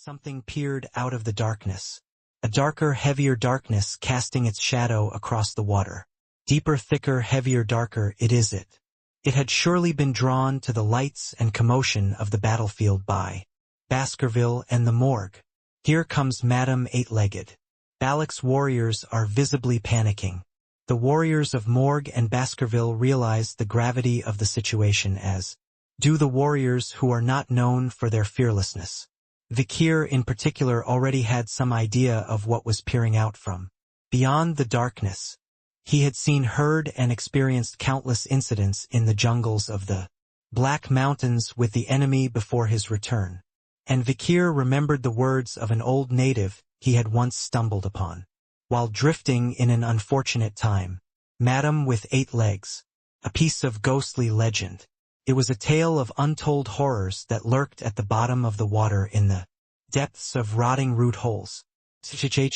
Something peered out of the darkness. A darker, heavier darkness casting its shadow across the water. Deeper, thicker, heavier, darker, it is it. It had surely been drawn to the lights and commotion of the battlefield by Baskerville and the morgue. Here comes Madame Eight-Legged. Balak's warriors are visibly panicking. The warriors of Morgue and Baskerville realize the gravity of the situation, as do the warriors who are not known for their fearlessness. Vikir in particular already had some idea of what was peering out from beyond the darkness. He had seen, heard, and experienced countless incidents in the jungles of the Black Mountains with the enemy before his return. And Vikir remembered the words of an old native he had once stumbled upon while drifting in an unfortunate time. Madam with 8 legs. A piece of ghostly legend. It was a tale of untold horrors that lurked at the bottom of the water in the depths of rotting root holes.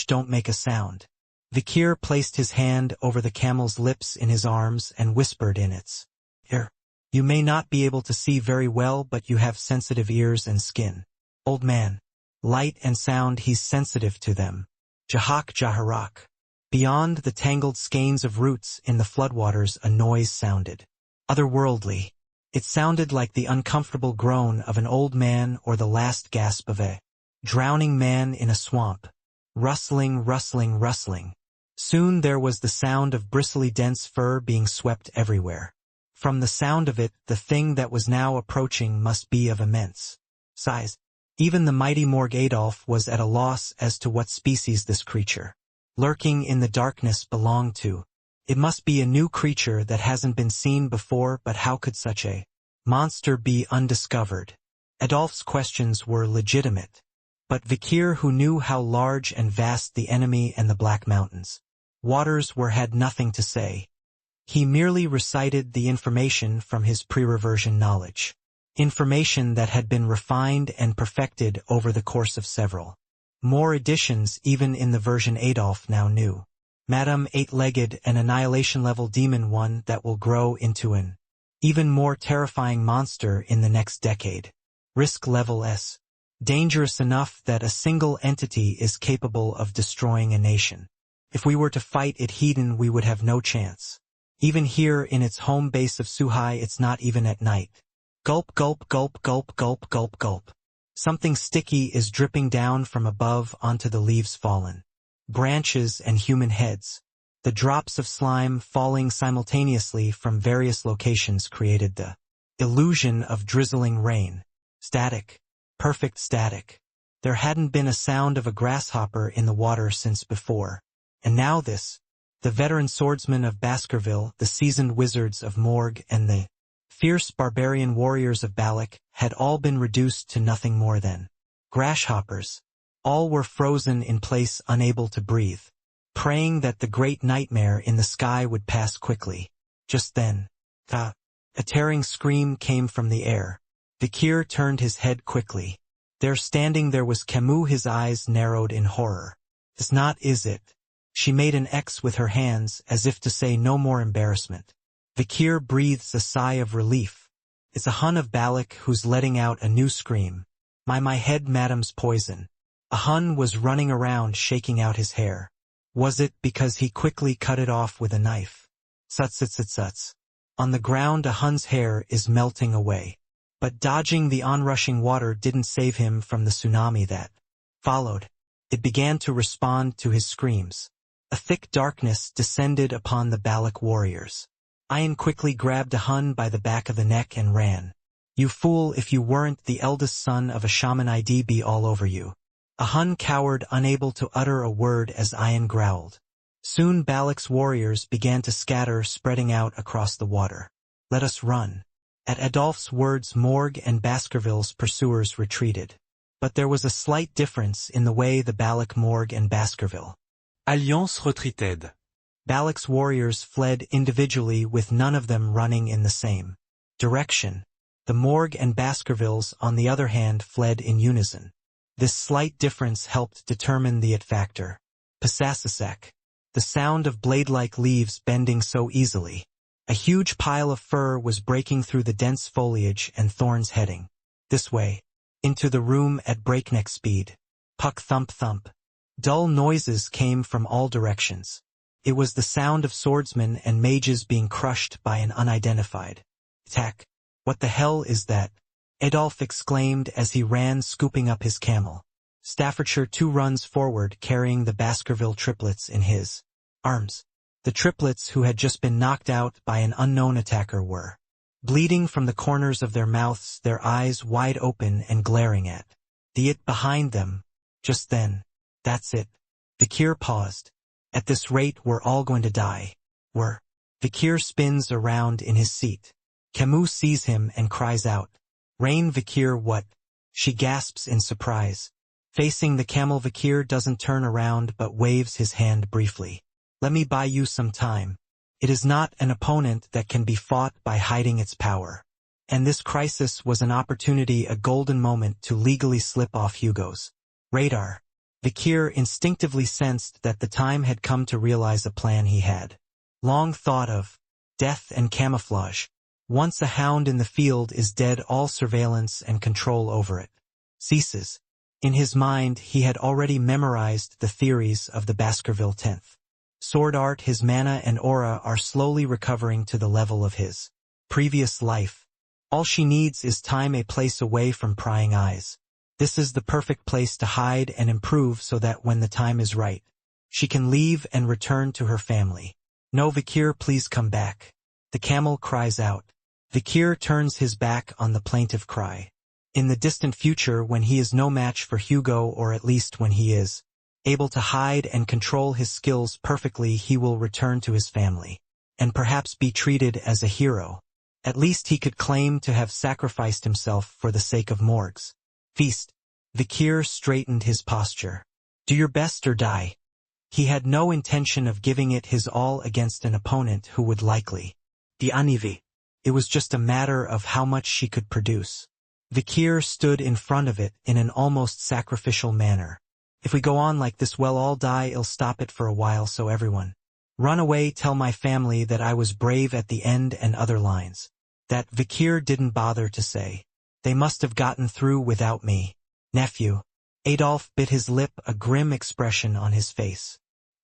Don't make a sound. Vikir placed his hand over the camel's lips in his arms and whispered in its ear. You may not be able to see very well, but you have sensitive ears and skin. Old man. Light and sound, he's sensitive to them. Jahak Jaharak. Beyond the tangled skeins of roots in the floodwaters a noise sounded. Otherworldly. It sounded like the uncomfortable groan of an old man or the last gasp of a drowning man in a swamp. Rustling, rustling, rustling. Soon there was the sound of bristly dense fur being swept everywhere. From the sound of it, the thing that was now approaching must be of immense size. Even the mighty Morg Adolf was at a loss as to what species this creature, lurking in the darkness, belonged to. It must be a new creature that hasn't been seen before, but how could such a monster be undiscovered? Adolf's questions were legitimate. But Vikir, who knew how large and vast the enemy and the Black Mountains waters were, had nothing to say. He merely recited the information from his pre-reversion knowledge. Information that had been refined and perfected over the course of several more editions, even in the version Adolf now knew. Madame Eight-Legged, an annihilation-level demon, one that will grow into an even more terrifying monster in the next decade. Risk level S. Dangerous enough that a single entity is capable of destroying a nation. If we were to fight it heathen, we would have no chance. Even here in its home base of Suhai, it's not even at night. Gulp, gulp, gulp, gulp, gulp, gulp, gulp. Something sticky is dripping down from above onto the leaves fallen. Branches and human heads. The drops of slime falling simultaneously from various locations created the illusion of drizzling rain. Static. Perfect static. There hadn't been a sound of a grasshopper in the water since before. And now this. The veteran swordsmen of Baskerville, the seasoned wizards of Morgue, and the fierce barbarian warriors of Balak had all been reduced to nothing more than grasshoppers. All were frozen in place, unable to breathe, praying that the great nightmare in the sky would pass quickly. Just then, a tearing scream came from the air. Vikir turned his head quickly. There, standing there, was Camus, his eyes narrowed in horror. It's not, is it? She made an X with her hands, as if to say no more embarrassment. Vikir breathes a sigh of relief. It's a Hun of Balak who's letting out a new scream. My head, Madame's poison. A Hun was running around shaking out his hair. Was it because he quickly cut it off with a knife? Suts. On the ground a Hun's hair is melting away. But dodging the onrushing water didn't save him from the tsunami that followed. It began to respond to his screams. A thick darkness descended upon the Balak warriors. Ian quickly grabbed a Hun by the back of the neck and ran. You fool, if you weren't the eldest son of a shaman, I'd be all over you. A Hun cowered, unable to utter a word as Ian growled. Soon Balak's warriors began to scatter, spreading out across the water. Let us run. At Adolf's words, Morgue and Baskerville's pursuers retreated. But there was a slight difference in the way the Balak, Morgue, and Baskerville Alliance retreated. Balak's warriors fled individually, with none of them running in the same direction. The Morgue and Baskervilles, on the other hand, fled in unison. This slight difference helped determine the it factor. Pasasasek. The sound of blade-like leaves bending so easily. A huge pile of fur was breaking through the dense foliage and thorns, heading this way. into the room at breakneck speed. Puck thump thump. Dull noises came from all directions. It was the sound of swordsmen and mages being crushed by an unidentified attack. What the hell is that? Adolf exclaimed as he ran, scooping up his camel. Staffordshire too runs forward, carrying the Baskerville triplets in his arms. The triplets, who had just been knocked out by an unknown attacker, were bleeding from the corners of their mouths, their eyes wide open and glaring at the it behind them. Just then, "That's it." Vikir paused. "At this rate we're all going to die. We're..." Vikir spins around in his seat. Camus sees him and cries out, "Rain, Vikir, what?" She gasps in surprise. Facing the camel, Vikir doesn't turn around but waves his hand briefly. "Let me buy you some time. It is not an opponent that can be fought by hiding its power." And this crisis was an opportunity, a golden moment to legally slip off Hugo's radar. Vikir instinctively sensed that the time had come to realize a plan he had long thought of: death and camouflage. Once a hound in the field is dead, all surveillance and control over it ceases. In his mind, he had already memorized the theories of the Baskerville 10th sword art. His mana and aura are slowly recovering to the level of his previous life. All she needs is time, a place away from prying eyes. This is the perfect place to hide and improve so that when the time is right, she can leave and return to her family. "No, Vikir, please come back." The camel cries out. Vikir turns his back on the plaintive cry. In the distant future, when he is no match for Hugo, or at least when he is able to hide and control his skills perfectly, he will return to his family and perhaps be treated as a hero. At least he could claim to have sacrificed himself for the sake of Morg's feast. Vikir straightened his posture. "Do your best or die." He had no intention of giving it his all against an opponent who would likely be uneven. It was just a matter of how much she could produce. Vikir stood in front of it in an almost sacrificial manner. "If we go on like this, we'll all die. I'll stop it for a while so everyone run away, tell my family that I was brave at the end," and other lines that Vikir didn't bother to say. "They must have gotten through without me, nephew." Adolf bit his lip, a grim expression on his face.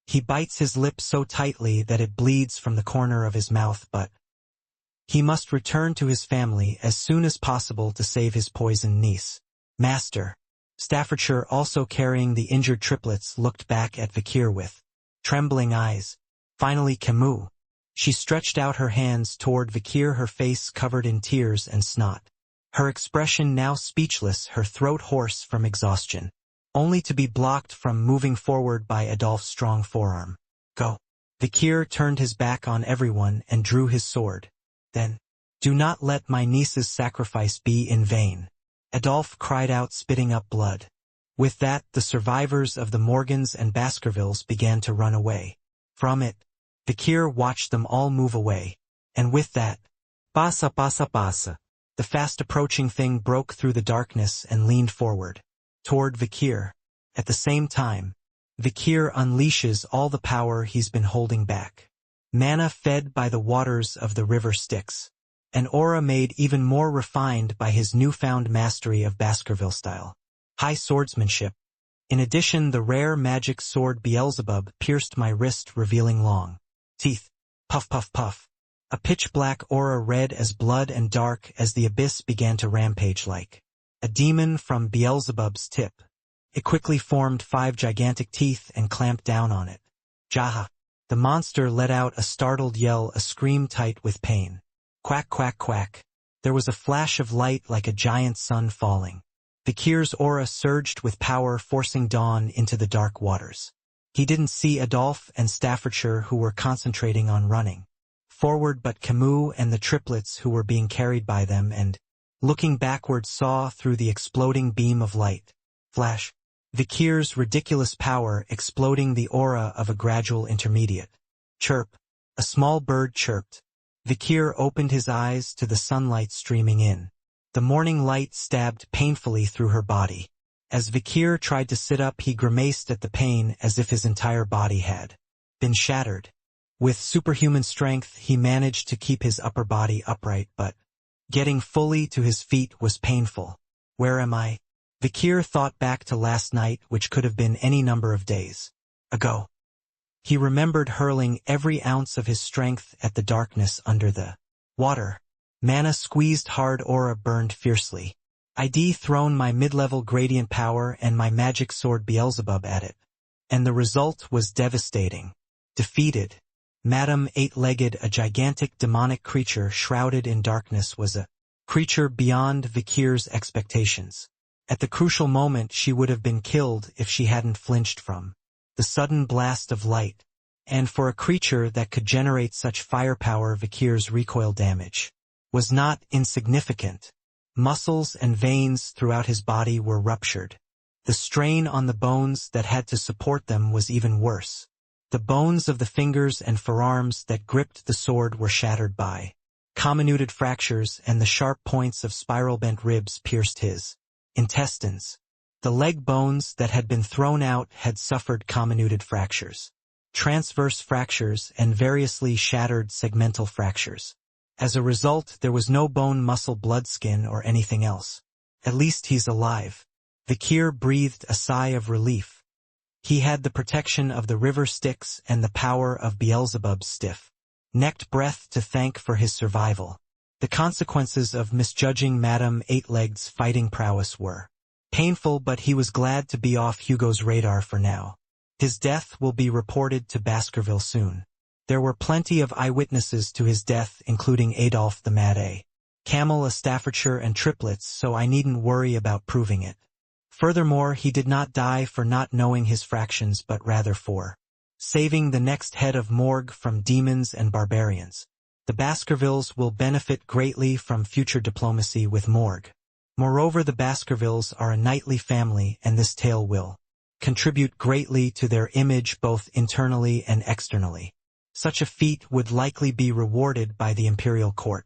He bites his lip so tightly that it bleeds from the corner of his mouth, but he must return to his family as soon as possible to save his poisoned niece. "Master." Staffordshire, also carrying the injured triplets, looked back at Vikir with trembling eyes. Finally, Camus. She stretched out her hands toward Vikir, her face covered in tears and snot. Her expression now speechless, her throat hoarse from exhaustion, only to be blocked from moving forward by Adolf's strong forearm. "Go." Vikir turned his back on everyone and drew his sword. "Then, do not let my niece's sacrifice be in vain," Adolf cried out, spitting up blood. With that, the survivors of the Morgans and Baskervilles began to run away from it. Vikir watched them all move away, and with that, "Passa, passa, passa." The fast-approaching thing broke through the darkness and leaned forward toward Vikir. At the same time, Vikir unleashes all the power he's been holding back. Mana fed by the waters of the river Styx. An aura made even more refined by his newfound mastery of Baskerville style high swordsmanship. In addition, the rare magic sword Beelzebub pierced my wrist, revealing long teeth. Puff, puff, puff. A pitch-black aura, red as blood and dark as the abyss, began to rampage like a demon from Beelzebub's tip. It quickly formed 5 gigantic teeth and clamped down on it. "Jaha!" The monster let out a startled yell, a scream tight with pain. Quack, quack, quack. There was a flash of light like a giant sun falling. Vikir's aura surged with power, forcing dawn into the dark waters. He didn't see Adolf and Staffordshire, who were concentrating on running forward, but Camus and the triplets, who were being carried by them, and, looking backward, saw through the exploding beam of light. Flash. Vikir's ridiculous power exploding the aura of a gradual intermediate. Chirp. A small bird chirped. Vikir opened his eyes to the sunlight streaming in. The morning light stabbed painfully through her body. As Vikir tried to sit up, he grimaced at the pain as if his entire body had been shattered. With superhuman strength, he managed to keep his upper body upright, but getting fully to his feet was painful. "Where am I?" Vikir thought back to last night, which could have been any number of days ago. He remembered hurling every ounce of his strength at the darkness under the water. Mana squeezed hard, aura burned fiercely. I'd thrown my mid-level gradient power and my magic sword Beelzebub at it. And the result was devastating. Defeated. Madame Eight-Legged, a gigantic demonic creature shrouded in darkness, was a creature beyond Vikir's expectations. At the crucial moment she would have been killed if she hadn't flinched from the sudden blast of light. And for a creature that could generate such firepower, Vikir's recoil damage was not insignificant. Muscles and veins throughout his body were ruptured. The strain on the bones that had to support them was even worse. The bones of the fingers and forearms that gripped the sword were shattered by comminuted fractures, and the sharp points of spiral-bent ribs pierced his intestines. The leg bones that had been thrown out had suffered comminuted fractures, transverse fractures, and variously shattered segmental fractures. As a result, there was no bone, muscle, blood, skin, or anything else. At least he's alive. Vikir breathed a sigh of relief. He had the protection of the river Styx and the power of Beelzebub's stiff-necked breath to thank for his survival. The consequences of misjudging Madame Eight-Legged's fighting prowess were painful, but he was glad to be off Hugo's radar for now. His death will be reported to Baskerville soon. There were plenty of eyewitnesses to his death, including Adolphe the Mad A, Camel, a Staffordshire, and triplets, so I needn't worry about proving it. Furthermore, he did not die for not knowing his fractions, but rather for saving the next head of Morgue from demons and barbarians. The Baskervilles will benefit greatly from future diplomacy with Morgue. Moreover, the Baskervilles are a knightly family, and this tale will contribute greatly to their image both internally and externally. Such a feat would likely be rewarded by the imperial court.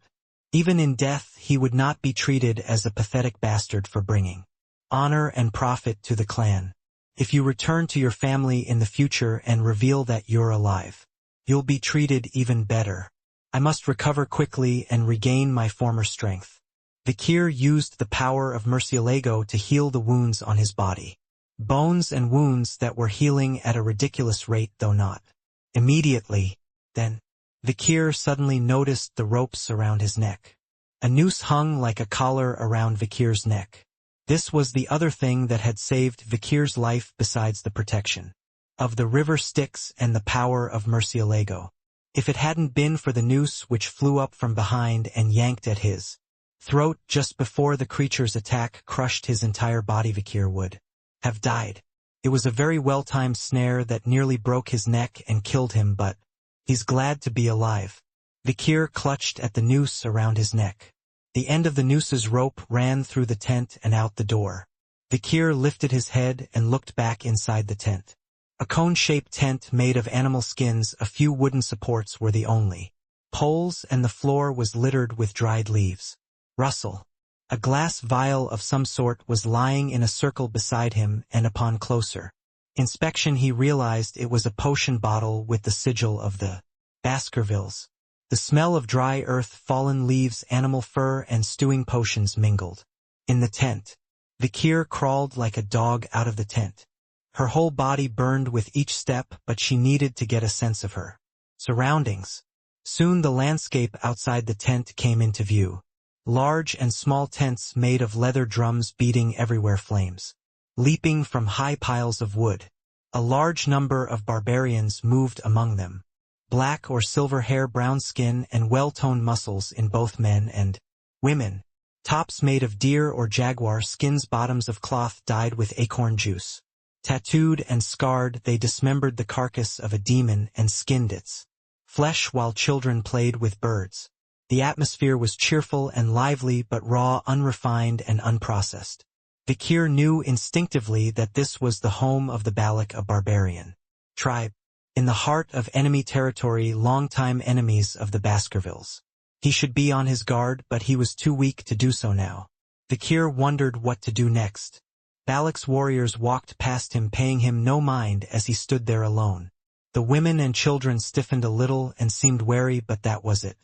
Even in death, he would not be treated as a pathetic bastard for bringing honor and profit to the clan. If you return to your family in the future and reveal that you're alive, you'll be treated even better. I must recover quickly and regain my former strength. Vikir used the power of Murcielago to heal the wounds on his body. Bones and wounds that were healing at a ridiculous rate, though not immediately. Then, Vikir suddenly noticed the ropes around his neck. A noose hung like a collar around Vikir's neck. This was the other thing that had saved Vikir's life besides the protection of the river Styx and the power of Murcielago. If it hadn't been for the noose which flew up from behind and yanked at his throat just before the creature's attack crushed his entire body, Vikir would have died. It was a very well-timed snare that nearly broke his neck and killed him, but he's glad to be alive. Vikir clutched at the noose around his neck. The end of the noose's rope ran through the tent and out the door. Vikir lifted his head and looked back inside the tent. A cone-shaped tent made of animal skins, a few wooden supports were the only poles, and the floor was littered with dried leaves. Rustle. A glass vial of some sort was lying in a circle beside him, and upon closer inspection he realized it was a potion bottle with the sigil of the Baskervilles. The smell of dry earth, fallen leaves, animal fur, and stewing potions mingled in the tent. Vikir crawled like a dog out of the tent. Her whole body burned with each step, but she needed to get a sense of her surroundings. Soon the landscape outside the tent came into view. Large and small tents made of leather drums beating everywhere, flames leaping from high piles of wood. A large number of barbarians moved among them. Black or silver hair, brown skin, and well-toned muscles in both men and women. Tops made of deer or jaguar skins, bottoms of cloth dyed with acorn juice. Tattooed and scarred, they dismembered the carcass of a demon and skinned its flesh while children played with birds. The atmosphere was cheerful and lively, but raw, unrefined, and unprocessed. Vikir knew instinctively that this was the home of the Balak, a barbarian tribe, in the heart of enemy territory, longtime enemies of the Baskervilles. He should be on his guard, but he was too weak to do so now. Vikir wondered what to do next. Balak's warriors walked past him, paying him no mind as he stood there alone. The women and children stiffened a little and seemed wary, but that was it.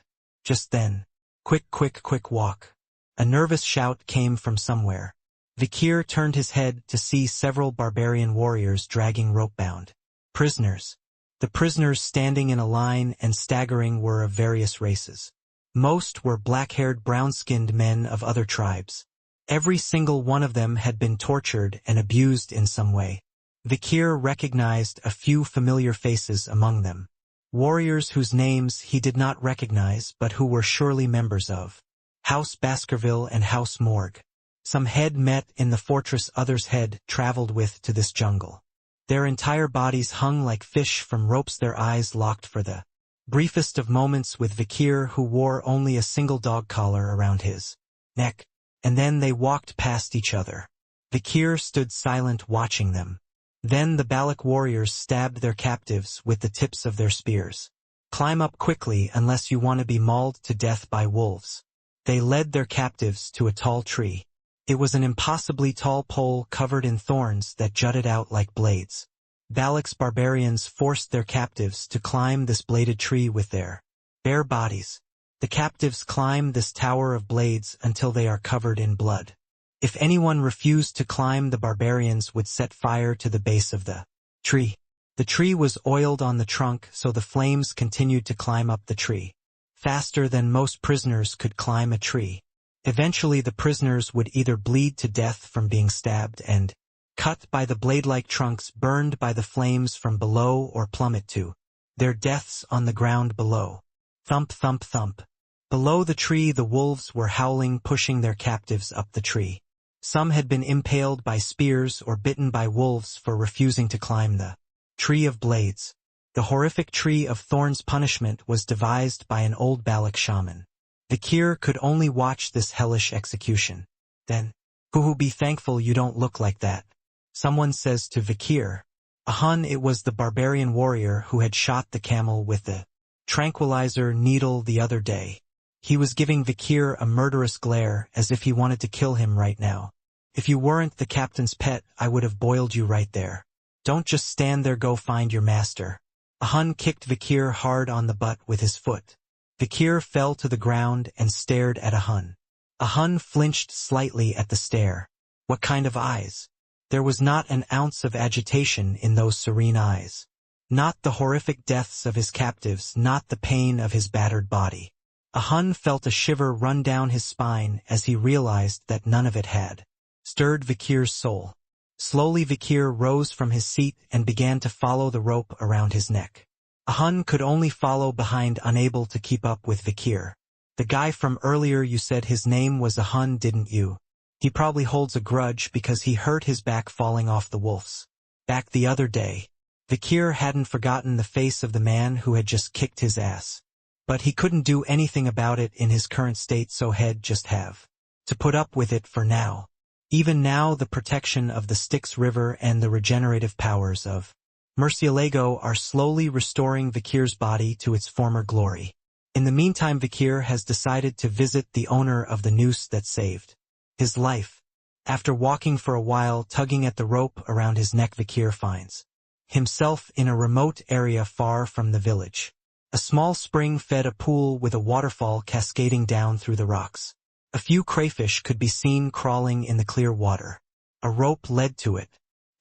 Just then, quick, quick, quick, walk. A nervous shout came from somewhere. Vikir turned his head to see several barbarian warriors dragging rope-bound prisoners. The prisoners standing in a line and staggering were of various races. Most were black-haired, brown-skinned men of other tribes. Every single one of them had been tortured and abused in some way. Vikir recognized a few familiar faces among them. Warriors whose names he did not recognize but who were surely members of House Baskerville and House Morgue. Some head met in the fortress, others head traveled with to this jungle. Their entire bodies hung like fish from ropes, their eyes locked for the briefest of moments with Vikir, who wore only a single dog collar around his neck. And then they walked past each other. Vikir stood silent watching them. Then the Balak warriors stabbed their captives with the tips of their spears. Climb up quickly unless you want to be mauled to death by wolves. They led their captives to a tall tree. It was an impossibly tall pole covered in thorns that jutted out like blades. Balak's barbarians forced their captives to climb this bladed tree with their bare bodies. The captives climb this tower of blades until they are covered in blood. If anyone refused to climb, the barbarians would set fire to the base of the tree. The tree was oiled on the trunk, so the flames continued to climb up the tree, faster than most prisoners could climb a tree. Eventually the prisoners would either bleed to death from being stabbed and cut by the blade-like trunks, burned by the flames from below, or plummet to their deaths on the ground below. Thump, thump, thump. Below the tree the wolves were howling, pushing their captives up the tree. Some had been impaled by spears or bitten by wolves for refusing to climb the tree of blades. The horrific tree of thorns punishment was devised by an old Balak shaman. Vikir could only watch this hellish execution. Then, "Huhu, be thankful you don't look like that," someone says to Vikir. A Hun, it was the barbarian warrior who had shot the camel with the tranquilizer needle the other day. He was giving Vikir a murderous glare as if he wanted to kill him right now. "If you weren't the captain's pet, I would have boiled you right there. Don't just stand there, go find your master." A Hun kicked Vikir hard on the butt with his foot. Vikir fell to the ground and stared at a Hun. A Hun flinched slightly at the stare. What kind of eyes? There was not an ounce of agitation in those serene eyes. Not the horrific deaths of his captives, not the pain of his battered body. A Hun felt a shiver run down his spine as he realized that none of it had stirred Vikir's soul. Slowly Vikir rose from his seat and began to follow the rope around his neck. A Hun could only follow behind, unable to keep up with Vikir. "The guy from earlier, you said his name was a Hun, didn't you? He probably holds a grudge because he hurt his back falling off the wolves back the other day." Vikir hadn't forgotten the face of the man who had just kicked his ass. But he couldn't do anything about it in his current state, so he'd just have to put up with it for now. Even now, the protection of the Styx River and the regenerative powers of Murcielago are slowly restoring Vikir's body to its former glory. In the meantime, Vikir has decided to visit the owner of the noose that saved his life. After walking for a while, tugging at the rope around his neck, Vikir finds himself in a remote area far from the village. A small spring fed a pool with a waterfall cascading down through the rocks. A few crayfish could be seen crawling in the clear water. A rope led to it.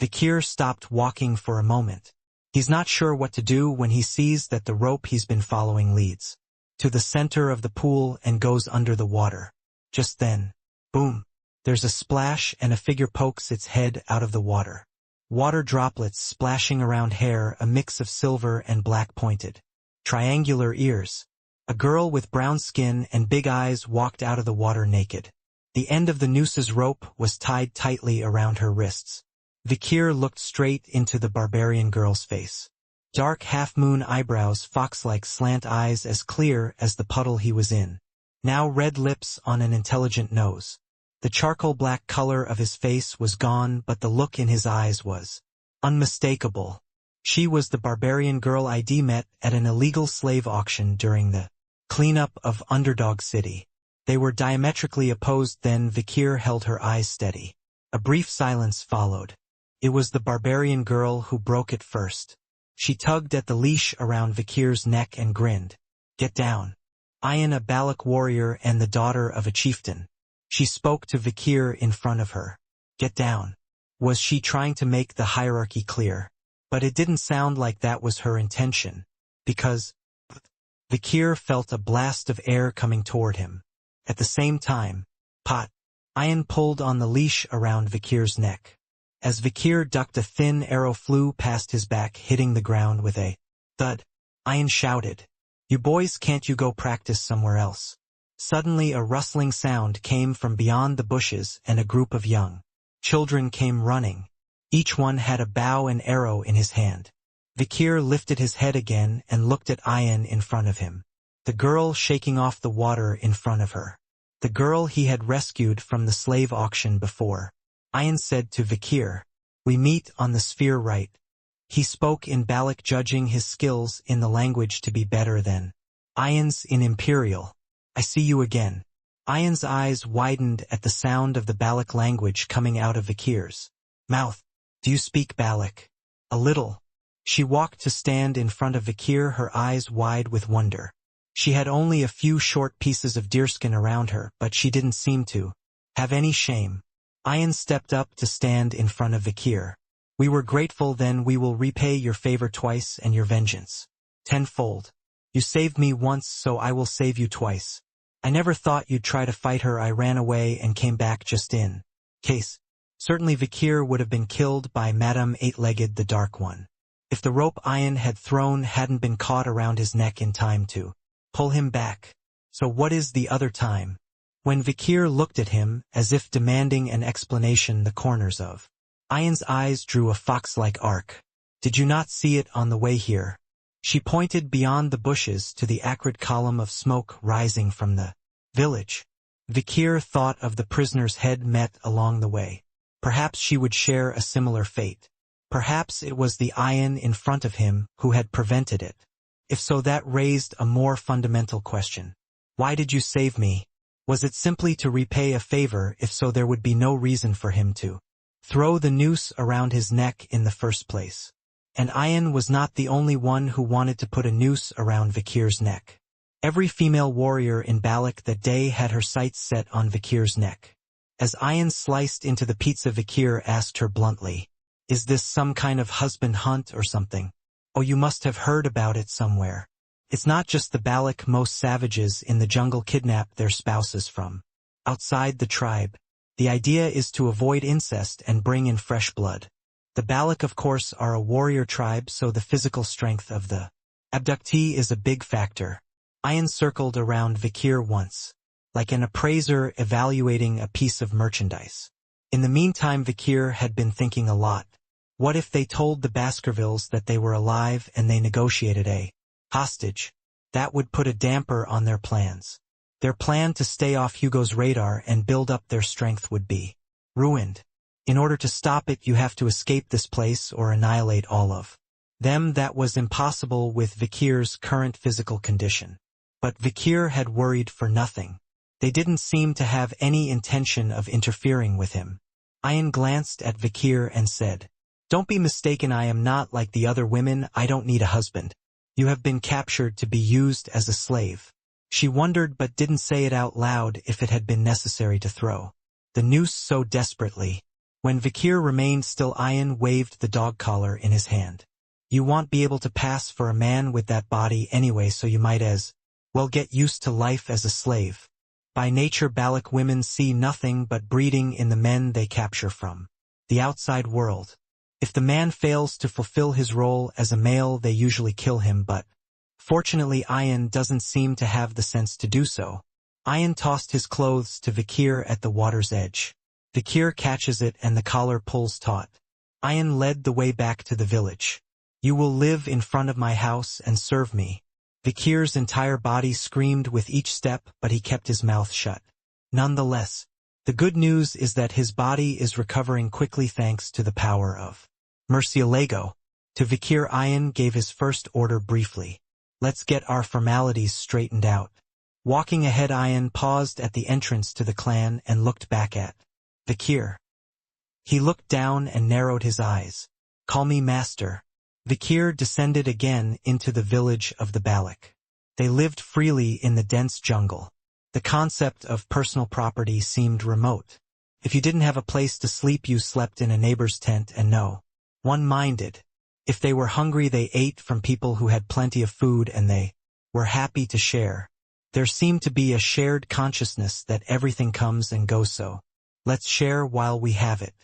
Vikir stopped walking for a moment. He's not sure what to do when he sees that the rope he's been following leads to the center of the pool and goes under the water. Just then, boom, there's a splash and a figure pokes its head out of the water. Water droplets splashing around hair, a mix of silver and black pointed triangular ears. A girl with brown skin and big eyes walked out of the water naked. The end of the noose's rope was tied tightly around her wrists. Vikir looked straight into the barbarian girl's face. Dark half-moon eyebrows, fox-like slant eyes as clear as the puddle he was in. Now red lips on an intelligent nose. The charcoal black color of his face was gone, but the look in his eyes was unmistakable. She was the barbarian girl I'd met at an illegal slave auction during the cleanup of Underdog City. They were diametrically opposed. Then Vikir held her eyes steady. A brief silence followed. It was the barbarian girl who broke it first. She tugged at the leash around Vikir's neck and grinned. "Get down. I am a Balak warrior and the daughter of a chieftain." She spoke to Vikir in front of her. Get down. Was she trying to make the hierarchy clear? But it didn't sound like that was her intention, because Vikir felt a blast of air coming toward him. At the same time, Ian pulled on the leash around Vikir's neck. As Vikir ducked, a thin arrow flew past his back, hitting the ground with a thud. Ian shouted, "You boys, can't you go practice somewhere else?" Suddenly a rustling sound came from beyond the bushes, and a group of young children came running. Each one had a bow and arrow in his hand. Vikir lifted his head again and looked at Ian in front of him. The girl shaking off the water in front of her. The girl he had rescued from the slave auction before. Ian said to Vikir, "We meet on the sphere, right?" He spoke in Baloch, judging his skills in the language to be better than Ian's in Imperial. "I see you again." Ian's eyes widened at the sound of the Baloch language coming out of Vikir's mouth. "Do you speak Baloch?" "A little." She walked to stand in front of Vikir, her eyes wide with wonder. She had only a few short pieces of deerskin around her, but she didn't seem to have any shame. Ian stepped up to stand in front of Vikir. "We were grateful then. We will repay your favor twice and your vengeance tenfold. You saved me once, so I will save you twice. I never thought you'd try to fight her. I ran away and came back just in case." Certainly Vikir would have been killed by Madame Eight-Legged, the Dark One, if the rope Ian had thrown hadn't been caught around his neck in time to pull him back. So what is the other time? When Vikir looked at him, as if demanding an explanation, the corners of Ian's eyes drew a fox-like arc. "Did you not see it on the way here?" She pointed beyond the bushes to the acrid column of smoke rising from the village. Vikir thought of the prisoner's head met along the way. Perhaps she would share a similar fate. Perhaps it was the Ian in front of him who had prevented it. If so, that raised a more fundamental question. Why did you save me? Was it simply to repay a favor? If so, there would be no reason for him to throw the noose around his neck in the first place. And Ian was not the only one who wanted to put a noose around Vikir's neck. Every female warrior in Baloch that day had her sights set on Vikir's neck. As Ian sliced into the pizza, Vikir asked her bluntly, "Is this some kind of husband hunt or something? Oh, you must have heard about it somewhere. It's not just the Baloch. Most savages in the jungle kidnap their spouses from outside the tribe. The idea is to avoid incest and bring in fresh blood. The Baloch, of course, are a warrior tribe, so the physical strength of the abductee is a big factor." Ian circled around Vikir once, like an appraiser evaluating a piece of merchandise. In the meantime, Vikir had been thinking a lot. What if they told the Baskervilles that they were alive and they negotiated a hostage? That would put a damper on their plans. Their plan to stay off Hugo's radar and build up their strength would be ruined. In order to stop it, you have to escape this place or annihilate all of them. That was impossible with Vikir's current physical condition. But Vikir had worried for nothing. They didn't seem to have any intention of interfering with him. Ian glanced at Vikir and said, "Don't be mistaken, I am not like the other women. I don't need a husband. You have been captured to be used as a slave." She wondered but didn't say it out loud if it had been necessary to throw the noose so desperately. When Vikir remained still, Ian waved the dog collar in his hand. "You won't be able to pass for a man with that body anyway, so you might as well get used to life as a slave. By nature, Baloch women see nothing but breeding in the men they capture from the outside world. If the man fails to fulfill his role as a male, they usually kill him, but fortunately Ian doesn't seem to have the sense to do so." Ian tossed his clothes to Vikir at the water's edge. Vikir catches it and the collar pulls taut. Ian led the way back to the village. "You will live in front of my house and serve me." Vikir's entire body screamed with each step, but he kept his mouth shut. Nonetheless, the good news is that his body is recovering quickly thanks to the power of Murcielago. To Vikir, Ian gave his first order briefly. "Let's get our formalities straightened out." Walking ahead, Ian paused at the entrance to the clan and looked back at Vikir. He looked down and narrowed his eyes. "Call me master." Vikir descended again into the village of the Baloch. They lived freely in the dense jungle. The concept of personal property seemed remote. If you didn't have a place to sleep, you slept in a neighbor's tent, and no one minded. If they were hungry, they ate from people who had plenty of food, and they were happy to share. There seemed to be a shared consciousness that everything comes and goes, so let's share while we have it.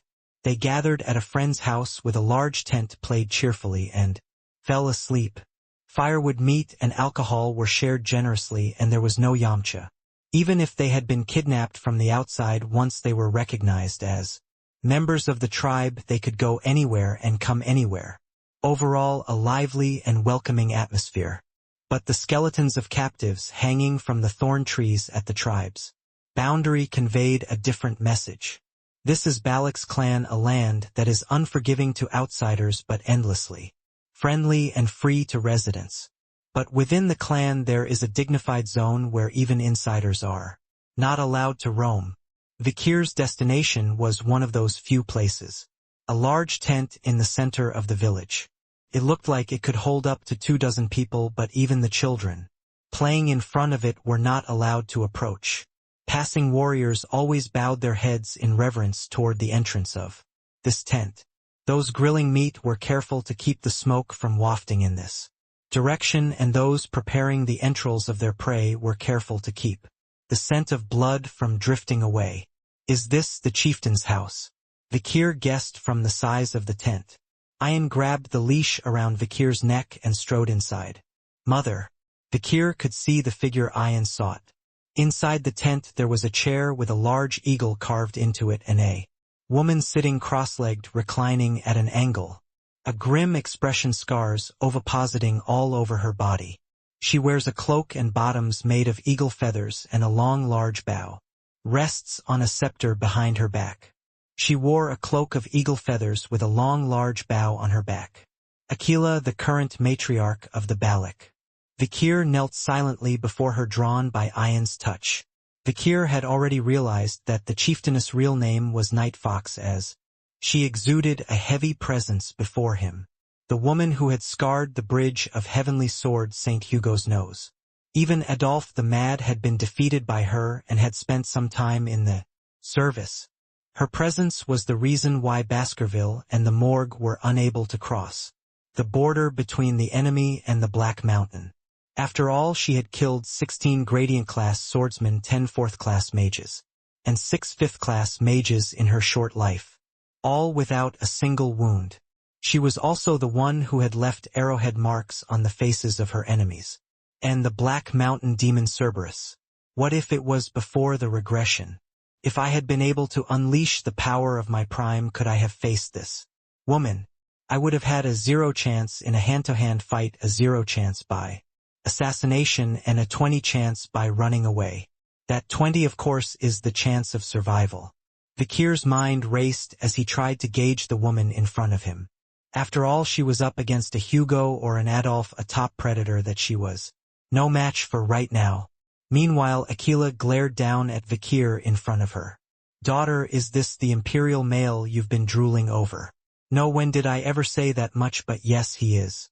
They gathered at a friend's house with a large tent, played cheerfully, and fell asleep. Firewood, meat, and alcohol were shared generously, and there was no Yamcha. Even if they had been kidnapped from the outside, once they were recognized as members of the tribe, they could go anywhere and come anywhere. Overall, a lively and welcoming atmosphere. But the skeletons of captives hanging from the thorn trees at the tribe's boundary conveyed a different message. This is Balak's clan, a land that is unforgiving to outsiders but endlessly friendly and free to residents. But within the clan there is a dignified zone where even insiders are not allowed to roam. Vikir's destination was one of those few places. A large tent in the center of the village. It looked like it could hold up to 24 people, but even the children playing in front of it were not allowed to approach. Passing warriors always bowed their heads in reverence toward the entrance of this tent. Those grilling meat were careful to keep the smoke from wafting in this direction, and those preparing the entrails of their prey were careful to keep the scent of blood from drifting away. Is this the chieftain's house? Vikir guessed from the size of the tent. Ian grabbed the leash around Vikir's neck and strode inside. Mother. Vikir could see the figure Ian sought. Inside the tent there was a chair with a large eagle carved into it and a woman sitting cross-legged, reclining at an angle. A grim expression, scars ovipositing all over her body. She wears a cloak and bottoms made of eagle feathers, and a long large bow rests on a scepter behind her back. She wore a cloak of eagle feathers with a long large bow on her back. Akila, the current matriarch of the Balak. Vikir knelt silently before her, drawn by Ian's touch. Vikir had already realized that the chieftainess' real name was Night Fox, as she exuded a heavy presence before him. The woman who had scarred the bridge of heavenly sword St. Hugo's nose. Even Adolphe the Mad had been defeated by her and had spent some time in the service. Her presence was the reason why Baskerville and the Morgue were unable to cross the border between the enemy and the Black Mountain. After all, she had killed 16 gradient-class swordsmen, 10 4th-class mages, and 6 5th-class mages in her short life, all without a single wound. She was also the one who had left arrowhead marks on the faces of her enemies. And the Black Mountain demon Cerberus. What if it was before the regression? If I had been able to unleash the power of my prime, could I have faced this woman? I would have had a 0 chance in a hand-to-hand fight, a 0 chance by assassination, and a 20 chance by running away. That 20, of course, is the chance of survival. Vikir's mind raced as he tried to gauge the woman in front of him. After all, she was up against a Hugo or an Adolphe, a top predator that she was no match for right now. Meanwhile, Akila glared down at Vikir in front of her. Daughter, is this the imperial male you've been drooling over? No, when did I ever say that much, but yes, he is.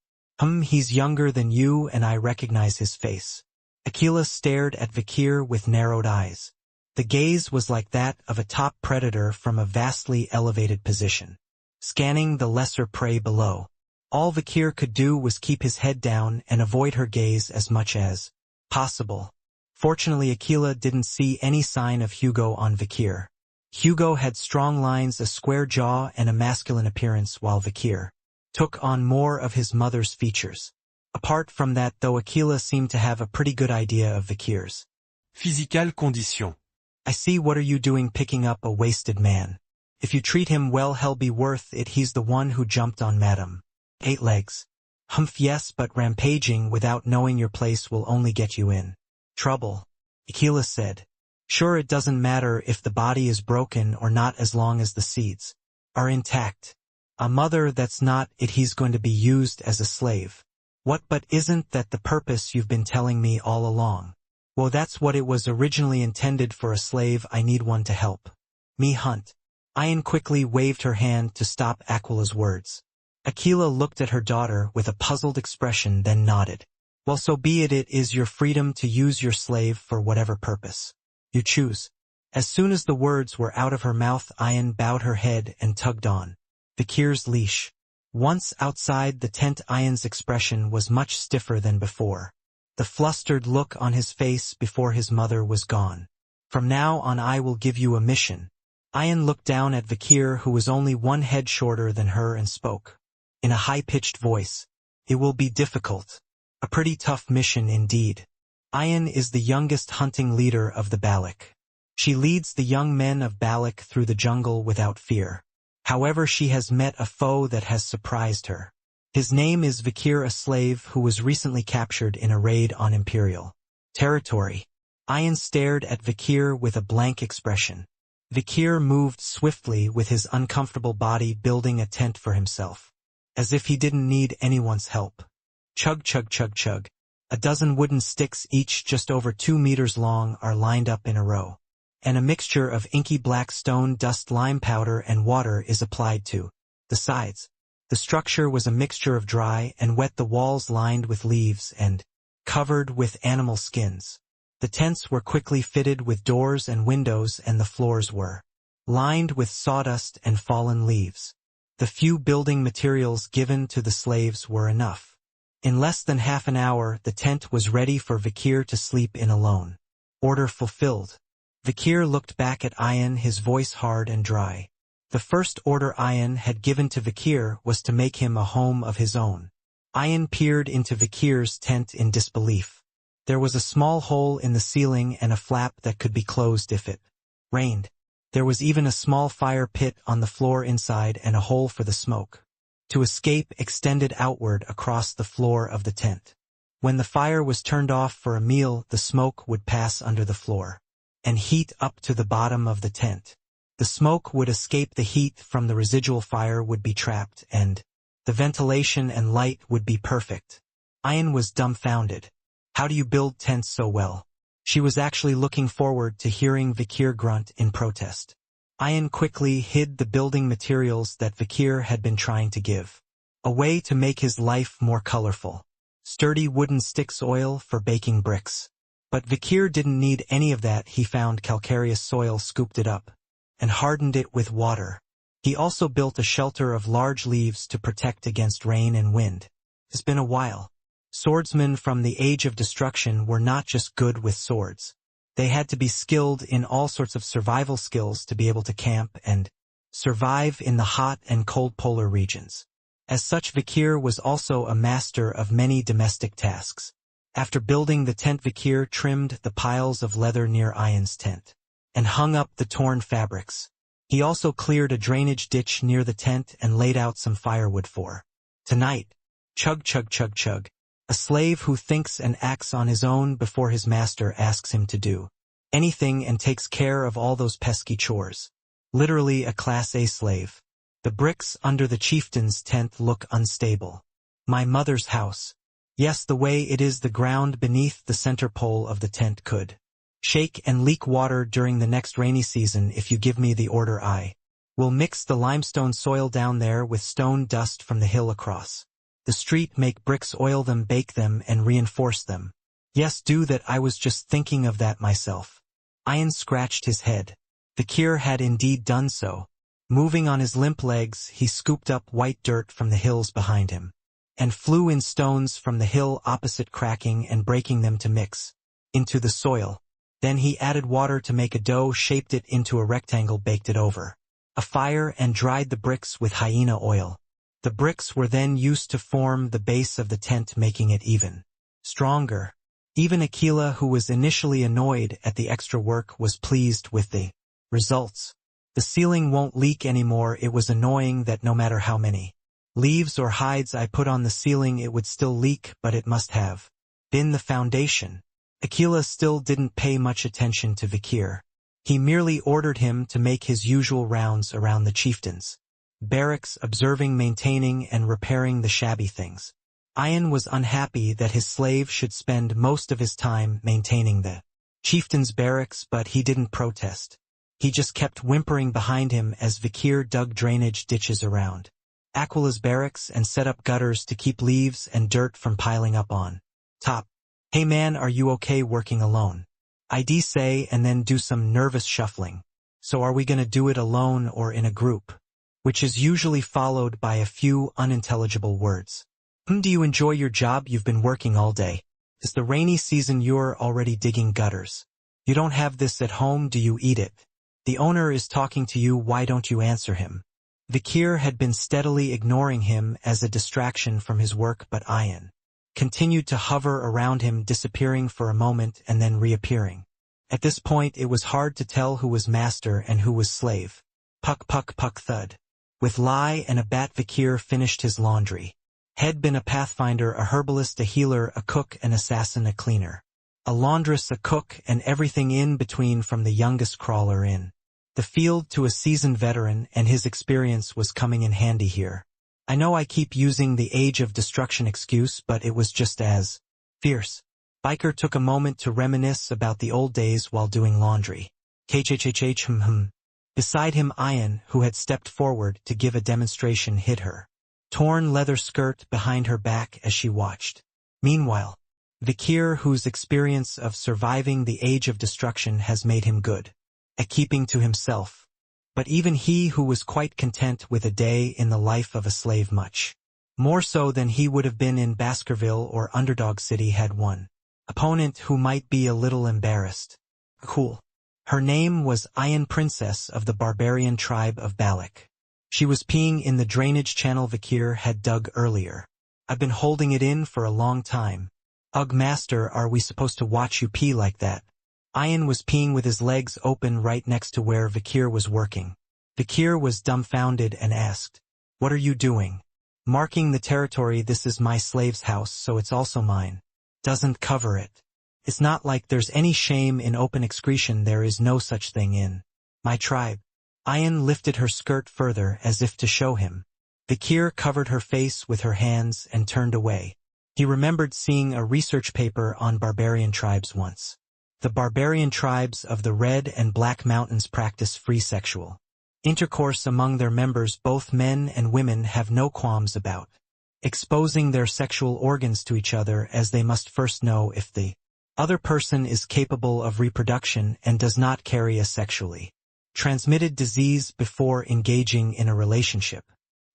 He's younger than you, and I recognize his face. Akila stared at Vikir with narrowed eyes. The gaze was like that of a top predator from a vastly elevated position, scanning the lesser prey below. All Vikir could do was keep his head down and avoid her gaze as much as possible. Fortunately, Akila didn't see any sign of Hugo on Vikir. Hugo had strong lines, a square jaw, and a masculine appearance, while Vikir took on more of his mother's features. Apart from that, though, Akila seemed to have a pretty good idea of Vikir's physical condition. I see. What are you doing picking up a wasted man? If you treat him well, he'll be worth it. He's the one who jumped on Madame 8 Legs. Yes, but rampaging without knowing your place will only get you in trouble, Akila said. Sure, it doesn't matter if the body is broken or not as long as the seeds are intact. A mother, that's not it. He's going to be used as a slave. What? But isn't that the purpose you've been telling me all along? Well, that's what it was originally intended for, a slave. I need one to help me hunt. Ian quickly waved her hand to stop Aquila's words. Akila looked at her daughter with a puzzled expression, then nodded. Well, so be it. It is your freedom to use your slave for whatever purpose you choose. As soon as the words were out of her mouth, Ayan bowed her head and tugged on Vakir's leash. Once outside the tent, Ayan's expression was much stiffer than before. The flustered look on his face before his mother was gone. From now on I will give you a mission. Ayan looked down at Vakir, who was only one head shorter than her, and spoke in a high-pitched voice. It will be difficult. A pretty tough mission indeed. Ayan is the youngest hunting leader of the Balak. She leads the young men of Balak through the jungle without fear. However, she has met a foe that has surprised her. His name is Vakir, a slave who was recently captured in a raid on Imperial territory. Ayan stared at Vakir with a blank expression. Vakir moved swiftly with his uncomfortable body, building a tent for himself, as if he didn't need anyone's help. Chug, chug, chug, chug. A dozen wooden sticks, each just over 2 meters long, are lined up in a row, and a mixture of inky black stone dust, lime powder, and water is applied to the sides. The structure was a mixture of dry and wet, the walls lined with leaves and covered with animal skins. The tents were quickly fitted with doors and windows, and the floors were lined with sawdust and fallen leaves. The few building materials given to the slaves were enough. In less than half an hour, the tent was ready for Vakir to sleep in alone. Order fulfilled. Vakir looked back at Ayan, his voice hard and dry. The first order Ayan had given to Vakir was to make him a home of his own. Ayan peered into Vakir's tent in disbelief. There was a small hole in the ceiling and a flap that could be closed if it rained. There was even a small fire pit on the floor inside, and a hole for the smoke to escape extended outward across the floor of the tent. When the fire was turned off for a meal, the smoke would pass under the floor and heat up to the bottom of the tent. The smoke would escape, the heat from the residual fire would be trapped, and the ventilation and light would be perfect. Ayan was dumbfounded. How do you build tents so well? She was actually looking forward to hearing Vakir grunt in protest. Ayan quickly hid the building materials that Vakir had been trying to give a way to make his life more colorful. Sturdy wooden sticks, oil for baking bricks. But Vakir didn't need any of that. He found calcareous soil, scooped it up, and hardened it with water. He also built a shelter of large leaves to protect against rain and wind. It's been a while. Swordsmen from the Age of Destruction were not just good with swords. They had to be skilled in all sorts of survival skills to be able to camp and survive in the hot and cold polar regions. As such, Vakir was also a master of many domestic tasks. After building the tent, Vakir trimmed the piles of leather near Ayan's tent and hung up the torn fabrics. He also cleared a drainage ditch near the tent and laid out some firewood for tonight. Chug, chug, chug, chug. A slave who thinks and acts on his own before his master asks him to do anything and takes care of all those pesky chores. Literally a Class A slave. The bricks under the chieftain's tent look unstable. My mother's house. Yes, the way it is, the ground beneath the center pole of the tent could shake and leak water during the next rainy season. If you give me the order, I will mix the limestone soil down there with stone dust from the hill across the street, make bricks, oil them, bake them, and reinforce them. Yes, do that. I was just thinking of that myself. Ayan scratched his head. Vakir had indeed done so. Moving on his limp legs, he scooped up white dirt from the hills behind him and flew in stones from the hill opposite, cracking and breaking them to mix into the soil. Then he added water to make a dough, shaped it into a rectangle, baked it over a fire, and dried the bricks with hyena oil. The bricks were then used to form the base of the tent, making it even stronger. Even Akila, who was initially annoyed at the extra work, was pleased with the results. The ceiling won't leak anymore. It was annoying that no matter how many leaves or hides I put on the ceiling, it would still leak, but it must have been the foundation. Akila still didn't pay much attention to Vakir. He merely ordered him to make his usual rounds around the chieftain's barracks, observing, maintaining, and repairing the shabby things. Ayan was unhappy that his slave should spend most of his time maintaining the chieftain's barracks, but he didn't protest. He just kept whimpering behind him as Vakir dug drainage ditches around Aquila's barracks and set up gutters to keep leaves and dirt from piling up on top. Hey man, are you okay working alone? I'd say and then do some nervous shuffling. So are we gonna do it alone or in a group? Which is usually followed by a few unintelligible words. Do you enjoy your job? You've been working all day. It's the rainy season, you're already digging gutters. You don't have this at home, do you eat it? The owner is talking to you, why don't you answer him? Vikir had been steadily ignoring him as a distraction from his work, but Ayan continued to hover around him, disappearing for a moment and then reappearing. At this point it was hard to tell who was master and who was slave. Puck puck puck thud. With lie and a bat, Vikir finished his laundry. Had been a pathfinder, a herbalist, a healer, a cook, an assassin, a cleaner, a laundress, a cook, and everything in between, from the youngest crawler in the field to a seasoned veteran, and his experience was coming in handy here. I know I keep using the age of destruction excuse, but it was just as fierce. Biker took a moment to reminisce about the old days while doing laundry. Beside him, Ayan, who had stepped forward to give a demonstration, hid her torn leather skirt behind her back as she watched. Meanwhile, Vikir, whose experience of surviving the age of destruction has made him good at keeping to himself, but even he, who was quite content with a day in the life of a slave, much more so than he would have been in Baskerville or Underdog City, had one opponent who might be a little embarrassed. Cool. Her name was Ayan, princess of the barbarian tribe of Balak. She was peeing in the drainage channel Vikir had dug earlier. I've been holding it in for a long time. Ugh, master, are we supposed to watch you pee like that? Ayan was peeing with his legs open right next to where Vikir was working. Vikir was dumbfounded and asked, "What are you doing?" "Marking the territory. This is my slave's house, so it's also mine." "Doesn't cover it. It's not like there's any shame in open excretion. There is no such thing in my tribe." Ayan lifted her skirt further as if to show him. Vikir covered her face with her hands and turned away. He remembered seeing a research paper on barbarian tribes once. The barbarian tribes of the Red and Black Mountains practice free sexual intercourse among their members. Both men and women have no qualms about exposing their sexual organs to each other, as they must first know if the other person is capable of reproduction and does not carry a sexually transmitted disease before engaging in a relationship.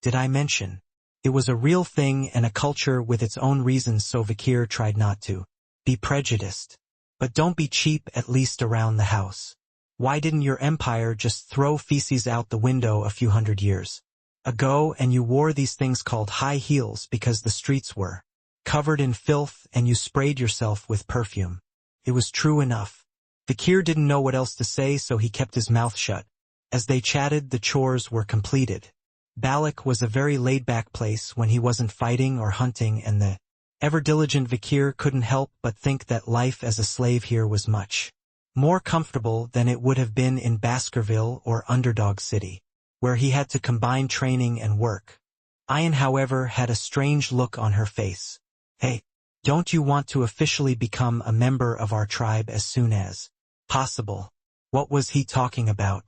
Did I mention? It was a real thing and a culture with its own reasons, so Vikir tried not to be prejudiced. But don't be cheap, at least around the house. Why didn't your empire just throw feces out the window a few hundred years ago, and you wore these things called high heels because the streets were covered in filth and you sprayed yourself with perfume? It was true enough. Vikir didn't know what else to say, so he kept his mouth shut. As they chatted, the chores were completed. Balak was a very laid-back place when he wasn't fighting or hunting, and the ever-diligent Vikir couldn't help but think that life as a slave here was much more comfortable than it would have been in Baskerville or Underdog City, where he had to combine training and work. Ayan, however, had a strange look on her face. "Hey, don't you want to officially become a member of our tribe as soon as possible?" What was he talking about?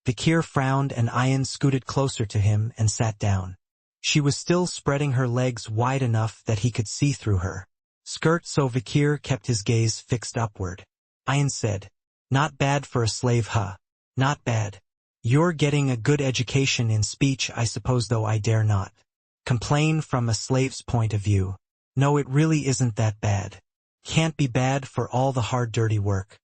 Vikir frowned, and Ayan scooted closer to him and sat down. She was still spreading her legs wide enough that he could see through her skirt, so Vikir kept his gaze fixed upward. Ayan said, "Not bad for a slave, huh? Not bad. You're getting a good education in speech, I suppose, though I dare not complain from a slave's point of view. No, it really isn't that bad. Can't be bad for all the hard, dirty work."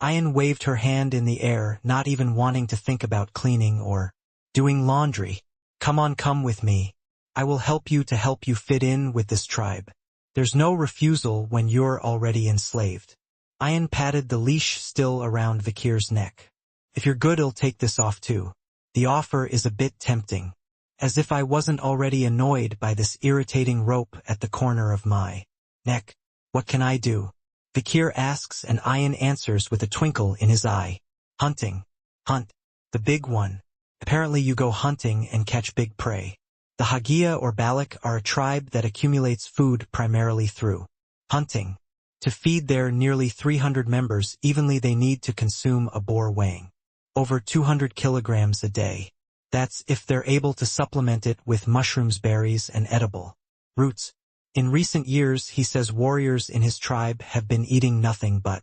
Ayan waved her hand in the air, not even wanting to think about cleaning or doing laundry. "Come on, come with me. I will help you fit in with this tribe. There's no refusal when you're already enslaved." Ayan patted the leash still around Vikir's neck. "If you're good, I'll take this off too. The offer is a bit tempting. As if I wasn't already annoyed by this irritating rope at the corner of my neck. What can I do?" Vikir asks, and Ayan answers with a twinkle in his eye. "Hunting. Hunt. The big one. Apparently you go hunting and catch big prey. The Hagia or Balak are a tribe that accumulates food primarily through hunting. To feed their nearly 300 members evenly, they need to consume a boar weighing over 200 kilograms a day. That's if they're able to supplement it with mushrooms, berries, and edible roots. In recent years, he says, warriors in his tribe have been eating nothing but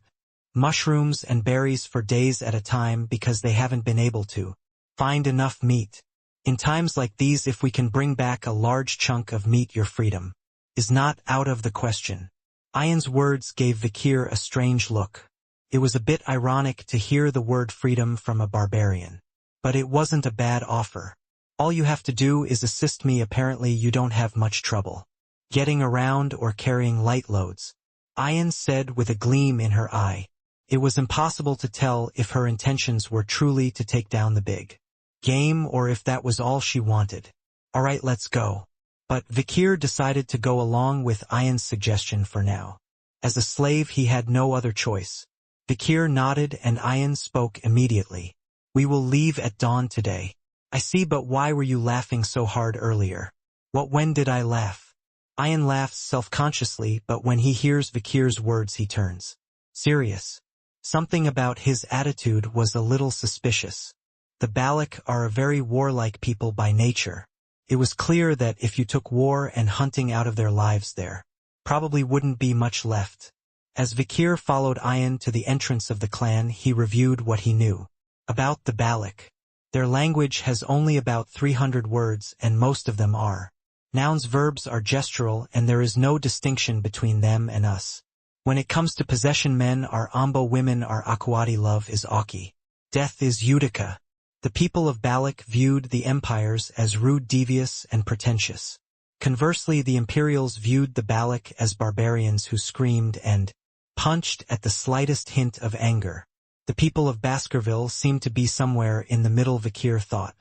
mushrooms and berries for days at a time because they haven't been able to find enough meat. In times like these, if we can bring back a large chunk of meat, your freedom is not out of the question. Ayan's words gave Vikir a strange look. It was a bit ironic to hear the word freedom from a barbarian. But it wasn't a bad offer. All you have to do is assist me. Apparently you don't have much trouble getting around or carrying light loads, Ayan said with a gleam in her eye. It was impossible to tell if her intentions were truly to take down the big game or if that was all she wanted. All right, let's go. But Vikir decided to go along with Ayan's suggestion for now. As a slave, he had no other choice. Vikir nodded and Ayan spoke immediately. We will leave at dawn today. I see, but why were you laughing so hard earlier? When did I laugh? Ayan laughs self-consciously, but when he hears Vikir's words he turns serious. Something about his attitude was a little suspicious. The Balak are a very warlike people by nature. It was clear that if you took war and hunting out of their lives, there probably wouldn't be much left. As Vikir followed Ayan to the entrance of the clan, he reviewed what he knew about the Balak. Their language has only about 300 words, and most of them are nouns. Verbs are gestural, and there is no distinction between them and us. When it comes to possession, men are Ambo, women are Akwati, love is Aki, death is Utica. The people of Balak viewed the empires as rude, devious, and pretentious. Conversely, the Imperials viewed the Balak as barbarians who screamed and punched at the slightest hint of anger. The people of Baskerville seemed to be somewhere in the middle, Vikir thought,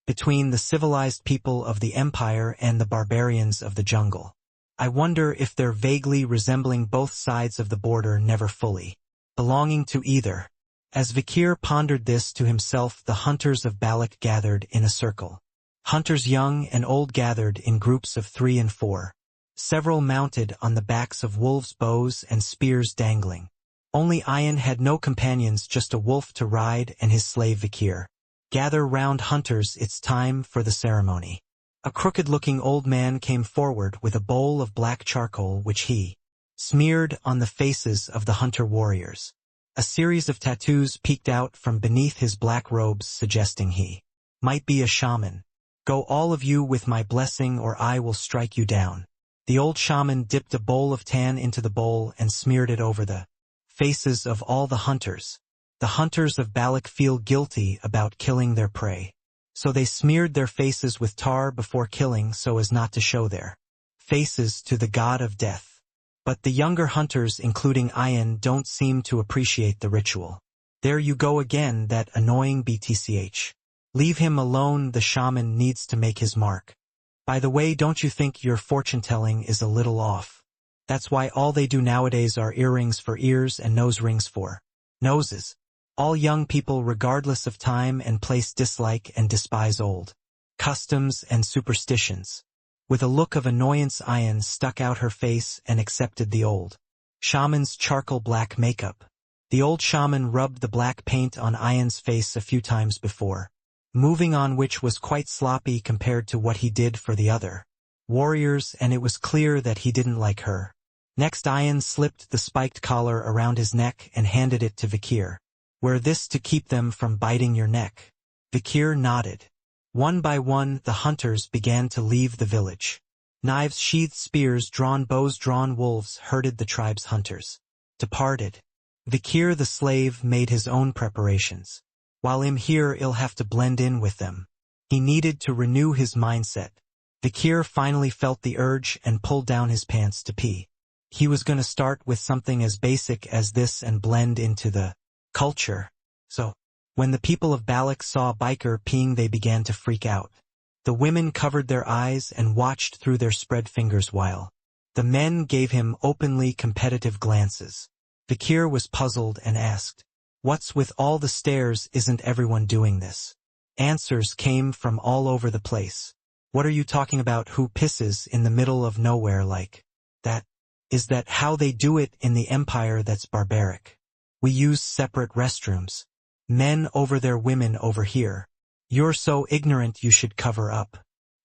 between the civilized people of the empire and the barbarians of the jungle. I wonder if they're vaguely resembling both sides of the border, never fully belonging to either. As Vikir pondered this to himself, the hunters of Balak gathered in a circle. Hunters young and old gathered in groups of 3 and 4. Several mounted on the backs of wolves, bows and spears dangling. Only Ayan had no companions, just a wolf to ride and his slave Vikir. Gather round, hunters, it's time for the ceremony. A crooked-looking old man came forward with a bowl of black charcoal which he smeared on the faces of the hunter warriors. A series of tattoos peeked out from beneath his black robes, suggesting he might be a shaman. Go, all of you, with my blessing, or I will strike you down. The old shaman dipped a bowl of tan into the bowl and smeared it over the faces of all the hunters. The hunters of Balak feel guilty about killing their prey, so they smeared their faces with tar before killing so as not to show their faces to the god of death. But the younger hunters, including Ayan, don't seem to appreciate the ritual. There you go again, that annoying BTCH. Leave him alone, the shaman needs to make his mark. By the way, don't you think your fortune-telling is a little off? That's why all they do nowadays are earrings for ears and nose rings for noses. All young people, regardless of time and place, dislike and despise old customs and superstitions. With a look of annoyance, Ayan stuck out her face and accepted the old shaman's charcoal black makeup. The old shaman rubbed the black paint on Ayan's face a few times before moving on, which was quite sloppy compared to what he did for the other warriors, and it was clear that he didn't like her. Next, Ayan slipped the spiked collar around his neck and handed it to Vikir. Wear this to keep them from biting your neck. Vikir nodded. One by one, the hunters began to leave the village. Knives sheathed, spears drawn, bows drawn, wolves herded, the tribe's hunters departed. Vikir the slave made his own preparations. While I'm here, he'll have to blend in with them. He needed to renew his mindset. Vikir finally felt the urge and pulled down his pants to pee. He was going to start with something as basic as this and blend into the culture. So, when the people of Balak saw a biker peeing, they began to freak out. The women covered their eyes and watched through their spread fingers while the men gave him openly competitive glances. Vikir was puzzled and asked, "What's with all the stares? Isn't everyone doing this?" Answers came from all over the place. "What are you talking about? Who pisses in the middle of nowhere like that? Is that how they do it in the empire? That's barbaric. We use separate restrooms. Men over there, women over here. You're so ignorant, you should cover up.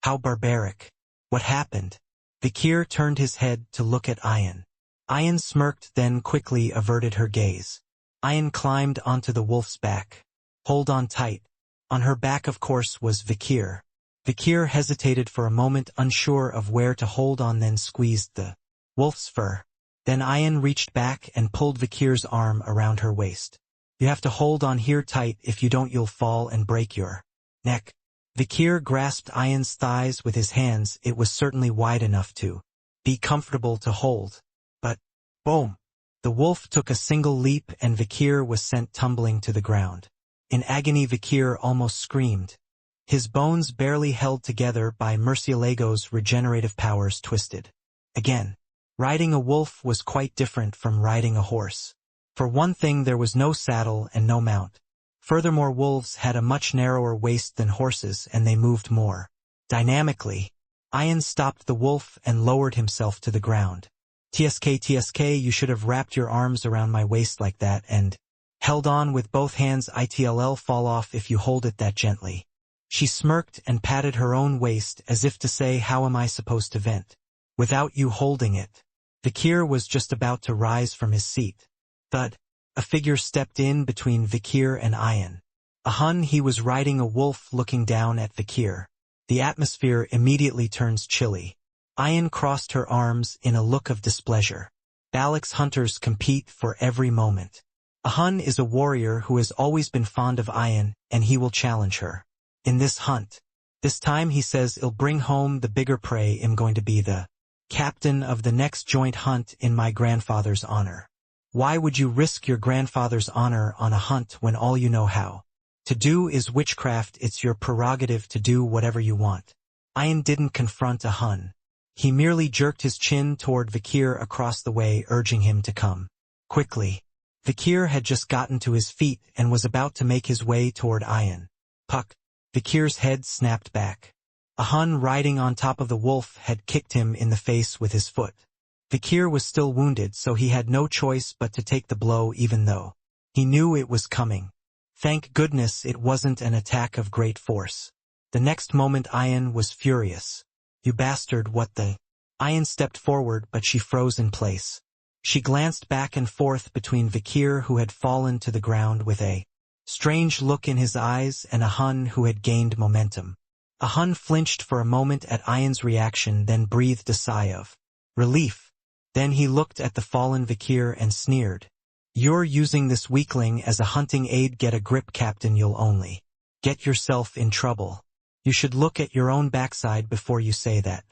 How barbaric. What happened?" Vikir turned his head to look at Ayan. Ayan smirked, then quickly averted her gaze. Ayan climbed onto the wolf's back. Hold on tight. On her back, of course, was Vikir. Vikir hesitated for a moment, unsure of where to hold on, then squeezed the wolf's fur. Then Ayan reached back and pulled Vikir's arm around her waist. You have to hold on here tight, if you don't you'll fall and break your neck. Vikir grasped Ayan's thighs with his hands. It was certainly wide enough to be comfortable to hold. But, boom! The wolf took a single leap and Vikir was sent tumbling to the ground. In agony, Vikir almost screamed. His bones, barely held together by Murcielago's regenerative powers, twisted. Again, riding a wolf was quite different from riding a horse. For one thing, there was no saddle and no mount. Furthermore, wolves had a much narrower waist than horses, and they moved more dynamically. Ayan stopped the wolf and lowered himself to the ground. TSK, you should have wrapped your arms around my waist like that and held on with both hands. It'll fall off if you hold it that gently. She smirked and patted her own waist as if to say, how am I supposed to vent without you holding it? Vikir was just about to rise from his seat. Thud! A figure stepped in between Vikir and Ayan. A Hun. He was riding a wolf, looking down at Vikir. The atmosphere immediately turns chilly. Ayan crossed her arms in a look of displeasure. Balak's hunters compete for every moment. A Hun is a warrior who has always been fond of Ayan, and he will challenge her. In this hunt. This time he says he'll bring home the bigger prey. I'm going to be the captain of the next joint hunt in my grandfather's honor. Why would you risk your grandfather's honor on a hunt when all you know how to do is witchcraft? It's your prerogative to do whatever you want. Ayan didn't confront a Hun. He merely jerked his chin toward Vikir across the way, urging him to come quickly. Vikir had just gotten to his feet and was about to make his way toward Ayan. Puck! Vikir's head snapped back. A Hun riding on top of the wolf had kicked him in the face with his foot. Vikir was still wounded, so he had no choice but to take the blow, even though he knew it was coming. Thank goodness it wasn't an attack of great force. The next moment Ayan was furious. You bastard, what the? Ayan stepped forward, but she froze in place. She glanced back and forth between Vikir, who had fallen to the ground with a strange look in his eyes, and a Hun who had gained momentum. A Hun flinched for a moment at Ayan's reaction, then breathed a sigh of relief. Then he looked at the fallen Vikir and sneered. You're using this weakling as a hunting aid. Get a grip, Captain. You'll only get yourself in trouble. You should look at your own backside before you say that.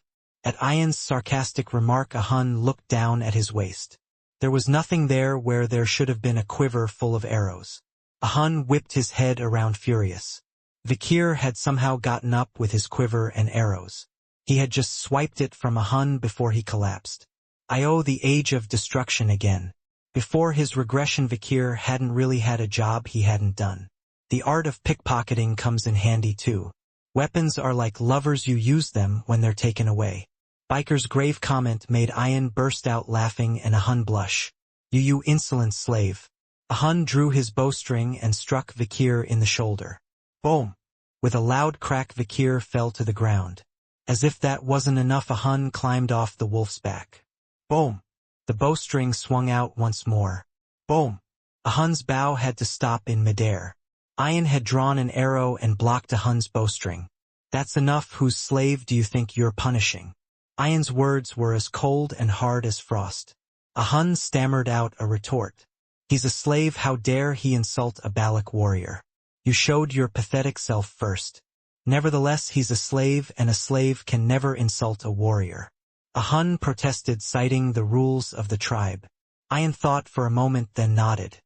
At Ayan's sarcastic remark, a Hun looked down at his waist. There was nothing there where there should have been a quiver full of arrows. A Hun whipped his head around, furious. Vikir had somehow gotten up with his quiver and arrows. He had just swiped it from a Hun before he collapsed. The age of destruction again. Before his regression, Vikir hadn't really had a job he hadn't done. The art of pickpocketing comes in handy too. Weapons are like lovers, you use them when they're taken away. Biker's grave comment made Ayan burst out laughing and a Hun blush. You insolent slave. A Hun drew his bowstring and struck Vikir in the shoulder. Boom! With a loud crack, Vikir fell to the ground. As if that wasn't enough, a Hun climbed off the wolf's back. Boom! The bowstring swung out once more. Boom! A Hun's bow had to stop in midair. Ayan had drawn an arrow and blocked a Hun's bowstring. That's enough. Whose slave do you think you're punishing? Ayan's words were as cold and hard as frost. A Hun stammered out a retort. He's a slave. How dare he insult a Balak warrior? You showed your pathetic self first. Nevertheless, he's a slave, and a slave can never insult a warrior. A Hun protested, citing the rules of the tribe. Ayan thought for a moment, then nodded.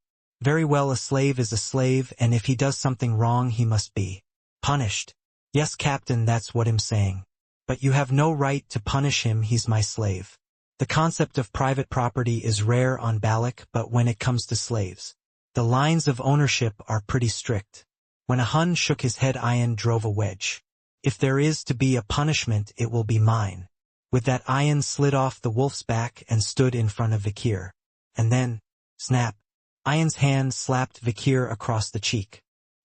Very well, a slave is a slave, and if he does something wrong he must be punished. Yes, Captain, that's what I'm saying. But you have no right to punish him. He's my slave. The concept of private property is rare on Balak, but when it comes to slaves, the lines of ownership are pretty strict. When a Hun shook his head, Ayan drove a wedge. If there is to be a punishment, it will be mine. With that, Ayan slid off the wolf's back and stood in front of Vikir. And then, snap! Ayan's hand slapped Vikir across the cheek.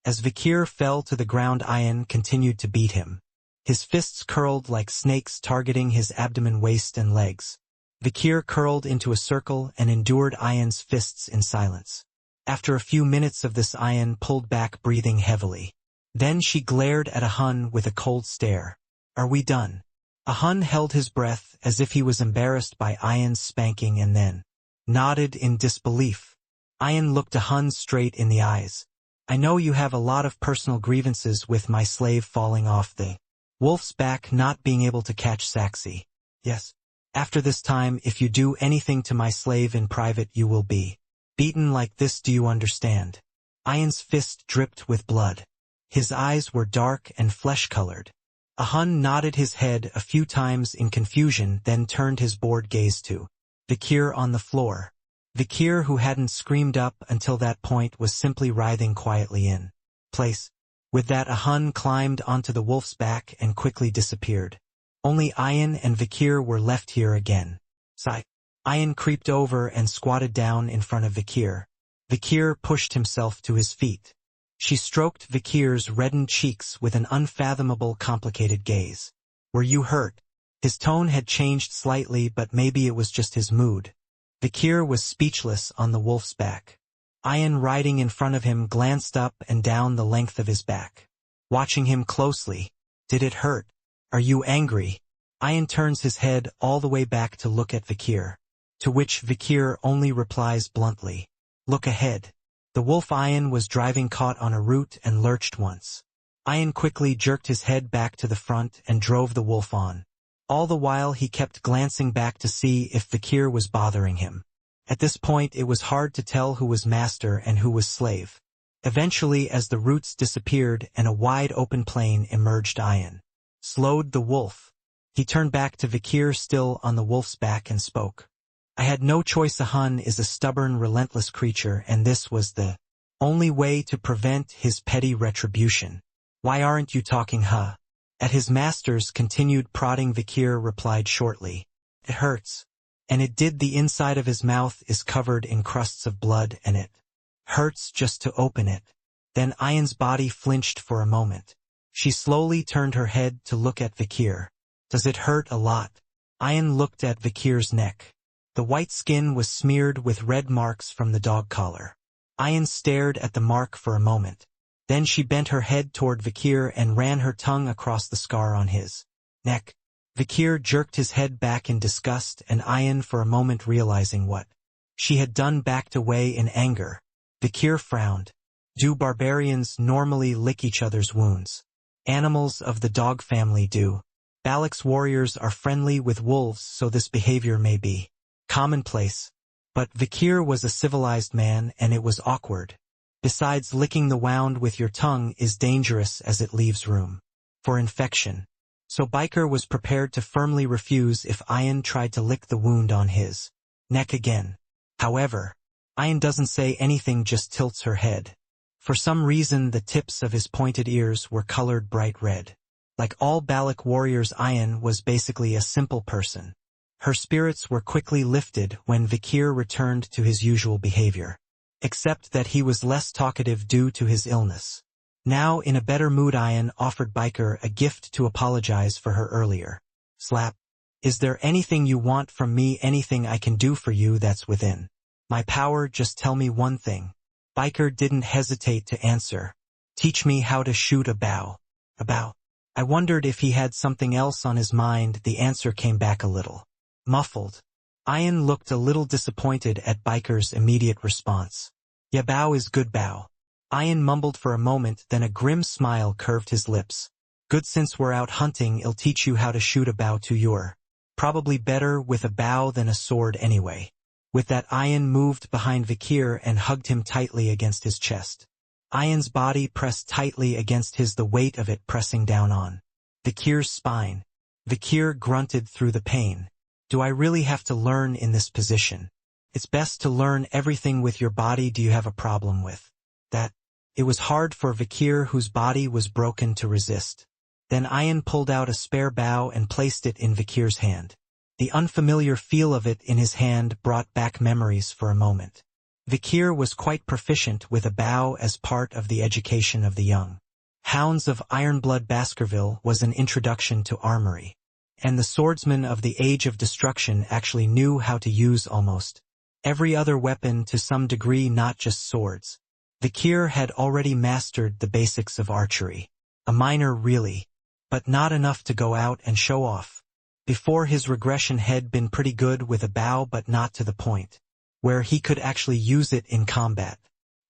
As Vikir fell to the ground, Ayan continued to beat him. His fists curled like snakes, targeting his abdomen, waist, and legs. Vikir curled into a circle and endured Ayan's fists in silence. After a few minutes of this, Ayan pulled back, breathing heavily. Then she glared at Ahun with a cold stare. "Are we done?" Ahun held his breath as if he was embarrassed by Ayan's spanking and then nodded in disbelief. Ayan looked Ahun straight in the eyes. "I know you have a lot of personal grievances with my slave falling off the wolf's back, not being able to catch Saxi. Yes. After this time, if you do anything to my slave in private, you will be beaten like this, do you understand?" Ayan's fist dripped with blood. His eyes were dark and flesh-colored. Ahun nodded his head a few times in confusion, then turned his bored gaze to Vikir on the floor. Vikir, who hadn't screamed up until that point, was simply writhing quietly in place. With that, Ahun climbed onto the wolf's back and quickly disappeared. Only Ayan and Vikir were left here again. Sigh. Ayan creeped over and squatted down in front of Vikir. Vikir pushed himself to his feet. She stroked Vikir's reddened cheeks with an unfathomable, complicated gaze. "Were you hurt?" His tone had changed slightly, but maybe it was just his mood. Vikir was speechless on the wolf's back. Ayan, riding in front of him, glanced up and down the length of his back, watching him closely. "Did it hurt? Are you angry?" Ayan turns his head all the way back to look at Vikir, to which Vikir only replies bluntly, "Look ahead." The wolf Ayan was driving caught on a root and lurched once. Ayan quickly jerked his head back to the front and drove the wolf on. All the while he kept glancing back to see if Vikir was bothering him. At this point it was hard to tell who was master and who was slave. Eventually, as the roots disappeared and a wide open plain emerged, Ayan slowed the wolf. He turned back to Vikir, still on the wolf's back, and spoke. "I had no choice. Ahun is a stubborn, relentless creature, and this was the only way to prevent his petty retribution. Why aren't you talking, huh?" At his master's continued prodding, Vikir replied shortly, "It hurts." And it did. The inside of his mouth is covered in crusts of blood, and it hurts just to open it. Then Ayan's body flinched for a moment. She slowly turned her head to look at Vikir. "Does it hurt a lot?" Ayan looked at Vikir's neck. The white skin was smeared with red marks from the dog collar. Ayan stared at the mark for a moment. Then she bent her head toward Vikir and ran her tongue across the scar on his neck. Vikir jerked his head back in disgust, and Ayan, for a moment realizing what she had done, backed away in anger. Vikir frowned. "Do barbarians normally lick each other's wounds?" "Animals of the dog family do. Balak's warriors are friendly with wolves, so this behavior may be commonplace." But Vikir was a civilized man, and it was awkward. Besides, licking the wound with your tongue is dangerous, as it leaves room for infection. So Biker was prepared to firmly refuse if Ayan tried to lick the wound on his neck again. However, Ayan doesn't say anything, just tilts her head. For some reason, the tips of his pointed ears were colored bright red. Like all Balak warriors, Ayan was basically a simple person. Her spirits were quickly lifted when Vikir returned to his usual behavior, except that he was less talkative due to his illness. Now, in a better mood, Ayan offered Biker a gift to apologize for her earlier slap. "Is there anything you want from me? Anything I can do for you that's within my power? Just tell me one thing." Biker didn't hesitate to answer. "Teach me how to shoot a bow." "A bow?" I wondered if he had something else on his mind. The answer came back a little muffled. Ayan looked a little disappointed at Biker's immediate response. "Yeah, bow is good, bow." Ayan mumbled for a moment, then a grim smile curved his lips. "Good, since we're out hunting, I'll teach you how to shoot a bow too. You're probably better with a bow than a sword anyway." With that, Ayan moved behind Vikir and hugged him tightly against his chest. Ayan's body pressed tightly against his, the weight of it pressing down on Vikir's spine. Vikir grunted through the pain. "Do I really have to learn in this position? It's best to learn everything with your body. Do you have a problem with that?" It was hard for Vikir, whose body was broken, to resist. Then Ayan pulled out a spare bow and placed it in Vikir's hand. The unfamiliar feel of it in his hand brought back memories for a moment. Vikir was quite proficient with a bow as part of the education of the young Hounds of Ironblood. Baskerville was an introduction to armory, and the swordsmen of the Age of Destruction actually knew how to use almost Every other weapon to some degree, not just swords. Vakir had already mastered the basics of archery. A minor really, but not enough to go out and show off. Before his regression had been pretty good with a bow, but not to the point where he could actually use it in combat.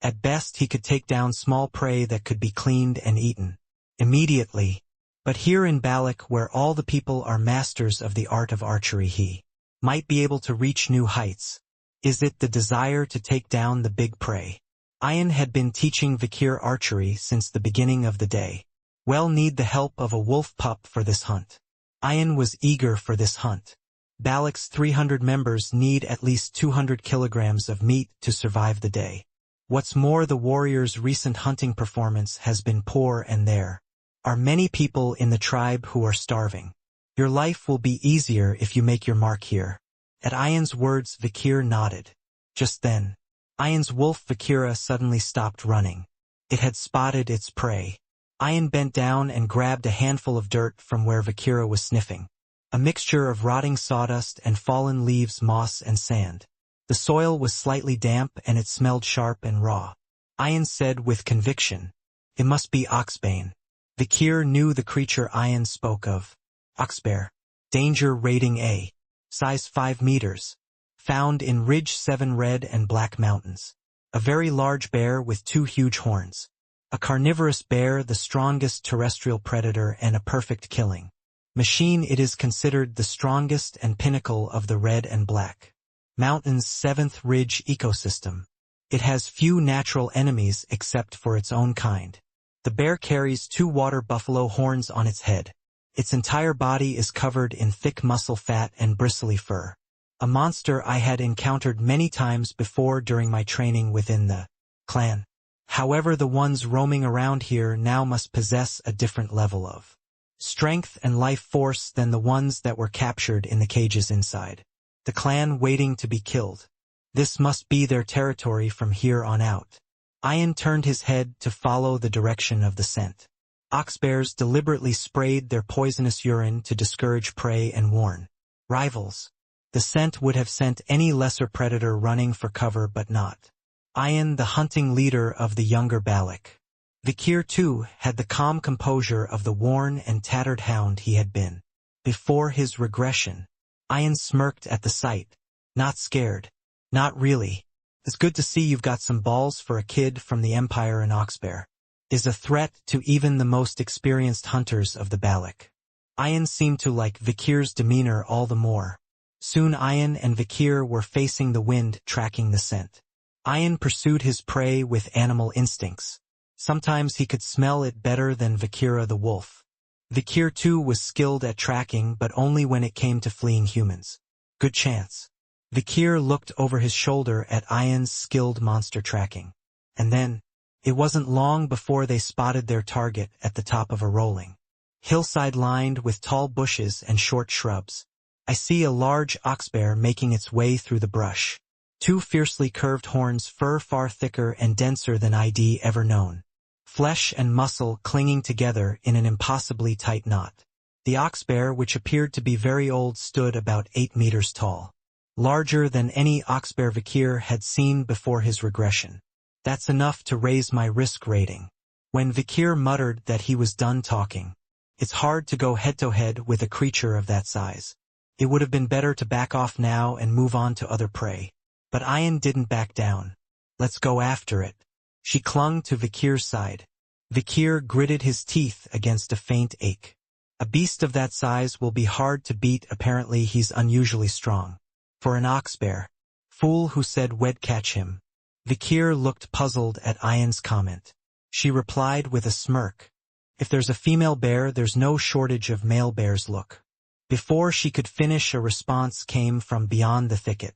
At best he could take down small prey that could be cleaned and eaten immediately. But here in Balak, where all the people are masters of the art of archery, he might be able to reach new heights. Is it the desire to take down the big prey? Ayan had been teaching Vakir archery since the beginning of the day. Well, need the help of a wolf pup for this hunt. Ayan was eager for this hunt. Balak's 300 members need at least 200 kilograms of meat to survive the day. What's more, the warriors' recent hunting performance has been poor, and there are many people in the tribe who are starving. Your life will be easier if you make your mark here. At Ayan's words, Vakir nodded. Just then, Ayan's wolf Vakira suddenly stopped running. It had spotted its prey. Ayan bent down and grabbed a handful of dirt from where Vakira was sniffing. A mixture of rotting sawdust and fallen leaves, moss and sand. The soil was slightly damp and it smelled sharp and raw. Ayan said with conviction, "It must be oxbane." Vakir knew the creature Ayan spoke of. Oxbear. Danger rating A. Size 5 meters. Found in Ridge 7 Red and Black Mountains. A very large bear with 2 huge horns. A carnivorous bear, the strongest terrestrial predator and a perfect killing machine. It is considered the strongest and pinnacle of the Red and Black Mountains' 7th Ridge ecosystem. It has few natural enemies except for its own kind. The bear carries 2 water buffalo horns on its head. Its entire body is covered in thick muscle fat and bristly fur. A monster I had encountered many times before during my training within the clan. However, the ones roaming around here now must possess a different level of strength and life force than the ones that were captured in the cages inside the clan waiting to be killed. This must be their territory from here on out. Ayan turned his head to follow the direction of the scent. Oxbears deliberately sprayed their poisonous urine to discourage prey and warn rivals. The scent would have sent any lesser predator running for cover, but not Ayan, the hunting leader of the younger Balak. Vakir, too, had the calm composure of the worn and tattered hound he had been before his regression. Ayan smirked at the sight. Not scared. Not really. It's good to see you've got some balls for a kid from the Empire. An oxbear is a threat to even the most experienced hunters of the Balak. Ayan seemed to like Vakir's demeanor all the more. Soon Ayan and Vakir were facing the wind, tracking the scent. Ayan pursued his prey with animal instincts. Sometimes he could smell it better than Vakira the wolf. Vakir too was skilled at tracking, but only when it came to fleeing humans. Good chance. Vakir looked over his shoulder at Ayan's skilled monster tracking. And then, it wasn't long before they spotted their target at the top of a rolling hillside lined with tall bushes and short shrubs. I see a large oxbear making its way through the brush. 2 fiercely curved horns, fur far thicker and denser than I'd ever known. Flesh and muscle clinging together in an impossibly tight knot. The oxbear, which appeared to be very old, stood about 8 meters tall. Larger than any oxbear Vakir had seen before his regression. That's enough to raise my risk rating. When Vakir muttered that he was done talking. It's hard to go head-to-head with a creature of that size. It would have been better to back off now and move on to other prey. But Ayan didn't back down. Let's go after it. She clung to Vakir's side. Vakir gritted his teeth against a faint ache. A beast of that size will be hard to beat. Apparently he's unusually strong. For an oxbear. Fool, who said we'd catch him? Vakir looked puzzled at Ayan's comment. She replied with a smirk. If there's a female bear, there's no shortage of male bears. Look. Before she could finish, a response came from beyond the thicket.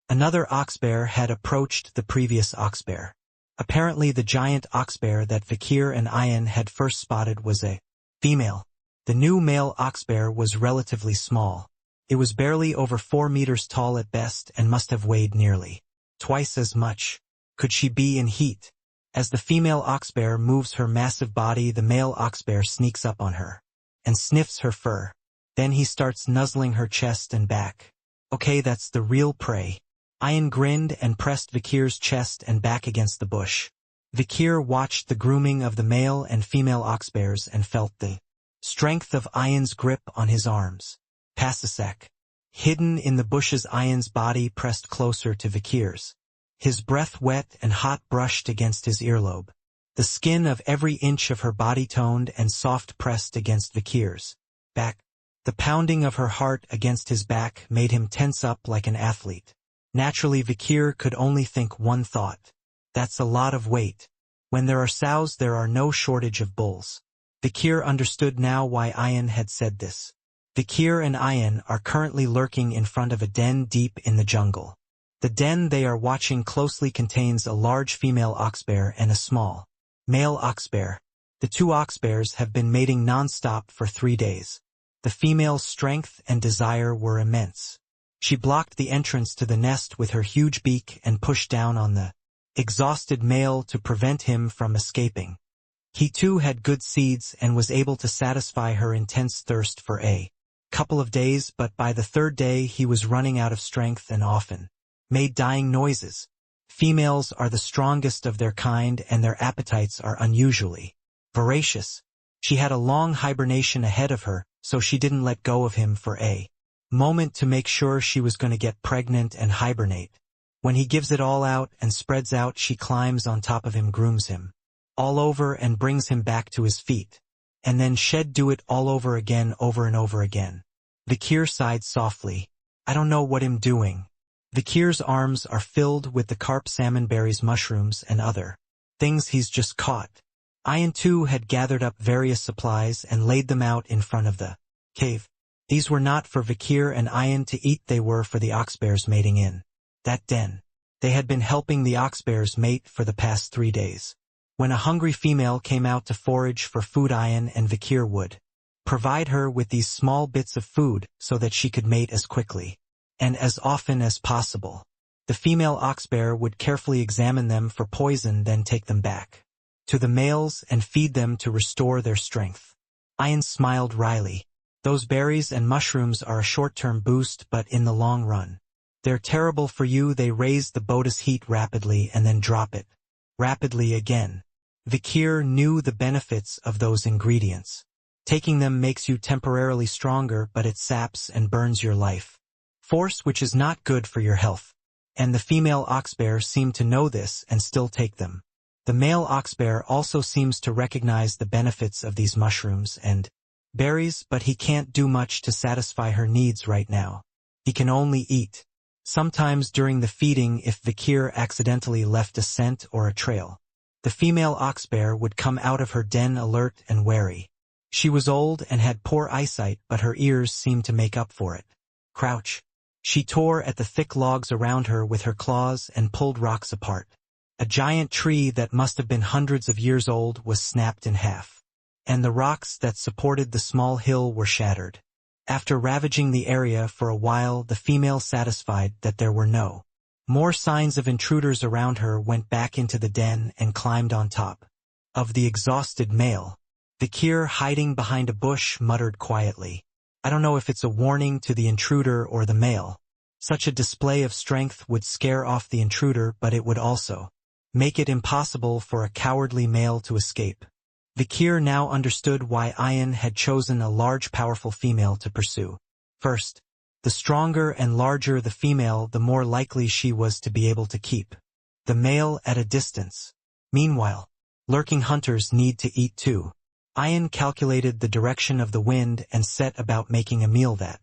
Another oxbear had approached the previous oxbear. Apparently the giant oxbear that Vakir and Ayan had first spotted was a female. The new male oxbear was relatively small. It was barely over 4 meters tall at best and must have weighed nearly twice as much. Could she be in heat? As the female oxbear moves her massive body, the male oxbear sneaks up on her and sniffs her fur. Then he starts nuzzling her chest and back. Okay, that's the real prey. Ayan grinned and pressed Vikir's chest and back against the bush. Vikir watched the grooming of the male and female oxbears and felt the strength of Ayan's grip on his arms. Pasisek. Hidden in the bushes, Ayan's body pressed closer to Vikir's. His breath wet and hot brushed against his earlobe. The skin of every inch of her body toned and soft pressed against Vikir's back. The pounding of her heart against his back made him tense up like an athlete. Naturally, Vikir could only think one thought. That's a lot of weight. When there are sows, there are no shortage of bulls. Vikir understood now why Ayan had said this. Vikir and Ayan are currently lurking in front of a den deep in the jungle. The den they are watching closely contains a large female oxbear and a small male oxbear. The two oxbears have been mating non-stop for 3 days. The female's strength and desire were immense. She blocked the entrance to the nest with her huge beak and pushed down on the exhausted male to prevent him from escaping. He too had good seeds and was able to satisfy her intense thirst for a couple of days, but by the 3rd day he was running out of strength and often made dying noises. Females are the strongest of their kind and their appetites are unusually voracious. She had a long hibernation ahead of her, so she didn't let go of him for a moment to make sure she was going to get pregnant and hibernate. When he gives it all out and spreads out, she climbs on top of him, grooms him all over and brings him back to his feet. And then she'd do it all over again, over and over again. Vikir sighed softly. I don't know what I'm doing. Vikir's arms are filled with the carp, salmon berries, mushrooms, and other things he's just caught. Ayan too had gathered up various supplies and laid them out in front of the cave. These were not for Vikir and Ayan to eat, they were for the oxbears mating in that den. They had been helping the oxbears mate for the past 3 days. When a hungry female came out to forage for food, Ayan and Vikir would provide her with these small bits of food so that she could mate as quickly and as often as possible. The female oxbear would carefully examine them for poison, then take them back to the males and feed them to restore their strength. Ayan smiled wryly. Those berries and mushrooms are a short-term boost, but in the long run, they're terrible for you. They raise the body's heat rapidly and then drop it rapidly again. Vikir knew the benefits of those ingredients. Taking them makes you temporarily stronger, but it saps and burns your life force, which is not good for your health. And the female oxbear seemed to know this and still take them. The male oxbear also seems to recognize the benefits of these mushrooms and berries, but he can't do much to satisfy her needs right now. He can only eat. Sometimes during the feeding, if Vikir accidentally left a scent or a trail, the female oxbear would come out of her den alert and wary. She was old and had poor eyesight, but her ears seemed to make up for it. Crouch. She tore at the thick logs around her with her claws and pulled rocks apart. A giant tree that must have been hundreds of years old was snapped in half, and the rocks that supported the small hill were shattered. After ravaging the area for a while, the female, satisfied that there were no more signs of intruders around her, went back into the den and climbed on top of the exhausted male. Vikir, hiding behind a bush, muttered quietly, I don't know if it's a warning to the intruder or the male. Such a display of strength would scare off the intruder, but it would also make it impossible for a cowardly male to escape. Vikir now understood why Ayan had chosen a large, powerful female to pursue. First, the stronger and larger the female, the more likely she was to be able to keep the male at a distance. Meanwhile, lurking hunters need to eat too. Ayan calculated the direction of the wind and set about making a meal that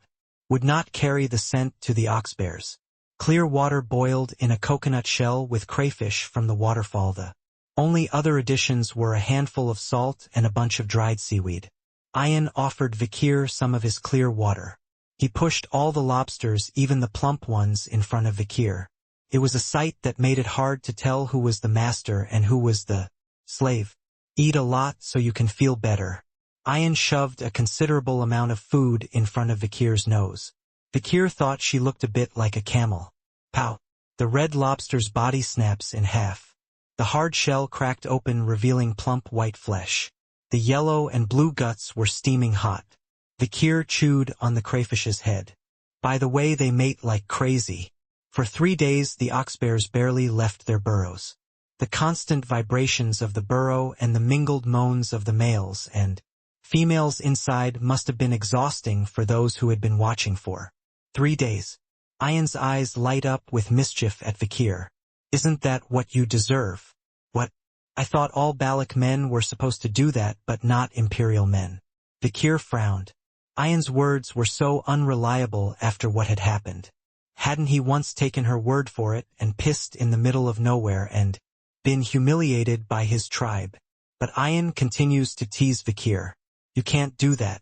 would not carry the scent to the oxbears. Clear water boiled in a coconut shell with crayfish from the waterfall. The only other additions were a handful of salt and a bunch of dried seaweed. Ayan offered Vikir some of his clear water. He pushed all the lobsters, even the plump ones, in front of Vikir. It was a sight that made it hard to tell who was the master and who was the slave. Eat a lot so you can feel better. Ayan shoved a considerable amount of food in front of Vikir's nose. Vikir thought she looked a bit like a camel. Pow! The red lobster's body snaps in half. The hard shell cracked open, revealing plump white flesh. The yellow and blue guts were steaming hot. Vikir chewed on the crayfish's head. By the way, they mate like crazy. For 3 days the ox-bears barely left their burrows. The constant vibrations of the burrow and the mingled moans of the males and females inside must have been exhausting for those who had been watching for 3 days. Ayan's eyes light up with mischief at Vikir. Isn't that what you deserve? What? I thought all Balak men were supposed to do that, but not Imperial men. Vikir frowned. Ayan's words were so unreliable after what had happened. Hadn't he once taken her word for it and pissed in the middle of nowhere and been humiliated by his tribe? But Ayan continues to tease Vikir. You can't do that.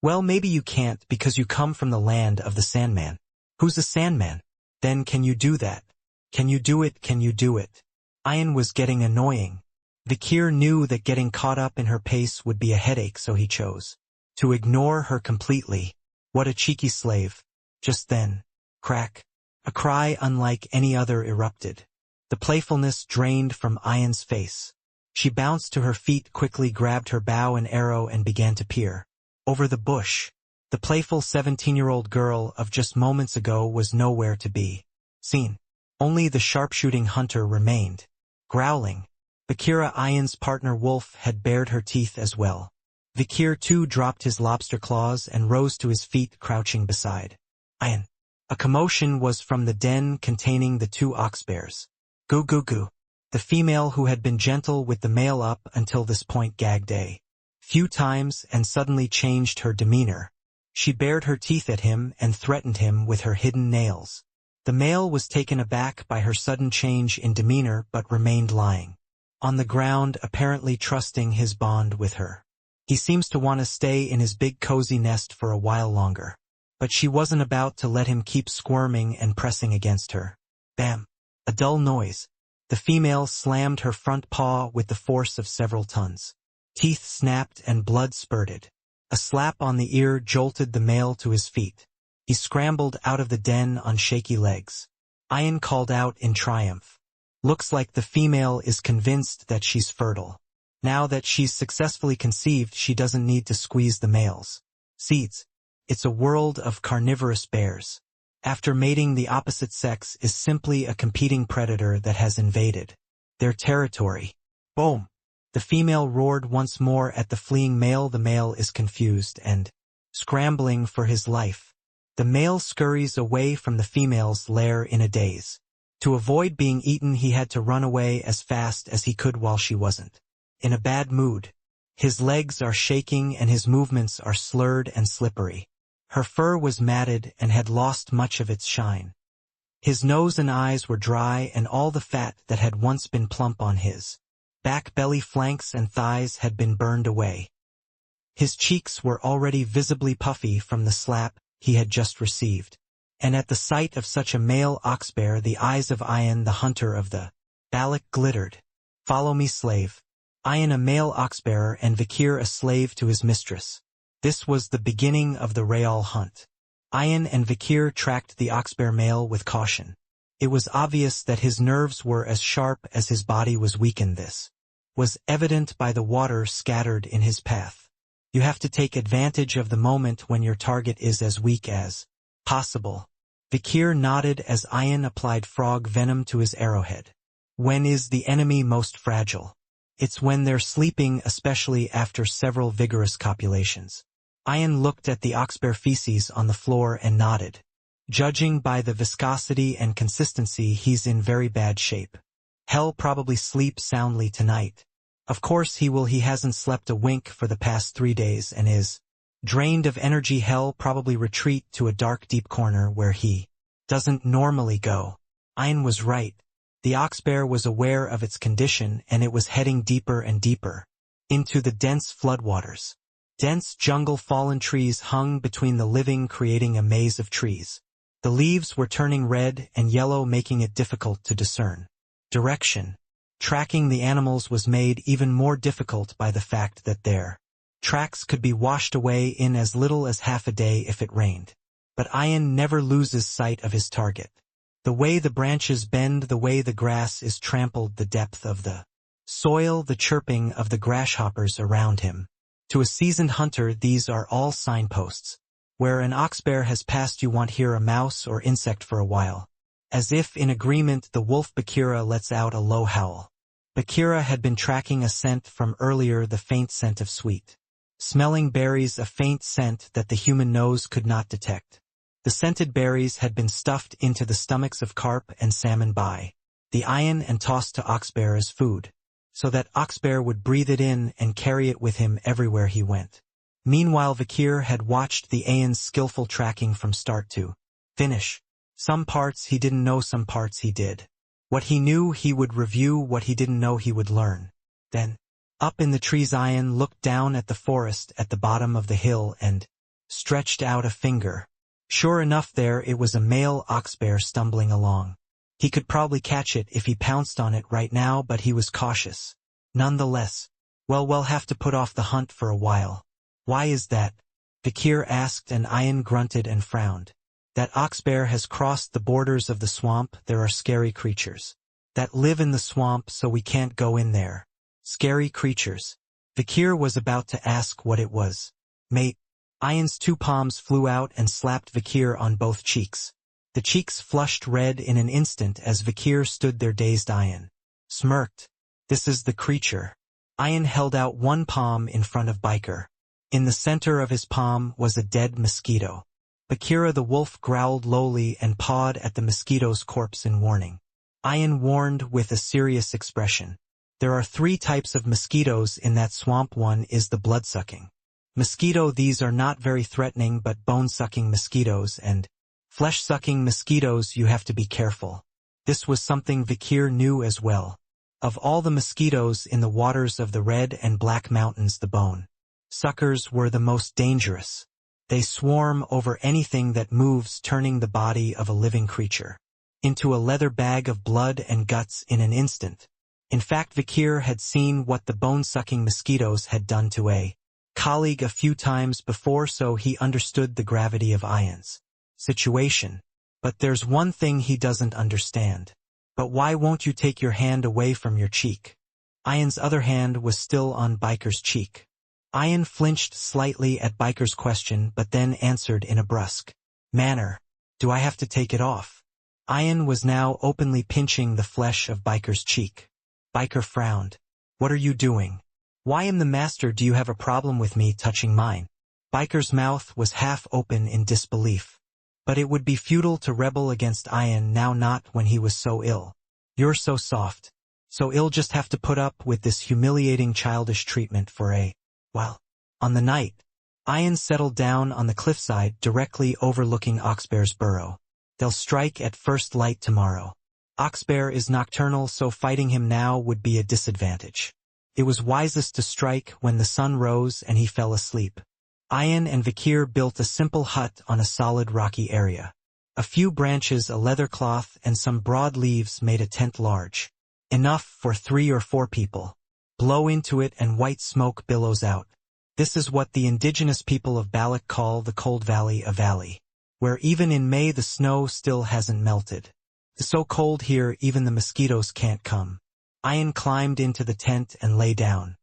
Well, maybe you can't because you come from the land of the Sandman. Who's a Sandman? Then can you do that? Can you do it? Can you do it? Ayan was getting annoying. Vikir knew that getting caught up in her pace would be a headache, so he chose to ignore her completely. What a cheeky slave. Just then, crack, a cry unlike any other erupted. The playfulness drained from Ayan's face. She bounced to her feet, quickly grabbed her bow and arrow and began to peer over the bush. The playful 17-year-old girl of just moments ago was nowhere to be seen. Only the sharpshooting hunter remained. Growling, Bakira, Ayan's partner wolf, had bared her teeth as well. Vikir too dropped his lobster claws and rose to his feet, crouching beside Ayan. A commotion was from the den containing the 2 ox-bears. Goo goo goo. The female, who had been gentle with the male up until this point, gagged a few times and suddenly changed her demeanor. She bared her teeth at him and threatened him with her hidden nails. The male was taken aback by her sudden change in demeanor but remained lying on the ground, apparently trusting his bond with her. He seems to want to stay in his big cozy nest for a while longer. But she wasn't about to let him keep squirming and pressing against her. Bam! A dull noise. The female slammed her front paw with the force of several tons. Teeth snapped and blood spurted. A slap on the ear jolted the male to his feet. He scrambled out of the den on shaky legs. Ayan called out in triumph. Looks like the female is convinced that she's fertile. Now that she's successfully conceived, she doesn't need to squeeze the male's seeds. It's a world of carnivorous bears. After mating, the opposite sex is simply a competing predator that has invaded their territory. Boom! The female roared once more at the fleeing male. The male is confused and scrambling for his life. The male scurries away from the female's lair in a daze. To avoid being eaten, he had to run away as fast as he could while she wasn't in a bad mood. His legs are shaking and his movements are slurred and slippery. Her fur was matted and had lost much of its shine. His nose and eyes were dry, and all the fat that had once been plump on his back, belly, flanks, and thighs had been burned away. His cheeks were already visibly puffy from the slap he had just received. And at the sight of such a male ox-bear, the eyes of Ayan, the hunter of the Balak, glittered. Follow me, slave. Ayan, a male ox-bearer, and Vikir, a slave to his mistress. This was the beginning of the Real hunt. Ayan and Vikir tracked the ox-bear male with caution. It was obvious that his nerves were as sharp as his body was weakened. This was evident by the water scattered in his path. You have to take advantage of the moment when your target is as weak as possible. Vikir nodded as Ayan applied frog venom to his arrowhead. When is the enemy most fragile? It's when they're sleeping, especially after several vigorous copulations. Ayan looked at the ox-bear feces on the floor and nodded. Judging by the viscosity and consistency, he's in very bad shape. Hell, probably sleep soundly tonight. Of course he will. He hasn't slept a wink for the past 3 days and is drained of energy. Hell, probably retreat to a dark, deep corner where he doesn't normally go. Ayan was right. The ox-bear was aware of its condition, and it was heading deeper and deeper into the dense floodwaters. Dense jungle, fallen trees hung between the living, creating a maze of trees. The leaves were turning red and yellow, making it difficult to discern direction. Tracking the animals was made even more difficult by the fact that their tracks could be washed away in as little as half a day if it rained. But Ayan never loses sight of his target. The way the branches bend, the way the grass is trampled, the depth of the soil, the chirping of the grasshoppers around him. To a seasoned hunter, these are all signposts. Where an ox-bear has passed, you won't hear a mouse or insect for a while. As if in agreement, the wolf Bakira lets out a low howl. Bakira had been tracking a scent from earlier, the faint scent of sweet smelling berries, a faint scent that the human nose could not detect. The scented berries had been stuffed into the stomachs of carp and salmon by the Ayan and tossed to Oxbear as food, so that Oxbear would breathe it in and carry it with him everywhere he went. Meanwhile, Vakir had watched the Ayan's skillful tracking from start to finish. Some parts he didn't know, some parts he did. What he knew he would review, what he didn't know he would learn. Then, up in the trees, Ayan looked down at the forest at the bottom of the hill and stretched out a finger. Sure enough, there it was, a male oxbear stumbling along. He could probably catch it if he pounced on it right now, but he was cautious. Nonetheless, well, we'll have to put off the hunt for a while. Why is that? Vakir asked, and Ayan grunted and frowned. That oxbear has crossed the borders of the swamp. There are scary creatures that live in the swamp, so we can't go in there. Scary creatures. Vakir was about to ask what it was. Mate. Ayan's two palms flew out and slapped Vakir on both cheeks. The cheeks flushed red in an instant as Vakir stood there, dazed. Ayan smirked. This is the creature. Ayan held out one palm in front of Biker. In the center of his palm was a dead mosquito. Bakira the wolf growled lowly and pawed at the mosquito's corpse in warning. Ayan warned with a serious expression. There are 3 types of mosquitoes in that swamp. One is the blood-sucking mosquito. These are not very threatening, but bone-sucking mosquitoes and flesh-sucking mosquitoes, you have to be careful. This was something Vakir knew as well. Of all the mosquitoes in the waters of the Red and Black Mountains, the bone-suckers were the most dangerous. They swarm over anything that moves, turning the body of a living creature into a leather bag of blood and guts in an instant. In fact, Vakir had seen what the bone-sucking mosquitoes had done to a colleague a few times before, so he understood the gravity of Ayan's situation. But there's one thing he doesn't understand. But why won't you take your hand away from your cheek? Ayan's other hand was still on Biker's cheek. Ayan flinched slightly at Biker's question, but then answered in a brusque manner. Do I have to take it off? Ayan was now openly pinching the flesh of Biker's cheek. Biker frowned. What are you doing? Why, am the master. Do you have a problem with me touching mine? Biker's mouth was half open in disbelief. But it would be futile to rebel against Ayan now, not when he was so ill. You're so soft. So ill, just have to put up with this humiliating childish treatment for a while. On the night, Ayan settled down on the cliffside directly overlooking Oxbear's burrow. They'll strike at first light tomorrow. Oxbear is nocturnal, so fighting him now would be a disadvantage. It was wisest to strike when the sun rose and he fell asleep. Ayan and Vakir built a simple hut on a solid rocky area. A few branches, a leather cloth, and some broad leaves made a tent large enough for 3 or 4 people. Blow into it and white smoke billows out. This is what the indigenous people of Balak call the Cold Valley, a valley where even in May the snow still hasn't melted. It's so cold here even the mosquitoes can't come. Ayan climbed into the tent and lay down.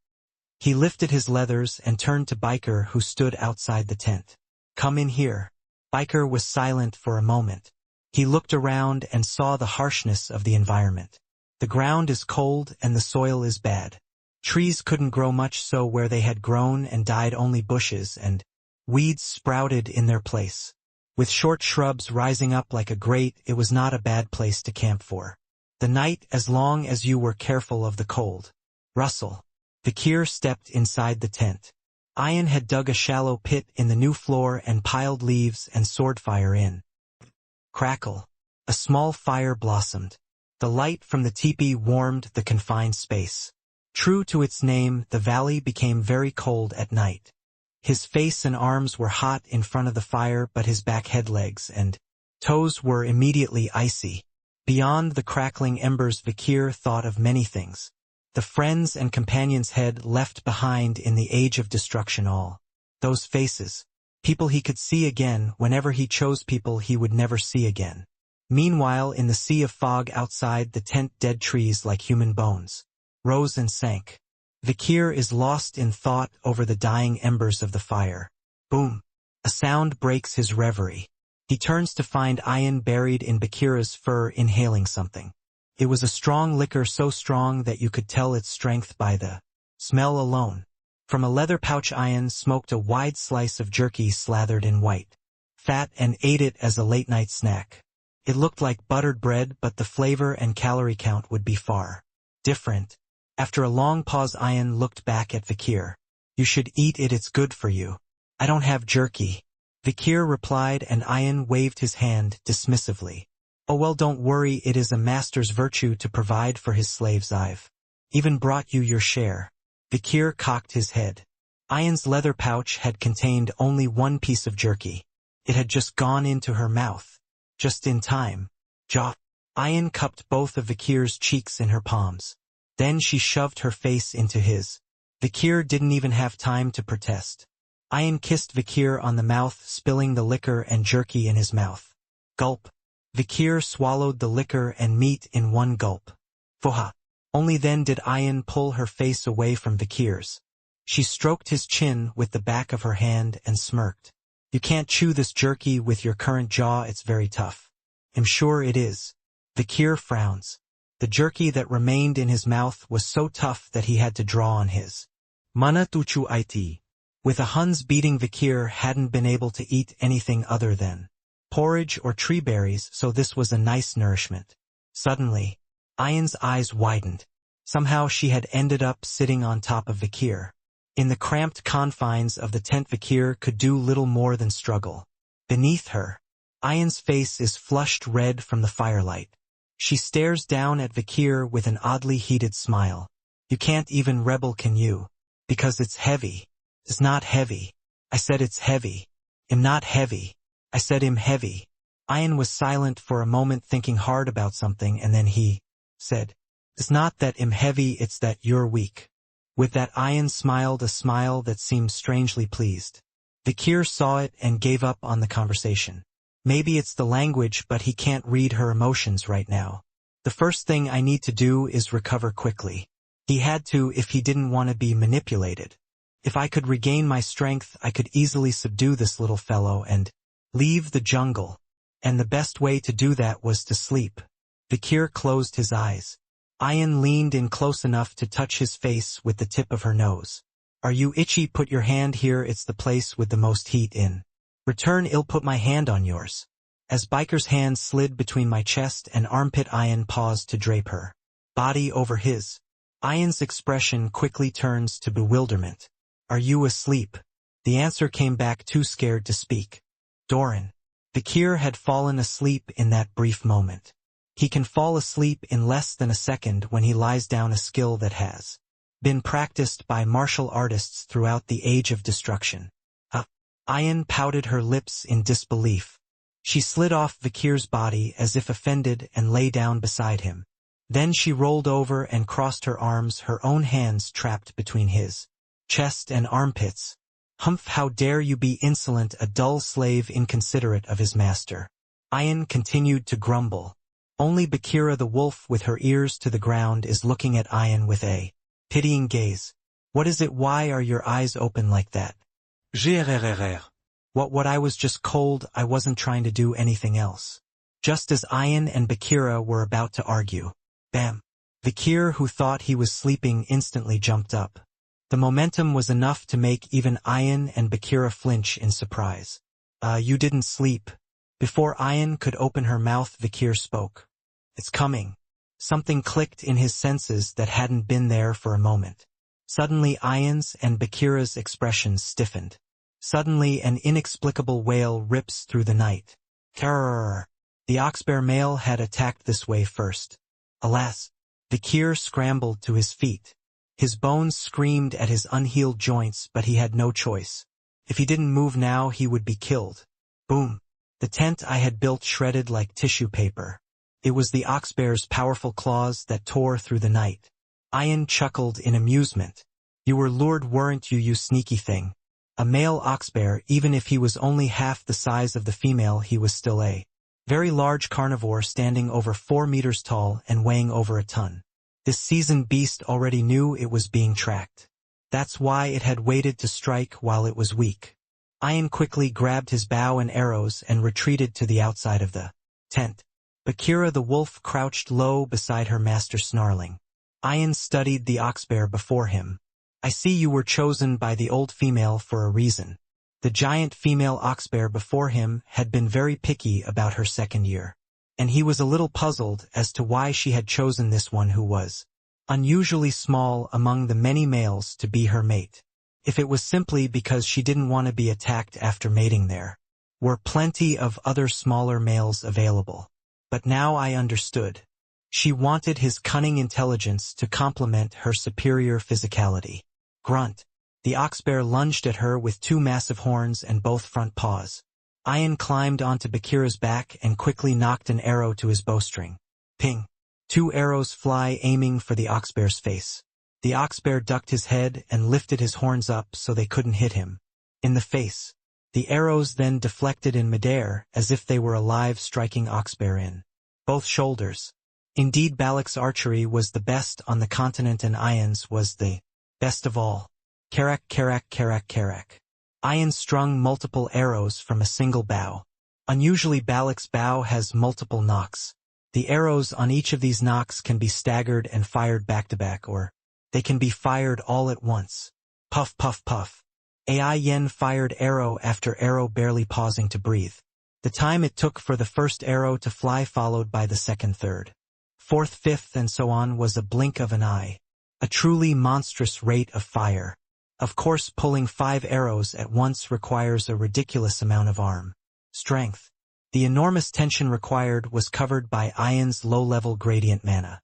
He lifted his leathers and turned to Biker, who stood outside the tent. Come in here. Biker was silent for a moment. He looked around and saw the harshness of the environment. The ground is cold and the soil is bad. Trees couldn't grow much, so where they had grown and died only bushes and weeds sprouted in their place. With short shrubs rising up like a grate, it was not a bad place to camp for the night, as long as you were careful of the cold. Rustle. Vakir stepped inside the tent. Ayan had dug a shallow pit in the new floor and piled leaves and sword fire in. Crackle. A small fire blossomed. The light from the teepee warmed the confined space. True to its name, the valley became very cold at night. His face and arms were hot in front of the fire, but his back, head, legs, and toes were immediately icy. Beyond the crackling embers, Vakir thought of many things. The friends and companions had left behind in the age of destruction, all those faces. People he could see again whenever he chose, people he would never see again. Meanwhile, in the sea of fog outside the tent, dead trees like human bones rose and sank. Vakir is lost in thought over the dying embers of the fire. Boom! A sound breaks his reverie. He turns to find Ayan buried in Bakira's fur inhaling something. It was a strong liquor, so strong that you could tell its strength by the smell alone. From a leather pouch, Ayan smoked a wide slice of jerky slathered in white fat and ate it as a late-night snack. It looked like buttered bread, but the flavor and calorie count would be far different. After a long pause, Ayan looked back at Vakir. You should eat it, it's good for you. I don't have jerky, Vakir replied, and Ayan waved his hand dismissively. Oh well, don't worry, it is a master's virtue to provide for his slaves. I've even brought you your share. Vakir cocked his head. Ayan's leather pouch had contained only one piece of jerky. It had just gone into her mouth. Just in time. Jaw. Ayan cupped both of Vakir's cheeks in her palms. Then she shoved her face into his. Vakir didn't even have time to protest. Ayan kissed Vakir on the mouth, spilling the liquor and jerky in his mouth. Gulp. Vakir swallowed the liquor and meat in one gulp. Foha. Only then did Ayan pull her face away from Vakir's. She stroked his chin with the back of her hand and smirked. You can't chew this jerky with your current jaw, it's very tough. I'm sure it is. Vakir frowns. The jerky that remained in his mouth was so tough that he had to draw on his mana tuchu it. With a Hun's beating, Vakir hadn't been able to eat anything other than porridge or tree berries, so this was a nice nourishment. Suddenly, Ayan's eyes widened. Somehow she had ended up sitting on top of Vakir. In the cramped confines of the tent, Vakir could do little more than struggle. Beneath her, Ayan's face is flushed red from the firelight. She stares down at Vakir with an oddly heated smile. You can't even rebel, can you? Because it's heavy. It's not heavy. I said it's heavy. I'm not heavy. I said I'm heavy. Ayan was silent for a moment, thinking hard about something, and then he said, It's not that I'm heavy, it's that you're weak. With that, Ayan smiled a smile that seemed strangely pleased. Vakir saw it and gave up on the conversation. Maybe it's the language, but he can't read her emotions right now. The first thing I need to do is recover quickly. He had to if he didn't want to be manipulated. If I could regain my strength, I could easily subdue this little fellow and leave the jungle. And the best way to do that was to sleep. Vakir closed his eyes. Ayan leaned in close enough to touch his face with the tip of her nose. Are you itchy? Put your hand here, it's the place with the most heat. In return, I'll put my hand on yours. As Biker's hand slid between my chest and armpit, Ayan paused to drape her body over his. Ayan's expression quickly turns to bewilderment. Are you asleep? The answer came back, too scared to speak. Doran. Vakir had fallen asleep in that brief moment. He can fall asleep in less than a second when he lies down, a skill that has been practiced by martial artists throughout the Age of Destruction. Ayan pouted her lips in disbelief. She slid off Vakir's body as if offended and lay down beside him. Then she rolled over and crossed her arms, her own hands trapped between his chest and armpits. Humph, how dare you be insolent, a dull slave inconsiderate of his master. Ayan continued to grumble. Only Bakira the wolf, with her ears to the ground, is looking at Ayan with a pitying gaze. What is it? Why are your eyes open like that? What I was just cold, I wasn't trying to do anything else. Just as Ayan and Bakira were about to argue. Bam! Vakir, who thought he was sleeping, instantly jumped up. The momentum was enough to make even Ayan and Bakira flinch in surprise. You didn't sleep. Before Ayan could open her mouth, Vakir spoke. It's coming. Something clicked in his senses that hadn't been there for a moment. Suddenly Ayan's and Bakira's expressions stiffened. Suddenly an inexplicable wail rips through the night. Terror! The oxbear male had attacked this way first. Alas! Vakir scrambled to his feet. His bones screamed at his unhealed joints, but he had no choice. If he didn't move now, he would be killed. Boom! The tent I had built shredded like tissue paper. It was the oxbear's powerful claws that tore through the night. Ayan chuckled in amusement. You were lured, weren't you, you sneaky thing? A male oxbear, even if he was only half the size of the female, he was still a very large carnivore, standing over 4 meters tall and weighing over a ton. This seasoned beast already knew it was being tracked. That's why it had waited to strike while it was weak. Ian quickly grabbed his bow and arrows and retreated to the outside of the tent. Bakira the wolf crouched low beside her master, snarling. Ian studied the oxbear before him. I see you were chosen by the old female for a reason. The giant female oxbear before him had been very picky about her second year, and he was a little puzzled as to why she had chosen this one who was unusually small among the many males to be her mate. If it was simply because she didn't want to be attacked after mating, there were plenty of other smaller males available. But now I understood. She wanted his cunning intelligence to complement her superior physicality. Grunt. The oxbear lunged at her with two massive horns and both front paws. Ian climbed onto Bakira's back and quickly knocked an arrow to his bowstring. Ping. Two arrows fly, aiming for the oxbear's face. The oxbear ducked his head and lifted his horns up so they couldn't hit him in the face. The arrows then deflected in midair as if they were alive, striking oxbear in both shoulders. Indeed, Balak's archery was the best on the continent, and Ian's was the best of all. Karak, karak, karak, karak. Ian strung multiple arrows from a single bow. Unusually, Balak's bow has multiple knocks. The arrows on each of these knocks can be staggered and fired back-to-back, or they can be fired all at once. Puff, puff, puff. Yen fired arrow after arrow, barely pausing to breathe. The time it took for the first arrow to fly, followed by the second, third, fourth, fifth, and so on, was a blink of an eye. A truly monstrous rate of fire. Of course, pulling 5 arrows at once requires a ridiculous amount of arm strength. The enormous tension required was covered by Ian's low-level gradient mana.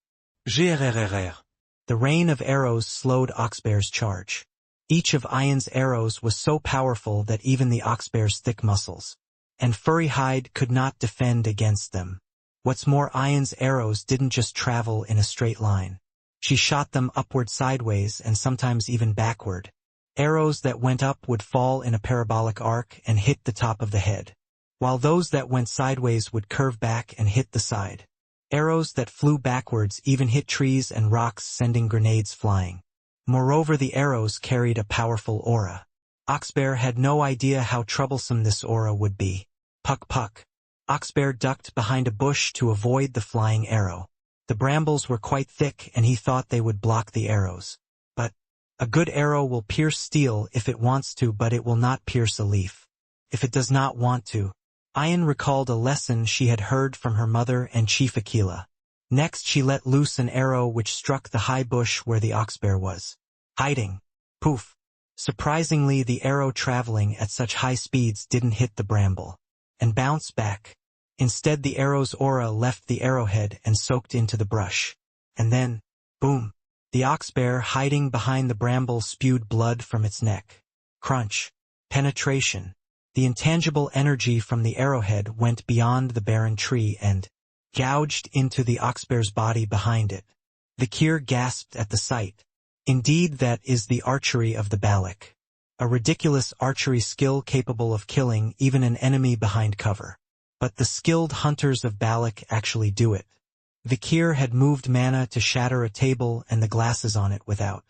The rain of arrows slowed oxbear's charge. Each of Ian's arrows was so powerful that even the oxbear's thick muscles and furry hide could not defend against them. What's more, Ian's arrows didn't just travel in a straight line. She shot them upward, sideways, and sometimes even backward. Arrows that went up would fall in a parabolic arc and hit the top of the head, while those that went sideways would curve back and hit the side. Arrows that flew backwards even hit trees and rocks, sending grenades flying. Moreover, the arrows carried a powerful aura. Oxbear had no idea how troublesome this aura would be. Puck, puck. Oxbear ducked behind a bush to avoid the flying arrow. The brambles were quite thick and he thought they would block the arrows. But a good arrow will pierce steel if it wants to, but it will not pierce a leaf if it does not want to. Ian recalled a lesson she had heard from her mother and Chief Aquila. Next, she let loose an arrow which struck the high bush where the oxbear was hiding. Poof! Surprisingly, the arrow, traveling at such high speeds, didn't hit the bramble and bounce back. Instead, the arrow's aura left the arrowhead and soaked into the brush. And then, boom! The oxbear, hiding behind the bramble, spewed blood from its neck. Crunch. Penetration. The intangible energy from the arrowhead went beyond the barren tree and gouged into the oxbear's body behind it. Vakir gasped at the sight. Indeed, that is the archery of the Balak. A ridiculous archery skill capable of killing even an enemy behind cover. But the skilled hunters of Balak actually do it. Vakir had moved mana to shatter a table and the glasses on it without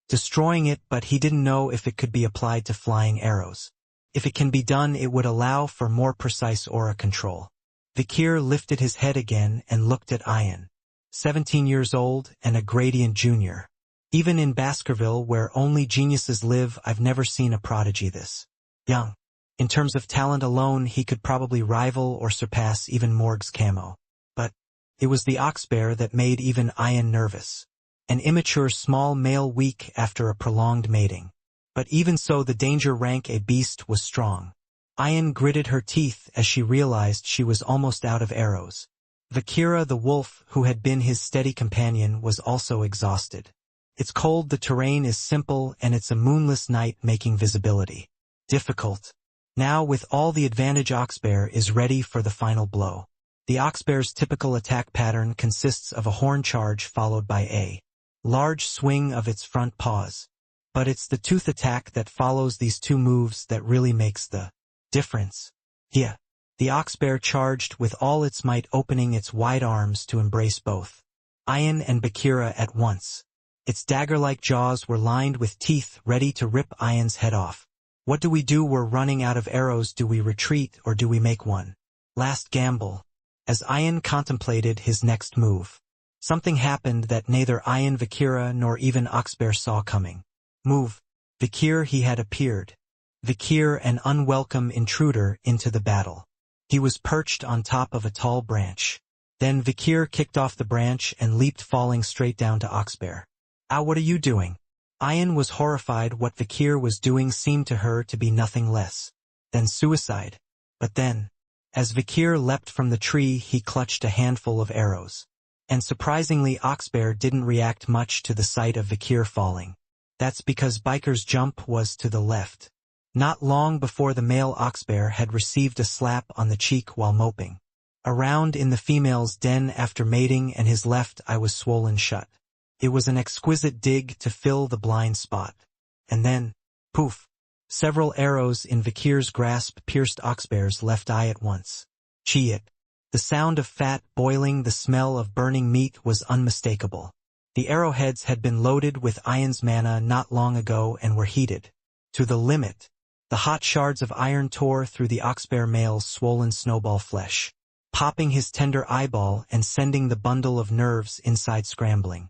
destroying it, but he didn't know if it could be applied to flying arrows. If it can be done, it would allow for more precise aura control. Vakir lifted his head again and looked at Ian. 17 years old and a gradient junior. Even in Baskerville, where only geniuses live, I've never seen a prodigy this young. In terms of talent alone, he could probably rival or surpass even Morg's camo. But it was the oxbear that made even Ian nervous. An immature small male, weak after a prolonged mating. But even so, the danger rank a beast was strong. Ian gritted her teeth as she realized she was almost out of arrows. Vakira the wolf, who had been his steady companion, was also exhausted. It's cold, the terrain is simple, and it's a moonless night, making visibility difficult. Now, with all the advantage, oxbear is ready for the final blow. The oxbear's typical attack pattern consists of a horn charge followed by a large swing of its front paws. But it's the tooth attack that follows these two moves that really makes the difference. Yeah. The oxbear charged with all its might, opening its wide arms to embrace both Ian and Bakira at once. Its dagger-like jaws were lined with teeth, ready to rip Ian's head off. What do we do? We're running out of arrows. Do we retreat or do we make one last gamble? As Ian contemplated his next move, something happened that neither Ian Vakira nor even Oxbear saw coming. Move. Vakir. He had appeared. Vakir, an unwelcome intruder into the battle. He was perched on top of a tall branch. Then Vakir kicked off the branch and leaped, falling straight down to Oxbear. Ow, what are you doing? Ian was horrified. What Vakir was doing seemed to her to be nothing less than suicide. But then, as Vakir leapt from the tree, he clutched a handful of arrows. And surprisingly, Oxbear didn't react much to the sight of Vakir falling. That's because Biker's jump was to the left. Not long before, the male Oxbear had received a slap on the cheek while moping around in the female's den after mating, and his left eye was swollen shut. It was an exquisite dig to fill the blind spot. And then, poof! Several arrows in Vakir's grasp pierced Oxbear's left eye at once. Chee-it! The sound of fat boiling, the smell of burning meat was unmistakable. The arrowheads had been loaded with Iron's mana not long ago and were heated to the limit. The hot shards of iron tore through the Oxbear male's swollen snowball flesh, popping his tender eyeball and sending the bundle of nerves inside scrambling.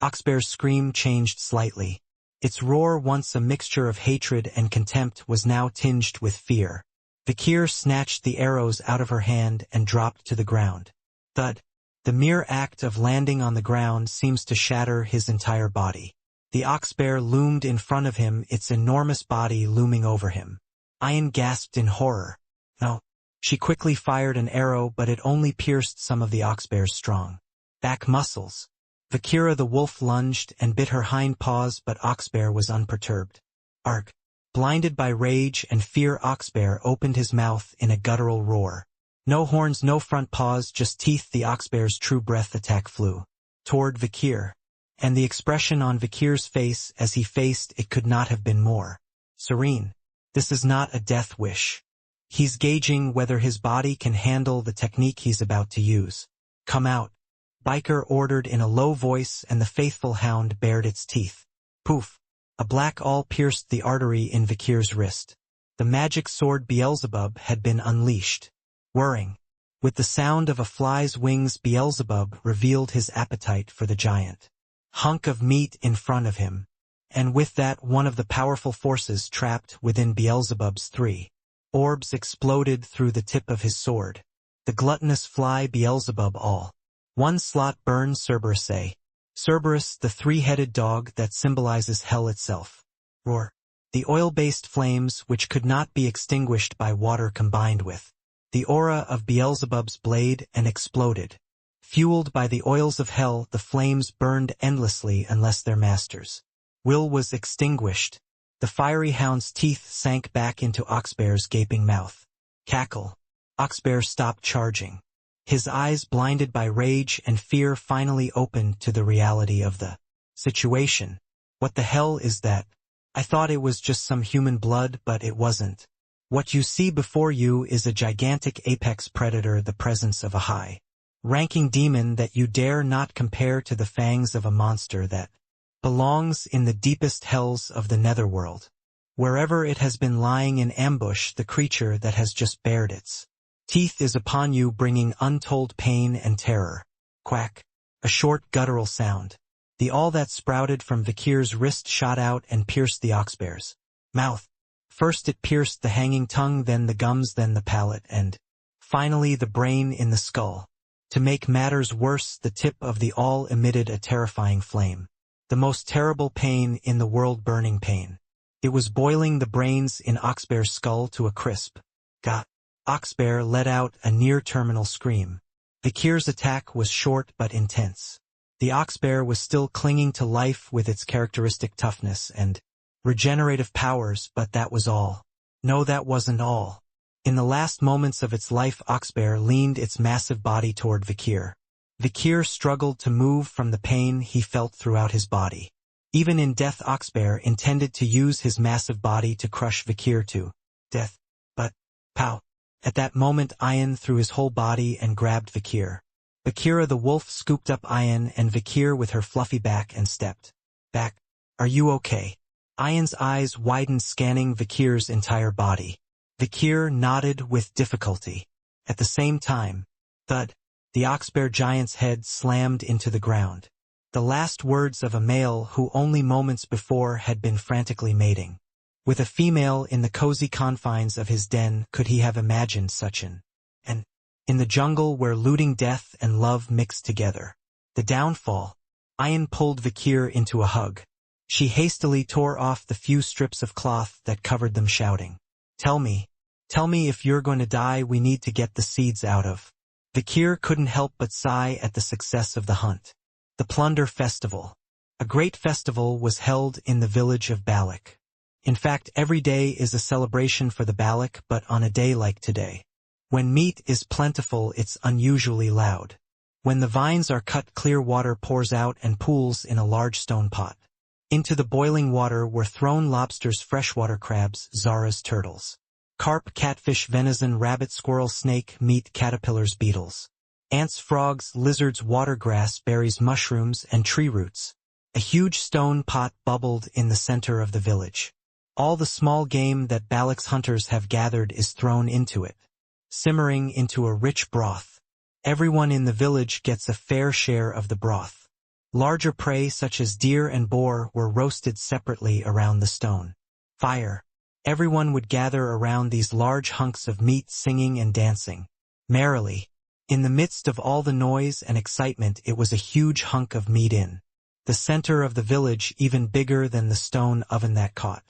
Oxbear's scream changed slightly. Its roar, once a mixture of hatred and contempt, was now tinged with fear. Vakir snatched the arrows out of her hand and dropped to the ground. Thud! The mere act of landing on the ground seems to shatter his entire body. The Oxbear loomed in front of him, its enormous body looming over him. Ian gasped in horror. No. She quickly fired an arrow, but it only pierced some of the Oxbear's strong back muscles. Vakira the wolf lunged and bit her hind paws, but Oxbear was unperturbed. Arg! Blinded by rage and fear, Oxbear opened his mouth in a guttural roar. No horns, no front paws, just teeth. The Oxbear's true breath attack flew toward Vakir, and the expression on Vakir's face as he faced it could not have been more serene. This is not a death wish. He's gauging whether his body can handle the technique he's about to use. Come out! Biker ordered in a low voice, and the faithful Hound bared its teeth. Poof! A black awl pierced the artery in Vakir's wrist. The magic sword Beelzebub had been unleashed. Whirring. With the sound of a fly's wings, Beelzebub revealed his appetite for the giant hunk of meat in front of him. And with that, one of the powerful forces trapped within Beelzebub's three orbs exploded through the tip of his sword. The gluttonous fly Beelzebub all. One slot burn Cerberus a. Cerberus, the three-headed dog that symbolizes hell itself. Roar. The oil-based flames which could not be extinguished by water combined with the aura of Beelzebub's blade and exploded. Fueled by the oils of hell, the flames burned endlessly unless their master's will was extinguished. The fiery Hound's teeth sank back into Oxbear's gaping mouth. Cackle. Oxbear stopped charging. His eyes, blinded by rage and fear, finally opened to the reality of the situation. What the hell is that? I thought it was just some human blood, but it wasn't. What you see before you is a gigantic apex predator, the presence of a high-ranking demon that you dare not compare to the fangs of a monster that belongs in the deepest hells of the netherworld. Wherever it has been lying in ambush, the creature that has just bared its teeth is upon you, bringing untold pain and terror. Quack. A short guttural sound. The awl that sprouted from Vakir's wrist shot out and pierced the Oxbear's mouth. First it pierced the hanging tongue, then the gums, then the palate, and finally the brain in the skull. To make matters worse, the tip of the awl emitted a terrifying flame. The most terrible pain in the world, burning pain. It was boiling the brains in Oxbear's skull to a crisp. Got. Oxbear let out a near-terminal scream. Vakir's attack was short but intense. The Oxbear was still clinging to life with its characteristic toughness and regenerative powers, but that was all. No, that wasn't all. In the last moments of its life, Oxbear leaned its massive body toward Vakir. Vakir struggled to move from the pain he felt throughout his body. Even in death, Oxbear intended to use his massive body to crush Vakir to death. But, pow! At that moment, Ian threw his whole body and grabbed Vakir. Vakira the wolf scooped up Ian and Vakir with her fluffy back and stepped back. Are you okay? Ian's eyes widened, scanning Vikir's entire body. Vikir nodded with difficulty. At the same time, thud, the ox-bear giant's head slammed into the ground. The last words of a male who only moments before had been frantically mating with a female in the cozy confines of his den. Could he have imagined such an in the jungle where looting, death, and love mixed together? The downfall. Ian pulled Vikir into a hug. She hastily tore off the few strips of cloth that covered them, shouting, Tell me if you're going to die, we need to get the seeds out of. Vikir couldn't help but sigh at the success of the hunt. The Plunder Festival. A great festival was held in the village of Balak. In fact, every day is a celebration for the Balak, but on a day like today, when meat is plentiful, it's unusually loud. When the vines are cut, clear water pours out and pools in a large stone pot. Into the boiling water were thrown lobsters, freshwater crabs, Zara's turtles, carp, catfish, venison, rabbit, squirrel, snake, meat, caterpillars, beetles, ants, frogs, lizards, watergrass, berries, mushrooms, and tree roots. A huge stone pot bubbled in the center of the village. All the small game that Balak's hunters have gathered is thrown into it, simmering into a rich broth. Everyone in the village gets a fair share of the broth. Larger prey such as deer and boar were roasted separately around the stone fire. Everyone would gather around these large hunks of meat, singing and dancing merrily. In the midst of all the noise and excitement, it was a huge hunk of meat in the center of the village, even bigger than the stone oven that caught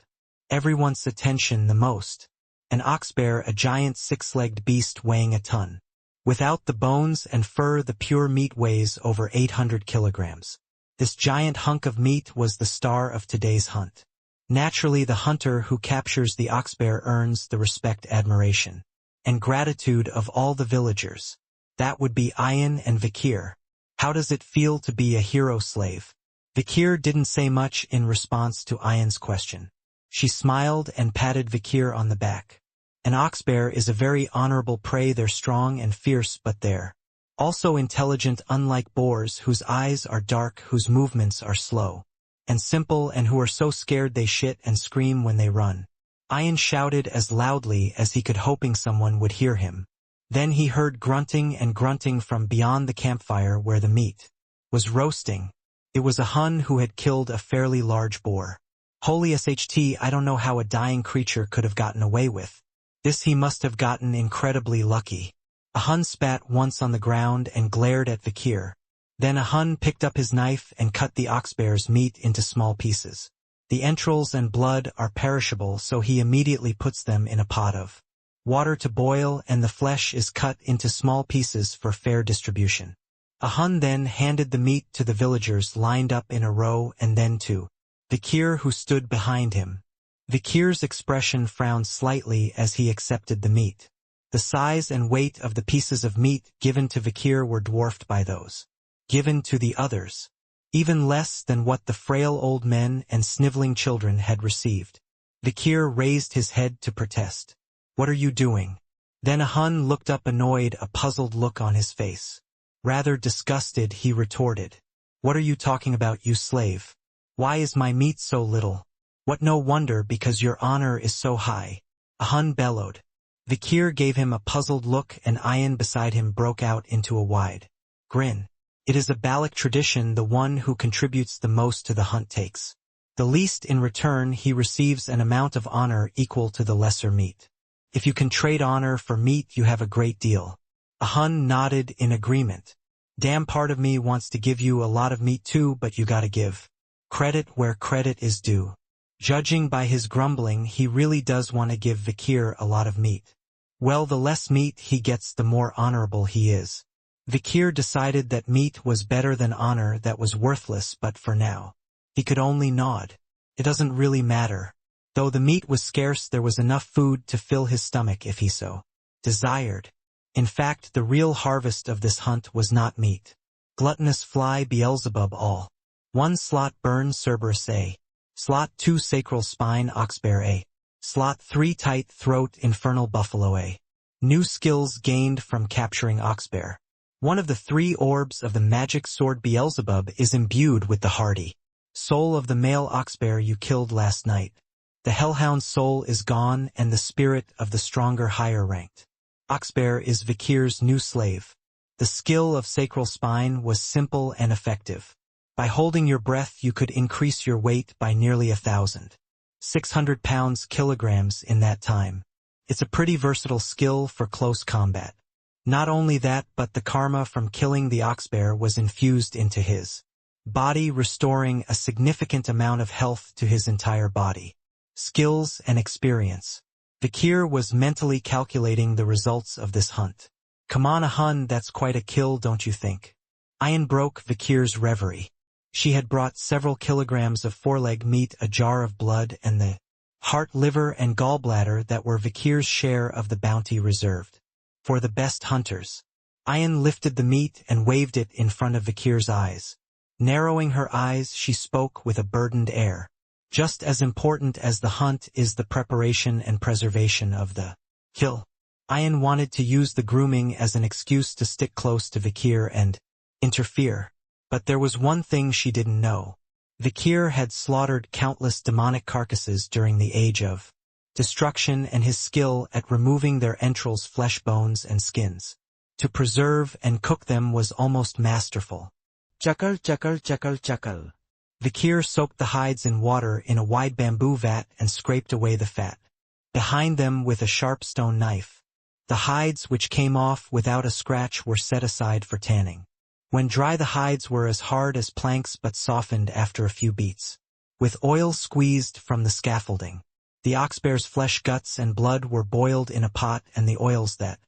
everyone's attention the most. An ox-bear, a giant six-legged beast weighing a ton. Without the bones and fur, the pure meat weighs over 800 kilograms. This giant hunk of meat was the star of today's hunt. Naturally, the hunter who captures the ox-bear earns the respect, admiration, and gratitude of all the villagers. That would be Ian and Vikir. How does it feel to be a hero slave? Vikir didn't say much in response to Ian's question. She smiled and patted Vikir on the back. An ox-bear is a very honorable prey. They're strong and fierce, but they're also intelligent, unlike boars, whose eyes are dark, whose movements are slow and simple, and who are so scared they shit and scream when they run. Ian shouted as loudly as he could, hoping someone would hear him. Then he heard grunting and grunting from beyond the campfire where the meat was roasting. It was a Hun who had killed a fairly large boar. Holy SHT, I don't know how a dying creature could have gotten away with this. He must have gotten incredibly lucky. A Hun spat once on the ground and glared at Vikir. Then a Hun picked up his knife and cut the ox-bear's meat into small pieces. The entrails and blood are perishable, so he immediately puts them in a pot of water to boil, and the flesh is cut into small pieces for fair distribution. A Hun then handed the meat to the villagers lined up in a row, and then to Vikir, who stood behind him. Vikir's expression frowned slightly as he accepted the meat. The size and weight of the pieces of meat given to Vikir were dwarfed by those given to the others, even less than what the frail old men and sniveling children had received. Vikir raised his head to protest. What are you doing? Then a Hun looked up, annoyed, a puzzled look on his face. Rather disgusted, he retorted. What are you talking about, you slave? Why is my meat so little? What, no wonder, because your honor is so high. A Hun bellowed. Vikir gave him a puzzled look, and Ian beside him broke out into a wide grin. It is a Balak tradition, the one who contributes the most to the hunt takes the least. In return, he receives an amount of honor equal to the lesser meat. If you can trade honor for meat, you have a great deal. A Hun nodded in agreement. Damn, part of me wants to give you a lot of meat too, but you gotta give credit where credit is due. Judging by his grumbling, he really does want to give Vikir a lot of meat. Well, the less meat he gets, the more honorable he is. Vikir decided that meat was better than honor that was worthless, but for now, he could only nod. It doesn't really matter. Though the meat was scarce, there was enough food to fill his stomach if he so desired. In fact, the real harvest of this hunt was not meat. Gluttonous fly Beelzebub all. 1 slot burn Cerberus A. Slot 2 sacral spine Oxbear A. Slot 3 tight throat Infernal Buffalo A. New skills gained from capturing Oxbear. One of the 3 orbs of the magic sword Beelzebub is imbued with the hardy Soul of the male oxbear you killed last night. The hellhound's soul is gone and the spirit of the stronger higher ranked oxbear is Vikir's new slave. The skill of sacral spine was simple and effective. By holding your breath you could increase your weight by nearly 1,600 pounds kilograms in that time. It's a pretty versatile skill for close combat. Not only that, but the karma from killing the oxbear was infused into his body, restoring a significant amount of health to his entire body. Skills and experience. Vikir was mentally calculating the results of this hunt. Come on, a hun, that's quite a kill, don't you think? Ayan broke Vikir's reverie. She had brought several kilograms of foreleg meat, a jar of blood, and the heart, liver, and gallbladder that were Vikir's share of the bounty reserved for the best hunters. Ayan lifted the meat and waved it in front of Vikir's eyes. Narrowing her eyes, she spoke with a burdened air. Just as important as the hunt is the preparation and preservation of the kill. Ayan wanted to use the grooming as an excuse to stick close to Vikir and interfere. But there was one thing she didn't know. Vikir had slaughtered countless demonic carcasses during the Age of Destruction, and his skill at removing their entrails, flesh, bones, and skins to preserve and cook them was almost masterful. Chuckle, chuckle, chuckle, chuckle. Vikir soaked the hides in water in a wide bamboo vat and scraped away the fat behind them with a sharp stone knife. The hides, which came off without a scratch, were set aside for tanning. When dry, the hides were as hard as planks but softened after a few beats. With oil squeezed from the scaffolding, the oxbear's flesh, guts, and blood were boiled in a pot, and the oils that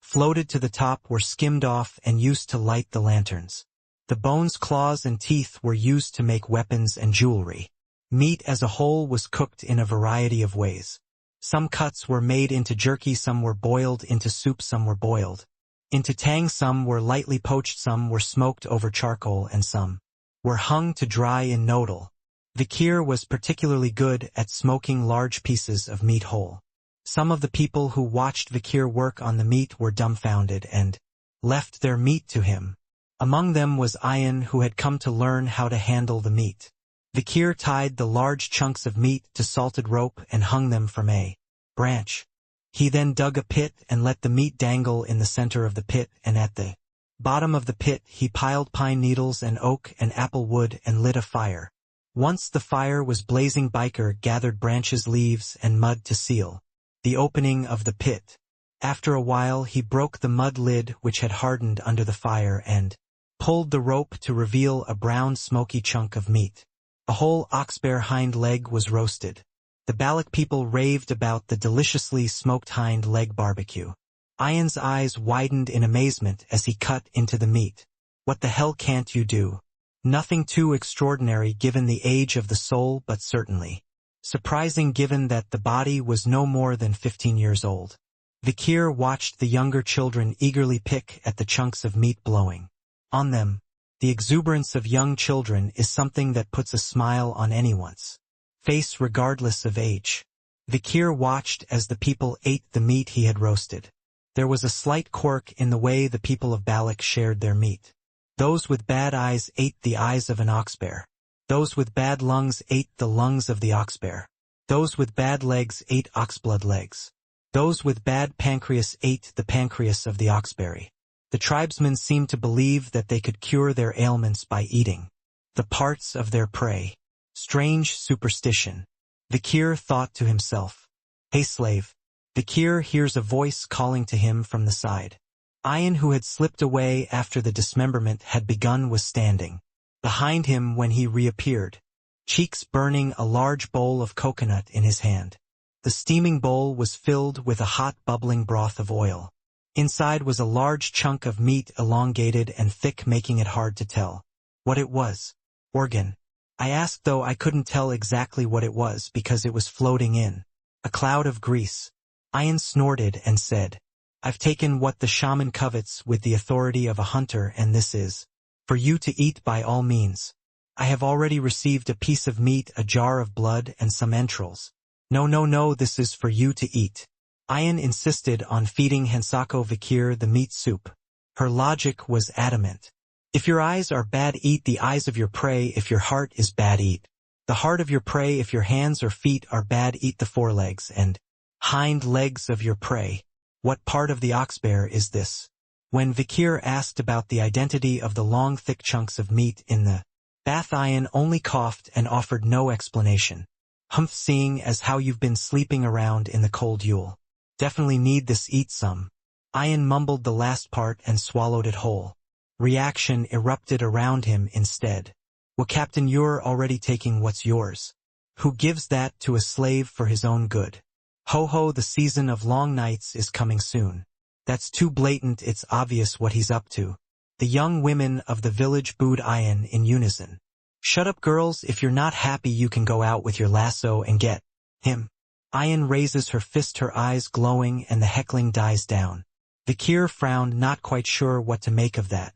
floated to the top were skimmed off and used to light the lanterns. The bones, claws, and teeth were used to make weapons and jewelry. Meat as a whole was cooked in a variety of ways. Some cuts were made into jerky, some were boiled into soup, some were boiled into tang, some were lightly poached, some were smoked over charcoal, and some were hung to dry in nodal. Vikir was particularly good at smoking large pieces of meat whole. Some of the people who watched Vikir work on the meat were dumbfounded and left their meat to him. Among them was Ayan, who had come to learn how to handle the meat. Vikir tied the large chunks of meat to salted rope and hung them from a branch. He then dug a pit and let the meat dangle in the center of the pit, and at the bottom of the pit he piled pine needles and oak and apple wood and lit a fire. Once the fire was blazing, Biker gathered branches, leaves, and mud to seal the opening of the pit. After a while he broke the mud lid, which had hardened under the fire, and pulled the rope to reveal a brown smoky chunk of meat. A whole oxbear hind leg was roasted. The Balak people raved about the deliciously smoked hind leg barbecue. Ayan's eyes widened in amazement as he cut into the meat. What the hell can't you do? Nothing too extraordinary given the age of the soul, but certainly surprising given that the body was no more than 15 years old. Vikir watched the younger children eagerly pick at the chunks of meat, blowing on them. The exuberance of young children is something that puts a smile on anyone's face regardless of age. Vikir watched as the people ate the meat he had roasted. There was a slight quirk in the way the people of Balak shared their meat. Those with bad eyes ate the eyes of an oxbear. Those with bad lungs ate the lungs of the oxbear. Those with bad legs ate oxblood legs. Those with bad pancreas ate the pancreas of the oxberry. The tribesmen seemed to believe that they could cure their ailments by eating the parts of their prey. Strange superstition. Vikir thought to himself. Hey slave. Vikir hears a voice calling to him from the side. Ayan, who had slipped away after the dismemberment had begun, was standing behind him when he reappeared, cheeks burning, a large bowl of coconut in his hand. The steaming bowl was filled with a hot bubbling broth of oil. Inside was a large chunk of meat, elongated and thick, making it hard to tell what it was. Organ. I asked, though I couldn't tell exactly what it was because it was floating in a cloud of grease. Ayan snorted and said, I've taken what the shaman covets with the authority of a hunter, and this is for you to eat by all means. I have already received a piece of meat, a jar of blood, and some entrails. No, this is for you to eat. Ayan insisted on feeding Hansako Vikir the meat soup. Her logic was adamant. If your eyes are bad, eat the eyes of your prey. If your heart is bad, eat the heart of your prey. If your hands or feet are bad, eat the forelegs and hind legs of your prey. What part of the oxbear is this? When Vikir asked about the identity of the long thick chunks of meat in the bath, Ian only coughed and offered no explanation. Humph, seeing as how you've been sleeping around in the cold, you'll definitely need this. Eat some. Ian mumbled the last part and swallowed it whole. Reaction erupted around him instead. Well, Captain, you're already taking what's yours. Who gives that to a slave for his own good? Ho ho, the season of long nights is coming soon. That's too blatant, it's obvious what he's up to. The young women of the village booed Ian in unison. Shut up, girls, if you're not happy you can go out with your lasso and get him. Ian raises her fist, her eyes glowing, and the heckling dies down. Vikir frowned, not quite sure what to make of that.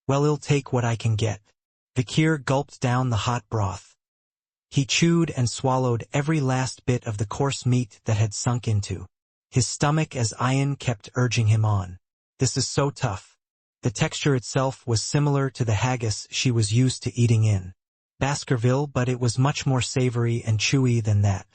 Well, I'll take what I can get. Vikir gulped down the hot broth. He chewed and swallowed every last bit of the coarse meat that had sunk into his stomach as Ian kept urging him on. This is so tough. The texture itself was similar to the haggis she was used to eating in Baskerville, but it was much more savory and chewy than that.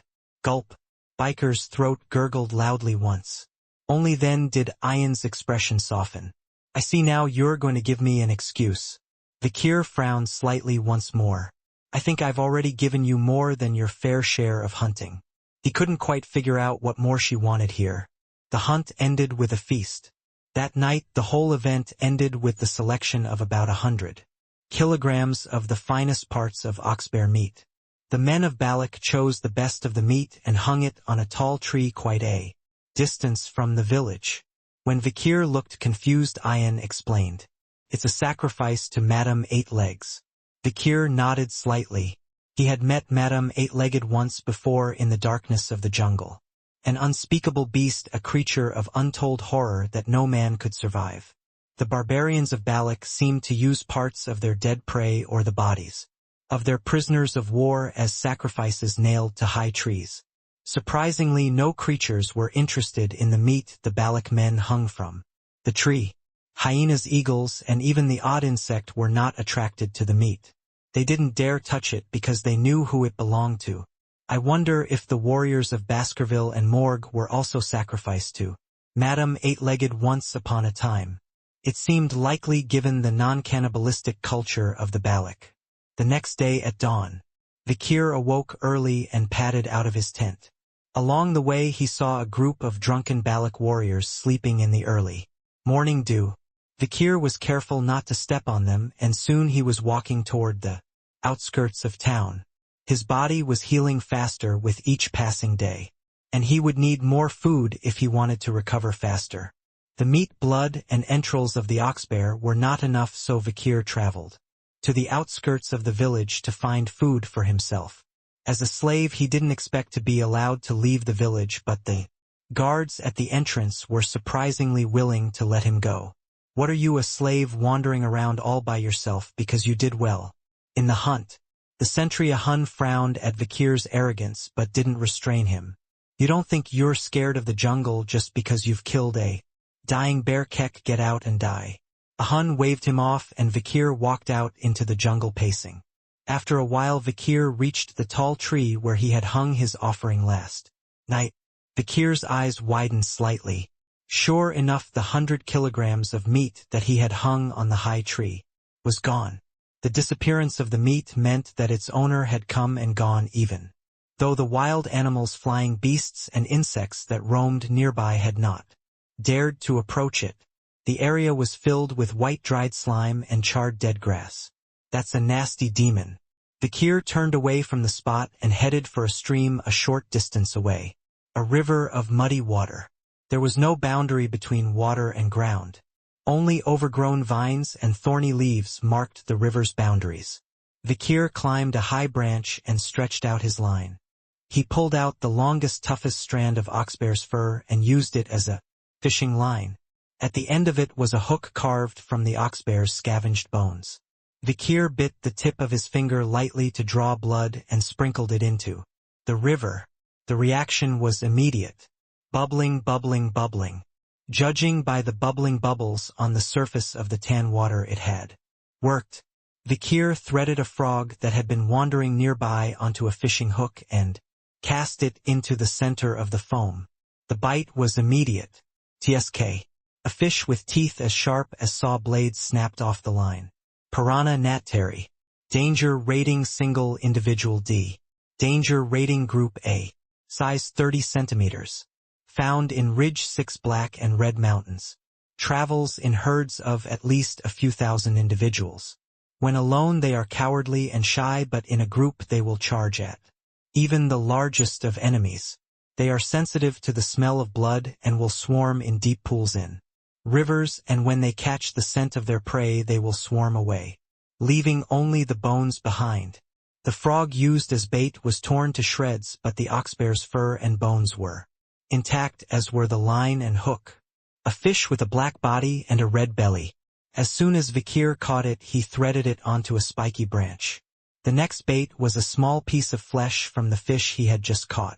Gulp. Biker's throat gurgled loudly once. Only then did Ian's expression soften. I see now you're going to give me an excuse. Vikir frowned slightly once more. I think I've already given you more than your fair share of hunting. He couldn't quite figure out what more she wanted here. The hunt ended with a feast. That night the whole event ended with the selection of about 100 kilograms of the finest parts of oxbear meat. The men of Balak chose the best of the meat and hung it on a tall tree quite a distance from the village. When Vikir looked confused, Ian explained. It's a sacrifice to Madame Eight-Legs. Vikir nodded slightly. He had met Madame Eight-Legged once before in the darkness of the jungle. An unspeakable beast, a creature of untold horror that no man could survive. The barbarians of Balak seemed to use parts of their dead prey or the bodies of their prisoners of war as sacrifices nailed to high trees. Surprisingly, no creatures were interested in the meat the Balak men hung from the tree. Hyenas, eagles, and even the odd insect were not attracted to the meat. They didn't dare touch it because they knew who it belonged to. I wonder if the warriors of Baskerville and Morgue were also sacrificed to Madame Eight-Legged once upon a time. It seemed likely given the non-cannibalistic culture of the Balak. The next day at dawn, Vikir awoke early and padded out of his tent. Along the way he saw a group of drunken Balak warriors sleeping in the early morning dew. Vikir was careful not to step on them, and soon he was walking toward the outskirts of town. His body was healing faster with each passing day, and he would need more food if he wanted to recover faster. The meat, blood, and entrails of the oxbear were not enough, so Vikir traveled to the outskirts of the village to find food for himself. As a slave he didn't expect to be allowed to leave the village, but the guards at the entrance were surprisingly willing to let him go. What are you, a slave wandering around all by yourself because you did well in the hunt? The sentry Ahun frowned at Vikir's arrogance but didn't restrain him. You don't think you're scared of the jungle just because you've killed a dying bear? Kek, get out and die. Ahun waved him off and Vikir walked out into the jungle pacing. After a while Vikir reached the tall tree where he had hung his offering last night. Vikir's eyes widened slightly. Sure enough, the 100 kilograms of meat that he had hung on the high tree was gone. The disappearance of the meat meant that its owner had come and gone, even though the wild animals, flying beasts, and insects that roamed nearby had not dared to approach it. The area was filled with white dried slime and charred dead grass. That's a nasty demon. Vikir turned away from the spot and headed for a stream a short distance away. A river of muddy water. There was no boundary between water and ground. Only overgrown vines and thorny leaves marked the river's boundaries. Vikir climbed a high branch and stretched out his line. He pulled out the longest, toughest strand of oxbear's fur and used it as a fishing line. At the end of it was a hook carved from the oxbear's scavenged bones. Vikir bit the tip of his finger lightly to draw blood and sprinkled it into the river. The reaction was immediate. Bubbling, bubbling, bubbling. Judging by the bubbling bubbles on the surface of the tan water, it had Worked. Vikir threaded a frog that had been wandering nearby onto a fishing hook and cast it into the center of the foam. The bite was immediate. TSK. A fish with teeth as sharp as saw blades snapped off the line. Piranha Nattari. Danger rating single individual D. Danger rating group A. Size 30 centimeters. Found in Ridge 6 Black and Red Mountains. Travels in herds of at least a few thousand individuals. When alone they are cowardly and shy, but in a group they will charge at even the largest of enemies. They are sensitive to the smell of blood and will swarm in deep pools in rivers, and when they catch the scent of their prey they will swarm away, leaving only the bones behind. The frog used as bait was torn to shreds, but the oxbear's fur and bones were intact, as were the line and hook. A fish with a black body and a red belly. As soon as Vikir caught it, he threaded it onto a spiky branch. The next bait was a small piece of flesh from the fish he had just caught.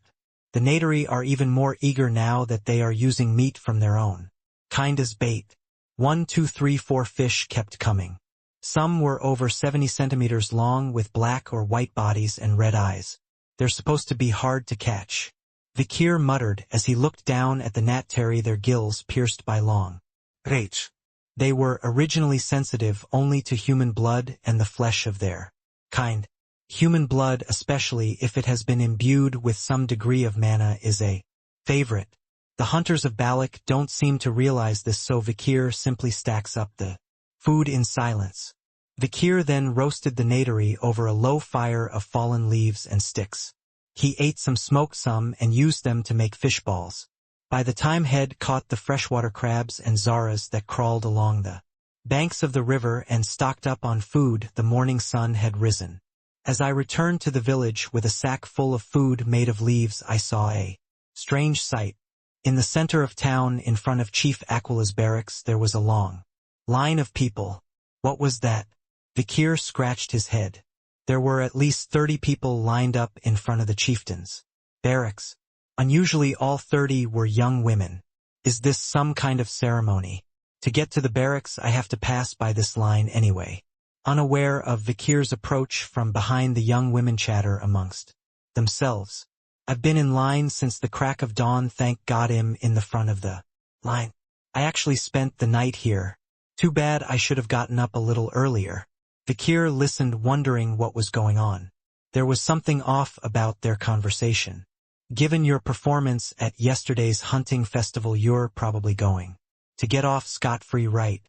The Nattari are even more eager now that they are using meat from their own kind as bait. 1, 2, 3, 4 fish kept coming. Some were over 70 centimeters long with black or white bodies and red eyes. They're supposed to be hard to catch. Vikir muttered as he looked down at the Nattari, their gills pierced by long rates. They were originally sensitive only to human blood and the flesh of their kind. Human blood, especially if it has been imbued with some degree of mana, is a favorite. The hunters of Balak don't seem to realize this, so Vikir simply stacks up the food in silence. Vikir then roasted the Nattari over a low fire of fallen leaves and sticks. He ate some, smoked some, and used them to make fish balls. By the time Head caught the freshwater crabs and zaras that crawled along the banks of the river and stocked up on food, the morning sun had risen. As I returned to the village with a sack full of food made of leaves, I saw a strange sight. In the center of town, in front of Chief Aquila's barracks, there was a long line of people. What was that? Vikir scratched his head. There were at least 30 people lined up in front of the chieftain's barracks. Unusually, all 30 were young women. Is this some kind of ceremony? To get to the barracks, I have to pass by this line anyway. Unaware of Vikir's approach from behind, the young women chatter amongst themselves. I've been in line since the crack of dawn, thank God I'm in the front of the line. I actually spent the night here. Too bad, I should have gotten up a little earlier. Vikir listened, wondering what was going on. There was something off about their conversation. Given your performance at yesterday's hunting festival, you're probably going to get off scot-free, right?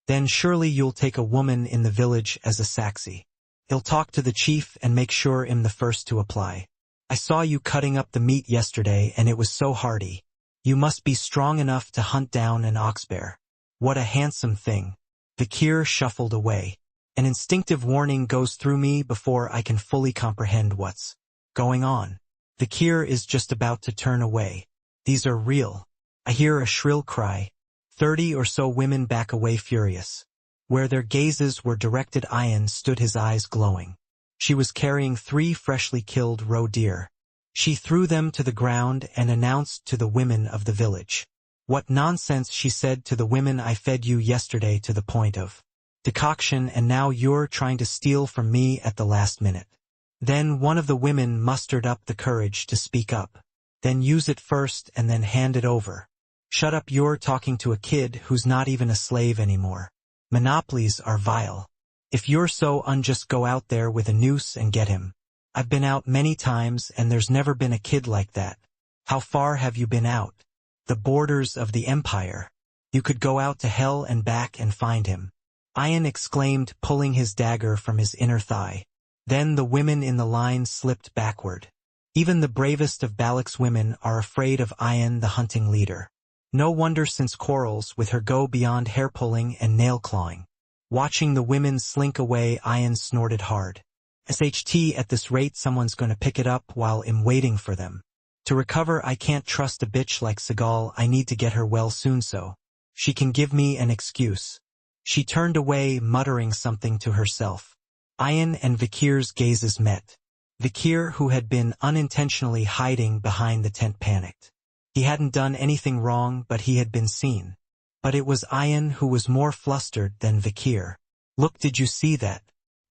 Then surely you'll take a woman in the village as a saxy. He'll talk to the chief and make sure I'm the first to apply. I saw you cutting up the meat yesterday and it was so hearty. You must be strong enough to hunt down an oxbear. What a handsome thing. Vikir shuffled away. An instinctive warning goes through me before I can fully comprehend what's going on. Vikir is just about to turn away. These are real. I hear a shrill cry. 30 or so women back away, furious. Where their gazes were directed, Ian stood, his eyes glowing. She was carrying 3 freshly killed roe deer. She threw them to the ground and announced to the women of the village. What nonsense, she said to the women. I fed you yesterday to the point of decoction, and now you're trying to steal from me at the last minute. Then one of the women mustered up the courage to speak up. Then use it first and then hand it over. Shut up, you're talking to a kid who's not even a slave anymore. Monopolies are vile. If you're so unjust, go out there with a noose and get him. I've been out many times and there's never been a kid like that. How far have you been out? The borders of the empire. You could go out to hell and back and find him. Ian exclaimed, pulling his dagger from his inner thigh. Then the women in the line slipped backward. Even the bravest of Balak's women are afraid of Ian, the hunting leader. No wonder, since quarrels with her go beyond hair-pulling and nail-clawing. Watching the women slink away, Ian snorted hard. SHT, at this rate someone's gonna pick it up while I'm waiting for them. To recover, I can't trust a bitch like Seagal. I need to get her well soon so she can give me an excuse. She turned away, muttering something to herself. Ian and Vikir's gazes met. Vikir, who had been unintentionally hiding behind the tent, panicked. He hadn't done anything wrong, but he had been seen. But it was Ian who was more flustered than Vikir. Look, did you see that?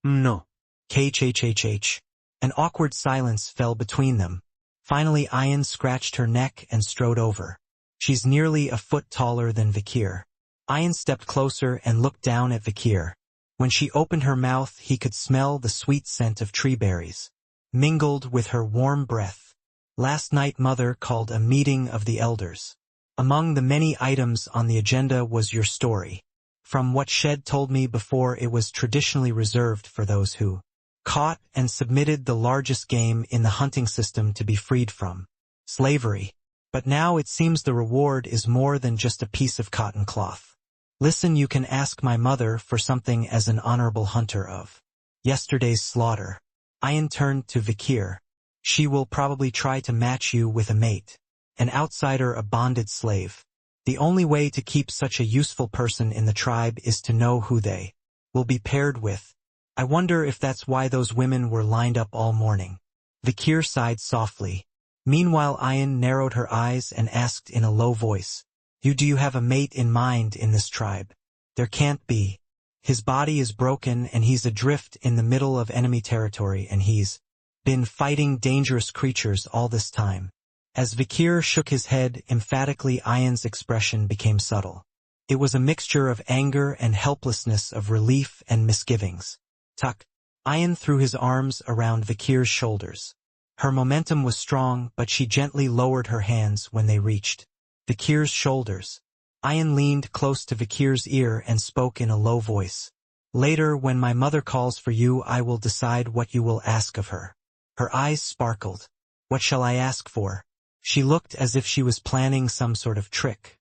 No. KHHHH. An awkward silence fell between them. Finally Ayan scratched her neck and strode over. She's nearly a foot taller than Vikir. Ayan stepped closer and looked down at Vikir. When she opened her mouth he could smell the sweet scent of tree berries, mingled with her warm breath. Last night Mother called a meeting of the elders. Among the many items on the agenda was your story. From what Shed told me before, it was traditionally reserved for those who caught and submitted the largest game in the hunting system to be freed from slavery. But now it seems the reward is more than just a piece of cotton cloth. Listen, you can ask my mother for something as an honorable hunter of yesterday's slaughter. Ayan turned to Vikir. She will probably try to match you with a mate, an outsider, a bonded slave. The only way to keep such a useful person in the tribe is to know who they will be paired with. I wonder if that's why those women were lined up all morning. Vikir sighed softly. Meanwhile Ayan narrowed her eyes and asked in a low voice, Do you have a mate in mind in this tribe? There can't be. His body is broken and he's adrift in the middle of enemy territory, and he's been fighting dangerous creatures all this time. As Vikir shook his head emphatically, Ayan's expression became subtle. It was a mixture of anger and helplessness, of relief and misgivings. Tuck. Ayan threw his arms around Vikir's shoulders. Her momentum was strong, but she gently lowered her hands when they reached Vikir's shoulders. Ayan leaned close to Vikir's ear and spoke in a low voice. Later, when my mother calls for you, I will decide what you will ask of her. Her eyes sparkled. What shall I ask for? She looked as if she was planning some sort of trick.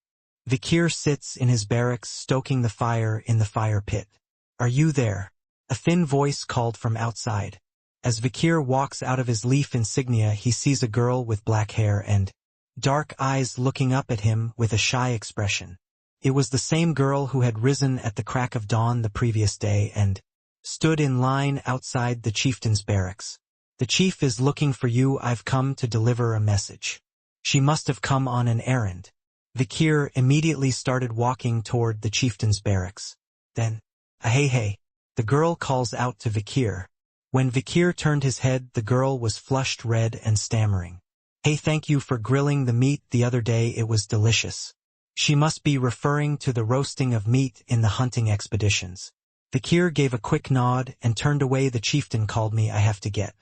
Vikir sits in his barracks stoking the fire in the fire pit. Are you there? A thin voice called from outside. As Vikir walks out of his leaf insignia, he sees a girl with black hair and dark eyes looking up at him with a shy expression. It was the same girl who had risen at the crack of dawn the previous day and stood in line outside the chieftain's barracks. The chief is looking for you. I've come to deliver a message. She must have come on an errand. Vikir immediately started walking toward the chieftain's barracks. Then, hey, the girl calls out to Vikir. When Vikir turned his head, the girl was flushed red and stammering. Hey, thank you for grilling the meat the other day, it was delicious. She must be referring to the roasting of meat in the hunting expeditions. Vikir gave a quick nod and turned away. The chieftain called me. I have to get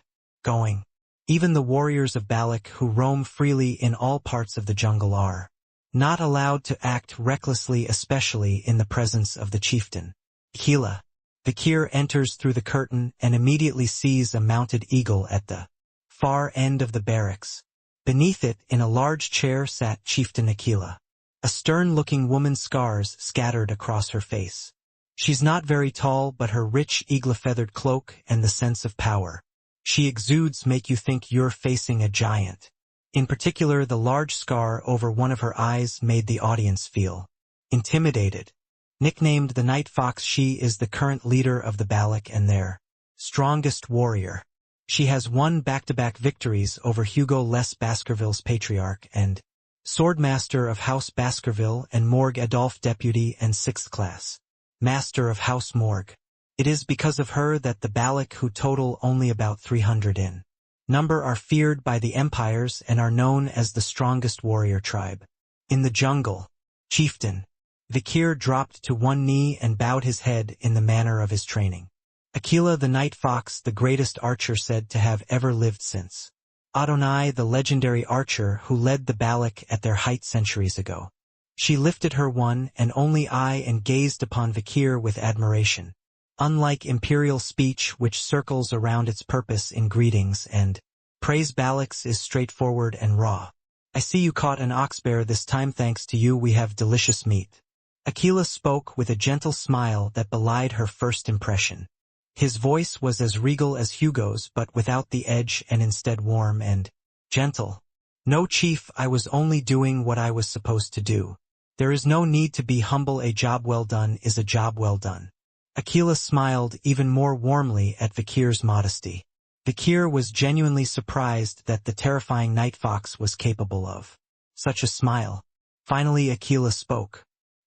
going. Even the warriors of Balak who roam freely in all parts of the jungle are not allowed to act recklessly, especially in the presence of the chieftain. Akila. Vikir enters through the curtain and immediately sees a mounted eagle at the far end of the barracks. Beneath it, in a large chair, sat Chieftain Akila. A stern-looking woman, scars scattered across her face. She's not very tall, but her rich eagle-feathered cloak and the sense of power she exudes make you think you're facing a giant. In particular, the large scar over one of her eyes made the audience feel intimidated. Nicknamed the Night Fox, she is the current leader of the Balak and their strongest warrior. She has won back-to-back victories over Hugo Les Baskerville's patriarch and swordmaster of House Baskerville, and Morgue Adolphe, deputy and 6th class master of House Morgue. It is because of her that the Balak, who total only about 300 in number, are feared by the empires and are known as the strongest warrior tribe in the jungle. Chieftain. Vikir dropped to one knee and bowed his head in the manner of his training. Akila the Night Fox, the greatest archer said to have ever lived since Adonai, the legendary archer who led the Balak at their height centuries ago. She lifted her one and only eye and gazed upon Vikir with admiration. Unlike imperial speech, which circles around its purpose in greetings and praise, Balak's is straightforward and raw. I see you caught an ox bear this time. Thanks to you we have delicious meat. Akila spoke with a gentle smile that belied her first impression. His voice was as regal as Hugo's, but without the edge, and instead warm and gentle. No, chief, I was only doing what I was supposed to do. There is no need to be humble. A job well done is a job well done. Akila smiled even more warmly at Vikir's modesty. Vikir was genuinely surprised that the terrifying Night Fox was capable of such a smile. Finally Akila spoke.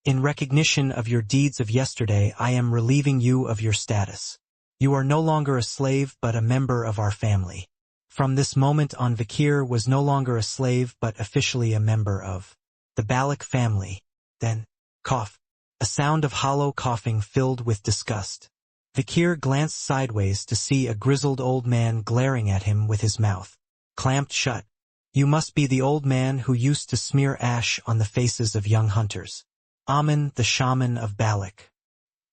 In recognition of your deeds of yesterday, I am relieving you of your status. You are no longer a slave but a member of our family. From this moment on, Vikir was no longer a slave but officially a member of the Balak family. Then, cough. A sound of hollow coughing filled with disgust. Vikir glanced sideways to see a grizzled old man glaring at him with his mouth clamped shut. You must be the old man who used to smear ash on the faces of young hunters. Amun, the shaman of Balak.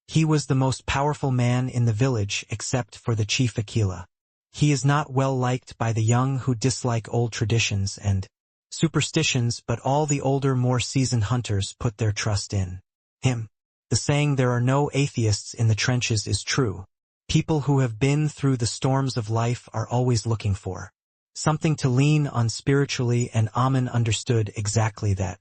He was the most powerful man in the village except for the chief Akila. He is not well liked by the young who dislike old traditions and superstitions, but all the older, more seasoned hunters put their trust in him. The saying "there are no atheists in the trenches" is true. People who have been through the storms of life are always looking for something to lean on spiritually, and Amun understood exactly that.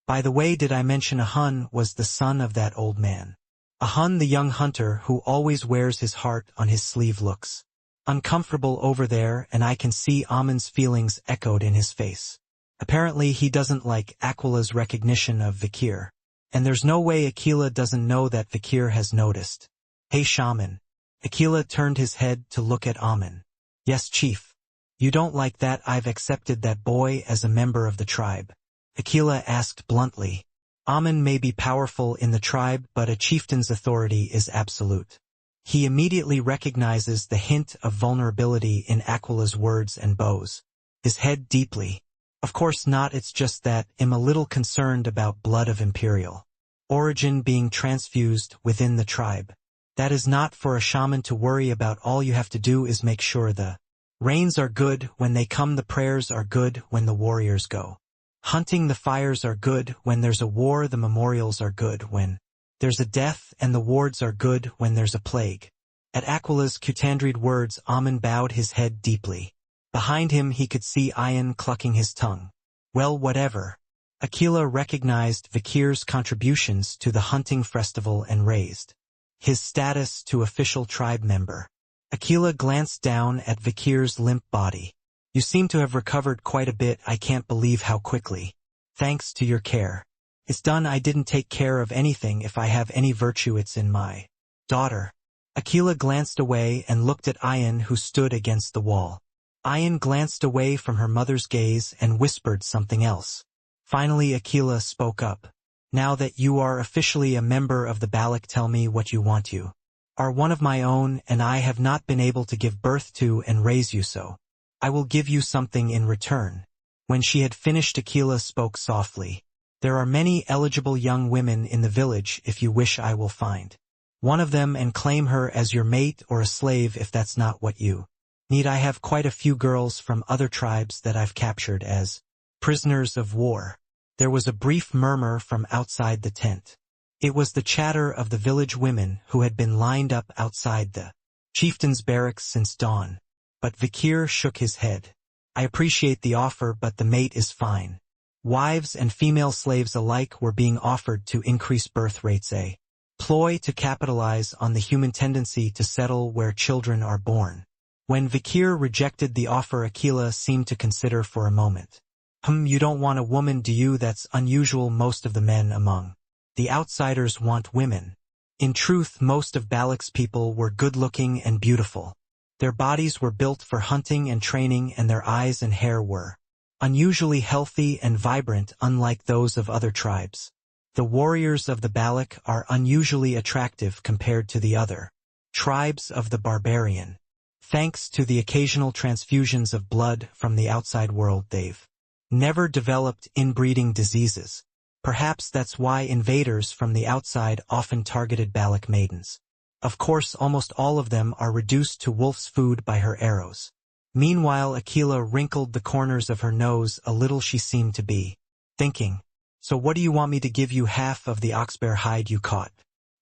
By the way, did I mention Ahun was the son of that old man? Ahun, the young hunter who always wears his heart on his sleeve, looks uncomfortable over there, and I can see Amun's feelings echoed in his face. Apparently he doesn't like Aquila's recognition of Vikir. And there's no way Aquila doesn't know that Vikir has noticed. Hey shaman. Aquila turned his head to look at Amun. Yes, chief. You don't like that I've accepted that boy as a member of the tribe? Aquila asked bluntly. Amun may be powerful in the tribe, but a chieftain's authority is absolute. He immediately recognizes the hint of vulnerability in Aquila's words and bows his head deeply. Of course not, it's just that I'm a little concerned about blood of imperial origin being transfused within the tribe. That is not for a shaman to worry about. All you have to do is make sure the rains are good when they come, the prayers are good when the warriors go hunting, the fires are good when there's a war, the memorials are good when there's a death, and the wards are good when there's a plague. At Aquila's cutandried words, Amun bowed his head deeply. Behind him he could see Ayan clucking his tongue. Well, whatever. Aquila recognized Vikir's contributions to the hunting festival and raised his status to official tribe member. Aquila glanced down at Vikir's limp body. You seem to have recovered quite a bit. I can't believe how quickly. Thanks to your care. It's done. I didn't take care of anything. If I have any virtue, it's in my daughter. Aquila glanced away and looked at Ayan, who stood against the wall. Ayan glanced away from her mother's gaze and whispered something else. Finally Aquila spoke up. Now that you are officially a member of the Balak, tell me what you want. You are one of my own, and I have not been able to give birth to and raise you, so I will give you something in return. When she had finished, Aquila spoke softly. There are many eligible young women in the village. If you wish, I will find one of them and claim her as your mate or a slave if that's not what you need. I have quite a few girls from other tribes that I've captured as prisoners of war. There was a brief murmur from outside the tent. It was the chatter of the village women who had been lined up outside the chieftain's barracks since dawn. But Vikir shook his head. I appreciate the offer, but the mate is fine. Wives and female slaves alike were being offered to increase birth rates, a ploy to capitalize on the human tendency to settle where children are born. When Vikir rejected the offer, Aquila seemed to consider for a moment. You don't want a woman, do you? That's unusual. Most of the men among the outsiders want women. In truth, most of Balak's people were good-looking and beautiful. Their bodies were built for hunting and training, and their eyes and hair were unusually healthy and vibrant, unlike those of other tribes. The warriors of the Balak are unusually attractive compared to the other tribes of the barbarian. Thanks to the occasional transfusions of blood from the outside world, they've never developed inbreeding diseases. Perhaps that's why invaders from the outside often targeted Balak maidens. Of course, almost all of them are reduced to wolf's food by her arrows. Meanwhile, Aquila wrinkled the corners of her nose a little. She seemed to be thinking. So what do you want me to give you? Half of the oxbear hide you caught.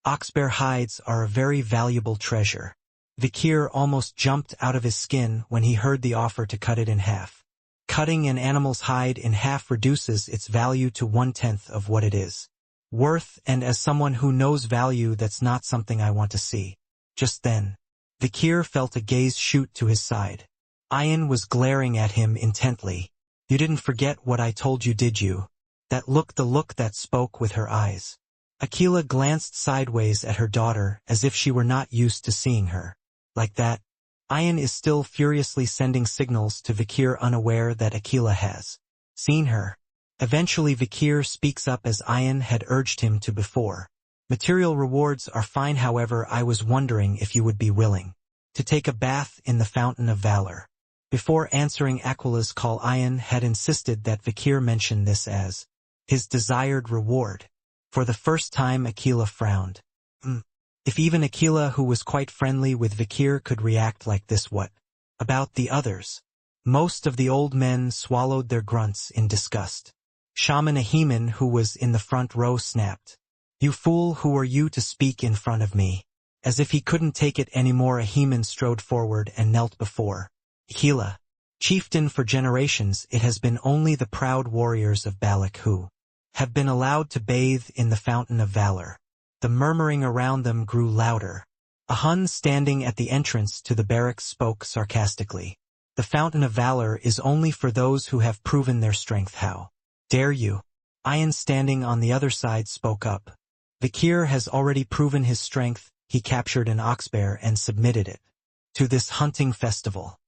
Oxbear hides are a very valuable treasure. Vikir almost jumped out of his skin when he heard the offer to cut it in half. Cutting an animal's hide in half reduces its value to 1/10 of what it is worth, and as someone who knows value, that's not something I want to see. Just then, Vikir felt a gaze shoot to his side. Ayan was glaring at him intently. You didn't forget what I told you, did you? That look, the look that spoke with her eyes. Aquila glanced sideways at her daughter as if she were not used to seeing her. Like that? Ayan is still furiously sending signals to Vikir, unaware that Aquila has seen her. Eventually Vikir speaks up as Ayan had urged him to before. Material rewards are fine, however I was wondering if you would be willing to take a bath in the Fountain of Valor. Before answering Aquila's call, Ayan had insisted that Vikir mention this as his desired reward. For the first time Aquila frowned. If even Aquila, who was quite friendly with Vikir, could react like this, what about the others? Most of the old men swallowed their grunts in disgust. Shaman Ahiman, who was in the front row, snapped, "You fool, who are you to speak in front of me?" As if he couldn't take it anymore, Ahiman strode forward and knelt before Aquila. Chieftain, for generations it has been only the proud warriors of Balak who have been allowed to bathe in the Fountain of Valor. The murmuring around them grew louder. A Hun standing at the entrance to the barracks spoke sarcastically. "The Fountain of Valor is only for those who have proven their strength. How dare you?" Ayan, standing on the other side, spoke up. "Vikir has already proven his strength. He captured an oxbear and submitted it to this hunting festival.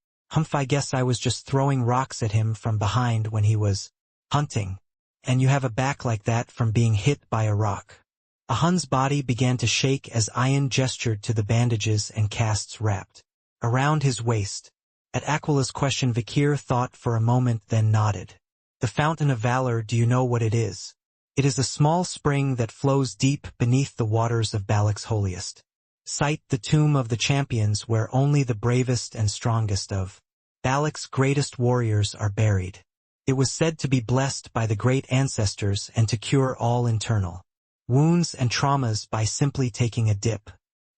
I guess I was just throwing rocks at him from behind when he was hunting. And you have a back like that from being hit by a rock." A Hun's body began to shake as Ayan gestured to the bandages and casts wrapped around his waist. At Aquila's question, Vikir thought for a moment, then nodded. "The Fountain of Valor, do you know what it is?" "It is a small spring that flows deep beneath the waters of Balak's holiest site, the tomb of the champions, where only the bravest and strongest of Balak's greatest warriors are buried. It was said to be blessed by the great ancestors and to cure all internal wounds and traumas by simply taking a dip.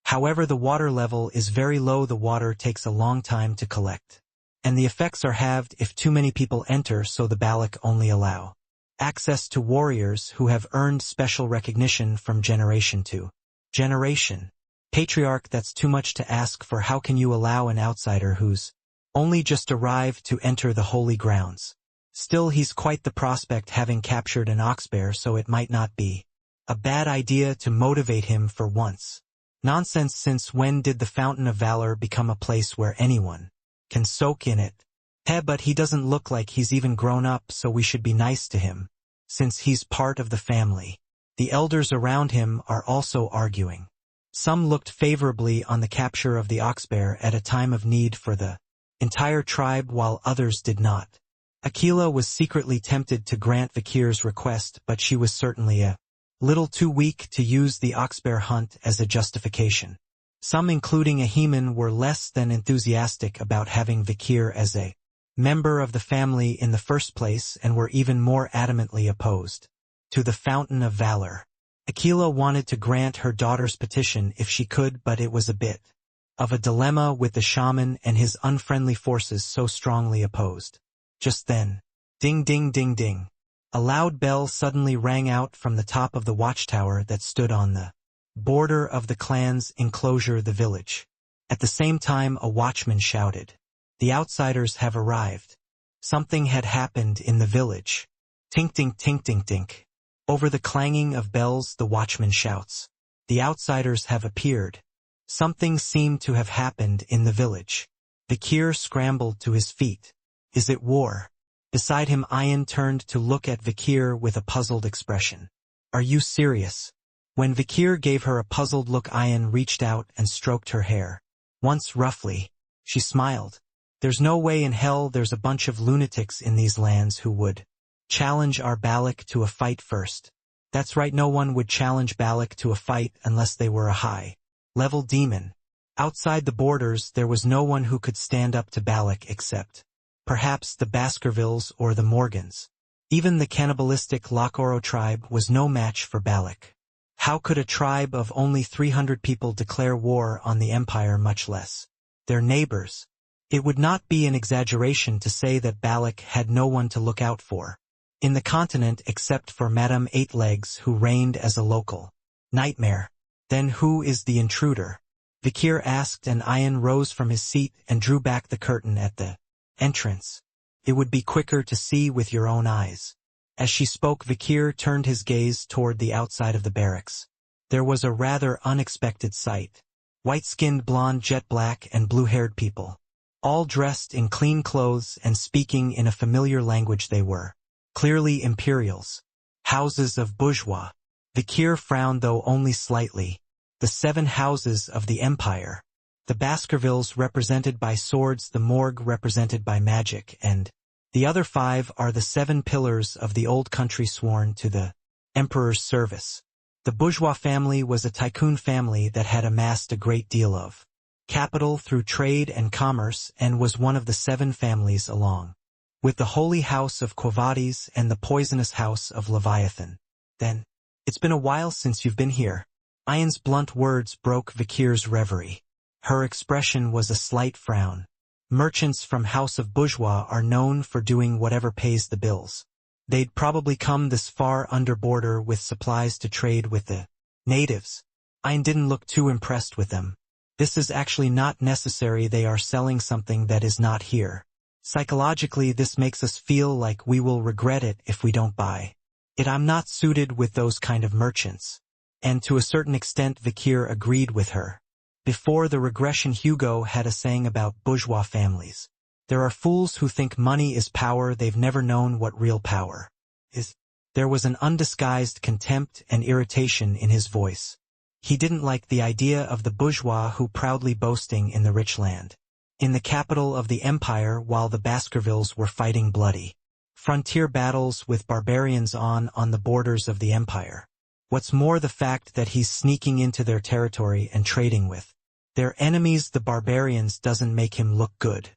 However, the water level is very low. The water takes a long time to collect, and the effects are halved if too many people enter, so the Balak only allow access to warriors who have earned special recognition from generation to generation." "Patriarch, that's too much to ask for. How can you allow an outsider who's only just arrived to enter the holy grounds?" "Still, he's quite the prospect, having captured an oxbear, so it might not be a bad idea to motivate him for once." "Nonsense. Since when did the Fountain of Valor become a place where anyone can soak in it?" But he doesn't look like he's even grown up, so we should be nice to him, since he's part of the family." The elders around him are also arguing. Some looked favorably on the capture of the oxbear at a time of need for the entire tribe, while others did not. Aquila was secretly tempted to grant Vikir's request, but she was certainly a little too weak to use the oxbear hunt as a justification. Some, including Ahiman, were less than enthusiastic about having Vikir as a member of the family in the first place, and were even more adamantly opposed to the Fountain of Valor. Aquila wanted to grant her daughter's petition if she could, but it was a bit of a dilemma with the shaman and his unfriendly forces so strongly opposed. Just then, ding ding ding ding, a loud bell suddenly rang out from the top of the watchtower that stood on the border of the clan's enclosure, the village. At the same time, a watchman shouted, "The outsiders have arrived." Something had happened in the village. Tink tink tink tink tink. Over the clanging of bells, the watchman shouts, "The outsiders have appeared." Something seemed to have happened in the village. Vikir scrambled to his feet. "Is it war?" Beside him, Ayan turned to look at Vikir with a puzzled expression. "Are you serious?" When Vikir gave her a puzzled look, Ayan reached out and stroked her hair. Once roughly. She smiled. "There's no way in hell there's a bunch of lunatics in these lands who would challenge our Balak to a fight first." "That's right, no one would challenge Balak to a fight unless they were a high-level demon. Outside the borders, there was no one who could stand up to Balak except perhaps the Baskervilles or the Morgans. Even the cannibalistic Lakoro tribe was no match for Balak. How could a tribe of only 300 people declare war on the empire, much less their neighbors? It would not be an exaggeration to say that Balak had no one to look out for in the continent except for Madame Eight-Legs, who reigned as a local nightmare. "Then who is the intruder?" Vikir asked, and Ayan rose from his seat and drew back the curtain at the entrance. "It would be quicker to see with your own eyes." As she spoke, Vikir turned his gaze toward the outside of the barracks. There was a rather unexpected sight. White-skinned, blonde, jet-black, and blue-haired people. All dressed in clean clothes and speaking in a familiar language. They were clearly Imperials. Houses of bourgeois. Vikir frowned, though only slightly. The 7 houses of the Empire. The Baskervilles represented by swords, the Morgue represented by magic, and the other 5 are the 7 pillars of the old country sworn to the Emperor's service. The bourgeois family was a tycoon family that had amassed a great deal of capital through trade and commerce and was one of the 7 families along with the holy house of Quo Vadis and the poisonous house of Leviathan. Then, it's been a while since you've been here. Ayan's blunt words broke Vikir's reverie. Her expression was a slight frown. Merchants from House of Bourgeois are known for doing whatever pays the bills. They'd probably come this far under border with supplies to trade with the natives. Ayan didn't look too impressed with them. This is actually not necessary. They are selling something that is not here. Psychologically, this makes us feel like we will regret it if we don't buy it. I'm not suited with those kind of merchants. And to a certain extent Vikir agreed with her. Before the regression, Hugo had a saying about bourgeois families. There are fools who think money is power. They've never known what real power is. There was an undisguised contempt and irritation in his voice. He didn't like the idea of the bourgeois who proudly boasting in the rich land. In the capital of the empire, while the Baskervilles were fighting bloody frontier battles with barbarians on the borders of the empire. What's more, the fact that he's sneaking into their territory and trading with their enemies, the barbarians, doesn't make him look good.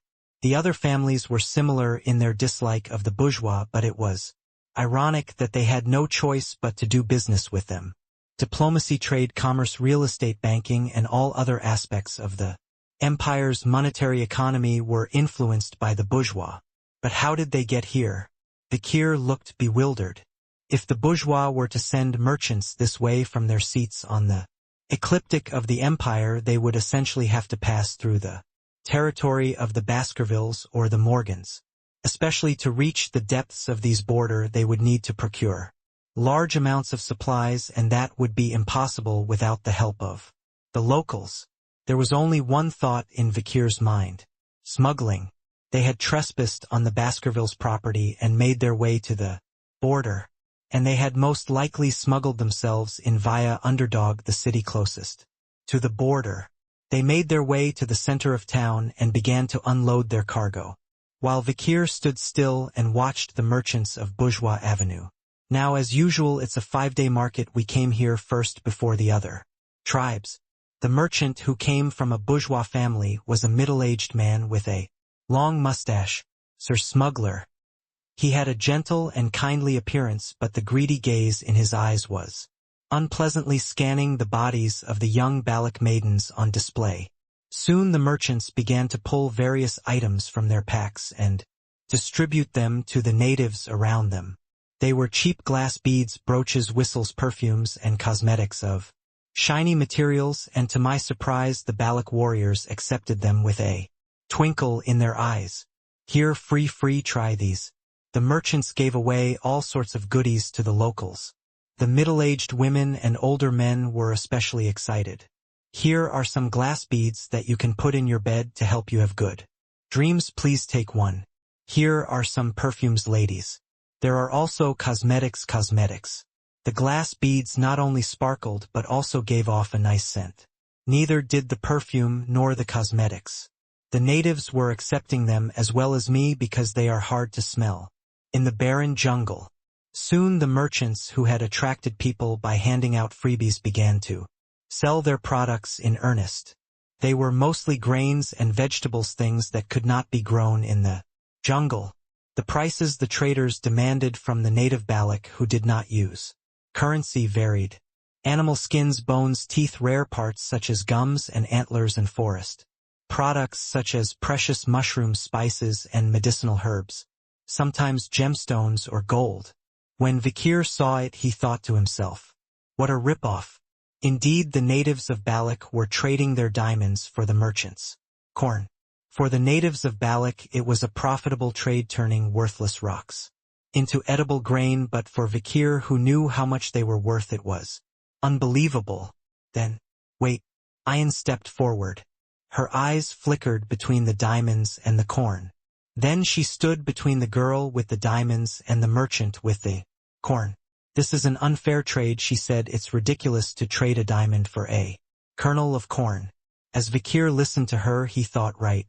The other families were similar in their dislike of the bourgeois, but it was ironic that they had no choice but to do business with them. Diplomacy, trade, commerce, real estate, banking, and all other aspects of the empire's monetary economy were influenced by the bourgeois. But how did they get here? Vikir looked bewildered. If the bourgeois were to send merchants this way from their seats on the ecliptic of the empire, they would essentially have to pass through the territory of the Baskervilles or the Morgans. Especially to reach the depths of these border, they would need to procure large amounts of supplies, and that would be impossible without the help of the locals. There was only one thought in Vikir's mind: smuggling. They had trespassed on the Baskervilles' property and made their way to the border. And they had most likely smuggled themselves in via Underdog, the city closest to the border. They made their way to the center of town and began to unload their cargo, while Vikir stood still and watched the merchants of Bourgeois Avenue. Now, as usual, it's a 5-day market. We came here first before the other tribes. The merchant, who came from a bourgeois family, was a middle-aged man with a long mustache. Sir Smuggler. He had a gentle and kindly appearance, but the greedy gaze in his eyes was unpleasantly scanning the bodies of the young Baloch maidens on display. Soon the merchants began to pull various items from their packs and distribute them to the natives around them. They were cheap glass beads, brooches, whistles, perfumes, and cosmetics of shiny materials, and to my surprise the Baloch warriors accepted them with a twinkle in their eyes. Here, free, try these. The merchants gave away all sorts of goodies to the locals. The middle-aged women and older men were especially excited. Here are some glass beads that you can put in your bed to help you have good dreams. Please take one. Here are some perfumes, ladies. There are also cosmetics. The glass beads not only sparkled but also gave off a nice scent. Neither did the perfume nor the cosmetics. The natives were accepting them as well as me because they are hard to smell in the barren jungle. Soon the merchants who had attracted people by handing out freebies began to sell their products in earnest. They were mostly grains and vegetables, things that could not be grown in the jungle. The prices the traders demanded from the native Baloch who did not use currency varied. Animal skins, bones, teeth, rare parts such as gums and antlers, and forest products such as precious mushrooms, spices, and medicinal herbs. Sometimes gemstones or gold. When Vikir saw it, he thought to himself, what a rip-off. Indeed, the natives of Baloch were trading their diamonds for the merchants' corn. For the natives of Baloch, it was a profitable trade, turning worthless rocks into edible grain, but for Vikir, who knew how much they were worth, it was unbelievable. Then, wait, Ayan stepped forward. Her eyes flickered between the diamonds and the corn. Then she stood between the girl with the diamonds and the merchant with the corn. This is an unfair trade, she said. It's ridiculous to trade a diamond for a kernel of corn. As Vikir listened to her, he thought, right.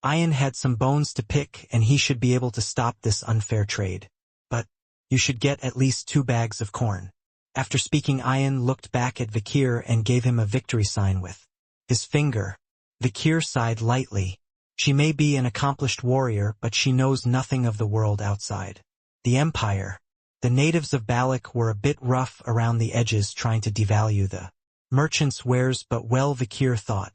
Ayan had some bones to pick, and he should be able to stop this unfair trade. But you should get at least 2 bags of corn. After speaking, Ayan looked back at Vikir and gave him a victory sign with his finger. Vikir sighed lightly. She may be an accomplished warrior, but she knows nothing of the world outside the empire. The natives of Balak were a bit rough around the edges, trying to devalue the merchant's wares, but well, Vikir thought.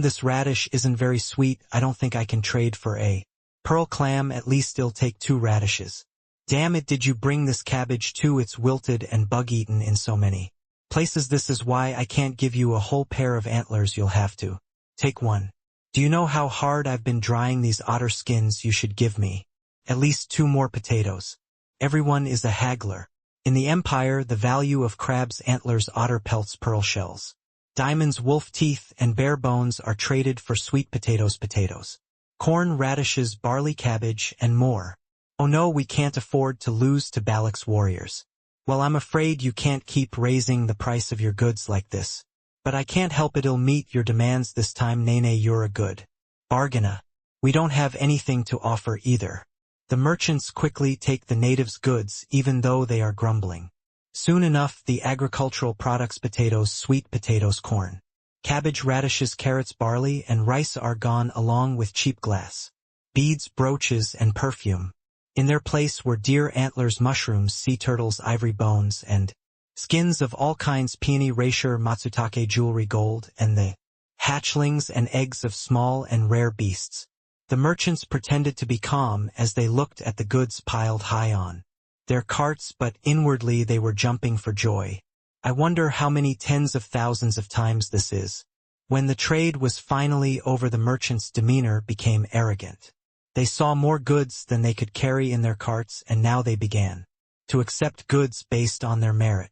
This radish isn't very sweet. I don't think I can trade for a pearl clam. At least it'll take 2 radishes. Damn it, did you bring this cabbage too? It's wilted and bug-eaten in so many places. This is why I can't give you a whole pair of antlers. You'll have to take one. Do you know how hard I've been drying these otter skins? You should give me at least 2 more potatoes. Everyone is a haggler. In the empire, the value of crabs' antlers, otter pelts, pearl shells, diamonds, wolf teeth, and bear bones are traded for sweet potatoes, corn, radishes, barley, cabbage, and more. Oh no, we can't afford to lose to Balak's warriors. Well, I'm afraid you can't keep raising the price of your goods like this. But I can't help it. It'll meet your demands this time. Nene, you're a good bargainer. We don't have anything to offer either. The merchants quickly take the natives' goods, even though they are grumbling. Soon enough, the agricultural products, potatoes, sweet potatoes, corn, cabbage, radishes, carrots, barley, and rice are gone, along with cheap glass, beads, brooches, and perfume. In their place were deer antlers, mushrooms, sea turtles, ivory bones, and skins of all kinds, peony, rasher, matsutake jewelry, gold, and the hatchlings and eggs of small and rare beasts. The merchants pretended to be calm as they looked at the goods piled high on their carts, but inwardly they were jumping for joy. I wonder how many tens of thousands of times this is. When the trade was finally over, the merchants' demeanor became arrogant. They saw more goods than they could carry in their carts, and now they began to accept goods based on their merit.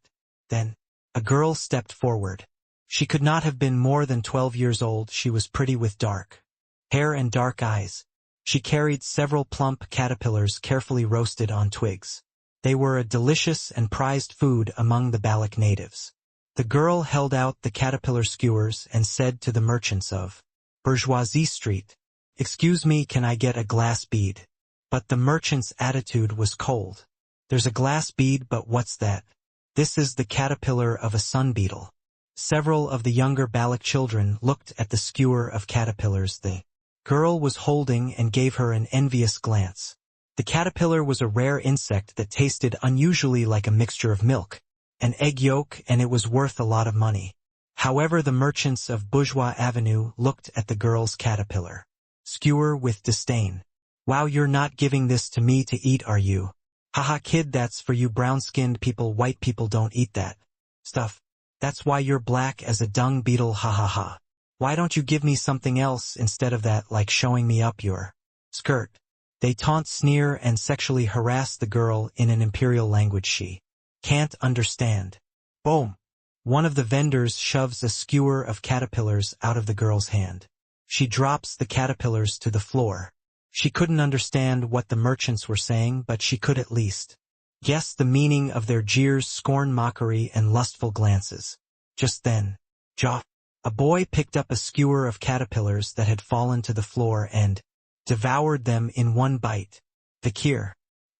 Then a girl stepped forward. She could not have been more than 12 years old. She was pretty, with dark hair and dark eyes. She carried several plump caterpillars carefully roasted on twigs. They were a delicious and prized food among the Balak natives. The girl held out the caterpillar skewers and said to the merchants of Bourgeoisie Street, "Excuse me, can I get a glass bead?" But the merchant's attitude was cold. "There's a glass bead, but what's that?" "This is the caterpillar of a sun beetle." Several of the younger Balak children looked at the skewer of caterpillars the girl was holding and gave her an envious glance. The caterpillar was a rare insect that tasted unusually like a mixture of milk, an egg yolk, and it was worth a lot of money. However, the merchants of Bourgeois Avenue looked at the girl's caterpillar skewer with disdain. "Wow, you're not giving this to me to eat, are you? Haha, kid, that's for you brown-skinned people. White people don't eat that stuff. That's why you're black as a dung beetle, ha ha ha. Why don't you give me something else instead of that, like showing me up your skirt?" They taunt, sneer, and sexually harass the girl in an imperial language she can't understand. Boom! One of the vendors shoves a skewer of caterpillars out of the girl's hand. She drops the caterpillars to the floor. She couldn't understand what the merchants were saying, but she could at least guess the meaning of their jeers, scorn, mockery, and lustful glances. Just then, a boy picked up a skewer of caterpillars that had fallen to the floor and devoured them in one bite. Vikir.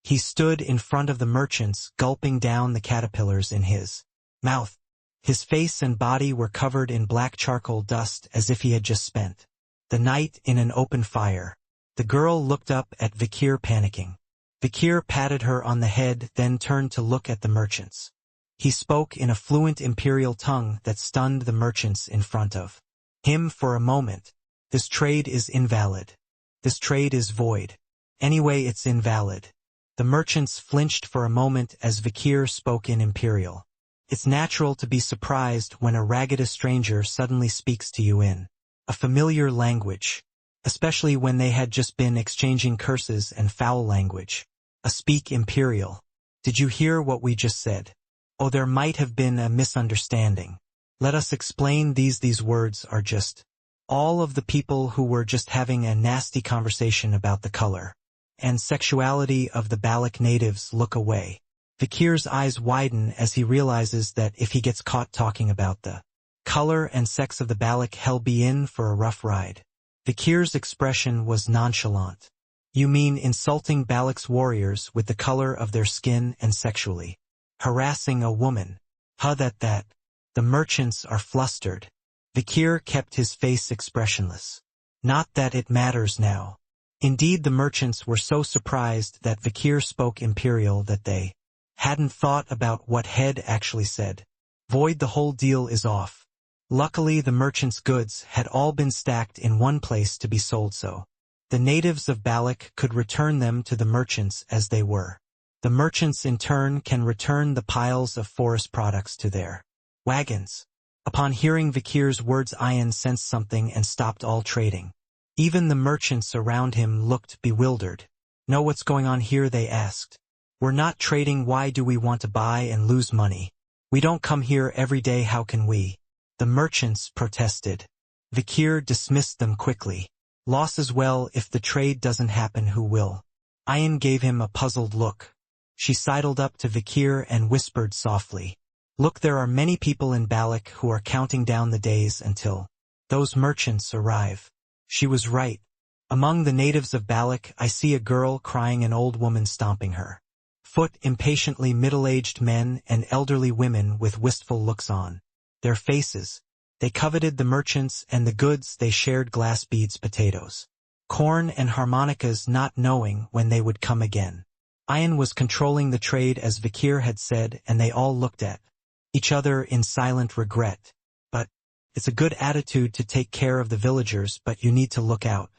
He stood in front of the merchants, gulping down the caterpillars in his mouth. His face and body were covered in black charcoal dust, as if he had just spent the night in an open fire. The girl looked up at Vikir, panicking. Vikir patted her on the head, then turned to look at the merchants. He spoke in a fluent imperial tongue that stunned the merchants in front of him for a moment. "This trade is invalid. This trade is void. Anyway, it's invalid." The merchants flinched for a moment as Vikir spoke in imperial. It's natural to be surprised when a ragged stranger suddenly speaks to you in a familiar language, especially when they had just been exchanging curses and foul language. Speak Imperial. Did you hear what we just said? Oh, there might have been a misunderstanding. Let us explain these words are just all of the people who were just having a nasty conversation about the color and sexuality of the Balak natives look away. Vakir's eyes widen as he realizes that if he gets caught talking about the color and sex of the Balak, he'll be in for a rough ride. Vakir's expression was nonchalant. You mean insulting Balak's warriors with the color of their skin and sexually harassing a woman? That. The merchants are flustered. Vakir kept his face expressionless. Not that it matters now. Indeed, the merchants were so surprised that Vakir spoke Imperial that they hadn't thought about what Head actually said. Void, the whole deal is off. Luckily, the merchants' goods had all been stacked in one place to be sold, so the natives of Balak could return them to the merchants as they were. The merchants in turn can return the piles of forest products to their wagons. Upon hearing Vakir's words, Ian sensed something and stopped all trading. Even the merchants around him looked bewildered. Know what's going on here, they asked. We're not trading. Why do we want to buy and lose money? We don't come here every day, how can we? The merchants protested. Vakir dismissed them quickly. Loss as well. If the trade doesn't happen, who will? Ian gave him a puzzled look. She sidled up to Vakir and whispered softly. Look, there are many people in Balak who are counting down the days until those merchants arrive. She was right. Among the natives of Balak, I see a girl crying, an old woman stomping her foot, impatiently, middle-aged men and elderly women with wistful looks on their faces. They coveted the merchants and the goods they shared, glass beads, potatoes, corn and harmonicas, not knowing when they would come again. Ian was controlling the trade as Vakir had said, and they all looked at each other in silent regret. But it's a good attitude to take care of the villagers, but you need to look out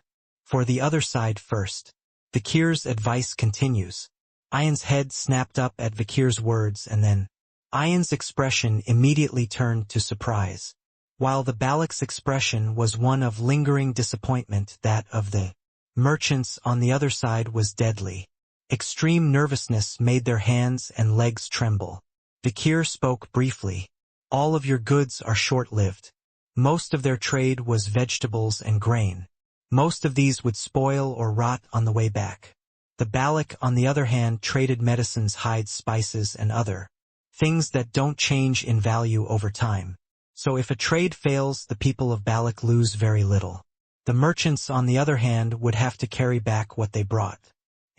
for the other side first. Vakir's advice continues. Ian's head snapped up at Vakir's words, and then Ian's expression immediately turned to surprise. While the Balak's expression was one of lingering disappointment, that of the merchants on the other side was deadly. Extreme nervousness made their hands and legs tremble. Vakir spoke briefly. All of your goods are short-lived. Most of their trade was vegetables and grain. Most of these would spoil or rot on the way back. The Balak, on the other hand, traded medicines, hides, spices, and other things that don't change in value over time. So if a trade fails, the people of Balak lose very little. The merchants, on the other hand, would have to carry back what they brought,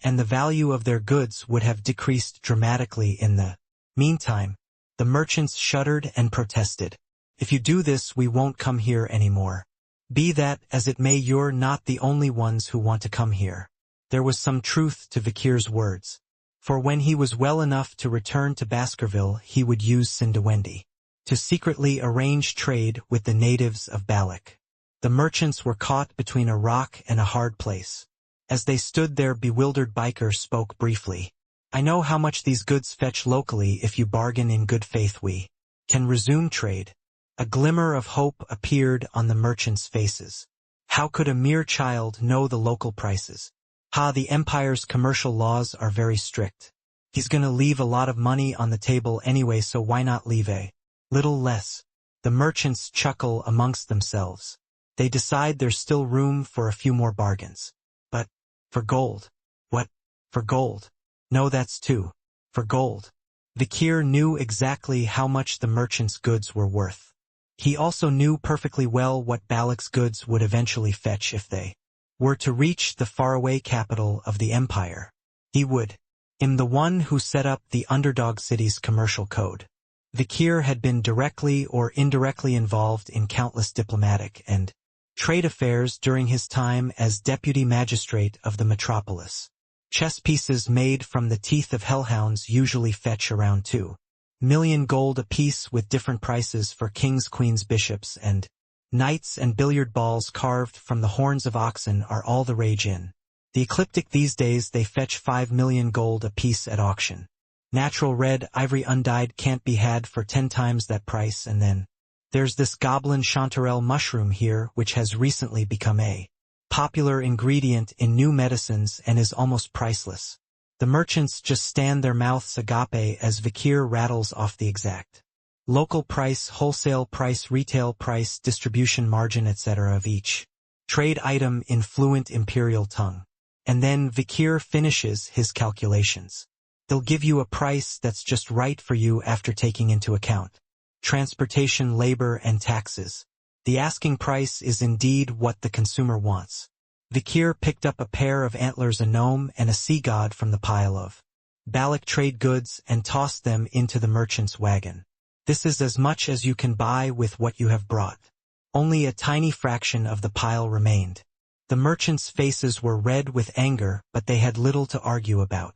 and the value of their goods would have decreased dramatically in the meantime. The merchants shuddered and protested. If you do this, we won't come here anymore. Be that as it may, you're not the only ones who want to come here. There was some truth to Vakir's words. For when he was well enough to return to Baskerville, he would use Sindawendi to secretly arrange trade with the natives of Balak. The merchants were caught between a rock and a hard place. As they stood there bewildered, Biker spoke briefly. I know how much these goods fetch locally. If you bargain in good faith, we can resume trade. A glimmer of hope appeared on the merchants' faces. How could a mere child know the local prices? The Empire's commercial laws are very strict. He's gonna leave a lot of money on the table anyway, so why not leave a little less? The merchants chuckle amongst themselves. They decide there's still room for a few more bargains. But for gold. What? For gold? No, that's too. For gold. Vakir knew exactly how much the merchants' goods were worth. He also knew perfectly well what Balak's goods would eventually fetch if they were to reach the faraway capital of the Empire. He would. The one who set up the underdog city's commercial code. Vakir had been directly or indirectly involved in countless diplomatic and trade affairs during his time as deputy magistrate of the metropolis. Chess pieces made from the teeth of hellhounds usually fetch around 2 million gold apiece, with different prices for kings, queens, bishops, and knights, and billiard balls carved from the horns of oxen are all the rage in the ecliptic these days. They fetch 5 million gold apiece at auction. Natural red ivory undyed can't be had for 10 times that price. And then there's this goblin chanterelle mushroom here, which has recently become a popular ingredient in new medicines and is almost priceless. The merchants just stand their mouths agape as Vikir rattles off the exact local price, wholesale price, retail price, distribution margin, etc. of each trade item in fluent imperial tongue. And then Vikir finishes his calculations. He'll give you a price that's just right for you after taking into account transportation, labor, and taxes. The asking price is indeed what the consumer wants. Vikir picked up a pair of antlers, a gnome, and a sea god from the pile of Balak trade goods and tossed them into the merchant's wagon. This is as much as you can buy with what you have brought. Only a tiny fraction of the pile remained. The merchants' faces were red with anger, but they had little to argue about.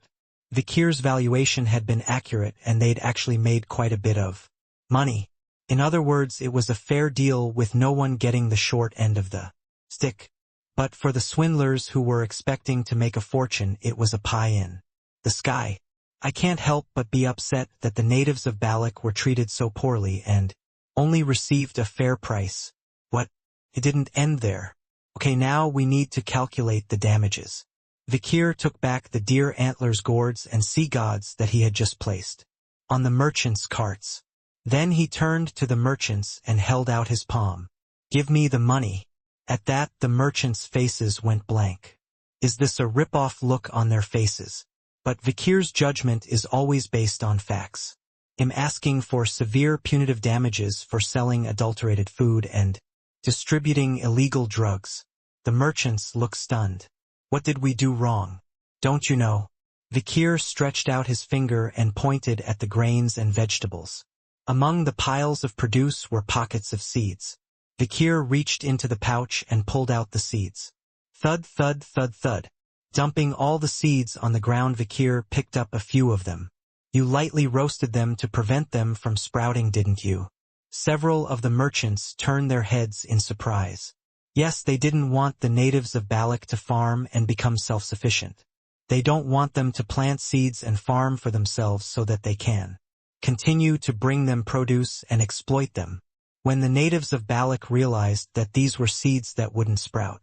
Vikir's valuation had been accurate and they'd actually made quite a bit of money. In other words, it was a fair deal with no one getting the short end of the stick. But for the swindlers who were expecting to make a fortune, it was a pie in the sky. I can't help but be upset that the natives of Balak were treated so poorly and only received a fair price. What? It didn't end there. Okay, now we need to calculate the damages. Vikir took back the deer antlers, gourds, and sea gods that he had just placed on the merchants' carts. Then he turned to the merchants and held out his palm. Give me the money. At that, the merchants' faces went blank. Is this a rip-off look on their faces? But Vikir's judgment is always based on facts. I'm asking for severe punitive damages for selling adulterated food and distributing illegal drugs. The merchants look stunned. What did we do wrong? Don't you know? Vikir stretched out his finger and pointed at the grains and vegetables. Among the piles of produce were pockets of seeds. Vikir reached into the pouch and pulled out the seeds. Thud, thud, thud, thud. Dumping all the seeds on the ground, Vikir picked up a few of them. You lightly roasted them to prevent them from sprouting, didn't you? Several of the merchants turned their heads in surprise. Yes, they didn't want the natives of Balak to farm and become self-sufficient. They don't want them to plant seeds and farm for themselves so that they can continue to bring them produce and exploit them. When the natives of Balak realized that these were seeds that wouldn't sprout,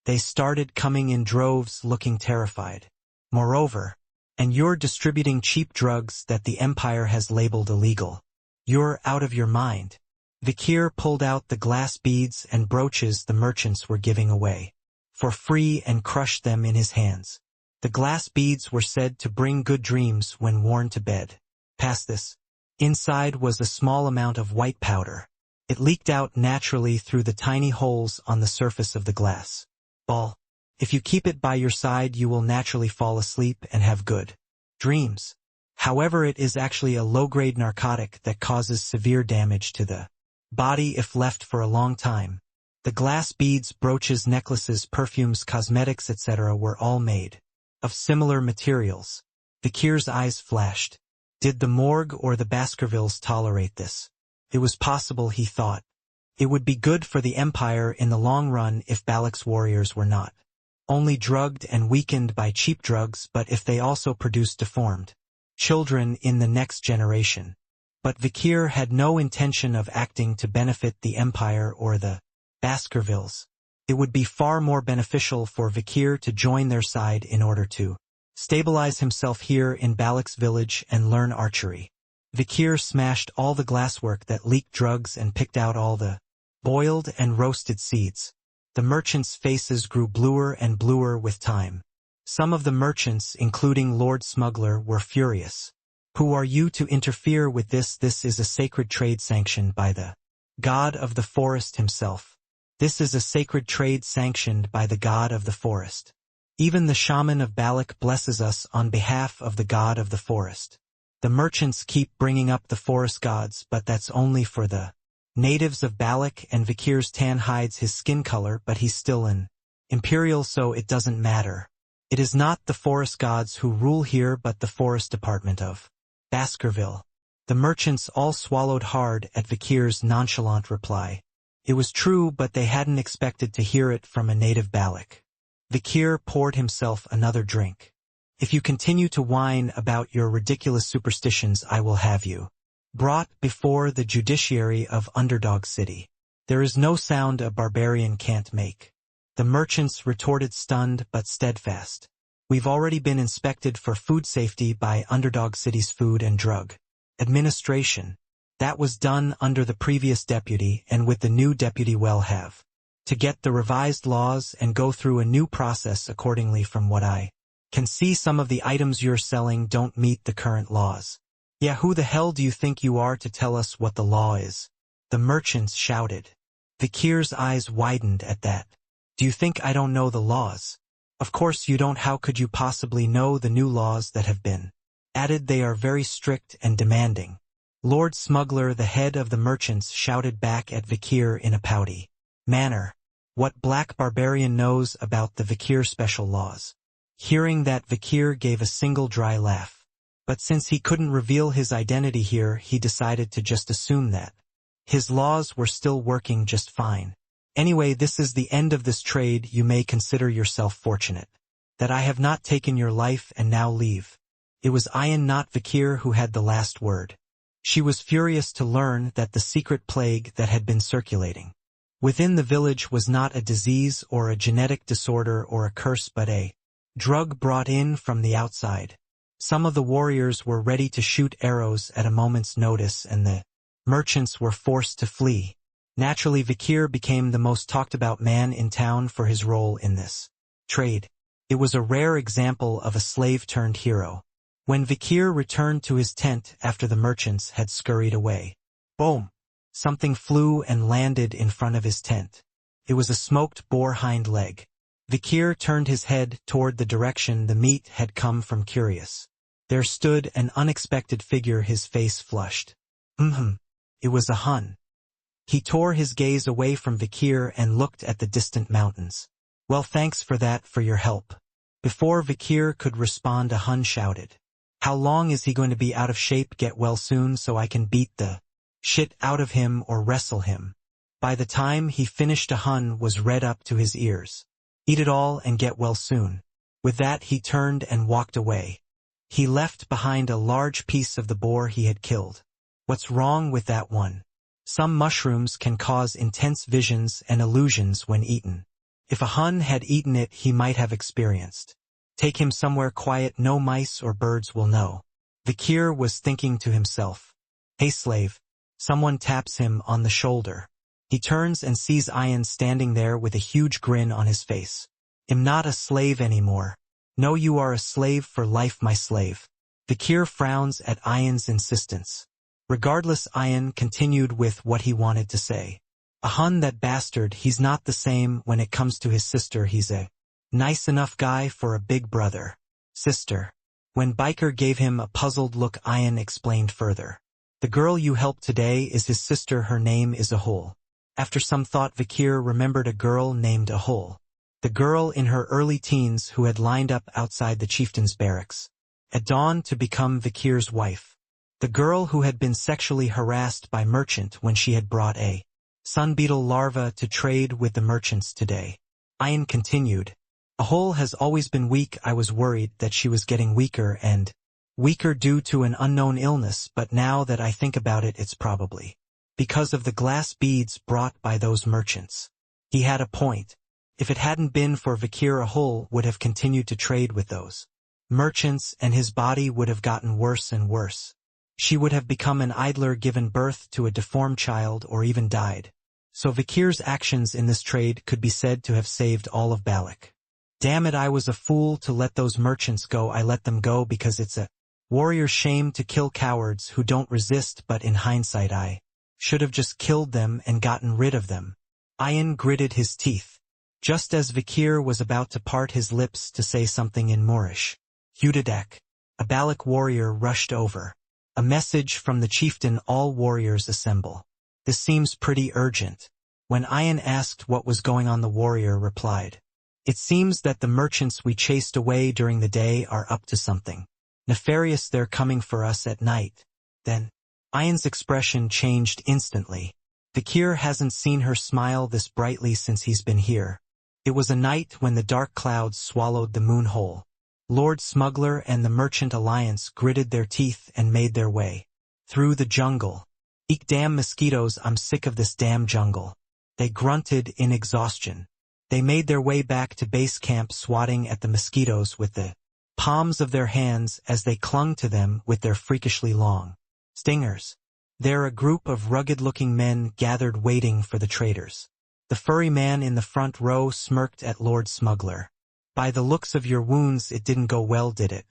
they started coming in droves looking terrified. Moreover, and you're distributing cheap drugs that the empire has labeled illegal. You're out of your mind. Vikir pulled out the glass beads and brooches the merchants were giving away for free and crushed them in his hands. The glass beads were said to bring good dreams when worn to bed. Past this, inside was a small amount of white powder. It leaked out naturally through the tiny holes on the surface of the glass ball. If you keep it by your side, you will naturally fall asleep and have good dreams. However, it is actually a low-grade narcotic that causes severe damage to the body if left for a long time. The glass beads, brooches, necklaces, perfumes, cosmetics, etc. were all made of similar materials. Vikir's eyes flashed. Did the morgue or the Baskervilles tolerate this? It was possible, he thought. It would be good for the empire in the long run if Balak's warriors were not only drugged and weakened by cheap drugs, but if they also produced deformed children in the next generation. But Vikir had no intention of acting to benefit the empire or the Baskervilles. It would be far more beneficial for Vikir to join their side in order to stabilize himself here in Balak's village and learn archery. Vikir smashed all the glasswork that leaked drugs and picked out all the boiled and roasted seeds. The merchants' faces grew bluer and bluer with time. Some of the merchants, including Lord Smuggler, were furious. Who are you to interfere with this? This is a sacred trade sanctioned by the god of the forest himself. This is a sacred trade sanctioned by the god of the forest. Even the shaman of Balak blesses us on behalf of the god of the forest. The merchants keep bringing up the forest gods, but that's only for the natives of Balak, and Vikir's tan hides his skin color, but he's still an imperial, so it doesn't matter. It is not the forest gods who rule here, but the forest department of Baskerville. The merchants all swallowed hard at Vikir's nonchalant reply. It was true, but they hadn't expected to hear it from a native Balak. Vikir poured himself another drink. If you continue to whine about your ridiculous superstitions, I will have you brought before the judiciary of Underdog City. There is no sound a barbarian can't make. The merchants retorted, stunned but steadfast. We've already been inspected for food safety by Underdog City's Food and Drug Administration. That was done under the previous deputy, and with the new deputy we'll have to get the revised laws and go through a new process accordingly. From what I can see, some of the items you're selling don't meet the current laws. Yeah, who the hell do you think you are to tell us what the law is? The merchants shouted. Vikir's eyes widened at that. Do you think I don't know the laws? Of course you don't. How could you possibly know the new laws that have been added? They are very strict and demanding. Lord Smuggler, the head of the merchants, shouted back at Vikir in a pouty manner. What black barbarian knows about the Vikir special laws? Hearing that, Vikir gave a single dry laugh. But since he couldn't reveal his identity here, he decided to just assume that his laws were still working just fine. Anyway, this is the end of this trade. You may consider yourself fortunate that I have not taken your life and now leave. It was Ayan, not Vikir, who had the last word. She was furious to learn that the secret plague that had been circulating within the village was not a disease or a genetic disorder or a curse, but a drug brought in from the outside. Some of the warriors were ready to shoot arrows at a moment's notice, and the merchants were forced to flee. Naturally, Vikir became the most talked about man in town for his role in this trade. It was a rare example of a slave-turned-hero. When Vikir returned to his tent after the merchants had scurried away, boom! Something flew and landed in front of his tent. It was a smoked boar hind leg. Vikir turned his head toward the direction the meat had come from, curious. There stood an unexpected figure, his face flushed. It was a Hun. He tore his gaze away from Vikir and looked at the distant mountains. Well, thanks for that, for your help. Before Vikir could respond, a Hun shouted. How long is he going to be out of shape? Get well soon so I can beat the shit out of him or wrestle him. By the time he finished, a Hun was red up to his ears. Eat it all and get well soon. With that, he turned and walked away. He left behind a large piece of the boar he had killed. What's wrong with that one? Some mushrooms can cause intense visions and illusions when eaten. If a Hun had eaten it, he might have experienced. Take him somewhere quiet, no mice or birds will know. Vikir was thinking to himself. Hey slave. Someone taps him on the shoulder. He turns and sees Ayan standing there with a huge grin on his face. I'm not a slave anymore. No, you are a slave for life, my slave. Vikir frowns at Ayan's insistence. Regardless, Ayan continued with what he wanted to say. A Hun, that bastard, he's not the same when it comes to his sister. He's a nice enough guy for a big brother. Sister. When Biker gave him a puzzled look, Ayan explained further. The girl you helped today is his sister. Her name is Ahul. After some thought, Vikir remembered a girl named Ahul. The girl in her early teens who had lined up outside the chieftain's barracks at dawn to become Vikir's wife. The girl who had been sexually harassed by merchant when she had brought a sun beetle larva to trade with the merchants today. Ayan continued. Ahul has always been weak. I was worried that she was getting weaker and weaker due to an unknown illness, but now that I think about it, it's probably because of the glass beads brought by those merchants. He had a point. If it hadn't been for Vikir, Ahul would have continued to trade with those merchants, and his body would have gotten worse and worse. She would have become an idler, given birth to a deformed child, or even died. So Vikir's actions in this trade could be said to have saved all of Balak. Damn it, I was a fool to let those merchants go. I let them go because it's a warrior's shame to kill cowards who don't resist, but in hindsight I should have just killed them and gotten rid of them. Ayan gritted his teeth. Just as Vikir was about to part his lips to say something in Moorish, Hudadak, a Balak warrior, rushed over. A message from the chieftain. All warriors assemble. This seems pretty urgent. When Ayan asked what was going on, the warrior replied. It seems that the merchants we chased away during the day are up to something nefarious. They're coming for us at night. Then, Ayan's expression changed instantly. Vikir hasn't seen her smile this brightly since he's been here. It was a night when the dark clouds swallowed the moon whole. Lord Smuggler and the Merchant Alliance gritted their teeth and made their way through the jungle. Eek, damn mosquitoes, I'm sick of this damn jungle. They grunted in exhaustion. They made their way back to base camp swatting at the mosquitoes with the palms of their hands as they clung to them with their freakishly long stingers. There a group of rugged-looking men gathered waiting for the traitors. The furry man in the front row smirked at Lord Smuggler. "By the looks of your wounds it didn't go well, did it?"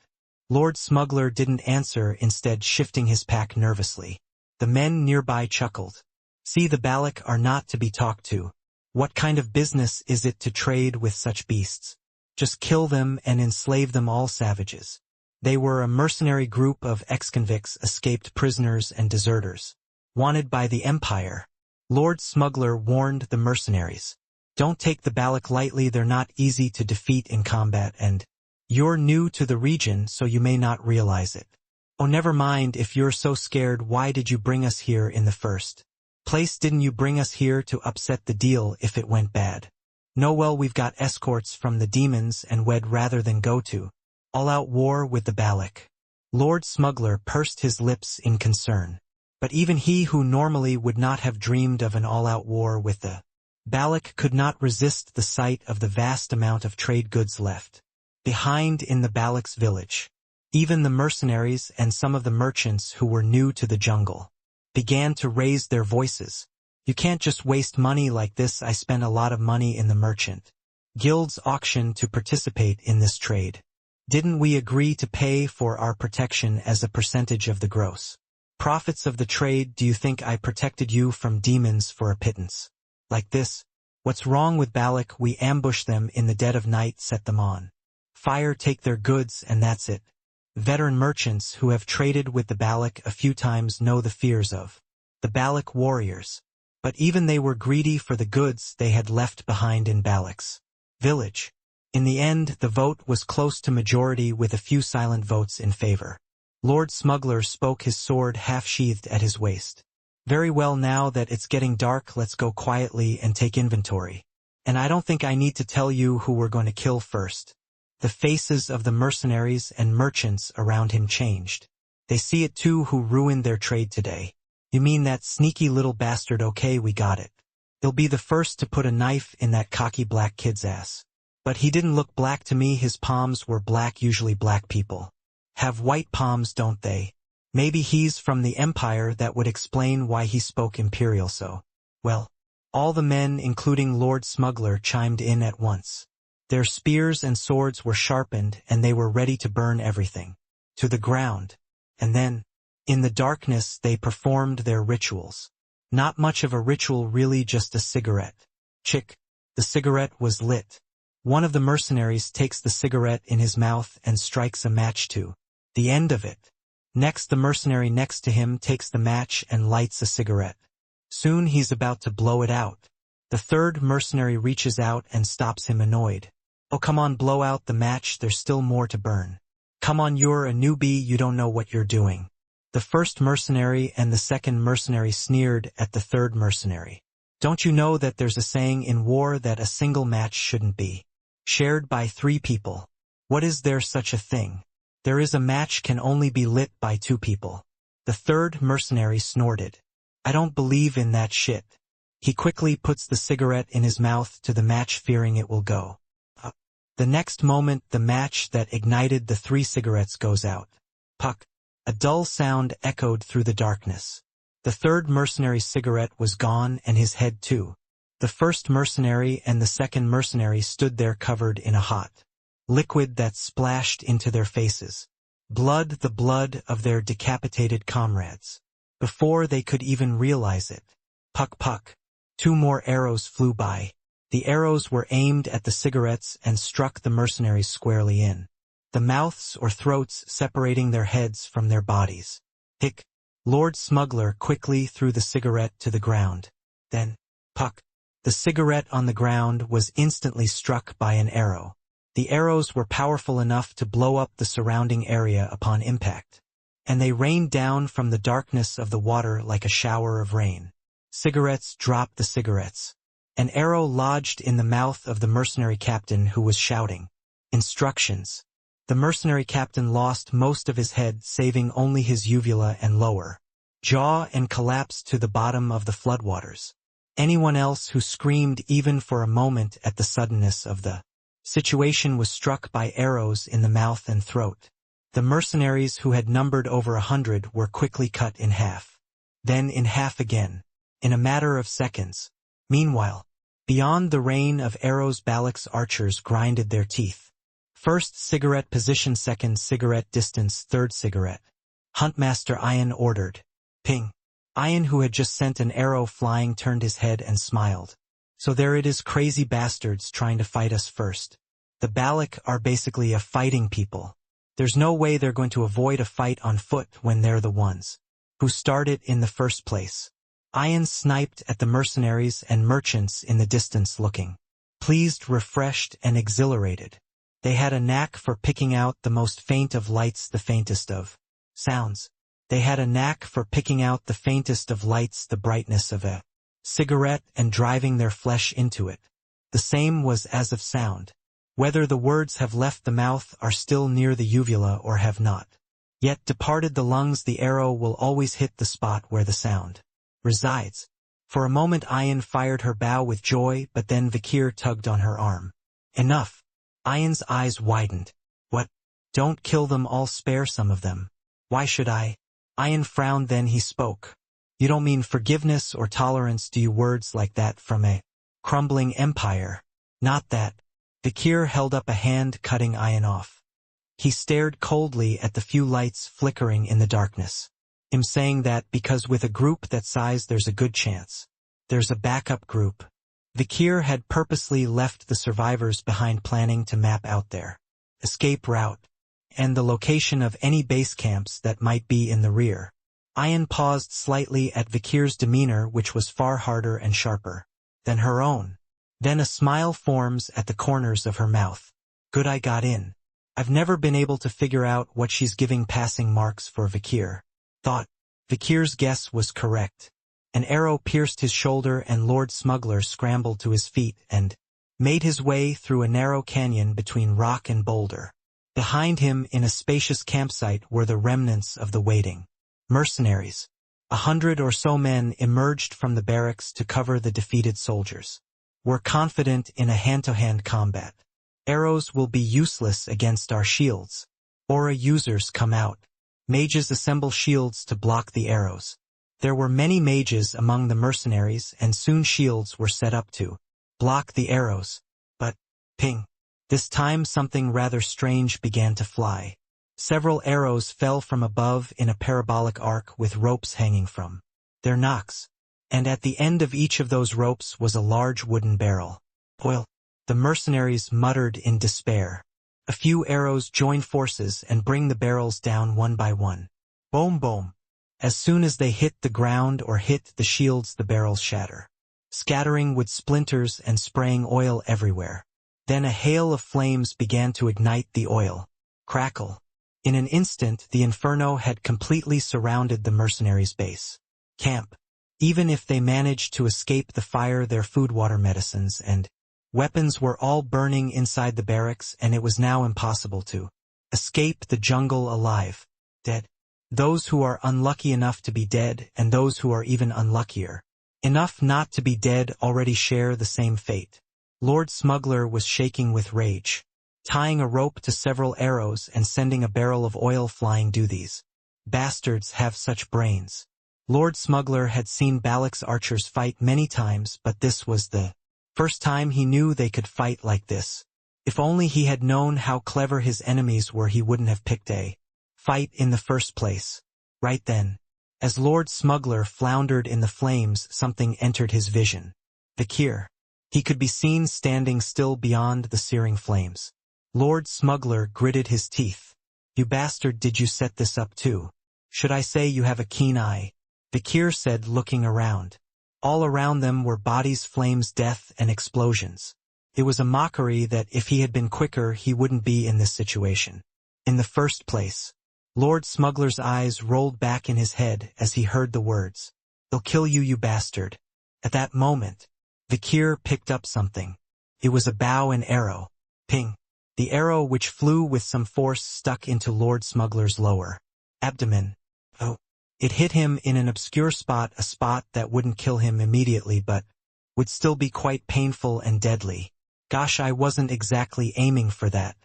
Lord Smuggler didn't answer, instead shifting his pack nervously. The men nearby chuckled. "See, the Balak are not to be talked to. What kind of business is it to trade with such beasts? Just kill them and enslave them, all savages." They were a mercenary group of ex-convicts, escaped prisoners and deserters, wanted by the Empire. Lord Smuggler warned the mercenaries, "Don't take the Balak lightly, they're not easy to defeat in combat, and you're new to the region, so you may not realize it. Oh, never mind, if you're so scared, why did you bring us here in the first place? Didn't you bring us here to upset the deal if it went bad? No, well, we've got escorts from the demons and we'd rather than go to all-out war with the Balak." Lord Smuggler pursed his lips in concern. But even he, who normally would not have dreamed of an all-out war with the Balak, could not resist the sight of the vast amount of trade goods left behind in the Balak's village. Even the mercenaries and some of the merchants who were new to the jungle began to raise their voices. "You can't just waste money like this. I spent a lot of money in the merchant guild's auction to participate in this trade. Didn't we agree to pay for our protection as a percentage of the gross profits of the trade? Do you think I protected you from demons for a pittance like this? What's wrong with Balak? We ambush them in the dead of night, set them on fire, take their goods, and that's it." Veteran merchants who have traded with the Balak a few times know the fears of the Balak warriors. But even they were greedy for the goods they had left behind in Balak's village. In the end, the vote was close to majority with a few silent votes in favor. Lord Smuggler spoke, his sword half-sheathed at his waist. "Very well, now that it's getting dark, let's go quietly and take inventory. And I don't think I need to tell you who we're going to kill first." The faces of the mercenaries and merchants around him changed. "They see it too, who ruined their trade today." "You mean that sneaky little bastard? Okay, we got it. He'll be the first to put a knife in that cocky black kid's ass." "But he didn't look black to me. His palms were black. Usually black people have white palms, don't they?" "Maybe he's from the Empire. That would explain why he spoke Imperial so well." All the men, including Lord Smuggler, chimed in at once. Their spears and swords were sharpened, and they were ready to burn everything to the ground. And then, in the darkness, they performed their rituals. Not much of a ritual, really, just a cigarette. Chick. The cigarette was lit. One of the mercenaries takes the cigarette in his mouth and strikes a match to the end of it. Next, the mercenary next to him takes the match and lights a cigarette. Soon he's about to blow it out. The third mercenary reaches out and stops him, annoyed. "Oh, come on, blow out the match, there's still more to burn. Come on, you're a newbie, you don't know what you're doing." The first mercenary and the second mercenary sneered at the third mercenary. "Don't you know that there's a saying in war that a single match shouldn't be shared by 3 people? What is there such a thing? There is, a match can only be lit by 2 people." The third mercenary snorted. "I don't believe in that shit." He quickly puts the cigarette in his mouth to the match, fearing it will go up. The next moment, the match that ignited the 3 cigarettes goes out. Puck. A dull sound echoed through the darkness. The third mercenary's cigarette was gone, and his head too. The first mercenary and the second mercenary stood there covered in a hot liquid that splashed into their faces. Blood, the blood of their decapitated comrades. Before they could even realize it. Puck, puck. 2 more arrows flew by. The arrows were aimed at the cigarettes and struck the mercenaries squarely in the mouths or throats, separating their heads from their bodies. Hick. Lord Smuggler quickly threw the cigarette to the ground. Then, puck. The cigarette on the ground was instantly struck by an arrow. The arrows were powerful enough to blow up the surrounding area upon impact, and they rained down from the darkness of the water like a shower of rain. Cigarettes dropped the cigarettes. An arrow lodged in the mouth of the mercenary captain, who was shouting instructions. The mercenary captain lost most of his head, saving only his uvula and lower jaw, and collapsed to the bottom of the floodwaters. Anyone else who screamed even for a moment at the suddenness of the situation was struck by arrows in the mouth and throat. The mercenaries who had numbered over 100 were quickly cut in half. Then in half again, in a matter of seconds. Meanwhile, beyond the rain of arrows Balak's archers grinded their teeth. First cigarette position, second cigarette distance, third cigarette. Huntmaster Ian ordered. Ping. Ian, who had just sent an arrow flying, turned his head and smiled. So there it is, crazy bastards trying to fight us first. The Balak are basically a fighting people. There's no way they're going to avoid a fight on foot when they're the ones who started in the first place. Ian sniped at the mercenaries and merchants in the distance, looking pleased, refreshed, and exhilarated. They had a knack for picking out the most faint of lights, the faintest of sounds. They had a knack for picking out the faintest of lights, the brightness of a cigarette, and driving their flesh into it. The same was as of sound. Whether the words have left the mouth, are still near the uvula, or have not yet departed the lungs, the arrow will always hit the spot where the sound resides. For a moment Ian fired her bow with joy, but then Vakir tugged on her arm. Enough. Ian's eyes widened. What? Don't kill them all, spare some of them. Why should I? Ian frowned, then he spoke. You don't mean forgiveness or tolerance, do you? Words like that from a crumbling empire. Not that. Vakir held up a hand, cutting Ian off. He stared coldly at the few lights flickering in the darkness. I'm saying that because with a group that size there's a good chance there's a backup group. Vakir had purposely left the survivors behind, planning to map out their escape route and the location of any base camps that might be in the rear. Ian paused slightly at Vakir's demeanor, which was far harder and sharper than her own. Then a smile forms at the corners of her mouth. Good, I got in. I've never been able to figure out what she's giving passing marks for, Vakir thought. Vakir's guess was correct. An arrow pierced his shoulder, and Lord Smuggler scrambled to his feet and made his way through a narrow canyon between rock and boulder. Behind him, in a spacious campsite, were the remnants of the waiting mercenaries. 100 or so men emerged from the barracks to cover the defeated soldiers. We're confident in a hand-to-hand combat. Arrows will be useless against our shields. Aura users come out. Mages assemble shields to block the arrows. There were many mages among the mercenaries, and soon shields were set up to block the arrows. But, ping. This time something rather strange began to fly. Several arrows fell from above in a parabolic arc with ropes hanging from their nocks. And at the end of each of those ropes was a large wooden barrel. Oil. The mercenaries muttered in despair. A few arrows join forces and bring the barrels down one by one. Boom, boom. As soon as they hit the ground or hit the shields, the barrels shatter, scattering wood splinters and spraying oil everywhere. Then a hail of flames began to ignite the oil. Crackle. In an instant, the inferno had completely surrounded the mercenaries' base camp. Even if they managed to escape the fire, their food, water, medicines, and weapons were all burning inside the barracks, and it was now impossible to escape the jungle alive. Dead. Those who are unlucky enough to be dead, and those who are even unluckier enough not to be dead, already share the same fate. Lord Smuggler was shaking with rage, tying a rope to several arrows and sending a barrel of oil flying. Do these bastards have such brains? Lord Smuggler had seen Balak's archers fight many times, but this was the first time he knew they could fight like this. If only he had known how clever his enemies were, he wouldn't have picked a fight in the first place. Right then, as Lord Smuggler floundered in the flames, something entered his vision. Vakir. He could be seen standing still beyond the searing flames. Lord Smuggler gritted his teeth. You bastard, did you set this up too? Should I say you have a keen eye? Vakir said, looking around. All around them were bodies, flames, death, and explosions. It was a mockery that if he had been quicker he wouldn't be in this situation. In the first place. Lord Smuggler's eyes rolled back in his head as he heard the words. They'll kill you, you bastard. At that moment, Vakir picked up something. It was a bow and arrow. Ping. The arrow, which flew with some force, stuck into Lord Smuggler's lower abdomen. Oh. It hit him in an obscure spot, a spot that wouldn't kill him immediately but would still be quite painful and deadly. Gosh, I wasn't exactly aiming for that.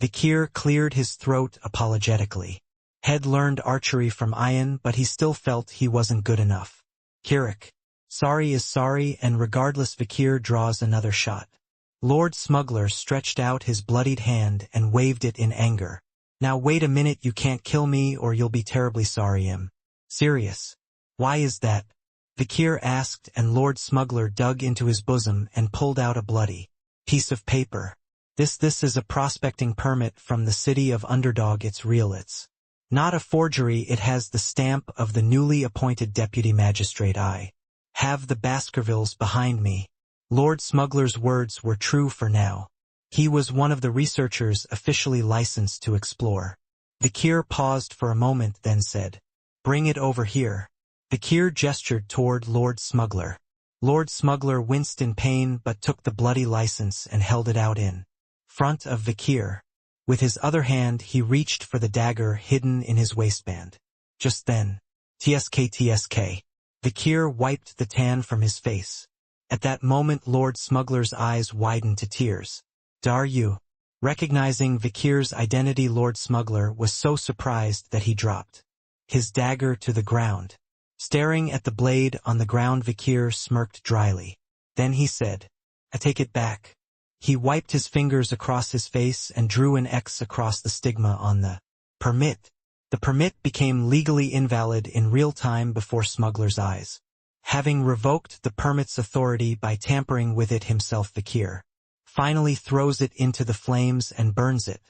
Vikir cleared his throat apologetically. Had learned archery from Ian, but he still felt he wasn't good enough. Kirik. Sorry is sorry, and regardless, Vikir draws another shot. Lord Smuggler stretched out his bloodied hand and waved it in anger. Now wait a minute, you can't kill me or you'll be terribly sorry. Serious. Why is that? Vikir asked, and Lord Smuggler dug into his bosom and pulled out a bloody piece of paper. This is a prospecting permit from the city of Underdog. It's real. It's not a forgery. It has the stamp of the newly appointed deputy magistrate. I have the Baskervilles behind me. Lord Smuggler's words were true for now. He was one of the researchers officially licensed to explore. Vikir paused for a moment, then said, "Bring it over here." Vikir gestured toward Lord Smuggler. Lord Smuggler winced in pain but took the bloody license and held it out in front of Vikir. With his other hand he reached for the dagger hidden in his waistband. Just then, tsk. Vikir wiped the tan from his face. At that moment Lord Smuggler's eyes widened to tears. "Are you?" Recognizing Vikir's identity, Lord Smuggler was so surprised that he dropped his dagger to the ground. Staring at the blade on the ground, Vikir smirked dryly. Then he said, "I take it back." He wiped his fingers across his face and drew an X across the stigma on the permit. The permit became legally invalid in real time before Smuggler's eyes. Having revoked the permit's authority by tampering with it himself, Vikir finally throws it into the flames and burns it.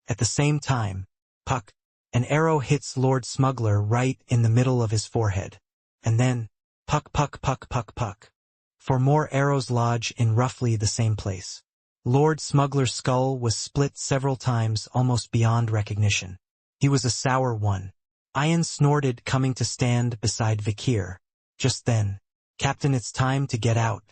At the same time, puck, an arrow hits Lord Smuggler right in the middle of his forehead. And then, puck puck puck puck puck. For more arrows lodge in roughly the same place. Lord Smuggler's skull was split several times, almost beyond recognition. He was a sour one. Ian snorted, coming to stand beside Vikir. Just then, "Captain, it's time to get out,"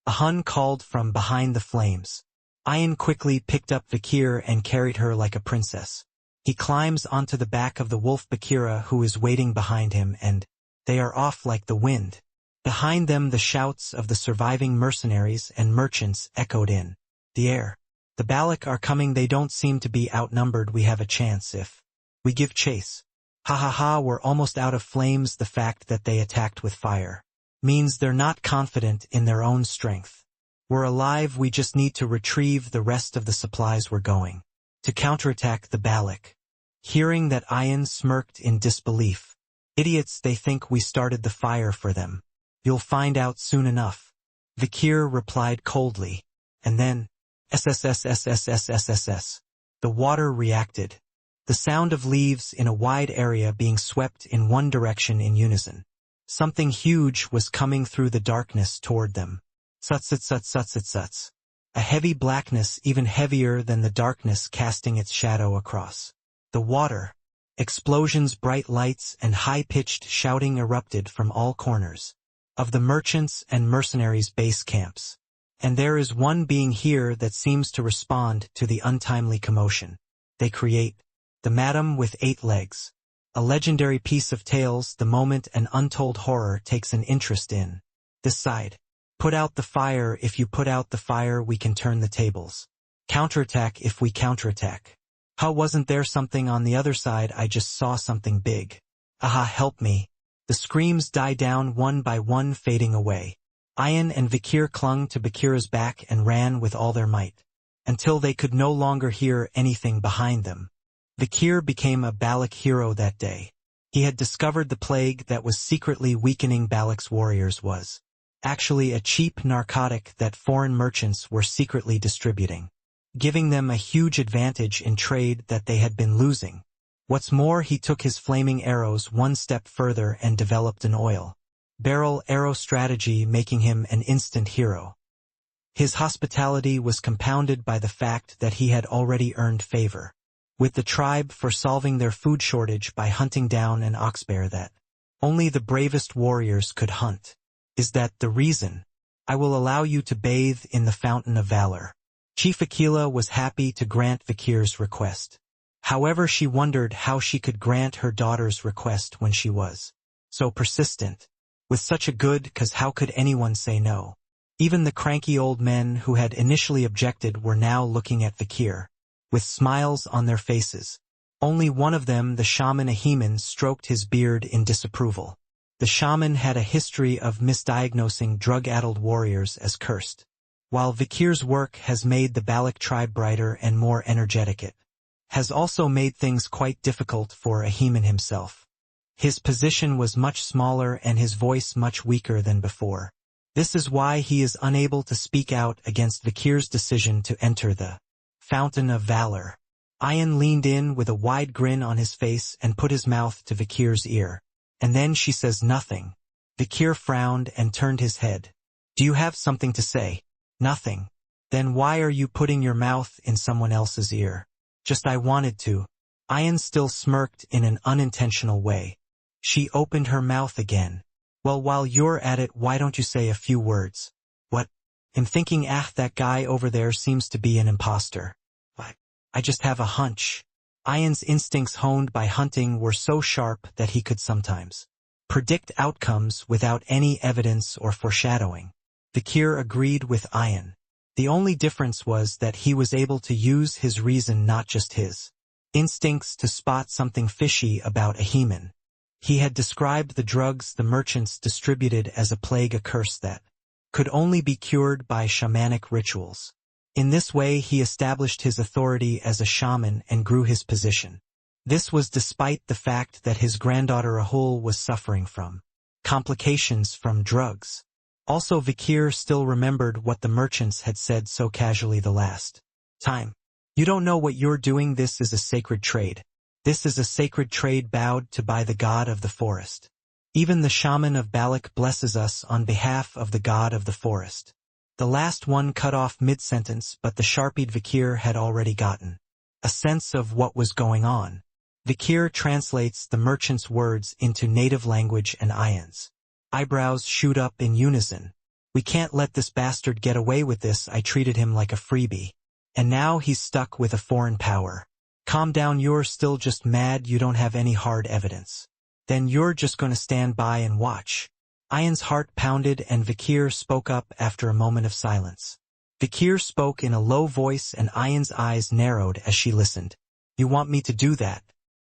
a Hun called from behind the flames. Ian quickly picked up Vikir and carried her like a princess. He climbs onto the back of the wolf Bakira, who is waiting behind him, and they are off like the wind. Behind them the shouts of the surviving mercenaries and merchants echoed in the air. "The Balak are coming. They don't seem to be outnumbered. We have a chance if we give chase." Ha ha ha, we're almost out of flames. The fact that they attacked with fire means they're not confident in their own strength. We're alive, we just need to retrieve the rest of the supplies. We're going to counterattack the Balak. Hearing that, Ian smirked in disbelief. "Idiots, they think we started the fire for them. You'll find out soon enough," Vikir replied coldly. And then, SSSSSSSSS. The water reacted. The sound of leaves in a wide area being swept in one direction in unison. Something huge was coming through the darkness toward them. Tsuts. A heavy blackness, even heavier than the darkness, casting its shadow across the water. Explosions, bright lights, and high-pitched shouting erupted from all corners of the merchants' and mercenaries' base camps. And there is one being here that seems to respond to the untimely commotion. They create the Madam with 8 legs. A legendary piece of tales, the moment an untold horror takes an interest in this side. Put out the fire. If you put out the fire, we can turn the tables. Counterattack if we counterattack. How wasn't there something on the other side? I just saw something big. Aha, help me. The screams die down one by one, fading away. Ian and Vikir clung to Bakira's back and ran with all their might, until they could no longer hear anything behind them. Vikir became a Balak hero that day. He had discovered the plague that was secretly weakening Balak's warriors was actually a cheap narcotic that foreign merchants were secretly distributing, giving them a huge advantage in trade that they had been losing. What's more, he took his flaming arrows one step further and developed an oil barrel arrow strategy, making him an instant hero. His hospitality was compounded by the fact that he had already earned favor with the tribe for solving their food shortage by hunting down an oxbear that only the bravest warriors could hunt. Is that the reason? I will allow you to bathe in the fountain of valor. Chief Aquila was happy to grant Vikir's request. However, she wondered how she could grant her daughter's request when she was so persistent. With such a good cause, how could anyone say no? Even the cranky old men who had initially objected were now looking at Vakir, with smiles on their faces. Only one of them, the shaman Ahiman, stroked his beard in disapproval. The shaman had a history of misdiagnosing drug-addled warriors as cursed. While Vakir's work has made the Balak tribe brighter and more energetic, it has also made things quite difficult for Ahiman himself. His position was much smaller and his voice much weaker than before. This is why he is unable to speak out against Vakir's decision to enter the Fountain of Valor. Ayan leaned in with a wide grin on his face and put his mouth to Vakir's ear. And then she says nothing. Vakir frowned and turned his head. Do you have something to say? Nothing. Then why are you putting your mouth in someone else's ear? Just I wanted to. Ayan still smirked in an unintentional way. She opened her mouth again. Well, while you're at it, why don't you say a few words? What? I'm thinking, that guy over there seems to be an imposter. I just have a hunch. Ayan's instincts, honed by hunting, were so sharp that he could sometimes predict outcomes without any evidence or foreshadowing. Vakir agreed with Ayan. The only difference was that he was able to use his reason, not just his instincts, to spot something fishy about Ahiman. He had described the drugs the merchants distributed as a plague, a curse that could only be cured by shamanic rituals. In this way he established his authority as a shaman and grew his position. This was despite the fact that his granddaughter Ahul was suffering from complications from drugs. Also, Vakir still remembered what the merchants had said so casually the last time. You don't know what you're doing. This is a sacred trade. This is a sacred trade bowed to by the god of the forest. Even the shaman of Balak blesses us on behalf of the god of the forest. The last one cut off mid-sentence, but the sharp-eyed Vakir had already gotten a sense of what was going on. Vakir translates the merchant's words into native language and Ayan's eyebrows shoot up in unison. We can't let this bastard get away with this. I treated him like a freebie. And now he's stuck with a foreign power. Calm down, you're still just mad. You don't have any hard evidence. Then you're just going to stand by and watch. Ayan's heart pounded and Vakir spoke up after a moment of silence. Vakir spoke in a low voice and Ayan's eyes narrowed as she listened. You want me to do that?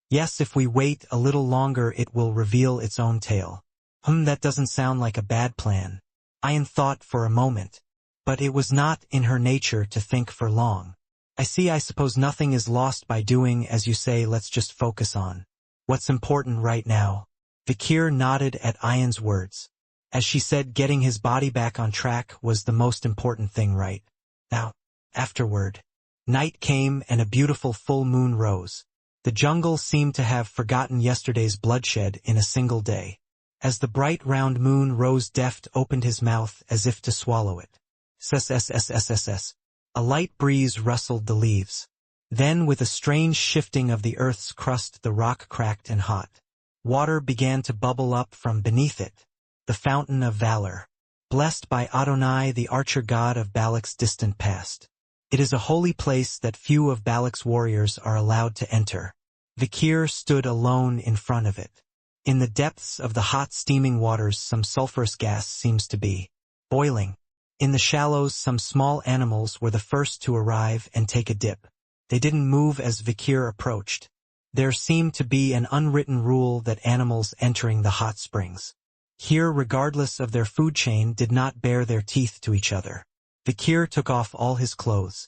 Yes, if we wait a little longer it will reveal its own tale. That doesn't sound like a bad plan. Ayan thought for a moment. But it was not in her nature to think for long. I see. I suppose nothing is lost by doing as you say. Let's just focus on what's important right now. Vakir nodded at Ayan's words. As she said, getting his body back on track was the most important thing right now. Afterward, night came and a beautiful full moon rose. The jungle seemed to have forgotten yesterday's bloodshed in a single day. As the bright round moon rose, Deft opened his mouth as if to swallow it. Sss. A light breeze rustled the leaves. Then, with a strange shifting of the earth's crust, the rock cracked and hot water began to bubble up from beneath it. The Fountain of Valor. Blessed by Adonai, the archer god of Balak's distant past. It is a holy place that few of Balak's warriors are allowed to enter. Vakir stood alone in front of it. In the depths of the hot steaming waters some sulfurous gas seems to be boiling. In the shallows some small animals were the first to arrive and take a dip. They didn't move as Vakir approached. There seemed to be an unwritten rule that animals entering the hot springs here, regardless of their food chain, did not bare their teeth to each other. Vakir took off all his clothes.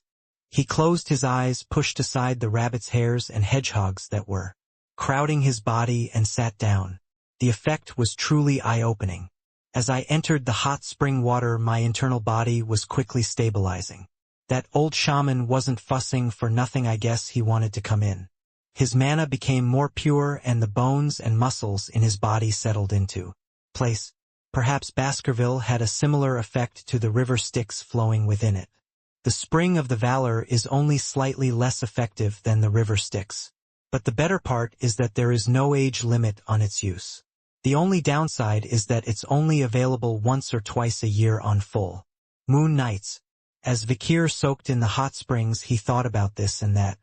He closed his eyes, pushed aside the rabbit's hairs and hedgehogs that were crowding his body, and sat down. The effect was truly eye-opening. As I entered the hot spring water, my internal body was quickly stabilizing. That old shaman wasn't fussing for nothing. I guess he wanted to come in. His mana became more pure and the bones and muscles in his body settled into place. Perhaps Baskerville had a similar effect to the river Styx flowing within it. The spring of the Valor is only slightly less effective than the river Styx. But the better part is that there is no age limit on its use. The only downside is that it's only available once or twice a year on full moon nights. As Vakir soaked in the hot springs, he thought about this and that.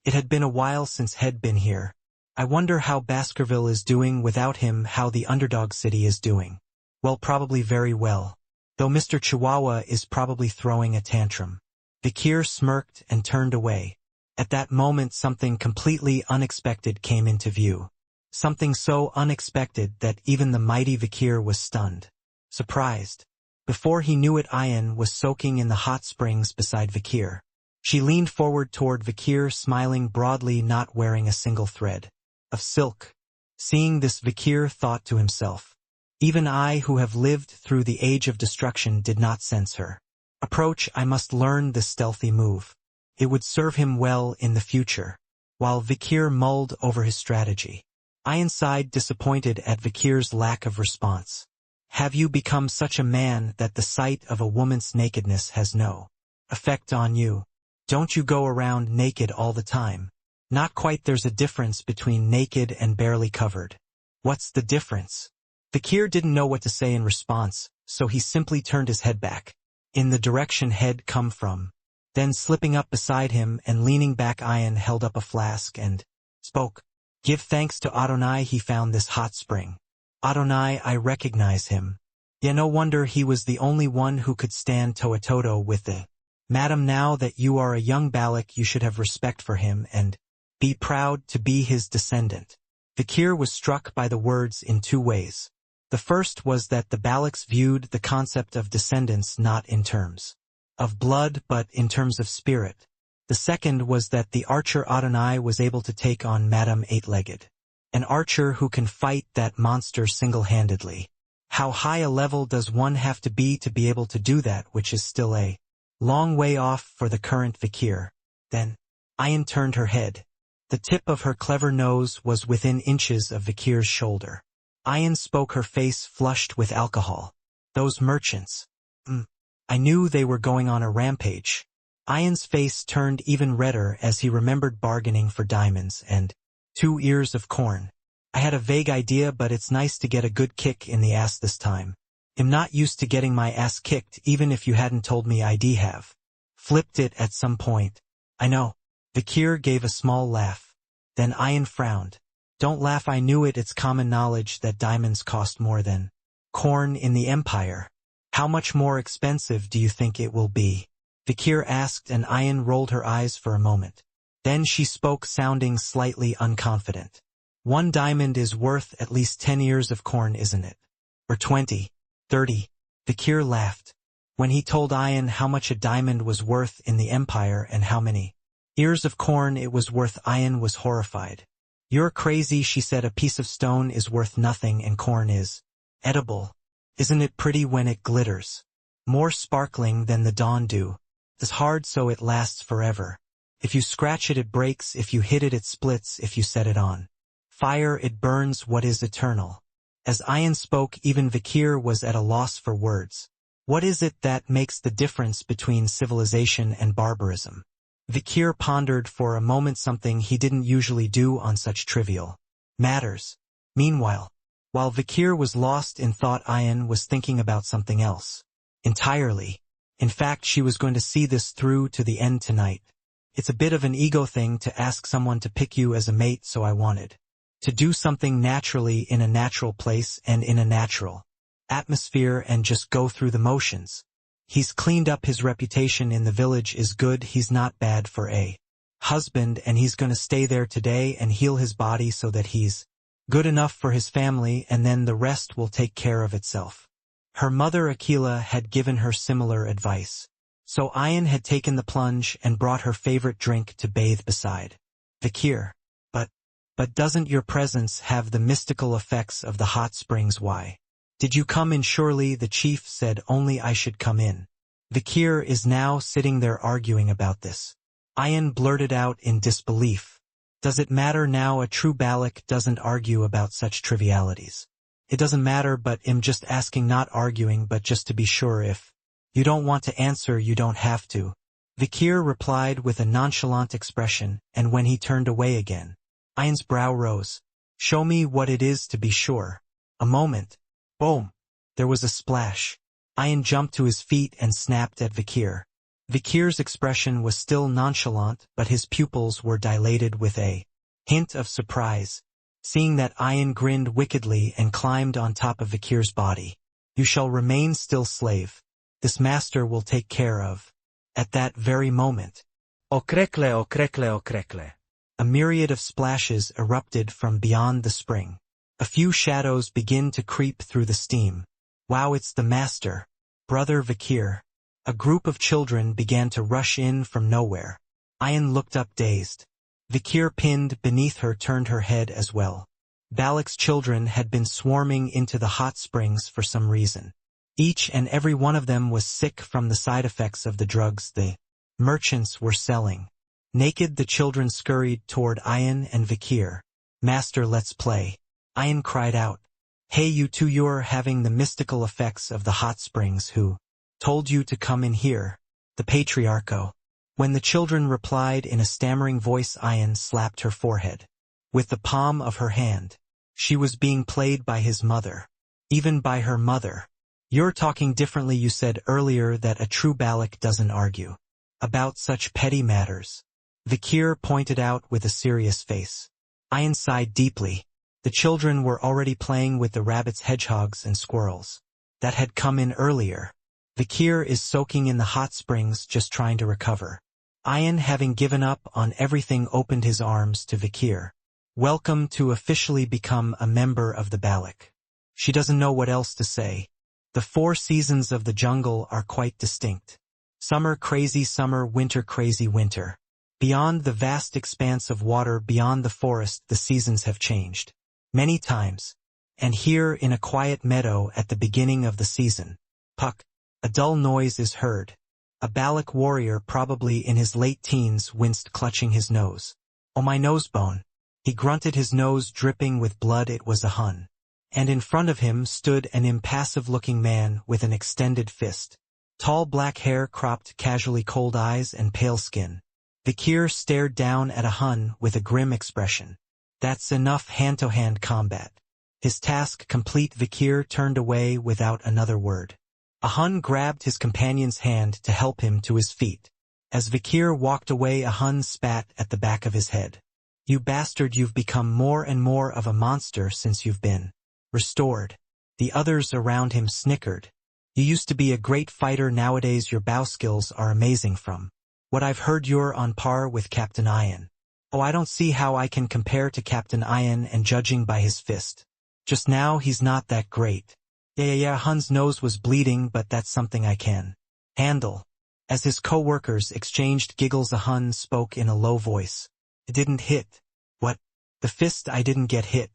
It had been a while since he'd been here. I wonder how Baskerville is doing without him, how the underdog city is doing. Well, probably very well. though Mr. Chihuahua is probably throwing a tantrum. Vikir smirked and turned away. At that moment something completely unexpected came into view. Something so unexpected that even the mighty Vikir was stunned. Surprised. Before he knew it, Ayan was soaking in the hot springs beside Vikir. She leaned forward toward Vikir, smiling broadly, not wearing a single thread of silk. Seeing this, Vikir thought to himself, even I, who have lived through the age of destruction, did not sense her approach. I must learn this stealthy move. It would serve him well in the future. While Vikir mulled over his strategy, Ayan sighed, disappointed at Vikir's lack of response. Have you become such a man that the sight of a woman's nakedness has no effect on you? Don't you go around naked all the time? Not quite. There's a difference between naked and barely covered. What's the difference? Vikir didn't know what to say in response, so he simply turned his head back, in the direction he'd come from. Then slipping up beside him and leaning back, Ayan held up a flask and spoke. Give thanks to Adonai he found this hot spring. Adonai, I recognize him. Yeah, no wonder he was the only one who could stand toe-to-toe with the Madam. Now that you are a young Balak, you should have respect for him and be proud to be his descendant. Vikir was struck by the words in two ways. The first was that the Balaks viewed the concept of descendants not in terms of blood but in terms of spirit. The second was that the archer Adonai was able to take on Madam Eight-Legged, an archer who can fight that monster single-handedly. How high a level does one have to be able to do that, which is still a long way off for the current Vikir? Then Ayan turned her head. The tip of her clever nose was within inches of Vikir's shoulder. Ayan spoke, her face flushed with alcohol. Those merchants. I knew they were going on a rampage. Ayan's face turned even redder as he remembered bargaining for diamonds and 2 ears of corn. I had a vague idea, but it's nice to get a good kick in the ass this time. I'm not used to getting my ass kicked, even if you hadn't told me I'd have flipped it at some point. I know. Vikir gave a small laugh. Then Ayan frowned. Don't laugh, I knew it. It's common knowledge that diamonds cost more than corn in the empire. How much more expensive do you think it will be? Vikir asked, and Ayan rolled her eyes for a moment. Then she spoke, sounding slightly unconfident. 1 diamond is worth at least 10 ears of corn, isn't it? Or 20, 30. Vikir laughed. When he told Ayan how much a diamond was worth in the empire and how many ears of corn it was worth, Ayan was horrified. You're crazy, she said. A piece of stone is worth nothing and corn is edible. Isn't it pretty when it glitters? More sparkling than the dawn dew. It's hard so it lasts forever. If you scratch it, it breaks. If you hit it, it splits. If you set it on fire, it burns. What is eternal? As Ayan spoke, even Vikir was at a loss for words. What is it that makes the difference between civilization and barbarism? Vikir pondered for a moment, something he didn't usually do on such trivial matters. Meanwhile, while Vikir was lost in thought, Ayan was thinking about something else entirely. In fact, she was going to see this through to the end tonight. It's a bit of an ego thing to ask someone to pick you as a mate, so I wanted to do something naturally in a natural place and in a natural atmosphere and just go through the motions. He's cleaned up his reputation in the village is good. He's not bad for a husband, and he's going to stay there today and heal his body so that he's good enough for his family, and then the rest will take care of itself. Her mother Akila had given her similar advice. So Ayan had taken the plunge and brought her favorite drink to bathe beside Vikir. But doesn't your presence have the mystical effects of the hot springs? Why did you come in? Surely the chief said only I should come in. Vikir is now sitting there arguing about this. Ayan blurted out in disbelief. Does it matter now? A true Balak doesn't argue about such trivialities. It doesn't matter, but I'm just asking, not arguing, but just to be sure. If you don't want to answer, you don't have to. Vikir replied with a nonchalant expression, and when he turned away again, Ayan's brow rose. Show me what it is to be sure. A moment. Boom. There was a splash. Ayan jumped to his feet and snapped at Vikir. Vikir's expression was still nonchalant, but his pupils were dilated with a hint of surprise. Seeing that, Ayan grinned wickedly and climbed on top of Vikir's body. You shall remain still, slave. This master will take care of. At that very moment, Okrekle, okrekle, okrekle. a myriad of splashes erupted from beyond the spring. A few shadows begin to creep through the steam. Wow, it's the master. Brother Vikir. A group of children began to rush in from nowhere. Ayan looked up dazed. Vikir pinned beneath her turned her head as well. Balak's children had been swarming into the hot springs for some reason. Each and every one of them was sick from the side effects of the drugs the merchants were selling. Naked the children scurried toward Ayan and Vikir. Master, let's play. Ayan cried out. Hey, you two, you're having the mystical effects of the hot springs. Who told you to come in here? The patriarcho. When the children replied in a stammering voice, Ayan slapped her forehead with the palm of her hand. She was being played by his mother. Even by her mother. You're talking differently. You said earlier that a true Balak doesn't argue about such petty matters. Vikir pointed out with a serious face. Ayan sighed deeply. The children were already playing with the rabbits, hedgehogs, and squirrels that had come in earlier. Vikir is soaking in the hot springs, just trying to recover. Ayan, having given up on everything, opened his arms to Vikir. Welcome to officially become a member of the Balak. She doesn't know what else to say. The 4 seasons of the jungle are quite distinct. Summer crazy summer, winter crazy winter. Beyond the vast expanse of water, beyond the forest, the seasons have changed many times. And here in a quiet meadow at the beginning of the season, puck, a dull noise is heard. A Balak warrior, probably in his late teens, winced, clutching his nose. Oh, my nosebone. He grunted, his nose dripping with blood. It was a Hun. And in front of him stood an impassive-looking man with an extended fist. Tall black hair, cropped casually, cold eyes, and pale skin. Vikir stared down at a Hun with a grim expression. That's enough hand-to-hand combat. His task complete, Vikir turned away without another word. A Hun grabbed his companion's hand to help him to his feet. As Vikir walked away, a Hun spat at the back of his head. You bastard, you've become more and more of a monster since you've been restored. The others around him snickered. You used to be a great fighter, nowadays your bow skills are amazing. From what I've heard, you're on par with Captain Ayan. Oh, I don't see how I can compare to Captain Ayan, and judging by his fist just now, he's not that great. Yeah, Hun's nose was bleeding, but that's something I can handle. As his co-workers exchanged giggles, a Hun spoke in a low voice. It didn't hit. What? The fist? I didn't get hit.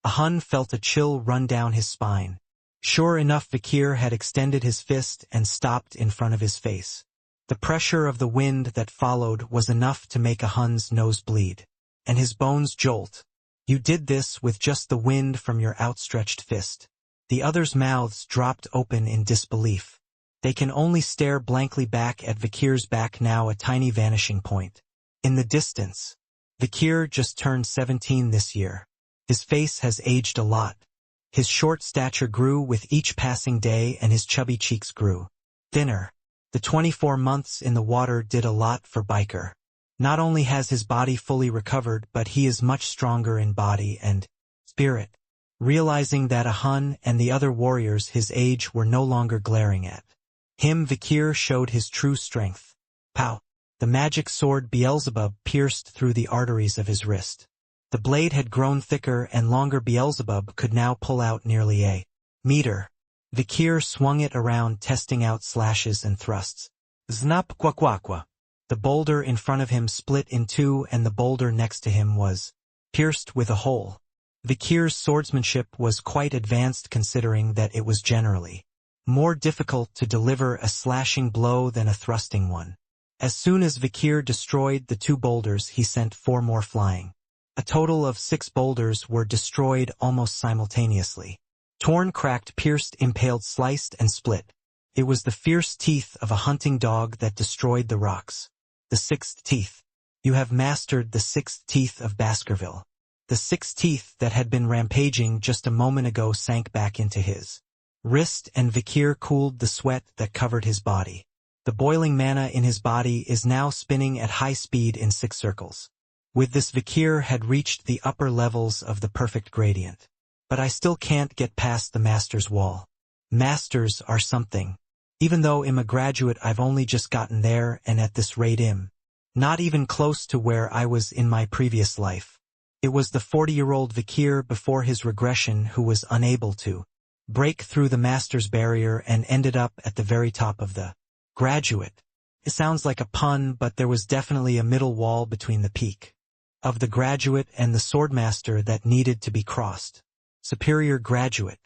A Hun felt a chill run down his spine. Sure enough, Vikir had extended his fist and stopped in front of his face. The pressure of the wind that followed was enough to make a Hun's nose bleed, and his bones jolt. You did this with just the wind from your outstretched fist. The others' mouths dropped open in disbelief. They can only stare blankly back at Vikir's back, now a tiny vanishing point in the distance. Vikir just turned 17 this year. His face has aged a lot. His short stature grew with each passing day, and his chubby cheeks grew thinner. The 24 months in the water did a lot for Biker. Not only has his body fully recovered, but he is much stronger in body and spirit. Realizing that a Hun and the other warriors his age were no longer glaring at him, Vikir showed his true strength. Pow! The magic sword Beelzebub pierced through the arteries of his wrist. The blade had grown thicker and longer. Beelzebub could now pull out nearly a meter. Vikir swung it around, testing out slashes and thrusts. Znap kwa kwa kwa. The boulder in front of him split in two, and the boulder next to him was pierced with a hole. Vikir's swordsmanship was quite advanced, considering that it was generally more difficult to deliver a slashing blow than a thrusting one. As soon as Vikir destroyed the 2 boulders, he sent 4 more flying. A total of 6 boulders were destroyed almost simultaneously. Torn, cracked, pierced, impaled, sliced, and split. It was the fierce teeth of a hunting dog that destroyed the rocks. The 6th teeth. You have mastered the 6th teeth of Baskerville. The 6 teeth that had been rampaging just a moment ago sank back into his wrist, and Vikir cooled the sweat that covered his body. The boiling mana in his body is now spinning at high speed in 6 circles. With this, Vikir had reached the upper levels of the perfect gradient. But I still can't get past the master's wall. Masters are something. Even though I'm a graduate, I've only just gotten there, and at this rate not even close to where I was in my previous life. It was the 40-year-old Vikir before his regression who was unable to break through the master's barrier and ended up at the very top of the graduate. It sounds like a pun, but there was definitely a middle wall between the peak of the graduate and the swordmaster that needed to be crossed. Superior graduate.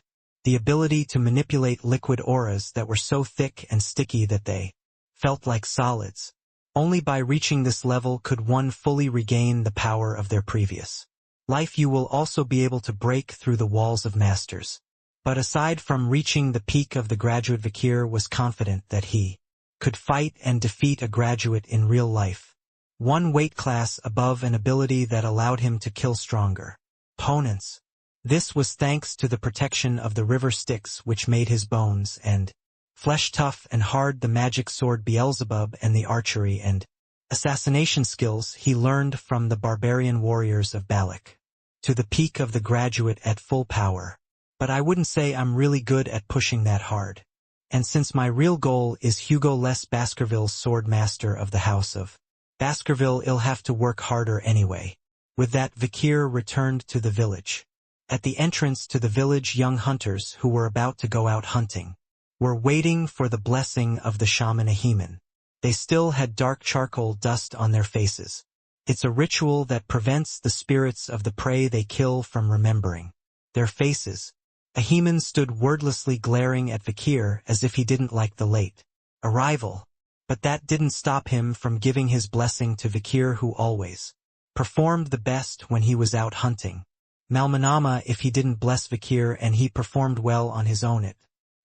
The ability to manipulate liquid auras that were so thick and sticky that they felt like solids. Only by reaching this level could one fully regain the power of their previous life. You will also be able to break through the walls of masters. But aside from reaching the peak of the graduate, Vikir was confident that he could fight and defeat a graduate in real life. One weight class above, an ability that allowed him to kill stronger opponents. This was thanks to the protection of the river Styx, which made his bones and flesh tough and hard, the magic sword Beelzebub, and the archery and assassination skills he learned from the barbarian warriors of Balak. To the peak of the graduate at full power. But I wouldn't say I'm really good at pushing that hard. And since my real goal is Hugo Les Baskerville's sword master of the House of Baskerville, I'll have to work harder anyway. With that, Vikir returned to the village. At the entrance to the village, young hunters who were about to go out hunting were waiting for the blessing of the shaman Ahiman. They still had dark charcoal dust on their faces. It's a ritual that prevents the spirits of the prey they kill from remembering their faces. Ahiman stood wordlessly glaring at Vikir as if he didn't like the late arrival. But that didn't stop him from giving his blessing to Vikir, who always performed the best when he was out hunting. Malmanama, if he didn't bless Vikir and he performed well on his own, it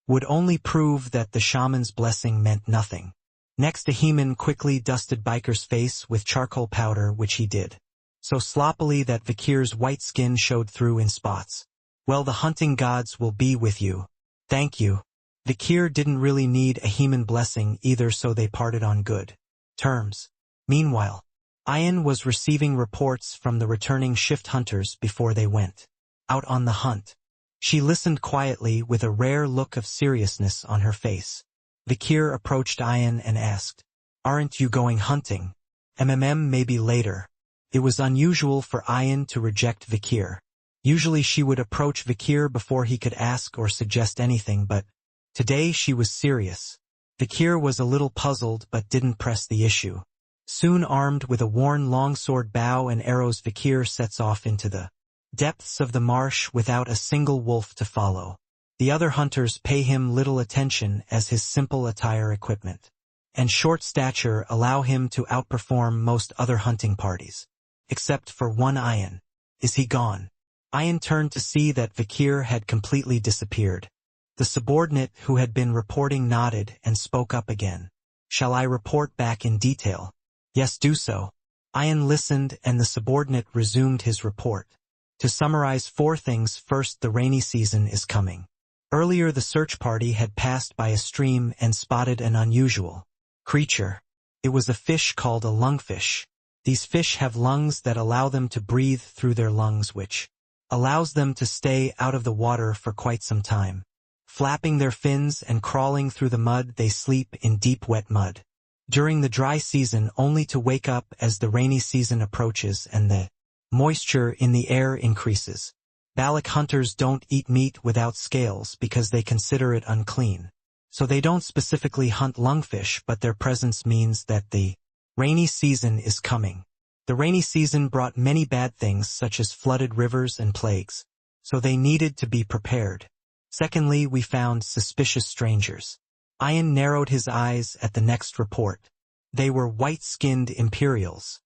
would only prove that the shaman's blessing meant nothing. Next, Ahiman quickly dusted Biker's face with charcoal powder, which he did so sloppily that Vikir's white skin showed through in spots. Well, the hunting gods will be with you. Thank you. Vikir didn't really need Ahiman blessing either, so they parted on good terms. Meanwhile, Ayan was receiving reports from the returning shift hunters before they went out on the hunt. She listened quietly with a rare look of seriousness on her face. Vikir approached Ayan and asked, "Aren't you going hunting?" Maybe later. It was unusual for Ayan to reject Vikir. Usually she would approach Vikir before he could ask or suggest anything, but today she was serious. Vikir was a little puzzled but didn't press the issue. Soon, armed with a worn longsword, bow and arrows, Vikir sets off into the depths of the marsh without a single wolf to follow. The other hunters pay him little attention, as his simple attire, equipment, and short stature allow him to outperform most other hunting parties. Except for one. Ayan. Is he gone? Ayan turned to see that Vikir had completely disappeared. The subordinate who had been reporting nodded and spoke up again. "Shall I report back in detail?" "Yes, do so." Ayan listened, and the subordinate resumed his report. To summarize 4 things. First, the rainy season is coming. Earlier, the search party had passed by a stream and spotted an unusual creature. It was a fish called a lungfish. These fish have lungs that allow them to breathe through their lungs, which allows them to stay out of the water for quite some time. Flapping their fins and crawling through the mud, they sleep in deep wet mud during the dry season, only to wake up as the rainy season approaches and the moisture in the air increases. Balak hunters don't eat meat without scales because they consider it unclean. So they don't specifically hunt lungfish, but their presence means that the rainy season is coming. The rainy season brought many bad things, such as flooded rivers and plagues, so they needed to be prepared. Secondly, we found suspicious strangers. Ayan narrowed his eyes at the next report. They were white-skinned Imperials.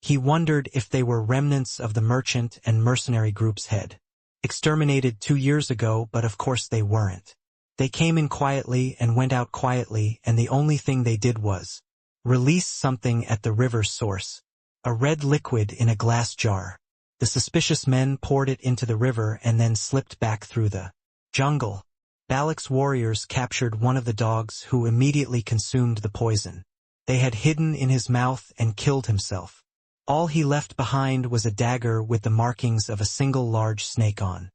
He wondered if they were remnants of the merchant and mercenary groups had exterminated 2 years ago, but of course they weren't. They came in quietly and went out quietly, and the only thing they did was release something at the river's source. A red liquid in a glass jar. The suspicious men poured it into the river and then slipped back through the jungle. Balak's warriors captured one of the dogs, who immediately consumed the poison they had hidden in his mouth and killed himself. All he left behind was a dagger with the markings of a single large snake on.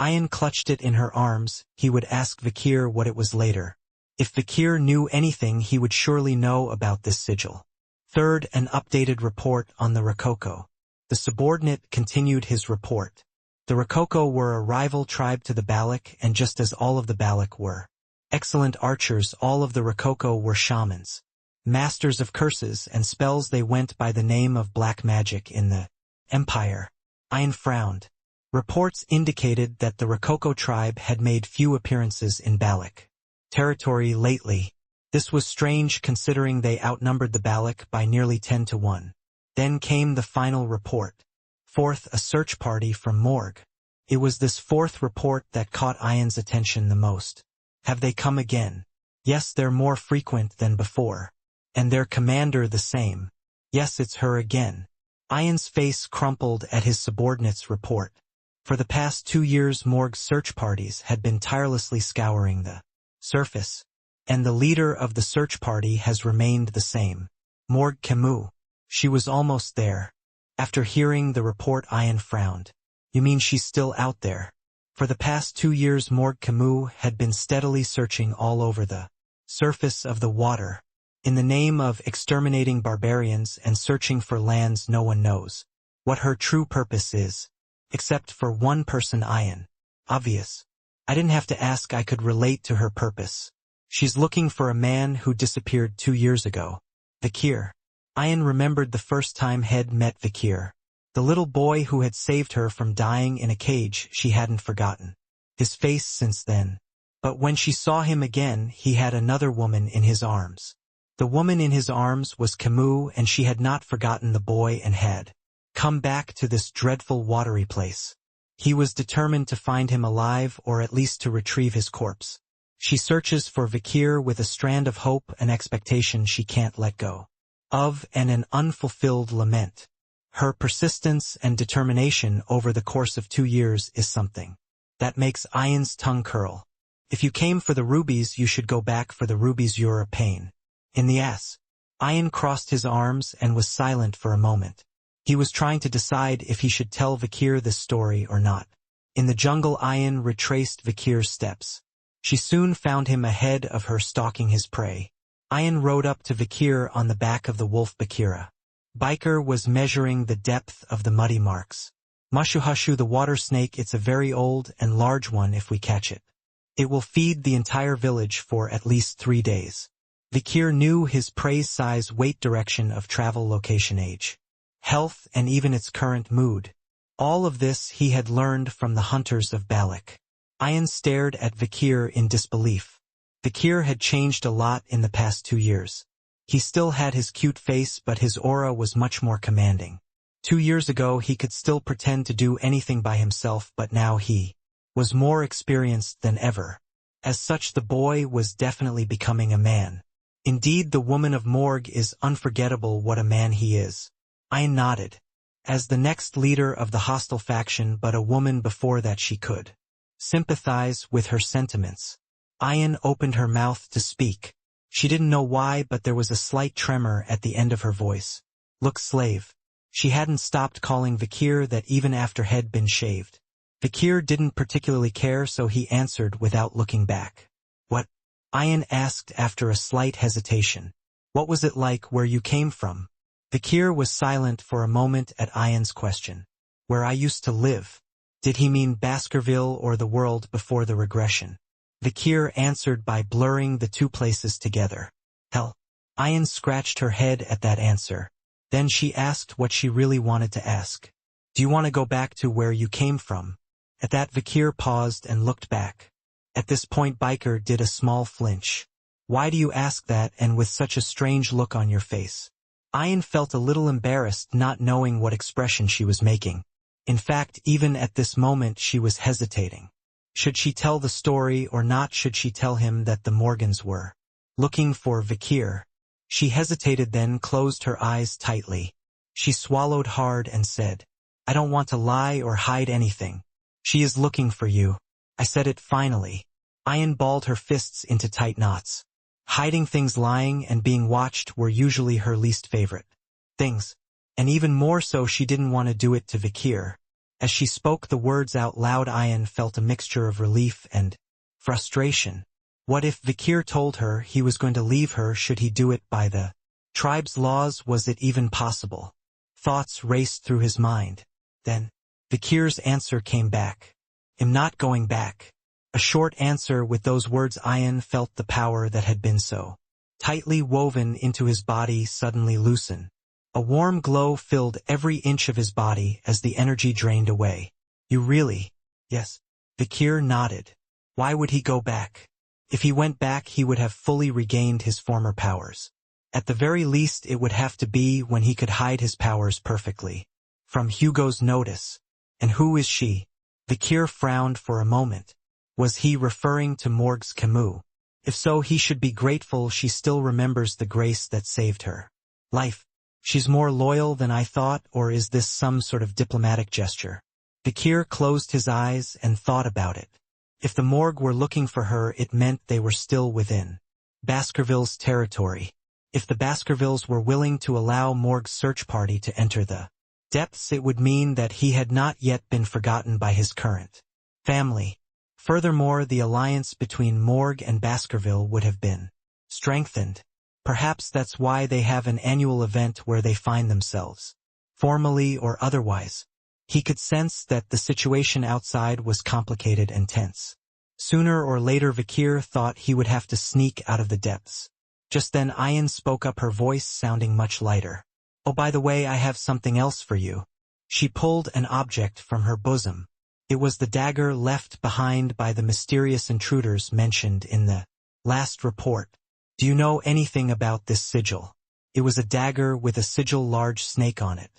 Ayan clutched it in her arms. He would ask Vikir what it was later. If Vakir knew anything, he would surely know about this sigil. Third, an updated report on the Rococo. The subordinate continued his report. The Rococo were a rival tribe to the Baloch, and just as all of the Baloch were excellent archers, all of the Rococo were shamans. Masters of curses and spells, they went by the name of black magic in the empire. Ian frowned. Reports indicated that the Rococo tribe had made few appearances in Baloch territory lately. This was strange considering they outnumbered the Baloch by nearly 10 to 1. Then came the final report. Fourth, a search party from Morgue. It was this fourth report that caught Ian's attention the most. Have they come again? Yes, they're more frequent than before. And their commander the same. Yes, it's her again. Ian's face crumpled at his subordinate's report. For the past 2 years, Morgue's search parties had been tirelessly scouring the surface, and the leader of the search party has remained the same. Morgue Camus. She was almost there. After hearing the report, Ian frowned. You mean she's still out there? For the past 2 years, Morgue Camus had been steadily searching all over the surface of the water, in the name of exterminating barbarians and searching for lands no one knows what her true purpose is. Except for one person, Ian. Obvious. I didn't have to ask, I could relate to her purpose. She's looking for a man who disappeared 2 years ago. Vakir. Ian remembered the first time Head met Vakir. The little boy who had saved her from dying in a cage. She hadn't forgotten his face since then. But when she saw him again, he had another woman in his arms. The woman in his arms was Camus, and she had not forgotten the boy and had come back to this dreadful watery place. He was determined to find him alive, or at least to retrieve his corpse. She searches for Vakir with a strand of hope, an expectation she can't let go of, and an unfulfilled lament. Her persistence and determination over the course of 2 years is something that makes Ian's tongue curl. If you came for the rubies, you should go back for the rubies. You're a pain in the ass. Ian crossed his arms and was silent for a moment. He was trying to decide if he should tell Vakir this story or not. In the jungle, Ian retraced Vakir's steps. She soon found him ahead of her, stalking his prey. Ian rode up to Vakir on the back of the wolf Bakira. Biker was measuring the depth of the muddy marks. Mushuhushu, the water snake, it's a very old and large one. If we catch it, it will feed the entire village for at least 3 days. Vakir knew his prey's size, weight, direction of travel, location, age, health, and even its current mood. All of this he had learned from the hunters of Baloch. Ian stared at Vakir in disbelief. Vakir had changed a lot in the past 2 years. He still had his cute face, but his aura was much more commanding. 2 years ago he could still pretend to do anything by himself, but now he was more experienced than ever. As such, the boy was definitely becoming a man. Indeed, the woman of Morgue is unforgettable. What a man he is. Ian nodded. As the next leader of the hostile faction, but a woman before that, she could sympathize with her sentiments. Ian opened her mouth to speak. She didn't know why, but there was a slight tremor at the end of her voice. Look, slave. She hadn't stopped calling Vakir that even after had been shaved. Vakir didn't particularly care, so he answered without looking back. What? Ian asked after a slight hesitation. What was it like where you came from? Vakir was silent for a moment at Ian's question. Where I used to live. Did he mean Baskerville or the world before the regression? Vakir answered by blurring the two places together. Hell. Ian scratched her head at that answer. Then she asked what she really wanted to ask. Do you want to go back to where you came from? At that, Vakir paused and looked back. At this point, Biker did a small flinch. Why do you ask that, and with such a strange look on your face? Ian felt a little embarrassed, not knowing what expression she was making. In fact, even at this moment she was hesitating. Should she tell the story or not? Should she tell him that the Morgans were looking for Vakir? She hesitated, then closed her eyes tightly. She swallowed hard and said, I don't want to lie or hide anything. She is looking for you. I said it finally. Ian balled her fists into tight knots. Hiding things, lying, and being watched were usually her least favorite things. And even more so, she didn't want to do it to Vakir. As she spoke the words out loud, Ian felt a mixture of relief and frustration. What if Vikir told her he was going to leave her should he do it by the tribe's laws? Was it even possible? Thoughts raced through his mind. Then, Vikir's answer came back. "I'm not going back." A short answer. With those words, Ayan felt the power that had been so tightly woven into his body suddenly loosen. A warm glow filled every inch of his body as the energy drained away. "You really?" "Yes." Vikir nodded. Why would he go back? If he went back, he would have fully regained his former powers. At the very least, it would have to be when he could hide his powers perfectly from Hugo's notice. And who is she? Vikir frowned for a moment. Was he referring to Morg's Camus? If so, he should be grateful she still remembers the grace that saved her life. She's more loyal than I thought, or is this some sort of diplomatic gesture? Vikir closed his eyes and thought about it. If the Morgue were looking for her, it meant they were still within Baskerville's territory. If the Baskervilles were willing to allow Morg's search party to enter the depths, it would mean that he had not yet been forgotten by his current family. Furthermore, the alliance between Morgue and Baskerville would have been strengthened. Perhaps that's why they have an annual event where they find themselves, formally or otherwise. He could sense that the situation outside was complicated and tense. Sooner or later, Vikir thought he would have to sneak out of the depths. Just then Ayan spoke up, her voice sounding much lighter. "Oh, by the way, I have something else for you." She pulled an object from her bosom. It was the dagger left behind by the mysterious intruders mentioned in the last report. "Do you know anything about this sigil?" It was a dagger with a sigil, large snake on it.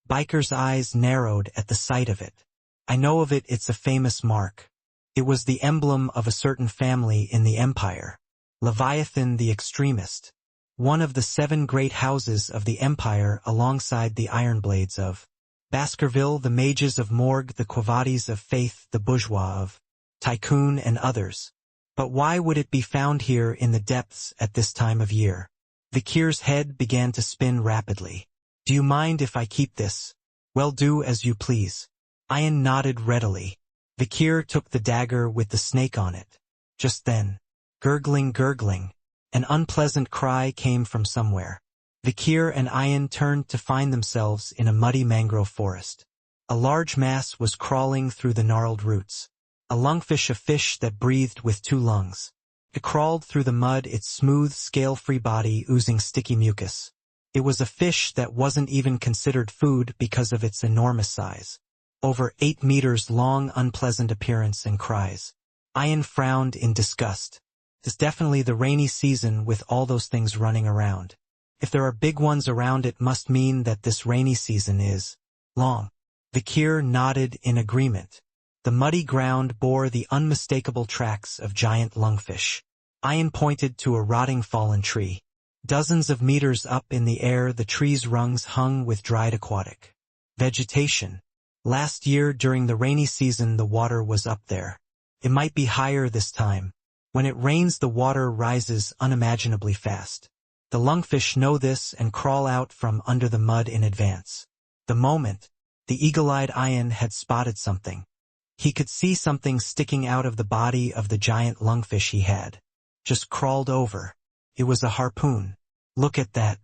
Biker's eyes narrowed at the sight of it. "I know of it. It's a famous mark. It was the emblem of a certain family in the Empire. Leviathan the Extremist. One of the 7 great houses of the Empire, alongside the Ironblades of Baskerville, the Mages of Morgue, the Quavadis of Faith, the Bourgeois of Tycoon, and others. But why would it be found here in the depths at this time of year?" Vikir's head began to spin rapidly. "Do you mind if I keep this?" "Well, do as you please." Ayan nodded readily. Vikir took the dagger with the snake on it. Just then, gurgling, an unpleasant cry came from somewhere. Vikir and Ayan turned to find themselves in a muddy mangrove forest. A large mass was crawling through the gnarled roots. A lungfish, a fish that breathed with 2 lungs. It crawled through the mud, its smooth, scale-free body oozing sticky mucus. It was a fish that wasn't even considered food because of its enormous size. Over 8 meters long, unpleasant appearance and cries. Ayan frowned in disgust. It's definitely the rainy season with all those things running around. If there are big ones around, it must mean that this rainy season is long. Vikir nodded in agreement. The muddy ground bore the unmistakable tracks of giant lungfish. Ayan pointed to a rotting fallen tree. Dozens of meters up in the air, the tree's rungs hung with dried aquatic vegetation. Last year, during the rainy season, the water was up there. It might be higher this time. When it rains, the water rises unimaginably fast. The lungfish know this and crawl out from under the mud in advance. The moment the eagle-eyed Ayan had spotted something, he could see something sticking out of the body of the giant lungfish he had just crawled over. It was a harpoon. "Look at that."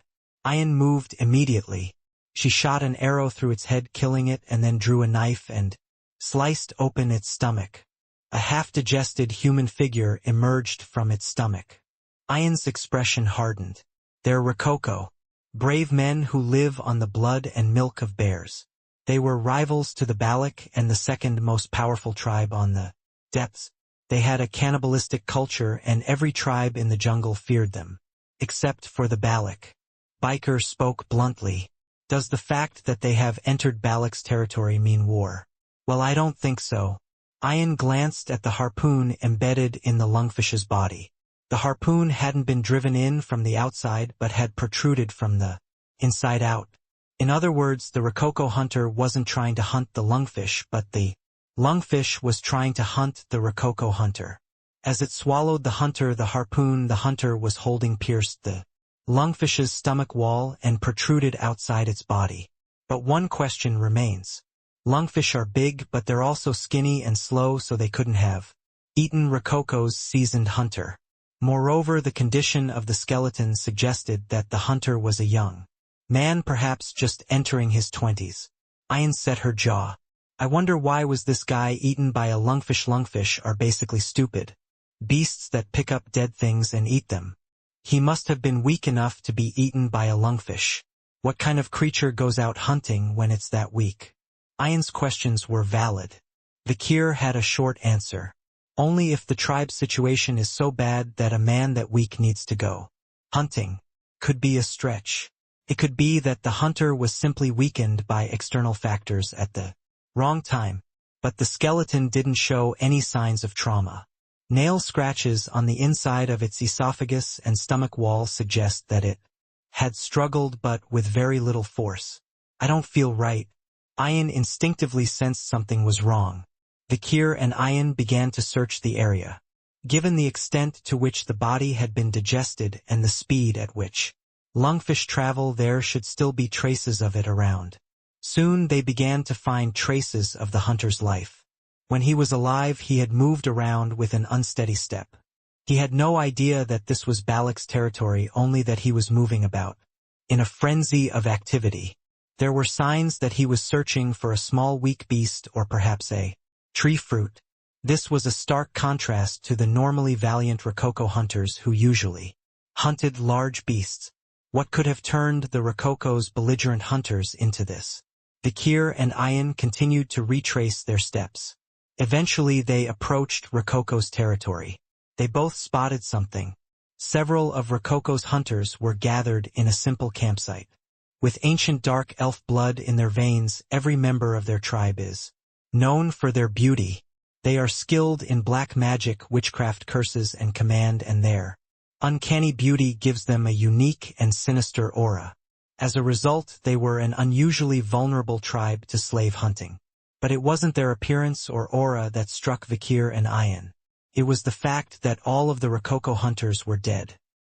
Ayan moved immediately. She shot an arrow through its head, killing it, and then drew a knife and sliced open its stomach. A half-digested human figure emerged from its stomach. Ayan's expression hardened. "They're Rococo, brave men who live on the blood and milk of bears. They were rivals to the Balak and the second most powerful tribe on the depths. They had a cannibalistic culture, and every tribe in the jungle feared them, except for the Balak." Biker spoke bluntly. "Does the fact that they have entered Balak's territory mean war?" "Well, I don't think so." Ayan glanced at the harpoon embedded in the lungfish's body. The harpoon hadn't been driven in from the outside but had protruded from the inside out. In other words, the Rococo hunter wasn't trying to hunt the lungfish, but the lungfish was trying to hunt the Rococo hunter. As it swallowed the hunter was holding pierced the lungfish's stomach wall and protruded outside its body. But one question remains. Lungfish are big, but they're also skinny and slow, so they couldn't have eaten Rococo's seasoned hunter. Moreover, the condition of the skeleton suggested that the hunter was a young man, perhaps just entering his 20s. Ian set her jaw. I wonder why was this guy eaten by a lungfish? Lungfish are basically stupid beasts that pick up dead things and eat them. He must have been weak enough to be eaten by a lungfish. What kind of creature goes out hunting when it's that weak? Ian's questions were valid. Vakir had a short answer. Only if the tribe's situation is so bad that a man that weak needs to go hunting. Could be a stretch. It could be that the hunter was simply weakened by external factors at the wrong time, but the skeleton didn't show any signs of trauma. Nail scratches on the inside of its esophagus and stomach wall suggest that it had struggled but with very little force. I don't feel right. Ian instinctively sensed something was wrong. Vakir and Ian began to search the area. Given the extent to which the body had been digested and the speed at which lungfish travel, there should still be traces of it around. Soon they began to find traces of the hunter's life. When he was alive, he had moved around with an unsteady step. He had no idea that this was Balak's territory, only that he was moving about in a frenzy of activity. There were signs that he was searching for a small weak beast or perhaps a tree fruit. This was a stark contrast to the normally valiant Rococo hunters who usually hunted large beasts. What could have turned the Rococo's belligerent hunters into this? Vakir and Ian continued to retrace their steps. Eventually they approached Rococo's territory. They both spotted something. Several of Rococo's hunters were gathered in a simple campsite. With ancient dark elf blood in their veins, every member of their tribe is known for their beauty. They are skilled in black magic, witchcraft, curses, and command, and their uncanny beauty gives them a unique and sinister aura. As a result, they were an unusually vulnerable tribe to slave hunting. But it wasn't their appearance or aura that struck Vakir and Ian. It was the fact that all of the Rococo hunters were dead.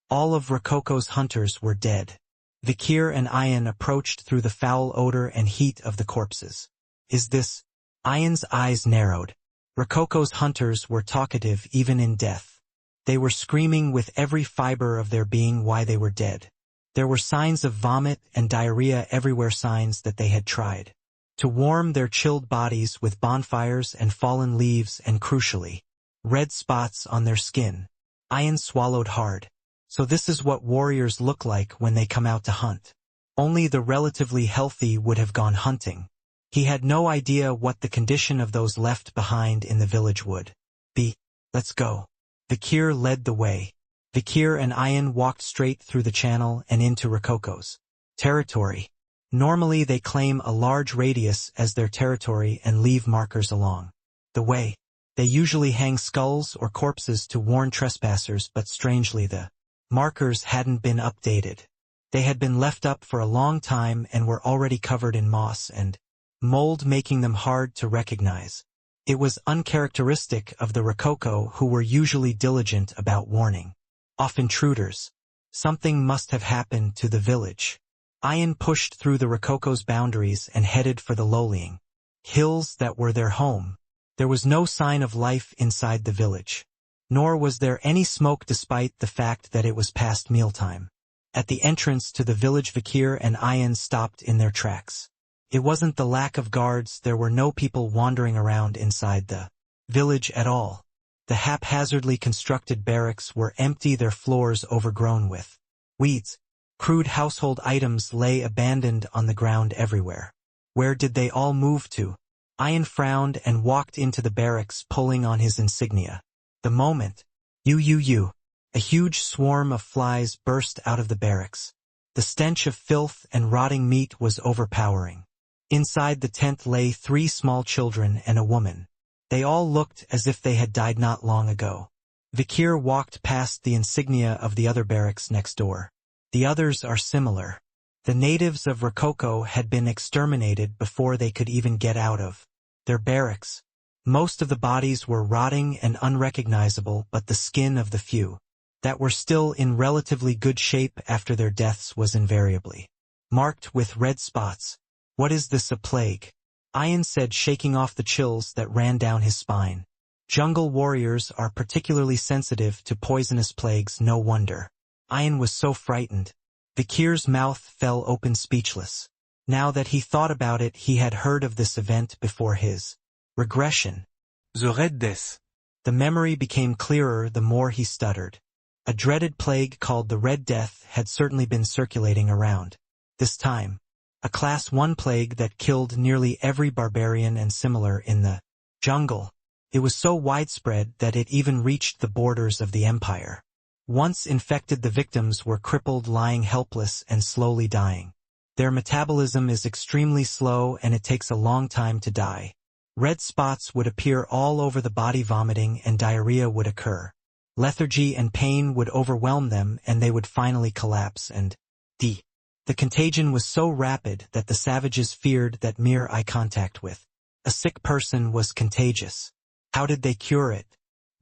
All of Rococo's hunters were dead. Vakir and Ian approached through the foul odor and heat of the corpses. Is this? Ian's eyes narrowed. Rococo's hunters were talkative even in death. They were screaming with every fiber of their being why they were dead. There were signs of vomit and diarrhea everywhere, signs that they had tried to warm their chilled bodies with bonfires and fallen leaves and, crucially, red spots on their skin. Ian swallowed hard. So this is what warriors look like when they come out to hunt. Only the relatively healthy would have gone hunting. He had no idea what the condition of those left behind in the village would be. Let's go. Vakir led the way. Vakir and Ian walked straight through the channel and into Rococo's territory. Normally they claim a large radius as their territory and leave markers along the way. They usually hang skulls or corpses to warn trespassers, but strangely the markers hadn't been updated. They had been left up for a long time and were already covered in moss and mold, making them hard to recognize. It was uncharacteristic of the Rococo, who were usually diligent about warning off intruders. Something must have happened to the village. Ian pushed through the Rococo's boundaries and headed for the lowlying hills that were their home. There was no sign of life inside the village. Nor was there any smoke, despite the fact that it was past mealtime. At the entrance to the village, Vakir and Ian stopped in their tracks. It wasn't the lack of guards, there were no people wandering around inside the village at all. The haphazardly constructed barracks were empty, their floors overgrown with weeds. Crude household items lay abandoned on the ground everywhere. Where did they all move to? Ian frowned and walked into the barracks, pulling on his insignia. The moment a huge swarm of flies burst out of the barracks. The stench of filth and rotting meat was overpowering. Inside the tent lay 3 small children and a woman. They all looked as if they had died not long ago. Vakir walked past the insignia of the other barracks next door. The others are similar. The natives of Rococo had been exterminated before they could even get out of their barracks. Most of the bodies were rotting and unrecognizable, but the skin of the few that were still in relatively good shape after their deaths was invariably marked with red spots. What is this, a plague? Ian said, shaking off the chills that ran down his spine. Jungle warriors are particularly sensitive to poisonous plagues, no wonder. Ayan was so frightened. Vikir's mouth fell open speechless. Now that he thought about it, he had heard of this event before his regression. The Red Death. The memory became clearer the more he stuttered. A dreaded plague called the Red Death had certainly been circulating around. This time, a Class 1 plague that killed nearly every barbarian and similar in the jungle. It was so widespread that it even reached the borders of the empire. Once infected, the victims were crippled, lying helpless and slowly dying. Their metabolism is extremely slow and it takes a long time to die. Red spots would appear all over the body, vomiting and diarrhea would occur. Lethargy and pain would overwhelm them and they would finally collapse, and the contagion was so rapid that the savages feared that mere eye contact with a sick person was contagious. How did they cure it?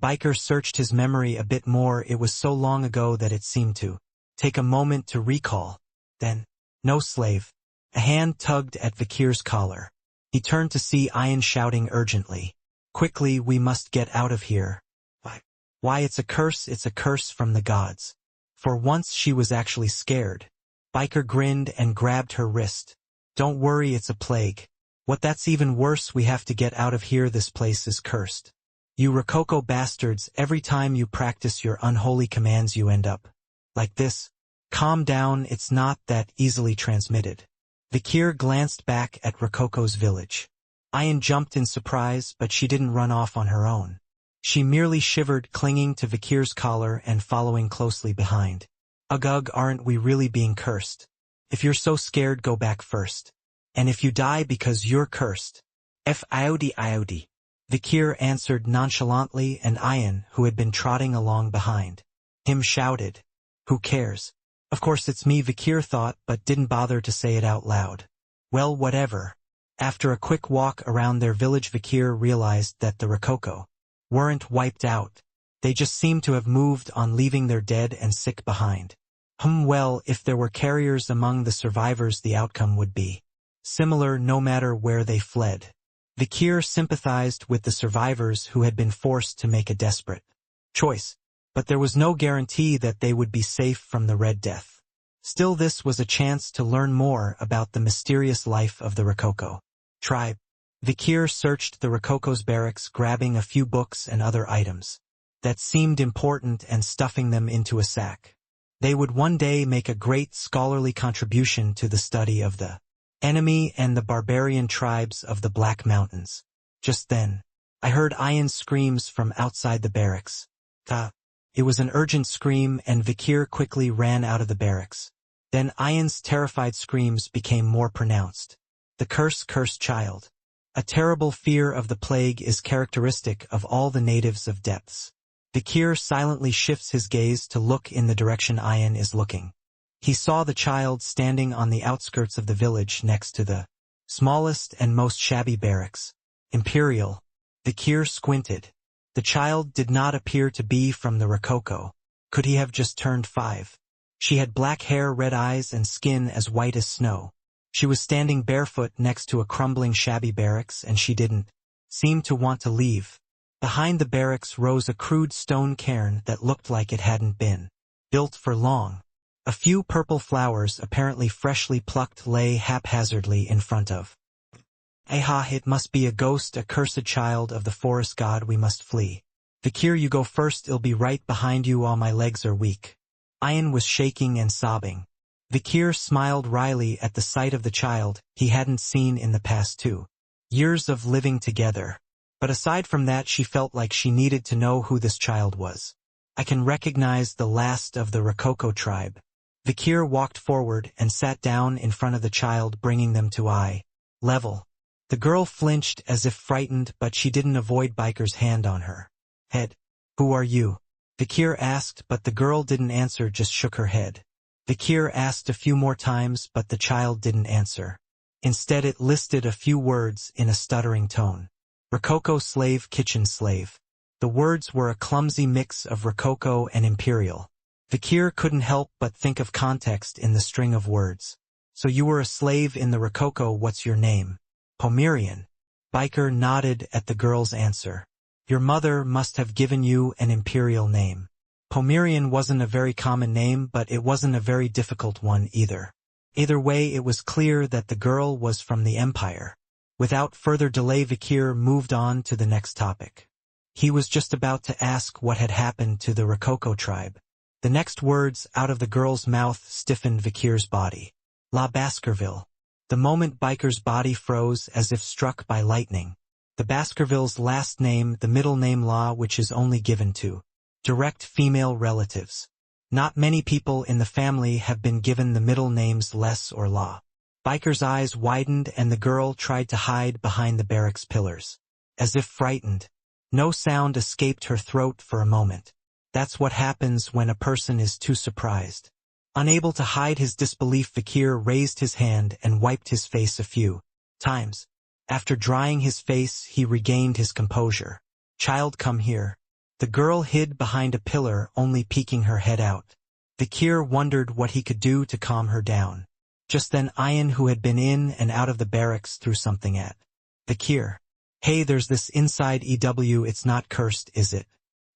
Biker searched his memory a bit more. It was so long ago that it seemed to take a moment to recall. Then, no, slave. A hand tugged at Vikir's collar. He turned to see Ayan shouting urgently. Quickly, we must get out of here. Why, it's a curse from the gods. For once she was actually scared. Biker grinned and grabbed her wrist. Don't worry, it's a plague. What, that's even worse, we have to get out of here, this place is cursed. You Rococo bastards, every time you practice your unholy commands you end up like this. Calm down, it's not that easily transmitted. Vikir glanced back at Rococo's village. Ayan jumped in surprise, but she didn't run off on her own. She merely shivered, clinging to Vikir's collar and following closely behind. Ugh, aren't we really being cursed? If you're so scared, go back first. And if you die because you're cursed. Iodi. Vikir answered nonchalantly, and Ayan, who had been trotting along behind him, shouted, Who cares? Of course it's me, Vikir thought, but didn't bother to say it out loud. Well, whatever. After a quick walk around their village, Vikir realized that the Rococo weren't wiped out. They just seemed to have moved on, leaving their dead and sick behind. Well, if there were carriers among the survivors, the outcome would be similar no matter where they fled. Vikir sympathized with the survivors who had been forced to make a desperate choice. But there was no guarantee that they would be safe from the Red Death. Still, this was a chance to learn more about the mysterious life of the Rococo tribe. Vikir searched the Rococo's barracks, grabbing a few books and other items that seemed important and stuffing them into a sack. They would one day make a great scholarly contribution to the study of the enemy and the barbarian tribes of the Black Mountains. Just then, I heard Ayan's screams from outside the barracks. It was an urgent scream, and Vikir quickly ran out of the barracks. Then Ayan's terrified screams became more pronounced. The cursed child. A terrible fear of the plague is characteristic of all the natives of depths. Vikir silently shifts his gaze to look in the direction Ayan is looking. He saw the child standing on the outskirts of the village next to the smallest and most shabby barracks. Imperial. Vikir squinted. The child did not appear to be from the Rococo. Could he have just turned 5? She had black hair, red eyes, and skin as white as snow. She was standing barefoot next to a crumbling shabby barracks, and she didn't seem to want to leave. Behind the barracks rose a crude stone cairn that looked like it hadn't been built for long. A few purple flowers, apparently freshly plucked, lay haphazardly in front of. It must be a ghost, a cursed child of the forest god, we must flee. Vikir, you go first, I'll be right behind you, all my legs are weak. Ayan was shaking and sobbing. Vikir smiled wryly at the sight of the child he hadn't seen in the past 2 years of living together. But aside from that, she felt like she needed to know who this child was. I can recognize the last of the Rococo tribe. Vikir walked forward and sat down in front of the child, bringing them to eye level. The girl flinched as if frightened, but she didn't avoid Biker's hand on her head. Who are you? Vikir asked, but the girl didn't answer, just shook her head. Vikir asked a few more times, but the child didn't answer. Instead, it listed a few words in a stuttering tone. Rococo slave, kitchen slave. The words were a clumsy mix of Rococo and Imperial. Vikir couldn't help but think of context in the string of words. So you were a slave in the Rococo, what's your name? Pomerian. Biker nodded at the girl's answer. Your mother must have given you an imperial name. Pomerian wasn't a very common name, but it wasn't a very difficult one either. Either way, it was clear that the girl was from the Empire. Without further delay, Vikir moved on to the next topic. He was just about to ask what had happened to the Rococo tribe. The next words out of the girl's mouth stiffened Vikir's body. La Baskerville. The moment Biker's body froze as if struck by lightning. The Baskerville's last name, the middle name La, which is only given to direct female relatives. Not many people in the family have been given the middle names Les or La. Biker's eyes widened and the girl tried to hide behind the barracks pillars. As if frightened. No sound escaped her throat for a moment. That's what happens when a person is too surprised. Unable to hide his disbelief, Vikir raised his hand and wiped his face a few times. After drying his face, he regained his composure. Child, come here. The girl hid behind a pillar, only peeking her head out. Vikir wondered what he could do to calm her down. Just then Ian, who had been in and out of the barracks, threw something at Vikir. Hey, there's this inside EW, it's not cursed, is it?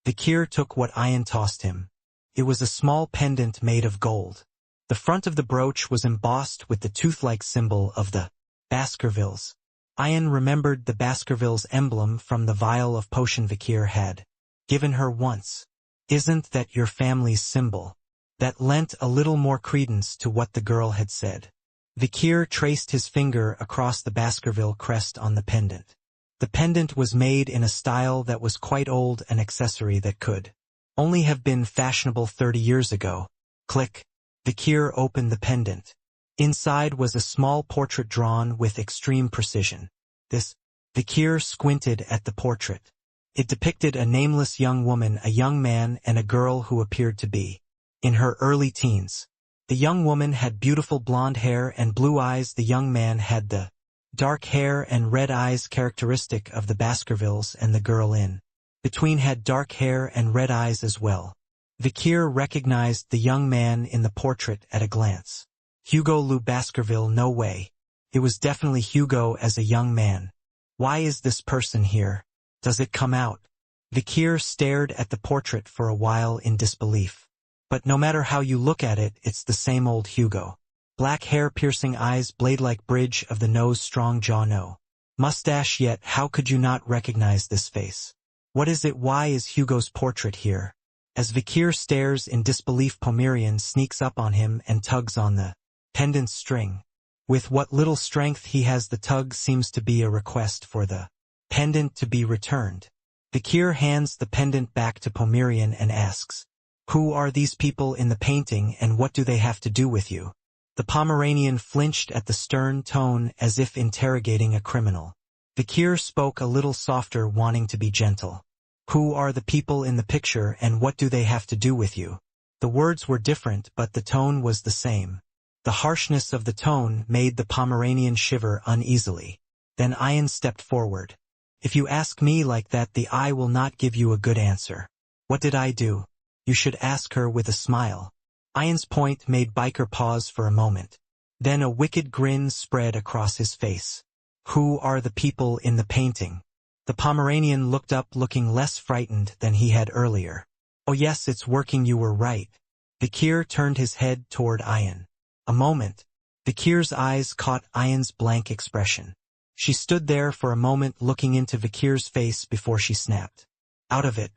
Vikir took what Ian tossed him. It was a small pendant made of gold. The front of the brooch was embossed with the tooth-like symbol of the Baskervilles. Ian remembered the Baskervilles emblem from the vial of potion Vikir had given her once. Isn't that your family's symbol? That lent a little more credence to what the girl had said. Vikir traced his finger across the Baskerville crest on the pendant. The pendant was made in a style that was quite old, an accessory that could only have been fashionable 30 years ago. Click. Vikir opened the pendant. Inside was a small portrait drawn with extreme precision. Vikir squinted at the portrait. It depicted a nameless young woman, a young man, and a girl who appeared to be in her early teens. The young woman had beautiful blonde hair and blue eyes. The young man had the dark hair and red eyes characteristic of the Baskervilles, and the girl in between had dark hair and red eyes as well. Vikir recognized the young man in the portrait at a glance. Hugo Lou Baskerville, no way. It was definitely Hugo as a young man. Why is this person here? Does it come out? Vikir stared at the portrait for a while in disbelief. But no matter how you look at it, it's the same old Hugo. Black hair, piercing eyes, blade-like bridge of the nose, strong jaw, no mustache, yet how could you not recognize this face? What is it? Why is Hugo's portrait here? As Vikir stares in disbelief, Pomerian sneaks up on him and tugs on the pendant string. With what little strength he has, the tug seems to be a request for the pendant to be returned. Vikir hands the pendant back to Pomerian and asks, "Who are these people in the painting and what do they have to do with you?" The Pomeranian flinched at the stern tone as if interrogating a criminal. Vikir spoke a little softer, wanting to be gentle. "Who are the people in the picture and what do they have to do with you?" The words were different, but the tone was the same. The harshness of the tone made the Pomeranian shiver uneasily. Then Ian stepped forward. "If you ask me like that, I will not give you a good answer." "What did I do?" "You should ask her," with a smile. Ian's point made Biker pause for a moment. Then a wicked grin spread across his face. "Who are the people in the painting?" The Pomeranian looked up, looking less frightened than he had earlier. "Oh yes, it's working, you were right." Vikir turned his head toward Ian. A moment. Vikir's eyes caught Ian's blank expression. She stood there for a moment looking into Vikir's face before she snapped out of it.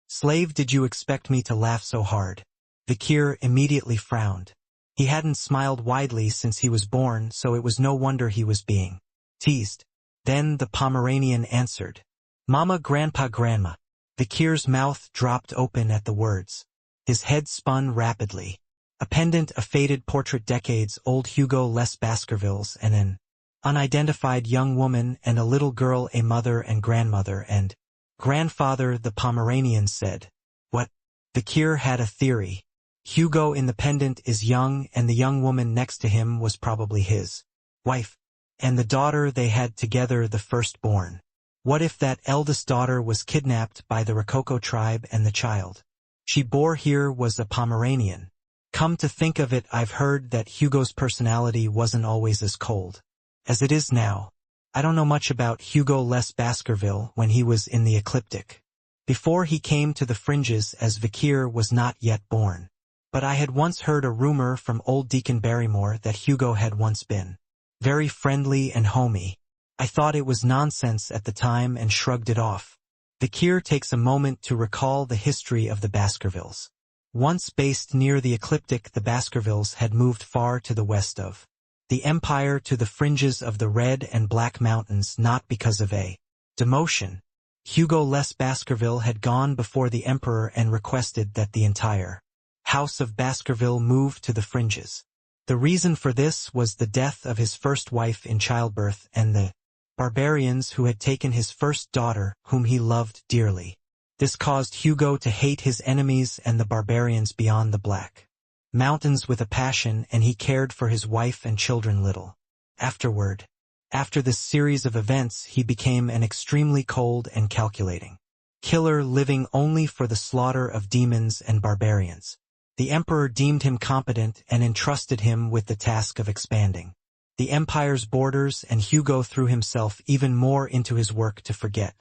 "Slave, did you expect me to laugh so hard?" Vikir immediately frowned. He hadn't smiled widely since he was born, so it was no wonder he was being teased. Then the Pomeranian answered, "Mama, Grandpa, Grandma." Vikir's mouth dropped open at the words. His head spun rapidly. A pendant, a faded portrait, decades old, Hugo Les Baskervilles, and an unidentified young woman and a little girl, a mother and grandmother and grandfather, the Pomeranian said. "What?" Vikir had a theory. Hugo in the pendant is young, and the young woman next to him was probably his wife, and the daughter they had together, the firstborn. What if that eldest daughter was kidnapped by the Rococo tribe and the child she bore here was a Pomeranian? Come to think of it, I've heard that Hugo's personality wasn't always as cold as it is now. I don't know much about Hugo Les Baskerville when he was in the ecliptic before he came to the fringes as Vikir was not yet born. But I had once heard a rumor from old Deacon Barrymore that Hugo had once been very friendly and homey. I thought it was nonsense at the time and shrugged it off. Vikir takes a moment to recall the history of the Baskervilles. Once based near the ecliptic, the Baskervilles had moved far to the west of the empire to the fringes of the Red and Black Mountains, not because of a demotion. Hugo Les Baskerville had gone before the emperor and requested that the entire House of Baskerville move to the fringes. The reason for this was the death of his first wife in childbirth and the barbarians who had taken his first daughter, whom he loved dearly. This caused Hugo to hate his enemies and the barbarians beyond the Black Mountains with a passion, and he cared for his wife and children little. After this series of events, he became an extremely cold and calculating killer, living only for the slaughter of demons and barbarians. The emperor deemed him competent and entrusted him with the task of expanding the empire's borders, and Hugo threw himself even more into his work to forget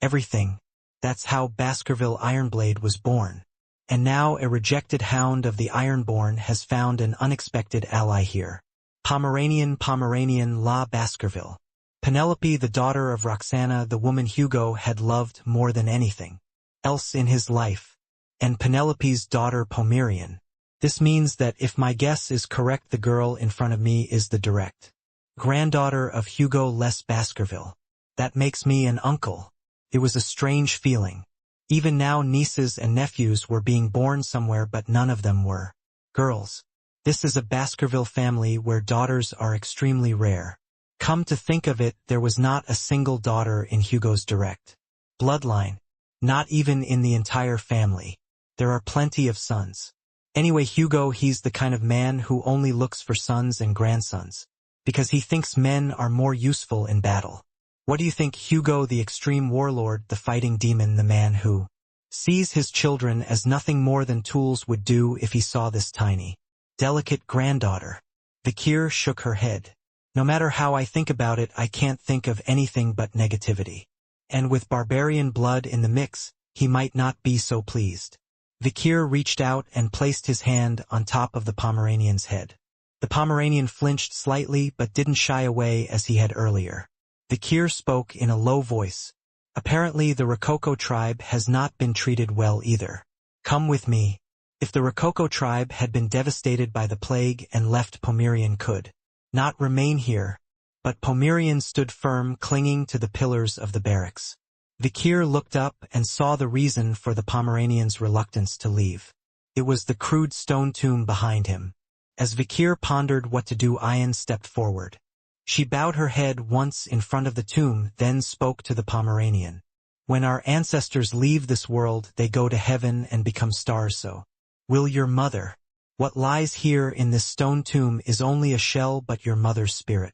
everything. That's how Baskerville Ironblade was born. And now a rejected hound of the Ironborn has found an unexpected ally here. Pomeranian La Baskerville. Penelope, the daughter of Roxana, the woman Hugo had loved more than anything else in his life, and Penelope's daughter Pomerian. This means that if my guess is correct, the girl in front of me is the direct granddaughter of Hugo Les Baskerville. That makes me an uncle. It was a strange feeling. Even now nieces and nephews were being born somewhere, but none of them were girls. This is a Baskerville family where daughters are extremely rare. Come to think of it, there was not a single daughter in Hugo's direct bloodline. Not even in the entire family. There are plenty of sons. Anyway, Hugo, he's the kind of man who only looks for sons and grandsons, because he thinks men are more useful in battle. What do you think? Hugo, the extreme warlord, the fighting demon, the man who sees his children as nothing more than tools, would do if he saw this tiny, delicate granddaughter. Vikir shook her head. No matter how I think about it, I can't think of anything but negativity. And with barbarian blood in the mix, he might not be so pleased. Vikir reached out and placed his hand on top of the Pomeranian's head. The Pomeranian flinched slightly but didn't shy away as he had earlier. Vikir spoke in a low voice. Apparently the Rococo tribe has not been treated well either. Come with me. If the Rococo tribe had been devastated by the plague and left, Pomerian could not remain here. But Pomerian stood firm, clinging to the pillars of the barracks. Vikir looked up and saw the reason for the Pomeranian's reluctance to leave. It was the crude stone tomb behind him. As Vikir pondered what to do, Ayan stepped forward. She bowed her head once in front of the tomb, then spoke to the Pomeranian. When our ancestors leave this world, they go to heaven and become stars, so will your mother. What lies here in this stone tomb is only a shell, but your mother's spirit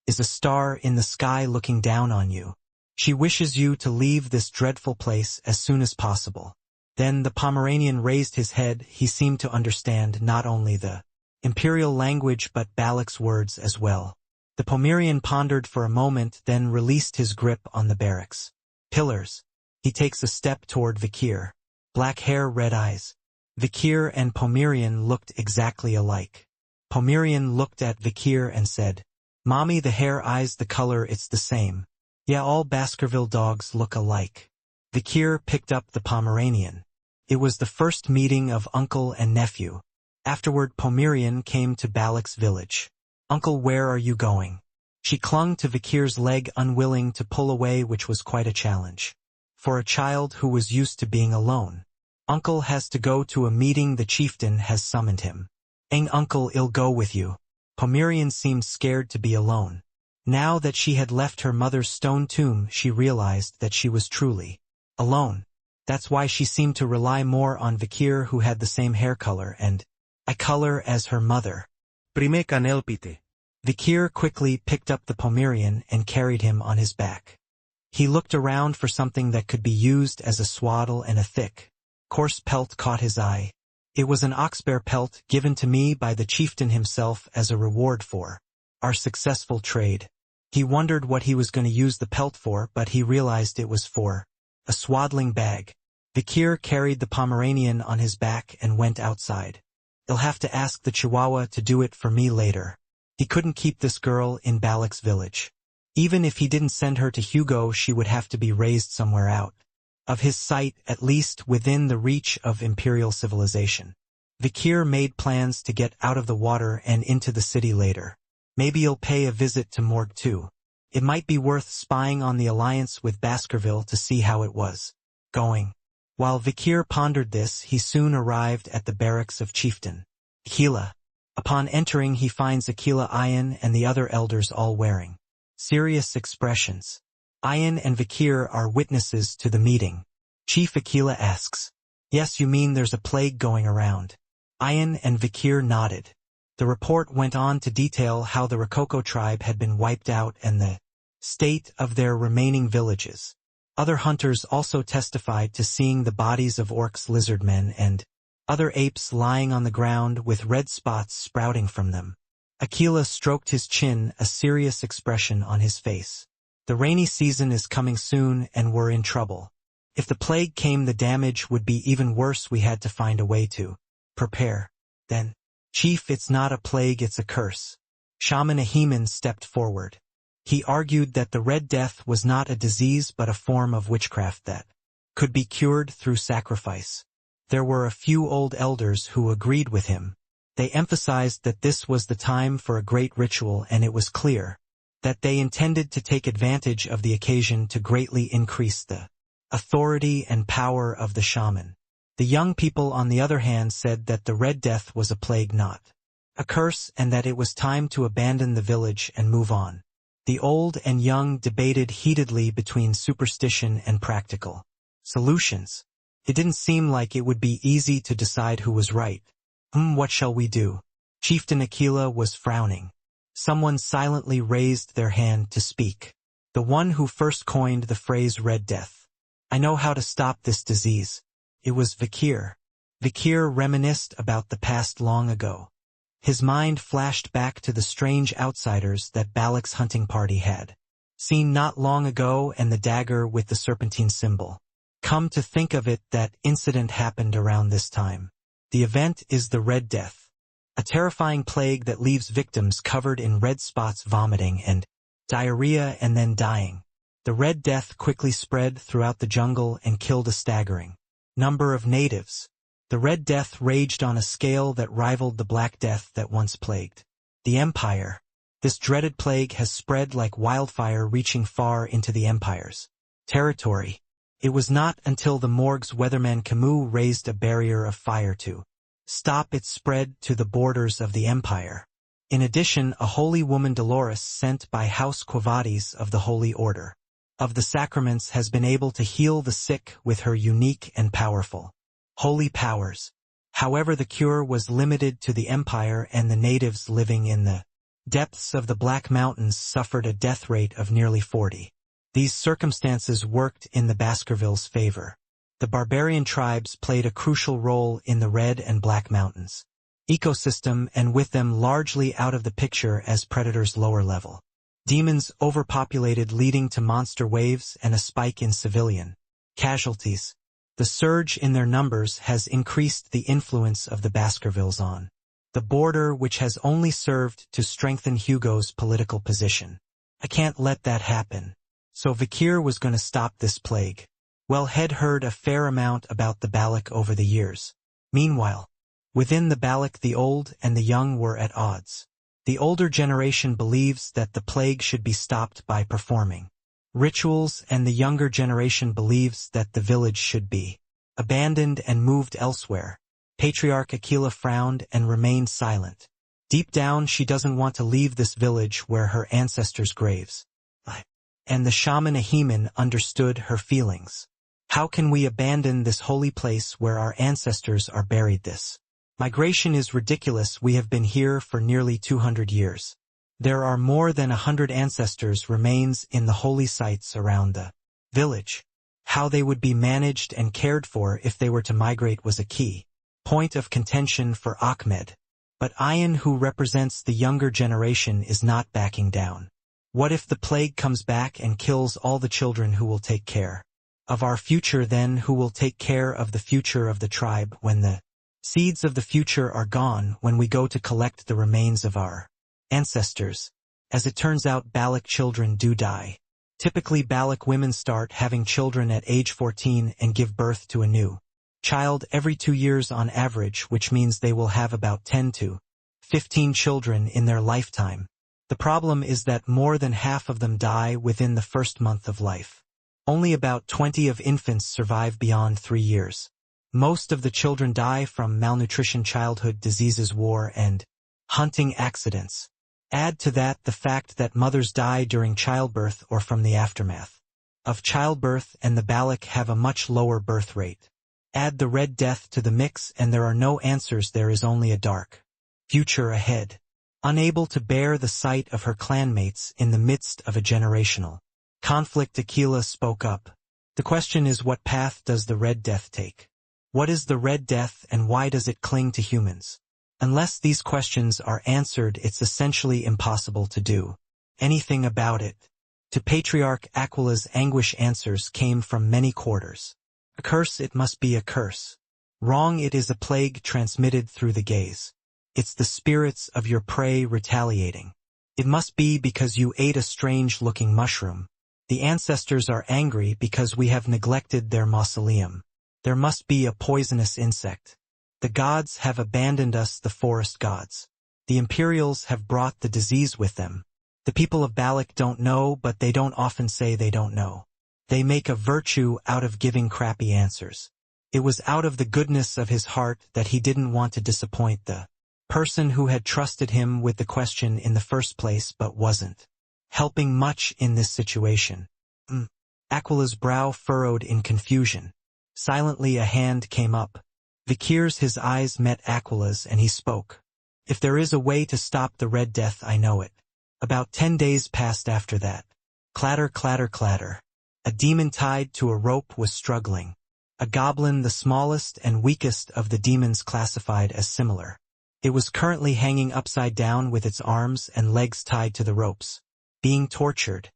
is a star in the sky looking down on you. She wishes you to leave this dreadful place as soon as possible. Then the Pomeranian raised his head. He seemed to understand not only the imperial language but Balak's words as well. The Pomerian pondered for a moment, then released his grip on the barracks pillars. He takes a step toward Vikir. Black hair, red eyes. Vikir and Pomerian looked exactly alike. Pomerian looked at Vikir and said, "Mommy, the hair, eyes, the color, it's the same. Yeah, all Baskerville dogs look alike." Vikir picked up the Pomeranian. It was the first meeting of uncle and nephew. Afterward, Pomerian came to Balak's village. "Uncle, where are you going?" She clung to Vikir's leg, unwilling to pull away, which was quite a challenge for a child who was used to being alone. "Uncle has to go to a meeting. The chieftain has summoned him." Uncle, I'll go with you." Pomerian seemed scared to be alone. Now that she had left her mother's stone tomb, she realized that she was truly alone. That's why she seemed to rely more on Vikir, who had the same hair color and eye color as her mother. Prime canelpite. Vikir quickly picked up the Pomerian and carried him on his back. He looked around for something that could be used as a swaddle, and a thick, coarse pelt caught his eye. It was an oxbear pelt given to me by the chieftain himself as a reward for our successful trade. He wondered what he was going to use the pelt for, but he realized it was for a swaddling bag. Vikir carried the Pomeranian on his back and went outside. "You'll have to ask the Chihuahua to do it for me later." He couldn't keep this girl in Balak's village. Even if he didn't send her to Hugo, she would have to be raised somewhere out of his sight, at least within the reach of imperial civilization. Vikir made plans to get out of the water and into the city later. Maybe he'll pay a visit to Morgue too. It might be worth spying on the alliance with Baskerville to see how it was going. While Vikir pondered this, he soon arrived at the barracks of Chieftain Akila. Upon entering, he finds Akila, Ayan, and the other elders all wearing serious expressions. Ayan and Vikir are witnesses to the meeting. Chief Akila asks, "Yes, you mean there's a plague going around?" Ayan and Vikir nodded. The report went on to detail how the Rococo tribe had been wiped out and the state of their remaining villages. Other hunters also testified to seeing the bodies of orcs, lizardmen, and other apes lying on the ground with red spots sprouting from them. Akila stroked his chin, a serious expression on his face. The rainy season is coming soon and we're in trouble. If the plague came, the damage would be even worse. We had to find a way to prepare. Then, "Chief, it's not a plague, it's a curse." Shaman Ahiman stepped forward. He argued that the Red Death was not a disease but a form of witchcraft that could be cured through sacrifice. There were a few old elders who agreed with him. They emphasized that this was the time for a great ritual, and it was clear that they intended to take advantage of the occasion to greatly increase the authority and power of the shaman. The young people, on the other hand, said that the Red Death was a plague, not a curse, and that it was time to abandon the village and move on. The old and young debated heatedly between superstition and practical solutions. It didn't seem like it would be easy to decide who was right. What shall we do?" Chieftain Akila was frowning. Someone silently raised their hand to speak. The one who first coined the phrase Red Death. "I know how to stop this disease." It was Vikir. Vikir reminisced about the past long ago. His mind flashed back to the strange outsiders that Balak's hunting party had seen not long ago, and the dagger with the serpentine symbol. Come to think of it, that incident happened around this time. The event is the Red Death, a terrifying plague that leaves victims covered in red spots, vomiting and diarrhea, and then dying. The Red Death quickly spread throughout the jungle and killed a staggering number of natives. The Red Death raged on a scale that rivaled the Black Death that once plagued the Empire. This dreaded plague has spread like wildfire, reaching far into the Empire's territory. It was not until the Morgue's weatherman Camus raised a barrier of fire to stop its spread to the borders of the Empire. In addition, a holy woman, Dolores, sent by House Quavades of the Holy Order of the Sacraments, has been able to heal the sick with her unique and powerful holy powers. However, the cure was limited to the Empire, and the natives living in the depths of the Black Mountains suffered a death rate of nearly 40. These circumstances worked in the Baskerville's favor. The barbarian tribes played a crucial role in the Red and Black Mountains ecosystem, and with them largely out of the picture as predators lower level. Demons overpopulated, leading to monster waves and a spike in civilian casualties. The surge in their numbers has increased the influence of the Baskervilles on the border, which has only served to strengthen Hugo's political position. "I can't let that happen." So Vikir was going to stop this plague. Well, had heard a fair amount about the Balak over the years. Meanwhile, within the Balak, the old and the young were at odds. The older generation believes that the plague should be stopped by performing rituals, and the younger generation believes that the village should be abandoned and moved elsewhere. Patriarch Akila frowned and remained silent. Deep down, she doesn't want to leave this village where her ancestors' graves. And the shaman Ahiman understood her feelings. "How can we abandon this holy place where our ancestors are buried? This migration is ridiculous. We have been here for nearly 200 years. There are more than 100 ancestors' remains in the holy sites around the village. How they would be managed and cared for if they were to migrate was a key point of contention for Ahmed. But Ayan, who represents the younger generation, is not backing down. What if the plague comes back and kills all the children? Who will take care Of our future then, who will take care of the future of the tribe when the seeds of the future are gone, when we go to collect the remains of our ancestors? As it turns out, Balak children do die. Typically Balak women start having children at age 14 and give birth to a new child every 2 years on average, which means they will have about 10 to 15 children in their lifetime. The problem is that more than half of them die within the first month of life. Only about 20 of infants survive beyond 3 years. Most of the children die from malnutrition, childhood diseases, war, and hunting accidents. Add to that the fact that mothers die during childbirth or from the aftermath of childbirth, and the Balak have a much lower birth rate. Add the Red Death to the mix and there are no answers, there is only a dark future ahead. Unable to bear the sight of her clanmates in the midst of a generational conflict, Aquila spoke up. The question is, what path does the Red Death take? What is the Red Death and why does it cling to humans? Unless these questions are answered, it's essentially impossible to do anything about it. To Patriarch Aquila's anguish, answers came from many quarters. A curse, it must be a curse. Wrong, it is a plague transmitted through the gaze. It's the spirits of your prey retaliating. It must be because you ate a strange-looking mushroom. The ancestors are angry because we have neglected their mausoleum. There must be a poisonous insect. The gods have abandoned us, the forest gods. The Imperials have brought the disease with them. The people of Balak don't know, but they don't often say they don't know. They make a virtue out of giving crappy answers. It was out of the goodness of his heart that he didn't want to disappoint the person who had trusted him with the question in the first place but wasn't helping much in this situation. Aquila's brow furrowed in confusion. Silently a hand came up. Vikir's, his eyes met Aquila's and he spoke. If there is a way to stop the Red Death, I know it. About 10 days passed after that. Clatter, clatter, clatter. A demon tied to a rope was struggling. A goblin, the smallest and weakest of the demons classified as similar. It was currently hanging upside down with its arms and legs tied to the ropes, being tortured.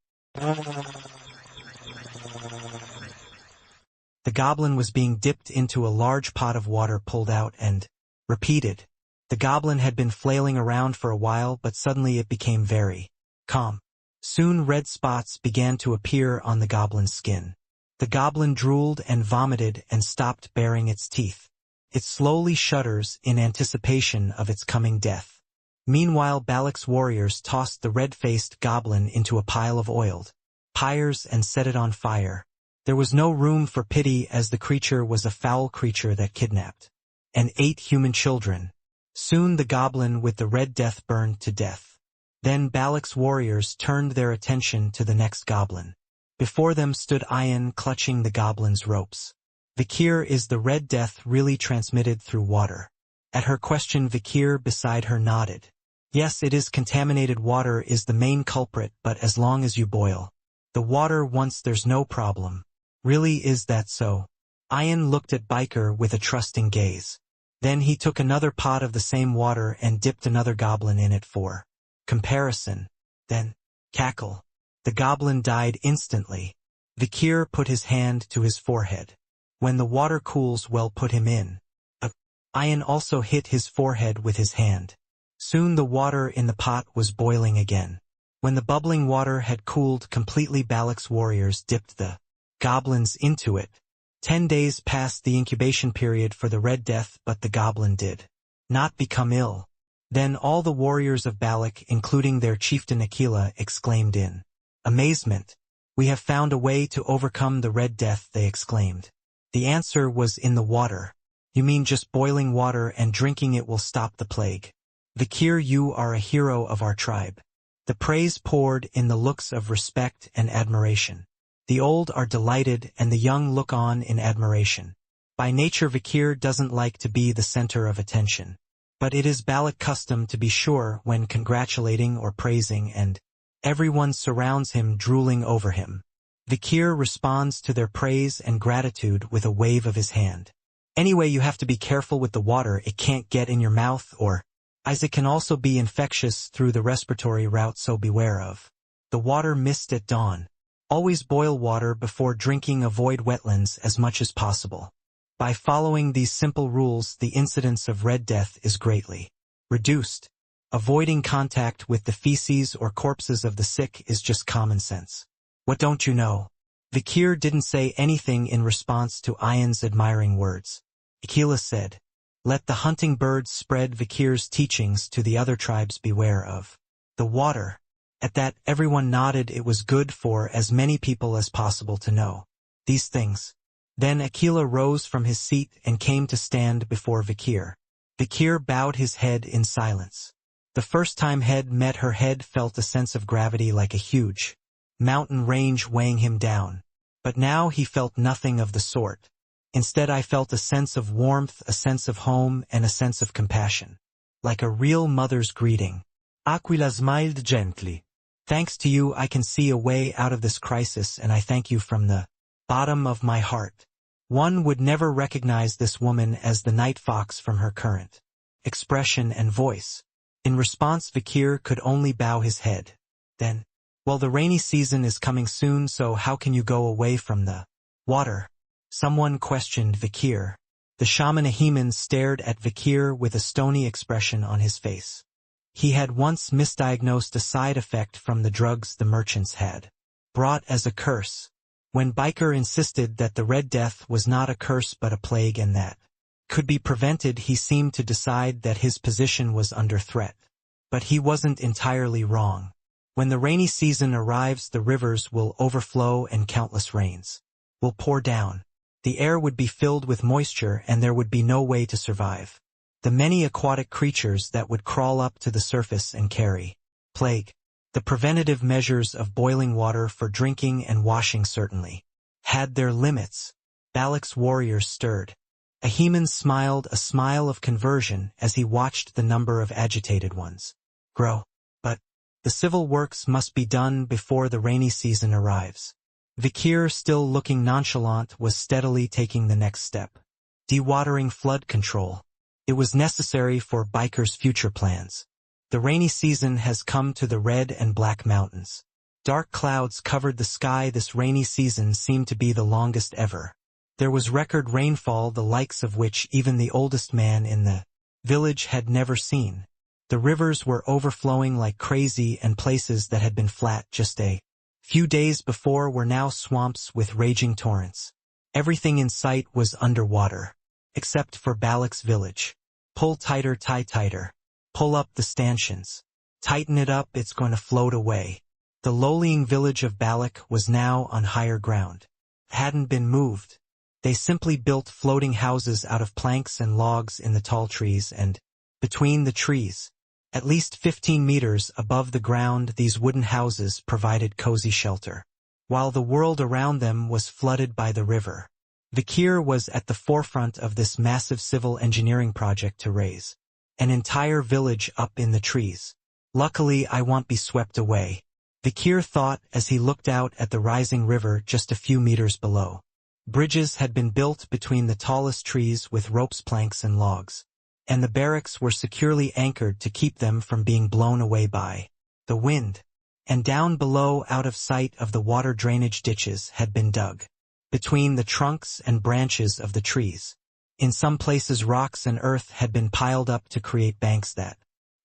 The goblin was being dipped into a large pot of water, pulled out and repeated. The goblin had been flailing around for a while, but suddenly it became very calm. Soon red spots began to appear on the goblin's skin. The goblin drooled and vomited and stopped baring its teeth. It slowly shudders in anticipation of its coming death. Meanwhile, Balak's warriors tossed the red-faced goblin into a pile of oiled pyres and set it on fire. There was no room for pity, as the creature was a foul creature that kidnapped and ate human children. Soon the goblin with the Red Death burned to death. Then Balak's warriors turned their attention to the next goblin. Before them stood Ian, clutching the goblin's ropes. Vikir, is the Red Death really transmitted through water? At her question, Vikir beside her nodded. Yes, it is. Contaminated water is the main culprit, but as long as you boil the water once, there's no problem. Really, is that so? Ian looked at Biker with a trusting gaze. Then he took another pot of the same water and dipped another goblin in it for comparison. Then, cackle. The goblin died instantly. Vikir put his hand to his forehead. When the water cools, well, put him in. Ian also hit his forehead with his hand. Soon the water in the pot was boiling again. When the bubbling water had cooled completely, Balak's warriors dipped the goblins into it. 10 days passed the incubation period for the Red Death, but the goblin did not become ill. Then all the warriors of Balak, including their chieftain Aquila, exclaimed in amazement. We have found a way to overcome the Red Death, they exclaimed. The answer was in the water. You mean just boiling water and drinking it will stop the plague? Vikir, you are a hero of our tribe. The praise poured in the looks of respect and admiration. The old are delighted and the young look on in admiration. By nature, Vikir doesn't like to be the center of attention. But it is Balak custom to be sure when congratulating or praising, and everyone surrounds him, drooling over him. Vikir responds to their praise and gratitude with a wave of his hand. Anyway, you have to be careful with the water. It can't get in your mouth, or as it can also be infectious through the respiratory route, so beware of the water mist at dawn. Always boil water before drinking. Avoid wetlands as much as possible. By following these simple rules, the incidence of Red Death is greatly reduced. Avoiding contact with the feces or corpses of the sick is just common sense. What don't you know? Vikir didn't say anything in response to Ayan's admiring words. Akela said, "Let the hunting birds spread Vikir's teachings to the other tribes. Beware of the water." At that, everyone nodded. It was good for as many people as possible to know these things. Then Akela rose from his seat and came to stand before Vikir. Vikir bowed his head in silence. The first time head met her head felt a sense of gravity like a huge mountain range weighing him down. But now he felt nothing of the sort. Instead, I felt a sense of warmth, a sense of home, and a sense of compassion. Like a real mother's greeting. Aquila smiled gently. "Thanks to you, I can see a way out of this crisis, and I thank you from the bottom of my heart." One would never recognize this woman as the night fox from her current expression and voice. In response, Vikir could only bow his head. Then, "Well, the rainy season is coming soon, so how can you go away from the water?" Someone questioned Vikir. The shaman Ahiman stared at Vikir with a stony expression on his face. He had once misdiagnosed a side effect from the drugs the merchants had brought as a curse. When Biker insisted that the Red Death was not a curse but a plague and that could be prevented, he seemed to decide that his position was under threat. But he wasn't entirely wrong. When the rainy season arrives, the rivers will overflow and countless rains will pour down. The air would be filled with moisture and there would be no way to survive. The many aquatic creatures that would crawl up to the surface and carry plague. The preventative measures of boiling water for drinking and washing certainly had their limits. Balak's warriors stirred. Ahiman smiled a smile of conversion as he watched the number of agitated ones grow. But the civil works must be done before the rainy season arrives. Vikir, still looking nonchalant, was steadily taking the next step. Dewatering, flood control. It was necessary for Biker's future plans. The rainy season has come to the Red and Black Mountains. Dark clouds covered the sky. This rainy season seemed to be the longest ever. There was record rainfall, the likes of which even the oldest man in the village had never seen. The rivers were overflowing like crazy, and places that had been flat just a few days before were now swamps with raging torrents. Everything in sight was underwater, except for Balak's village. Pull tighter, tie tighter. Pull up the stanchions. Tighten it up, it's going to float away. The lowlying village of Balak was now on higher ground. It hadn't been moved. They simply built floating houses out of planks and logs in the tall trees and between the trees. At least 15 meters above the ground, these wooden houses provided cozy shelter, while the world around them was flooded by the river. Vikir was at the forefront of this massive civil engineering project to raise an entire village up in the trees. Luckily, I won't be swept away, Vikir thought as he looked out at the rising river just a few meters below. Bridges had been built between the tallest trees with ropes, planks, and logs, and the barracks were securely anchored to keep them from being blown away by the wind. And down below, out of sight of the water, drainage ditches had been dug between the trunks and branches of the trees. In some places, rocks and earth had been piled up to create banks that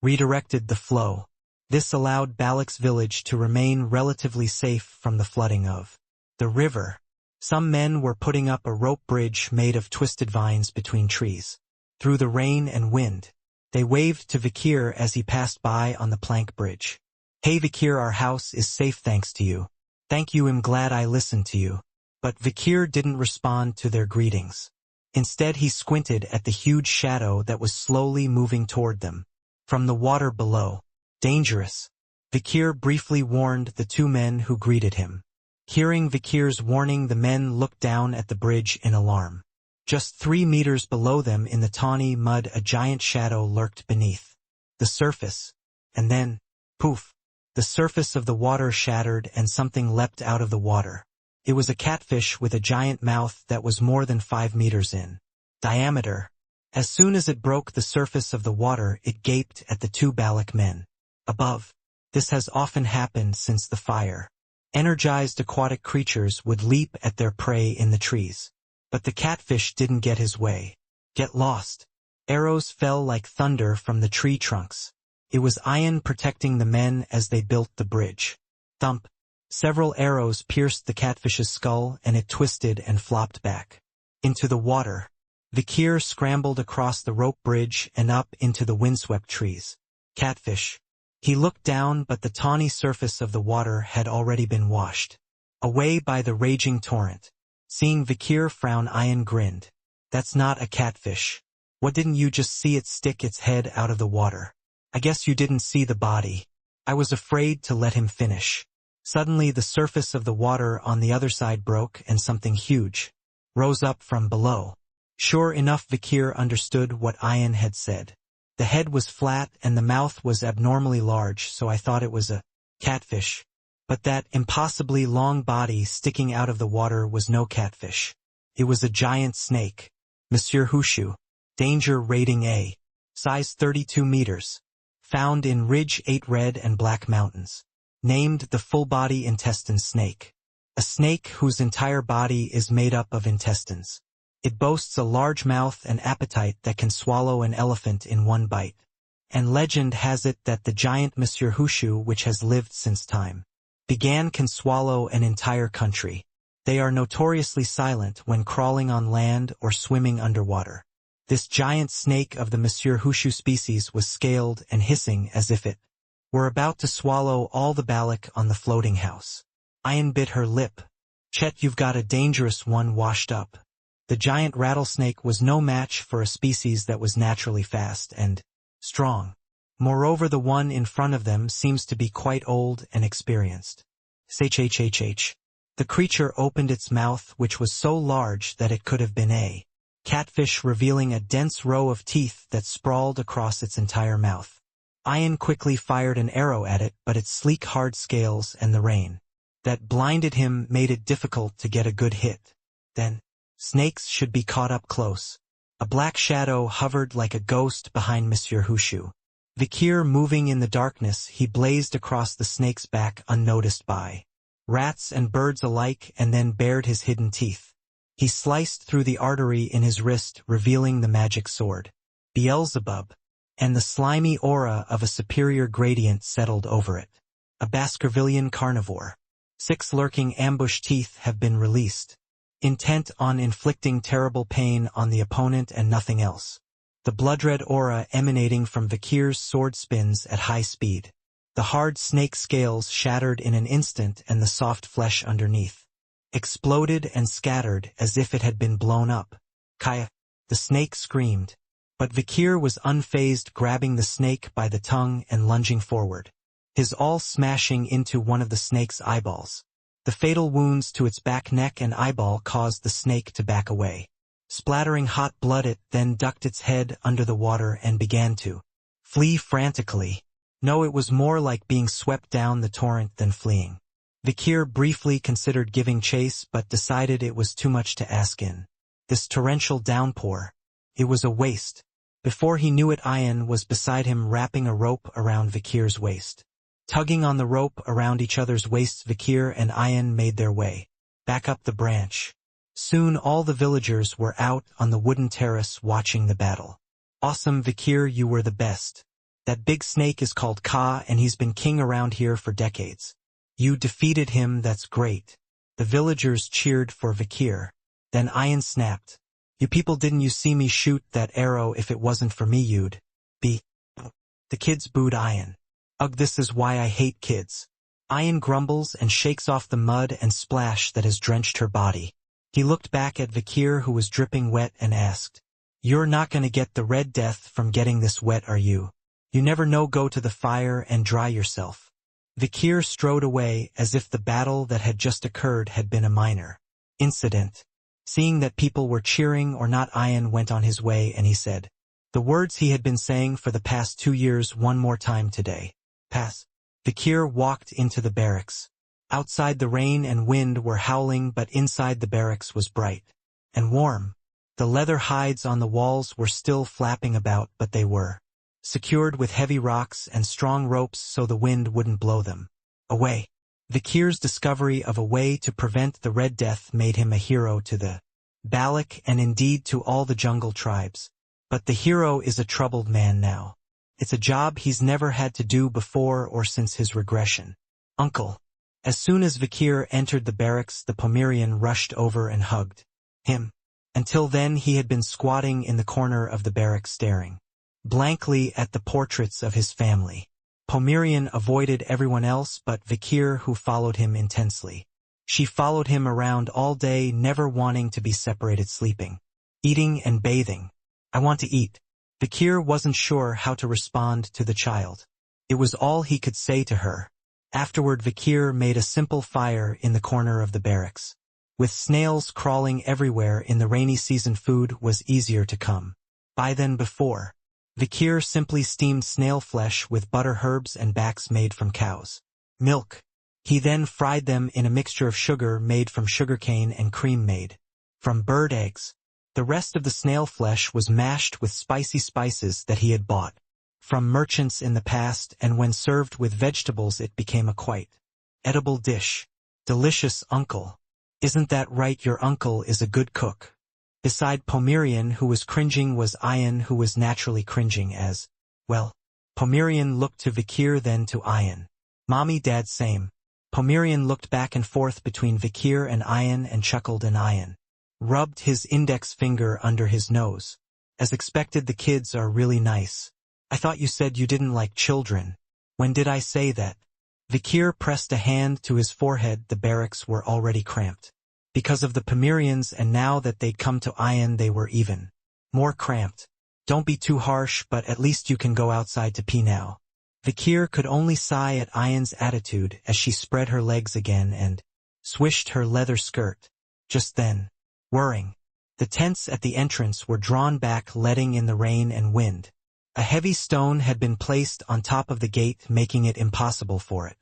redirected the flow. This allowed Balak's village to remain relatively safe from the flooding of the river. Some men were putting up a rope bridge made of twisted vines between trees. Through the rain and wind, they waved to Vikir as he passed by on the plank bridge. "Hey Vikir, our house is safe thanks to you." "Thank you, I'm glad I listened to you." But Vikir didn't respond to their greetings. Instead, he squinted at the huge shadow that was slowly moving toward them from the water below. "Dangerous," Vikir briefly warned the two men who greeted him. Hearing Vikir's warning, the men looked down at the bridge in alarm. Just 3 meters below them in the tawny mud, a giant shadow lurked beneath the surface. And then, poof, the surface of the water shattered and something leapt out of the water. It was a catfish with a giant mouth that was more than 5 meters in diameter. As soon as it broke the surface of the water, it gaped at the two Balak men above. This has often happened since the fire. Energized aquatic creatures would leap at their prey in the trees. But the catfish didn't get his way. Get lost. Arrows fell like thunder from the tree trunks. It was iron protecting the men as they built the bridge. Thump. Several arrows pierced the catfish's skull and it twisted and flopped back. Into the water. Vikir scrambled across the rope bridge and up into the windswept trees. Catfish. He looked down but the tawny surface of the water had already been washed away by the raging torrent. Seeing Vikir frown, Ian grinned. That's not a catfish. What, didn't you just see it stick its head out of the water? I guess you didn't see the body. I was afraid to let him finish. Suddenly the surface of the water on the other side broke and something huge rose up from below. Sure enough, Vikir understood what Ian had said. The head was flat and the mouth was abnormally large, so I thought it was a catfish. But that impossibly long body sticking out of the water was no catfish. It was a giant snake. Monsieur Hushu. Danger rating A. Size 32 meters. Found in Ridge 8 Red and Black Mountains. Named the full-body intestine snake. A snake whose entire body is made up of intestines. It boasts a large mouth and appetite that can swallow an elephant in one bite. And legend has it that the giant Monsieur Hushu, which has lived since time began, can swallow an entire country. They are notoriously silent when crawling on land or swimming underwater. This giant snake of the Monsieur Hushu species was scaled and hissing as if it were about to swallow all the balac on the floating house. Ian bit her lip. Chet, you've got a dangerous one washed up. The giant rattlesnake was no match for a species that was naturally fast and strong. Moreover, the one in front of them seems to be quite old and experienced. Hhhh. The creature opened its mouth, which was so large that it could have been a catfish, revealing a dense row of teeth that sprawled across its entire mouth. Ian quickly fired an arrow at it, but its sleek hard scales and the rain that blinded him made it difficult to get a good hit. Then, snakes should be caught up close. A black shadow hovered like a ghost behind Monsieur Hushu. Vikir moving in the darkness, he blazed across the snake's back unnoticed by rats and birds alike and then bared his hidden teeth. He sliced through the artery in his wrist, revealing the magic sword. Beelzebub. And the slimy aura of a superior gradient settled over it. A Baskervillian carnivore. 6 lurking ambush teeth have been released, intent on inflicting terrible pain on the opponent and nothing else. The blood-red aura emanating from Vikir's sword spins at high speed. The hard snake scales shattered in an instant and the soft flesh underneath exploded and scattered as if it had been blown up. Kaya. The snake screamed. But Vikir was unfazed, grabbing the snake by the tongue and lunging forward. His awl smashing into one of the snake's eyeballs. The fatal wounds to its back, neck and eyeball caused the snake to back away. Splattering hot blood, it then ducked its head under the water and began to flee frantically. No, it was more like being swept down the torrent than fleeing. Vikir briefly considered giving chase but decided it was too much to ask in this torrential downpour. It was a waste. Before he knew it, Ian was beside him, wrapping a rope around Vikir's waist. Tugging on the rope around each other's waists, Vikir and Ian made their way back up the branch. Soon all the villagers were out on the wooden terrace watching the battle. Awesome, Vikir, you were the best. That big snake is called Ka and he's been king around here for decades. You defeated him, that's great. The villagers cheered for Vikir. Then Ian snapped. You people, didn't you see me shoot that arrow? If it wasn't for me, you'd be. The kids booed Ian. Ugh, this is why I hate kids. Ian grumbles and shakes off the mud and splash that has drenched her body. He looked back at Vikir, who was dripping wet, and asked, You're not gonna get the Red Death from getting this wet, are you? You never know, go to the fire and dry yourself. Vikir strode away as if the battle that had just occurred had been a minor incident. Seeing that people were cheering or not, Ian went on his way and he said the words he had been saying for the past 2 years one more time today. Pass. Vikir walked into the barracks. Outside the rain and wind were howling, but inside the barracks was bright and warm. The leather hides on the walls were still flapping about, but they were secured with heavy rocks and strong ropes so the wind wouldn't blow them away. Vikir's discovery of a way to prevent the Red Death made him a hero to the Balak and indeed to all the jungle tribes. But the hero is a troubled man now. It's a job he's never had to do before or since his regression. Uncle. As soon as Vikir entered the barracks, the Pomerian rushed over and hugged him. Until then he had been squatting in the corner of the barracks staring blankly at the portraits of his family. Pomerian avoided everyone else but Vikir, who followed him intensely. She followed him around all day, never wanting to be separated, sleeping, eating and bathing. I want to eat. Vikir wasn't sure how to respond to the child. It was all he could say to her. Afterward Vikir made a simple fire in the corner of the barracks. With snails crawling everywhere in the rainy season, food was easier to come by than before. Vikir simply steamed snail flesh with butter, herbs and backs made from cow's milk. He then fried them in a mixture of sugar made from sugarcane and cream made from bird eggs. The rest of the snail flesh was mashed with spicy spices that he had bought from merchants in the past, and when served with vegetables it became a quite edible dish. Delicious, uncle. Isn't that right? Your uncle is a good cook. Beside Pomerian, who was cringing, was Ayan, who was naturally cringing as well. Pomerian looked to Vikir, then to Ayan. Mommy, Dad, same. Pomerian looked back and forth between Vikir and Ayan and chuckled, and Ayan rubbed his index finger under his nose. As expected, the kids are really nice. I thought you said you didn't like children. When did I say that? Vikir pressed a hand to his forehead. The barracks were already cramped because of the Pomerians, and now that they'd come to Ayan they were even more cramped. Don't be too harsh, but at least you can go outside to pee now. Vikir could only sigh at Ayan's attitude as she spread her legs again and swished her leather skirt. Just then, whirring, the tents at the entrance were drawn back, letting in the rain and wind. A heavy stone had been placed on top of the gate, making it impossible for it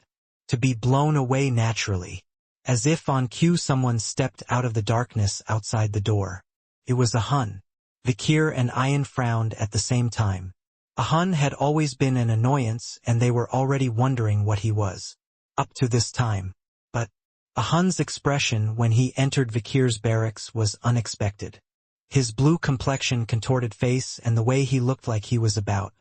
to be blown away naturally. As if on cue, someone stepped out of the darkness outside the door. It was a Hun. Vikir and Ayan frowned at the same time. A Hun had always been an annoyance, and they were already wondering what he was up to this time. But a Hun's expression when he entered Vikir's barracks was unexpected. His blue complexion, contorted face, and the way he looked like he was about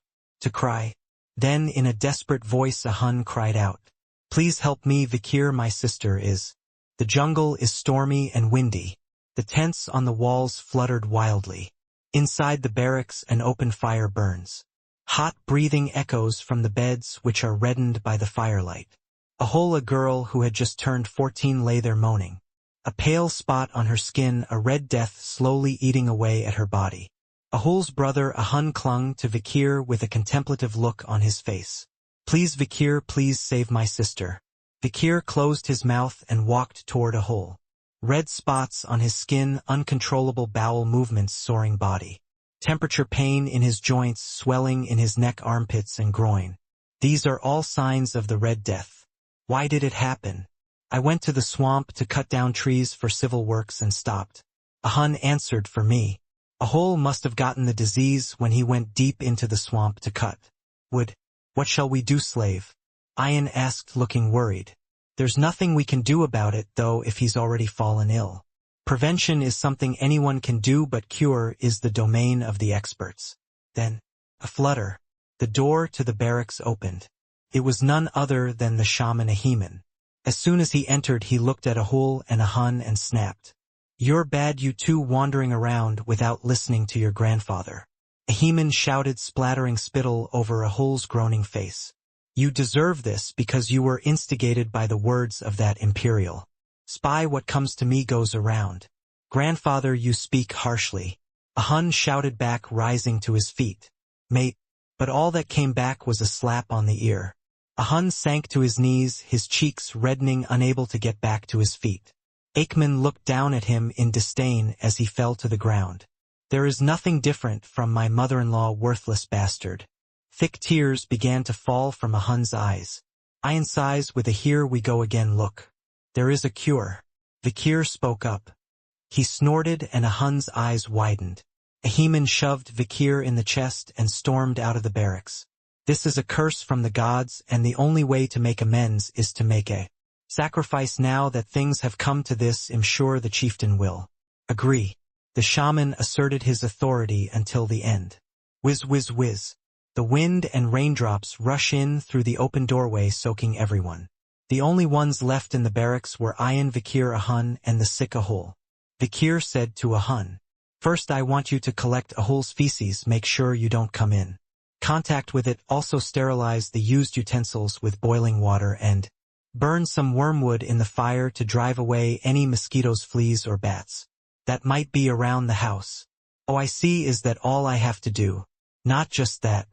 to cry. Then in a desperate voice a Hun cried out, "Please help me, Vikir, my sister is. The jungle is stormy and windy." The tents on the walls fluttered wildly. Inside the barracks an open fire burns. Hot breathing echoes from the beds, which are reddened by the firelight. A girl who had just turned 14 lay there moaning. A pale spot on her skin, a red death slowly eating away at her body. Ahul's brother, a Hun, clung to Vikir with a contemplative look on his face. "Please, Vikir, please save my sister." Vikir closed his mouth and walked toward Ahul. Red spots on his skin, uncontrollable bowel movements, soaring body temperature, pain in his joints, swelling in his neck, armpits and groin. These are all signs of the Red Death. Why did it happen? I went to the swamp to cut down trees for civil works and stopped. A Hun answered for me. Ahul must have gotten the disease when he went deep into the swamp to cut wood. What shall we do, slave? Ayan asked, looking worried. There's nothing we can do about it, though, if he's already fallen ill. Prevention is something anyone can do, but cure is the domain of the experts. Then, a flutter. The door to the barracks opened. It was none other than the shaman Ahiman. As soon as he entered, he looked at Ahul and a Hun and snapped. "You're bad, you two, wandering around without listening to your grandfather." Ahiman shouted, splattering spittle over Ahul's groaning face. "You deserve this because you were instigated by the words of that imperial spy. What comes to me goes around." "Grandfather, you speak harshly." A Hun shouted back, rising to his feet. "Mate." But all that came back was a slap on the ear. A Hun sank to his knees, his cheeks reddening, unable to get back to his feet. Aikman looked down at him in disdain as he fell to the ground. "There is nothing different from my mother-in-law, worthless bastard." Thick tears began to fall from a Hun's eyes. Ayan sighs with a "here we go again" look. "There is a cure." Vikir spoke up. He snorted and a Hun's eyes widened. Ahiman shoved Vikir in the chest and stormed out of the barracks. "This is a curse from the gods, and the only way to make amends is to make a Sacrifice now that things have come to this, I'm sure the chieftain will agree. The shaman asserted his authority until the end. Whiz, whiz, whiz. The wind and raindrops rush in through the open doorway, soaking everyone. The only ones left in the barracks were Ayan, Vikir, Ahun, and the sick Ahul. Vikir said to Ahun, "First I want you to collect Ahul's feces, make sure you don't come in contact with it, also sterilize the used utensils with boiling water and burn some wormwood in the fire to drive away any mosquitoes, fleas, or bats that might be around the house." "Oh, I see, is that all I have to do?" "Not just that."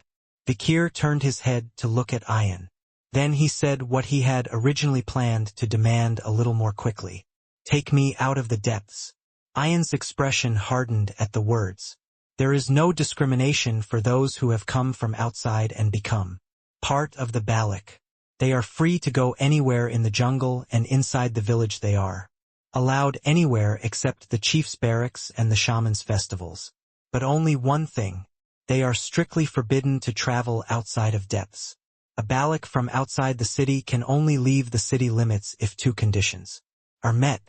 Vikir turned his head to look at Ayan. Then he said what he had originally planned to demand a little more quickly. "Take me out of the depths." Ayan's expression hardened at the words. There is no discrimination for those who have come from outside and become part of the Balak. They are free to go anywhere in the jungle and inside the village. They are allowed anywhere except the chief's barracks and the shaman's festivals. But only one thing. They are strictly forbidden to travel outside of depths. A Balak from outside the city can only leave the city limits if two conditions are met.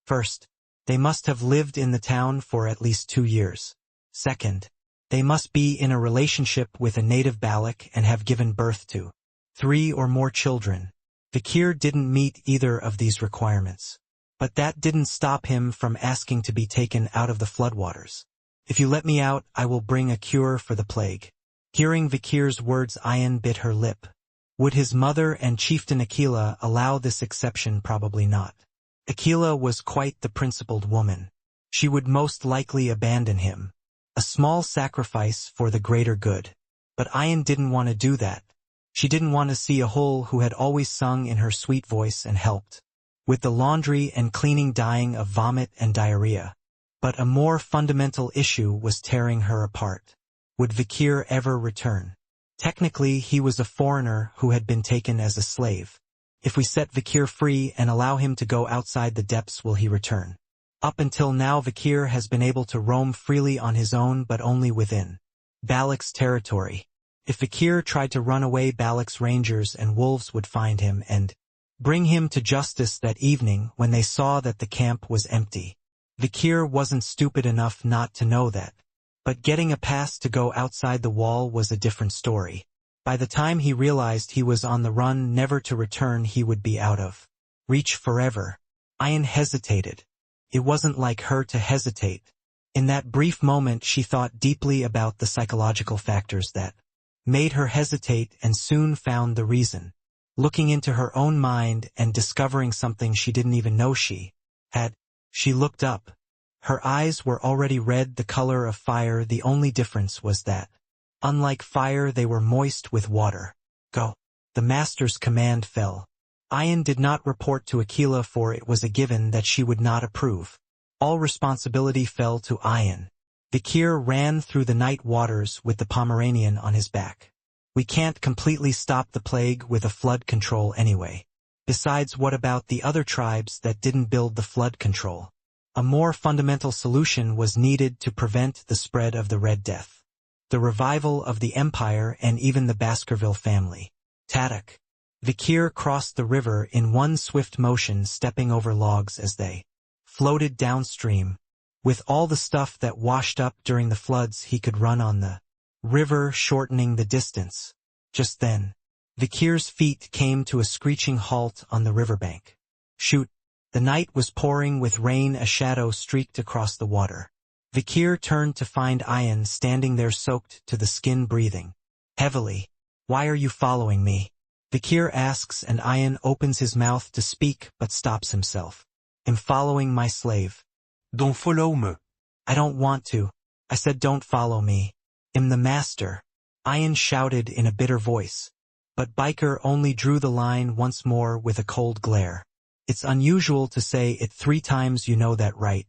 First, they must have lived in the town for at least 2 years. Second, they must be in a relationship with a native Balak and have given birth to 3 or more children. Vikir didn't meet either of these requirements. But that didn't stop him from asking to be taken out of the floodwaters. "If you let me out, I will bring a cure for the plague." Hearing Vikir's words, Ayan bit her lip. Would his mother and chieftain Akila allow this exception? Probably not. Akila was quite the principled woman. She would most likely abandon him. A small sacrifice for the greater good. But Ayan didn't want to do that. She didn't want to see Ahul, who had always sung in her sweet voice and helped with the laundry and cleaning, dying of vomit and diarrhea. But a more fundamental issue was tearing her apart. Would Vikir ever return? Technically, he was a foreigner who had been taken as a slave. If we set Vikir free and allow him to go outside the depths, will he return? Up until now, Vikir has been able to roam freely on his own, but only within Balak's territory. If Vikir tried to run away, Balak's rangers and wolves would find him and bring him to justice that evening when they saw that the camp was empty. Vikir wasn't stupid enough not to know that. But getting a pass to go outside the wall was a different story. By the time he realized he was on the run, never to return, he would be out of reach forever. Ayan hesitated. It wasn't like her to hesitate. In that brief moment, she thought deeply about the psychological factors that made her hesitate and soon found the reason. Looking into her own mind and discovering something she didn't even know she had, she looked up. Her eyes were already red, the color of fire. The only difference was that, unlike fire, they were moist with water. "Go." The master's command fell. Ayan did not report to Akila, for it was a given that she would not approve. All responsibility fell to Ayan. Vikir ran through the night waters with the Pomeranian on his back. "We can't completely stop the plague with a flood control anyway. Besides, what about the other tribes that didn't build the flood control?" A more fundamental solution was needed to prevent the spread of the Red Death, the revival of the empire, and even the Baskerville family. Tadak. Vikir crossed the river in one swift motion, stepping over logs as they floated downstream. With all the stuff that washed up during the floods, he could run on the river, shortening the distance. Just then, Vikir's feet came to a screeching halt on the riverbank. Shoot! The night was pouring with rain. A shadow streaked across the water. Vikir turned to find Ayan standing there, soaked to the skin, breathing heavily. "Why are you following me?" Vikir asks, and Ayan opens his mouth to speak but stops himself. "I'm following my slave." Don't follow me. "I don't want to." "I said don't follow me. I'm the master," Ayan shouted in a bitter voice. But Biker only drew the line once more with a cold glare. "It's unusual to say it 3 times, you know that, right?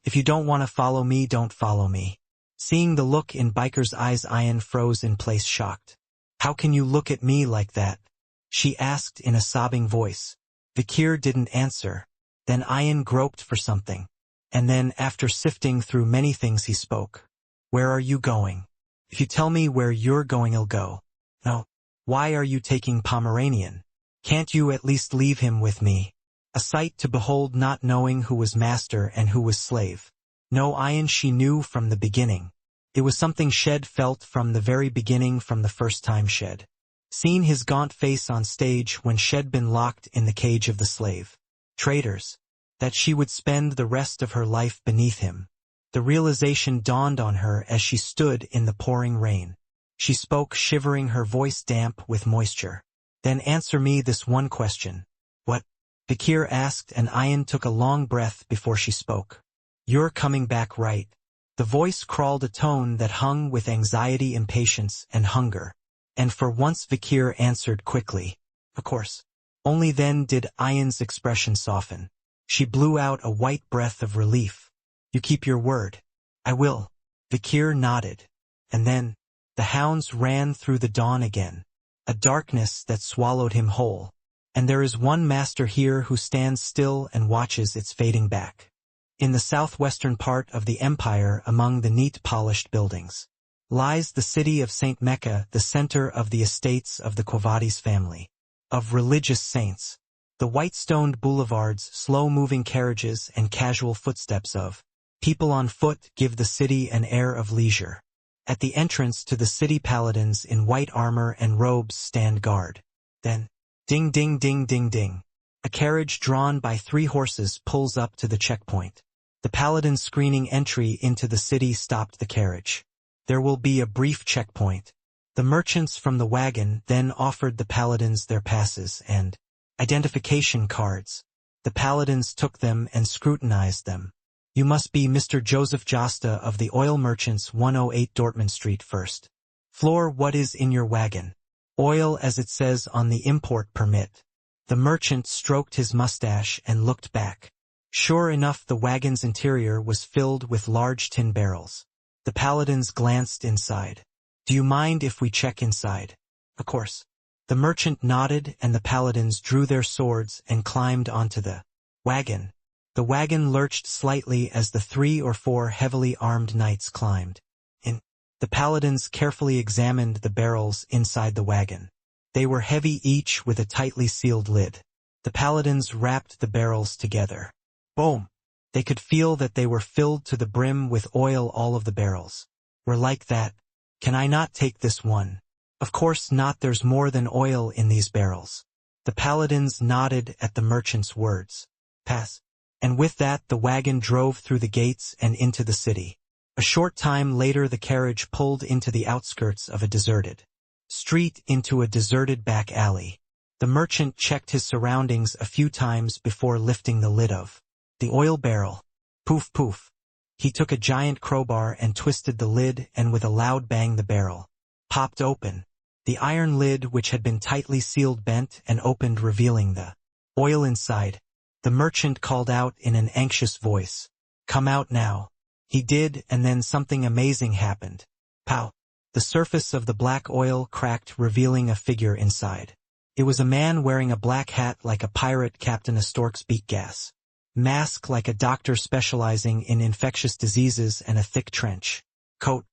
If you don't want to follow me, don't follow me." Seeing the look in Biker's eyes, Ayan froze in place, shocked. "How can you look at me like that?" she asked in a sobbing voice. Vikir didn't answer. Then Ayan groped for something. And then, after sifting through many things, he spoke. "Where are you going? If you tell me where you're going, I'll go." "No." "Why are you taking Pomeranian? Can't you at least leave him with me?" A sight to behold, not knowing who was master and who was slave. No Ian she knew from the beginning. It was something Shed felt from the very beginning, from the first time Shed seen his gaunt face on stage when Shed been locked in the cage of the slave traitors, that she would spend the rest of her life beneath him. The realization dawned on her as she stood in the pouring rain. She spoke, shivering, her voice damp with moisture. Then answer me this one question. What? Bakir asked, and Ian took a long breath before she spoke. You're coming back, right? The voice crawled, a tone that hung with anxiety, impatience, and hunger. And for once Bakir answered quickly. Of course. Only then did Ian's expression soften. She blew out a white breath of relief. You keep your word. I will. Bakir nodded. And then, the hounds ran through the dawn again. A darkness that swallowed him whole. And there is one master here who stands still and watches its fading back. In the southwestern part of the empire, among the neat polished buildings, lies the city of Saint Mecca, the center of the estates of the Quavadis family, of religious saints. The white-stoned boulevards, slow-moving carriages, and casual footsteps of people on foot give the city an air of leisure. At the entrance to the city, paladins in white armor and robes stand guard. Then, ding ding ding ding ding, a carriage drawn by 3 horses pulls up to the checkpoint. The paladins screening entry into the city stopped the carriage. There will be a brief checkpoint. The merchants from the wagon then offered the paladins their passes and identification cards. The paladins took them and scrutinized them. You must be Mr. Joseph Josta of the Oil Merchants, 108 Dortmund Street, first floor. What is in your wagon? Oil, as it says on the import permit. The merchant stroked his mustache and looked back. Sure enough, the wagon's interior was filled with large tin barrels. The paladins glanced inside. Do you mind if we check inside? Of course. The merchant nodded, and the paladins drew their swords and climbed onto the wagon. The wagon lurched slightly as the 3 or 4 heavily armed knights climbed in. The paladins carefully examined the barrels inside the wagon. They were heavy, each with a tightly sealed lid. The paladins wrapped the barrels together. Boom! They could feel that they were filled to the brim with oil. All of the barrels were like that. Can I not take this one? Of course not, there's more than oil in these barrels. The paladins nodded at the merchant's words. Pass. And with that, the wagon drove through the gates and into the city. A short time later, the carriage pulled into the outskirts of a deserted street, into a deserted back alley. The merchant checked his surroundings a few times before lifting the lid of the oil barrel. Poof poof. He took a giant crowbar and twisted the lid, and with a loud bang the barrel popped open. The iron lid, which had been tightly sealed, bent and opened, revealing the oil inside. The merchant called out in an anxious voice, "Come out now." He did, and then something amazing happened. Pow! The surface of the black oil cracked, revealing a figure inside. It was a man wearing a black hat like a pirate captain, a stork's beak gas mask like a doctor specializing in infectious diseases, and a thick trench coat.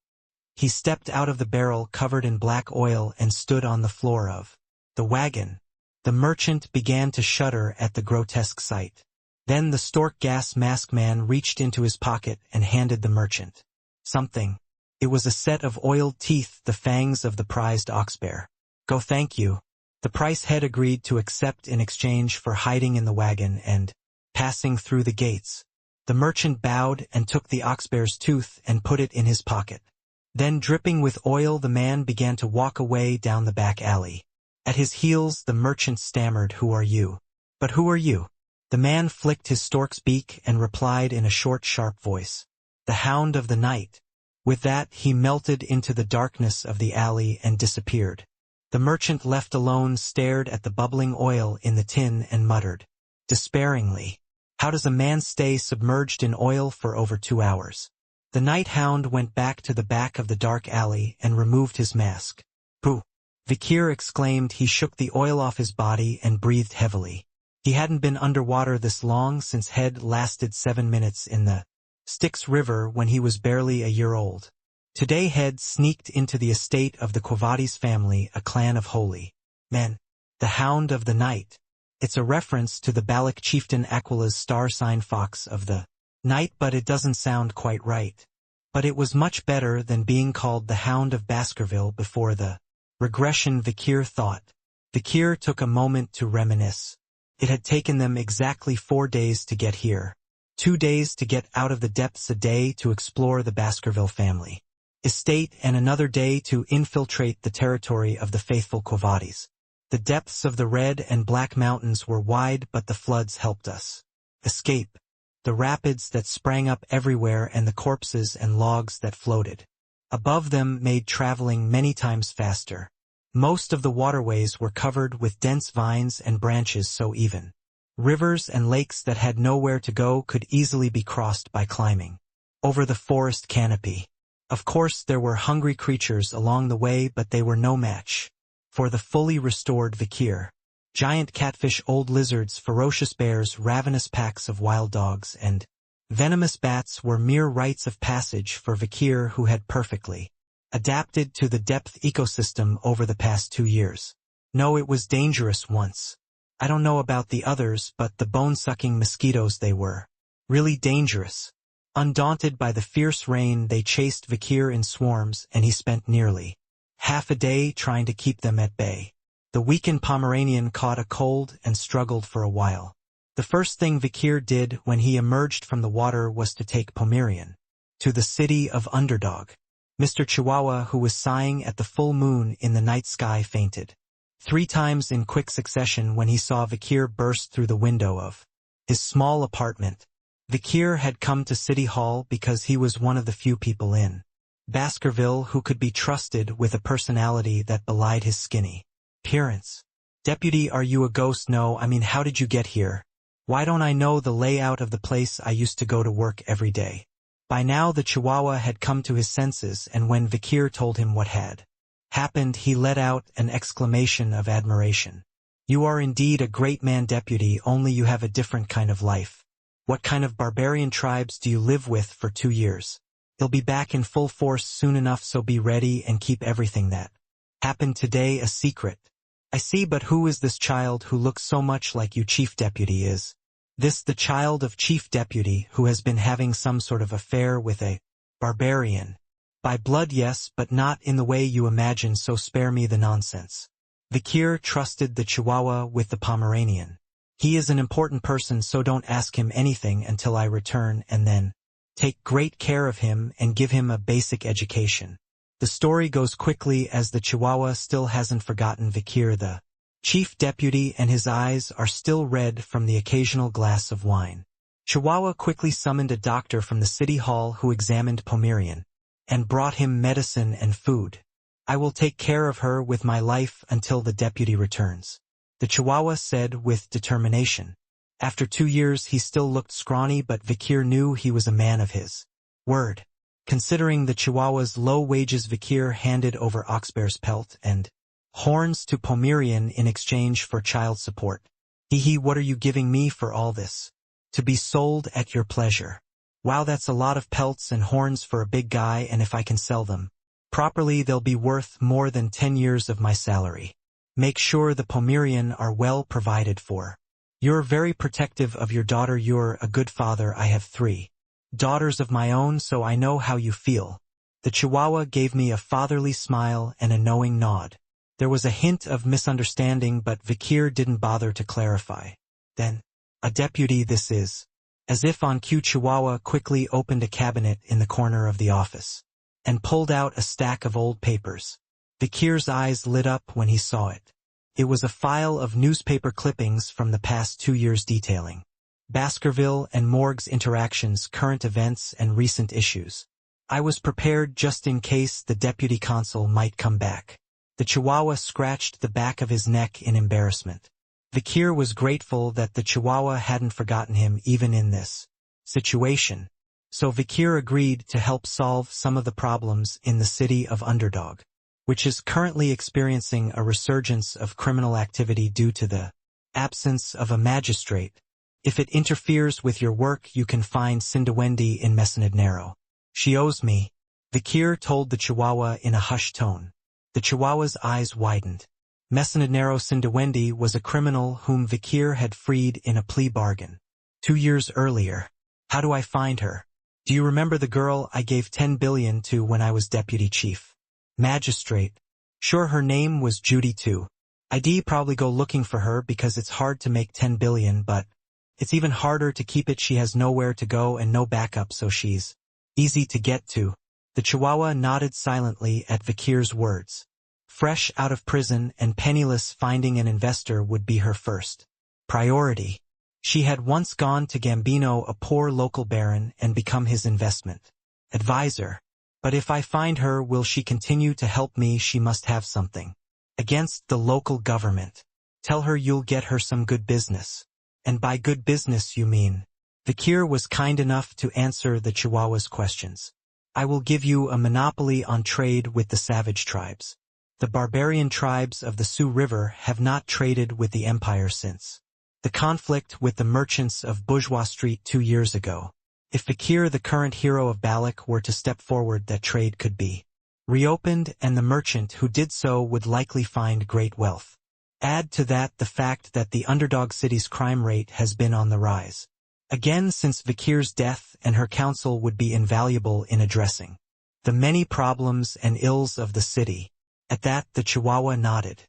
He stepped out of the barrel covered in black oil and stood on the floor of the wagon. The merchant began to shudder at the grotesque sight. Then the stork gas mask man reached into his pocket and handed the merchant something. It was a set of oiled teeth, the fangs of the prized ox bear. Go, thank you. The price head agreed to accept in exchange for hiding in the wagon and passing through the gates. The merchant bowed and took the ox bear's tooth and put it in his pocket. Then, dripping with oil, the man began to walk away down the back alley. At his heels, the merchant stammered, "Who are you?" "But who are you?" The man flicked his stork's beak and replied in a short, sharp voice, "The Hound of the Night." With that, he melted into the darkness of the alley and disappeared. The merchant, left alone, stared at the bubbling oil in the tin and muttered despairingly, "How does a man stay submerged in oil for over 2 hours?" The night hound went back to the back of the dark alley and removed his mask. "Pooh!" Bakir exclaimed. He shook the oil off his body and breathed heavily. He hadn't been underwater this long since had lasted 7 minutes in the Styx River when he was barely a year old. Today Head sneaked into the estate of the Quavadis family, a clan of holy men. The Hound of the Night. It's a reference to the Baloch chieftain Aquila's star sign fox of the night, but it doesn't sound quite right. But it was much better than being called the Hound of Baskerville before the regression, Vakir thought. Vakir took a moment to reminisce. It had taken them exactly 4 days to get here. 2 days to get out of the depths, a day to explore the Baskerville family estate, and another day to infiltrate the territory of the faithful Quavadis. The depths of the Red and Black Mountains were wide, but the floods helped us escape. The rapids that sprang up everywhere and the corpses and logs that floated above them made traveling many times faster. Most of the waterways were covered with dense vines and branches, so even rivers and lakes that had nowhere to go could easily be crossed by climbing over the forest canopy. Of course, there were hungry creatures along the way, but they were no match for the fully restored Vakir. Giant catfish, old lizards, ferocious bears, ravenous packs of wild dogs, and venomous bats were mere rites of passage for Vakir, who had perfectly adapted to the depth ecosystem over the past 2 years. No, it was dangerous once. I don't know about the others, but the bone-sucking mosquitoes, they were really dangerous. Undaunted by the fierce rain, they chased Vakir in swarms, and he spent nearly half a day trying to keep them at bay. The weakened Pomeranian caught a cold and struggled for a while. The first thing Vakir did when he emerged from the water was to take Pomerian to the city of Underdog. Mr. Chihuahua, who was sighing at the full moon in the night sky, fainted 3 times in quick succession when he saw Vakir burst through the window of his small apartment. Vakir had come to City Hall because he was one of the few people in Baskerville who could be trusted with a personality that belied his skinny appearance. "Deputy, are you a ghost?" "No, I mean, how did you get here?" "Why don't I know the layout of the place? I used to go to work every day." By now the Chihuahua had come to his senses, and when Vakir told him what had happened, he let out an exclamation of admiration. "You are indeed a great man, Deputy, only you have a different kind of life. What kind of barbarian tribes do you live with for 2 years? They'll be back in full force soon enough, so be ready and keep everything that happened today a secret." "I see, but who is this child who looks so much like you, Chief Deputy? Is this the child of Chief Deputy, who has been having some sort of affair with a barbarian?" "By blood, yes, but not in the way you imagine, so spare me the nonsense." Vakir trusted the Chihuahua with the Pomeranian. "He is an important person, so don't ask him anything until I return, and then take great care of him and give him a basic education." The story goes quickly as the Chihuahua still hasn't forgotten Vakir, the Chief Deputy, and his eyes are still red from the occasional glass of wine. Chihuahua quickly summoned a doctor from the City Hall who examined Pomerian and brought him medicine and food. "I will take care of her with my life until the deputy returns," the Chihuahua said with determination. After 2 years he still looked scrawny, but Vakir knew he was a man of his word. Considering the Chihuahua's low wages, Vakir handed over oxbear's pelt and horns to Pomerian in exchange for child support. "Hee, what are you giving me for all this?" "To be sold at your pleasure." "Wow, that's a lot of pelts and horns for a big guy, and if I can sell them properly, they'll be worth more than 10 years of my salary. Make sure the Pomerian are well provided for. You're very protective of your daughter. You're a good father. I have 3 daughters of my own, so I know how you feel." The Chihuahua gave me a fatherly smile and a knowing nod. There was a hint of misunderstanding, but Vakir didn't bother to clarify. "Then, a deputy this is." As if on cue, Chihuahua quickly opened a cabinet in the corner of the office and pulled out a stack of old papers. Vakir's eyes lit up when he saw it. It was a file of newspaper clippings from the past 2 years detailing Baskerville and Morgue's interactions, current events, and recent issues. "I was prepared just in case the deputy consul might come back." The Chihuahua scratched the back of his neck in embarrassment. Vakir was grateful that the Chihuahua hadn't forgotten him even in this situation. So Vakir agreed to help solve some of the problems in the city of Underdog, which is currently experiencing a resurgence of criminal activity due to the absence of a magistrate. "If it interferes with your work, you can find Cindawendi in Messinadnero. She owes me," Vakir told the Chihuahua in a hushed tone. The Chihuahua's eyes widened. Messinadnero Sindawendi was a criminal whom Vikir had freed in a plea bargain. 2 years earlier. How do I find her? Do you remember the girl I gave 10 billion to when I was deputy chief? Magistrate. Sure, her name was Judy too. I'd probably go looking for her because it's hard to make 10 billion, but it's even harder to keep it. She has nowhere to go and no backup, so she's easy to get to. The Chihuahua nodded silently at Vikir's words. Fresh out of prison and penniless, finding an investor would be her first priority. She had once gone to Gambino, a poor local baron, and become his investment advisor. But if I find her, will she continue to help me? She must have something against the local government. Tell her you'll get her some good business. And by good business you mean? Vikir was kind enough to answer the Chihuahua's questions. I will give you a monopoly on trade with the savage tribes. The barbarian tribes of the Sioux River have not traded with the empire since the conflict with the merchants of Bourgeois Street 2 years ago. If Vikir, the current hero of Balak, were to step forward, that trade could be reopened, and the merchant who did so would likely find great wealth. Add to that the fact that the underdog city's crime rate has been on the rise again since Vikir's death, and her counsel would be invaluable in addressing the many problems and ills of the city. At that, the Chihuahua nodded.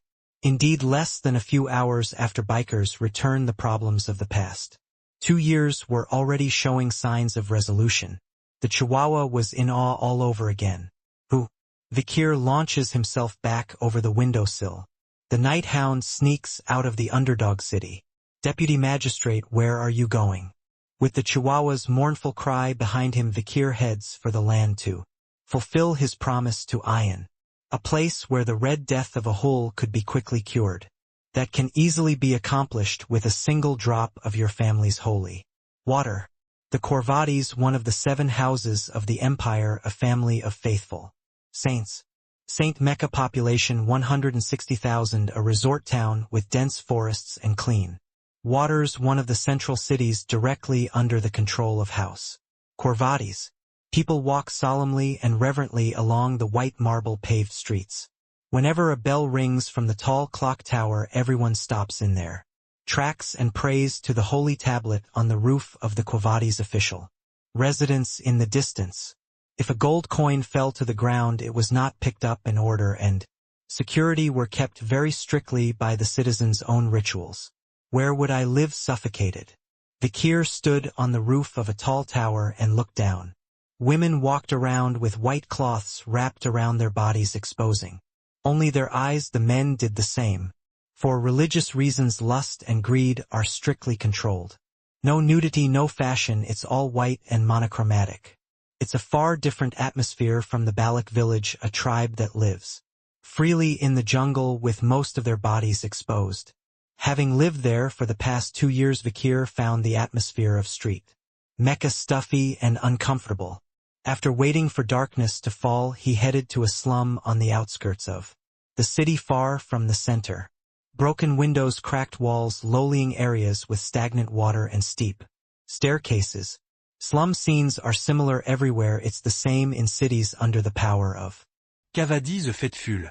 Indeed, less than a few hours after bikers returned the problems of the past 2 years were already showing signs of resolution. The Chihuahua was in awe all over again. Who? Vikir launches himself back over the windowsill. The night hound sneaks out of the underdog city. Deputy Magistrate, where are you going? With the Chihuahua's mournful cry behind him, Vikir heads for the land to fulfill his promise to Ian. A place where the Red Death of a hole could be quickly cured. That can easily be accomplished with a single drop of your family's holy water. The Corvades, one of the 7 houses of the empire, a family of faithful saints. Saint Mecca, population 160,000, a resort town with dense forests and clean waters, one of the central cities directly under the control of House Corvades. People walk solemnly and reverently along the white marble paved streets. Whenever a bell rings from the tall clock tower, everyone stops in their tracks and prays to the holy tablet on the roof of the Corvades' official residence in the distance. If a gold coin fell to the ground, it was not picked up, and order and security were kept very strictly by the citizens' own rituals. Where would I live suffocated? Vikir stood on the roof of a tall tower and looked down. Women walked around with white cloths wrapped around their bodies, exposing only their eyes. The men did the same. For religious reasons, lust and greed are strictly controlled. No nudity, no fashion, it's all white and monochromatic. It's a far different atmosphere from the Balak village, a tribe that lives freely in the jungle with most of their bodies exposed. Having lived there for the past 2 years, Vikir found the atmosphere of street Mecca stuffy and uncomfortable. After waiting for darkness to fall, he headed to a slum on the outskirts of the city, far from the center. Broken windows, cracked walls, low-lying areas with stagnant water and steep staircases. Slum scenes are similar everywhere. It's the same in cities under the power of Cavadi the Faithful.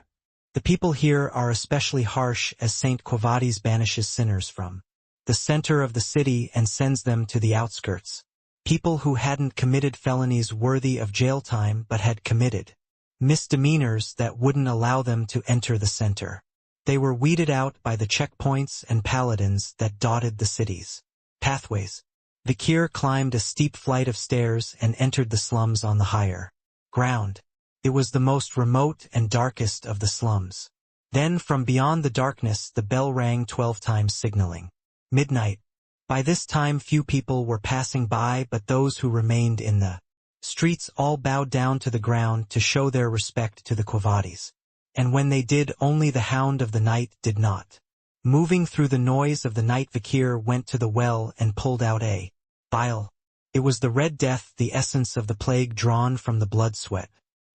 The people here are especially harsh, as Saint Corvades banishes sinners from the center of the city and sends them to the outskirts. People who hadn't committed felonies worthy of jail time but had committed misdemeanors that wouldn't allow them to enter the center. They were weeded out by the checkpoints and paladins that dotted the city's pathways. Vikir climbed a steep flight of stairs and entered the slums on the higher ground. It was the most remote and darkest of the slums. Then from beyond the darkness the bell rang 12 times, signaling midnight. By this time few people were passing by, but those who remained in the streets all bowed down to the ground to show their respect to the Corvades. And when they did, only the Hound of the night did not. Moving through the noise of the night, Vikir went to the well and pulled out a vial. It was the Red Death, the essence of the plague drawn from the blood, sweat,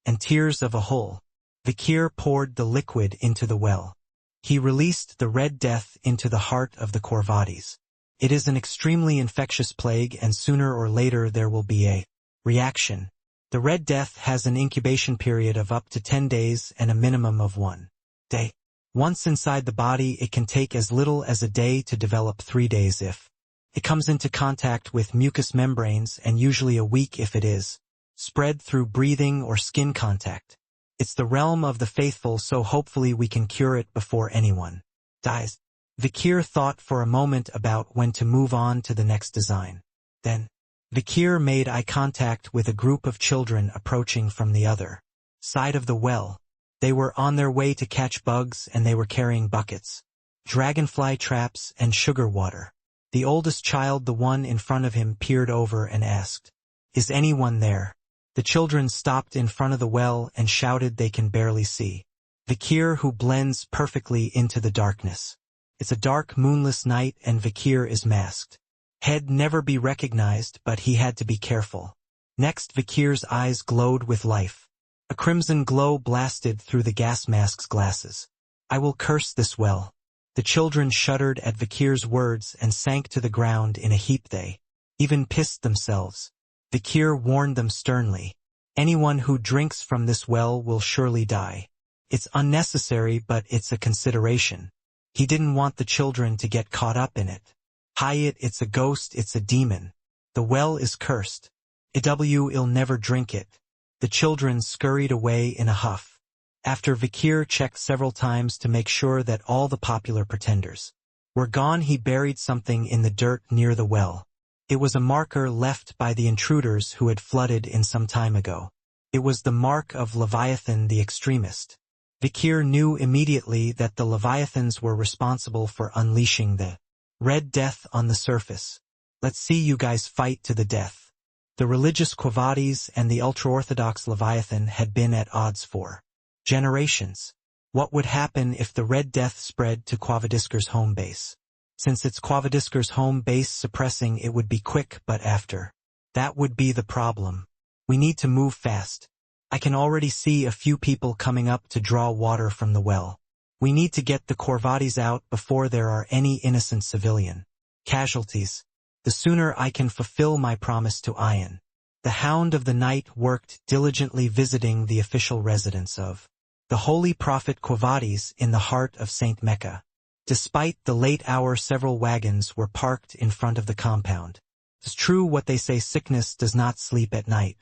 and tears of a whole. Vikir poured the liquid into the well. He released the Red Death into the heart of the Corvades. It is an extremely infectious plague, and sooner or later there will be a reaction. The Red Death has an incubation period of up to 10 days and a minimum of 1 day. Once inside the body, it can take as little as a day to develop 3 days if it comes into contact with mucous membranes, and usually a week if it is spread through breathing or skin contact. It's the realm of the faithful, so hopefully we can cure it before anyone dies. Vikir thought for a moment about when to move on to the next design. Then, Vikir made eye contact with a group of children approaching from the other side of the well. They were on their way to catch bugs, and they were carrying buckets, dragonfly traps, and sugar water. The oldest child, the one in front of him, peered over and asked, "Is anyone there?" The children stopped in front of the well and shouted they can barely see Vikir, who blends perfectly into the darkness. It's a dark, moonless night, and Vikir is masked. He'd never be recognized, but he had to be careful. Next, Vikir's eyes glowed with life. A crimson glow blasted through the gas mask's glasses. "I will curse this well." The children shuddered at Vikir's words and sank to the ground in a heap. They even pissed themselves. Vikir warned them sternly. "Anyone who drinks from this well will surely die. It's unnecessary, but it's a consideration." He didn't want the children to get caught up in it. It's a ghost, it's a demon. The well is cursed. I'll never drink it." The children scurried away in a huff. After Vikir checked several times to make sure that all the popular pretenders were gone, he buried something in the dirt near the well. It was a marker left by the intruders who had flooded in some time ago. It was the mark of Leviathan the extremist. Vikir knew immediately that the Leviathans were responsible for unleashing the Red Death on the surface. "Let's see you guys fight to the death." The religious Quo Vadis and the ultra-Orthodox Leviathan had been at odds for generations. What would happen if the Red Death spread to Quo Vadiscar's home base? Since it's Quo Vadiscar's home base, suppressing it would be quick, but after that would be the problem. We need to move fast. I can already see a few people coming up to draw water from the well. We need to get the Quo Vadis out before there are any innocent civilian casualties. The sooner I can fulfill my promise to Ian. The Hound of the Night worked diligently, visiting the official residence of the Holy Prophet Quo Vadis in the heart of St. Mecca. Despite the late hour, several wagons were parked in front of the compound. It's true what they say, sickness does not sleep at night.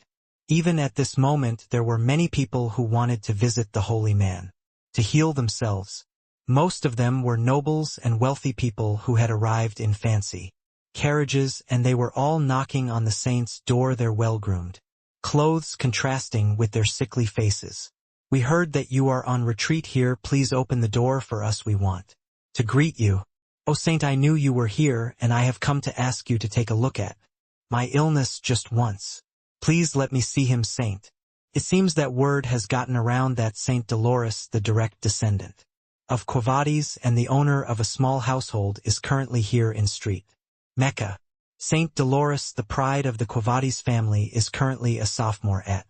Even at this moment, there were many people who wanted to visit the holy man, to heal themselves. Most of them were nobles and wealthy people who had arrived in fancy carriages, and they were all knocking on the saint's door, their well-groomed clothes contrasting with their sickly faces. "We heard that you are on retreat here. Please open the door for us. We want to greet you. Oh saint, I knew you were here, and I have come to ask you to take a look at my illness just once. Please let me see him, saint." It seems that word has gotten around that Saint Dolores, the direct descendant of Quo Vadis and the owner of a small household, is currently here in Street Mecca. Saint Dolores, the pride of the Quo Vadis family, is currently a sophomore at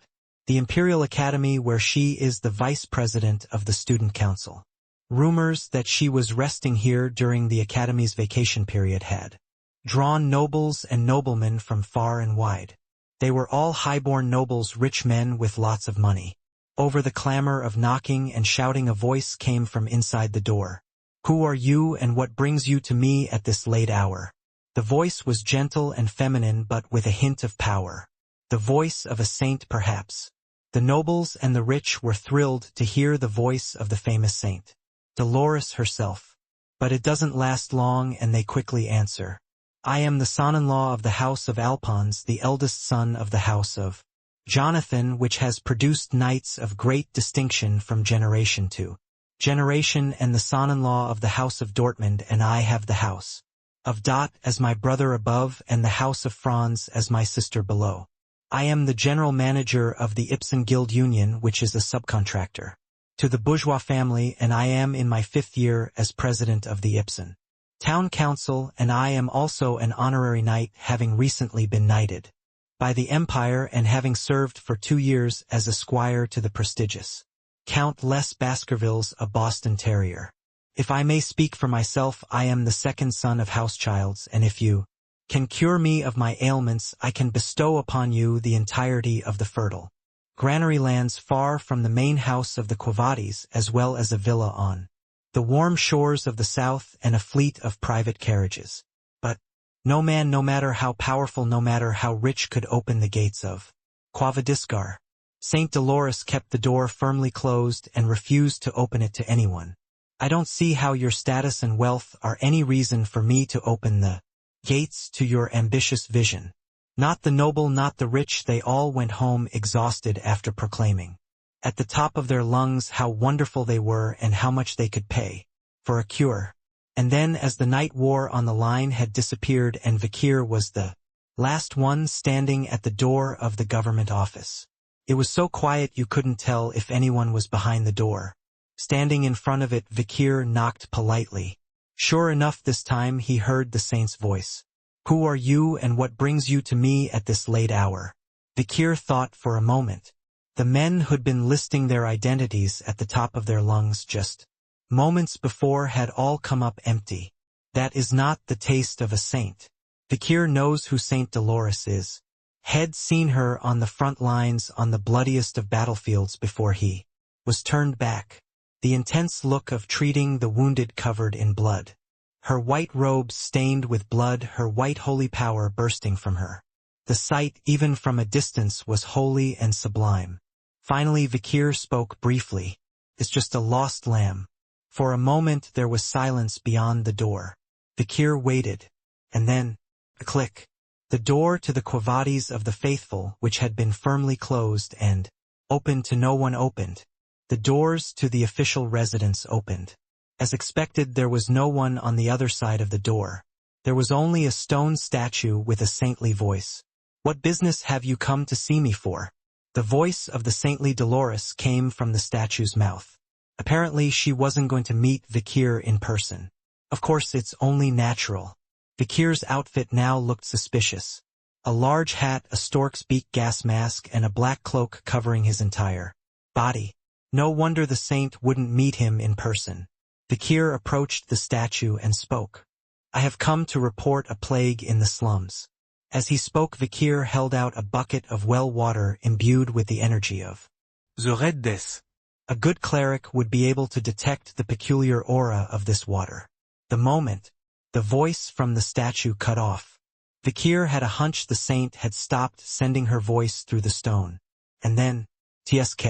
the Imperial Academy, where she is the vice president of the student council. Rumors that she was resting here during the Academy's vacation period had drawn nobles and noblemen from far and wide. They were all highborn nobles, rich men with lots of money. Over the clamor of knocking and shouting, a voice came from inside the door. "Who are you, and what brings you to me at this late hour?" The voice was gentle and feminine, but with a hint of power. The voice of a saint, perhaps. The nobles and the rich were thrilled to hear the voice of the famous saint, Dolores herself. But it doesn't last long, and they quickly answer. "I am the son-in-law of the house of Alphonse, the eldest son of the house of Jonathan, which has produced knights of great distinction from generation to generation, and the son-in-law of the house of Dortmund, and I have the house of Dot as my brother above, and the house of Franz as my sister below. I am the general manager of the Ibsen Guild Union, which is a subcontractor to the bourgeois family, and I am in my 5th year as president of the Ibsen Town Council, and I am also an honorary knight, having recently been knighted by the Empire and having served for 2 years as a squire to the prestigious Count Les Baskervilles, a Boston Terrier. If I may speak for myself, I am the second son of House Childs, and if you can cure me of my ailments, I can bestow upon you the entirety of the fertile granary lands far from the main house of the Quo Vadis, as well as a villa on the warm shores of the south and a fleet of private carriages. But no man, no matter how powerful, no matter how rich, could open the gates of Quavadiscar. Saint Dolores kept the door firmly closed and refused to open it to anyone. I don't see how your status and wealth are any reason for me to open the gates to your ambitious vision. Not the noble, not the rich, they all went home exhausted after proclaiming at the top of their lungs how wonderful they were and how much they could pay for a cure. And then, as the night wore on, the line had disappeared and Vikir was the last one standing at the door of the government office. It was so quiet you couldn't tell if anyone was behind the door. Standing in front of it, Vikir knocked politely. Sure enough, this time he heard the saint's voice. "Who are you and what brings you to me at this late hour?" Vikir thought for a moment. The men who'd been listing their identities at the top of their lungs just moments before had all come up empty. That is not the taste of a saint. Vikir knows who Saint Dolores is. Had seen her on the front lines on the bloodiest of battlefields before he was turned back. The intense look of treating the wounded covered in blood. Her white robes stained with blood, her white holy power bursting from her. The sight, even from a distance, was holy and sublime. Finally Vikir spoke briefly. "It's just a lost lamb." For a moment there was silence beyond the door. Vikir waited. And then, a click. The door to the Quavadis of the faithful, which had been firmly closed and opened to no one, opened. The doors to the official residence opened. As expected, there was no one on the other side of the door. There was only a stone statue with a saintly voice. "What business have you come to see me for?" The voice of the saintly Dolores came from the statue's mouth. Apparently she wasn't going to meet Vikir in person. Of course, it's only natural. Vikir's outfit now looked suspicious. A large hat, a stork's beak gas mask, and a black cloak covering his entire body. No wonder the saint wouldn't meet him in person. Vikir approached the statue and spoke. "I have come to report a plague in the slums." As he spoke, Vikir held out a bucket of well water imbued with the energy of the Red Death. A good cleric would be able to detect the peculiar aura of this water. The moment the voice from the statue cut off, Vikir had a hunch the saint had stopped sending her voice through the stone. And then, tsk.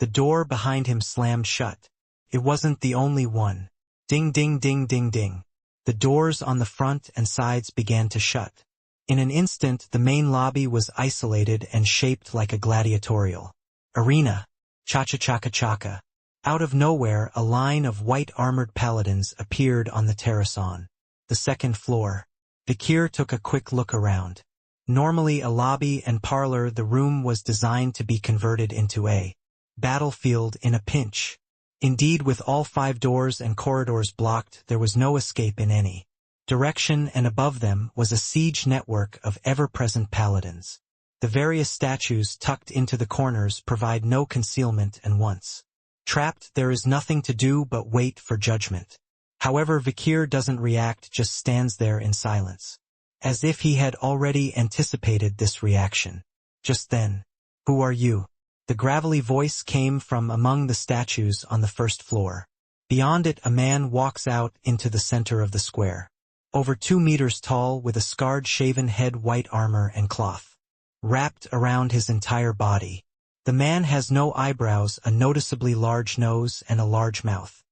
The door behind him slammed shut. It wasn't the only one. Ding, ding, ding, ding, ding. The doors on the front and sides began to shut. In an instant, the main lobby was isolated and shaped like a gladiatorial arena. Cha-cha-cha-cha-cha. Out of nowhere, a line of white armored paladins appeared on the terrace on the second floor. Vikir took a quick look around. Normally a lobby and parlor, the room was designed to be converted into a battlefield in a pinch. Indeed, with all 5 doors and corridors blocked, there was no escape in any direction, and above them was a siege network of ever-present paladins. The various statues tucked into the corners provide no concealment, and once trapped, there is nothing to do but wait for judgment. However, Vikir doesn't react, just stands there in silence, as if he had already anticipated this reaction. Just then, "Who are you?" The gravelly voice came from among the statues on the first floor. Beyond it, a man walks out into the center of the square. Over 2 meters tall, with a scarred shaven head, white armor and cloth wrapped around his entire body. The man has no eyebrows, a noticeably large nose, and a large mouth.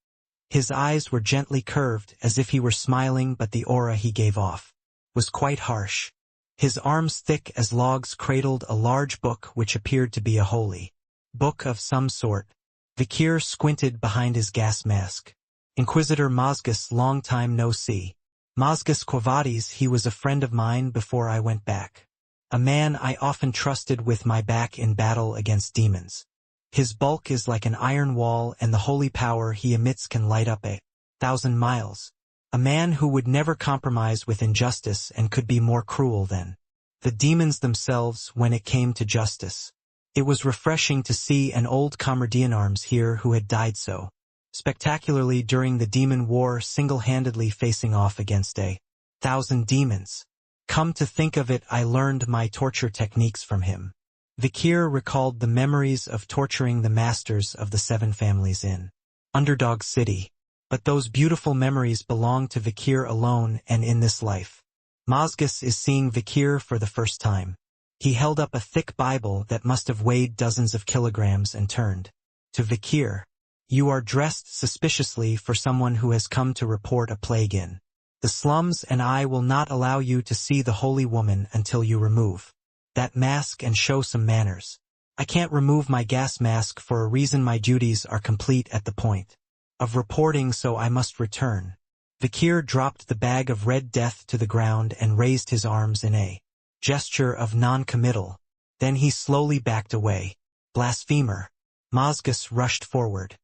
His eyes were gently curved, as if he were smiling, but the aura he gave off was quite harsh. His arms, thick as logs, cradled a large book which appeared to be a holy book of some sort. Vikir squinted behind his gas mask. "Inquisitor Mazgus, long time no see." "Mazgus Quavadis, he was a friend of mine before I went back. A man I often trusted with my back in battle against demons. His bulk is like an iron wall, and the holy power he emits can light up 1,000 miles. A man who would never compromise with injustice and could be more cruel than the demons themselves when it came to justice." It was refreshing to see an old comrade-in-arms here who had died so spectacularly during the demon war, single-handedly facing off against 1,000 demons. Come to think of it, I learned my torture techniques from him. Vikir recalled the memories of torturing the masters of the 7 families in Underdog City. But those beautiful memories belong to Vikir alone and in this life. Mazgus is seeing Vikir for the first time. He held up a thick Bible that must have weighed dozens of kilograms and turned to Vikir. You are dressed suspiciously for someone who has come to report a plague in the slums, and I will not allow you to see the holy woman until you remove that mask and show some manners. I can't remove my gas mask for a reason. My duties are complete at the point of reporting, so I must return. Vikir dropped the bag of red death to the ground and raised his arms in a gesture of non-committal. Then he slowly backed away. Blasphemer. Mazgus rushed forward.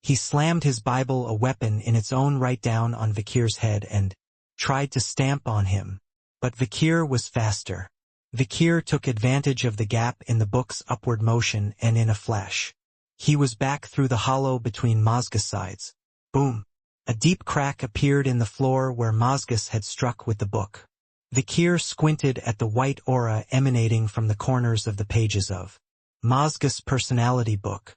He slammed his Bible, a weapon in its own right, down on Vikir's head and tried to stamp on him. But Vikir was faster. Vikir took advantage of the gap in the book's upward motion, and in a flash, he was back through the hollow between Mazgus' sides. Boom! A deep crack appeared in the floor where Mazgus had struck with the book. Vikir squinted at the white aura emanating from the corners of the pages of Mazgus' personality book.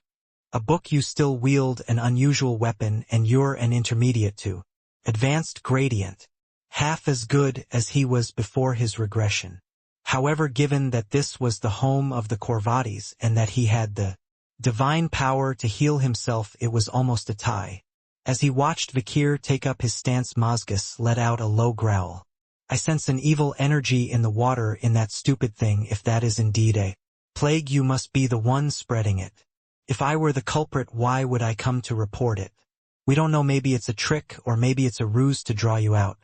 A book. You still wield an unusual weapon, and you're an intermediate to advanced gradient. Half as good as he was before his regression. However, given that this was the home of the Korvatis and that he had the divine power to heal himself, it was almost a tie. As he watched Vikir take up his stance, Mazgus let out a low growl. I sense an evil energy in the water in that stupid thing. If that is indeed a plague, you must be the one spreading it. If I were the culprit, why would I come to report it? We don't know, maybe it's a trick, or maybe it's a ruse to draw you out.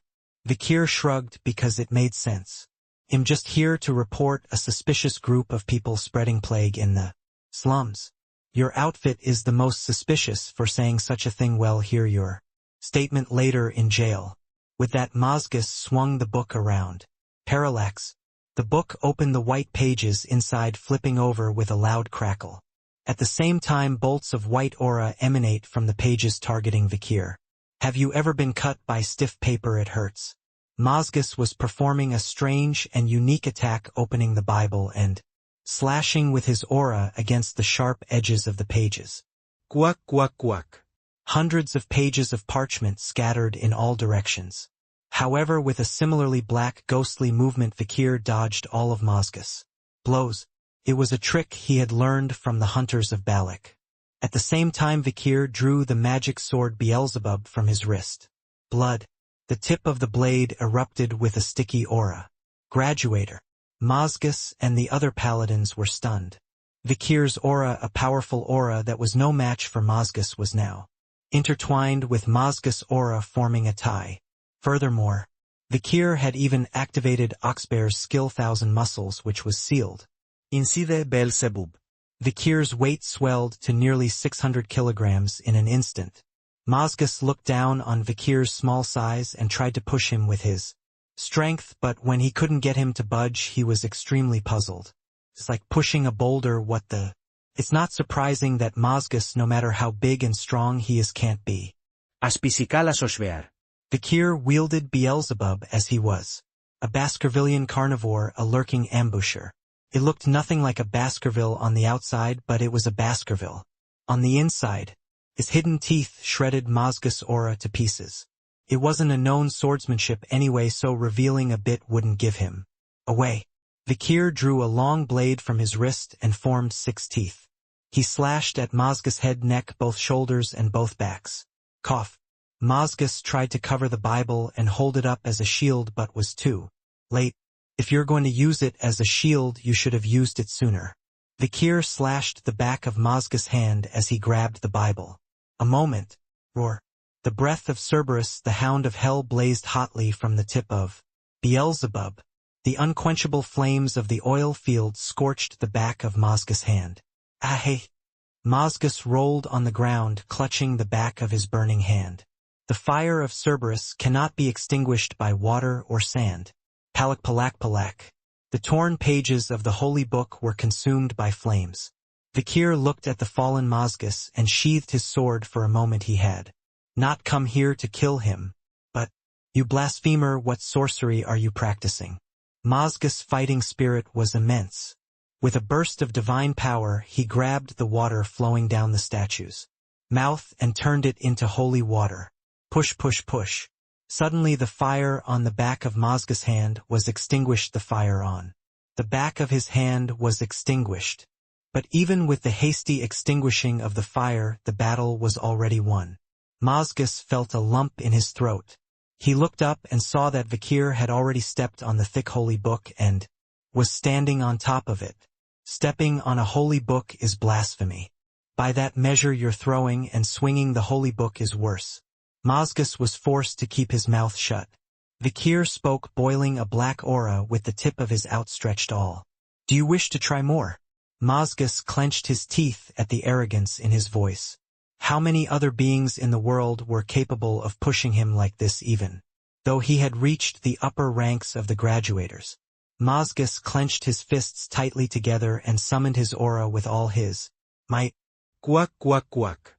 Vikir shrugged because it made sense. I'm just here to report a suspicious group of people spreading plague in the slums. Your outfit is the most suspicious for saying such a thing. Well, hear your statement later in jail. With that, Mazgus swung the book around. Parallax. The book opened, the white pages inside flipping over with a loud crackle. At the same time, bolts of white aura emanate from the pages targeting Vikir. Have you ever been cut by stiff paper? It hurts. Mazgus was performing a strange and unique attack, opening the Bible and slashing with his aura against the sharp edges of the pages. Quack, quack, quack. Hundreds of pages of parchment scattered in all directions. However, with a similarly black, ghostly movement, Vikir dodged all of Mazgus' blows. It was a trick he had learned from the hunters of Balak. At the same time, Vikir drew the magic sword Beelzebub from his wrist. Blood. The tip of the blade erupted with a sticky aura. Graduator. Mazgus and the other paladins were stunned. Vikir's aura, a powerful aura that was no match for Mazgus, was now intertwined with Mazgus' aura, forming a tie. Furthermore, Vikir had even activated Oxbear's skill, Thousand Muscles, which was sealed. Incide Beelzebub. Vikir's weight swelled to nearly 600 kilograms in an instant. Mazgus looked down on Vikir's small size and tried to push him with his strength, but when he couldn't get him to budge, he was extremely puzzled. It's like pushing a boulder. What the? It's not surprising that Mazgus, no matter how big and strong he is, can't be Aspicicala Sosvear. Vikir wielded Beelzebub as he was a Baskervillian carnivore, a lurking ambusher. It looked nothing like a Baskerville on the outside, but it was a Baskerville on the inside. His hidden teeth shredded Mazgus' aura to pieces. It wasn't a known swordsmanship anyway, so revealing a bit wouldn't give him away. Vikir drew a long blade from his wrist and formed 6 teeth. He slashed at Mazgus' head, neck, both shoulders, and both backs. Cough. Mazgus tried to cover the Bible and hold it up as a shield, but was too late. If you're going to use it as a shield, you should have used it sooner. Vikir slashed the back of Mazgus' hand as he grabbed the Bible. A moment. Roar. The breath of Cerberus, the hound of hell, blazed hotly from the tip of Beelzebub. The unquenchable flames of the oil field scorched the back of Mazgus' hand. Ahe! Mazgus rolled on the ground, clutching the back of his burning hand. The fire of Cerberus cannot be extinguished by water or sand. Palak palak palak. The torn pages of the holy book were consumed by flames. Vikir looked at the fallen Mazgus and sheathed his sword. For a moment he had not come here to kill him. But, you blasphemer, what sorcery are you practicing? Mazgus' fighting spirit was immense. With a burst of divine power, he grabbed the water flowing down the statue's mouth and turned it into holy water. Push, push, push. Suddenly the fire on the back of Mazga's hand was extinguished. The fire on the back of his hand was extinguished. But even with the hasty extinguishing of the fire, the battle was already won. Mazgas felt a lump in his throat. He looked up and saw that Vakir had already stepped on the thick holy book and was standing on top of it. Stepping on a holy book is blasphemy. By that measure you're throwing and swinging the holy book is worse. Mazgas was forced to keep his mouth shut. Vakir spoke, boiling a black aura with the tip of his outstretched awl. Do you wish to try more? Mazgas clenched his teeth at the arrogance in his voice. How many other beings in the world were capable of pushing him like this even though he had reached the upper ranks of the graduators? Mazgas clenched his fists tightly together and summoned his aura with all his might. Quack, quack, quack.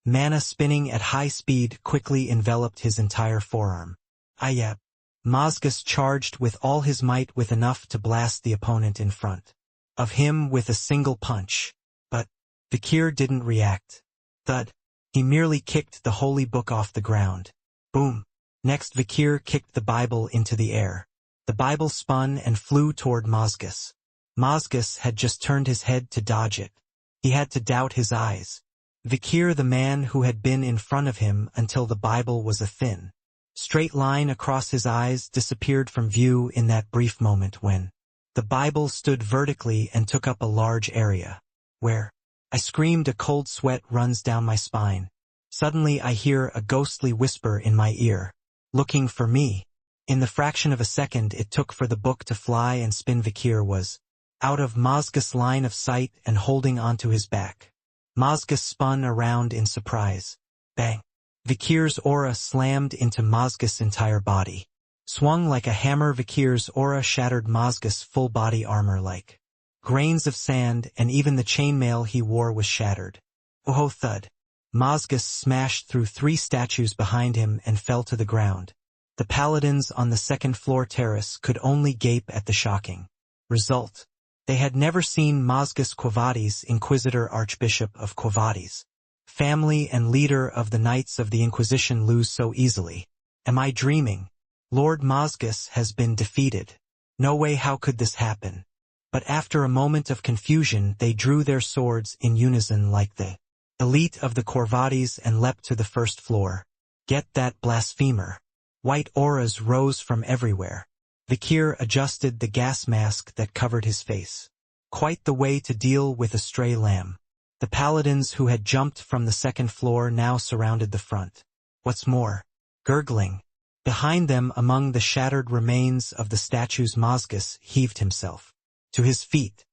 Mana spinning at high speed quickly enveloped his entire forearm. Ayap. Mazgas charged with all his might with enough to blast the opponent in front of him with a single punch. But Vakir didn't react. Thud. He merely kicked the holy book off the ground. Boom. Next Vakir kicked the Bible into the air. The Bible spun and flew toward Mazgas. Mazgas had just turned his head to dodge it. He had to doubt his eyes. Vakir, the man who had been in front of him until the Bible was a thin, straight line across his eyes, disappeared from view in that brief moment when the Bible stood vertically and took up a large area. Where? I screamed. A cold sweat runs down my spine. Suddenly I hear a ghostly whisper in my ear. Looking for me. In the fraction of a second it took for the book to fly and spin, Vakir was out of Mazgas' line of sight and holding onto his back. Mazgas spun around in surprise. Bang! Vakir's aura slammed into Mazgas' entire body. Swung like a hammer, Vakir's aura shattered Mazgas' full body armor like grains of sand, and even the chainmail he wore was shattered. Oh, thud! Mazgas smashed through 3 statues behind him and fell to the ground. The paladins on the second-floor terrace could only gape at the shocking result. They had never seen Mazgas Quavades, Inquisitor Archbishop of Quavades, family and leader of the Knights of the Inquisition, lose so easily. Am I dreaming? Lord Mazgas has been defeated. No way, how could this happen? But after a moment of confusion they drew their swords in unison like the elite of the Quavades and leapt to the first floor. Get that blasphemer! White auras rose from everywhere. Vakir adjusted the gas mask that covered his face. Quite the way to deal with a stray lamb. The paladins who had jumped from the second floor now surrounded the front. What's more, gurgling, behind them among the shattered remains of the statues, Mazgas heaved himself to his feet.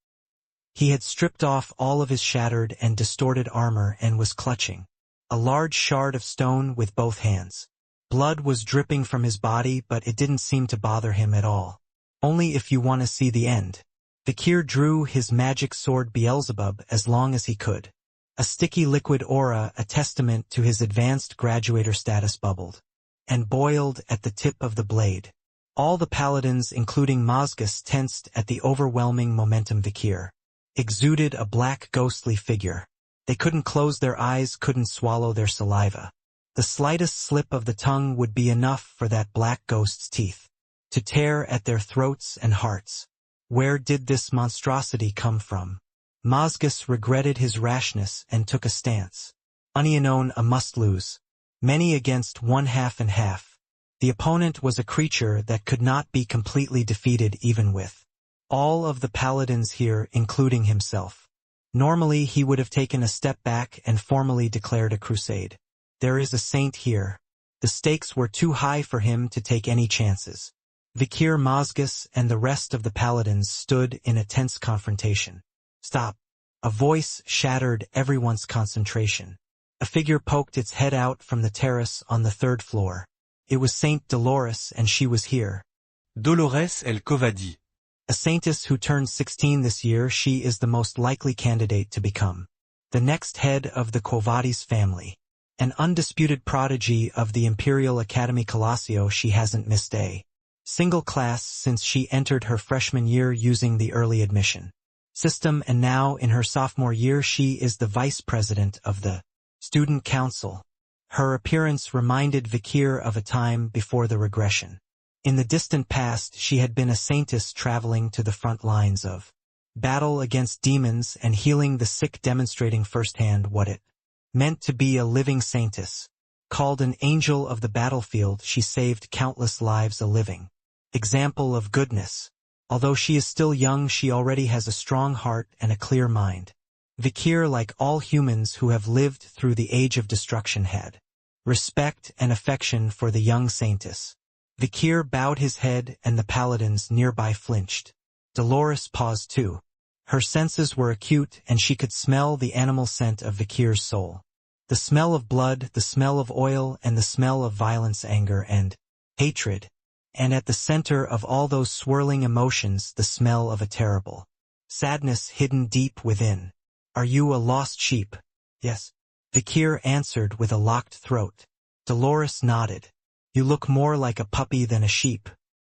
He had stripped off all of his shattered and distorted armor and was clutching a large shard of stone with both hands. Blood was dripping from his body, but it didn't seem to bother him at all. Only if you want to see the end. Vakir drew his magic sword Beelzebub as long as he could. A sticky liquid aura, a testament to his advanced graduator status, bubbled and boiled at the tip of the blade. All the paladins, including Mazgas, tensed at the overwhelming momentum. Vakir exuded a black ghostly figure. They couldn't close their eyes, couldn't swallow their saliva. The slightest slip of the tongue would be enough for that black ghost's teeth to tear at their throats and hearts. Where did this monstrosity come from? Mazgas regretted his rashness and took a stance. Unknown, a must-lose. Many against 1 half and half. The opponent was a creature that could not be completely defeated even with all of the paladins here, including himself. Normally he would have taken a step back and formally declared a crusade. There is a saint here. The stakes were too high for him to take any chances. Vakir, Mazgas, and the rest of the paladins stood in a tense confrontation. Stop! A voice shattered everyone's concentration. A figure poked its head out from the terrace on the 3rd floor. It was Saint Dolores, and she was here. Dolores el Covadi. A saintess who turned 16 this year. She is the most likely candidate to become the next head of the Quavades family. An undisputed prodigy of the Imperial Academy Colossio. She hasn't missed a single class since she entered her freshman year using the early admission system, and now in her sophomore year she is the vice president of the student council. Her appearance reminded Vikir of a time before the regression. In the distant past she had been a saintess traveling to the front lines of battle against demons and healing the sick, demonstrating firsthand what it meant to be a living saintess. Called an angel of the battlefield, she saved countless lives, a living example of goodness. Although she is still young, she already has a strong heart and a clear mind. Vikir, like all humans who have lived through the age of destruction, had respect and affection for the young saintess. Vikir bowed his head and the paladins nearby flinched. Dolores paused too. Her senses were acute and she could smell the animal scent of Vikir's soul. The smell of blood, the smell of oil, and the smell of violence, anger, and hatred. And at the center of all those swirling emotions, the smell of a terrible sadness hidden deep within. "Are you a lost sheep?" "Yes," Vikir answered with a locked throat. Dolores nodded. "You look more like a puppy than a sheep.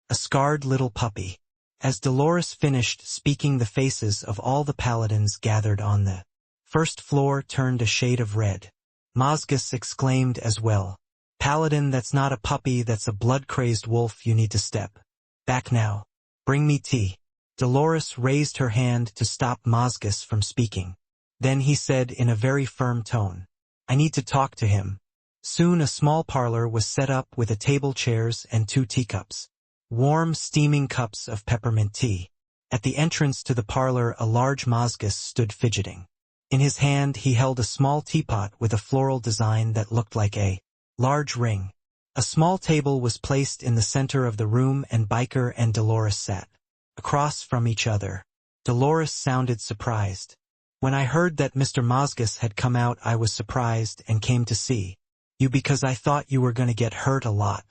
A scarred little puppy." As Dolores finished speaking, the faces of all the paladins gathered on the first floor turned a shade of red. Mazgus exclaimed as well. "Paladin, that's not a puppy, that's a blood-crazed wolf. You need to step back now. Bring me tea." Dolores raised her hand to stop Mazgus from speaking. Then he said in a very firm tone, "I need to talk to him." Soon a small parlor was set up with a table, chairs, and 2 teacups. Warm, steaming cups of peppermint tea. At the entrance to the parlor, a large Mazgus stood fidgeting. In his hand he held a small teapot with a floral design that looked like a large ring. A small table was placed in the center of the room and Biker and Dolores sat across from each other. Dolores sounded surprised. "When I heard that Mr. Mazgus had come out, I was surprised and came to see you because I thought you were going to get hurt a lot.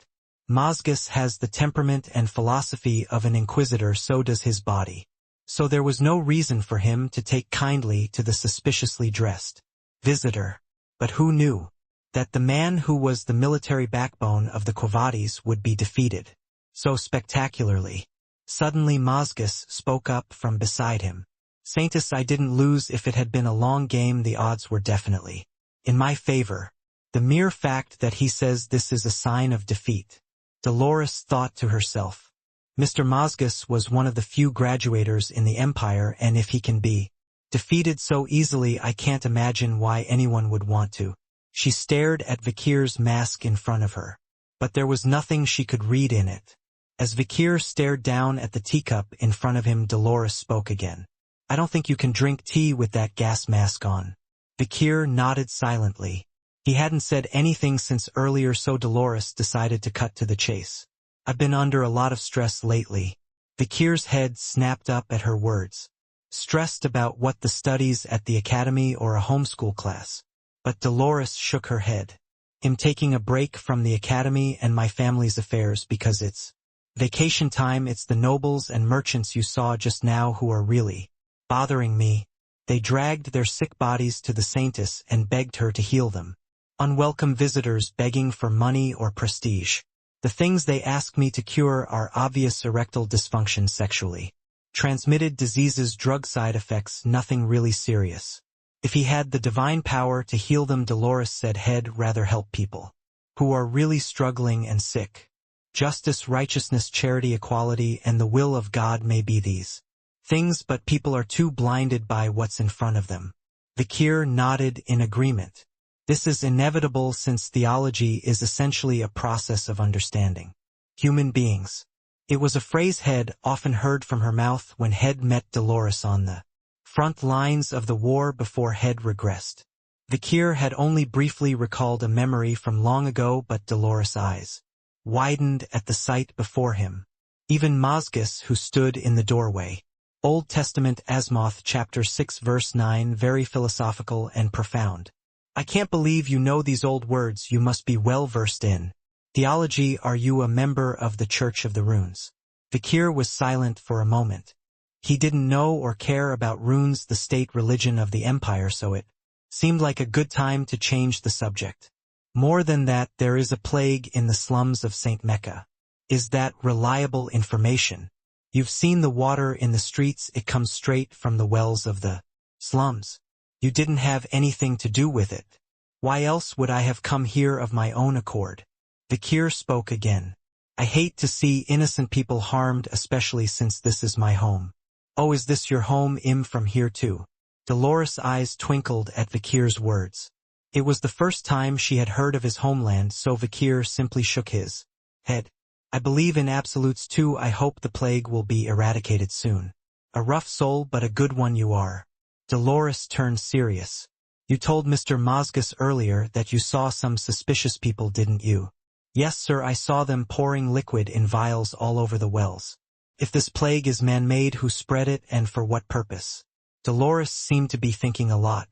Mazgus has the temperament and philosophy of an inquisitor, so does his body. So there was no reason for him to take kindly to the suspiciously dressed visitor. But who knew that the man who was the military backbone of the Quo Vadis would be defeated so spectacularly?" Suddenly Mazgus spoke up from beside him. "Saintess, I didn't lose. If it had been a long game, the odds were definitely in my favor. The mere fact that he says this is a sign of defeat." Dolores thought to herself. Mr. Mazgus was one of the few graduators in the Empire, and if he can be defeated so easily, I can't imagine why anyone would want to. She stared at Vikir's mask in front of her, but there was nothing she could read in it. As Vikir stared down at the teacup in front of him, Dolores spoke again. "I don't think you can drink tea with that gas mask on." Vikir nodded silently. He hadn't said anything since earlier, so Dolores decided to cut to the chase. "I've been under a lot of stress lately." Vikir's head snapped up at her words. "Stressed about what, the studies at the academy or a homeschool class?" But Dolores shook her head. "I'm taking a break from the academy and my family's affairs because it's vacation time. It's the nobles and merchants you saw just now who are really bothering me. They dragged their sick bodies to the saintess and begged her to heal them. Unwelcome visitors begging for money or prestige. The things they ask me to cure are obvious: erectile dysfunction, sexually transmitted diseases, drug side effects, nothing really serious. If he had the divine power to heal them," Dolores said, "he'd rather help people who are really struggling and sick. Justice, righteousness, charity, equality, and the will of God may be these things, but people are too blinded by what's in front of them." Vikir nodded in agreement. "This is inevitable since theology is essentially a process of understanding human beings." It was a phrase Head often heard from her mouth when Head met Dolores on the front lines of the war before Head regressed. Vikir had only briefly recalled a memory from long ago, but Dolores' eyes widened at the sight before him. Even Mazgus, who stood in the doorway. Old Testament, Asmoth, chapter 6 verse 9, very philosophical and profound. "I can't believe you know these old words. You must be well versed in theology. Are you a member of the Church of the Runes?" Vikir was silent for a moment. He didn't know or care about runes, the state religion of the Empire, so it seemed like a good time to change the subject. "More than that, there is a plague in the slums of St. Mecca." "Is that reliable information?" "You've seen the water in the streets. It comes straight from the wells of the slums." "You didn't have anything to do with it." Why else would I have come here of my own accord? Vikir spoke again. I hate to see innocent people harmed, especially since this is my home. Oh, is this your home? From here too? Dolores' eyes twinkled at Vikir's words. It was the first time she had heard of his homeland, so Vikir simply shook his head. I believe in absolutes too. I hope the plague will be eradicated soon. A rough soul, but a good one you are. Dolores turned serious. You told Mr. Mazgas earlier that you saw some suspicious people, didn't you? Yes, sir, I saw them pouring liquid in vials all over the wells. If this plague is man-made, who spread it and for what purpose? Dolores seemed to be thinking a lot.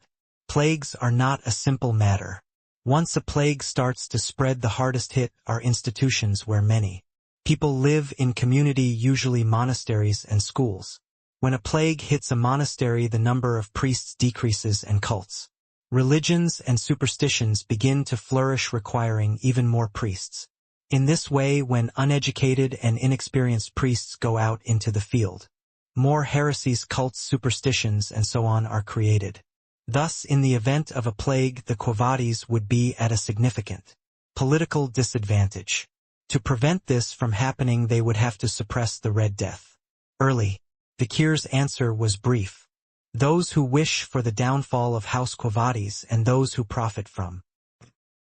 Plagues are not a simple matter. Once a plague starts to spread, the hardest hit are institutions where many people live in community, usually monasteries and schools. When a plague hits a monastery, the number of priests decreases and cults, religions and superstitions begin to flourish, requiring even more priests. In this way, when uneducated and inexperienced priests go out into the field, more heresies, cults, superstitions, and so on are created. Thus, in the event of a plague, the Quo Vadis would be at a significant political disadvantage. To prevent this from happening, they would have to suppress the Red Death early. Vikir's answer was brief. Those who wish for the downfall of House Quo Vadis and those who profit from.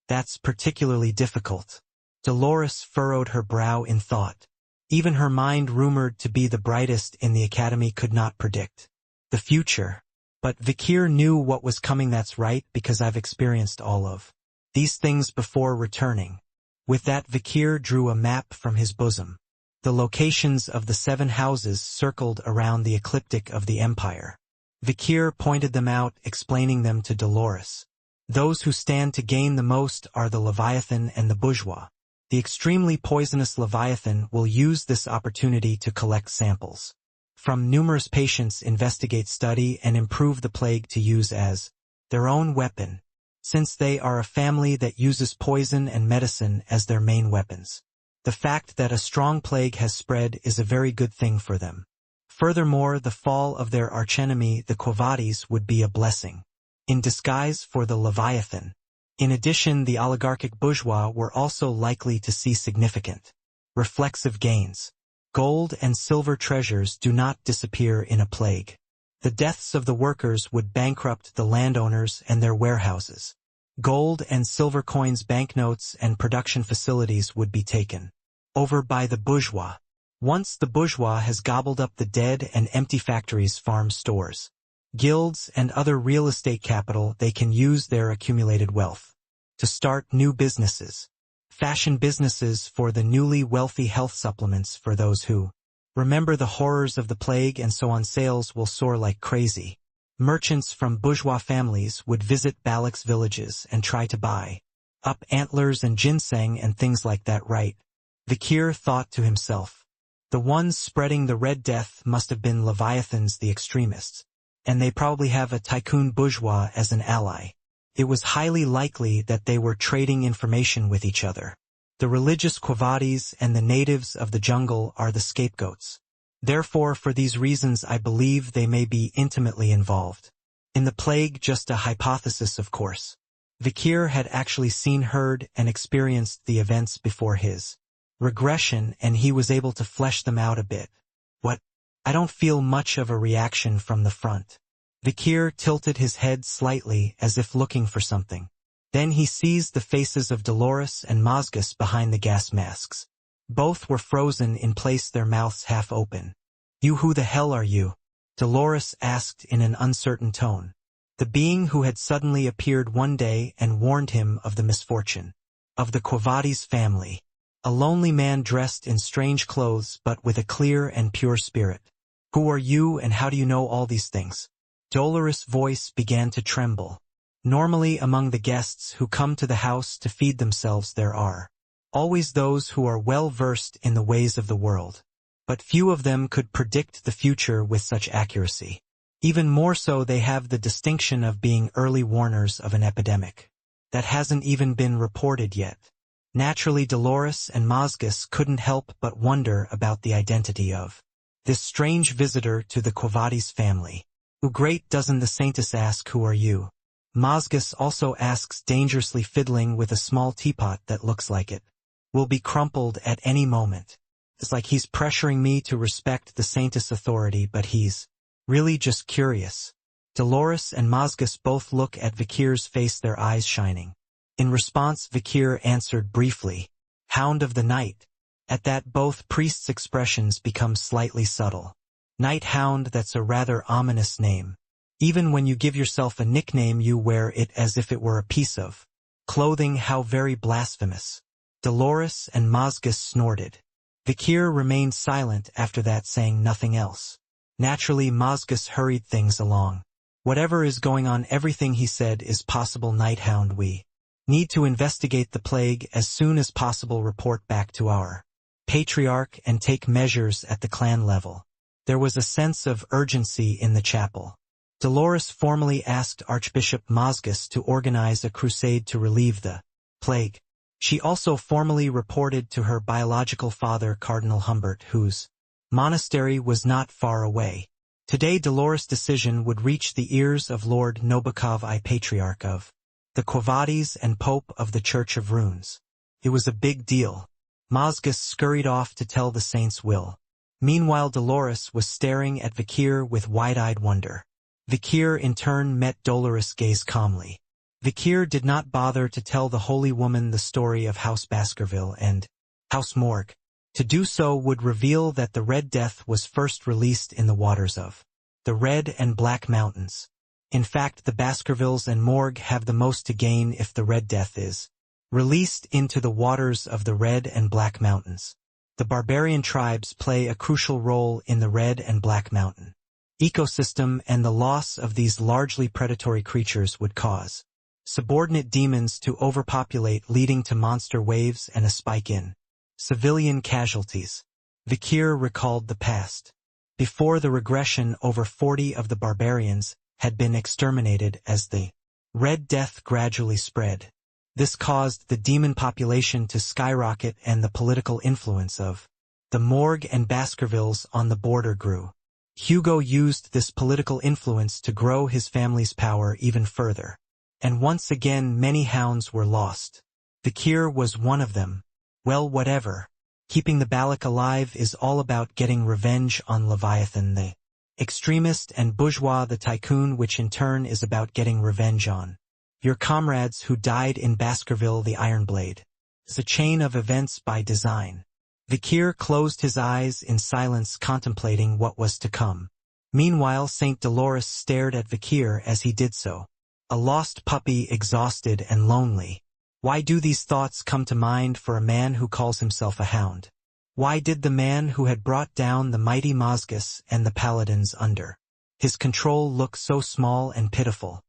That's particularly difficult. Dolores furrowed her brow in thought. Even her mind, rumored to be the brightest in the academy, could not predict the future. But Vikir knew what was coming. That's right, because I've experienced all of these things before returning. With that, Vikir drew a map from his bosom. The locations of the 7 houses circled around the ecliptic of the empire. Vikir pointed them out, explaining them to Dolores. Those who stand to gain the most are the Leviathan and the Bourgeois. The extremely poisonous Leviathan will use this opportunity to collect samples from numerous patients, investigate, study, and improve the plague to use as their own weapon, since they are a family that uses poison and medicine as their main weapons. The fact that a strong plague has spread is a very good thing for them. Furthermore, the fall of their archenemy, the Quo Vadis, would be a blessing in disguise for the Leviathan. In addition, the oligarchic bourgeois were also likely to see significant reflexive gains. Gold and silver treasures do not disappear in a plague. The deaths of the workers would bankrupt the landowners and their warehouses. Gold and silver coins, banknotes, and production facilities would be taken over by the bourgeois. Once the bourgeois has gobbled up the dead and empty factories, farm stores, guilds, and other real estate capital, they can use their accumulated wealth to start new businesses. Fashion businesses for the newly wealthy, health supplements for those who remember the horrors of the plague, and so on. Sales will soar like crazy. Merchants from bourgeois families would visit Balak's villages and try to buy up antlers and ginseng and things like that, right? Vikir thought to himself. The ones spreading the Red Death must have been Leviathans, the extremists, and they probably have a tycoon bourgeois as an ally. It was highly likely that they were trading information with each other. The religious Quo Vadis and the natives of the jungle are the scapegoats. Therefore, for these reasons, I believe they may be intimately involved in the plague. Just a hypothesis, of course. Vikir had actually seen, heard, and experienced the events before his regression, and he was able to flesh them out a bit. What? I don't feel much of a reaction from the front. Vikir tilted his head slightly as if looking for something. Then he seized the faces of Dolores and Mazgas behind the gas masks. Both were frozen in place, their mouths half open. You, who the hell are you? Dolores asked in an uncertain tone. The being who had suddenly appeared one day and warned him of the misfortune of the Quo Vadis family. A lonely man dressed in strange clothes but with a clear and pure spirit. Who are you, and how do you know all these things? Dolores' voice began to tremble. Normally, among the guests who come to the house to feed themselves, there are always those who are well versed in the ways of the world. But few of them could predict the future with such accuracy. Even more so, they have the distinction of being early warners of an epidemic that hasn't even been reported yet. Naturally, Dolores and Mazgas couldn't help but wonder about the identity of this strange visitor to the Quo Vadis family. Great, doesn't the saintess ask, who are you? Mazgus also asks, dangerously fiddling with a small teapot that looks like it will be crumpled at any moment. It's like he's pressuring me to respect the Saintess authority, but he's really just curious. Dolores and Mazgus both look at Vikir's face, their eyes shining. In response, Vikir answered briefly, Hound of the Night. At that, both priests' expressions become slightly subtle. Night Hound, that's a rather ominous name. Even when you give yourself a nickname, you wear it as if it were a piece of clothing. How very blasphemous. Dolores and Mazgus snorted. Vikir remained silent after that, saying nothing else. Naturally, Mazgus hurried things along. Whatever is going on, everything he said is possible. Night Hound, we need to investigate the plague as soon as possible, report back to our patriarch, and take measures at the clan level. There was a sense of urgency in the chapel. Dolores formally asked Archbishop Mazgus to organize a crusade to relieve the plague. She also formally reported to her biological father, Cardinal Humbert, whose monastery was not far away. Today, Dolores' decision would reach the ears of Lord Nobukov I, Patriarch of the Quavadis and Pope of the Church of Runes. It was a big deal. Mazgus scurried off to tell the saint's will. Meanwhile, Dolores was staring at Vikir with wide-eyed wonder. Vikir in turn met Dolores' gaze calmly. Vikir did not bother to tell the holy woman the story of House Baskerville and House Morgue. To do so would reveal that the Red Death was first released in the waters of the Red and Black Mountains. In fact, the Baskervilles and Morgue have the most to gain if the Red Death is released into the waters of the Red and Black Mountains. The barbarian tribes play a crucial role in the Red and Black Mountain ecosystem, and the loss of these largely predatory creatures would cause subordinate demons to overpopulate, leading to monster waves and a spike in civilian casualties. Vikir recalled the past. Before the regression, over 40 of the barbarians had been exterminated as the Red Death gradually spread. This caused the demon population to skyrocket, and the political influence of the Morgue and Baskervilles on the border grew. Hugo used this political influence to grow his family's power even further. And once again, many hounds were lost. Vikir was one of them. Well, whatever. Keeping the Balak alive is all about getting revenge on Leviathan the extremist, and Bourgeois the tycoon, which in turn is about getting revenge on your comrades who died in Baskerville the Ironblade. It's a chain of events by design. Vikir closed his eyes in silence, contemplating what was to come. Meanwhile, Saint Dolores stared at Vikir as he did so. A lost puppy, exhausted and lonely. Why do these thoughts come to mind for a man who calls himself a hound? Why did the man who had brought down the mighty Mazgus and the paladins under his control look so small and pitiful?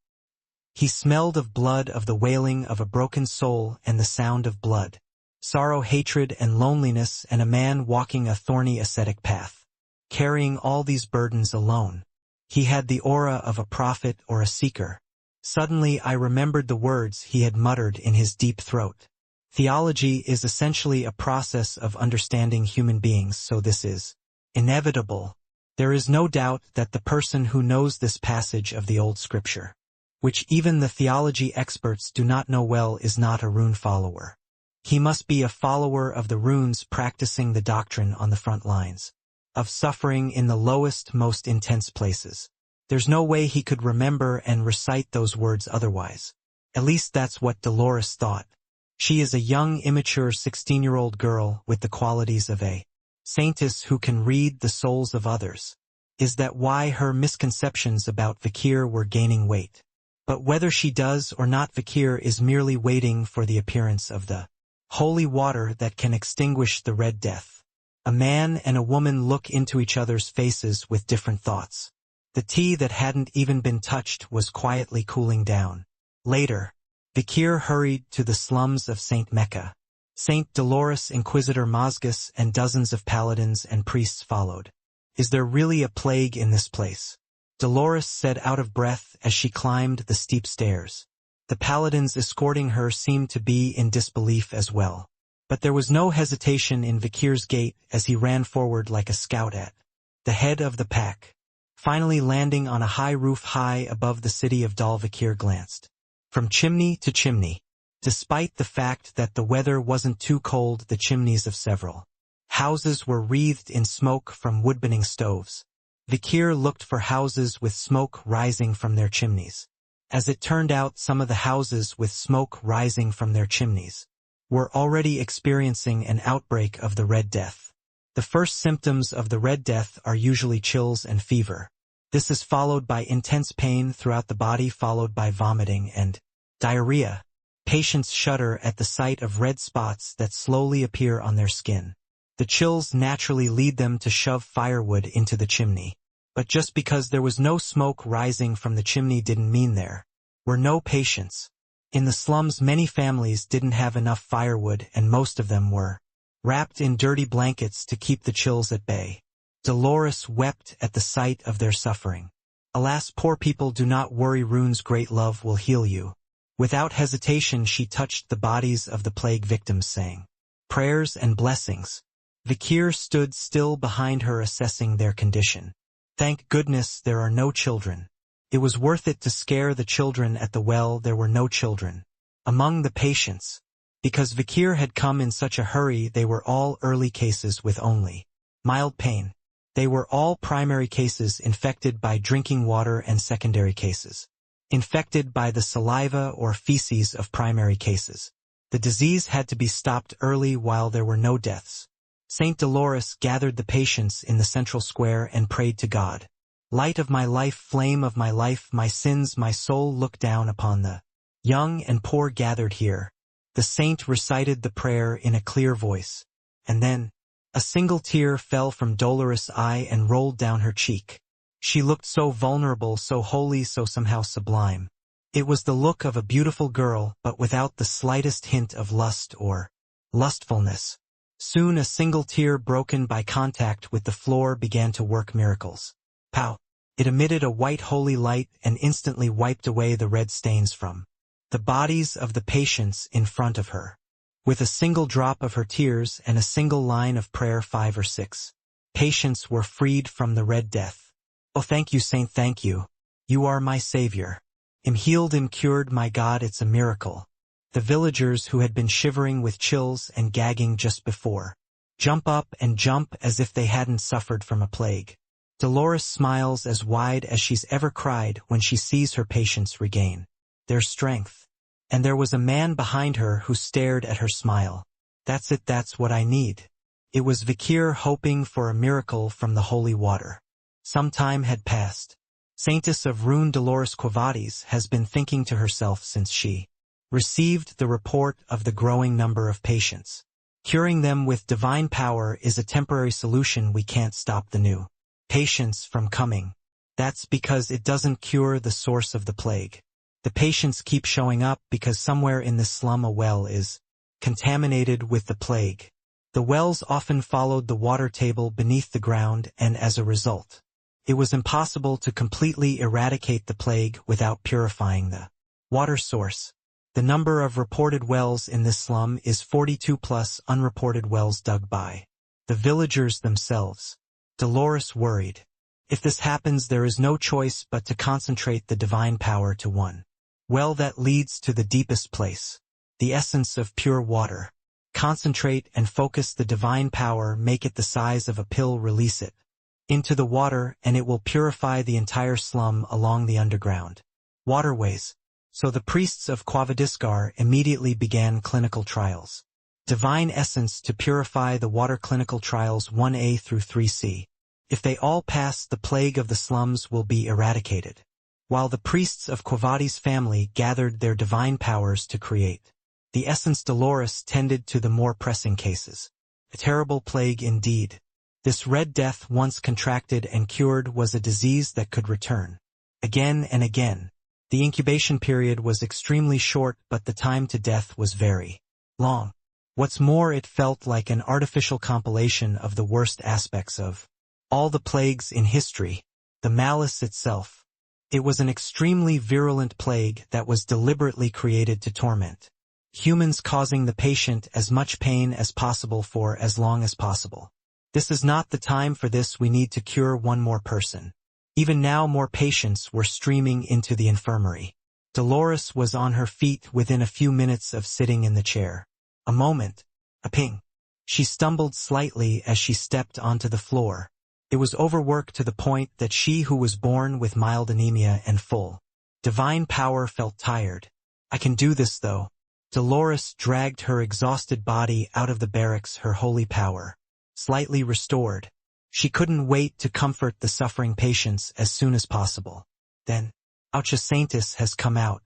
He smelled of blood, of the wailing of a broken soul and the sound of blood. Sorrow, hatred, and loneliness, and a man walking a thorny ascetic path. Carrying all these burdens alone. He had the aura of a prophet or a seeker. Suddenly I remembered the words he had muttered in his deep throat. Theology is essentially a process of understanding human beings, so this is inevitable. There is no doubt that the person who knows this passage of the old scripture, which even the theology experts do not know well, is not a rune follower. He must be a follower of the runes, practicing the doctrine on the front lines of suffering in the lowest, most intense places. There's no way he could remember and recite those words otherwise. At least that's what Dolores thought. She is a young, immature 16-year-old girl with the qualities of a saintess who can read the souls of others. Is that why her misconceptions about Vikir were gaining weight? But whether she does or not, Vikir is merely waiting for the appearance of the holy water that can extinguish the Red Death. A man and a woman look into each other's faces with different thoughts. The tea that hadn't even been touched was quietly cooling down. Later, Vikir hurried to the slums of St. Mecca. St. Dolores, Inquisitor Mazgus, and dozens of paladins and priests followed. Is there really a plague in this place? Dolores said, out of breath as she climbed the steep stairs. The paladins escorting her seemed to be in disbelief as well. But there was no hesitation in Vikir's gait as he ran forward like a scout at the head of the pack. Finally landing on a high roof high above the city of Dal, Vikir glanced from chimney to chimney. Despite the fact that the weather wasn't too cold, the chimneys of several houses were wreathed in smoke from wood-burning stoves. Vikir looked for houses with smoke rising from their chimneys. As it turned out, some of the houses with smoke rising from their chimneys were already experiencing an outbreak of the Red Death. The first symptoms of the Red Death are usually chills and fever. This is followed by intense pain throughout the body, followed by vomiting and diarrhea. Patients shudder at the sight of red spots that slowly appear on their skin. The chills naturally lead them to shove firewood into the chimney. But just because there was no smoke rising from the chimney didn't mean there were no patients. In the slums, many families didn't have enough firewood, and most of them were wrapped in dirty blankets to keep the chills at bay. Dolores wept at the sight of their suffering. Alas, poor people, do not worry, Rune's great love will heal you. Without hesitation, she touched the bodies of the plague victims, saying prayers and blessings. Vikir stood still behind her, assessing their condition. Thank goodness there are no children. It was worth it to scare the children at the well. There were no children among the patients. Because Vikir had come in such a hurry, they were all early cases with only mild pain. They were all primary cases infected by drinking water, and secondary cases infected by the saliva or feces of primary cases. The disease had to be stopped early while there were no deaths. Saint Dolores gathered the patients in the central square and prayed to God. Light of my life, flame of my life, my sins, my soul, look down upon the young and poor gathered here. The saint recited the prayer in a clear voice, and then a single tear fell from Dolores' eye and rolled down her cheek. She looked so vulnerable, so holy, so somehow sublime. It was the look of a beautiful girl, but without the slightest hint of lust or lustfulness. Soon a single tear, broken by contact with the floor, began to work miracles. Pow! It emitted a white holy light and instantly wiped away the red stains from the bodies of the patients in front of her. With a single drop of her tears and a single line of prayer, 5 or 6 patients were freed from the Red Death. Oh, thank you, Saint, thank you. You are my savior. I'm healed, I'm cured, my God, it's a miracle. The villagers, who had been shivering with chills and gagging just before, jump up and jump as if they hadn't suffered from a plague. Dolores smiles as wide as she's ever cried when she sees her patients regain their strength. And there was a man behind her who stared at her smile. That's it, that's what I need. It was Vikir, hoping for a miracle from the holy water. Some time had passed. Saintess of Rune Dolores Quavades has been thinking to herself since she received the report of the growing number of patients. Curing them with divine power is a temporary solution. We can't stop the new patients from coming. That's because it doesn't cure the source of the plague. The patients keep showing up because somewhere in this slum a well is contaminated with the plague. The wells often followed the water table beneath the ground, and as a result, it was impossible to completely eradicate the plague without purifying the water source. The number of reported wells in this slum is 42 plus unreported wells dug by the villagers themselves. Dolores worried. If this happens, there is no choice but to concentrate the divine power to one well that leads to the deepest place, the essence of pure water. Concentrate and focus the divine power, make it the size of a pill, release it into the water, and it will purify the entire slum along the underground waterways. So the priests of Quavadiskar immediately began clinical trials. Divine essence to purify the water, clinical trials 1A through 3C. If they all pass, the plague of the slums will be eradicated. While the priests of Quavades' family gathered their divine powers to create the essence, Dolores tended to the more pressing cases. A terrible plague indeed. This Red Death, once contracted and cured, was a disease that could return again and again. The incubation period was extremely short, but the time to death was very long. What's more, it felt like an artificial compilation of the worst aspects of all the plagues in history, the malice itself. It was an extremely virulent plague that was deliberately created to torment humans, causing the patient as much pain as possible for as long as possible. This is not the time for this. We need to cure one more person. Even now, more patients were streaming into the infirmary. Dolores was on her feet within a few minutes of sitting in the chair. A moment. A ping. She stumbled slightly as she stepped onto the floor. It was overwork to the point that she who was born with mild anemia and full divine power felt tired. I can do this though. Dolores dragged her exhausted body out of the barracks, her holy power slightly restored. She couldn't wait to comfort the suffering patients as soon as possible. Then, Oucha Saintus has come out.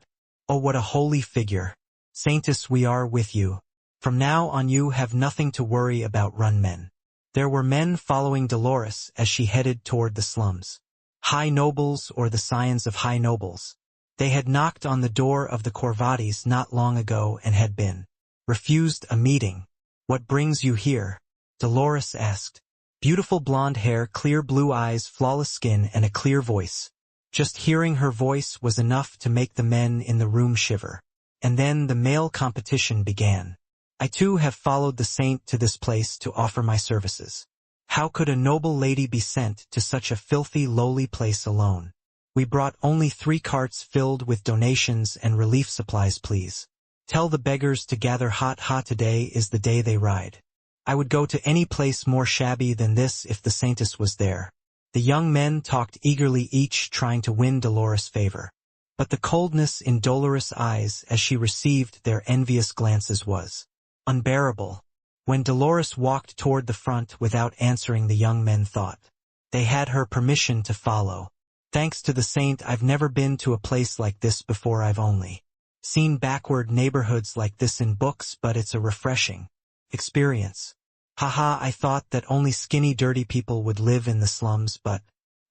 Oh, what a holy figure. Saintus, we are with you. From now on you have nothing to worry about. Run, men. There were men following Dolores as she headed toward the slums. High nobles or the scions of high nobles. They had knocked on the door of the Corvades not long ago and had been refused a meeting. What brings you here? Dolores asked. Beautiful blonde hair, clear blue eyes, flawless skin, and a clear voice. Just hearing her voice was enough to make the men in the room shiver. And then the male competition began. I too have followed the saint to this place to offer my services. How could a noble lady be sent to such a filthy, lowly place alone? We brought only 3 carts filled with donations and relief supplies, please. Tell the beggars to gather hot. Today is the day they ride. I would go to any place more shabby than this if the saintess was there. The young men talked eagerly, each trying to win Dolores' favor. But the coldness in Dolores' eyes as she received their envious glances was unbearable. When Dolores walked toward the front without answering, the young men thought they had her permission to follow. Thanks to the saint, I've never been to a place like this before. I've only seen backward neighborhoods like this in books, but it's a refreshing experience. Haha, I thought that only skinny, dirty people would live in the slums, but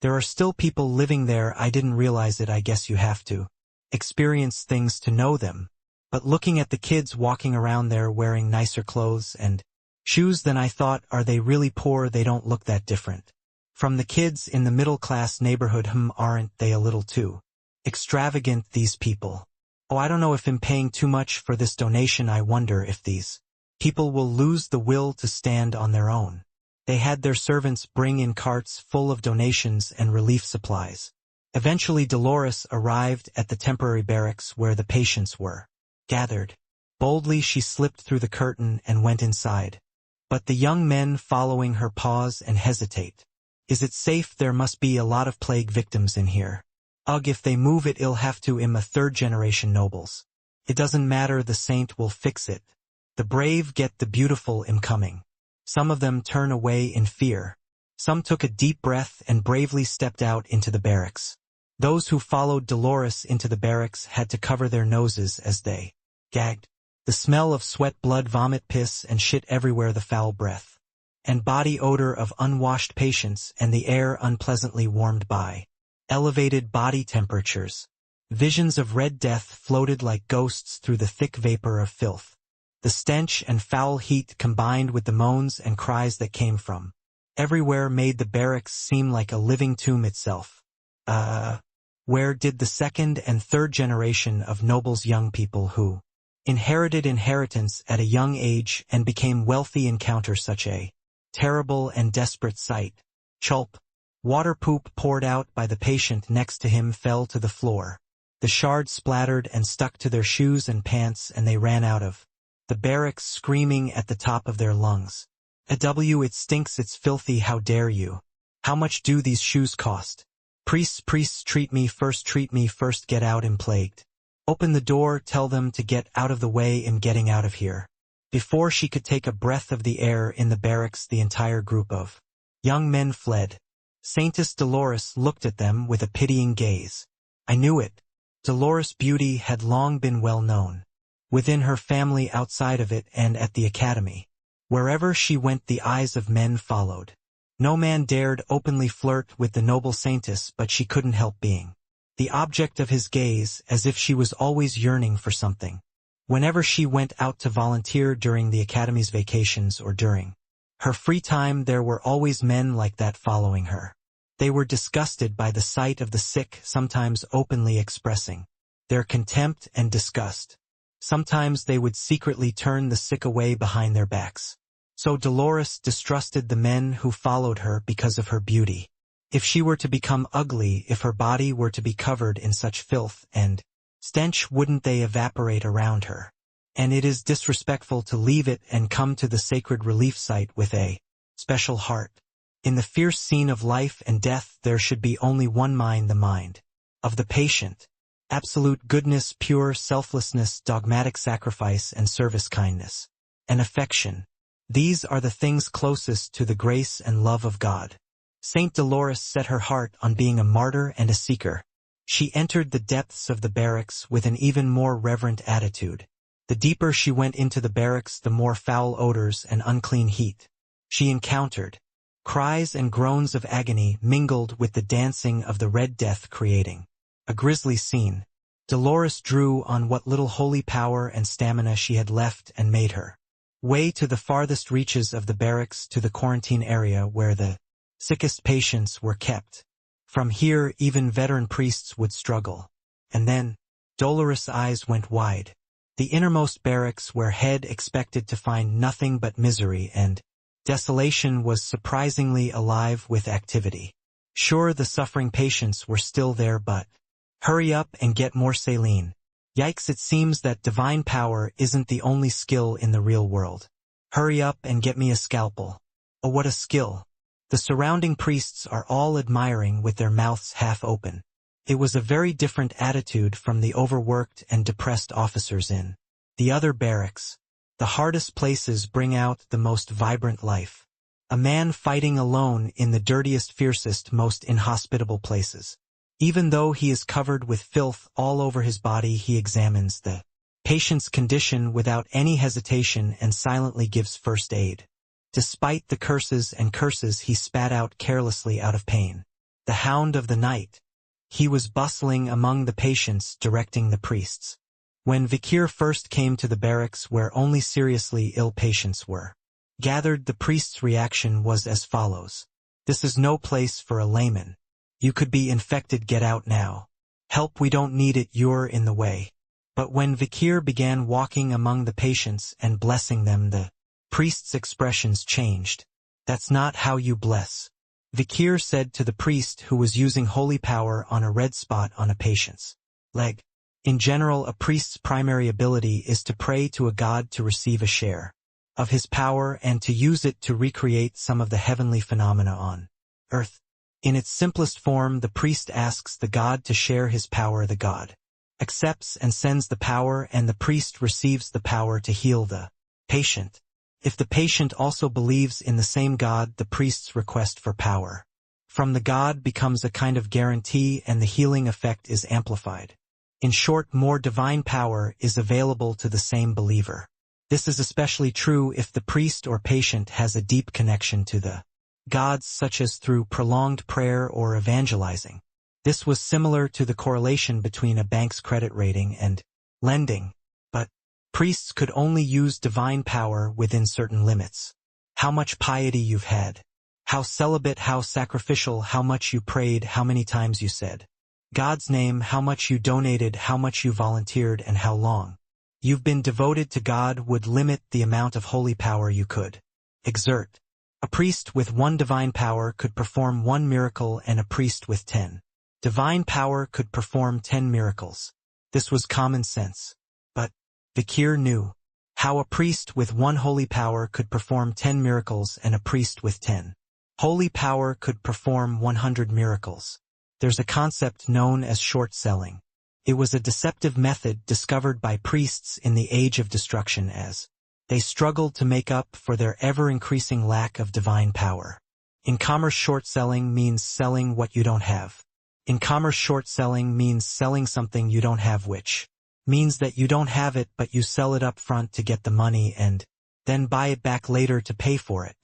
there are still people living there. I didn't realize it. I guess you have to experience things to know them. But looking at the kids walking around there wearing nicer clothes and shoes than I thought, are they really poor? They don't look that different from the kids in the middle-class neighborhood. Aren't they a little too extravagant, these people? Oh, I don't know if I'm paying too much for this donation. I wonder if these people will lose the will to stand on their own. They had their servants bring in carts full of donations and relief supplies. Eventually Dolores arrived at the temporary barracks where the patients were gathered. Boldly she slipped through the curtain and went inside. But the young men following her pause and hesitate. Is it safe? There must be a lot of plague victims in here. Ugh, if they move it'll have to. A 3rd-generation nobles. It doesn't matter, the saint will fix it. The brave get the beautiful. Coming. Some of them turn away in fear. Some took a deep breath and bravely stepped out into the barracks. Those who followed Dolores into the barracks had to cover their noses as they gagged. The smell of sweat, blood, vomit, piss, and shit everywhere, the foul breath and body odor of unwashed patients, and the air unpleasantly warmed by elevated body temperatures. Visions of red death floated like ghosts through the thick vapor of filth. The stench and foul heat combined with the moans and cries that came from everywhere made the barracks seem like a living tomb itself. Where did the 2nd and 3rd generation of nobles, young people who inherited inheritance at a young age and became wealthy, encounter such a terrible and desperate sight? Chulp. Water poop poured out by the patient next to him fell to the floor. The shards splattered and stuck to their shoes and pants, and they ran out of the barracks screaming at the top of their lungs. It stinks, it's filthy, how dare you? How much do these shoes cost? Priests, treat me first, get out, I'm plagued. Open the door, tell them to get out of the way, I'm getting out of here. Before she could take a breath of the air in the barracks, the entire group of young men fled. Saintess Dolores looked at them with a pitying gaze. I knew it. Dolores' beauty had long been well known. Within her family, outside of it, and at the academy. Wherever she went, the eyes of men followed. No man dared openly flirt with the noble saintess, but she couldn't help being the object of his gaze, as if she was always yearning for something. Whenever she went out to volunteer during the academy's vacations or during her free time, there were always men like that following her. They were disgusted by the sight of the sick, sometimes openly expressing their contempt and disgust. Sometimes they would secretly turn the sick away behind their backs. So Dolores distrusted the men who followed her because of her beauty. If she were to become ugly, if her body were to be covered in such filth and stench wouldn't they evaporate around her? And it is disrespectful to leave it and come to the sacred relief site with a special heart. In the fierce scene of life and death there should be only one mind, the mind of the patient. Absolute goodness, pure selflessness, dogmatic sacrifice and service, kindness and affection. These are the things closest to the grace and love of God. Saint Dolores set her heart on being a martyr and a seeker. She entered the depths of the barracks with an even more reverent attitude. The deeper she went into the barracks, the more foul odors and unclean heat she encountered. Cries and groans of agony mingled with the dancing of the Red Death, creating a grisly scene. Dolores drew on what little holy power and stamina she had left and made her way to the farthest reaches of the barracks, to the quarantine area where the sickest patients were kept. From here even veteran priests would struggle. And then Dolores' eyes went wide. The innermost barracks, where Head expected to find nothing but misery and desolation, was surprisingly alive with activity. Sure, the suffering patients were still there, but hurry up and get more saline. Yikes, it seems that divine power isn't the only skill in the real world. Hurry up and get me a scalpel. Oh, what a skill. The surrounding priests are all admiring with their mouths half open. It was a very different attitude from the overworked and depressed officers in the other barracks. The hardest places bring out the most vibrant life. A man fighting alone in the dirtiest, fiercest, most inhospitable places. Even though he is covered with filth all over his body, he examines the patient's condition without any hesitation and silently gives first aid. Despite the curses and curses he spat out carelessly out of pain. The Hound of the night. He was bustling among the patients, directing the priests. When Vikir first came to the barracks, where only seriously ill patients were gathered, the priest's reaction was as follows. This is no place for a layman. You could be infected, get out now. Help, we don't need it, you're in the way. But when Vikir began walking among the patients and blessing them, the priest's expressions changed. That's not how you bless. Vikir said to the priest, who was using holy power on a red spot on a patient's leg. In general, a priest's primary ability is to pray to a god to receive a share of his power and to use it to recreate some of the heavenly phenomena on earth. In its simplest form, the priest asks the god to share his power. The god accepts and sends the power, and the priest receives the power to heal the patient. If the patient also believes in the same god, the priest's request for power from the god becomes a kind of guarantee, and the healing effect is amplified. In short, more divine power is available to the same believer. This is especially true if the priest or patient has a deep connection to the gods, such as through prolonged prayer or evangelizing. This was similar to the correlation between a bank's credit rating and lending. But priests could only use divine power within certain limits. How much piety you've had. How celibate, how sacrificial, how much you prayed, how many times you said God's name, how much you donated, how much you volunteered, and how long you've been devoted to God would limit the amount of holy power you could exert. A priest with one divine power could perform 1 miracle, and a priest with 10 divine power could perform 10 miracles. This was common sense. But Vikir knew how a priest with 1 holy power could perform 10 miracles, and a priest with 10 holy power could perform 100 miracles. There's a concept known as short selling. It was a deceptive method discovered by priests in the age of destruction as they struggled to make up for their ever-increasing lack of divine power. In commerce, short selling means selling what you don't have. In commerce, short selling means selling something you don't have, which means that you don't have it, but you sell it up front to get the money and then buy it back later to pay for it.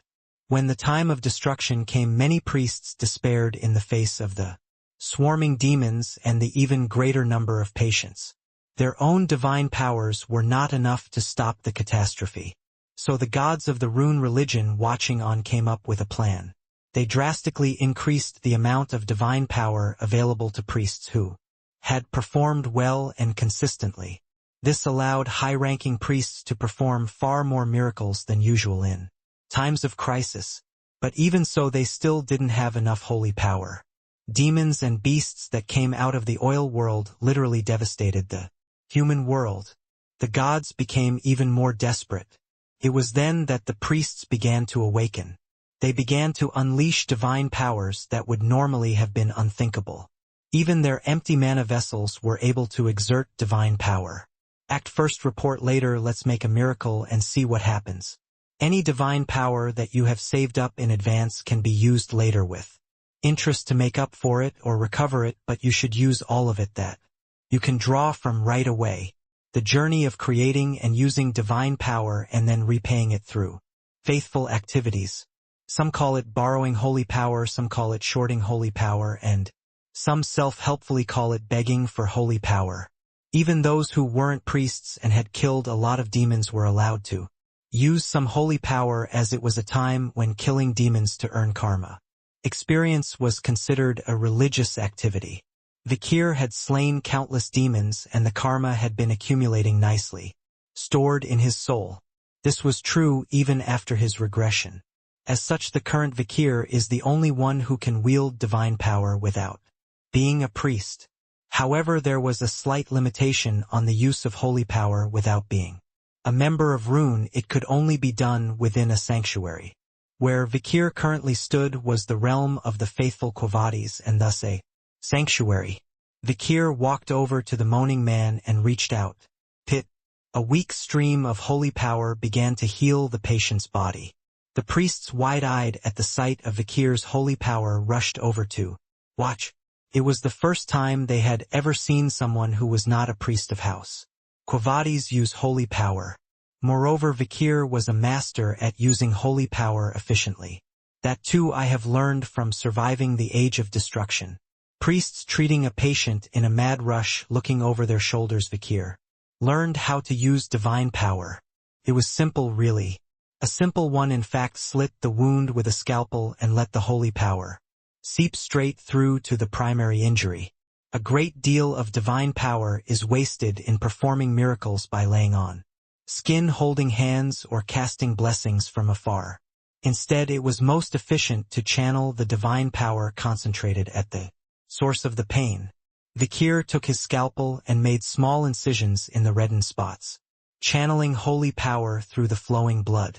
When the time of destruction came, many priests despaired in the face of the swarming demons and the even greater number of patients. Their own divine powers were not enough to stop the catastrophe. So the gods of the rune religion, watching on, came up with a plan. They drastically increased the amount of divine power available to priests who had performed well and consistently. This allowed high-ranking priests to perform far more miracles than usual in times of crisis. But even so, they still didn't have enough holy power. Demons and beasts that came out of the oil world literally devastated the human world. The gods became even more desperate. It was then that the priests began to awaken. They began to unleash divine powers that would normally have been unthinkable. Even their empty mana vessels were able to exert divine power. Act first, report later. Let's make a miracle and see what happens. Any divine power that you have saved up in advance can be used later with interest to make up for it or recover it, but you should use all of it that you can draw from right away. The journey of creating and using divine power and then repaying it through faithful activities. Some call it borrowing holy power, some call it shorting holy power, and some self-helpfully call it begging for holy power. Even those who weren't priests and had killed a lot of demons were allowed to use some holy power, as it was a time when killing demons to earn karma experience was considered a religious activity. Vikir had slain countless demons and the karma had been accumulating nicely, stored in his soul. This was true even after his regression. As such, the current Vikir is the only one who can wield divine power without being a priest. However, there was a slight limitation on the use of holy power without being a member of Rune. It could only be done within a sanctuary. Where Vikir currently stood was the realm of the faithful Quavadis and thus a sanctuary. Vikir walked over to the moaning man and reached out. Pit. A weak stream of holy power began to heal the patient's body. The priests, wide-eyed at the sight of Vikir's holy power, rushed over to watch. It was the first time they had ever seen someone who was not a priest of house. Quavadis use holy power. Moreover, Vikir was a master at using holy power efficiently. That too I have learned from surviving the age of destruction. Priests treating a patient in a mad rush, looking over their shoulders. Vikir learned how to use divine power. It was simple, really. A simple one, in fact. Slit the wound with a scalpel and let the holy power seep straight through to the primary injury. A great deal of divine power is wasted in performing miracles by laying on skin, holding hands, or casting blessings from afar. Instead, it was most efficient to channel the divine power concentrated at the source of the pain. Vikir took his scalpel and made small incisions in the reddened spots, channeling holy power through the flowing blood.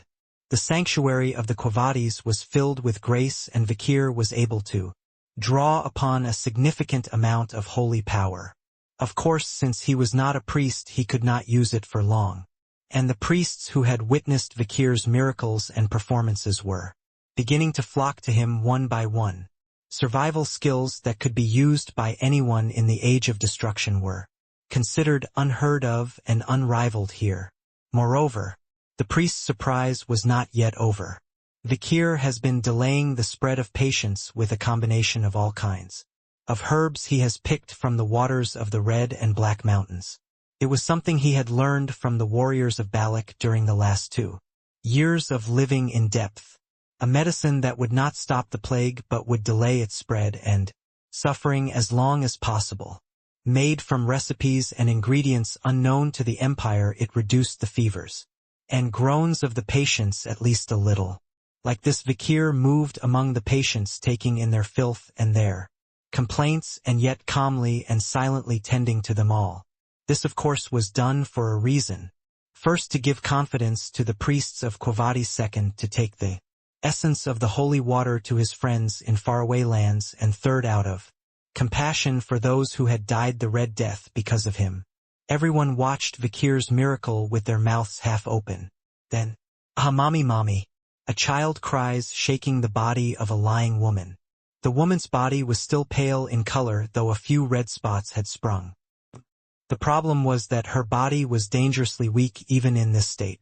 The sanctuary of the Quavadis was filled with grace, and Vikir was able to draw upon a significant amount of holy power. Of course, since he was not a priest, he could not use it for long. And the priests who had witnessed Vikir's miracles and performances were beginning to flock to him one by one. Survival skills that could be used by anyone in the age of destruction were considered unheard of and unrivaled here. Moreover, the priest's surprise was not yet over. Vikir has been delaying the spread of patients with a combination of all kinds of herbs he has picked from the waters of the Red and Black Mountains. It was something he had learned from the warriors of Balak during the last 2 years of living in depth. A medicine that would not stop the plague but would delay its spread and suffering as long as possible. Made from recipes and ingredients unknown to the empire, it reduced the fevers and groans of the patients at least a little. Like this, Vikir moved among the patients, taking in their filth and their complaints, and yet calmly and silently tending to them all. This, of course, was done for a reason. First, to give confidence to the priests of Quavadis. Second, to take the essence of the holy water to his friends in faraway lands. And third, out of compassion for those who had died the Red Death because of him. Everyone watched Vikir's miracle with their mouths half open. Then, "Ah, mommy, mommy," a child cries, shaking the body of a lying woman. The woman's body was still pale in color, though a few red spots had sprung. The problem was that her body was dangerously weak even in this state.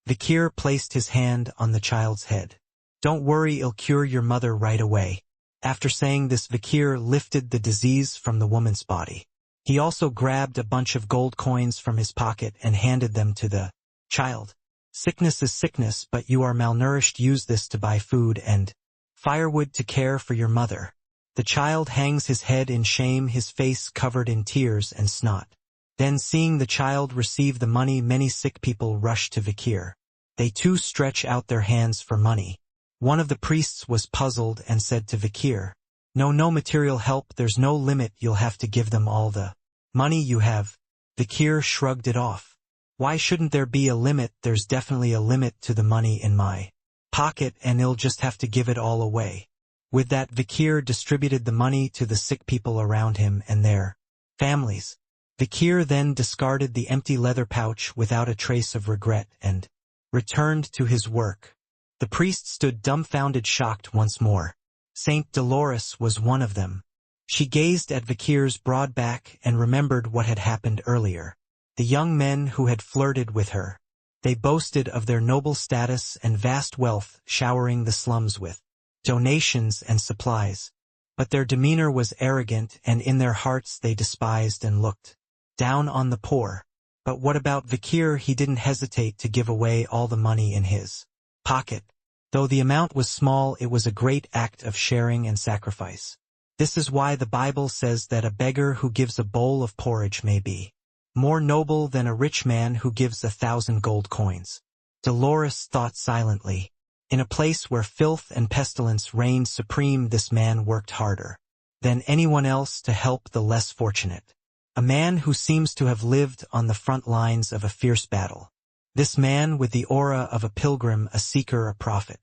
Vikir placed his hand on the child's head. "Don't worry, it'll cure your mother right away." After saying this, Vikir lifted the disease from the woman's body. He also grabbed a bunch of gold coins from his pocket and handed them to the child. "Sickness is sickness, but you are malnourished. Use this to buy food and firewood to care for your mother." The child hangs his head in shame, his face covered in tears and snot. Then, seeing the child receive the money, many sick people rush to Vikir. They too stretch out their hands for money. One of the priests was puzzled and said to Vikir, No material help, there's no limit, you'll have to give them all the money you have. Vikir shrugged it off. Why shouldn't there be a limit? There's definitely a limit to the money in my pocket, and he'll just have to give it all away. With that, Vikir distributed the money to the sick people around him and their families. Vikir then discarded the empty leather pouch without a trace of regret and returned to his work. The priest stood dumbfounded, shocked once more. Saint Dolores was one of them. She gazed at Vikir's broad back and remembered what had happened earlier. The young men who had flirted with her. They boasted of their noble status and vast wealth, showering the slums with donations and supplies. But their demeanor was arrogant, and in their hearts they despised and looked down on the poor. But what about Vikir? He didn't hesitate to give away all the money in his pocket. Though the amount was small, it was a great act of sharing and sacrifice. This is why the Bible says that a beggar who gives a bowl of porridge may be more noble than a rich man who gives 1,000 gold coins. Dolores thought silently. In a place where filth and pestilence reigned supreme, this man worked harder than anyone else to help the less fortunate. A man who seems to have lived on the front lines of a fierce battle. This man with the aura of a pilgrim, a seeker, a prophet.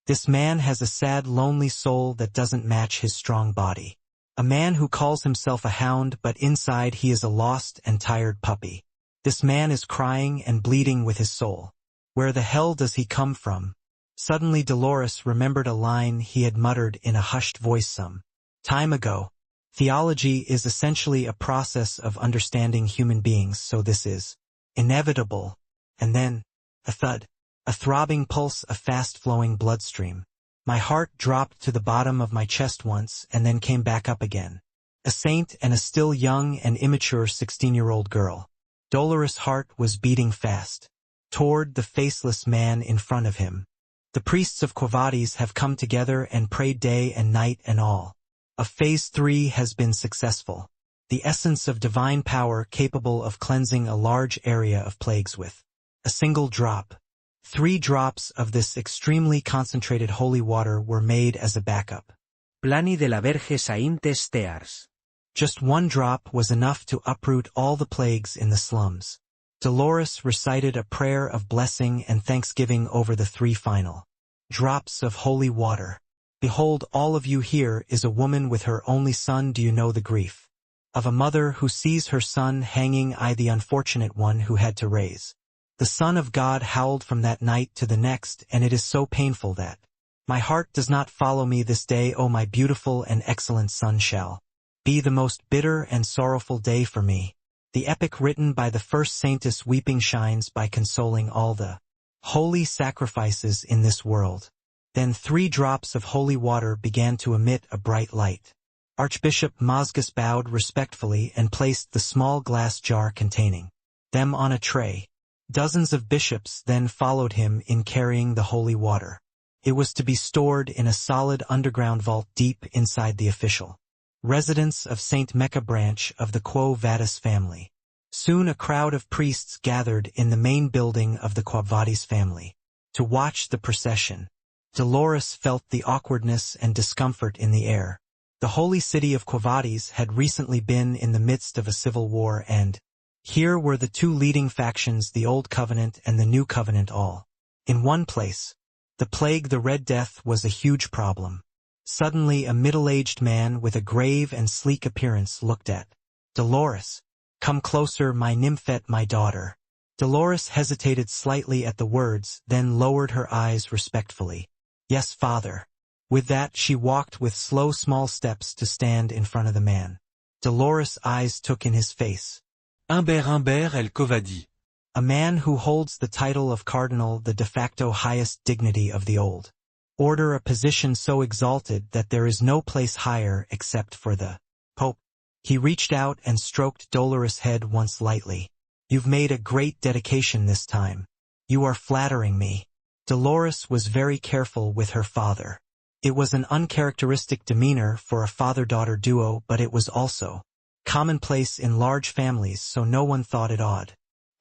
This man has a sad, lonely soul that doesn't match his strong body. A man who calls himself a hound, but inside he is a lost and tired puppy. This man is crying and bleeding with his soul. Where the hell does he come from? Suddenly Dolores remembered a line he had muttered in a hushed voice some time ago. Theology is essentially a process of understanding human beings, so this is inevitable. And then, a thud, a throbbing pulse, a fast-flowing bloodstream. My heart dropped to the bottom of my chest once and then came back up again. A saint and a still young and immature 16-year-old girl. Dolores' heart was beating fast toward the faceless man in front of him. The priests of Quo Vadis have come together and prayed day and night, and all of Phase 3 has been successful. The essence of divine power capable of cleansing a large area of plagues with a single drop. 3 drops of this extremely concentrated holy water were made as a backup. Plani de la Verge Saintes Tears. Just 1 drop was enough to uproot all the plagues in the slums. Dolores recited a prayer of blessing and thanksgiving over the 3 final drops of holy water. Behold, all of you, here is a woman with her only son. Do you know the grief of a mother who sees her son hanging? I, the unfortunate one who had to raise the Son of God, howled from that night to the next, and it is so painful that my heart does not follow me this day. Oh, my beautiful and excellent son shall be the most bitter and sorrowful day for me. The epic written by the first saintess weeping shines by consoling all the holy sacrifices in this world. Then 3 drops of holy water began to emit a bright light. Archbishop Mozgus bowed respectfully and placed the small glass jar containing them on a tray. Dozens of bishops then followed him in carrying the holy water. It was to be stored in a solid underground vault deep inside the official residence of St. Mecca branch of the Quo Vadis family. Soon a crowd of priests gathered in the main building of the Quo Vadis family to watch the procession. Dolores felt the awkwardness and discomfort in the air. The holy city of Quo Vadis had recently been in the midst of a civil war, and here were the 2 leading factions, the Old Covenant and the New Covenant, all in one place. The plague, the Red Death, was a huge problem. Suddenly a middle-aged man with a grave and sleek appearance looked at Dolores. Come closer, my nymphette, my daughter. Dolores hesitated slightly at the words, then lowered her eyes respectfully. Yes, father. With that she walked with slow small steps to stand in front of the man. Dolores' eyes took in his face. Humbert el Quo Vadis. A man who holds the title of cardinal, the de facto highest dignity of the old order, a position so exalted that there is no place higher except for the Pope. He reached out and stroked Dolores' head once lightly. You've made a great dedication this time. You are flattering me. Dolores was very careful with her father. It was an uncharacteristic demeanor for a father-daughter duo, but it was also commonplace in large families, so no one thought it odd.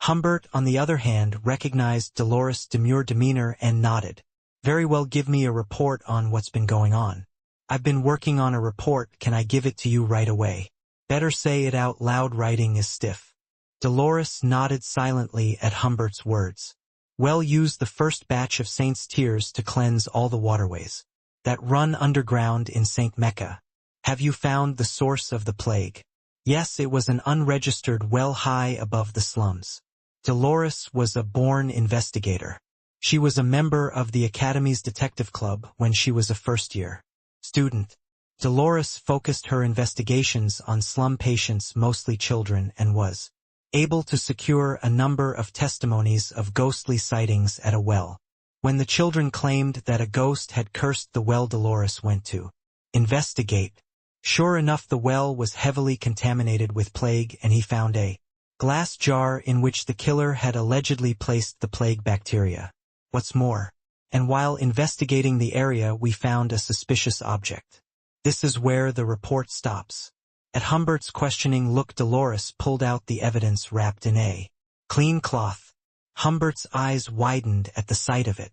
Humbert, on the other hand, recognized Dolores' demure demeanor and nodded. Very well, give me a report on what's been going on. I've been working on a report, can I give it to you right away? Better say it out loud, writing is stiff. Dolores nodded silently at Humbert's words. Well, use the first batch of Saint's tears to cleanse all the waterways that run underground in Saint Mecca. Have you found the source of the plague? Yes, it was an unregistered well high above the slums. Dolores was a born investigator. She was a member of the Academy's detective club when she was a first-year student. Dolores focused her investigations on slum patients, mostly children, and was able to secure a number of testimonies of ghostly sightings at a well. When the children claimed that a ghost had cursed the well, Dolores went to investigate. Sure enough, the well was heavily contaminated with plague, and he found a glass jar in which the killer had allegedly placed the plague bacteria. What's more, and while investigating the area, we found a suspicious object. This is where the report stops. At Humbert's questioning look, Dolores pulled out the evidence wrapped in a clean cloth. Humbert's eyes widened at the sight of it.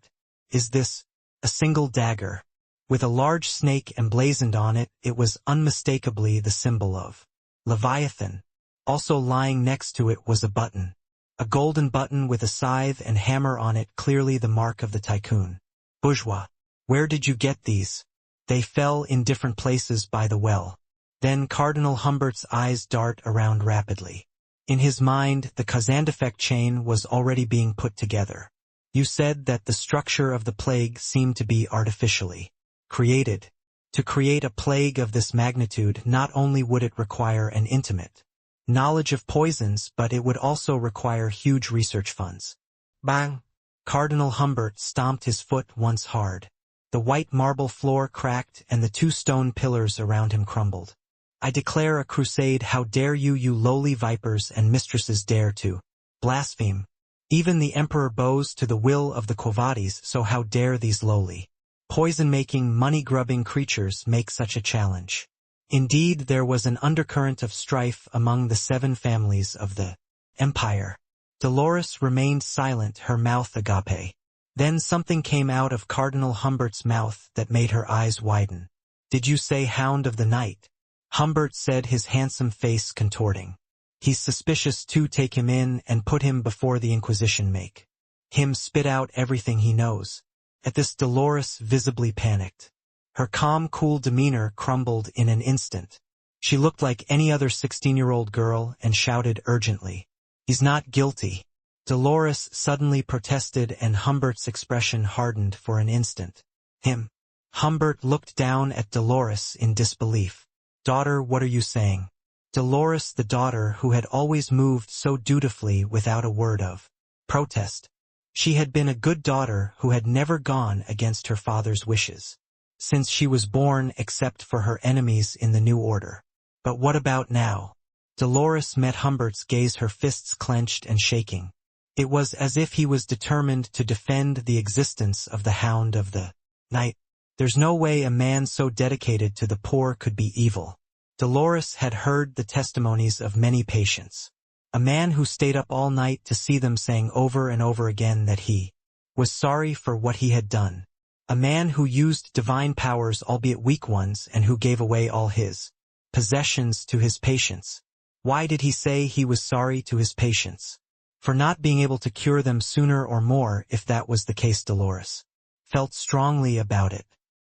Is this a single dagger? With a large snake emblazoned on it, it was unmistakably the symbol of Leviathan. Also lying next to it was a button. A golden button with a scythe and hammer on it, clearly the mark of the tycoon. Bourgeois. Where did you get these? They fell in different places by the well. Then Cardinal Humbert's eyes dart around rapidly. In his mind, the cause and effect chain was already being put together. You said that the structure of the plague seemed to be artificially created. To create a plague of this magnitude, not only would it require an intimate knowledge of poisons, but it would also require huge research funds. Bang! Cardinal Humbert stomped his foot once hard. The white marble floor cracked and the 2 stone pillars around him crumbled. I declare a crusade. How dare you, you lowly vipers and mistresses, dare to blaspheme. Even the emperor bows to the will of the Quo Vadis, so how dare these lowly, poison-making, money-grubbing creatures make such a challenge? Indeed, there was an undercurrent of strife among the 7 families of the empire. Dolores remained silent, her mouth agape. Then something came out of Cardinal Humbert's mouth that made her eyes widen. Did you say Hound of the Night? Humbert said, his handsome face contorting. He's suspicious too. Take him in and put him before the Inquisition. Make him spit out everything he knows. At this, Dolores visibly panicked. Her calm, cool demeanor crumbled in an instant. She looked like any other 16-year-old girl and shouted urgently, "He's not guilty." Dolores suddenly protested, and Humbert's expression hardened for an instant. Him? Humbert looked down at Dolores in disbelief. Daughter, what are you saying? Dolores, the daughter who had always moved so dutifully without a word of protest. She had been a good daughter who had never gone against her father's wishes since she was born, except for her enemies in the New Order. But what about now? Dolores met Humbert's gaze, her fists clenched and shaking. It was as if he was determined to defend the existence of the Hound of the Night. There's no way a man so dedicated to the poor could be evil. Dolores had heard the testimonies of many patients. A man who stayed up all night to see them, saying over and over again that he was sorry for what he had done. A man who used divine powers, albeit weak ones, and who gave away all his possessions to his patients. Why did he say he was sorry to his patients? For not being able to cure them sooner or more. If that was the case, Dolores felt strongly about it.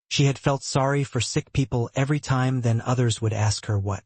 She had felt sorry for sick people every time. Then others would ask her what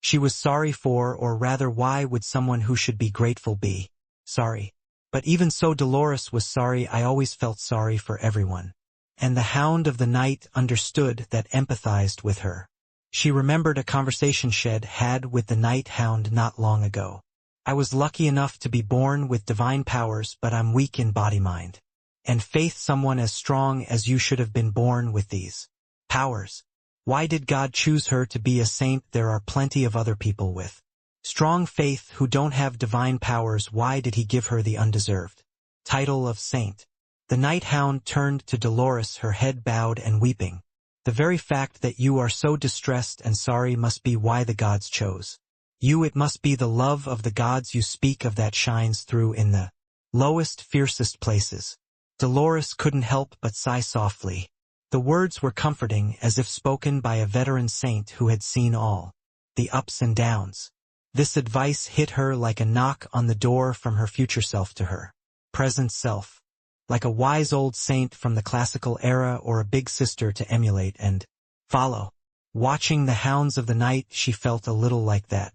she was sorry for, or rather, why would someone who should be grateful be sorry? But even so, Dolores was sorry. I always felt sorry for everyone. And the Hound of the Night understood that, empathized with her. She remembered a conversation she'd had with the Night Hound not long ago. I was lucky enough to be born with divine powers, but I'm weak in body-mind and faith. Someone as strong as you should have been born with these powers. Why did God choose her to be a saint? There are plenty of other people with strong faith who don't have divine powers. Why did he give her the undeserved title of saint? The Night Hound turned to Dolores, her head bowed and weeping. The very fact that you are so distressed and sorry must be why the gods chose you. It must be the love of the gods you speak of that shines through in the lowest, fiercest places. Dolores couldn't help but sigh softly. The words were comforting, as if spoken by a veteran saint who had seen all the ups and downs. This advice hit her like a knock on the door from her future self to her present self, like a wise old saint from the classical era or a big sister to emulate and follow. Watching the hounds of the night, she felt a little like that.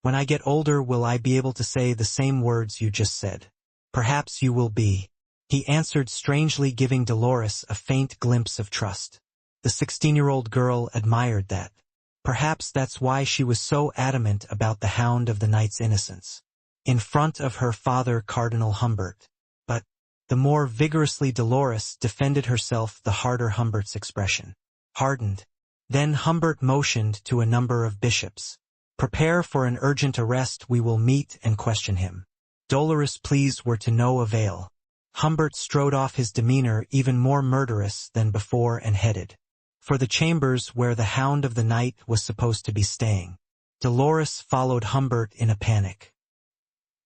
When I get older, will I be able to say the same words you just said? Perhaps you will be. He answered strangely, giving Dolores a faint glimpse of trust. The 16-year-old girl admired that. Perhaps that's why she was so adamant about the Hound of the Night's innocence. In front of her father, Cardinal Humbert. But the more vigorously Dolores defended herself, the harder Humbert's expression hardened. Then Humbert motioned to a number of bishops. Prepare for an urgent arrest, we will meet and question him. Dolores' pleas were to no avail. Humbert strode off, his demeanor even more murderous than before, and headed for the chambers where the Hound of the Night was supposed to be staying. Dolores followed Humbert in a panic.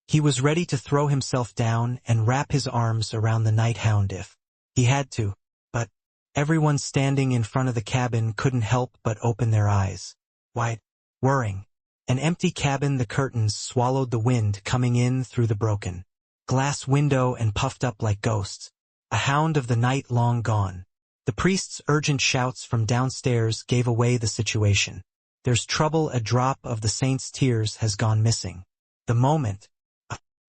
He was ready to throw himself down and wrap his arms around the night hound if he had to, but everyone standing in front of the cabin couldn't help but open their eyes wide, whirring. An empty cabin, the curtains swallowed the wind coming in through the broken glass window and puffed up like ghosts. A Hound of the Night long gone. The priest's urgent shouts from downstairs gave away the situation. There's trouble, a drop of the saint's tears has gone missing. The moment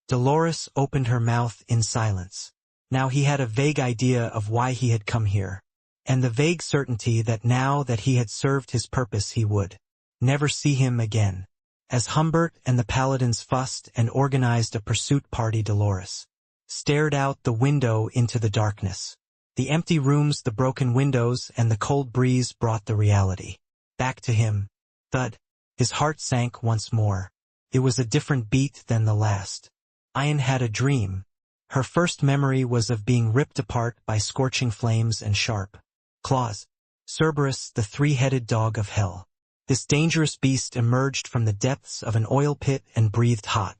Dolores opened her mouth in silence. Now he had a vague idea of why he had come here, and the vague certainty that now that he had served his purpose he would never see him again. As Humbert and the paladins fussed and organized a pursuit party, Dolores stared out the window into the darkness. The empty rooms, the broken windows, and the cold breeze brought the reality back to him. Thud. His heart sank once more. It was a different beat than the last. Ian had a dream. Her first memory was of being ripped apart by scorching flames and sharp claws. Cerberus, the three-headed dog of hell. This dangerous beast emerged from the depths of an oil pit and breathed hot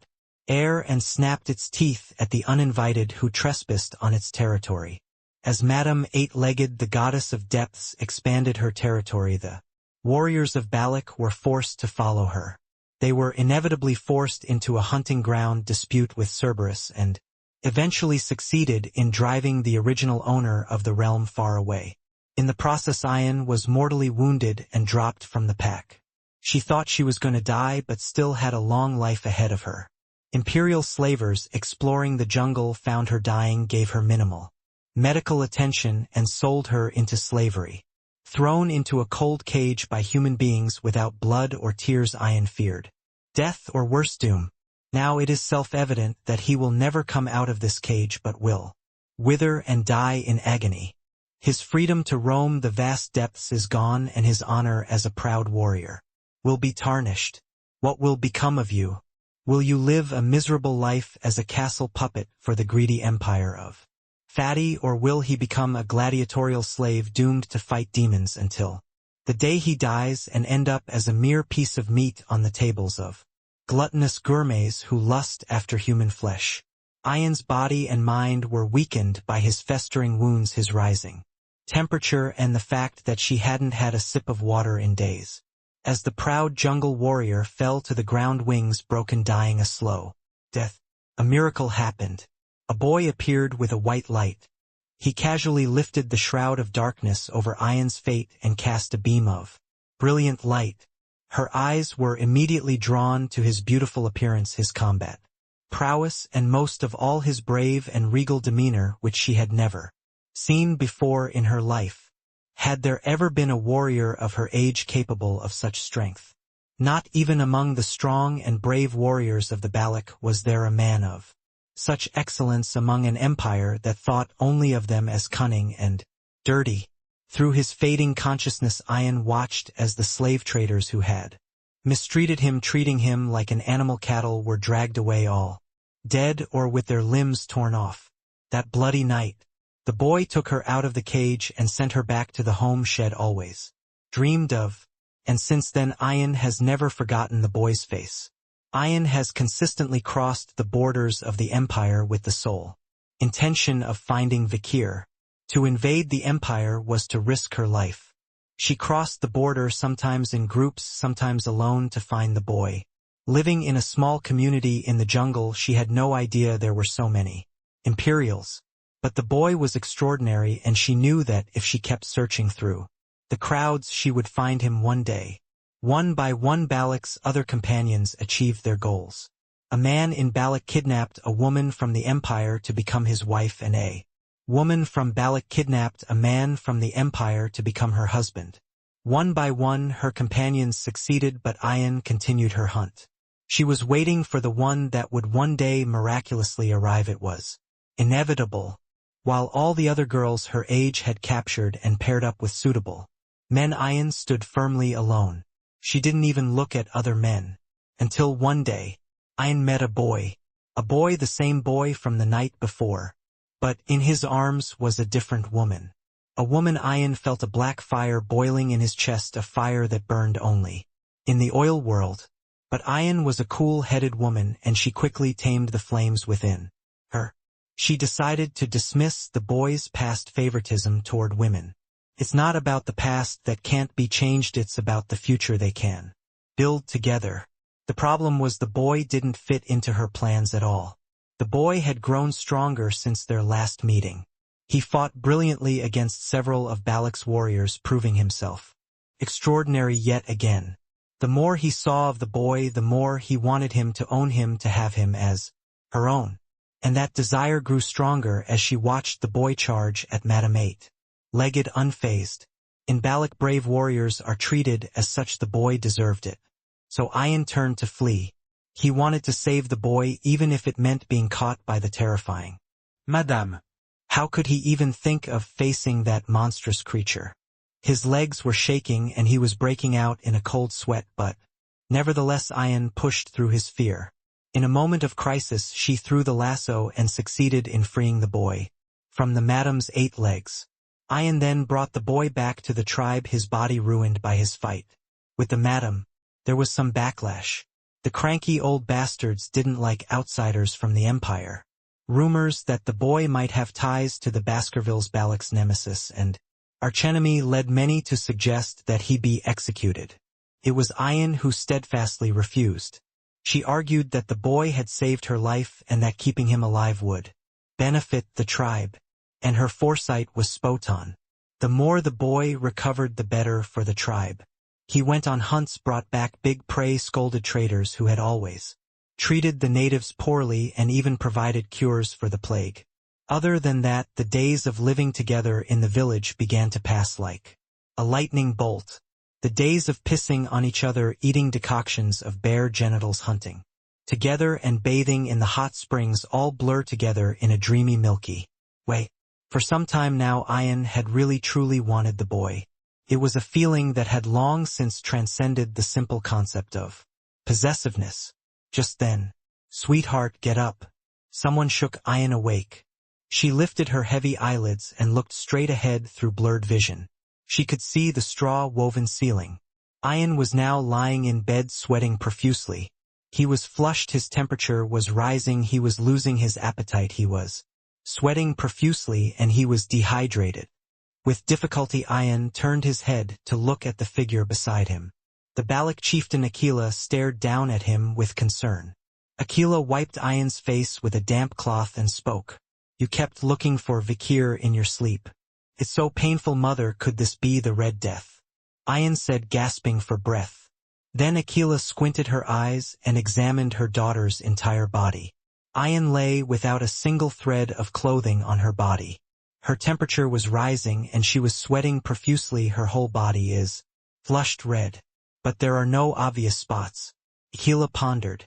air and snapped its teeth at the uninvited who trespassed on its territory. As Madame Eight-Legged, the goddess of depths, expanded her territory, the warriors of Balak were forced to follow her. They were inevitably forced into a hunting ground dispute with Cerberus and eventually succeeded in driving the original owner of the realm far away. In the process, Ian was mortally wounded and dropped from the pack. She thought she was going to die, but still had a long life ahead of her. Imperial slavers exploring the jungle found her dying, gave her minimal medical attention, and sold her into slavery. Thrown into a cold cage by human beings without blood or tears, Ian feared death or worse, doom. Now it is self-evident that he will never come out of this cage but will wither and die in agony. His freedom to roam the vast depths is gone, and his honor as a proud warrior will be tarnished. What will become of you? Will you live a miserable life as a castle puppet for the greedy empire of Fatty, or will he become a gladiatorial slave doomed to fight demons until the day he dies and end up as a mere piece of meat on the tables of gluttonous gourmets who lust after human flesh? Ian's body and mind were weakened by his festering wounds, his rising temperature, and the fact that she hadn't had a sip of water in days. As the proud jungle warrior fell to the ground, wings broken, dying a slow death, a miracle happened. A boy appeared with a white light. He casually lifted the shroud of darkness over Ian's fate and cast a beam of brilliant light. Her eyes were immediately drawn to his beautiful appearance, his combat prowess, and most of all his brave and regal demeanor, which she had never seen before in her life. Had there ever been a warrior of her age capable of such strength? Not even among the strong and brave warriors of the Balak was there a man of such excellence among an empire that thought only of them as cunning and dirty. Through his fading consciousness, Ian watched as the slave traders who had mistreated him, treating him like an animal cattle, were dragged away, all dead or with their limbs torn off. That bloody night, the boy took her out of the cage and sent her back to the home she'd always dreamed of, and since then Ian has never forgotten the boy's face. Ian has consistently crossed the borders of the empire with the sole intention of finding Vikir. To invade the empire was to risk her life. She crossed the border sometimes in groups, sometimes alone to find the boy. Living in a small community in the jungle, she had no idea there were so many Imperials. But the boy was extraordinary, and she knew that if she kept searching through the crowds, she would find him one day. One by one, Balak's other companions achieved their goals. A man in Balak kidnapped a woman from the empire to become his wife, and a woman from Balak kidnapped a man from the empire to become her husband. One by one, her companions succeeded, but Ayan continued her hunt. She was waiting for the one that would one day miraculously arrive. It was inevitable. While all the other girls her age had captured and paired up with suitable men, Ayan stood firmly alone. She didn't even look at other men. Until one day, Ayan met a boy, the same boy from the night before. But in his arms was a different woman. A woman. Ayan felt a black fire boiling in his chest, a fire that burned only in the oil world. But Ayan was a cool-headed woman, and she quickly tamed the flames within her. She decided to dismiss the boy's past favoritism toward women. It's not about the past that can't be changed, it's about the future they can build together. The problem was the boy didn't fit into her plans at all. The boy had grown stronger since their last meeting. He fought brilliantly against several of Balak's warriors, proving himself extraordinary yet again. The more he saw of the boy, the more he wanted him to own him, to have him as her own. And that desire grew stronger as she watched the boy charge at Madame 8-legged, unfazed. In Balak, brave warriors are treated as such. The boy deserved it. So Ayan turned to flee. He wanted to save the boy, even if it meant being caught by the terrifying Madame. How could he even think of facing that monstrous creature? His legs were shaking and he was breaking out in a cold sweat, but nevertheless Ayan pushed through his fear. In a moment of crisis, she threw the lasso and succeeded in freeing the boy from the Madame's 8 legs. Ayan then brought the boy back to the tribe, his body ruined by his fight with the Madame. There was some backlash. The cranky old bastards didn't like outsiders from the empire. Rumors that the boy might have ties to the Baskervilles, Balak's nemesis and archenemy, led many to suggest that he be executed. It was Ayan who steadfastly refused. She argued that the boy had saved her life and that keeping him alive would benefit the tribe. And her foresight was spot on. The more the boy recovered, the better for the tribe. He went on hunts, brought back big prey, scolded traitors who had always treated the natives poorly, and even provided cures for the plague. Other than that, the days of living together in the village began to pass like a lightning bolt. The days of pissing on each other, eating decoctions of bare genitals, hunting together, and bathing in the hot springs all blur together in a dreamy Milky Way. For some time now, Ayan had really truly wanted the boy. It was a feeling that had long since transcended the simple concept of possessiveness. Just then, "Sweetheart, get up." Someone shook Ayan awake. She lifted her heavy eyelids and looked straight ahead through blurred vision. She could see the straw-woven ceiling. Ayan was now lying in bed, sweating profusely. He was flushed, his temperature was rising, he was losing his appetite, he was sweating profusely, and he was dehydrated. With difficulty, Ayan turned his head to look at the figure beside him. The Balak chieftain Akela stared down at him with concern. Akela wiped Ayan's face with a damp cloth and spoke. "You kept looking for Vikir in your sleep. It's so painful, mother, could this be the Red Death?" Ayan said, gasping for breath. Then Akela squinted her eyes and examined her daughter's entire body. Ayan lay without a single thread of clothing on her body. Her temperature was rising and she was sweating profusely. Her whole body is flushed red. But there are no obvious spots. Akela pondered.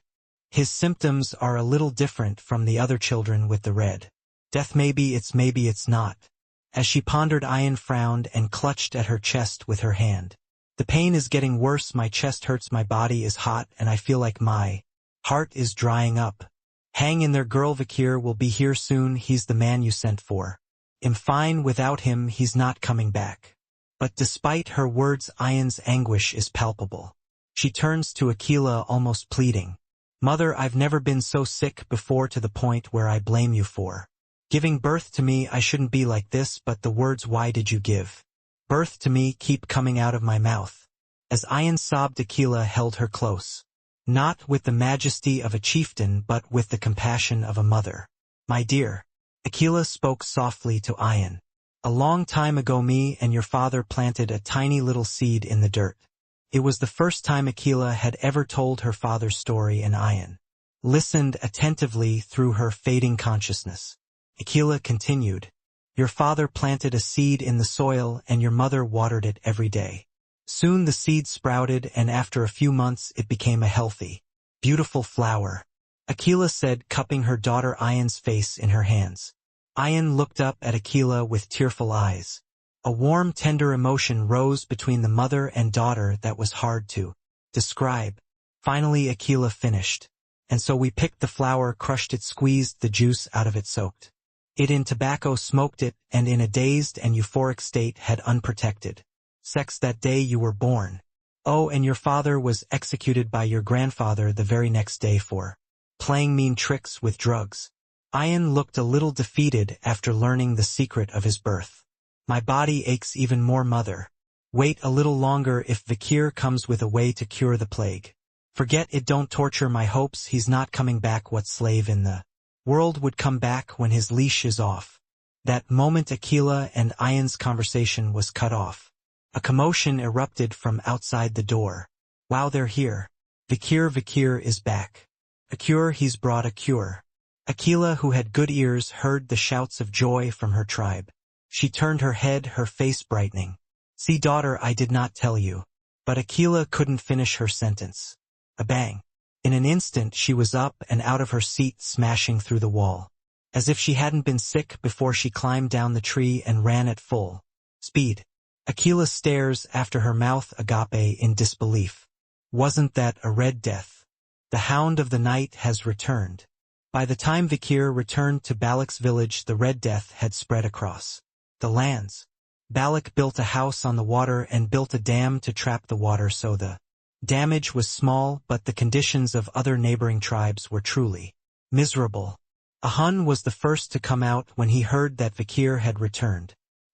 His symptoms are a little different from the other children with the Red Death. Maybe it's not. As she pondered, Ayan frowned and clutched at her chest with her hand. "The pain is getting worse, my chest hurts, my body is hot, and I feel like my heart is drying up. Hang in there, girl, Vikir will be here soon, he's the man you sent for. I'm fine without him, he's not coming back." But despite her words, Ayan's anguish is palpable. She turns to Akela, almost pleading. "Mother, I've never been so sick before, to the point where I blame you for Giving birth to me I shouldn't be like this, but the words why did you give birth to me keep coming out of my mouth. As Ian sobbed, Aquila held her close. Not with the majesty of a chieftain but with the compassion of a mother. My dear, Aquila spoke softly to Ian. A long time ago me and your father planted a tiny little seed in the dirt. It was the first time Aquila had ever told her father's story, and Ian listened attentively through her fading consciousness. Aquila continued, your father planted a seed in the soil and your mother watered it every day. Soon the seed sprouted and after a few months it became a healthy, beautiful flower. Aquila said, cupping her daughter Ian's face in her hands. Ian looked up at Aquila with tearful eyes. A warm, tender emotion rose between the mother and daughter that was hard to describe. Finally Aquila finished. And so we picked the flower, crushed it, squeezed the juice out of it, soaked it in tobacco, smoked it, and in a dazed and euphoric state had unprotected sex that day you were born. Oh, and your father was executed by your grandfather the very next day for playing mean tricks with drugs. Ian looked a little defeated after learning the secret of his birth. My body aches even more, mother. Wait a little longer if Vakir comes with a way to cure the plague. Forget it, don't torture my hopes, he's not coming back. What slave in the world would come back when his leash is off? That moment Aquila and Ian's conversation was cut off. A commotion erupted from outside the door. Wow, they're here. Vakir is back. A cure, he's brought a cure. Aquila, who had good ears, heard the shouts of joy from her tribe. She turned her head, her face brightening. See, daughter, I did not tell you. But Aquila couldn't finish her sentence. A bang. In an instant she was up and out of her seat, smashing through the wall. As if she hadn't been sick before, she climbed down the tree and ran at full speed. Aquila stares after her, mouth agape in disbelief. Wasn't that a red death? The Hound of the night has returned. By the time Vakir returned to Balak's village, the red death had spread across the lands. Balak built a house on the water and built a dam to trap the water, so the damage was small, but the conditions of other neighboring tribes were truly miserable. Ahun was the first to come out when he heard that Vakir had returned.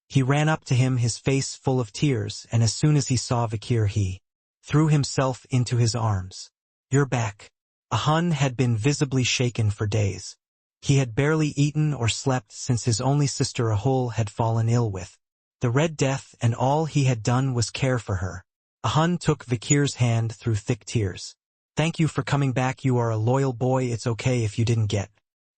He ran up to him, his face full of tears, and as soon as he saw Vakir he threw himself into his arms. You're back. Ahun had been visibly shaken for days. He had barely eaten or slept since his only sister Ahul had fallen ill with the Red Death, and all he had done was care for her. Ahun took Vakir's hand through thick tears. Thank you for coming back, you are a loyal boy, it's okay if you didn't get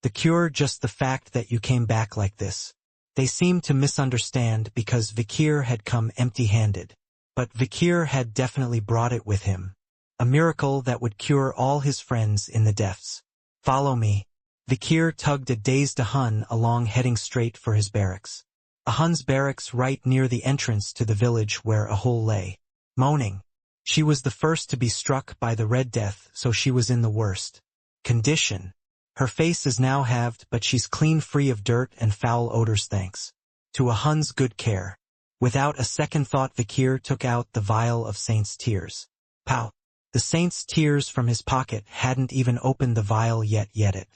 the cure, just the fact that you came back like this. They seemed to misunderstand because Vakir had come empty-handed. But Vakir had definitely brought it with him. A miracle that would cure all his friends in the depths. Follow me. Vakir tugged a dazed Ahun along, heading straight for his barracks. Ahun's barracks right near the entrance to the village where Ahul lay, moaning. She was the first to be struck by the Red Death, so she was in the worst condition. Her face is now halved, but she's clean, free of dirt and foul odors thanks to Ahun's good care. Without a second thought, Vakir took out the vial of saint's tears. Pow! The saint's tears from his pocket hadn't even opened the vial yet it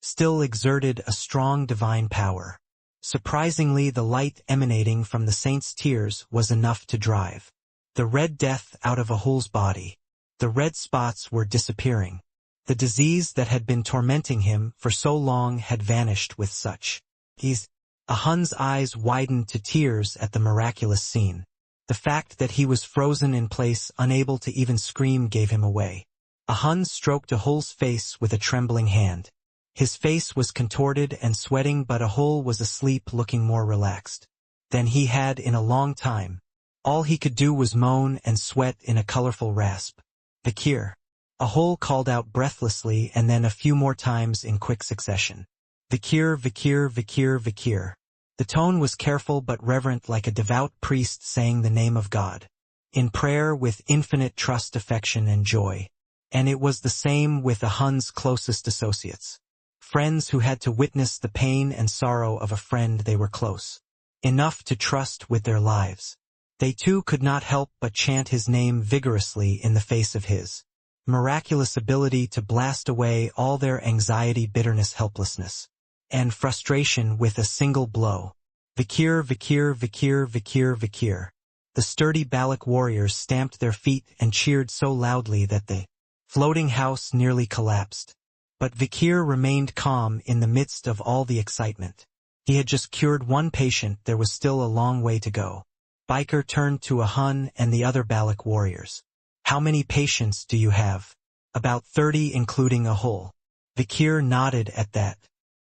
still exerted a strong divine power. Surprisingly, the light emanating from the saint's tears was enough to drive the Red Death out of Ahul's body. The red spots were disappearing. The disease that had been tormenting him for so long had vanished with such ease. Ahun's eyes widened to tears at the miraculous scene. The fact that he was frozen in place, unable to even scream, gave him away. Ahun stroked Ahul's face with a trembling hand. His face was contorted and sweating, but Ahul was asleep, looking more relaxed than he had in a long time. All he could do was moan and sweat in a colorful rasp. Vakir. Ahul called out breathlessly, and then a few more times in quick succession. Vakir, Vakir, Vakir, Vakir. The tone was careful but reverent, like a devout priest saying the name of God in prayer with infinite trust, affection, and joy. And it was the same with Ahun's closest associates. Friends who had to witness the pain and sorrow of a friend they were close enough to trust with their lives. They too could not help but chant his name vigorously in the face of his miraculous ability to blast away all their anxiety, bitterness, helplessness. and frustration with a single blow. Vikir, Vikir, Vikir, Vikir, Vikir. The sturdy Balak warriors stamped their feet and cheered so loudly that the floating house nearly collapsed. But Vikir remained calm in the midst of all the excitement. He had just cured one patient, there was still a long way to go. Biker turned to a Hun and the other Balak warriors. How many patients do you have? About 30 including a whole. Vikir nodded at that.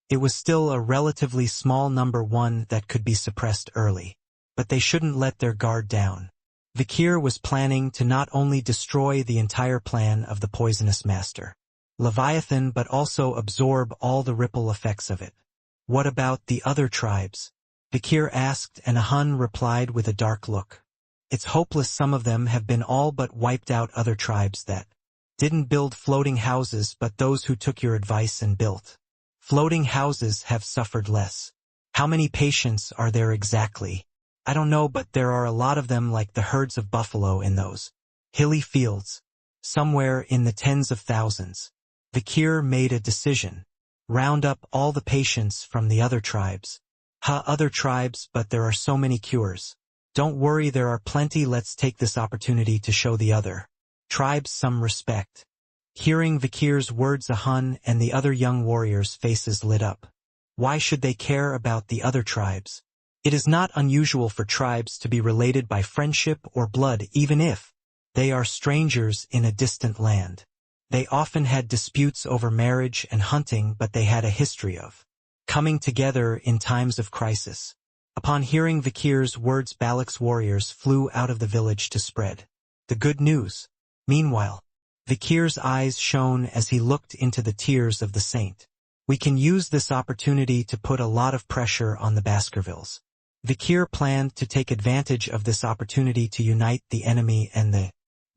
It was still a relatively small number, one that could be suppressed early. But they shouldn't let their guard down. Vikir was planning to not only destroy the entire plan of the poisonous master, Leviathan, but also absorb all the ripple effects of it. What about the other tribes? Vikir asked, and a Hun replied with a dark look. It's hopeless, some of them have been all but wiped out. Other tribes that didn't build floating houses, but those who took your advice and built floating houses have suffered less. How many patients are there exactly? I don't know, but there are a lot of them, like the herds of buffalo in those hilly fields. Somewhere in the tens of thousands. Vikir made a decision. Round up all the patients from the other tribes. Other tribes, but there are so many cures. Don't worry, there are plenty. Let's take this opportunity to show the other tribes some respect. Hearing Vikir's words, a Hun and the other young warriors' faces lit up. Why should they care about the other tribes? It is not unusual for tribes to be related by friendship or blood, even if they are strangers in a distant land. They often had disputes over marriage and hunting, but they had a history of coming together in times of crisis. Upon hearing Vikir's words, Balak's warriors flew out of the village to spread the good news. Meanwhile, Vikir's eyes shone as he looked into the tears of the saint. We can use this opportunity to put a lot of pressure on the Baskervilles. Vikir planned to take advantage of this opportunity to unite the enemy and the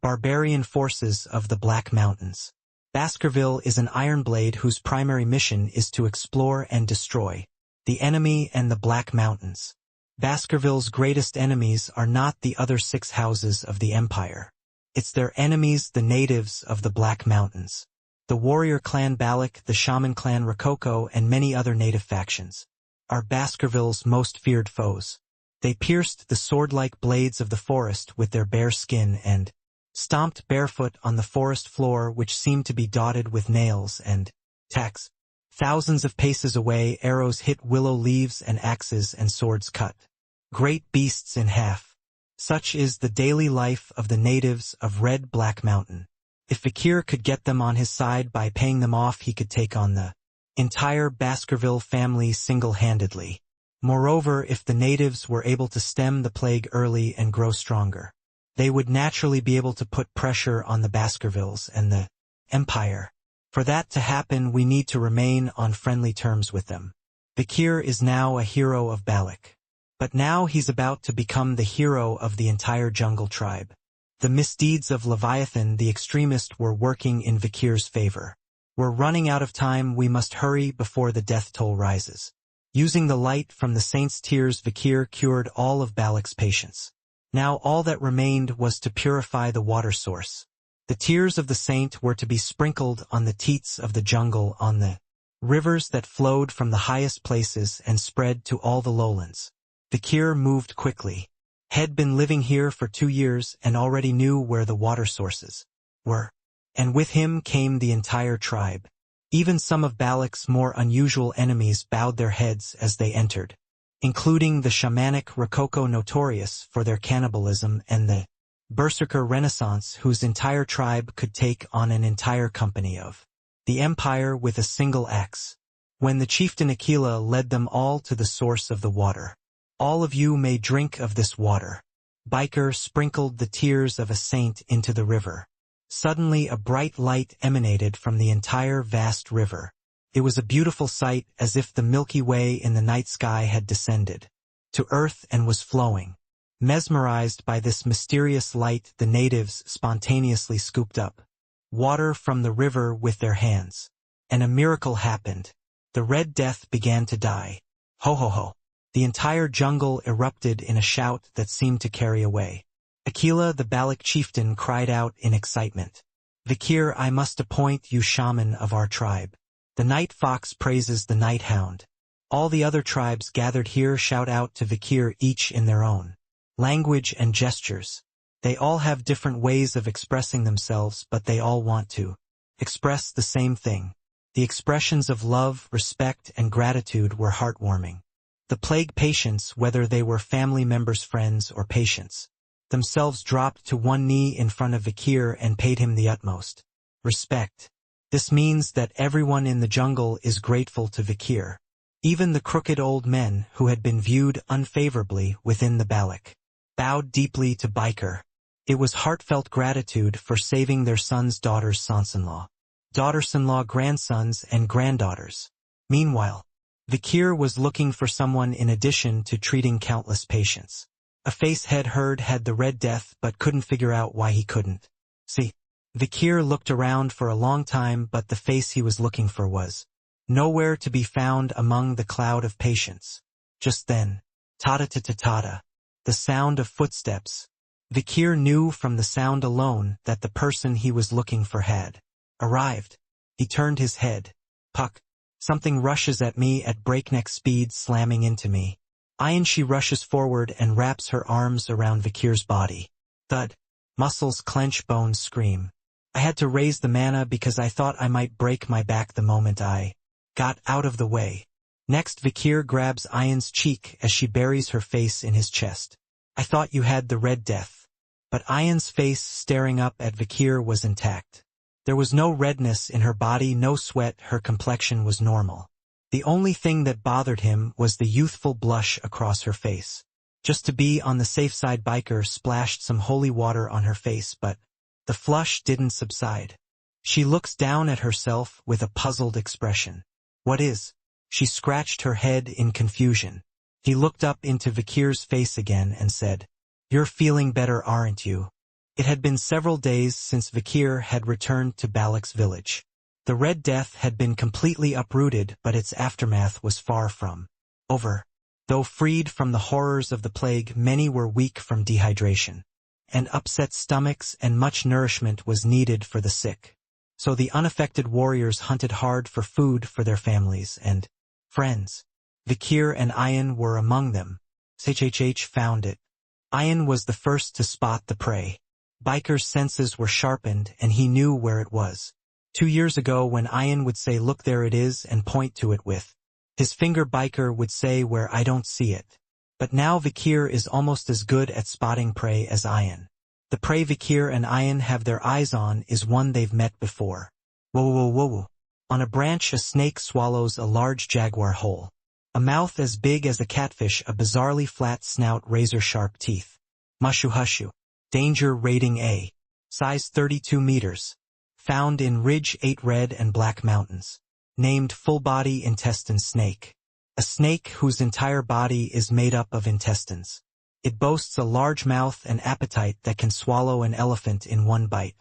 barbarian forces of the Black Mountains. Baskerville is an ironblade whose primary mission is to explore and destroy the enemy and the Black Mountains. Baskerville's greatest enemies are not the other 6 houses of the empire. It's their enemies, the natives of the Black Mountains. The warrior clan Balak, the shaman clan Rococo, and many other native factions are Baskerville's most feared foes. They pierced the sword-like blades of the forest with their bare skin and stomped barefoot on the forest floor, which seemed to be dotted with nails and tacks. Thousands of paces away, arrows hit willow leaves and axes and swords cut great beasts in half. Such is the daily life of the natives of Red Black Mountain. If Vikir could get them on his side by paying them off, he could take on the entire Baskerville family single-handedly. Moreover, if the natives were able to stem the plague early and grow stronger, they would naturally be able to put pressure on the Baskervilles and the empire. For that to happen, we need to remain on friendly terms with them. Vikir is now a hero of Balak. But now he's about to become the hero of the entire jungle tribe. The misdeeds of Leviathan, the extremist, were working in Vikir's favor. We're running out of time, we must hurry before the death toll rises. Using the light from the saint's tears, Vikir cured all of Balak's patients. Now all that remained was to purify the water source. The tears of the saint were to be sprinkled on the teats of the jungle, on the rivers that flowed from the highest places and spread to all the lowlands. Vikir moved quickly. Had been living here for 2 years and already knew where the water sources were. And with him came the entire tribe. Even some of Balak's more unusual enemies bowed their heads as they entered, including the shamanic Rococo, notorious for their cannibalism, and the berserker Renaissance, whose entire tribe could take on an entire company of the empire with a single axe. When the chieftain Aquila led them all to the source of the water. All of you may drink of this water. Biker sprinkled the tears of a saint into the river. Suddenly a bright light emanated from the entire vast river. It was a beautiful sight, as if the Milky Way in the night sky had descended to earth and was flowing. Mesmerized by this mysterious light, the natives spontaneously scooped up water from the river with their hands. And a miracle happened. The Red Death began to die. Ho ho ho. The entire jungle erupted in a shout that seemed to carry away. Aquila, the Balak chieftain, cried out in excitement. Vikir, I must appoint you shaman of our tribe. The night fox praises the night hound. All the other tribes gathered here shout out to Vikir, each in their own language and gestures. They all have different ways of expressing themselves, but they all want to express the same thing. The expressions of love, respect, and gratitude were heartwarming. The plague patients, whether they were family members, friends, or patients, themselves dropped to one knee in front of Vikir and paid him the utmost respect. This means that everyone in the jungle is grateful to Vikir. Even the crooked old men, who had been viewed unfavorably within the Balak, bowed deeply to Biker. It was heartfelt gratitude for saving their sons, daughters, sons-in-law, daughters-in-law, grandsons, and granddaughters. Meanwhile, Vikir was looking for someone in addition to treating countless patients. A face had heard had the Red Death but couldn't figure out why he couldn't see. Vikir looked around for a long time, but the face he was looking for was nowhere to be found among the cloud of patients. Just then, ta-ta-ta-ta-ta, the sound of footsteps. Vikir knew from the sound alone that the person he was looking for had arrived. He turned his head. Puck. Something rushes at me at breakneck speed, slamming into me. She rushes forward and wraps her arms around Vikir's body. Thud. Muscles clench, bones scream. I had to raise the mana because I thought I might break my back the moment I got out of the way. Next, Vikir grabs Ayan's cheek as she buries her face in his chest. I thought you had the Red Death. But Ayan's face, staring up at Vikir, was intact. There was no redness in her body, no sweat, her complexion was normal. The only thing that bothered him was the youthful blush across her face. Just to be on the safe side, Biker splashed some holy water on her face, but the flush didn't subside. She looks down at herself with a puzzled expression. What is? She scratched her head in confusion. He looked up into Vikir's face again and said, You're feeling better, aren't you? It had been several days since Vikir had returned to Balak's village. The Red Death had been completely uprooted, but its aftermath was far from over. Though freed from the horrors of the plague, many were weak from dehydration and upset stomachs, and much nourishment was needed for the sick. So the unaffected warriors hunted hard for food for their families and friends. Vikir and Ayan were among them. Hhh found it. Ayan was the first to spot the prey. Biker's senses were sharpened and he knew where it was. 2 years ago, when Ayan would say, Look, there it is, and point to it with his finger, Biker would say, Where? I don't see it. But now Vikir is almost as good at spotting prey as Ayan. The prey Vikir and Ayan have their eyes on is one they've met before. Whoa, whoa, whoa, whoa. On a branch, a snake swallows a large jaguar whole. A mouth as big as a catfish, a bizarrely flat snout, razor-sharp teeth. Mushu hushu. Danger rating A. Size 32 meters. Found in Ridge 8 Red and Black Mountains. Named full-body intestine snake. A snake whose entire body is made up of intestines. It boasts a large mouth and appetite that can swallow an elephant in one bite.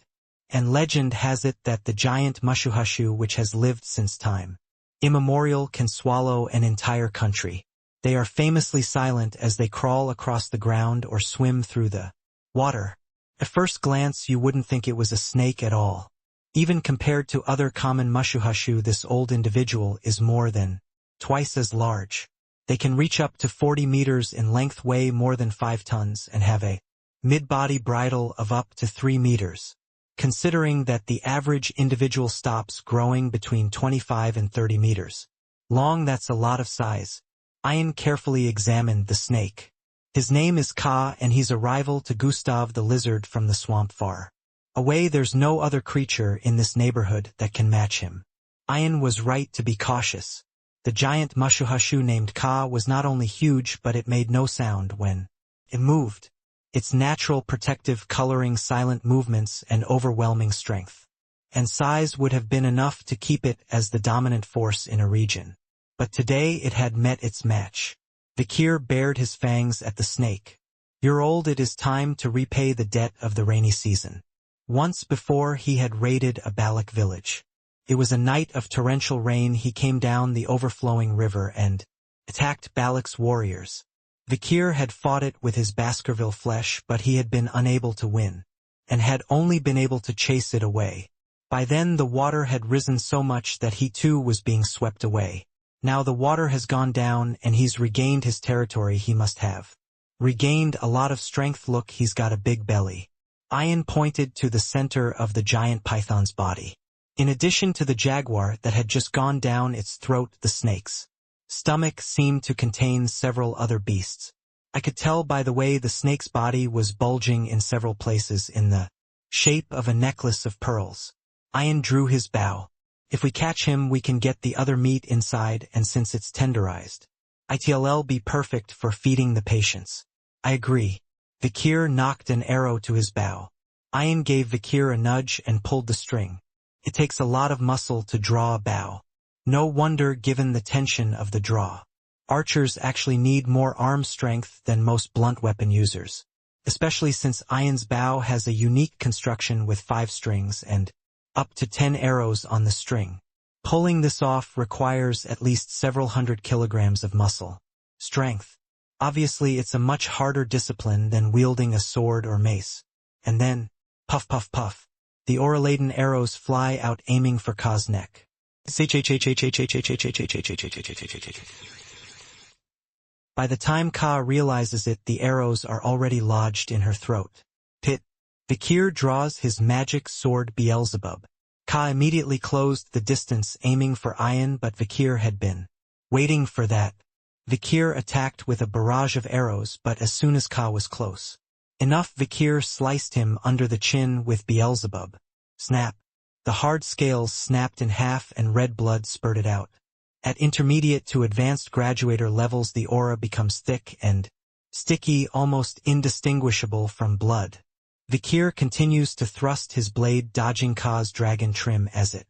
And legend has it that the giant mushuhashu, which has lived since time immemorial, can swallow an entire country. They are famously silent as they crawl across the ground or swim through the water. At first glance, you wouldn't think it was a snake at all. Even compared to other common mushuhashu, this old individual is more than twice as large. They can reach up to 40 meters in length, weigh more than 5 tons, and have a mid-body bridle of up to 3 meters. Considering that the average individual stops growing between 25 and 30 meters long, that's a lot of size. Ayan carefully examined the snake. His name is Ka, and he's a rival to Gustav the lizard from the swamp far away. There's no other creature in this neighborhood that can match him. Ayan was right to be cautious. The giant mushuhashu named Ka was not only huge, but it made no sound when it moved. Its natural protective coloring, silent movements, and overwhelming strength and size would have been enough to keep it as the dominant force in a region. But today it had met its match. Vikir bared his fangs at the snake. You're old, it is time to repay the debt of the rainy season. Once before he had raided a Balak village. It was a night of torrential rain. He came down the overflowing river and attacked Balak's warriors. Vikir had fought it with his Baskerville flesh, but he had been unable to win, and had only been able to chase it away. By then the water had risen so much that he too was being swept away. Now the water has gone down and he's regained his territory he must have. Regained a lot of strength. Look, he's got a big belly. Ian pointed to the center of the giant python's body. In addition to the jaguar that had just gone down its throat, the snake's stomach seemed to contain several other beasts. I could tell by the way the snake's body was bulging in several places in the shape of a necklace of pearls. Ian drew his bow. If we catch him we can get the other meat inside, and since it's tenderized, it'll be perfect for feeding the patients. I agree. Vikir knocked an arrow to his bow. Ian gave Vikir a nudge and pulled the string. It takes a lot of muscle to draw a bow. No wonder given the tension of the draw. Archers actually need more arm strength than most blunt weapon users, especially since Ian's bow has a unique construction with 5 strings and up to 10 arrows on the string. Pulling this off requires at least several hundred kilograms of muscle strength. Obviously it's a much harder discipline than wielding a sword or mace. And then, puff puff puff, the aura-laden arrows fly out aiming for Ka's neck. By the time Ka realizes it, the arrows are already lodged in her throat. Pit. Vikir draws his magic sword Beelzebub. Ka immediately closed the distance aiming for Ian, but Vikir had been waiting for that. Vikir attacked with a barrage of arrows, but as soon as Ka was close enough, Vikir sliced him under the chin with Beelzebub. Snap. The hard scales snapped in half and red blood spurted out. At intermediate to advanced graduator levels the aura becomes thick and sticky, almost indistinguishable from blood. Vikir continues to thrust his blade, dodging Ka's dragon trim as it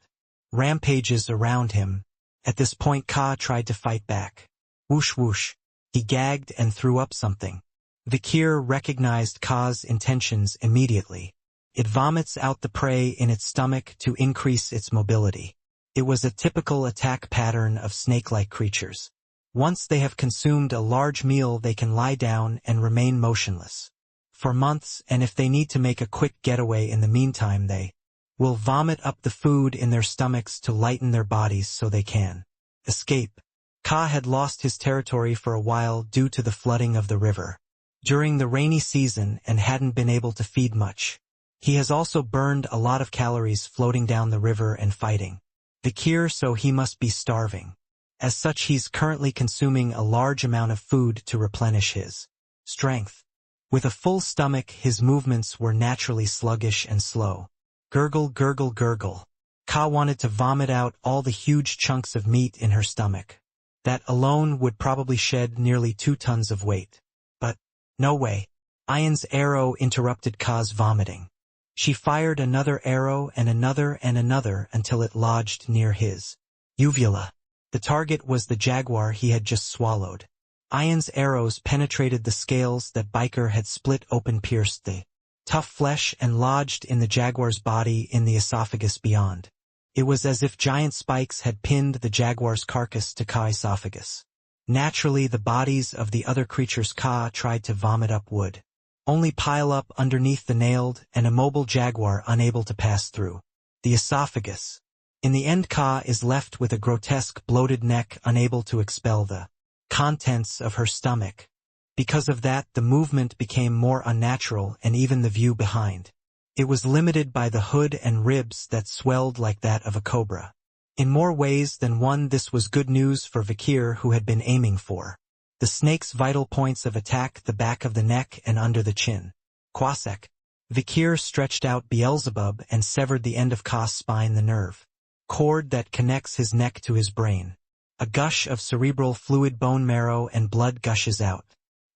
rampages around him. At this point Ka tried to fight back. Whoosh whoosh. He gagged and threw up something. Vikir recognized Ka's intentions immediately. It vomits out the prey in its stomach to increase its mobility. It was a typical attack pattern of snake-like creatures. Once they have consumed a large meal they can lie down and remain motionless for months, and if they need to make a quick getaway in the meantime they will vomit up the food in their stomachs to lighten their bodies so they can escape. Ka had lost his territory for a while due to the flooding of the river during the rainy season and hadn't been able to feed much. He has also burned a lot of calories floating down the river and fighting Vikir, so he must be starving. As such he's currently consuming a large amount of food to replenish his strength. With a full stomach his movements were naturally sluggish and slow. Gurgle, gurgle, gurgle. Ka wanted to vomit out all the huge chunks of meat in her stomach. That alone would probably shed nearly 2 tons of weight. But, no way. Ian's arrow interrupted Ka's vomiting. She fired another arrow and another until it lodged near his uvula. The target was the jaguar he had just swallowed. Ian's arrows penetrated the scales that Biker had split open, pierced the tough flesh and lodged in the jaguar's body in the esophagus beyond. It was as if giant spikes had pinned the jaguar's carcass to Ka's esophagus. Naturally the bodies of the other creatures Ka tried to vomit up would only pile up underneath the nailed and immobile jaguar, unable to pass through the esophagus. In the end Ka is left with a grotesque bloated neck, unable to expel the contents of her stomach. Because of that the movement became more unnatural, and even the view behind it was limited by the hood and ribs that swelled like that of a cobra. In more ways than one this was good news for Vikir, who had been aiming for the snake's vital points of attack, the back of the neck and under the chin. Kwasek. Vikir stretched out Beelzebub and severed the end of Ka's spine, the nerve cord that connects his neck to his brain. A gush of cerebral fluid, bone marrow and blood gushes out.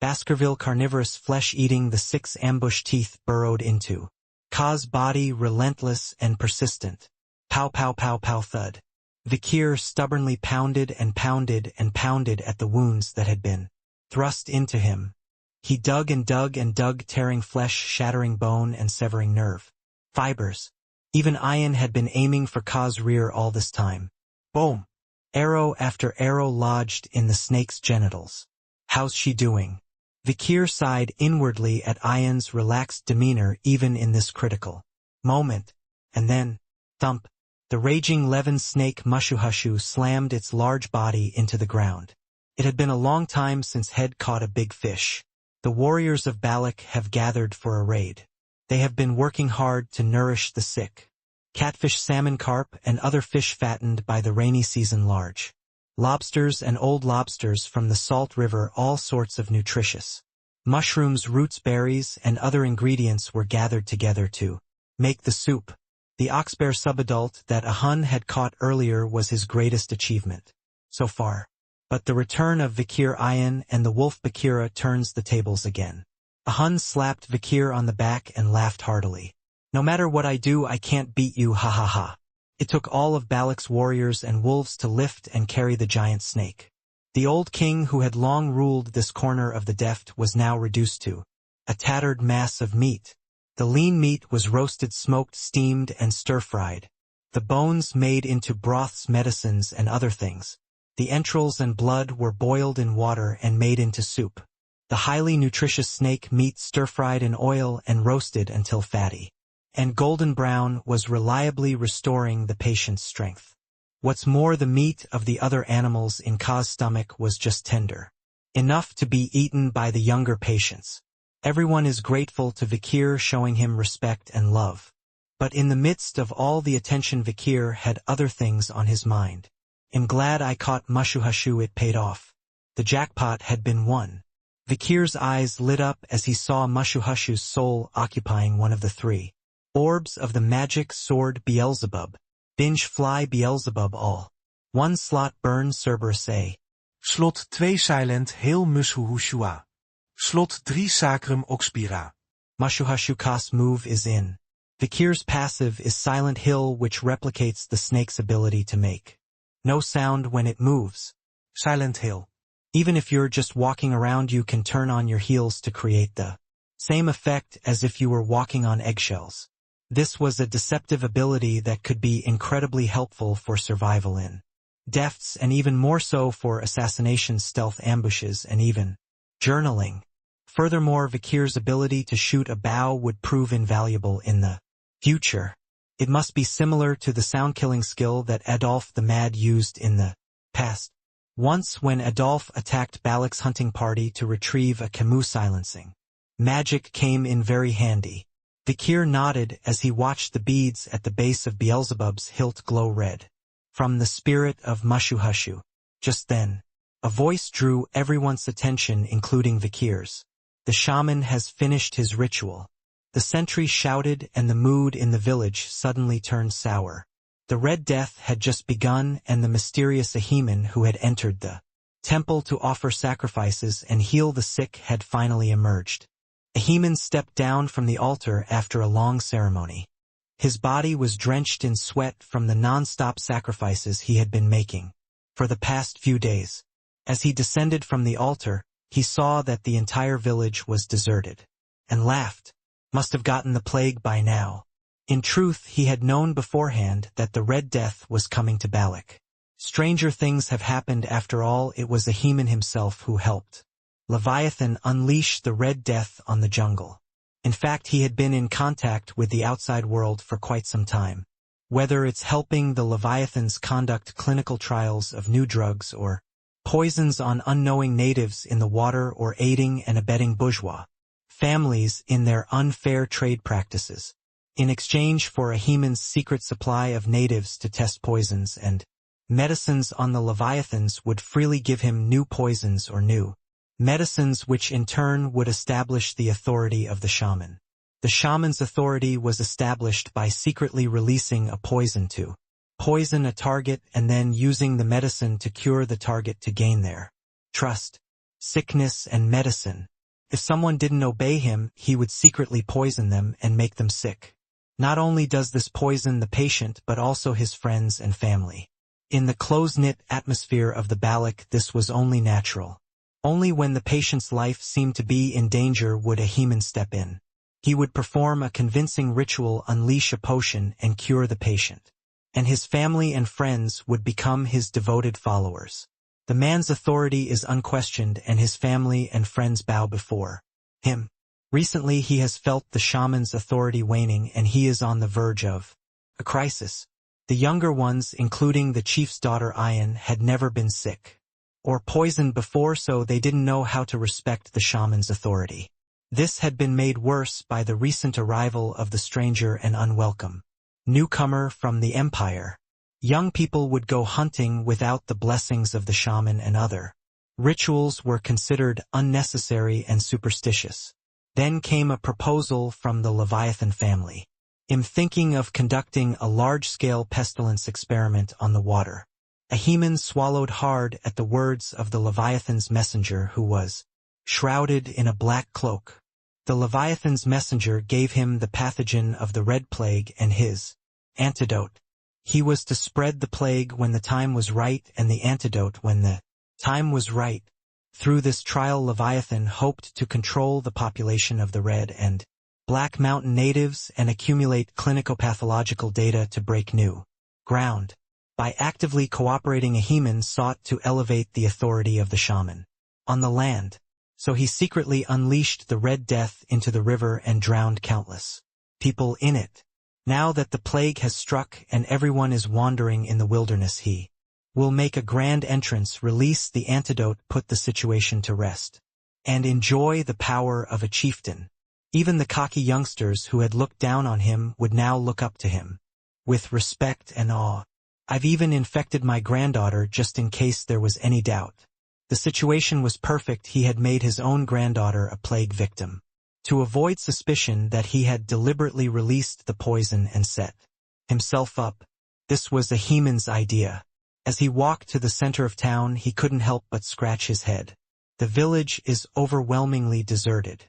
Baskerville carnivorous flesh eating the 6 ambush teeth burrowed into Ka's body, relentless and persistent. Pow pow pow pow thud. Vikir stubbornly pounded and pounded and pounded at the wounds that had been thrust into him. He dug and dug and dug, tearing flesh, shattering bone and severing nerve fibers. Even Ian had been aiming for Ka's rear all this time. Boom! Arrow after arrow lodged in the snake's genitals. How's she doing? Vikir sighed inwardly at Ian's relaxed demeanor even in this critical moment. And then, thump, The raging Levin snake Mushuhushu slammed its large body into the ground. It had been a long time since had caught a big fish. The warriors of Balak have gathered for a raid. They have been working hard to nourish the sick. Catfish, salmon, carp, and other fish fattened by the rainy season large. Lobsters and old lobsters from the salt river, all sorts of nutritious. Mushrooms, roots, berries, and other ingredients were gathered together to make the soup. The oxbear subadult that a Hun had caught earlier was his greatest achievement so far. But the return of Vikir Ayan and the wolf Bakira turns the tables again. A Hun slapped Vikir on the back and laughed heartily. No matter what I do, I can't beat you, ha ha ha. It took all of Balak's warriors and wolves to lift and carry the giant snake. The old king who had long ruled this corner of the deft was now reduced to a tattered mass of meat. The lean meat was roasted, smoked, steamed, and stir-fried. The bones made into broths, medicines, and other things. The entrails and blood were boiled in water and made into soup. The highly nutritious snake meat stir-fried in oil and roasted until fatty and golden brown was reliably restoring the patient's strength. What's more, the meat of the other animals in Ka's stomach was just tender enough to be eaten by the younger patients. Everyone is grateful to Vikir, showing him respect and love. But in the midst of all the attention, Vikir had other things on his mind. I'm glad I caught Mushuhushu, it paid off. The jackpot had been won. Vikir's eyes lit up as he saw Mushuhushu's soul occupying one of the 3 orbs of the magic sword Beelzebub. Binge fly Beelzebub all. 1 slot burn Cerberus A. Slot 2 silent heel Mushuhushua. Slot 3 sacrum oxpira. Mushuhushu's move is in. Vikir's passive is Silent Hill, which replicates the snake's ability to make no sound when it moves. Silent Hill. Even if you're just walking around, you can turn on your heels to create the same effect as if you were walking on eggshells. This was a deceptive ability that could be incredibly helpful for survival in defts, and even more so for assassination, stealth, ambushes, and even journaling. Furthermore, Vikir's ability to shoot a bow would prove invaluable in the future. It must be similar to the sound-killing skill that Adolf the Mad used in the past. Once, when Adolf attacked Balak's hunting party to retrieve a Camus silencing, magic came in very handy. Vikir nodded as he watched the beads at the base of Beelzebub's hilt glow red. From the spirit of Mushuhushu. Just then, a voice drew everyone's attention, including Vikir's. The shaman has finished his ritual. The sentry shouted, and the mood in the village suddenly turned sour. The Red Death had just begun, and the mysterious Ahiman who had entered the temple to offer sacrifices and heal the sick had finally emerged. Ahiman stepped down from the altar after a long ceremony. His body was drenched in sweat from the non-stop sacrifices he had been making for the past few days. As he descended from the altar, he saw that the entire village was deserted, and laughed. Must have gotten the plague by now. In truth, he had known beforehand that the Red Death was coming to Balak. Stranger things have happened after all. It was Ahiman himself who helped Leviathan unleash the Red Death on the jungle. In fact, he had been in contact with the outside world for quite some time. Whether it's helping the Leviathans conduct clinical trials of new drugs, or poisons on unknowing natives in the water, or aiding and abetting bourgeois families in their unfair trade practices, in exchange for Ahiman's secret supply of natives to test poisons and medicines on the Leviathans would freely give him new poisons or new medicines, which in turn would establish the authority of the shaman. The shaman's authority was established by secretly releasing a poison to poison a target and then using the medicine to cure the target to gain their trust. Sickness and medicine. If someone didn't obey him, he would secretly poison them and make them sick. Not only does this poison the patient, but also his friends and family. In the close-knit atmosphere of the Balak, this was only natural. Only when the patient's life seemed to be in danger would Ahiman step in. He would perform a convincing ritual, unleash a potion, and cure the patient. And his family and friends would become his devoted followers. The man's authority is unquestioned, and his family and friends bow before him. Recently he has felt the shaman's authority waning, and he is on the verge of a crisis. The younger ones, including the chief's daughter Ayan, had never been sick or poisoned before, so they didn't know how to respect the shaman's authority. This had been made worse by the recent arrival of the stranger and unwelcome newcomer from the empire. Young people would go hunting without the blessings of the shaman, and other rituals were considered unnecessary and superstitious. Then came a proposal from the Leviathan family. I'm thinking of conducting a large-scale pestilence experiment on the water. Ahiman swallowed hard at the words of the Leviathan's messenger, who was shrouded in a black cloak. The Leviathan's messenger gave him the pathogen of the Red Plague and his antidote. He was to spread the plague when the time was right, and the antidote when the time was right. Through this trial, Leviathan hoped to control the population of the Red and Black Mountain natives and accumulate clinico-pathological data to break new ground. By actively cooperating, Ahiman sought to elevate the authority of the shaman on the land. So he secretly unleashed the Red Death into the river and drowned countless people in it. Now that the plague has struck and everyone is wandering in the wilderness, he will make a grand entrance, release the antidote, put the situation to rest, and enjoy the power of a chieftain. Even the cocky youngsters who had looked down on him would now look up to him with respect and awe. I've even infected my granddaughter just in case there was any doubt. The situation was perfect. He had made his own granddaughter a plague victim to avoid suspicion that he had deliberately released the poison and set himself up. This was Ahiman's idea. As he walked to the center of town, he couldn't help but scratch his head. The village is overwhelmingly deserted.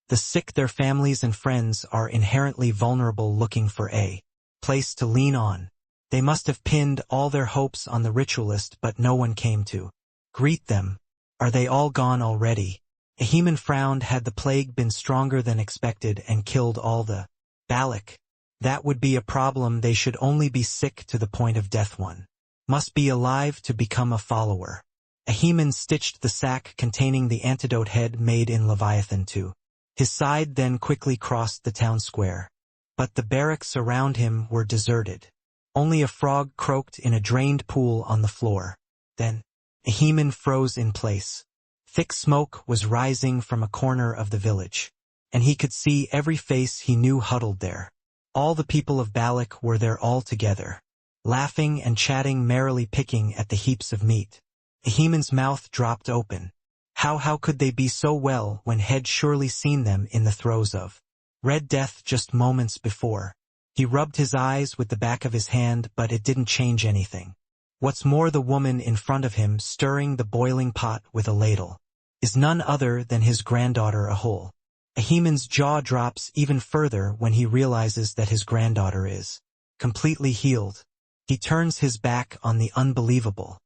The sick, their families and friends, are inherently vulnerable, looking for a place to lean on. They must have pinned all their hopes on the ritualist, but no one came to greet them. Are they all gone already? Ahiman frowned. Had the plague been stronger than expected and killed all the Balak, that would be a problem. They should only be sick to the point of death. One must be alive to become a follower. Ahiman stitched the sack containing the antidote head made in Leviathan to his side, then quickly crossed the town square. But the barracks around him were deserted. Only a frog croaked in a drained pool on the floor. Then Ahiman froze in place. Thick smoke was rising from a corner of the village, and he could see every face he knew huddled there. All the people of Balak were there all together, laughing and chatting merrily, picking at the heaps of meat. Ahiman's mouth dropped open. How could they be so well when had surely seen them in the throes of Red Death just moments before? He rubbed his eyes with the back of his hand, but it didn't change anything. What's more, the woman in front of him, stirring the boiling pot with a ladle, is none other than his granddaughter Ahol. Ahiman's jaw drops even further when he realizes that his granddaughter is completely healed. He turns his back on the unbelievable.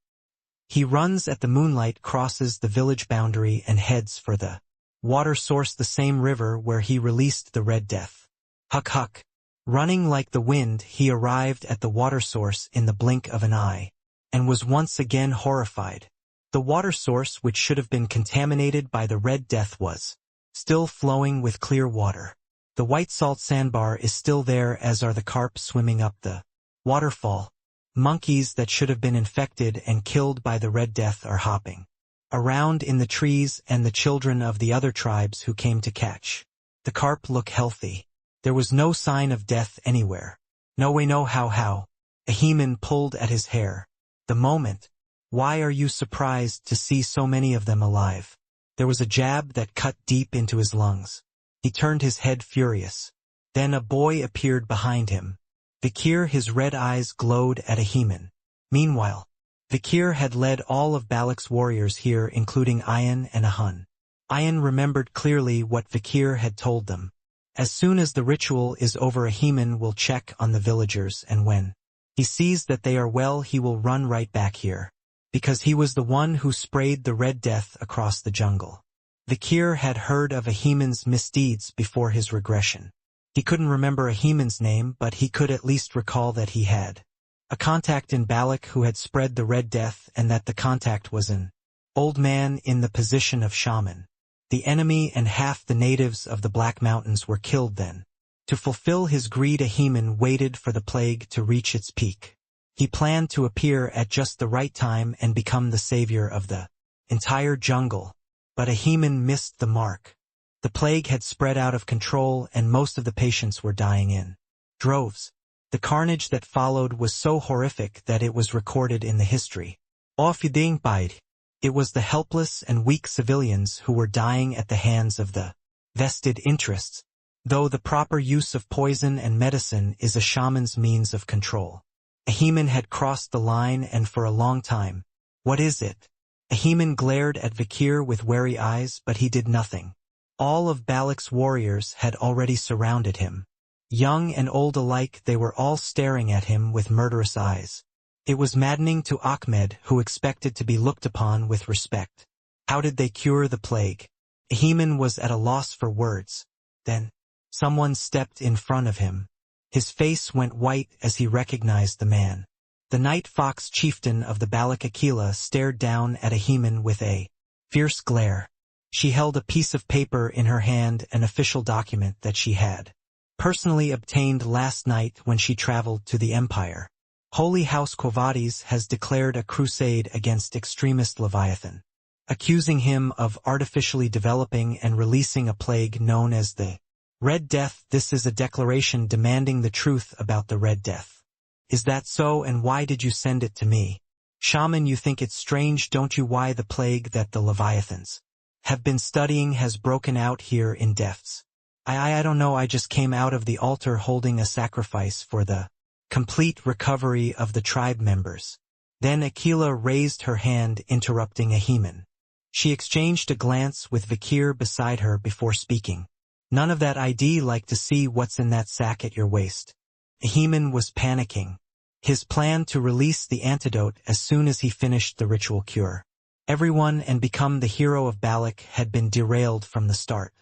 He runs at the moonlight, crosses the village boundary, and heads for the water source, the same river where he released the Red Death. Huck. Running like the wind, he arrived at the water source in the blink of an eye, and was once again horrified. The water source, which should have been contaminated by the Red Death, was still flowing with clear water. The white salt sandbar is still there, as are the carp swimming up the waterfall. Monkeys that should have been infected and killed by the Red Death are hopping around in the trees, and the children of the other tribes who came to catch the carp look healthy. There was no sign of death anywhere. No way, no how. Ahiman pulled at his hair. The moment. Why are you surprised to see so many of them alive? There was a jab that cut deep into his lungs. He turned his head, furious. Then a boy appeared behind him. Vikir, his red eyes glowed at Ahiman. Meanwhile, Vikir had led all of Balak's warriors here, including Ayan and Ahun. Ayan remembered clearly what Vikir had told them. As soon as the ritual is over, Ahiman will check on the villagers, and when he sees that they are well, he will run right back here, because he was the one who sprayed the Red Death across the jungle. Vikir had heard of Ahiman's misdeeds before his regression. He couldn't remember Ahiman's name, but he could at least recall that he had a contact in Balak who had spread the Red Death, and that the contact was an old man in the position of shaman. The enemy and half the natives of the Black Mountains were killed then. To fulfill his greed, Ahiman waited for the plague to reach its peak. He planned to appear at just the right time and become the savior of the entire jungle. But Ahiman missed the mark. The plague had spread out of control and most of the patients were dying in droves. The carnage that followed was so horrific that it was recorded in the history of the It was the helpless and weak civilians who were dying at the hands of the vested interests, though the proper use of poison and medicine is a shaman's means of control. Ahiman had crossed the line and for a long time. What is it? Ahiman glared at Vakir with wary eyes, but he did nothing. All of Balak's warriors had already surrounded him. Young and old alike, they were all staring at him with murderous eyes. It was maddening to Ahmed, who expected to be looked upon with respect. How did they cure the plague? Ahiman was at a loss for words. Then, someone stepped in front of him. His face went white as he recognized the man. The Night Fox chieftain of the Balak Aquila stared down at Ahiman with a fierce glare. She held a piece of paper in her hand, an official document that she had personally obtained last night when she traveled to the Empire. Holy House Quavades has declared a crusade against extremist Leviathan, accusing him of artificially developing and releasing a plague known as the Red Death. This is a declaration demanding the truth about the Red Death. Is that so, and why did you send it to me? Shaman, you think it's strange, don't you, why the plague that the Leviathans have been studying has broken out here in depths? I don't know, I just came out of the altar holding a sacrifice for the complete recovery of the tribe members. Then Aquila raised her hand, interrupting Ahiman. She exchanged a glance with Vakir beside her before speaking. None of that, I'd like to see what's in that sack at your waist. Ahiman was panicking. His plan to release the antidote as soon as he finished the ritual cure everyone and become the hero of Balak had been derailed from the start.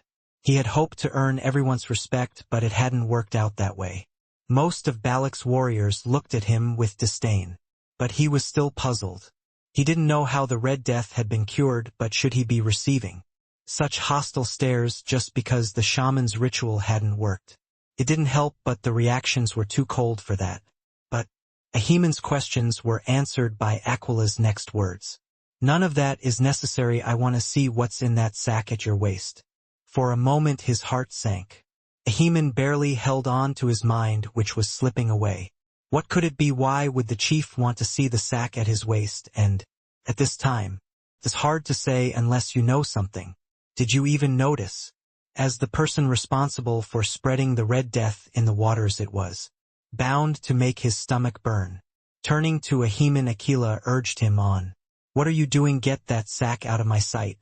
He had hoped to earn everyone's respect, but it hadn't worked out that way. Most of Balak's warriors looked at him with disdain. But he was still puzzled. He didn't know how the Red Death had been cured, but should he be receiving such hostile stares just because the shaman's ritual hadn't worked? It didn't help, but the reactions were too cold for that. But Ahiman's questions were answered by Aquila's next words. None of that is necessary, I want to see what's in that sack at your waist. For a moment his heart sank. Ahiman barely held on to his mind, which was slipping away. What could it be? Why would the chief want to see the sack at his waist, and at this time? It's hard to say unless you know something. Did you even notice? As the person responsible for spreading the Red Death in the waters, it was bound to make his stomach burn. Turning to Ahiman, Aquila urged him on. What are you doing? Get that sack out of my sight.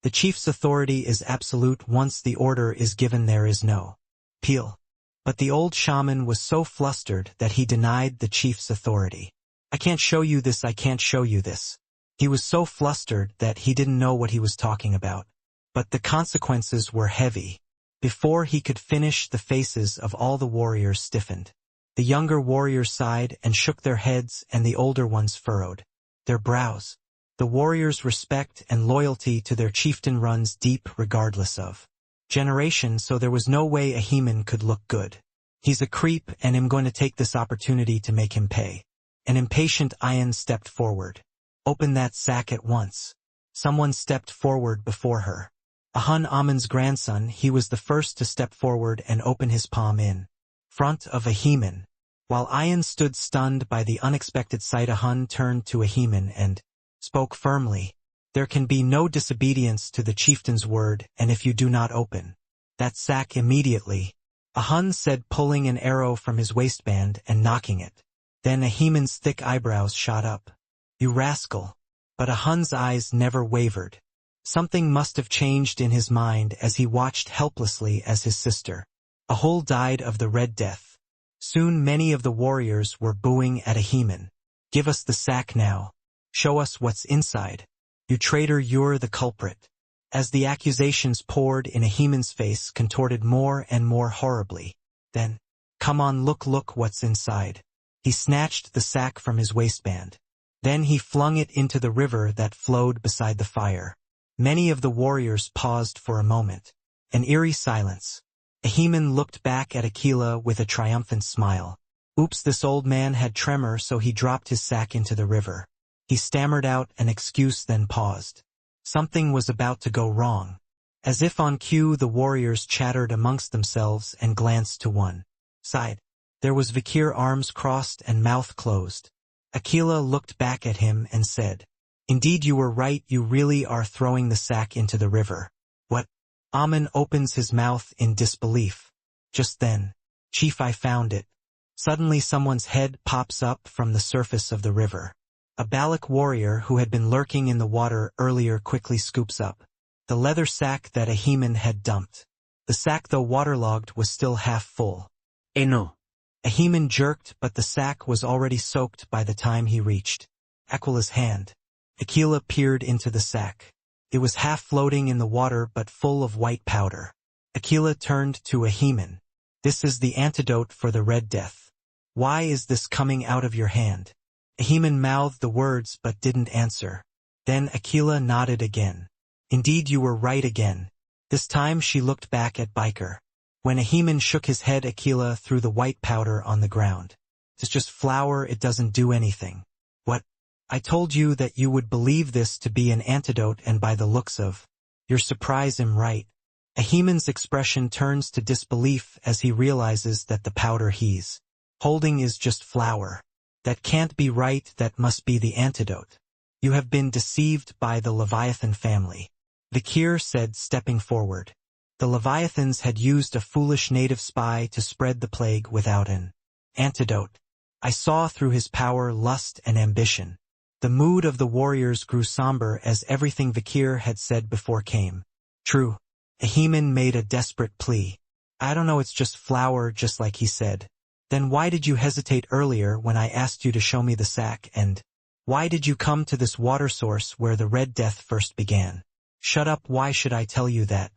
The chief's authority is absolute. Once the order is given, there is no appeal. But the old shaman was so flustered that he denied the chief's authority. I can't show you this, I can't show you this. He was so flustered that he didn't know what he was talking about. But the consequences were heavy. Before he could finish, the faces of all the warriors stiffened. The younger warriors sighed and shook their heads, and the older ones furrowed their brows. The warriors' respect and loyalty to their chieftain runs deep regardless of generation, so there was no way Ahiman could look good. He's a creep, and I'm going to take this opportunity to make him pay. An impatient Ayan stepped forward. Open that sack at once. Someone stepped forward before her. Ahun, Amun's grandson, he was the first to step forward and open his palm in front of Ahiman. While Ayan stood stunned by the unexpected sight, Ahun turned to Ahiman and spoke firmly. There can be no disobedience to the chieftain's word, and if you do not open that sack immediately, Ahun said, pulling an arrow from his waistband and knocking it. Then Ahiman's thick eyebrows shot up. You rascal. But Ahun's eyes never wavered. Something must have changed in his mind as he watched helplessly as his sister Ahul died of the Red Death. Soon many of the warriors were booing at Ahiman. Give us the sack now. Show us what's inside. You traitor, you're the culprit. As the accusations poured in, Ahiman's face contorted more and more horribly. Then, come on, look what's inside. He snatched the sack from his waistband. Then he flung it into the river that flowed beside the fire. Many of the warriors paused for a moment. An eerie silence. Ahiman looked back at Aquila with a triumphant smile. Oops, this old man had tremor, so he dropped his sack into the river. He stammered out an excuse, then paused. Something was about to go wrong. As if on cue, the warriors chattered amongst themselves and glanced to one side. There was Vikir, arms crossed and mouth closed. Akela looked back at him and said, "Indeed, you were right, you really are throwing the sack into the river." "What?" Amun opens his mouth in disbelief. Just then, "Chief, I found it." Suddenly someone's head pops up from the surface of the river. A Balak warrior who had been lurking in the water earlier quickly scoops up the leather sack that Ahiman had dumped. The sack, though waterlogged, was still half full. No. Ahiman jerked, but the sack was already soaked by the time he reached Aquela's hand. Akela peered into the sack. It was half floating in the water but full of white powder. Akela turned to Ahiman. "This is the antidote for the Red Death. Why is this coming out of your hand?" Ahiman mouthed the words but didn't answer. Then Akela nodded again. "Indeed, you were right again." This time she looked back at Biker. When Ahiman shook his head, Akela threw the white powder on the ground. "It's just flour, it doesn't do anything." "What? I told you that you would believe this to be an antidote, and by the looks of your surprise I'm right." Ahiman's expression turns to disbelief as he realizes that the powder he's holding is just flour. "That can't be right, that must be the antidote. You have been deceived by the Leviathan family," Vikir said, stepping forward. The Leviathans had used a foolish native spy to spread the plague without an antidote. I saw through his power, lust, and ambition. The mood of the warriors grew somber as everything Vikir had said before came true. Ahiman made a desperate plea. "I don't know, it's just flour, just like he said." "Then why did you hesitate earlier when I asked you to show me the sack, and why did you come to this water source where the Red Death first began?" "Shut up, why should I tell you that?"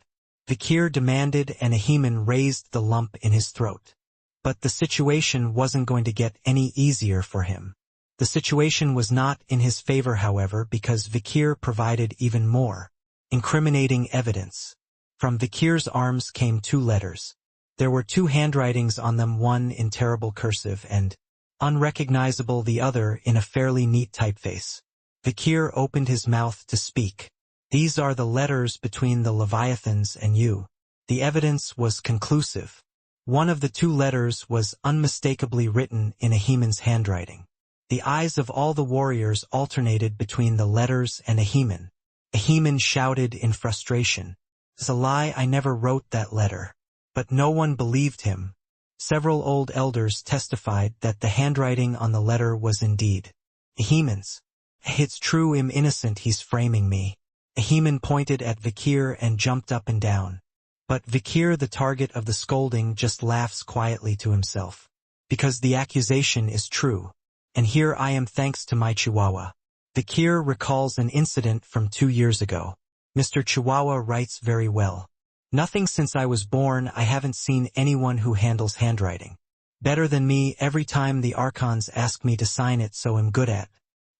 Vikir demanded, and Ahiman raised the lump in his throat. But the situation wasn't going to get any easier for him. The situation was not in his favor, however, because Vikir provided even more incriminating evidence. From Vikir's arms came 2 letters. There were 2 handwritings on them, one in terrible cursive and unrecognizable, the other in a fairly neat typeface. Vikir opened his mouth to speak. "These are the letters between the Leviathans and you." The evidence was conclusive. One of the 2 letters was unmistakably written in Ahiman's handwriting. The eyes of all the warriors alternated between the letters and Ahiman. Ahiman shouted in frustration, "It's a lie, I never wrote that letter." But no one believed him. Several old elders testified that the handwriting on the letter was indeed Ahiman's. "It's true, I'm innocent, he's framing me." Ahiman pointed at Vikir and jumped up and down. But Vikir, the target of the scolding, just laughs quietly to himself. "Because the accusation is true. And here I am thanks to my Chihuahua." Vikir recalls an incident from 2 years ago. "Mr. Chihuahua writes very well. Nothing since I was born, I haven't seen anyone who handles handwriting better than me. Every time the archons ask me to sign it, so I'm good at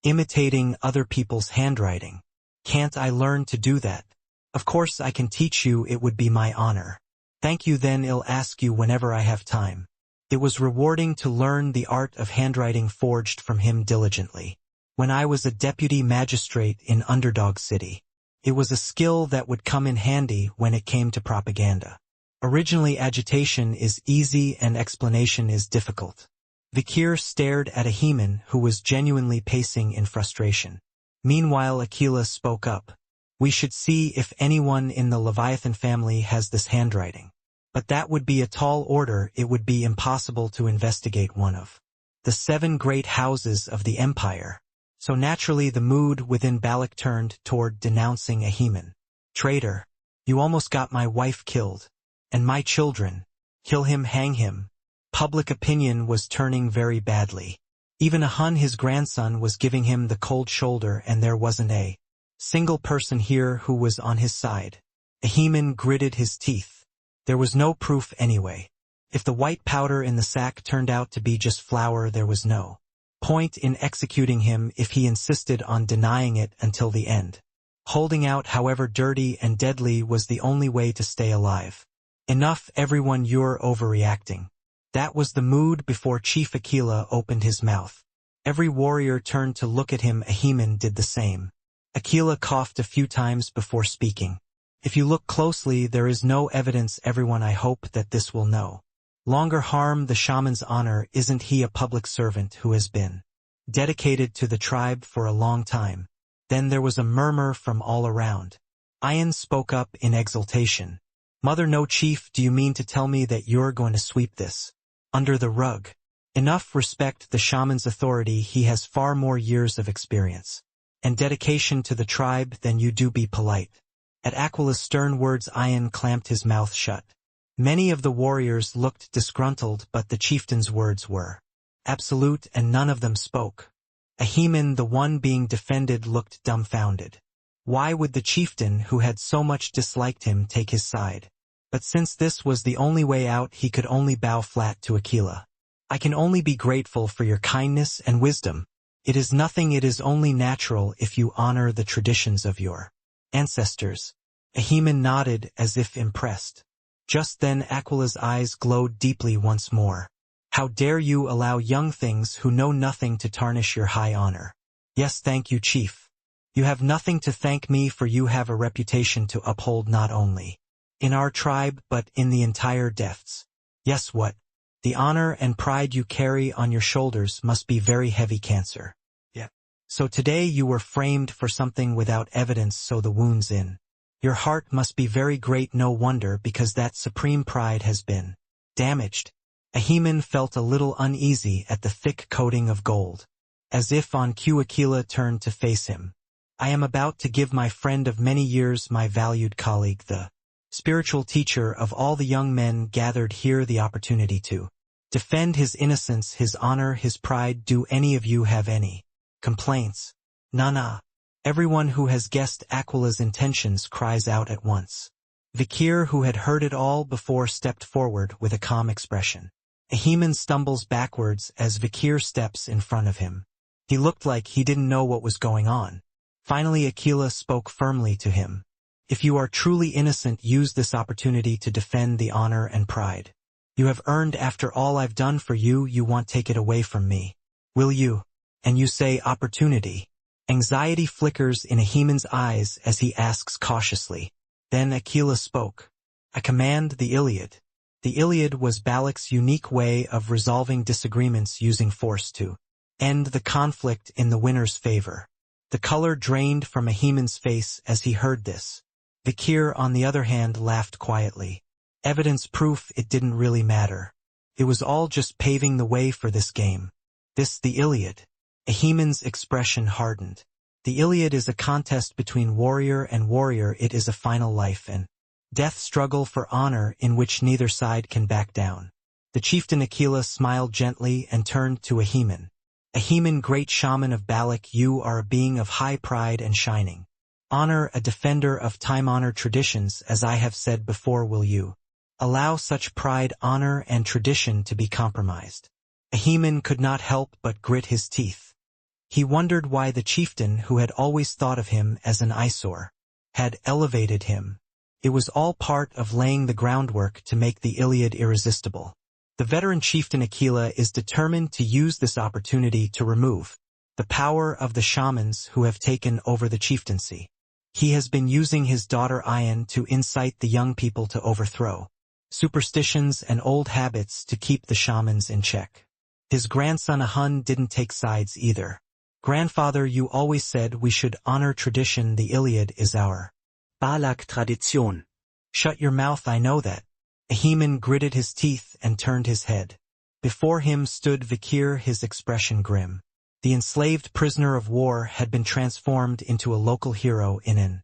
imitating other people's handwriting. Can't I learn to do that?" "Of course I can teach you, it would be my honor." "Thank you, then I'll ask you whenever I have time." It was rewarding to learn the art of handwriting forged from him diligently. "When I was a deputy magistrate in Underdog City. It was a skill that would come in handy when it came to propaganda. Originally, agitation is easy and explanation is difficult." Vikir stared at Ahiman, who was genuinely pacing in frustration. Meanwhile, Akela spoke up. "We should see if anyone in the Leviathan family has this handwriting. But that would be a tall order. It would be impossible to investigate one of the 7 great houses of the empire." So naturally the mood within Balak turned toward denouncing Ahiman. "Traitor, you almost got my wife killed. And my children. Kill him, hang him." Public opinion was turning very badly. Even Ahun, his grandson, was giving him the cold shoulder, and there wasn't a single person here who was on his side. Ahiman gritted his teeth. There was no proof anyway. If the white powder in the sack turned out to be just flour, there was no point in executing him if he insisted on denying it until the end. Holding out, however dirty and deadly, was the only way to stay alive. "Enough, everyone, you're overreacting. That was the mood before Chief Aquila opened his mouth. Every warrior turned to look at him. Ahiman did the same. Aquila coughed a few times before speaking. If you look closely, there is no evidence. Everyone, I hope that this will know. Longer harm the shaman's honor. Isn't he a public servant who has been dedicated to the tribe for a long time? Then there was a murmur from all around. Ian spoke up in exultation. Mother, no, chief, do you mean to tell me that you're going to sweep this under the rug? Enough. Respect the shaman's authority. He has far more years of experience and dedication to the tribe than you do. Be polite. At Aquila's stern words, Ian clamped his mouth shut. Many of the warriors looked disgruntled, but the chieftain's words were absolute and none of them spoke. Ahiman, the one being defended, looked dumbfounded. Why would the chieftain, who had so much disliked him, take his side? But since this was the only way out, he could only bow flat to Aquila. I can only be grateful for your kindness and wisdom. It is nothing. It is only natural if you honor the traditions of your ancestors. Ahiman nodded as if impressed. Just then Aquila's eyes glowed deeply once more. How dare you allow young things who know nothing to tarnish your high honor? Yes, thank you, chief. You have nothing to thank me for. You have a reputation to uphold, not only in our tribe but in the entire depths. Yes, what? The honor and pride you carry on your shoulders must be very heavy. Cancer. Yeah. So today you were framed for something without evidence, so the wounds in your heart must be very great. No wonder, because that supreme pride has been damaged. Ahiman felt a little uneasy at the thick coating of gold. As if on cue, Aquila turned to face him. I am about to give my friend of many years, my valued colleague, the spiritual teacher of all the young men gathered here, the opportunity to defend his innocence, his honor, his pride. Do any of you have any complaints? Nana. Everyone who has guessed Aquila's intentions cries out at once. Vikir, who had heard it all before, stepped forward with a calm expression. Ahiman stumbles backwards as Vikir steps in front of him. He looked like he didn't know what was going on. Finally Aquila spoke firmly to him. If you are truly innocent, use this opportunity to defend the honor and pride you have earned after all I've done for you. You won't take it away from me, will you? And you say opportunity. Anxiety flickers in Ahiman's eyes as he asks cautiously. Then Aquila spoke. I command the Iliad. The Iliad was Balak's unique way of resolving disagreements using force to end the conflict in the winner's favor. The color drained from Ahiman's face as he heard this. Vikir, on the other hand, laughed quietly. Evidence, proof, it didn't really matter. It was all just paving the way for this game. This, the Iliad. Ahiman's expression hardened. The Iliad is a contest between warrior and warrior. It is a final life and death struggle for honor in which neither side can back down. The chieftain Aquila smiled gently and turned to Ahiman. Ahiman, great shaman of Balak, you are a being of high pride and shining honor, a defender of time-honored traditions. As I have said before, will you allow such pride, honor, and tradition to be compromised? Ahiman could not help but grit his teeth. He wondered why the chieftain, who had always thought of him as an eyesore, had elevated him. It was all part of laying the groundwork to make the Iliad irresistible. The veteran chieftain Aquila is determined to use this opportunity to remove the power of the shamans who have taken over the chieftaincy. He has been using his daughter Ian to incite the young people to overthrow superstitions and old habits to keep the shamans in check. His grandson Ahun didn't take sides either. Grandfather, you always said we should honor tradition. The Iliad is our Balak Tradition. Shut your mouth, I know that. Ahiman gritted his teeth and turned his head. Before him stood Vikir, his expression grim. The enslaved prisoner of war had been transformed into a local hero in an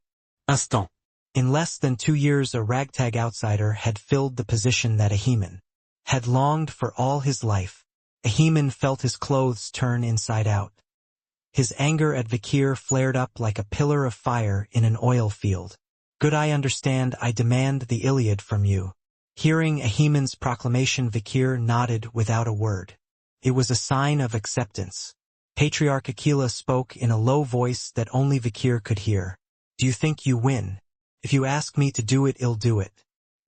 instant. In less than 2 years, a ragtag outsider had filled the position that Ahiman had longed for all his life. Ahiman felt his clothes turn inside out. His anger at Vikir flared up like a pillar of fire in an oil field. Good, I understand. I demand the Iliad from you. Hearing Ahiman's proclamation, Vikir nodded without a word. It was a sign of acceptance. Patriarch Aquila spoke in a low voice that only Vikir could hear. Do you think you win? If you ask me to do it, I'll do it.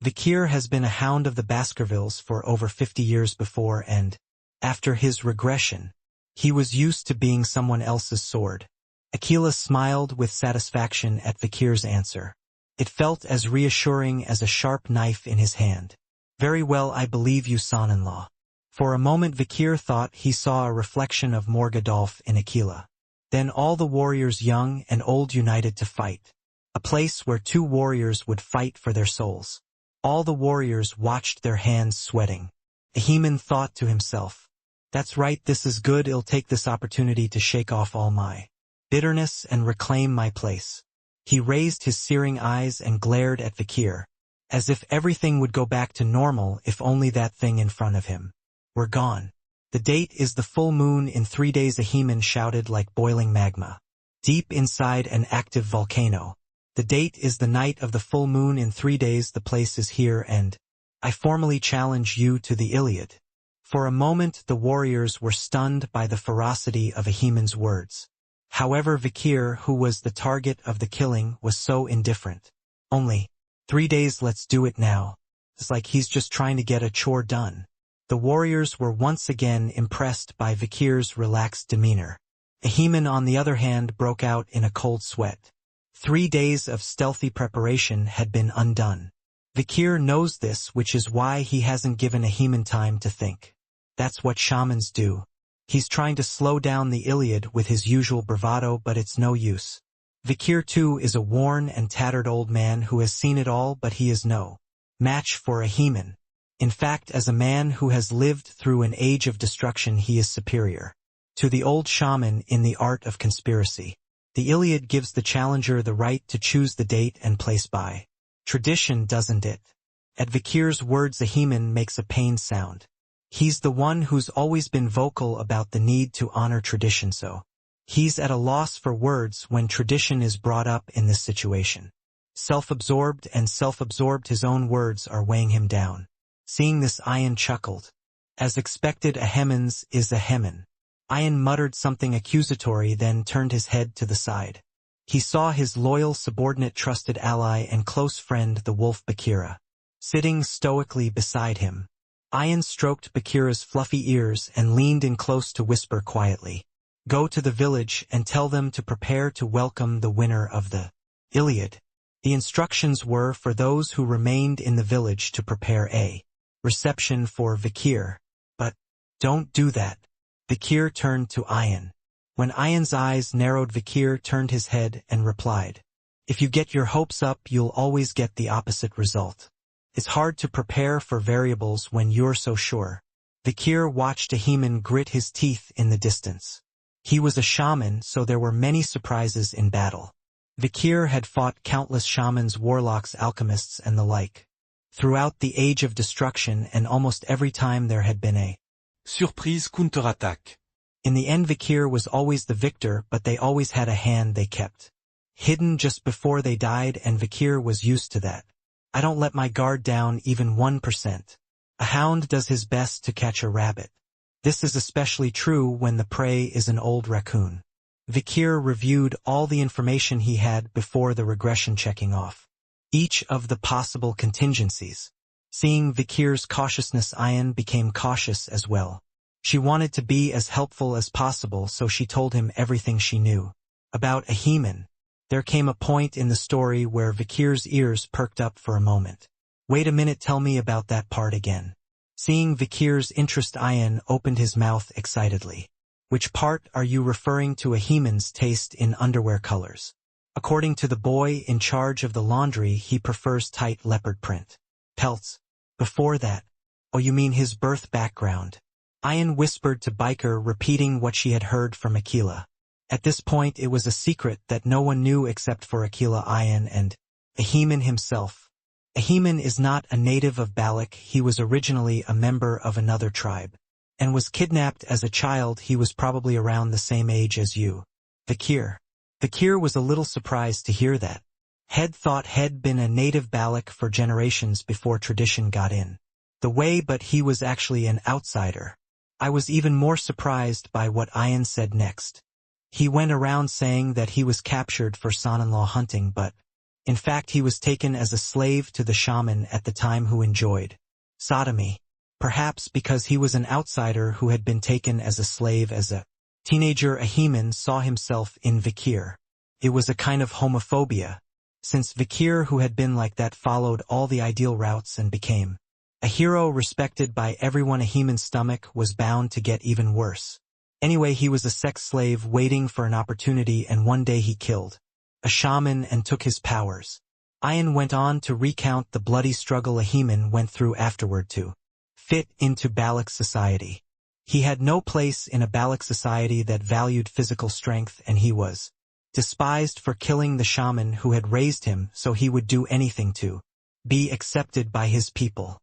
Vikir has been a hound of the Baskervilles for over 50 years before and, after his regression, he was used to being someone else's sword. Aquila smiled with satisfaction at Vikir's answer. It felt as reassuring as a sharp knife in his hand. Very well, I believe you, son-in-law. For a moment Vikir thought he saw a reflection of Morgadolf in Aquila. Then all the warriors young and old united to fight. A place where two warriors would fight for their souls. All the warriors watched their hands sweating. Ahiman thought to himself, "That's right, this is good, I'll take this opportunity to shake off all my bitterness and reclaim my place." He raised his searing eyes and glared at Vikir, as if everything would go back to normal if only that thing in front of him were gone. "The date is the full moon in 3 days," Ahiman shouted like boiling magma, deep inside an active volcano. "The date is the night of the full moon in 3 days, the place is here, and I formally challenge you to the Iliad." For a moment the warriors were stunned by the ferocity of Ahiman's words. However, Vikir, who was the target of the killing, was so indifferent. "Only 3 days, let's do it now." It's like he's just trying to get a chore done. The warriors were once again impressed by Vikir's relaxed demeanor. Ahiman, on the other hand, broke out in a cold sweat. 3 days of stealthy preparation had been undone. Vikir knows this, which is why he hasn't given Ahiman time to think. That's what shamans do. He's trying to slow down the Iliad with his usual bravado, but it's no use. Vikir too is a worn and tattered old man who has seen it all, but he is no match for Ahiman. In fact, as a man who has lived through an age of destruction, he is superior to the old shaman in the art of conspiracy. The Iliad gives the challenger the right to choose the date and place by tradition, doesn't it? At Vikir's words, Ahiman makes a pained sound. He's the one who's always been vocal about the need to honor tradition, so he's at a loss for words when tradition is brought up in this situation. Self-absorbed, his own words are weighing him down. Seeing this, Ian chuckled. As expected, a Hemans is a Heman. Ian muttered something accusatory, then turned his head to the side. He saw his loyal subordinate, trusted ally and close friend, the wolf Bakira, sitting stoically beside him. Ian stroked Bakira's fluffy ears and leaned in close to whisper quietly, "Go to the village and tell them to prepare to welcome the winner of the Iliad." The instructions were for those who remained in the village to prepare a reception for Vikir. "But don't do that." Vikir turned to Ian. When Ian's eyes narrowed, Vikir turned his head and replied, "If you get your hopes up, you'll always get the opposite result. It's hard to prepare for variables when you're so sure." Vikir watched Ahiman grit his teeth in the distance. He was a shaman, so there were many surprises in battle. Vikir had fought countless shamans, warlocks, alchemists, and the like throughout the Age of Destruction, and almost every time there had been a surprise counterattaque. In the end, Vikir was always the victor, but they always had a hand they kept hidden just before they died, and Vikir was used to that. "I don't let my guard down even 1%. A hound does his best to catch a rabbit. This is especially true when the prey is an old raccoon." Vikir reviewed all the information he had before the regression, checking off each of the possible contingencies. Seeing Vikir's cautiousness, Ian became cautious as well. She wanted to be as helpful as possible, so she told him everything she knew about Ahiman. There came a point in the story where Vikir's ears perked up for a moment. "Wait a minute, tell me about that part again." Seeing Vikir's interest, Ian opened his mouth excitedly. "Which part are you referring to?" Ahiman's taste in underwear colors. According to the boy in charge of the laundry, he prefers tight leopard print pelts. Before that. "Oh, you mean his birth background?" Ian whispered to Biker, repeating what she had heard from Aquila. At this point it was a secret that no one knew except for Aquila, Ian, and Ahiman himself. Ahiman is not a native of Balak. He was originally a member of another tribe, and was kidnapped as a child. He was probably around the same age as you, Vikir. Vikir was a little surprised to hear that. He'd thought he'd been a native Balak for generations before tradition got in the way, but he was actually an outsider. I was even more surprised by what Ian said next. He went around saying that he was captured for son-in-law hunting, but In fact, he was taken as a slave to the shaman at the time who enjoyed sodomy, perhaps because he was an outsider who had been taken as a slave as a teenager. Ahiman saw himself in Vikir. It was a kind of homophobia, since Vikir, who had been like that, followed all the ideal routes and became a hero respected by everyone. Ahiman's stomach was bound to get even worse. Anyway, he was a sex slave waiting for an opportunity, and one day he killed a shaman and took his powers. Ayan went on to recount the bloody struggle Ahiman went through afterward to fit into Balak society. He had no place in a Balak society that valued physical strength, and he was despised for killing the shaman who had raised him, so he would do anything to be accepted by his people.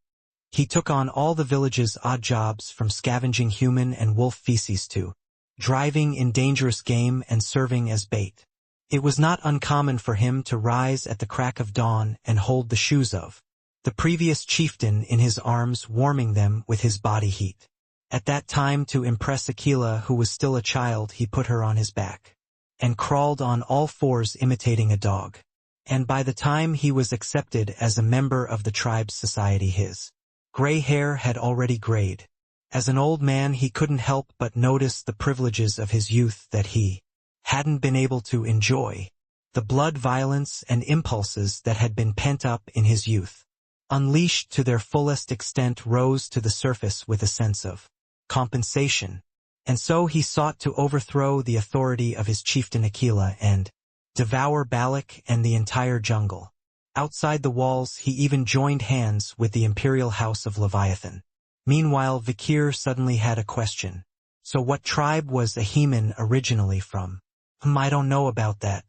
He took on all the village's odd jobs, from scavenging human and wolf feces to driving in dangerous game and serving as bait. It was not uncommon for him to rise at the crack of dawn and hold the shoes of the previous chieftain in his arms, warming them with his body heat. At that time, to impress Akela, who was still a child, he put her on his back and crawled on all fours, imitating a dog. And by the time he was accepted as a member of the tribe's society, his gray hair had already grayed. As an old man, he couldn't help but notice the privileges of his youth that he hadn't been able to enjoy. The blood, violence, and impulses that had been pent up in his youth, unleashed to their fullest extent, rose to the surface with a sense of compensation. And so he sought to overthrow the authority of his chieftain Akela and devour Balak and the entire jungle. Outside the walls, he even joined hands with the imperial house of Leviathan. Meanwhile, Vikir suddenly had a question. So what tribe was Ahiman originally from? I don't know about that.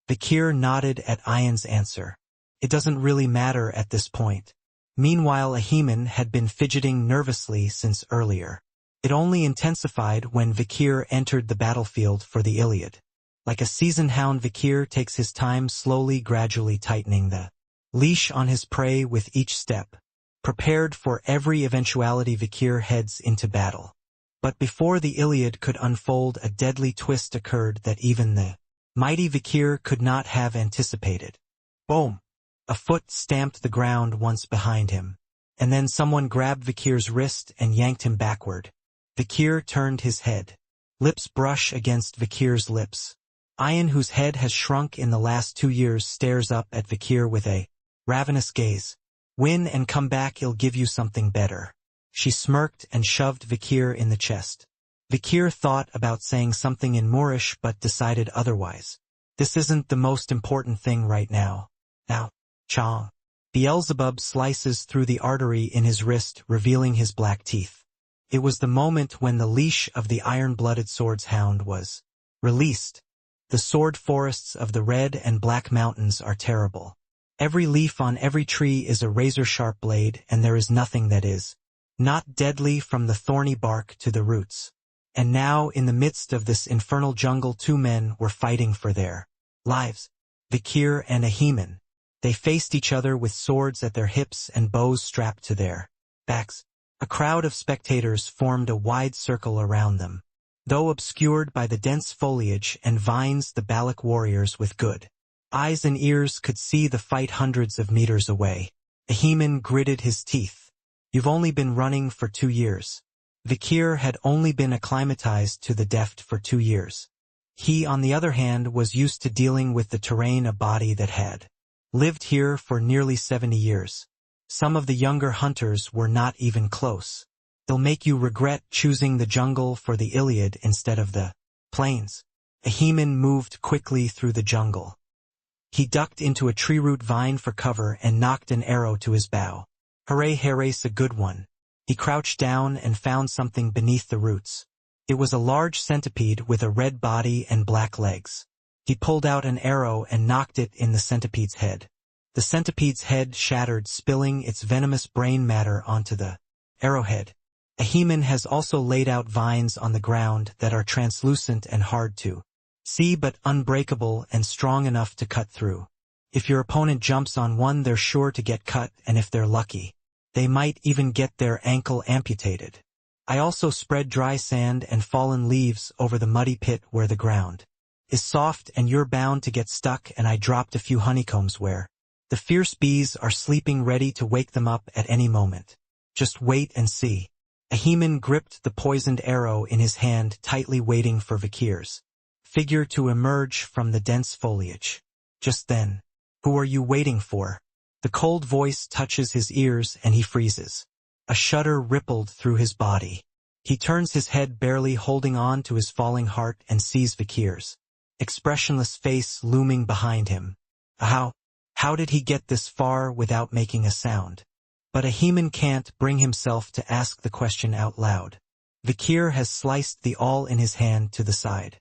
Vikir nodded at Ayan's answer. It doesn't really matter at this point. Meanwhile, Ahiman had been fidgeting nervously since earlier. It only intensified when Vikir entered the battlefield for the Iliad. Like a seasoned hound, Vikir takes his time, slowly, gradually tightening the leash on his prey with each step. Prepared for every eventuality, Vikir heads into battle. But before the Iliad could unfold, a deadly twist occurred that even the mighty Vikir could not have anticipated. Boom! A foot stamped the ground once behind him, and then someone grabbed Vikir's wrist and yanked him backward. Vikir turned his head. Lips brush against Vikir's lips. Ayan, whose head has shrunk in the last 2 years, stares up at Vikir with a ravenous gaze. Win and come back, I'll give you something better. She smirked and shoved Vikir in the chest. Vikir thought about saying something in Moorish but decided otherwise. This isn't the most important thing right now. Now, Chong. Beelzebub slices through the artery in his wrist, revealing his black teeth. It was the moment when the leash of the iron-blooded sword's hound was released. The sword forests of the red and black mountains are terrible. Every leaf on every tree is a razor-sharp blade, and there is nothing that is not deadly, from the thorny bark to the roots. And now, in the midst of this infernal jungle, 2 men were fighting for their lives. Vikir and Ahiman. They faced each other with swords at their hips and bows strapped to their backs. A crowd of spectators formed a wide circle around them. Though obscured by the dense foliage and vines, the Balak warriors with good eyes and ears could see the fight hundreds of meters away. Ahiman gritted his teeth. You've only been running for 2 years. Vikir had only been acclimatized to the deft for 2 years. He, on the other hand, was used to dealing with the terrain, a body that had lived here for nearly 70 years. Some of the younger hunters were not even close. They'll make you regret choosing the jungle for the Iliad instead of the plains. Ahiman moved quickly through the jungle. He ducked into a tree root vine for cover and knocked an arrow to his bow. Hooray, Harris, a good one. He crouched down and found something beneath the roots. It was a large centipede with a red body and black legs. He pulled out an arrow and knocked it in the centipede's head. The centipede's head shattered, spilling its venomous brain matter onto the arrowhead. Ahiman has also laid out vines on the ground that are translucent and hard to see, but unbreakable and strong enough to cut through. If your opponent jumps on one, they're sure to get cut, and if they're lucky, they might even get their ankle amputated. I also spread dry sand and fallen leaves over the muddy pit where the ground is soft and you're bound to get stuck, and I dropped a few honeycombs where the fierce bees are sleeping, ready to wake them up at any moment. Just wait and see. Ahiman gripped the poisoned arrow in his hand, tightly waiting for Vakir's figure to emerge from the dense foliage. Just then, "Who are you waiting for?" The cold voice touches his ears and he freezes. A shudder rippled through his body. He turns his head, barely holding on to his falling heart, and sees Vakir's expressionless face looming behind him. How did he get this far without making a sound? But Ahiman can't bring himself to ask the question out loud. Vakir has sliced the awl in his hand to the side.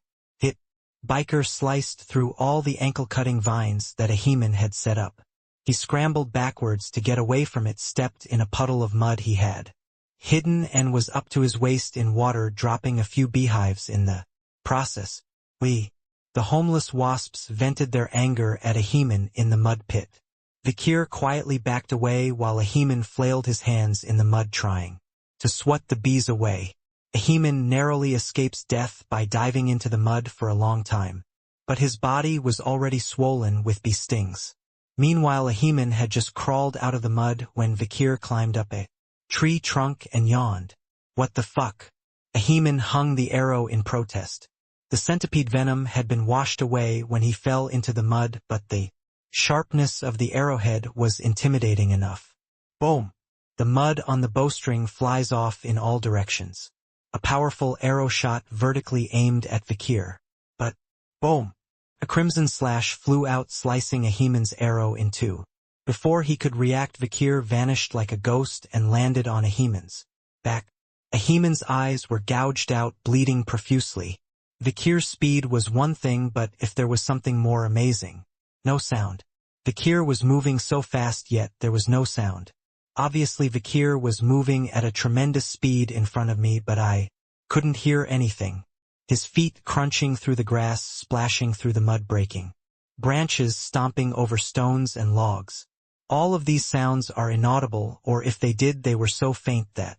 Biker sliced through all the ankle-cutting vines that Ahiman had set up. He scrambled backwards to get away from it, stepped in a puddle of mud he had hidden, and was up to his waist in water, dropping a few beehives in the process. The homeless wasps vented their anger at Ahiman in the mud pit. Vakir quietly backed away while Ahiman flailed his hands in the mud, trying to swat the bees away. Ahiman narrowly escapes death by diving into the mud for a long time, but his body was already swollen with bee stings. Meanwhile, Ahiman had just crawled out of the mud when Vakir climbed up a tree trunk and yawned. "What the fuck?" Ahiman hung the arrow in protest. The centipede venom had been washed away when he fell into the mud, but the sharpness of the arrowhead was intimidating enough. Boom! The mud on the bowstring flies off in all directions. A powerful arrow shot vertically aimed at Vakir. But, boom! A crimson slash flew out, slicing Ahiman's arrow in two. Before he could react, Vakir vanished like a ghost and landed on Ahiman's back. Ahiman's eyes were gouged out, bleeding profusely. Vakir's speed was one thing, but if there was something more amazing. No sound. Vakir was moving so fast, yet there was no sound. Obviously Vakir was moving at a tremendous speed in front of me, but I couldn't hear anything. His feet crunching through the grass, splashing through the mud, breaking branches, stomping over stones and logs. All of these sounds are inaudible, or if they did, they were so faint that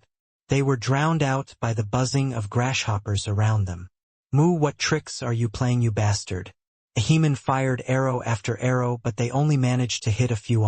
they were drowned out by the buzzing of grasshoppers around them. "Moo, what tricks are you playing, you bastard?" Ahiman fired arrow after arrow, but they only managed to hit a few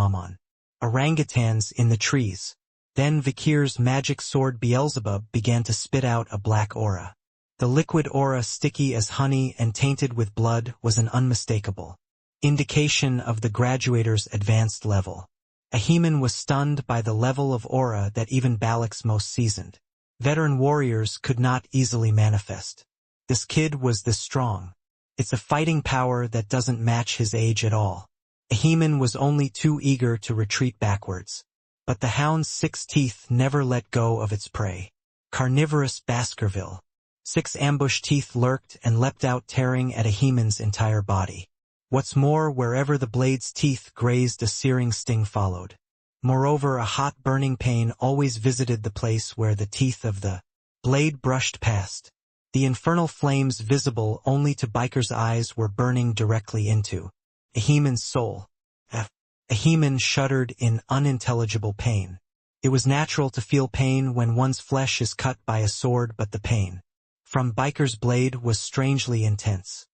orangutans in the trees. Then Vakir's magic sword Beelzebub began to spit out a black aura. The liquid aura, sticky as honey and tainted with blood, was an unmistakable indication of the graduator's advanced level. Ahiman was stunned by the level of aura that even Balak's most seasoned veteran warriors could not easily manifest. This kid was this strong. It's a fighting power that doesn't match his age at all. Ahiman was only too eager to retreat backwards. But the Hound's 6 teeth never let go of its prey. Carnivorous Baskerville. 6 ambush teeth lurked and leapt out, tearing at Ahiman's entire body. What's more, wherever the blade's teeth grazed, a searing sting followed. Moreover, a hot burning pain always visited the place where the teeth of the blade brushed past. The infernal flames, visible only to Biker's eyes, were burning directly into Ahiman's soul. Ahiman shuddered in unintelligible pain. It was natural to feel pain when one's flesh is cut by a sword, but the pain from Biker's blade was strangely intense.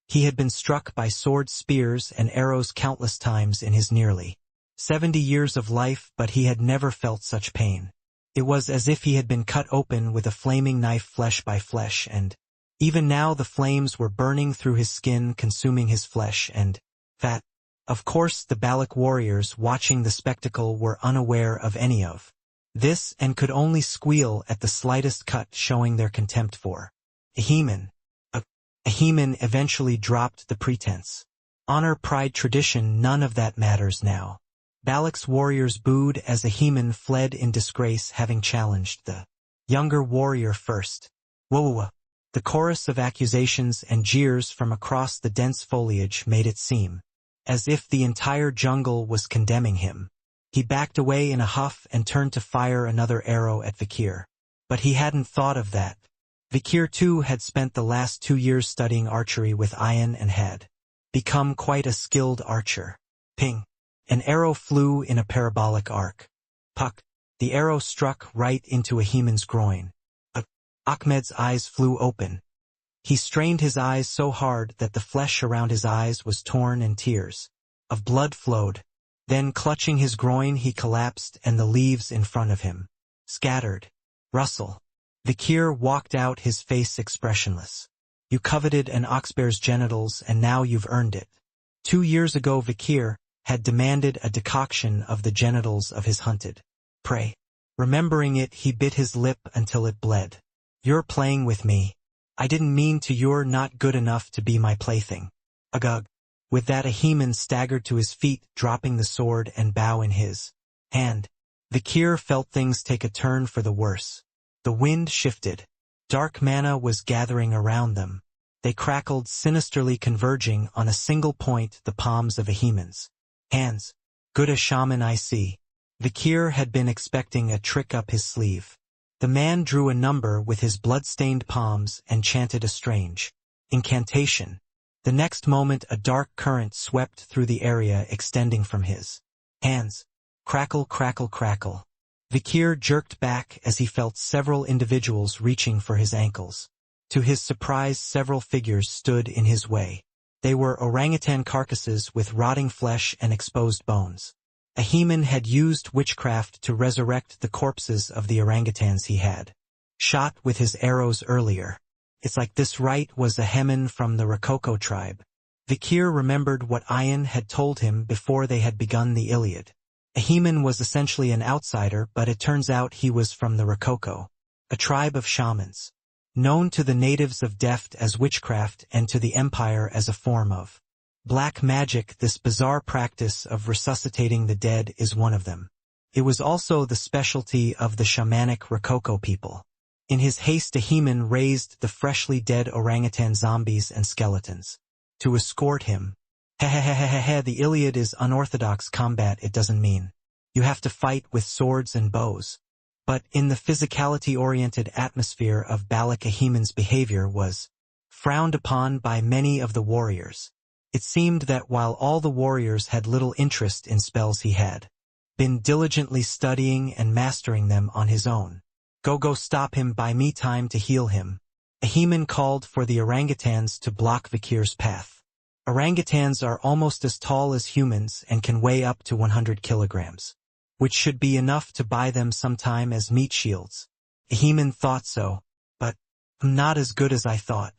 He had been struck by swords, spears, and arrows countless times in his nearly 70 years of life, but he had never felt such pain. It was as if he had been cut open with a flaming knife, flesh by flesh, and even now the flames were burning through his skin, consuming his flesh and fat. Of course, the Balak warriors watching the spectacle were unaware of any of this and could only squeal at the slightest cut, showing their contempt for Ahiman. Ahiman eventually dropped the pretense. Honor, pride, tradition, none of that matters now. Balak's warriors booed as Ahiman fled in disgrace, having challenged the younger warrior first. Whoa! The chorus of accusations and jeers from across the dense foliage made it seem as if the entire jungle was condemning him. He backed away in a huff and turned to fire another arrow at Vakir. But he hadn't thought of that. Vakir too had spent the last 2 years studying archery with Ayan and had become quite a skilled archer. Ping! An arrow flew in a parabolic arc. Puck! The arrow struck right into Ahiman's groin. Ahmed's eyes flew open. He strained his eyes so hard that the flesh around his eyes was torn and tears of blood flowed. Then clutching his groin he collapsed and the leaves in front of him scattered. Russell. Vikir walked out, his face expressionless. You coveted an oxbear's genitals and now you've earned it. 2 years ago Vikir had demanded a decoction of the genitals of his hunted prey. Remembering it, he bit his lip until it bled. You're playing with me. I didn't mean to. You're not good enough to be my plaything. Agug. With that Ahiman staggered to his feet, dropping the sword and bow in his hand. Vikir felt things take a turn for the worse. The wind shifted. Dark mana was gathering around them. They crackled sinisterly, converging on a single point, the palms of Ahiman's hands. Good a shaman I see. Vikir had been expecting a trick up his sleeve. The man drew a number with his blood-stained palms and chanted a strange incantation. The next moment a dark current swept through the area, extending from his hands. Crackle, crackle, crackle. Vikir jerked back as he felt several individuals reaching for his ankles. To his surprise, several figures stood in his way. They were orangutan carcasses with rotting flesh and exposed bones. Ahiman had used witchcraft to resurrect the corpses of the orangutans he had shot with his arrows earlier. It's like this rite was a Hemin from the Rococo tribe. Vikir remembered what Ian had told him before they had begun the Iliad. Ahiman was essentially an outsider, but it turns out he was from the Rococo, a tribe of shamans, known to the natives of Deft as witchcraft and to the empire as a form of black magic. This bizarre practice of resuscitating the dead is one of them. It was also the specialty of the shamanic Rococo people. In his haste, Ahiman raised the freshly dead orangutan zombies and skeletons to escort him. The Iliad is unorthodox combat. It doesn't mean you have to fight with swords and bows. But in the physicality-oriented atmosphere of Balak, Ahiman's behavior was frowned upon by many of the warriors. It seemed that while all the warriors had little interest in spells, he had been diligently studying and mastering them on his own. Go stop him, buy me time to heal him. Ahiman called for the orangutans to block Vikir's path. Orangutans are almost as tall as humans and can weigh up to 100 kilograms, which should be enough to buy them some time as meat shields. Ahiman thought so, but I'm not as good as I thought.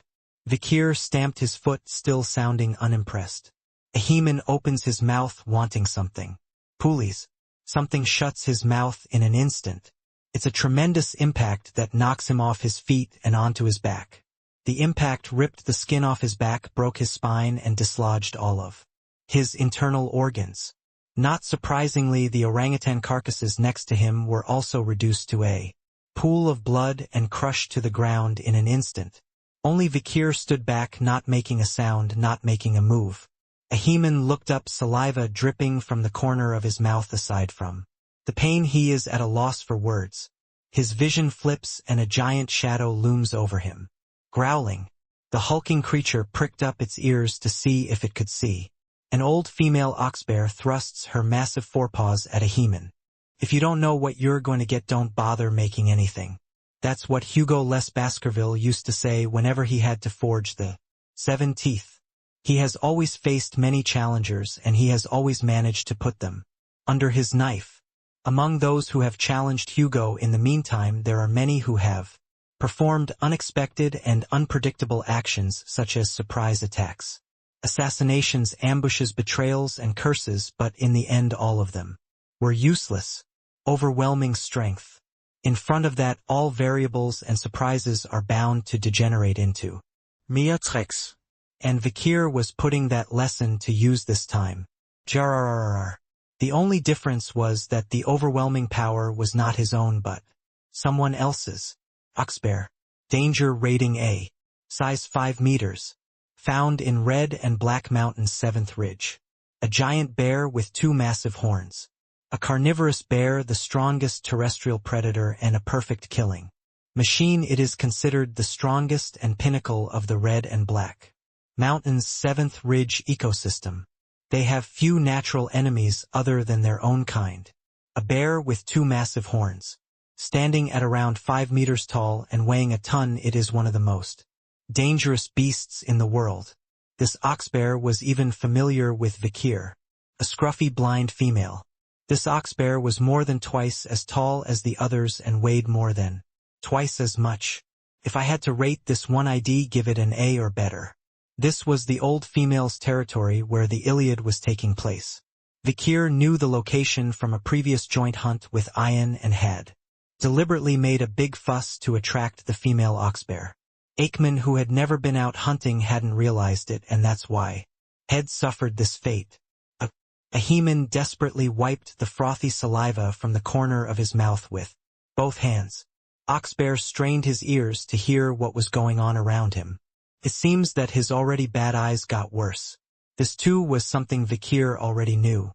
Vikir stamped his foot, still sounding unimpressed. Ahiman opens his mouth, wanting something. Pulleys. Something shuts his mouth in an instant. It's a tremendous impact that knocks him off his feet and onto his back. The impact ripped the skin off his back, broke his spine, and dislodged all of his internal organs. Not surprisingly, the orangutan carcasses next to him were also reduced to a pool of blood and crushed to the ground in an instant. Only Vikir stood back, not making a sound, not making a move. Ahiman looked up, saliva dripping from the corner of his mouth. Aside from the pain, he is at a loss for words. His vision flips and a giant shadow looms over him. Growling, the hulking creature pricked up its ears to see if it could see. An old female oxbear thrusts her massive forepaws at Ahiman. If you don't know what you're going to get, don't bother making anything. That's what Hugo Les Baskerville used to say whenever he had to forge the 7 teeth. He has always faced many challengers, and he has always managed to put them under his knife. Among those who have challenged Hugo in the meantime, there are many who have performed unexpected and unpredictable actions such as surprise attacks, assassinations, ambushes, betrayals, and curses, but in the end all of them were useless. Overwhelming strength. In front of that, all variables and surprises are bound to degenerate into mere tricks. And Vikir was putting that lesson to use this time. Jarrrrrrr. The only difference was that the overwhelming power was not his own but someone else's. Oxbear. Danger rating A. Size 5 meters. Found in Red and Black Mountains 7th Ridge. A giant bear with 2 massive horns. A carnivorous bear, the strongest terrestrial predator and a perfect killing machine. It is considered the strongest and pinnacle of the Red and Black Mountains 7th Ridge ecosystem. They have few natural enemies other than their own kind. A bear with 2 massive horns. Standing at around 5 meters tall and weighing a ton, it is one of the most dangerous beasts in the world. This oxbear was even familiar with Vikir, a scruffy blind female. This oxbear was more than twice as tall as the others and weighed more than twice as much. If I had to rate this one, I'd give it an A or better. This was the old female's territory where the Iliad was taking place. Vikir knew the location from a previous joint hunt with Ian and had deliberately made a big fuss to attract the female oxbear. Aikman, who had never been out hunting, hadn't realized it, and that's why Head suffered this fate. Ahiman desperately wiped the frothy saliva from the corner of his mouth with both hands. Oxbear strained his ears to hear what was going on around him. It seems that his already bad eyes got worse. This too was something Vikir already knew.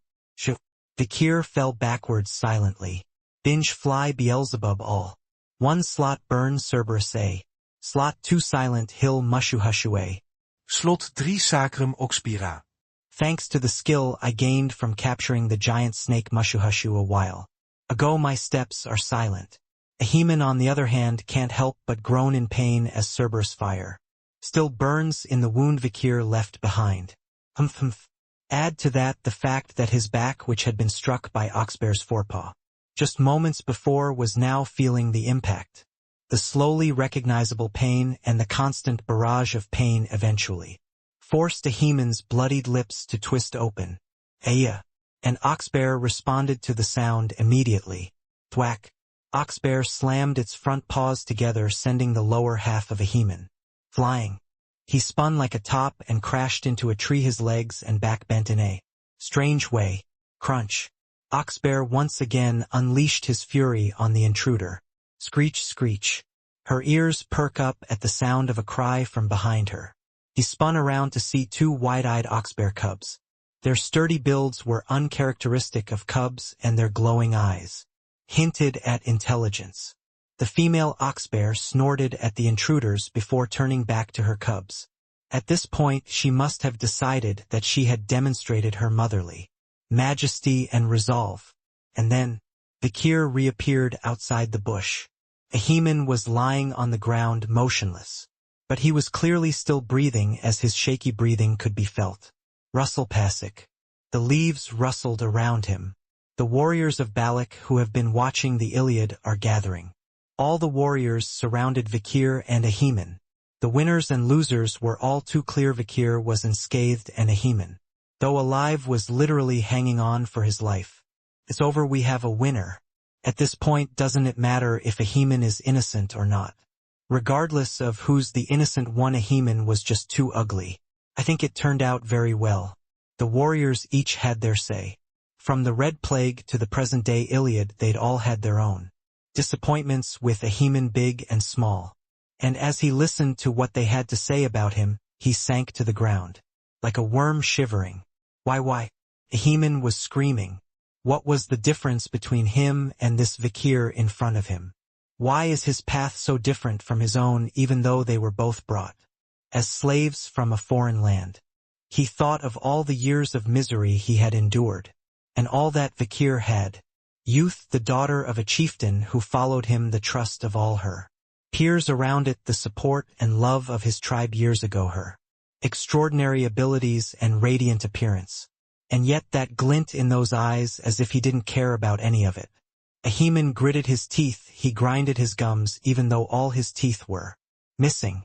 Vikir fell backwards silently. Binge fly Beelzebub all. 1 slot burn Cerberus A. Slot 2 silent hill Mushuhushue. Slot 3 Sacrum Oxpira. Thanks to the skill I gained from capturing the giant snake Mushuhushu a while ago, my steps are silent. Ahiman, on the other hand, can't help but groan in pain as Cerberus fire still burns in the wound Vikir left behind. Add to that the fact that his back, which had been struck by Oxbear's forepaw just moments before, was now feeling the impact. The slowly recognizable pain and the constant barrage of pain eventually forced Ahiman's bloodied lips to twist open. Aya! And Oxbear responded to the sound immediately. Thwack! Oxbear slammed its front paws together, sending the lower half of Ahiman flying. He spun like a top and crashed into a tree, his legs and back bent in a strange way. Crunch! Oxbear once again unleashed his fury on the intruder. Screech, screech. Her ears perk up at the sound of a cry from behind her. He spun around to see 2 wide-eyed oxbear cubs. Their sturdy builds were uncharacteristic of cubs, and their glowing eyes hinted at intelligence. The female oxbear snorted at the intruders before turning back to her cubs. At this point, she must have decided that she had demonstrated her motherly majesty and resolve. And then, Vikir reappeared outside the bush. Ahiman was lying on the ground motionless, but he was clearly still breathing, as his shaky breathing could be felt. Rustle Pasik. The leaves rustled around him. The warriors of Balak who have been watching the Iliad are gathering. All the warriors surrounded Vikir and Ahiman. The winners and losers were all too clear. Vikir was unscathed, and Ahiman, though alive, was literally hanging on for his life. It's over, we have a winner. At this point, doesn't it matter if Ahiman is innocent or not? Regardless of who's the innocent one, Ahiman was just too ugly. I think it turned out very well. The warriors each had their say. From the Red Plague to the present-day Iliad, they'd all had their own disappointments with Ahiman, big and small. And as he listened to what they had to say about him, he sank to the ground, like a worm shivering. Why? Ahiman was screaming. What was the difference between him and this Vikir in front of him? Why is his path so different from his own, even though they were both brought as slaves from a foreign land? He thought of all the years of misery he had endured, and all that Vikir had. Youth, the daughter of a chieftain who followed him, the trust of all her peers around it, the support and love of his tribe years ago, her extraordinary abilities and radiant appearance. And yet that glint in those eyes, as if he didn't care about any of it. Ahiman gritted his teeth, he grinded his gums, even though all his teeth were missing.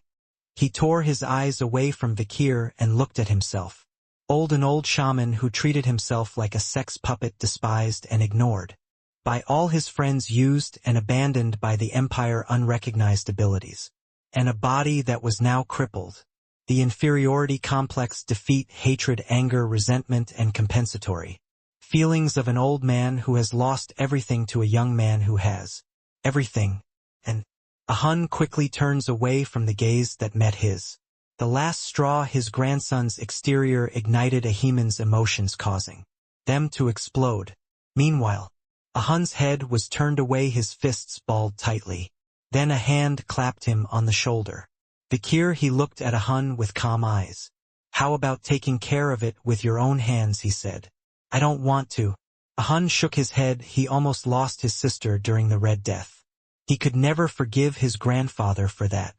He tore his eyes away from Vikir and looked at himself. An old shaman who treated himself like a sex puppet, despised and ignored by all his friends, used and abandoned by the Empire, unrecognized abilities. And a body that was now crippled. The inferiority complex, defeat, hatred, anger, resentment, and compensatory feelings of an old man who has lost everything to a young man who has everything. And Ahun quickly turns away from the gaze that met his. The last straw, his grandson's exterior, ignited Ahiman's emotions, causing them to explode. Meanwhile, Ahun's head was turned away, his fists balled tightly. Then a hand clapped him on the shoulder. Vikir, he looked at Ahun with calm eyes. How about taking care of it with your own hands, he said. I don't want to. Ahun shook his head. He almost lost his sister during the Red Death. He could never forgive his grandfather for that.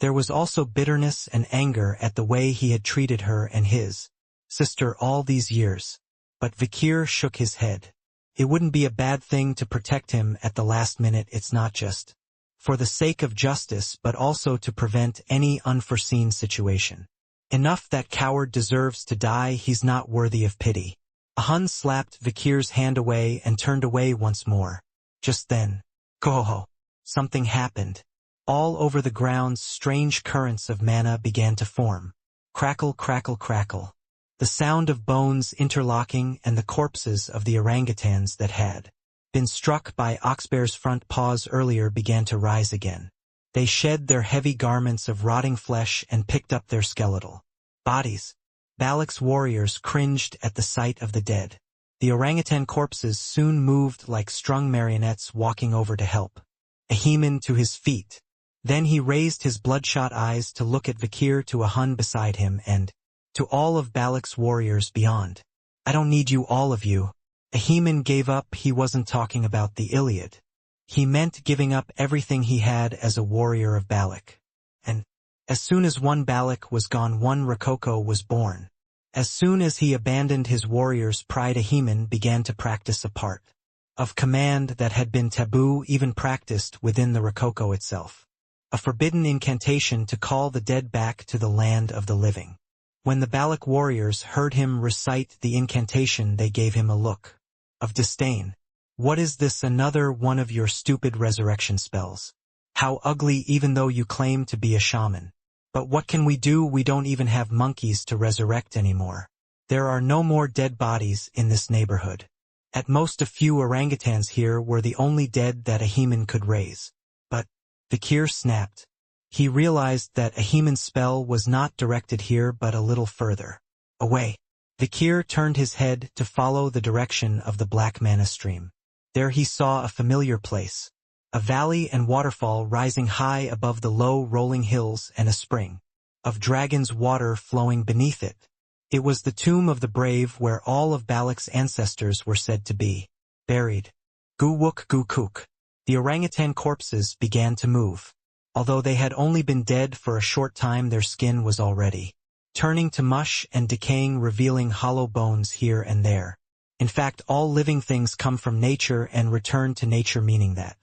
There was also bitterness and anger at the way he had treated her and his sister all these years. But Vikir shook his head. It wouldn't be a bad thing to protect him at the last minute. It's not just for the sake of justice but also to prevent any unforeseen situation. Enough, that coward deserves to die. He's not worthy of pity. Ahun slapped Vikir's hand away and turned away once more. Just then, go! Something happened. All over the grounds strange currents of mana began to form. Crackle, crackle, crackle. The sound of bones interlocking and the corpses of the orangutans that had been struck by Oxbear's front paws earlier began to rise again. They shed their heavy garments of rotting flesh and picked up their skeletal bodies. Balak's warriors cringed at the sight of the dead. The orangutan corpses soon moved like strung marionettes walking over to help Ahiman to his feet. Then he raised his bloodshot eyes to look at Vikir, to Ahun beside him, and to all of Balak's warriors beyond. I don't need you, all of you. Ahiman gave up. He wasn't talking about the Iliad. He meant giving up everything he had as a warrior of Balak. And as soon as one Balak was gone, one Rococo was born. As soon as he abandoned his warrior's pride, Ahiman began to practice a part of command that had been taboo, even practiced within the Rococo itself. A forbidden incantation to call the dead back to the land of the living. When the Balak warriors heard him recite the incantation, they gave him a look of disdain. What is this? Another one of your stupid resurrection spells? How ugly, even though you claim to be a shaman. But what can we do? We don't even have monkeys to resurrect anymore. There are no more dead bodies in this neighborhood. At most a few orangutans here were the only dead that Ahiman could raise. But Vikir snapped. He realized that Ahiman's spell was not directed here but a little further away. Vikir turned his head to follow the direction of the black mana stream. There he saw a familiar place. A valley and waterfall rising high above the low rolling hills, and a spring of dragon's water flowing beneath it. It was the tomb of the brave, where all of Balak's ancestors were said to be buried. Goo-wook goo-kook. The orangutan corpses began to move. Although they had only been dead for a short time, their skin was already turning to mush and decaying, revealing hollow bones here and there. In fact, all living things come from nature and return to nature, meaning that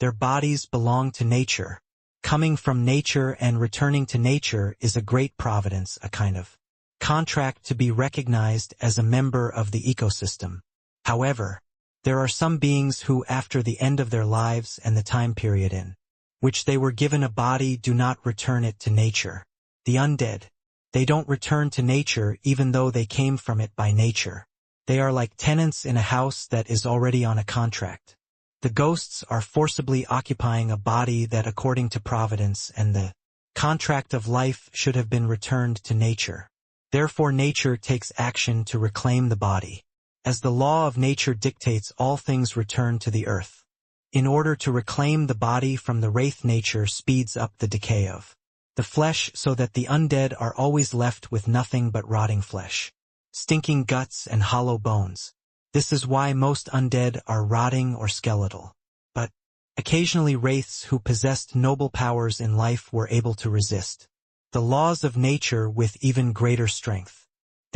their bodies belong to nature. Coming from nature and returning to nature is a great providence, a kind of contract to be recognized as a member of the ecosystem. However, there are some beings who, after the end of their lives and the time period in which they were given a body, do not return it to nature. The undead. They don't return to nature even though they came from it by nature. They are like tenants in a house that is already on a contract. The ghosts are forcibly occupying a body that, according to Providence and the contract of life, should have been returned to nature. Therefore nature takes action to reclaim the body. As the law of nature dictates, all things return to the earth. In order to reclaim the body from the wraith, nature speeds up the decay of the flesh so that the undead are always left with nothing but rotting flesh, stinking guts and hollow bones. This is why most undead are rotting or skeletal. But occasionally wraiths who possessed noble powers in life were able to resist the laws of nature with even greater strength.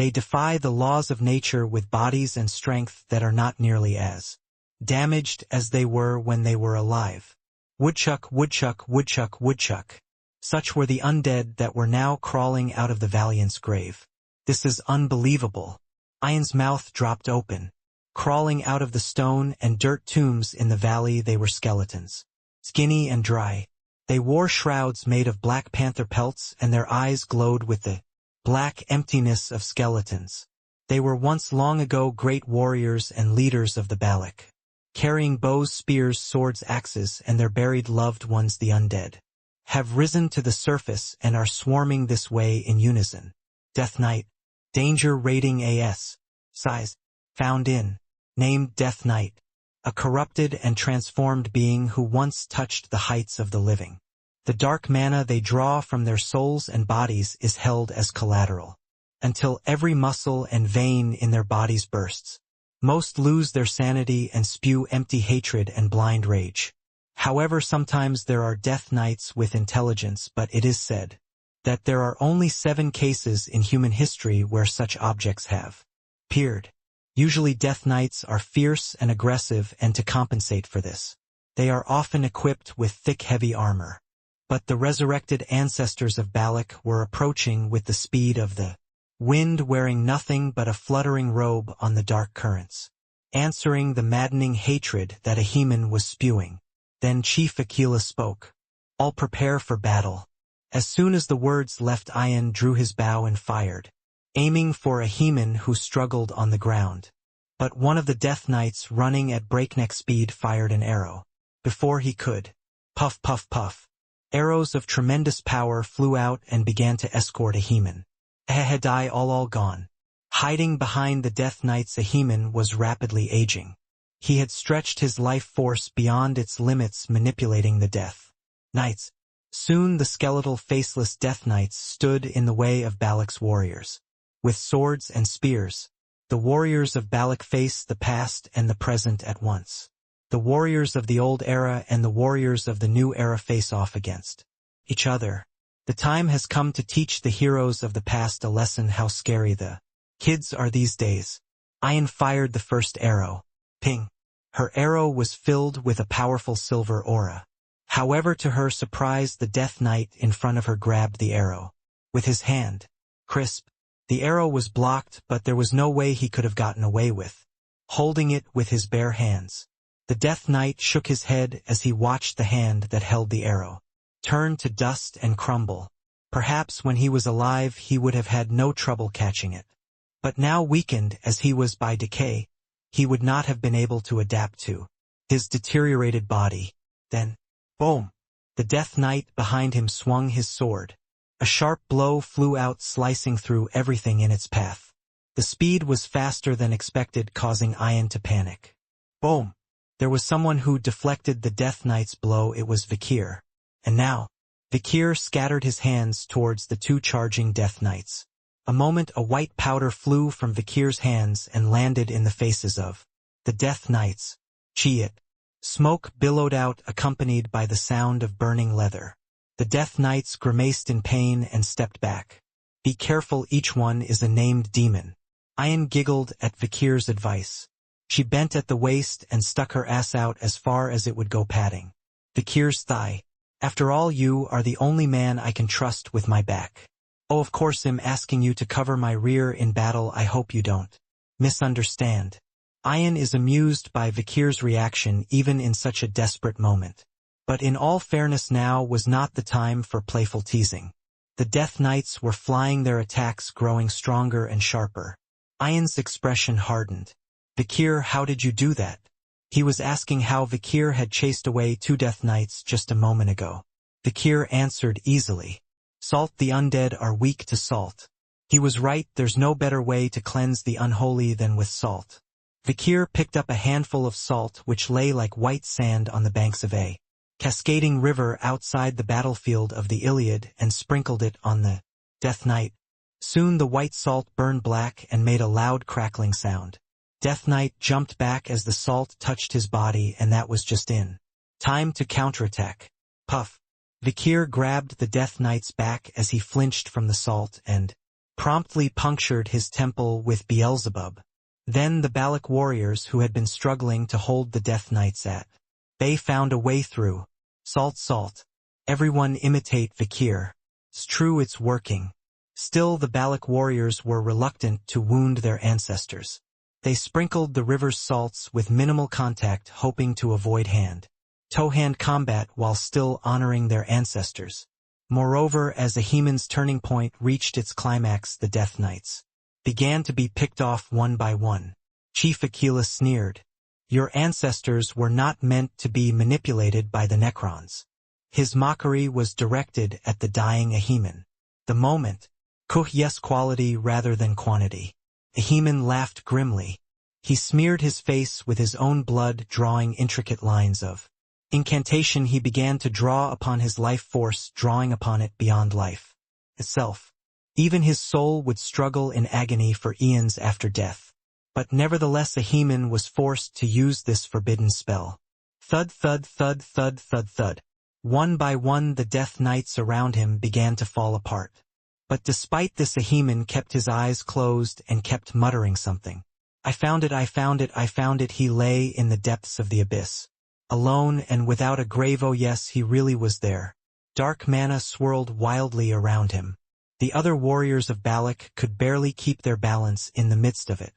They defy the laws of nature with bodies and strength that are not nearly as damaged as they were when they were alive. Woodchuck, woodchuck, woodchuck, woodchuck. Such were the undead that were now crawling out of the Valiant's grave. This is unbelievable. Ian's mouth dropped open. Crawling out of the stone and dirt tombs in the valley, they were skeletons. Skinny and dry. They wore shrouds made of black panther pelts, and their eyes glowed with the black emptiness of skeletons. They were once long ago great warriors and leaders of the Balak, carrying bows, spears, swords, axes, and their buried loved ones, the undead, have risen to the surface and are swarming this way in unison. Death Knight. Danger rating AS. Size. Found in. Named Death Knight. A corrupted and transformed being who once touched the heights of the living. The dark mana they draw from their souls and bodies is held as collateral, until every muscle and vein in their bodies bursts. Most lose their sanity and spew empty hatred and blind rage. However, sometimes there are death knights with intelligence, but it is said that there are only 7 cases in human history where such objects have appeared. Usually death knights are fierce and aggressive, and to compensate for this, they are often equipped with thick heavy armor. But the resurrected ancestors of Balak were approaching with the speed of the wind, wearing nothing but a fluttering robe on the dark currents, answering the maddening hatred that Ahiman was spewing. Then Chief Aquila spoke. All prepare for battle. As soon as the words left, Ian drew his bow and fired, aiming for Ahiman, who struggled on the ground. But one of the death knights, running at breakneck speed, fired an arrow. Before he could puff, puff, puff, arrows of tremendous power flew out and began to escort Ahiman. Ahedai all gone. Hiding behind the death knights, Ahiman was rapidly aging. He had stretched his life force beyond its limits, manipulating the death knights. Soon the skeletal, faceless death knights stood in the way of Balak's warriors. With swords and spears, the warriors of Balak faced the past and the present at once. The warriors of the old era and the warriors of the new era face off against each other. The time has come to teach the heroes of the past a lesson how scary the kids are these days. Ian fired the first arrow. Ping! Her arrow was filled with a powerful silver aura. However, to her surprise, the death knight in front of her grabbed the arrow with his hand. Crisp! The arrow was blocked, but there was no way he could have gotten away with holding it with his bare hands. The death knight shook his head as he watched the hand that held the arrow turn to dust and crumble. Perhaps when he was alive he would have had no trouble catching it. But now, weakened as he was by decay, he would not have been able to adapt to his deteriorated body. Then, boom! The death knight behind him swung his sword. A sharp blow flew out, slicing through everything in its path. The speed was faster than expected, causing Ian to panic. Boom! There was someone who deflected the death knight's blow. It was Vakir. And now, Vakir scattered his hands towards the 2 charging death knights. A moment, a white powder flew from Vakir's hands and landed in the faces of the death knights. Cheat! Smoke billowed out, accompanied by the sound of burning leather. The death knights grimaced in pain and stepped back. Be careful, each one is a named demon. Ian giggled at Vakir's advice. She bent at the waist and stuck her ass out as far as it would go, patting Vakir's thigh. After all, you are the only man I can trust with my back. Oh, of course I'm asking you to cover my rear in battle. I hope you don't misunderstand. Ian is amused by Vakir's reaction even in such a desperate moment. But in all fairness, now was not the time for playful teasing. The death knights were flying, their attacks growing stronger and sharper. Ian's expression hardened. Vakir, how did you do that? He was asking how Vakir had chased away 2 death knights just a moment ago. Vakir answered easily. Salt, the undead are weak to salt. He was right, there's no better way to cleanse the unholy than with salt. Vakir picked up a handful of salt which lay like white sand on the banks of a cascading river outside the battlefield of the Iliad and sprinkled it on the death knight. Soon the white salt burned black and made a loud crackling sound. Death Knight jumped back as the salt touched his body, and that was just in time to counterattack. Puff! Vakir grabbed the Death Knight's back as he flinched from the salt and promptly punctured his temple with Beelzebub. Then the Balak warriors, who had been struggling to hold the Death Knights at bay, found a way through. Salt, salt. Everyone imitate Vakir. It's true, it's working. Still, the Balak warriors were reluctant to wound their ancestors. They sprinkled the river's salts with minimal contact, hoping to avoid hand-to-hand combat while still honoring their ancestors. Moreover, as Ahiman's turning point reached its climax, the Death Knights began to be picked off one by one. Chief Aquila sneered. Your ancestors were not meant to be manipulated by the Necrons. His mockery was directed at the dying Ahiman. The moment. Yes, quality rather than quantity. Ahiman laughed grimly. He smeared his face with his own blood, drawing intricate lines of incantation. He began to draw upon his life force, drawing upon it beyond life itself. Even his soul would struggle in agony for eons after death. But nevertheless Ahiman was forced to use this forbidden spell. Thud thud thud thud thud thud. One by one the death knights around him began to fall apart. But despite this Ahiman kept his eyes closed and kept muttering something. I found it, I found it, I found it. He lay in the depths of the abyss. Alone and without a grave. Oh yes, he really was there. Dark mana swirled wildly around him. The other warriors of Balak could barely keep their balance in the midst of it.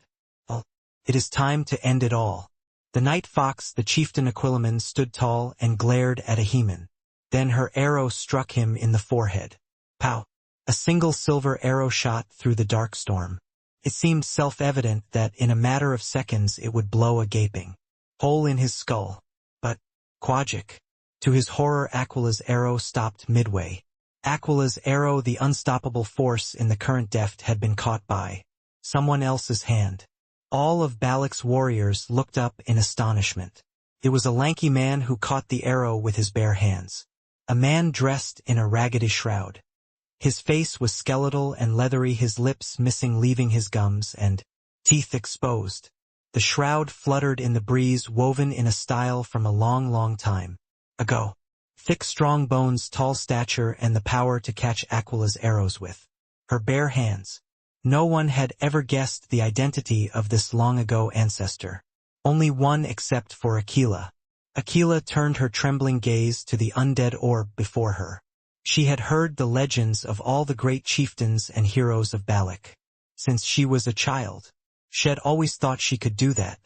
Oh, it is time to end it all. The night fox, the chieftain Aquilaman, stood tall and glared at Ahiman. Then her arrow struck him in the forehead. Pow! A single silver arrow shot through the dark storm. It seemed self-evident that in a matter of seconds it would blow a gaping hole in his skull. But, Quagic. To his horror, Aquila's arrow stopped midway. Aquila's arrow, the unstoppable force in the current deft, had been caught by someone else's hand. All of Balak's warriors looked up in astonishment. It was a lanky man who caught the arrow with his bare hands. A man dressed in a raggedy shroud. His face was skeletal and leathery, his lips missing, leaving his gums and teeth exposed. The shroud fluttered in the breeze, woven in a style from a long, long time ago. Thick, strong bones, tall stature, and the power to catch Aquila's arrows with her bare hands. No one had ever guessed the identity of this long-ago ancestor. Only one except for Aquila. Aquila turned her trembling gaze to the undead orb before her. She had heard the legends of all the great chieftains and heroes of Balak. Since she was a child, she had always thought she could do that.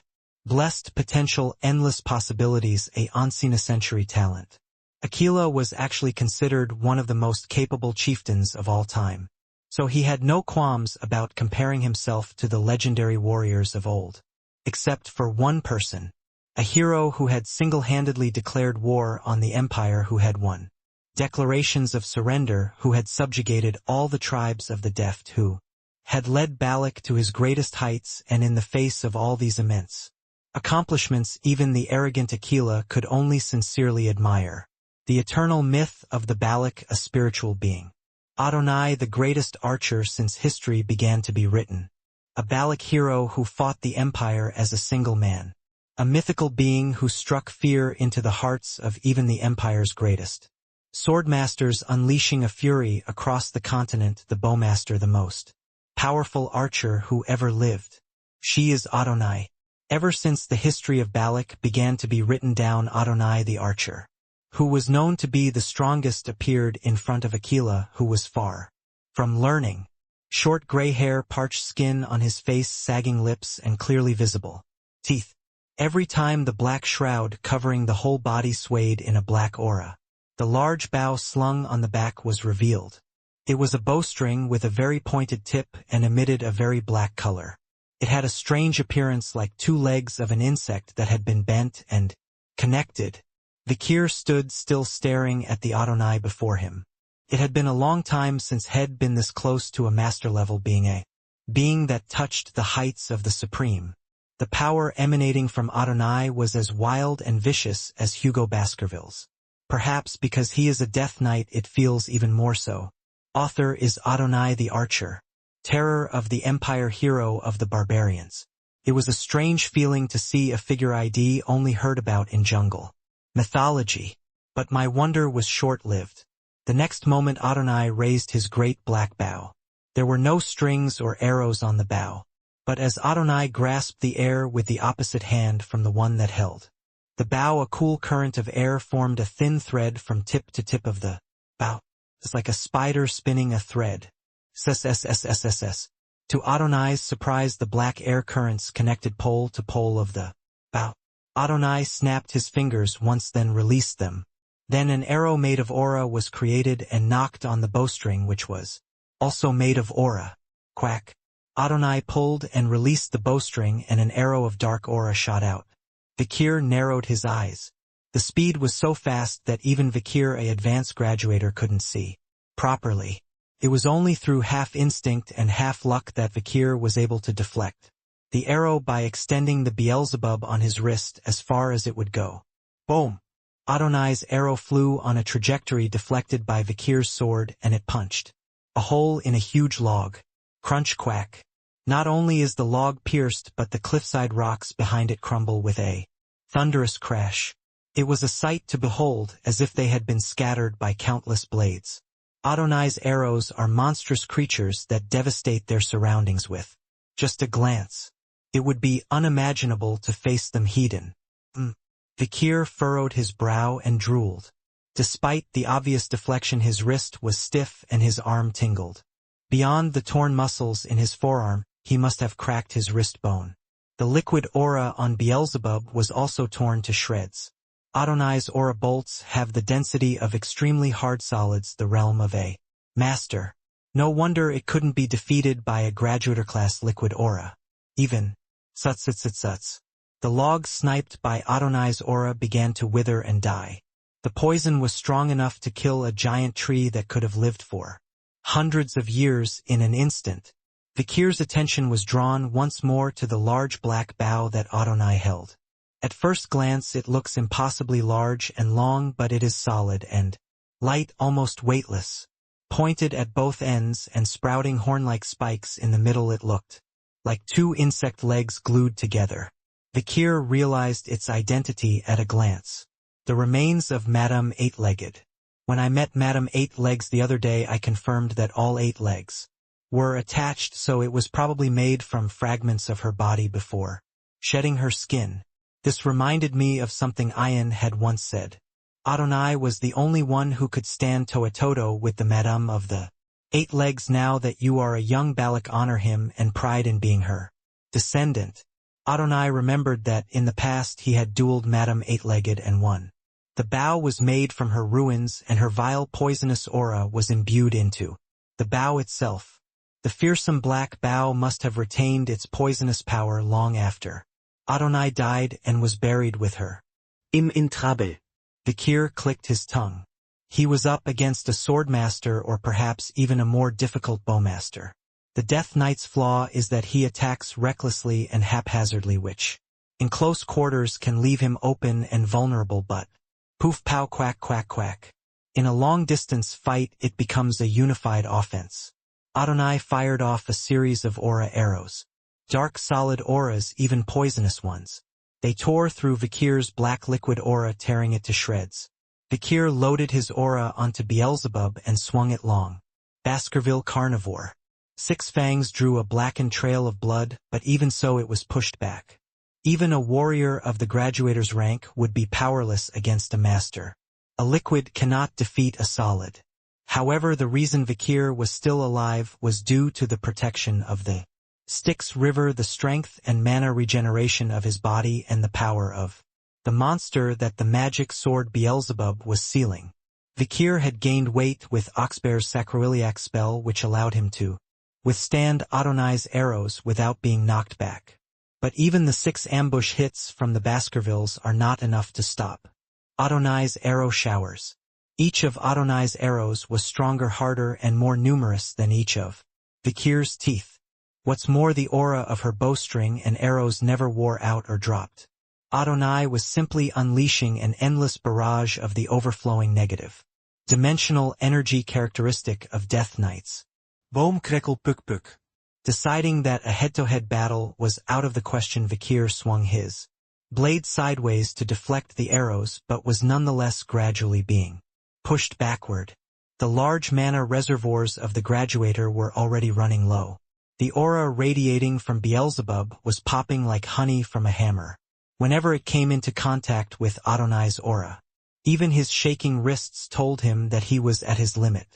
Blessed potential, endless possibilities, a once-in-a-century talent. Aquila was actually considered one of the most capable chieftains of all time. So he had no qualms about comparing himself to the legendary warriors of old. Except for one person. A hero who had single-handedly declared war on the empire, who had won declarations of surrender, who had subjugated all the tribes of the Deft, who had led Balak to his greatest heights, and in the face of all these immense accomplishments even the arrogant Aquila could only sincerely admire. The eternal myth of the Balak, a spiritual being. Adonai, the greatest archer since history began to be written. A Balak hero who fought the empire as a single man. A mythical being who struck fear into the hearts of even the empire's greatest swordmasters, unleashing a fury across the continent, the bowmaster, the most powerful archer who ever lived. She is Adonai. Ever since the history of Balak began to be written down, Adonai the archer, who was known to be the strongest, appeared in front of Aquila, who was far from learning. Short gray hair, parched skin on his face, sagging lips, and clearly visible teeth. Every time the black shroud covering the whole body swayed in a black aura, the large bow slung on the back was revealed. It was a bowstring with a very pointed tip and emitted a very black color. It had a strange appearance, like two legs of an insect that had been bent and connected. Vikir stood still, staring at the Adonai before him. It had been a long time since he'd been this close to a master-level being, a being that touched the heights of the supreme. The power emanating from Adonai was as wild and vicious as Hugo Baskerville's. Perhaps because he is a death knight it feels even more so. Author is Adonai the archer. Terror of the empire, hero of the barbarians. It was a strange feeling to see a figure I'd only heard about in jungle mythology. But my wonder was short-lived. The next moment Adonai raised his great black bow. There were no strings or arrows on the bow. But as Adonai grasped the air with the opposite hand from the one that held the bow, a cool current of air formed a thin thread from tip to tip of the bow. It's like a spider spinning a thread. SSSSSS. To Adonai's surprise, the black air currents connected pole to pole of the bow. Adonai snapped his fingers once, then released them. Then an arrow made of aura was created and knocked on the bowstring, which was also made of aura. Quack. Adonai pulled and released the bowstring, and an arrow of dark aura shot out. Vikir narrowed his eyes. The speed was so fast that even Vikir, a advanced graduator, couldn't see properly. It was only through half instinct and half luck that Vikir was able to deflect the arrow by extending the Beelzebub on his wrist as far as it would go. Boom! Adonai's arrow flew on a trajectory deflected by Vikir's sword, and it punched a hole in a huge log. Crunch, quack. Not only is the log pierced, but the cliffside rocks behind it crumble with a thunderous crash. It was a sight to behold, as if they had been scattered by countless blades. Adonai's arrows are monstrous creatures that devastate their surroundings with just a glance. It would be unimaginable to face them heathen. Vikir furrowed his brow and drooled. Despite the obvious deflection, his wrist was stiff and his arm tingled. Beyond the torn muscles in his forearm, he must have cracked his wrist bone. The liquid aura on Beelzebub was also torn to shreds. Adonai's aura bolts have the density of extremely hard solids, the realm of a master. No wonder it couldn't be defeated by a graduator-class liquid aura. Even suts. The logs sniped by Adonai's aura began to wither and die. The poison was strong enough to kill a giant tree that could have lived for hundreds of years in an instant. Vikir's attention was drawn once more to the large black bow that Adonai held. At first glance it looks impossibly large and long, but it is solid and light, almost weightless. Pointed at both ends and sprouting horn-like spikes in the middle, it looked like two insect legs glued together. Vikir realized its identity at a glance. The remains of Madame Eight-Legged. When I met Madame Eight-Legs the other day, I confirmed that all 8 legs were attached, so it was probably made from fragments of her body before shedding her skin. This reminded me of something Ayan had once said. Adonai was the only one who could stand toe-to-toe with the Madame of the 8 legs. Now that you are a young Balak, honor him and pride in being her descendant. Adonai remembered that in the past he had dueled Madame Eight-Legged and won. The bow was made from her ruins, and her vile poisonous aura was imbued into the bow itself. The fearsome black bow must have retained its poisonous power long after Adonai died and was buried with her. Im Intrabe. Vikir clicked his tongue. He was up against a swordmaster, or perhaps even a more difficult bowmaster. The Death Knight's flaw is that he attacks recklessly and haphazardly, which, in close quarters, can leave him open and vulnerable, but poof pow quack quack quack. In a long-distance fight it becomes a unified offense. Adonai fired off a series of aura arrows. Dark solid auras, even poisonous ones. They tore through Vikir's black liquid aura, tearing it to shreds. Vikir loaded his aura onto Beelzebub and swung it long. Baskerville carnivore. Six Fangs drew a blackened trail of blood, but even so it was pushed back. Even a warrior of the graduator's rank would be powerless against a master. A liquid cannot defeat a solid. However, the reason Vikir was still alive was due to the protection of the Styx River, the strength and mana regeneration of his body, and the power of the monster that the magic sword Beelzebub was sealing. Vikir had gained weight with Oxbear's sacroiliac spell, which allowed him to withstand Adonai's arrows without being knocked back. But even the 6 ambush hits from the Baskervilles are not enough to stop Adonai's arrow showers. Each of Adonai's arrows was stronger, harder, and more numerous than each of Vikir's teeth. What's more, the aura of her bowstring and arrows never wore out or dropped. Adonai was simply unleashing an endless barrage of the overflowing negative dimensional energy characteristic of Death Knights. Boom krekel puk puk. Deciding that a head-to-head battle was out of the question, Vikir swung his blade sideways to deflect the arrows, but was nonetheless gradually being pushed backward. The large mana reservoirs of the graduator were already running low. The aura radiating from Beelzebub was popping like honey from a hammer whenever it came into contact with Adonai's aura. Even his shaking wrists told him that he was at his limit.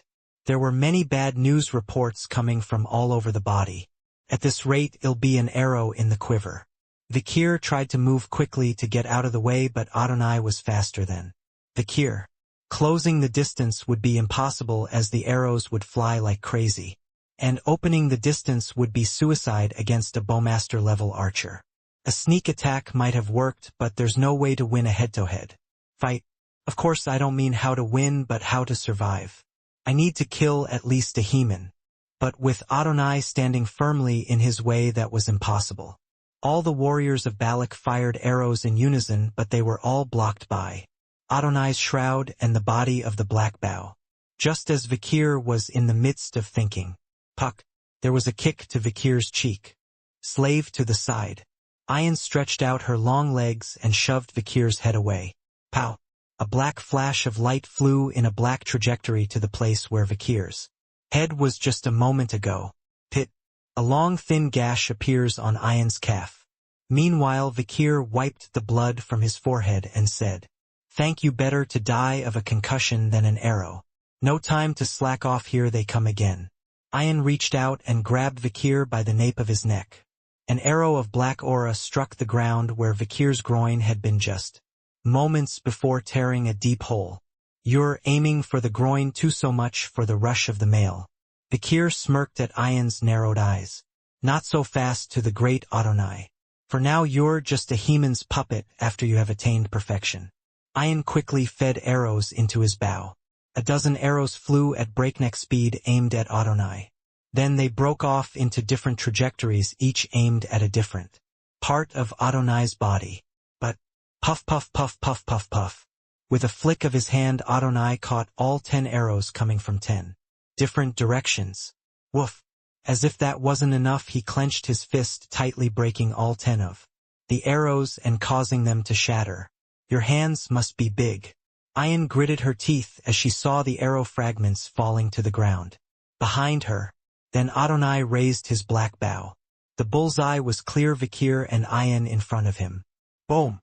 There were many bad news reports coming from all over the body. At this rate, it'll be an arrow in the quiver. Vikir tried to move quickly to get out of the way, but Adonai was faster than Vikir. Closing the distance would be impossible, as the arrows would fly like crazy. And opening the distance would be suicide against a bowmaster-level archer. A sneak attack might have worked, but there's no way to win a head-to-head fight. Of course, I don't mean how to win, but how to survive. I need to kill at least a human. But with Adonai standing firmly in his way, that was impossible. All the warriors of Balak fired arrows in unison, but they were all blocked by Adonai's shroud and the body of the black bow. Just as Vikir was in the midst of thinking, "Puck," there was a kick to Vikir's cheek. Slave to the side. Ayan stretched out her long legs and shoved Vikir's head away. Pow! A black flash of light flew in a black trajectory to the place where Vakir's head was just a moment ago. Pit! A long thin gash appears on Ayan's calf. Meanwhile Vakir wiped the blood from his forehead and said, "Thank you, better to die of a concussion than an arrow. No time to slack off, here they come again." Ayan reached out and grabbed Vakir by the nape of his neck. An arrow of black aura struck the ground where Vakir's groin had been just moments before, tearing a deep hole. "You're aiming for the groin too, so much for the rush of the male." Vakir smirked at Ayan's narrowed eyes. "Not so fast to the great Adonai. For now you're just a Heman's puppet after you have attained perfection." Ayan quickly fed arrows into his bow. A dozen arrows flew at breakneck speed aimed at Adonai. Then they broke off into different trajectories, each aimed at a different part of Adonai's body. But puff, puff, puff, puff, puff, puff. With a flick of his hand, Adonai caught all 10 arrows coming from 10 different directions. Woof! As if that wasn't enough, he clenched his fist tightly, breaking all 10 of the arrows and causing them to shatter. "Your hands must be big." Ayan gritted her teeth as she saw the arrow fragments falling to the ground behind her. Then Adonai raised his black bow. The bullseye was clear, Vakir and Ayan in front of him. Boom!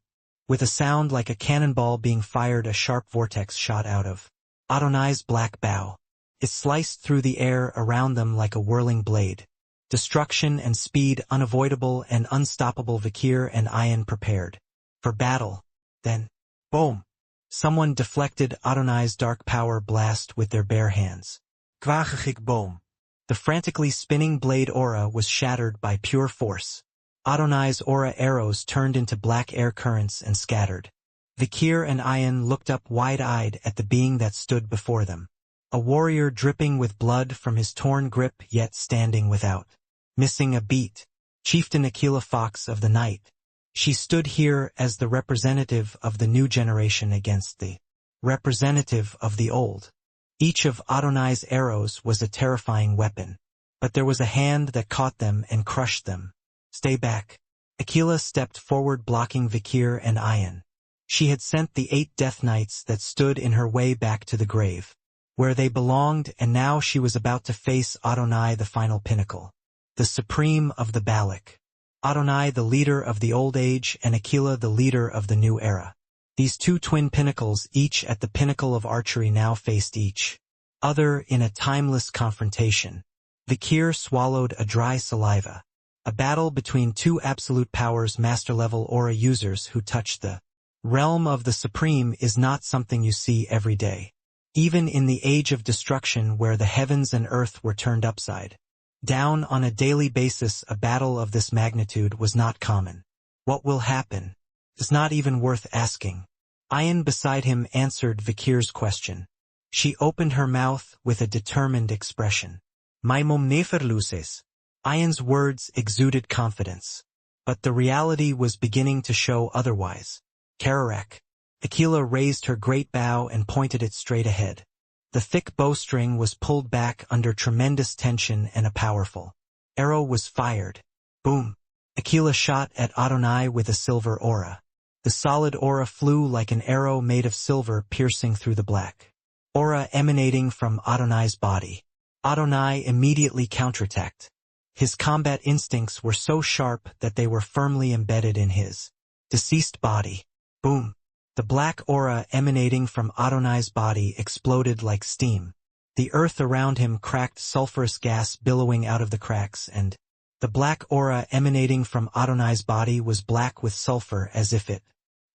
With a sound like a cannonball being fired, a sharp vortex shot out of Adonai's black bow. It sliced through the air around them like a whirling blade. Destruction and speed, unavoidable and unstoppable. Vakir and Ayan prepared for battle. Then, boom! Someone deflected Adonai's dark power blast with their bare hands. Kwagegik boom! The frantically spinning blade aura was shattered by pure force. Adonai's aura arrows turned into black air currents and scattered. Vakir and Ayan looked up wide-eyed at the being that stood before them. A warrior dripping with blood from his torn grip, yet standing without missing a beat. Chieftain Aquila, Fox of the Night. She stood here as the representative of the new generation against the representative of the old. Each of Adonai's arrows was a terrifying weapon, but there was a hand that caught them and crushed them. "Stay back." Aquila stepped forward, blocking Vakir and Ayan. She had sent the 8 death knights that stood in her way back to the grave, where they belonged, and now she was about to face Adonai, the final pinnacle, the supreme of the Balak. Adonai, the leader of the old age, and Aquila, the leader of the new era. These two twin pinnacles, each at the pinnacle of archery, now faced each other in a timeless confrontation. Vakir swallowed a dry saliva. A battle between two absolute powers, master-level aura users who touch the realm of the supreme, is not something you see every day. Even in the age of destruction, where the heavens and earth were turned upside down on a daily basis, a battle of this magnitude was not common. What will happen? Is not even worth asking. Ayan beside him answered Vakir's question. She opened her mouth with a determined expression. "My mom never loses." Ayan's words exuded confidence. But the reality was beginning to show otherwise. Kararak. Aquila raised her great bow and pointed it straight ahead. The thick bowstring was pulled back under tremendous tension, and a powerful arrow was fired. Boom! Aquila shot at Adonai with a silver aura. The solid aura flew like an arrow made of silver, piercing through the black aura emanating from Adonai's body. Adonai immediately counterattacked. His combat instincts were so sharp that they were firmly embedded in his deceased body. Boom! The black aura emanating from Adonai's body exploded like steam. The earth around him cracked, sulfurous gas billowing out of the cracks, and the black aura emanating from Adonai's body was black with sulfur, as if it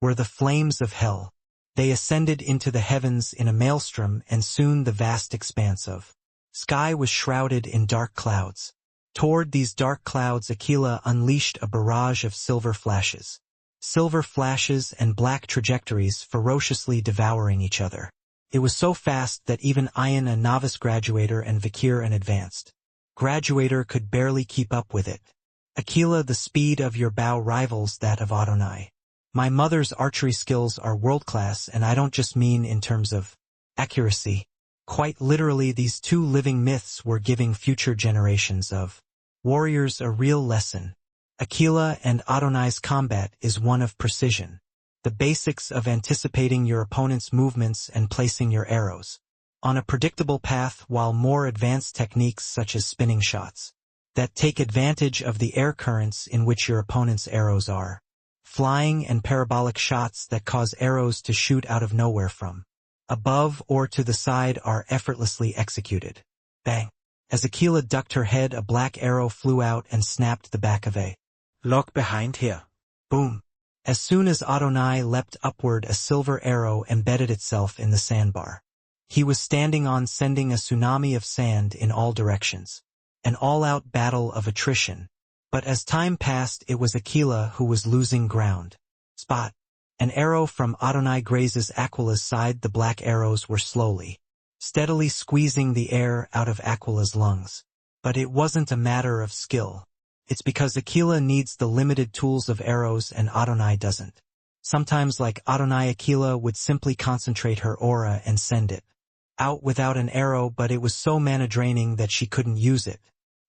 were the flames of hell. They ascended into the heavens in a maelstrom, and soon the vast expanse of sky was shrouded in dark clouds. Toward these dark clouds, Aquila unleashed a barrage of silver flashes. Silver flashes and black trajectories ferociously devouring each other. It was so fast that even Ayan, a novice graduator, and Vakir, an advanced graduator, could barely keep up with it. Aquila, the speed of your bow rivals that of Adonai. My mother's archery skills are world-class, and I don't just mean in terms of accuracy. Quite literally, these two living myths were giving future generations of warriors a real lesson. Aquila and Adonai's combat is one of precision. the basics of anticipating your opponent's movements and placing your arrows on a predictable path, while more advanced techniques such as spinning shots that take advantage of the air currents in which your opponent's arrows are flying, and parabolic shots that cause arrows to shoot out of nowhere from above or to the side are effortlessly executed. Bang! As Aquila ducked her head, a black arrow flew out and snapped the back of a log behind here. Boom! As soon as Adonai leapt upward, a silver arrow embedded itself in the sandbar. He was standing on, sending a tsunami of sand in all directions. An all-out battle of attrition. But as time passed, it was Aquila who was losing ground. Spot! An arrow from Adonai grazes Aquila's side. The black arrows were steadily squeezing the air out of Aquila's lungs. But it wasn't a matter of skill. It's because Aquila needs the limited tools of arrows and Adonai doesn't. Sometimes, like Adonai, Aquila would simply concentrate her aura and send it out without an arrow, but it was so mana-draining that she couldn't use it,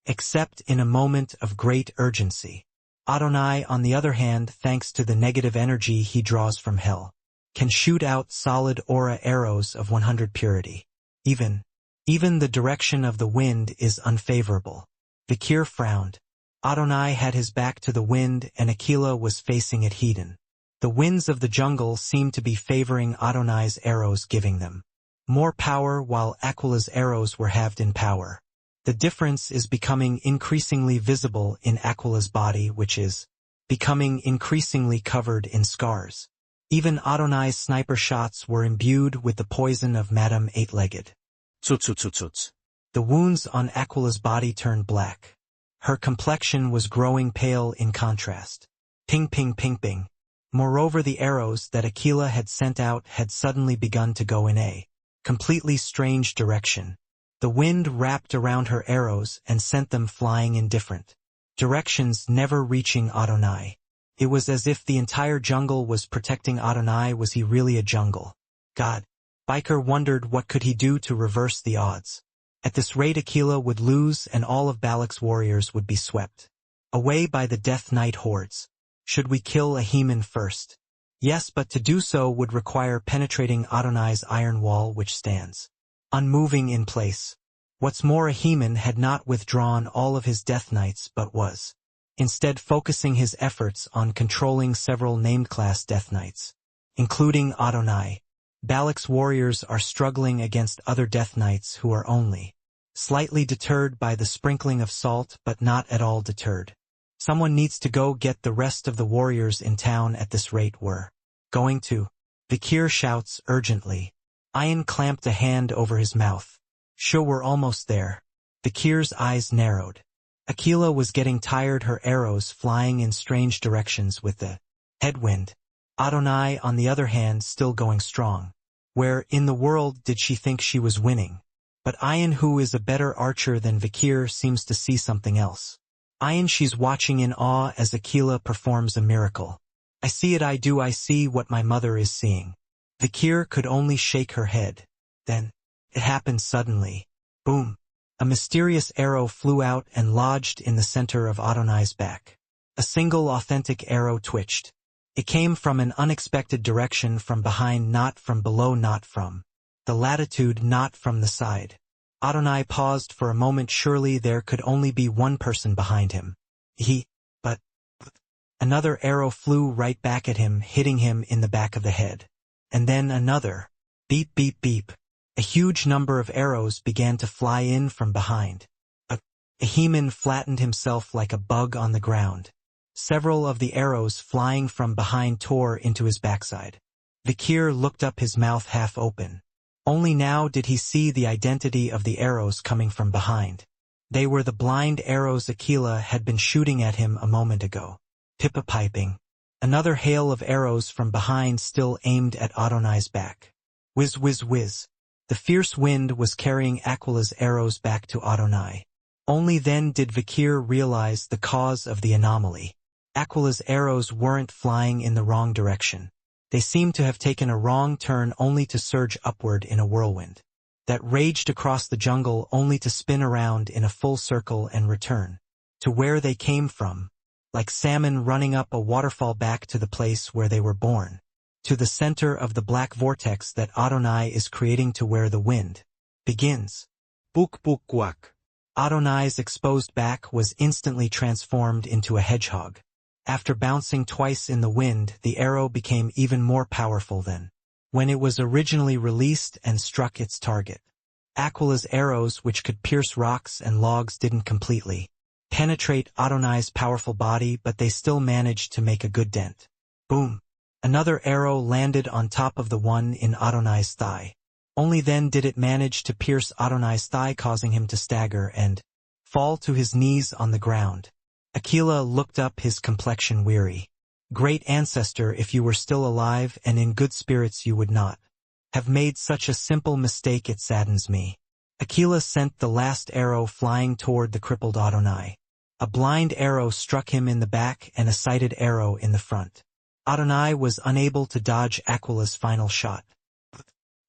except in a moment of great urgency. Adonai, on the other hand, thanks to the negative energy he draws from hell, can shoot out solid aura arrows of 100 purity. Even the direction of the wind is unfavorable. Vakir frowned. Adonai had his back to the wind and Aquila was facing it head-on. The winds of the jungle seemed to be favoring Adonai's arrows, giving them more power, while Aquila's arrows were halved in power. The difference is becoming increasingly visible in Aquila's body, which is becoming increasingly covered in scars. Even Adonai's sniper shots were imbued with the poison of Madame Eight-Legged. Tsuts. The wounds on Aquila's body turned black. Her complexion was growing pale in contrast. Ping ping ping ping. Moreover, the arrows that Aquila had sent out had suddenly begun to go in a completely strange direction. The wind wrapped around her arrows and sent them flying in different directions, never reaching Adonai. It was as if the entire jungle was protecting Adonai. Was he really a jungle god? Biker wondered what could he do to reverse the odds. At this rate, Aquila would lose and all of Balak's warriors would be swept away by the Death Knight hordes. Should we kill a Heman first? Yes, but to do so would require penetrating Adonai's iron wall, which stands unmoving in place. What's more, a Heman had not withdrawn all of his Death Knights but was instead focusing his efforts on controlling several named class Death Knights, including Adonai. Balak's warriors are struggling against other Death Knights who are only slightly deterred by the sprinkling of salt, but not at all deterred. Someone needs to go get the rest of the warriors in town. At this rate, we're going to. Vakir shouts urgently. Ian clamped a hand over his mouth. Sure, we're almost there. Vakir's eyes narrowed. Aquila was getting tired, her arrows flying in strange directions with the headwind. Adonai, on the other hand, still going strong. Where in the world did she think she was winning? But Ian, who is a better archer than Vakir, seems to see something else. Ian, she's watching in awe as Aquila performs a miracle. I see it, I do, I see what my mother is seeing. Vakir could only shake her head. Then, it happened suddenly. Boom! A mysterious arrow flew out and lodged in the center of Adonai's back. A single authentic arrow twitched. It came from an unexpected direction, from behind, not from below, not from the latitude, not from the side. Adonai paused for a moment. Surely there could only be one person behind him. But another arrow flew right back at him, hitting him in the back of the head. And then another. Beep, beep, beep. A huge number of arrows began to fly in from behind. A Heman flattened himself like a bug on the ground. Several of the arrows flying from behind tore into his backside. Vakir looked up, his mouth half open. Only now did he see the identity of the arrows coming from behind. They were the blind arrows Aquila had been shooting at him a moment ago. Pippa piping. Another hail of arrows from behind, still aimed at Adonai's back. Whiz, whiz, whiz. The fierce wind was carrying Aquila's arrows back to Adonai. Only then did Vakir realize the cause of the anomaly. Aquila's arrows weren't flying in the wrong direction. They seemed to have taken a wrong turn, only to surge upward in a whirlwind that raged across the jungle, only to spin around in a full circle and return to where they came from, like salmon running up a waterfall back to the place where they were born. to the center of the black vortex that Adonai is creating to where the wind begins. Puk puk quack. Adonai's exposed back was instantly transformed into a hedgehog. After bouncing twice in the wind, the arrow became even more powerful than when it was originally released and struck its target. Aquila's arrows, which could pierce rocks and logs, didn't completely penetrate Adonai's powerful body, but they still managed to make a good dent. Boom! Another arrow landed on top of the one in Adonai's thigh. Only then did it manage to pierce Adonai's thigh, causing him to stagger and fall to his knees on the ground. Aquila looked up, his complexion weary. Great ancestor, if you were still alive and in good spirits, you would not have made such a simple mistake. It saddens me. Aquila sent the last arrow flying toward the crippled Adonai. A blind arrow struck him in the back and a sighted arrow in the front. Adonai was unable to dodge Aquila's final shot.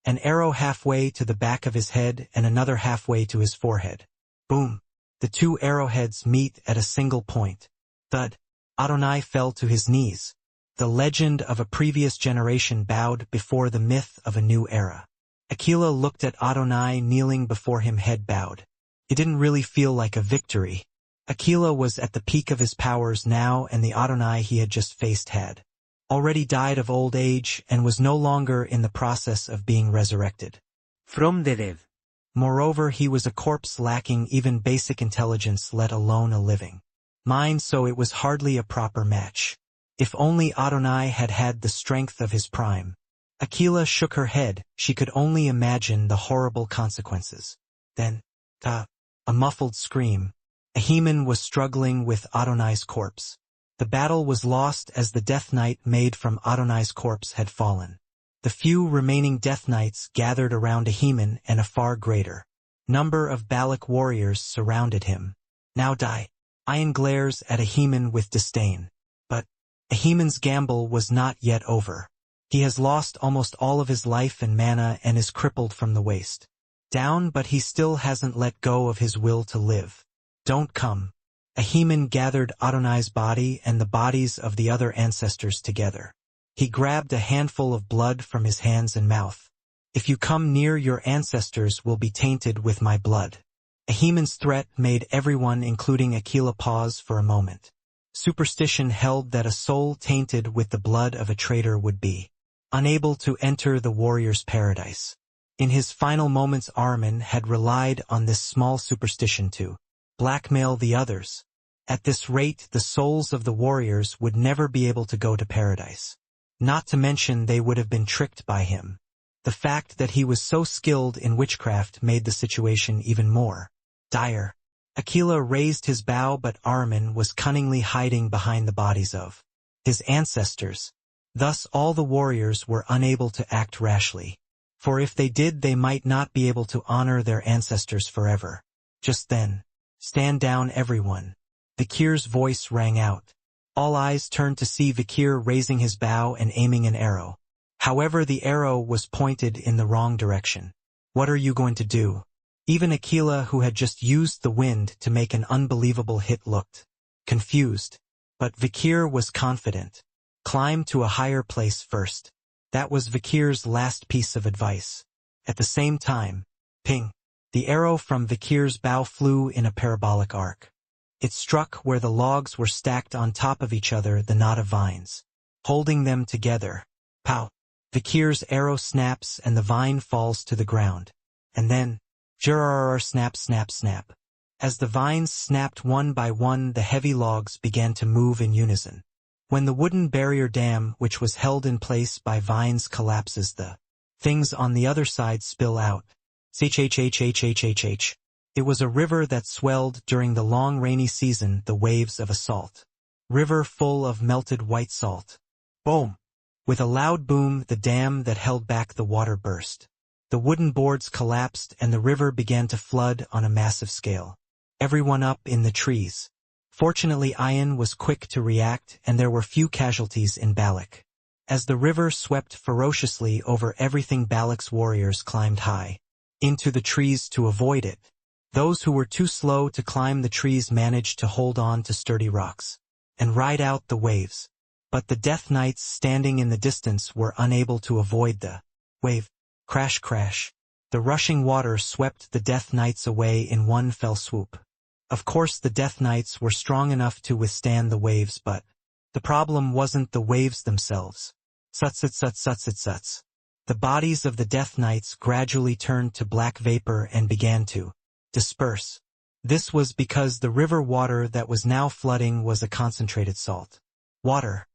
An arrow halfway to the back of his head and another halfway to his forehead. Boom! The two arrowheads meet at a single point. Thud! Adonai fell to his knees. The legend of a previous generation bowed before the myth of a new era. Aquila looked at Adonai kneeling before him, head bowed. It didn't really feel like a victory. Aquila was at the peak of his powers now, and the Adonai he had just faced had already died of old age and was no longer in the process of being resurrected from the dead. Moreover, he was a corpse lacking even basic intelligence, let alone a living mind, so it was hardly a proper match. If only Adonai had had the strength of his prime. Aquila shook her head. She could only imagine the horrible consequences. Then, a muffled scream. Ahiman was struggling with Adonai's corpse. The battle was lost as the Death Knight made from Adonai's corpse had fallen. The few remaining Death Knights gathered around Ahiman, and a far greater number of Balak warriors surrounded him. Now die. Ian glares at Ahiman with disdain. But Ahiman's gamble was not yet over. He has lost almost all of his life and mana and is crippled from the waist down, but he still hasn't let go of his will to live. Don't come. Ahiman gathered Adonai's body and the bodies of the other ancestors together. He grabbed a handful of blood from his hands and mouth. If you come near, your ancestors will be tainted with my blood. Ahiman's threat made everyone, including Aquila, pause for a moment. Superstition held that a soul tainted with the blood of a traitor would be unable to enter the warrior's paradise. In his final moments, Armin had relied on this small superstition to blackmail the others. At this rate, the souls of the warriors would never be able to go to paradise. Not to mention they would have been tricked by him. The fact that he was so skilled in witchcraft made the situation even more dire. Aquila raised his bow, but Armin was cunningly hiding behind the bodies of his ancestors. Thus all the warriors were unable to act rashly. For if they did, they might not be able to honor their ancestors forever. Just then, stand down, everyone. Vikir's voice rang out. All eyes turned to see Vikir raising his bow and aiming an arrow. However, the arrow was pointed in the wrong direction. What are you going to do? Even Aquila, who had just used the wind to make an unbelievable hit, looked confused. But Vikir was confident. Climb to a higher place first. That was Vikir's last piece of advice. At the same time, ping! The arrow from Vikir's bow flew in a parabolic arc. It struck where the logs were stacked on top of each other, the knot of vines holding them together. Pow! Vikir's arrow snaps and the vine falls to the ground. And then, jurr, snap, snap, snap. As the vines snapped one by one, the heavy logs began to move in unison. When the wooden barrier dam, which was held in place by vines, collapses, the things on the other side spill out. It was a river that swelled during the long rainy season, the waves of a salt river full of melted white salt. Boom! With a loud boom, the dam that held back the water burst. The wooden boards collapsed and the river began to flood on a massive scale. Everyone up in the trees. Fortunately, Ian was quick to react, and there were few casualties in Balak. As the river swept ferociously over everything, Balak's warriors climbed high into the trees to avoid it. Those who were too slow to climb the trees managed to hold on to sturdy rocks and ride out the waves. but the Death Knights standing in the distance were unable to avoid the wave. Crash crash. The rushing water swept the Death Knights away in one fell swoop. Of course the Death Knights were strong enough to withstand the waves, but the problem wasn't the waves themselves. Suts. The bodies of the Death Knights gradually turned to black vapor and began to disperse. This was because the river water that was now flooding was a concentrated salt water.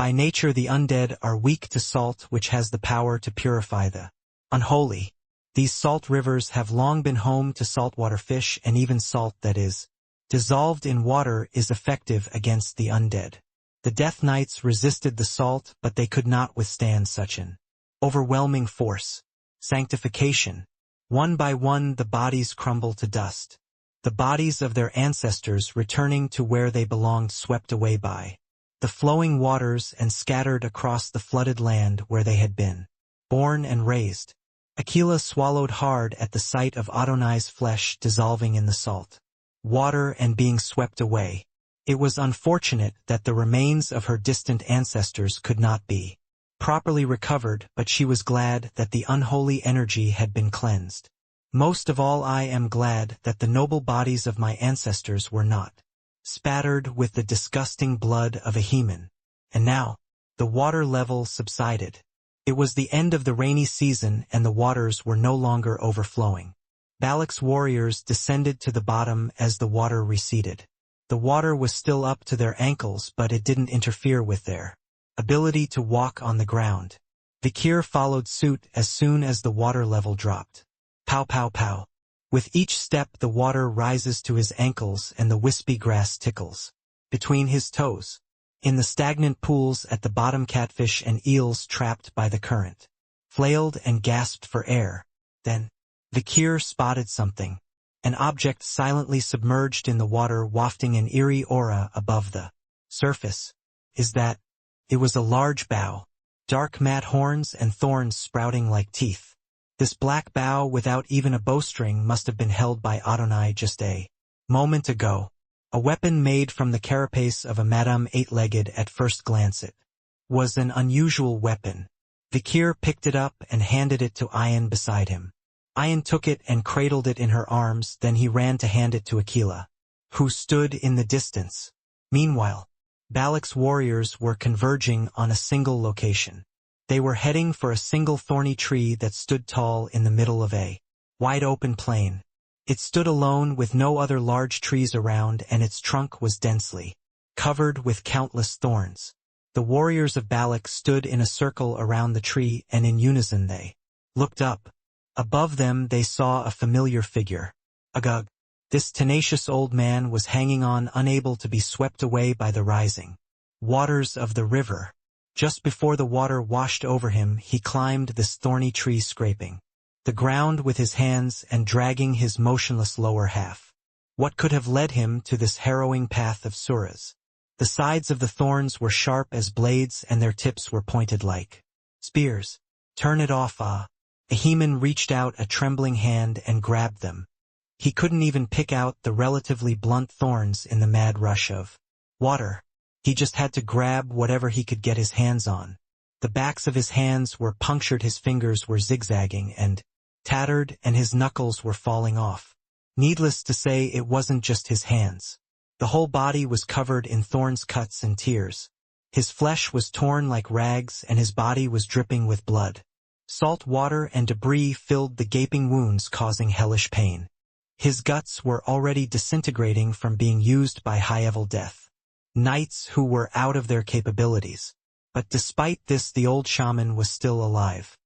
By nature the undead are weak to salt, which has the power to purify the unholy. These salt rivers have long been home to saltwater fish, and even salt that is dissolved in water is effective against the undead. The Death Knights resisted the salt, but they could not withstand such an overwhelming force. Sanctification. One by one the bodies crumble to dust. The bodies of their ancestors returning to where they belonged, swept away by the flowing waters and scattered across the flooded land where they had been born and raised. Aquila swallowed hard at the sight of Adonai's flesh dissolving in the salt water and being swept away. It was unfortunate that the remains of her distant ancestors could not be properly recovered, but she was glad that the unholy energy had been cleansed. Most of all I am glad that the noble bodies of my ancestors were not spattered with the disgusting blood of a human. And now, the water level subsided. It was the end of the rainy season and the waters were no longer overflowing. Balak's warriors descended to the bottom as the water receded. The water was still up to their ankles, but it didn't interfere with their ability to walk on the ground. Vikir followed suit as soon as the water level dropped. Pow pow pow. With each step the water rises to his ankles and the wispy grass tickles between his toes. In the stagnant pools at the bottom catfish and eels trapped by the current flailed and gasped for air. Then, Vikir spotted something. An object silently submerged in the water, wafting an eerie aura above the surface. It was a large bow. Dark matte horns and thorns sprouting like teeth. This black bow without even a bowstring must have been held by Adonai just a moment ago. A weapon made from the carapace of a madam eight-legged. At first glance it was an unusual weapon. Vikir picked it up and handed it to Ayan beside him. Ayan took it and cradled it in her arms, then he ran to hand it to Aquila, who stood in the distance. Meanwhile, Balak's warriors were converging on a single location. They were heading for a single thorny tree that stood tall in the middle of a wide-open plain. It stood alone with no other large trees around, and its trunk was densely covered with countless thorns. The warriors of Balak stood in a circle around the tree, and in unison they looked up. Above them they saw a familiar figure. Agug. This tenacious old man was hanging on, unable to be swept away by the rising waters of the river. Just before the water washed over him, he climbed this thorny tree, scraping the ground with his hands and dragging his motionless lower half. What could have led him to this harrowing path of suras? The sides of the thorns were sharp as blades and their tips were pointed like spears. Turn it off, ah! Ahiman reached out a trembling hand and grabbed them. He couldn't even pick out the relatively blunt thorns in the mad rush of water. He just had to grab whatever he could get his hands on. The backs of his hands were punctured, his fingers were zigzagging and tattered, and his knuckles were falling off. Needless to say, it wasn't just his hands. The whole body was covered in thorns, cuts, and tears. His flesh was torn like rags, and his body was dripping with blood. Salt water and debris filled the gaping wounds, causing hellish pain. His guts were already disintegrating from being used by high-level death knights who were out of their capabilities. But despite this, the old shaman was still alive.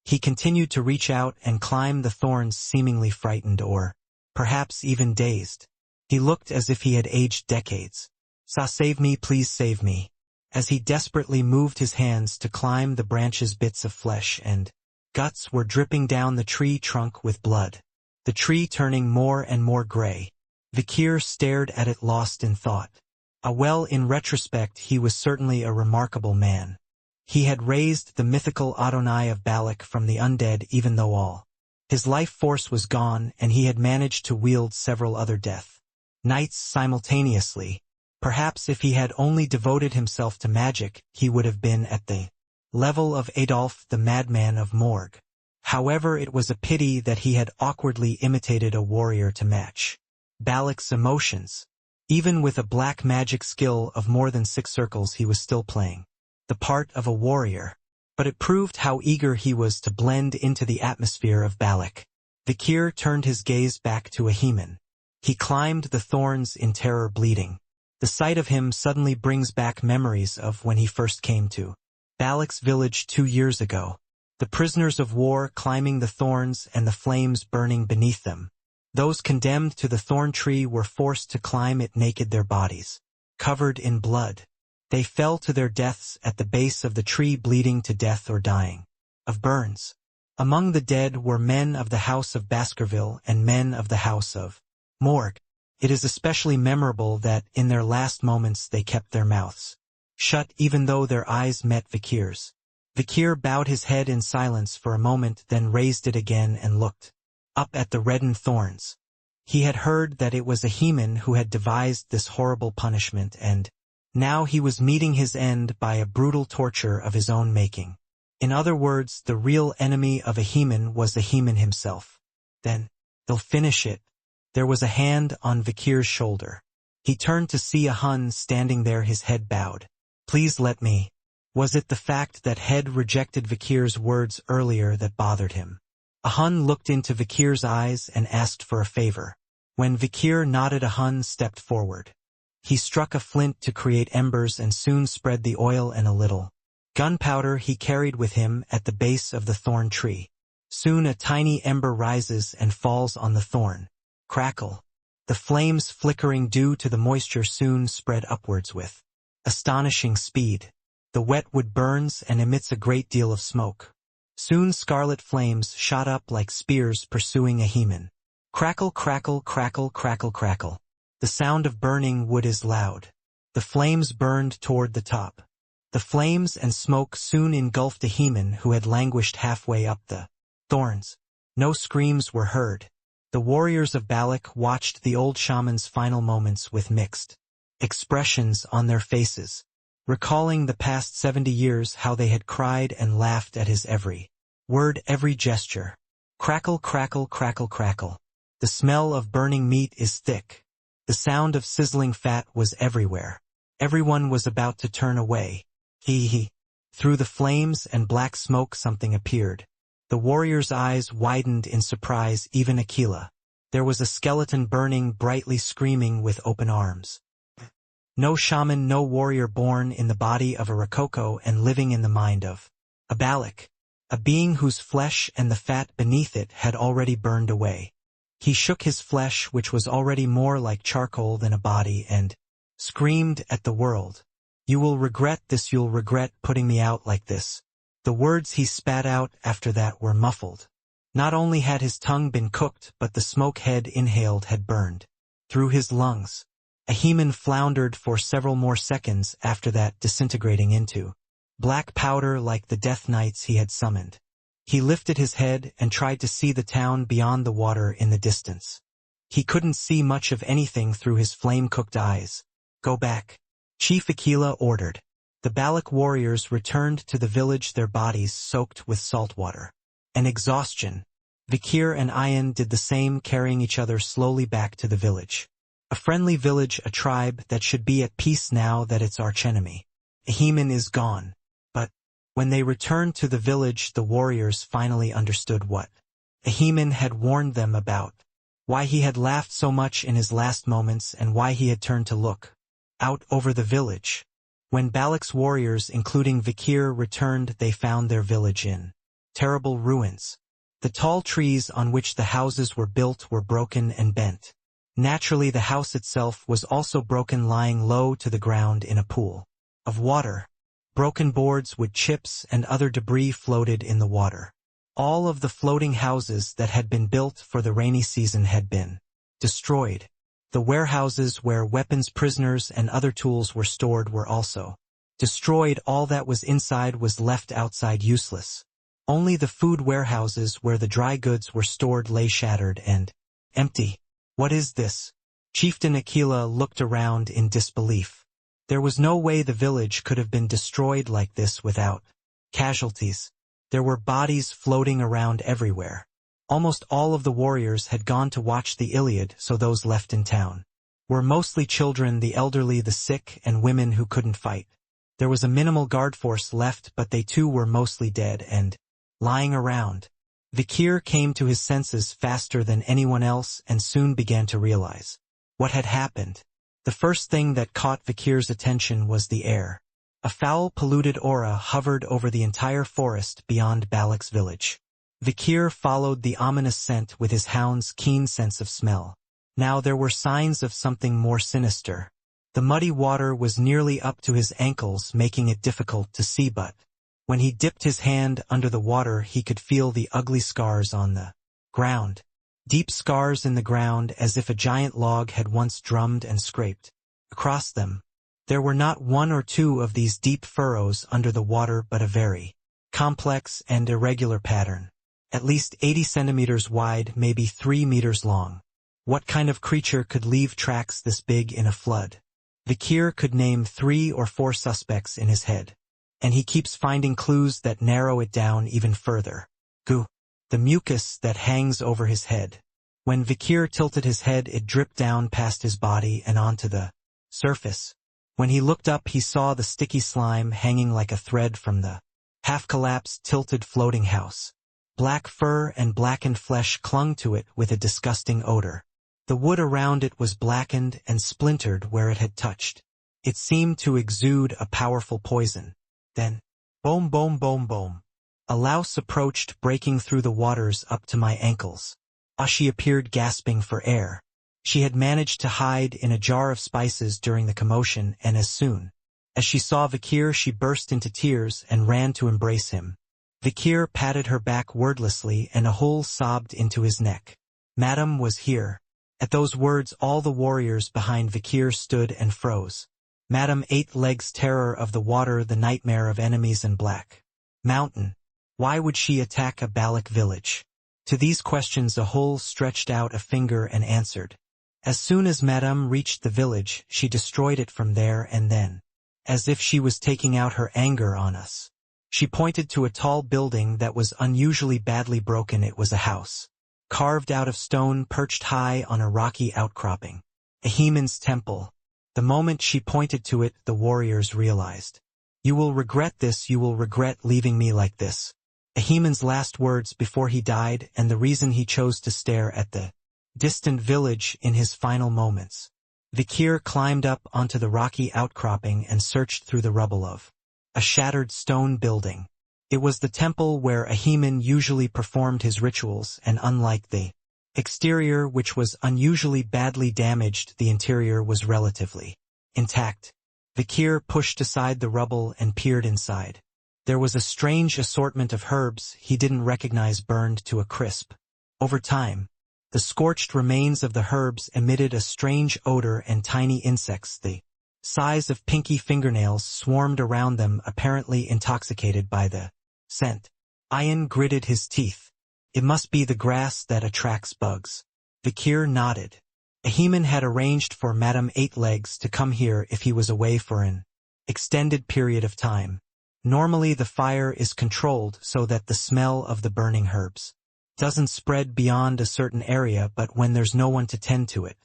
He continued to reach out and climb the thorns, seemingly frightened or perhaps even dazed. He looked as if he had aged decades. Save me, please save me. As he desperately moved his hands to climb the branches, bits of flesh and guts were dripping down the tree trunk with blood. The tree turning more and more gray. Vikir stared at it, lost in thought. In retrospect, he was certainly a remarkable man. He had raised the mythical Adonai of Balak from the undead, even though all his life force was gone, and he had managed to wield several other death knights simultaneously. Perhaps if he had only devoted himself to magic, he would have been at the level of Adolphe the madman of Morgue. However, it was a pity that he had awkwardly imitated a warrior to match Balak's emotions. Even with a black magic skill of more than 6 circles, he was still playing the part of a warrior. But it proved how eager he was to blend into the atmosphere of Balak. Vikir turned his gaze back to Ahiman. He climbed the thorns in terror, bleeding. The sight of him suddenly brings back memories of when he first came to Balak's village 2 years ago. The prisoners of war climbing the thorns and the flames burning beneath them. Those condemned to the thorn tree were forced to climb it naked, their bodies covered in blood. They fell to their deaths at the base of the tree, bleeding to death or dying of burns. Among the dead were men of the house of Baskerville and men of the house of Morgue. It is especially memorable that in their last moments they kept their mouths shut even though their eyes met Vikir's. Vikir bowed his head in silence for a moment, then raised it again and looked up at the reddened thorns. He had heard that it was Ahiman who had devised this horrible punishment, and now he was meeting his end by a brutal torture of his own making. In other words, the real enemy of Ahiman was Ahiman himself. Then, they'll finish it. There was a hand on Vikir's shoulder. He turned to see a Hun standing there, his head bowed. Please let me. Was it the fact that had rejected Vikir's words earlier that bothered him? A Hun looked into Vikir's eyes and asked for a favor. When Vikir nodded, a Hun stepped forward. He struck a flint to create embers and soon spread the oil and a little gunpowder he carried with him at the base of the thorn tree. Soon a tiny ember rises and falls on the thorn. Crackle. The flames, flickering due to the moisture, soon spread upwards with astonishing speed. The wet wood burns and emits a great deal of smoke. Soon scarlet flames shot up like spears pursuing Ahiman. Crackle, crackle, crackle, crackle, crackle. The sound of burning wood is loud. The flames burned toward the top. The flames and smoke soon engulfed Ahiman, who had languished halfway up the thorns. No screams were heard. The warriors of Balak watched the old shaman's final moments with mixed expressions on their faces, recalling the past 70 years, how they had cried and laughed at his every word, every gesture. Crackle, crackle, crackle, crackle. The smell of burning meat is thick. The sound of sizzling fat was everywhere. Everyone was about to turn away. Through the flames and black smoke something appeared. The warrior's eyes widened in surprise, even Akila. There was a skeleton burning brightly, screaming with open arms. No shaman, no warrior, born in the body of a Rococo and living in the mind of a Balak, a being whose flesh and the fat beneath it had already burned away. He shook his flesh, which was already more like charcoal than a body, and screamed at the world. You will regret this, you'll regret putting me out like this. The words he spat out after that were muffled. Not only had his tongue been cooked, but the smoke head inhaled had burned through his lungs. Ahiman floundered for several more seconds after that, disintegrating into black powder like the death knights he had summoned. He lifted his head and tried to see the town beyond the water in the distance. He couldn't see much of anything through his flame-cooked eyes. Go back, Chief Akila ordered. The Balak warriors returned to the village, their bodies soaked with salt water and exhaustion. Vikir and Ayan did the same, carrying each other slowly back to the village. A friendly village, a tribe that should be at peace now that its archenemy, Ahiman, is gone. But when they returned to the village, the warriors finally understood what Ahiman had warned them about, why he had laughed so much in his last moments, and why he had turned to look out over the village. When Balak's warriors, including Vikir, returned, they found their village in terrible ruins. The tall trees on which the houses were built were broken and bent. Naturally, the house itself was also broken, lying low to the ground in a pool of water. Broken boards, wood chips, and other debris floated in the water. All of the floating houses that had been built for the rainy season had been destroyed. The warehouses where weapons, prisoners, and other tools were stored were also destroyed. All that was inside was left outside, useless. Only the food warehouses where the dry goods were stored lay shattered and empty. What is this? Chieftain Aquila looked around in disbelief. There was no way the village could have been destroyed like this without casualties. There were bodies floating around everywhere. Almost all of the warriors had gone to watch the Iliad, so those left in town were mostly children, the elderly, the sick, and women who couldn't fight. There was a minimal guard force left, but they too were mostly dead and lying around. Vikir came to his senses faster than anyone else and soon began to realize what had happened. The first thing that caught Vikir's attention was the air. A foul, polluted aura hovered over the entire forest beyond Balak's village. Vikir followed the ominous scent with his hound's keen sense of smell. Now there were signs of something more sinister. The muddy water was nearly up to his ankles, making it difficult to see, but when he dipped his hand under the water he could feel the ugly scars on the ground. Deep scars in the ground, as if a giant log had once drummed and scraped across them. There were not one or two of these deep furrows under the water, but a very complex and irregular pattern. At least 80 centimeters wide, maybe 3 meters long. What kind of creature could leave tracks this big in a flood? Vikir could name 3 or 4 suspects in his head. And he keeps finding clues that narrow it down even further. Goo. The mucus that hangs over his head. When Vikir tilted his head, it dripped down past his body and onto the surface. When he looked up, he saw the sticky slime hanging like a thread from the half-collapsed, tilted floating house. Black fur and blackened flesh clung to it with a disgusting odor. The wood around it was blackened and splintered where it had touched. It seemed to exude a powerful poison. Then, boom, boom, boom, boom. A louse approached, breaking through the waters up to my ankles. She appeared, gasping for air. She had managed to hide in a jar of spices during the commotion, and as soon as she saw Vikir, she burst into tears and ran to embrace him. Vikir patted her back wordlessly, and Ahul sobbed into his neck. Madam was here. At those words, all the warriors behind Vikir stood and froze. Madam Eight Legs, terror of the water, the nightmare of enemies and Black Mountain. Why would she attack a Balak village? To these questions Ahul stretched out a finger and answered. As soon as Madame reached the village, she destroyed it from there and then. As if she was taking out her anger on us. She pointed to a tall building that was unusually badly broken. It was a house, carved out of stone, perched high on a rocky outcropping. Ahiman's temple. The moment she pointed to it, the warriors realized. You will regret this, you will regret leaving me like this. Ahiman's last words before he died, and the reason he chose to stare at the distant village in his final moments. Vikir climbed up onto the rocky outcropping and searched through the rubble of a shattered stone building. It was the temple where Ahiman usually performed his rituals, and unlike the exterior, which was unusually badly damaged, the interior was relatively intact. Vikir pushed aside the rubble and peered inside. There was a strange assortment of herbs he didn't recognize, burned to a crisp. Over time, the scorched remains of the herbs emitted a strange odor, and tiny insects the size of pinky fingernails swarmed around them, apparently intoxicated by the scent. Ian gritted his teeth. It must be the grass that attracts bugs. Vikir nodded. Ahiman had arranged for Madame Eight Legs to come here if he was away for an extended period of time. Normally the fire is controlled so that the smell of the burning herbs doesn't spread beyond a certain area, but when there's no one to tend to it,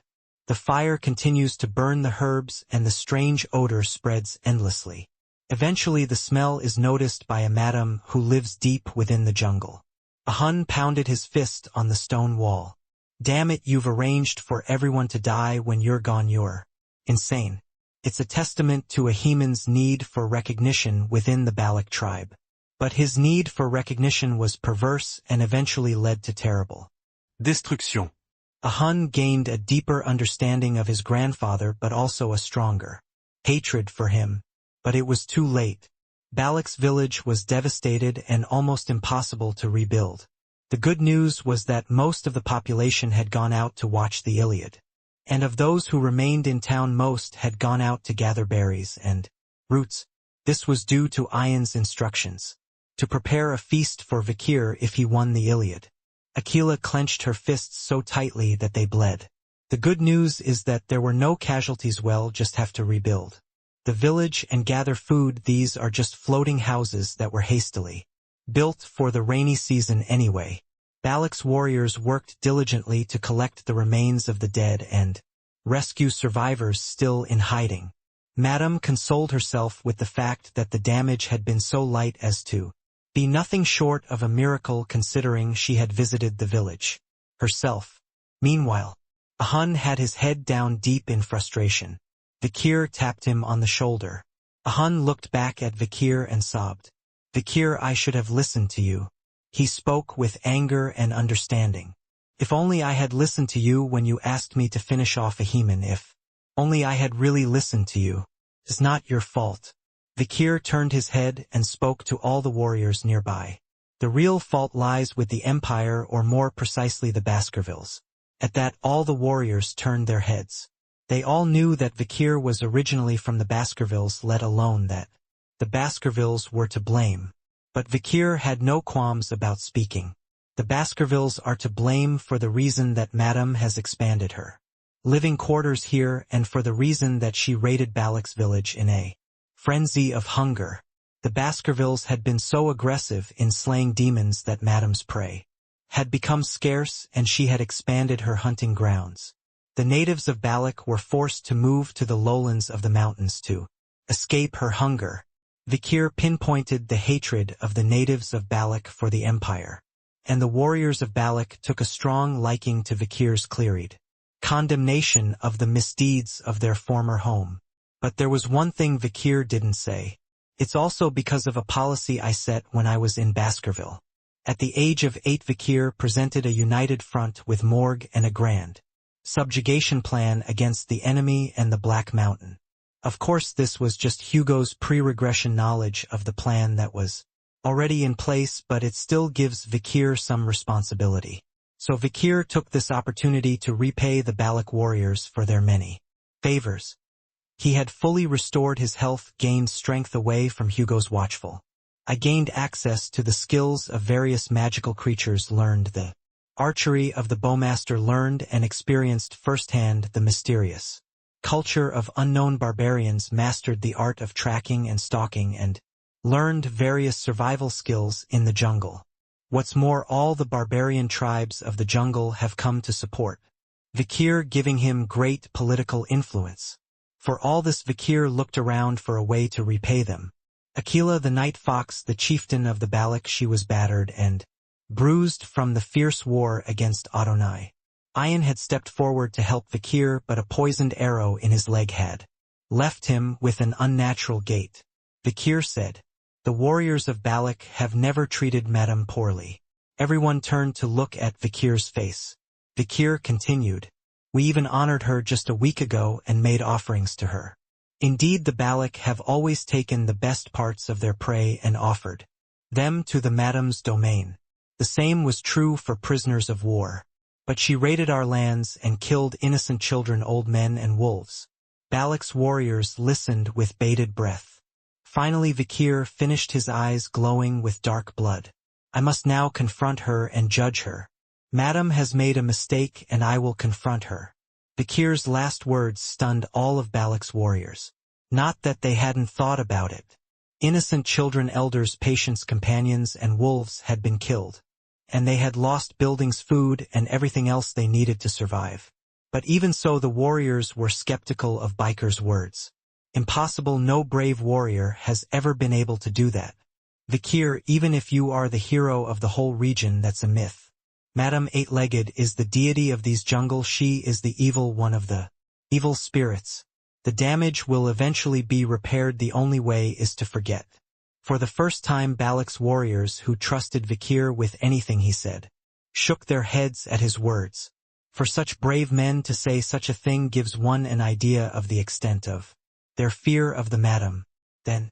the fire continues to burn the herbs and the strange odor spreads endlessly. Eventually the smell is noticed by a madam who lives deep within the jungle. Ahun pounded his fist on the stone wall. Damn it, you've arranged for everyone to die when you're gone. You're insane. It's a testament to Ahiman's need for recognition within the Balak tribe. But his need for recognition was perverse and eventually led to terrible destruction. Ahun gained a deeper understanding of his grandfather, but also a stronger hatred for him. But it was too late. Balak's village was devastated and almost impossible to rebuild. The good news was that most of the population had gone out to watch the Iliad. And of those who remained in town, most had gone out to gather berries and roots. This was due to Ian's instructions to prepare a feast for Vikir if he won the Iliad. Aquila clenched her fists so tightly that they bled. The good news is that there were no casualties. Well, just have to rebuild the village and gather food. These are just floating houses that were hastily built for the rainy season anyway. Balak's warriors worked diligently to collect the remains of the dead and rescue survivors still in hiding. Madame consoled herself with the fact that the damage had been so light as to be nothing short of a miracle, considering she had visited the village herself. Meanwhile, Ahun had his head down deep in frustration. Vikir tapped him on the shoulder. Ahun looked back at Vikir and sobbed. Vikir, I should have listened to you. He spoke with anger and understanding. If only I had listened to you when you asked me to finish off Ahiman. If only I had really listened to you. It's not your fault. Vikir turned his head and spoke to all the warriors nearby. The real fault lies with the Empire, or more precisely the Baskervilles. At that, all the warriors turned their heads. They all knew that Vikir was originally from the Baskervilles, let alone that the Baskervilles were to blame. But Vikir had no qualms about speaking. The Baskervilles are to blame for the reason that Madame has expanded her living quarters here, and for the reason that she raided Balak's village in a frenzy of hunger. The Baskervilles had been so aggressive in slaying demons that Madame's prey had become scarce, and she had expanded her hunting grounds. The natives of Balak were forced to move to the lowlands of the mountains to escape her hunger. Vikir pinpointed the hatred of the natives of Balak for the Empire, and the warriors of Balak took a strong liking to Vikir's cleared condemnation of the misdeeds of their former home. But there was one thing Vikir didn't say. It's also because of a policy I set when I was in Baskerville. At the age of 8, Vikir presented a united front with Morg and a grand subjugation plan against the enemy and the Black Mountain. Of course, this was just Hugo's pre-regression knowledge of the plan that was already in place, but it still gives Vikir some responsibility. So Vikir took this opportunity to repay the Balak warriors for their many favors. He had fully restored his health, gained strength away from Hugo's watchful. I gained access to the skills of various magical creatures, learned the archery of the bowmaster, learned and experienced firsthand the mysterious culture of unknown barbarians, mastered the art of tracking and stalking, and learned various survival skills in the jungle. What's more, all the barbarian tribes of the jungle have come to support Vikir, giving him great political influence. For all this, Vikir looked around for a way to repay them. Akela the Night Fox, the chieftain of the Balak, she was battered and bruised from the fierce war against Adonai. Ian had stepped forward to help Vikir, but a poisoned arrow in his leg had left him with an unnatural gait. Vikir said, "The warriors of Balak have never treated Madame poorly." Everyone turned to look at Vikir's face. Vikir continued, "We even honored her just a week ago and made offerings to her. Indeed, the Balak have always taken the best parts of their prey and offered them to the Madame's domain. The same was true for prisoners of war. But she raided our lands and killed innocent children, old men, and wolves." Balak's warriors listened with bated breath. Finally, Vikir finished, his eyes glowing with dark blood. "I must now confront her and judge her. Madame has made a mistake, and I will confront her." Vikir's last words stunned all of Balak's warriors. Not that they hadn't thought about it. Innocent children, elders, patients, companions, and wolves had been killed, and they had lost buildings, food, and everything else they needed to survive. But even so, the warriors were skeptical of Biker's words. "Impossible, no brave warrior has ever been able to do that. Vikir, even if you are the hero of the whole region, that's a myth. Madame Eight-Legged is the deity of these jungles. She is the evil one of the evil spirits. The damage will eventually be repaired. The only way is to forget." For the first time, Balak's warriors, who trusted Vikir with anything he said, shook their heads at his words. For such brave men to say such a thing gives one an idea of the extent of their fear of the Madame. Then,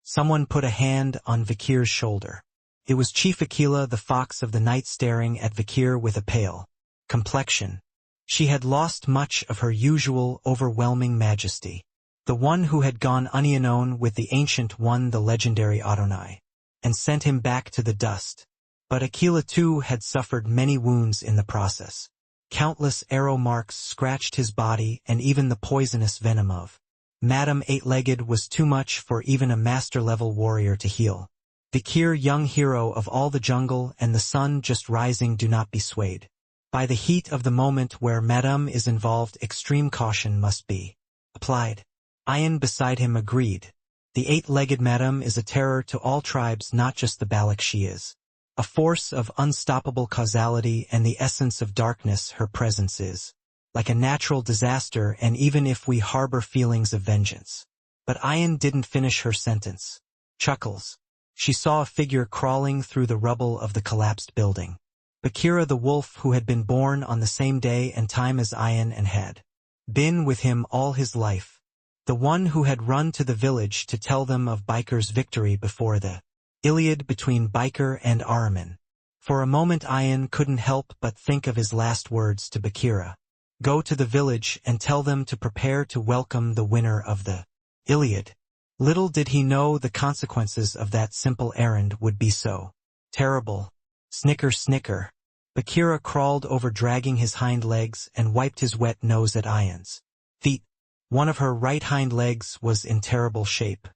someone put a hand on Vikir's shoulder. It was Chief Akela, the Fox of the Night, staring at Vikir with a pale complexion. She had lost much of her usual overwhelming majesty. The one who had gone unknown with the Ancient One, the legendary Adonai, and sent him back to the dust. But Akela too had suffered many wounds in the process. Countless arrow marks scratched his body, and even the poisonous venom of Madame Eight-Legged was too much for even a master-level warrior to heal. Vakir, young hero of all the jungle and the sun just rising, do not be swayed by the heat of the moment where Madame is involved. Extreme caution must be applied. Ayan beside him agreed. The eight-legged Madame is a terror to all tribes, not just the Balak. She is a force of unstoppable causality and the essence of darkness. Her presence is like a natural disaster, and even if we harbor feelings of vengeance. But Ayan didn't finish her sentence. Chuckles. She saw a figure crawling through the rubble of the collapsed building. Bakira, the wolf who had been born on the same day and time as Ayan and had been with him all his life. The one who had run to the village to tell them of Biker's victory before the Iliad between Biker and Ahriman. For a moment Ayan couldn't help but think of his last words to Bakira. Go to the village and tell them to prepare to welcome the winner of the Iliad. Little did he know the consequences of that simple errand would be so terrible. Snicker, snicker. Bakira crawled over, dragging his hind legs, and wiped his wet nose at Ayan's feet. One of her right hind legs was in terrible shape.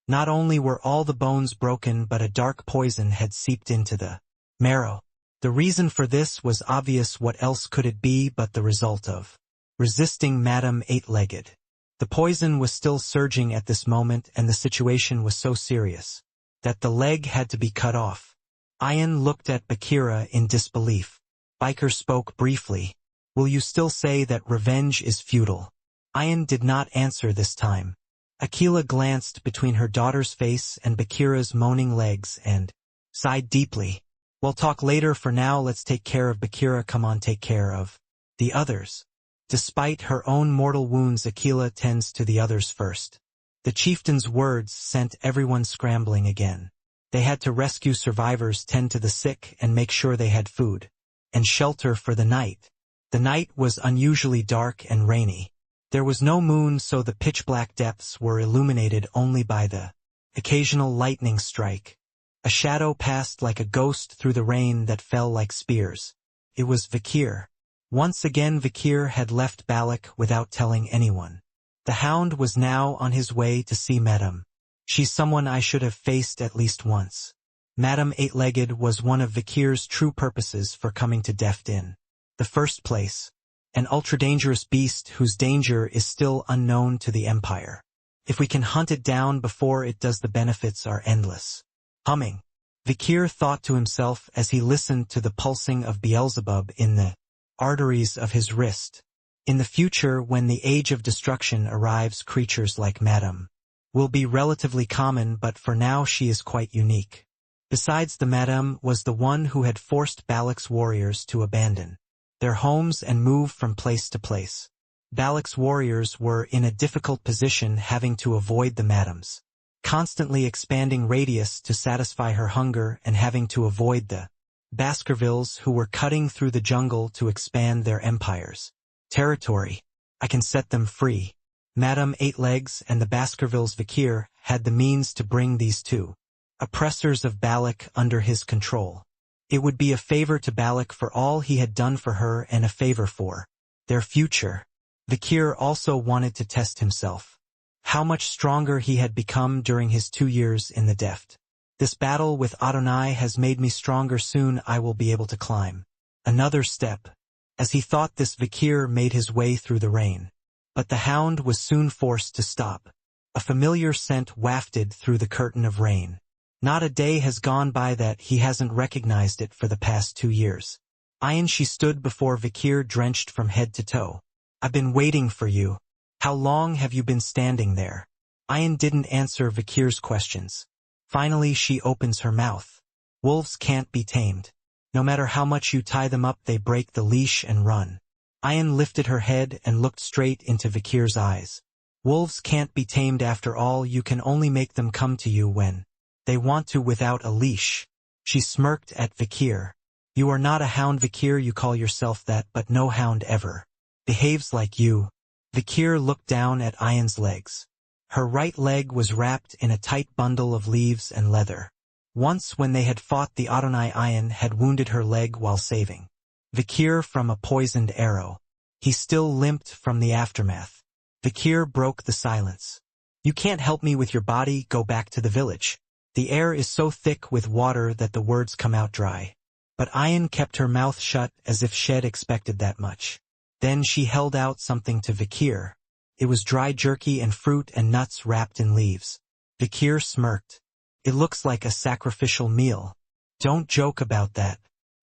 Not only were all the bones broken, but a dark poison had seeped into the marrow. The reason for this was obvious. What else could it be but the result of resisting Madame Eight-Legged? The poison was still surging at this moment, and the situation was so serious that the leg had to be cut off. Ayan looked at Bakira in disbelief. Biker spoke briefly. Will you still say that revenge is futile? Ayan did not answer this time. Akila glanced between her daughter's face and Bakira's moaning legs and sighed deeply. We'll talk later. For now, let's take care of Bakira. Come on, take care of the others. Despite her own mortal wounds, Akila tends to the others first. The chieftain's words sent everyone scrambling again. They had to rescue survivors, tend to the sick, and make sure they had food and shelter for the night. The night was unusually dark and rainy. There was no moon, so the pitch-black depths were illuminated only by the occasional lightning strike. A shadow passed like a ghost through the rain that fell like spears. It was Vakir. Once again Vakir had left Balak without telling anyone. The Hound was now on his way to see Madame. She's someone I should have faced at least once. Madame Eight-Legged was one of Vakir's true purposes for coming to Deft in the first place. An ultra-dangerous beast whose danger is still unknown to the Empire. If we can hunt it down before it does, the benefits are endless. Humming, Vakir thought to himself as he listened to the pulsing of Beelzebub in the arteries of his wrist. In the future, when the age of destruction arrives, creatures like Madame will be relatively common, but for now she is quite unique. Besides, the Madame was the one who had forced Balak's warriors to abandon their homes and move from place to place. Balak's warriors were in a difficult position, having to avoid the Madame's constantly expanding radius to satisfy her hunger, and having to avoid the Baskervilles who were cutting through the jungle to expand their empire's territory. I can set them free. Madame Eight-Legs and the Baskervilles. Vakir had the means to bring these two oppressors of Balak under his control. It would be a favor to Balak for all he had done for her, and a favor for their future. Vakir also wanted to test himself. How much stronger he had become during his 2 years in the Deft. This battle with Adonai has made me stronger. Soon I will be able to climb another step. As he thought this, Vakir made his way through the rain. But the Hound was soon forced to stop. A familiar scent wafted through the curtain of rain. Not a day has gone by that he hasn't recognized it for the past 2 years. Ayan, she stood before Vakir, drenched from head to toe. I've been waiting for you. How long have you been standing there? Ayan didn't answer Vakir's questions. Finally she opens her mouth. Wolves can't be tamed. No matter how much you tie them up, they break the leash and run. Ayan lifted her head and looked straight into Vakir's eyes. Wolves can't be tamed after all. You can only make them come to you when they want to, without a leash. She smirked at Vakir. You are not a hound, Vakir. You call yourself that, but no hound ever behaves like you. Vakir looked down at Ayan's legs. Her right leg was wrapped in a tight bundle of leaves and leather. Once when they had fought, the Adonai, Ayan had wounded her leg while saving Vikir from a poisoned arrow. He still limped from the aftermath. Vikir broke the silence. You can't help me with your body, go back to the village. The air is so thick with water that the words come out dry. But Ayan kept her mouth shut as if she'd expected that much. Then she held out something to Vikir. It was dry jerky and fruit and nuts wrapped in leaves. Vikir smirked. It looks like a sacrificial meal. Don't joke about that.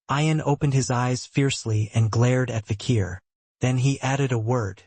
Ayan opened his eyes fiercely and glared at Vikir. Then he added a word.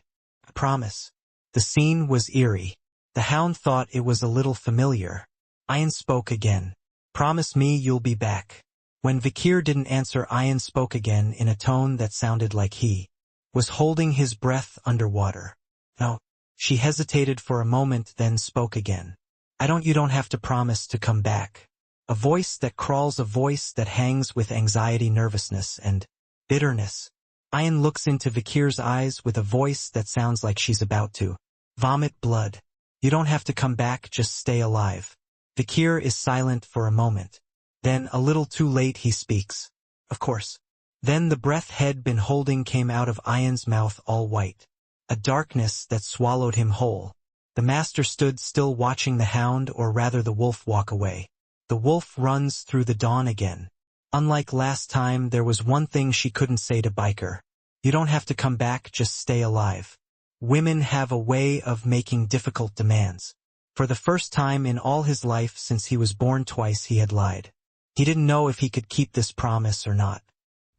I promise. The scene was eerie. The Hound thought it was a little familiar. Ayan spoke again. Promise me you'll be back. When Vikir didn't answer, Ayan spoke again in a tone that sounded like he was holding his breath underwater. No. She hesitated for a moment, then spoke again. You don't have to promise to come back. A voice that crawls, a voice that hangs with anxiety, nervousness, and bitterness. Ayan looks into Vikir's eyes with a voice that sounds like she's about to vomit blood. You don't have to come back, just stay alive. Vikir is silent for a moment. Then, a little too late, he speaks. Of course. Then the breath he'd been holding came out of Ayan's mouth, all white. A darkness that swallowed him whole. The master stood still, watching the Hound, or rather the wolf, walk away. The wolf runs through the dawn again. Unlike last time, there was one thing she couldn't say to Biker. You don't have to come back, just stay alive. Women have a way of making difficult demands. For the first time in all his life since he was born twice, he had lied. He didn't know if he could keep this promise or not.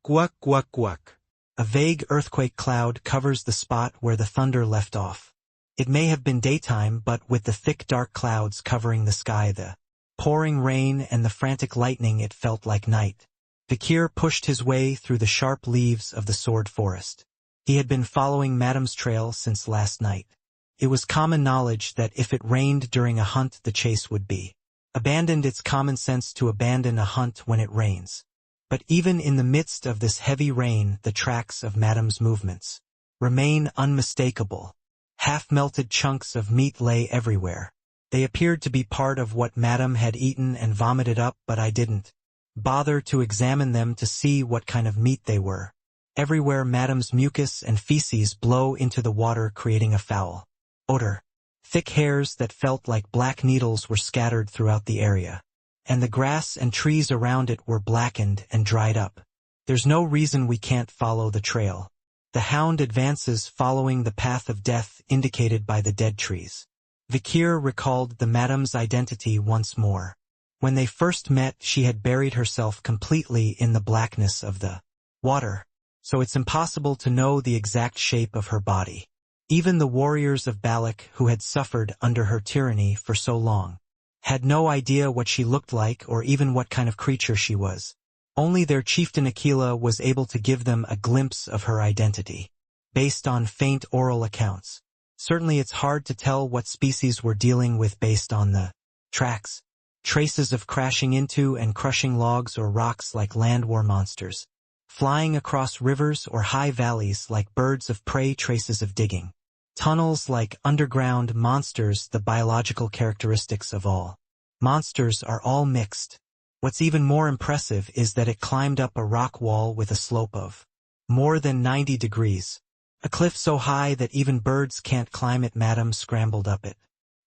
Quack, quack, quack. A vague earthquake cloud covers the spot where the thunder left off. It may have been daytime, but with the thick dark clouds covering the sky, the pouring rain and the frantic lightning, it felt like night. Vikir pushed his way through the sharp leaves of the sword forest. He had been following Madam's trail since last night. It was common knowledge that if it rained during a hunt, the chase would be abandoned. It's common sense to abandon a hunt when it rains. But even in the midst of this heavy rain, the tracks of Madam's movements remain unmistakable. Half-melted chunks of meat lay everywhere. They appeared to be part of what Madam had eaten and vomited up, but I didn't bother to examine them to see what kind of meat they were. Everywhere Madam's mucus and feces blow into the water, creating a foul odor. Thick hairs that felt like black needles were scattered throughout the area. And the grass and trees around it were blackened and dried up. There's no reason we can't follow the trail. The Hound advances, following the path of death indicated by the dead trees. Vikir recalled the Madam's identity once more. When they first met, she had buried herself completely in the blackness of the water, so it's impossible to know the exact shape of her body. Even the warriors of Balak, who had suffered under her tyranny for so long, had no idea what she looked like or even what kind of creature she was. Only their chieftain Aquila was able to give them a glimpse of her identity, based on faint oral accounts. Certainly it's hard to tell what species we're dealing with based on the tracks, traces of crashing into and crushing logs or rocks like land war monsters, flying across rivers or high valleys like birds of prey, traces of digging, tunnels like underground monsters. The biological characteristics of all monsters are all mixed. What's even more impressive is that it climbed up a rock wall with a slope of more than 90 degrees. A cliff so high that even birds can't climb it. Madam scrambled up it.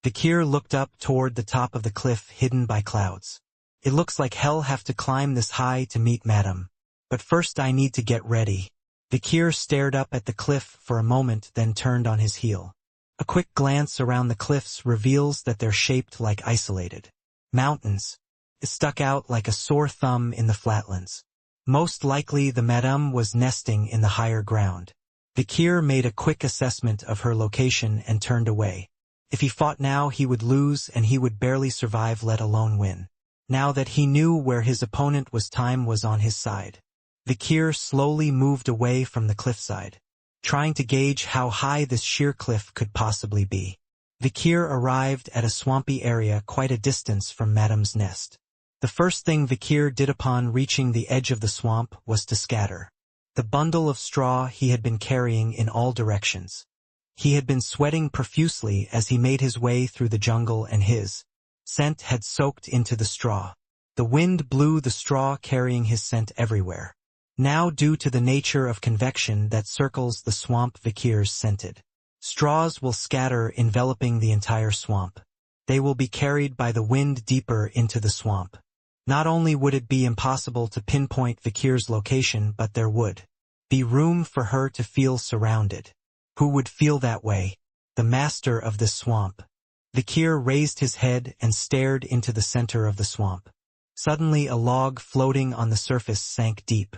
Vikir looked up toward the top of the cliff, hidden by clouds. It looks like hell have to climb this high to meet Madam. But first I need to get ready. Vikir stared up at the cliff for a moment, then turned on his heel. A quick glance around the cliffs reveals that they're shaped like isolated mountains. It stuck out like a sore thumb in the flatlands. Most likely the Madame was nesting in the higher ground. Vikir made a quick assessment of her location and turned away. If he fought now, he would lose, and he would barely survive, let alone win. Now that he knew where his opponent was, time was on his side. Vikir slowly moved away from the cliffside, trying to gauge how high this sheer cliff could possibly be. Vikir arrived at a swampy area quite a distance from Madame's nest. The first thing Vikir did upon reaching the edge of the swamp was to scatter the bundle of straw he had been carrying in all directions. He had been sweating profusely as he made his way through the jungle, and his scent had soaked into the straw. The wind blew the straw, carrying his scent everywhere. Now due to the nature of convection that circles the swamp Vikir's scented. Straws will scatter enveloping the entire swamp. They will be carried by the wind deeper into the swamp. Not only would it be impossible to pinpoint Vikir's location, but there would be room for her to feel surrounded. Who would feel that way? The master of this swamp. Vikir raised his head and stared into the center of the swamp. Suddenly a log floating on the surface sank deep,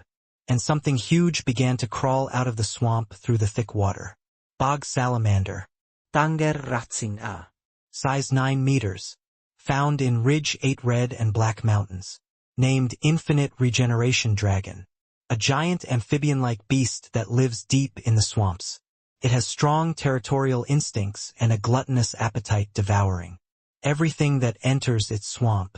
and something huge began to crawl out of the swamp through the thick water. Bog salamander. Tanger ratsing a. Size 9 meters. Found in Ridge 8 Red and Black Mountains. Named Infinite Regeneration Dragon. A giant amphibian-like beast that lives deep in the swamps. It has strong territorial instincts and a gluttonous appetite devouring everything that enters its swamp.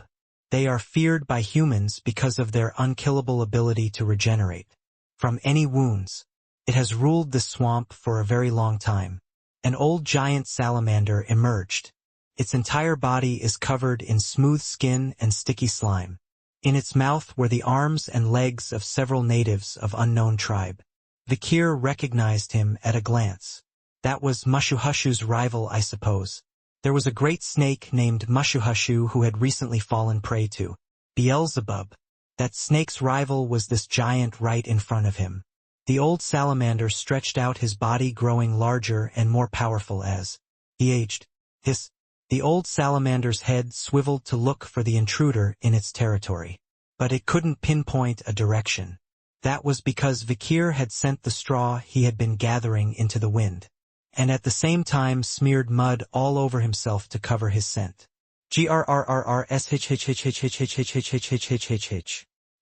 They are feared by humans because of their unkillable ability to regenerate from any wounds. It has ruled this swamp for a very long time. An old giant salamander emerged. Its entire body is covered in smooth skin and sticky slime. In its mouth were the arms and legs of several natives of unknown tribe. Vikir recognized him at a glance. That was Mushuhushu's rival, I suppose. There was a great snake named Mushuhushu who had recently fallen prey to Beelzebub. That snake's rival was this giant right in front of him. The old salamander stretched out his body, growing larger and more powerful as he aged. The old salamander's head swiveled to look for the intruder in its territory. But it couldn't pinpoint a direction. That was because Vikir had sent the straw he had been gathering into the wind, and at the same time smeared mud all over himself to cover his scent. Grrrrrsh.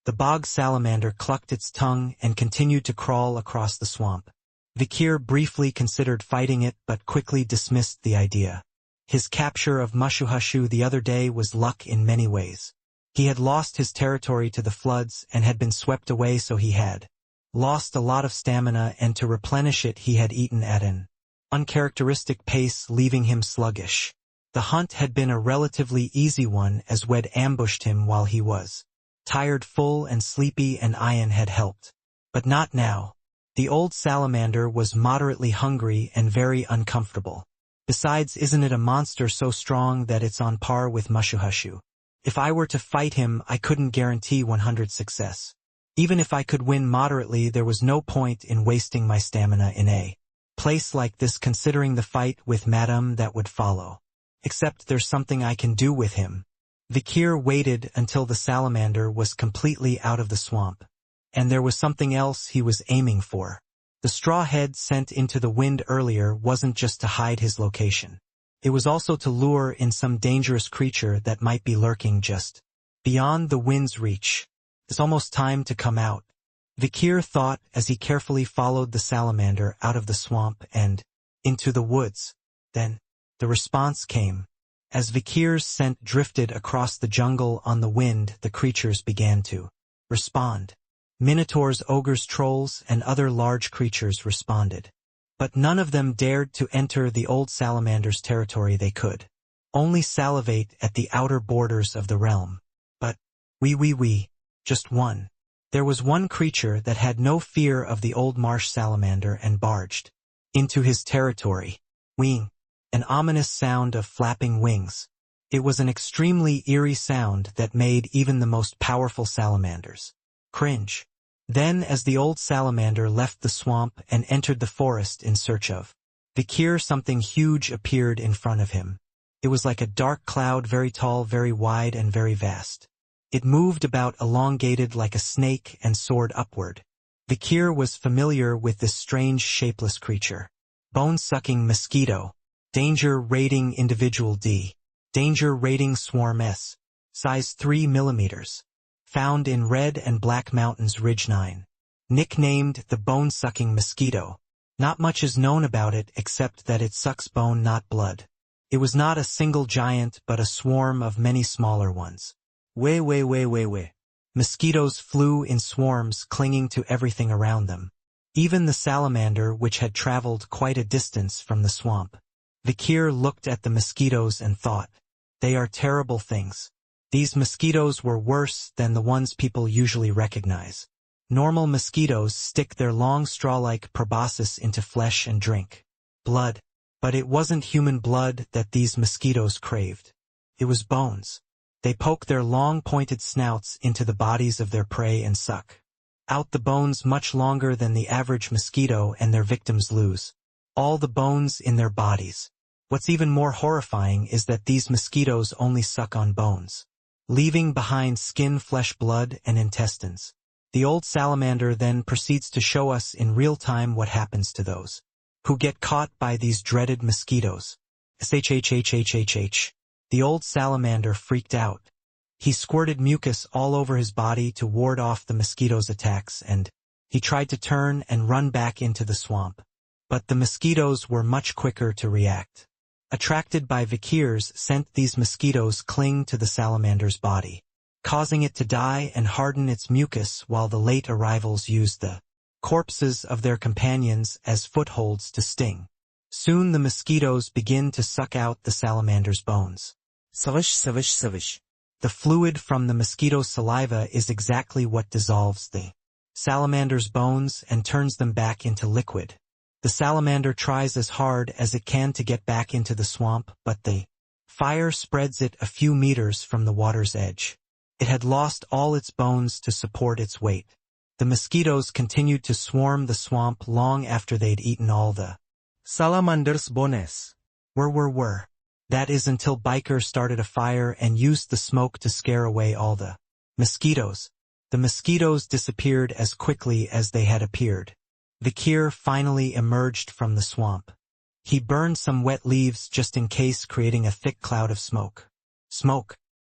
The bog salamander clucked its tongue and continued to crawl across the swamp. Vikir briefly considered fighting it but quickly dismissed the idea. His capture of Mushuhushu the other day was luck in many ways. He had lost his territory to the floods and had been swept away, so he had lost a lot of stamina, and to replenish it he had eaten at an uncharacteristic pace, leaving him sluggish. The hunt had been a relatively easy one as Wed ambushed him while he was tired, full and sleepy, and Ian had helped. But not now. The old salamander was moderately hungry and very uncomfortable. Besides, isn't it a monster so strong that it's on par with Mushuhushu? If I were to fight him, I couldn't guarantee 100 success. Even if I could win moderately, there was no point in wasting my stamina in a place like this, considering the fight with Madame that would follow. Except there's something I can do with him. Vikir waited until the salamander was completely out of the swamp. And there was something else he was aiming for. The straw head sent into the wind earlier wasn't just to hide his location. It was also to lure in some dangerous creature that might be lurking just beyond the wind's reach. It's almost time to come out, Vikir thought as he carefully followed the salamander out of the swamp and into the woods. Then, the response came. As Vikir's scent drifted across the jungle on the wind, the creatures began to respond. Minotaurs, ogres, trolls, and other large creatures responded. But none of them dared to enter the old salamander's territory. They could only salivate at the outer borders of the realm. But, just one. There was one creature that had no fear of the old marsh salamander and barged into his territory. Wing. An ominous sound of flapping wings. It was an extremely eerie sound that made even the most powerful salamanders cringe. Then, as the old salamander left the swamp and entered the forest in search of Vikir, something huge appeared in front of him. It was like a dark cloud, very tall, very wide, and very vast. It moved about, elongated like a snake, and soared upward. Vikir was familiar with this strange, shapeless creature. Bone-sucking mosquito. Danger rating individual D. Danger rating swarm S. Size 3 millimeters. Found in Red and Black Mountains Ridge 9. Nicknamed the bone-sucking mosquito. Not much is known about it except that it sucks bone, not blood. It was not a single giant but a swarm of many smaller ones. Mosquitoes flew in swarms, clinging to everything around them. Even the salamander, which had traveled quite a distance from the swamp. Vikir looked at the mosquitoes and thought, they are terrible things. These mosquitoes were worse than the ones people usually recognize. Normal mosquitoes stick their long straw-like proboscis into flesh and drink blood. But it wasn't human blood that these mosquitoes craved. It was bones. They poke their long pointed snouts into the bodies of their prey and suck out the bones much longer than the average mosquito and their victims lose all the bones in their bodies. What's even more horrifying is that these mosquitoes only suck on bones, leaving behind skin, flesh, blood, and intestines. The old salamander then proceeds to show us in real time what happens to those who get caught by these dreaded mosquitoes. Shhhhhhh. The old salamander freaked out. He squirted mucus all over his body to ward off the mosquitoes' attacks, and he tried to turn and run back into the swamp. But the mosquitoes were much quicker to react. Attracted by Vikir's scent, these mosquitoes cling to the salamander's body, causing it to die and harden its mucus, while the late arrivals used the corpses of their companions as footholds to sting. Soon the mosquitoes begin to suck out the salamander's bones. Swish. The fluid from the mosquito's saliva is exactly what dissolves the salamander's bones and turns them back into liquid. The salamander tries as hard as it can to get back into the swamp, but the fire spreads it a few meters from the water's edge. It had lost all its bones to support its weight. The mosquitoes continued to swarm the swamp long after they'd eaten all the Salamander's bones. Were. That is until bikers started a fire and used the smoke to scare away all the mosquitoes. The mosquitoes disappeared as quickly as they had appeared. Vikir finally emerged from the swamp. He burned some wet leaves just in case, creating a thick cloud of smoke.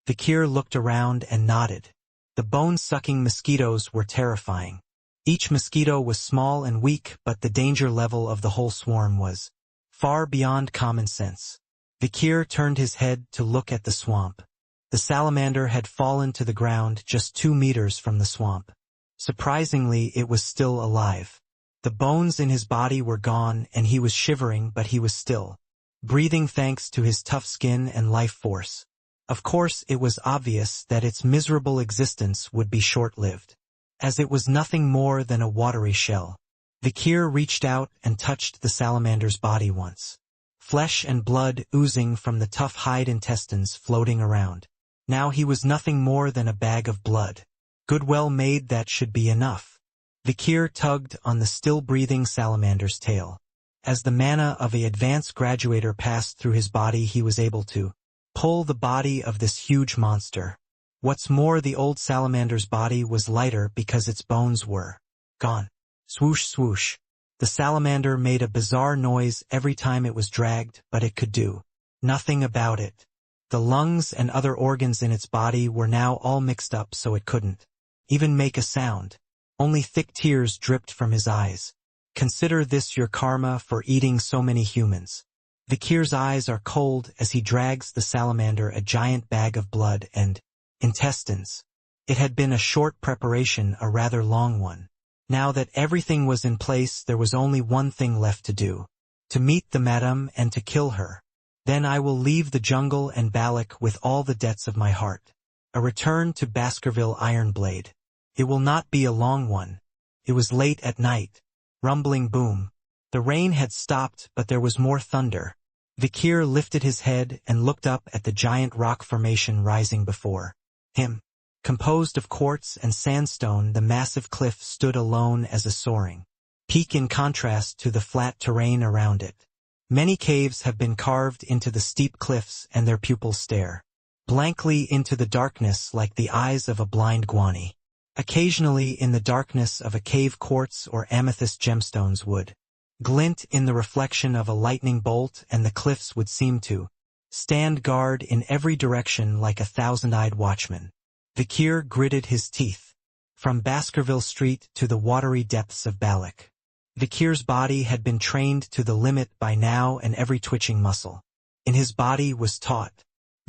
Vikir looked around and nodded. The bone-sucking mosquitoes were terrifying. Each mosquito was small and weak, but the danger level of the whole swarm was far beyond common sense. Vikir turned his head to look at the swamp. The salamander had fallen to the ground just 2 meters from the swamp. Surprisingly, it was still alive. The bones in his body were gone and he was shivering, but he was still breathing thanks to his tough skin and life force. Of course, it was obvious that its miserable existence would be short-lived, as it was nothing more than a watery shell. Vikir reached out and touched the salamander's body once. Flesh and blood oozing from the tough hide, intestines floating around. Now he was nothing more than a bag of blood. Good, well made, that should be enough. Vikir tugged on the still-breathing salamander's tail. As the mana of an advanced graduator passed through his body, he was able to pull the body of this huge monster. What's more, the old salamander's body was lighter because its bones were gone. Swoosh, swoosh. The salamander made a bizarre noise every time it was dragged, but it could do nothing about it. The lungs and other organs in its body were now all mixed up, so it couldn't even make a sound. Only thick tears dripped from his eyes. Consider this your karma for eating so many humans. Vikir's eyes are cold as he drags the salamander a giant bag of blood and intestines. It had been a short preparation, a rather long one. Now that everything was in place, there was only one thing left to do. To meet the madam and to kill her. Then I will leave the jungle and Balak with all the debts of my heart. A return to Baskerville Ironblade. It will not be a long one. It was late at night. Rumbling boom. The rain had stopped, but there was more thunder. Vikir lifted his head and looked up at the giant rock formation rising before him. Composed of quartz and sandstone, the massive cliff stood alone as a soaring peak in contrast to the flat terrain around it. Many caves have been carved into the steep cliffs, and their pupils stare blankly into the darkness like the eyes of a blind guani. Occasionally, in the darkness of a cave, quartz or amethyst gemstones would glint in the reflection of a lightning bolt, and the cliffs would seem to stand guard in every direction like a thousand-eyed watchman. Vikir gritted his teeth. From Baskerville Street to the watery depths of Balak. Vikir's body had been trained to the limit by now, and every twitching muscle in his body was taut.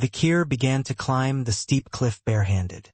Vikir began to climb the steep cliff barehanded.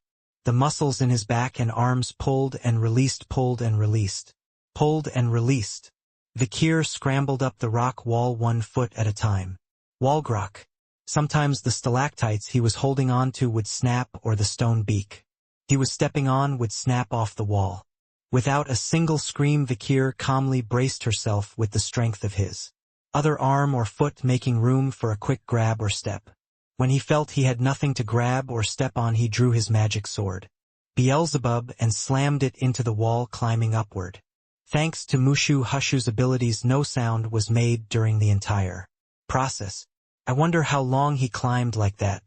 The muscles in his back and arms pulled and released, pulled and released, pulled and released. Vikir scrambled up the rock wall 1 foot at a time. Walgrock. Sometimes the stalactites he was holding on to would snap, or the stone beak he was stepping on would snap off the wall. Without a single scream, Vikir calmly braced herself with the strength of his other arm or foot, making room for a quick grab or step. When he felt he had nothing to grab or step on, he drew his magic sword, Beelzebub, and slammed it into the wall, climbing upward. Thanks to Mushu Hushu's abilities, no sound was made during the entire process. I wonder how long he climbed like that.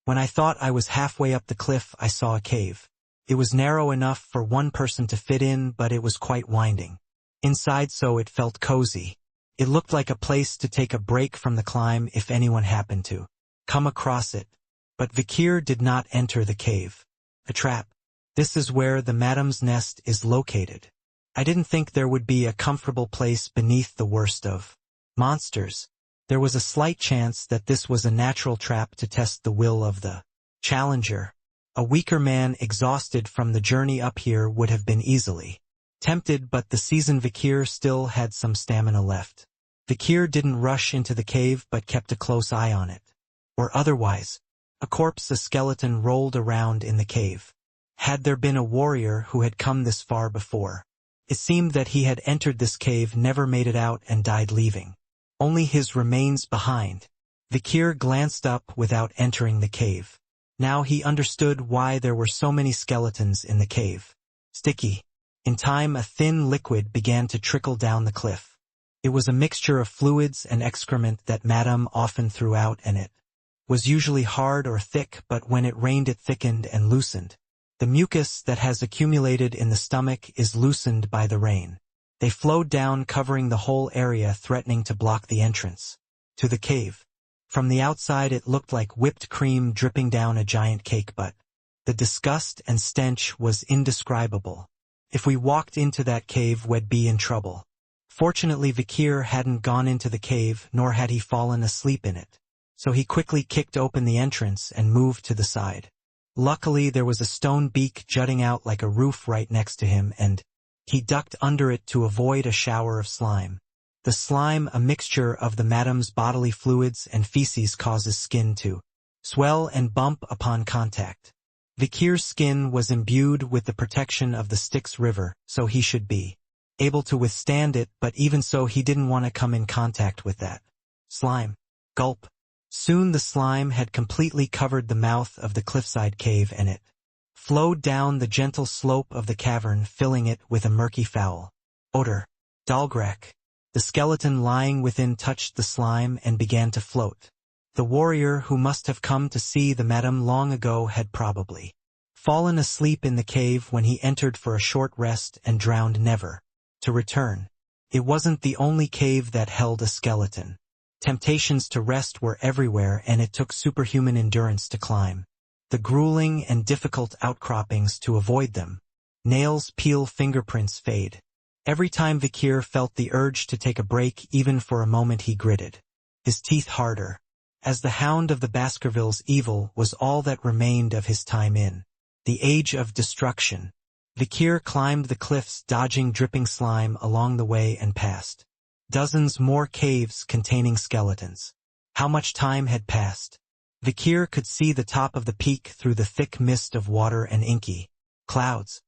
When I thought I was halfway up the cliff, I saw a cave. It was narrow enough for one person to fit in, but it was quite winding inside, so it felt cozy. It looked like a place to take a break from the climb if anyone happened to come across it. But Vikir did not enter the cave. A trap. This is where the Madam's nest is located. I didn't think there would be a comfortable place beneath the worst of monsters. There was a slight chance that this was a natural trap to test the will of the challenger. A weaker man, exhausted from the journey up here, would have been easily tempted, but the seasoned Vikir still had some stamina left. Vikir didn't rush into the cave, but kept a close eye on it. Or otherwise, a corpse, a skeleton, rolled around in the cave. Had there been a warrior who had come this far before? It seemed that he had entered this cave, never made it out, and died, leaving only his remains behind. Vikir glanced up without entering the cave. Now he understood why there were so many skeletons in the cave. Sticky. In time, a thin liquid began to trickle down the cliff. It was a mixture of fluids and excrement that Madame often threw out, and it was usually hard or thick, but when it rained it thickened and loosened. The mucus that has accumulated in the stomach is loosened by the rain. They flowed down, covering the whole area, threatening to block the entrance to the cave. From the outside it looked like whipped cream dripping down a giant cake, but the disgust and stench was indescribable. If we walked into that cave, we'd be in trouble. Fortunately, Vikir hadn't gone into the cave, nor had he fallen asleep in it. So he quickly kicked open the entrance and moved to the side. Luckily, there was a stone beak jutting out like a roof right next to him, and he ducked under it to avoid a shower of slime. The slime, a mixture of the Madame's bodily fluids and feces, causes skin to swell and bump upon contact. Vikir's skin was imbued with the protection of the Styx River, so he should be able to withstand it, but even so he didn't want to come in contact with that slime. Gulp. Soon the slime had completely covered the mouth of the cliffside cave, and it flowed down the gentle slope of the cavern, filling it with a murky foul odor. Dalgrek. The skeleton lying within touched the slime and began to float. The warrior who must have come to see the Madame long ago had probably fallen asleep in the cave when he entered for a short rest and drowned, never to return. It wasn't the only cave that held a skeleton. Temptations to rest were everywhere, and it took superhuman endurance to climb the grueling and difficult outcroppings to avoid them. Nails peel, fingerprints fade. Every time Vikir felt the urge to take a break, even for a moment, he gritted his teeth harder. As the Hound of the Baskervilles, evil was all that remained of his time in the age of destruction. Vikir climbed the cliffs, dodging dripping slime along the way, and passed dozens more caves containing skeletons. How much time had passed? Vikir could see the top of the peak through the thick mist of water and inky clouds.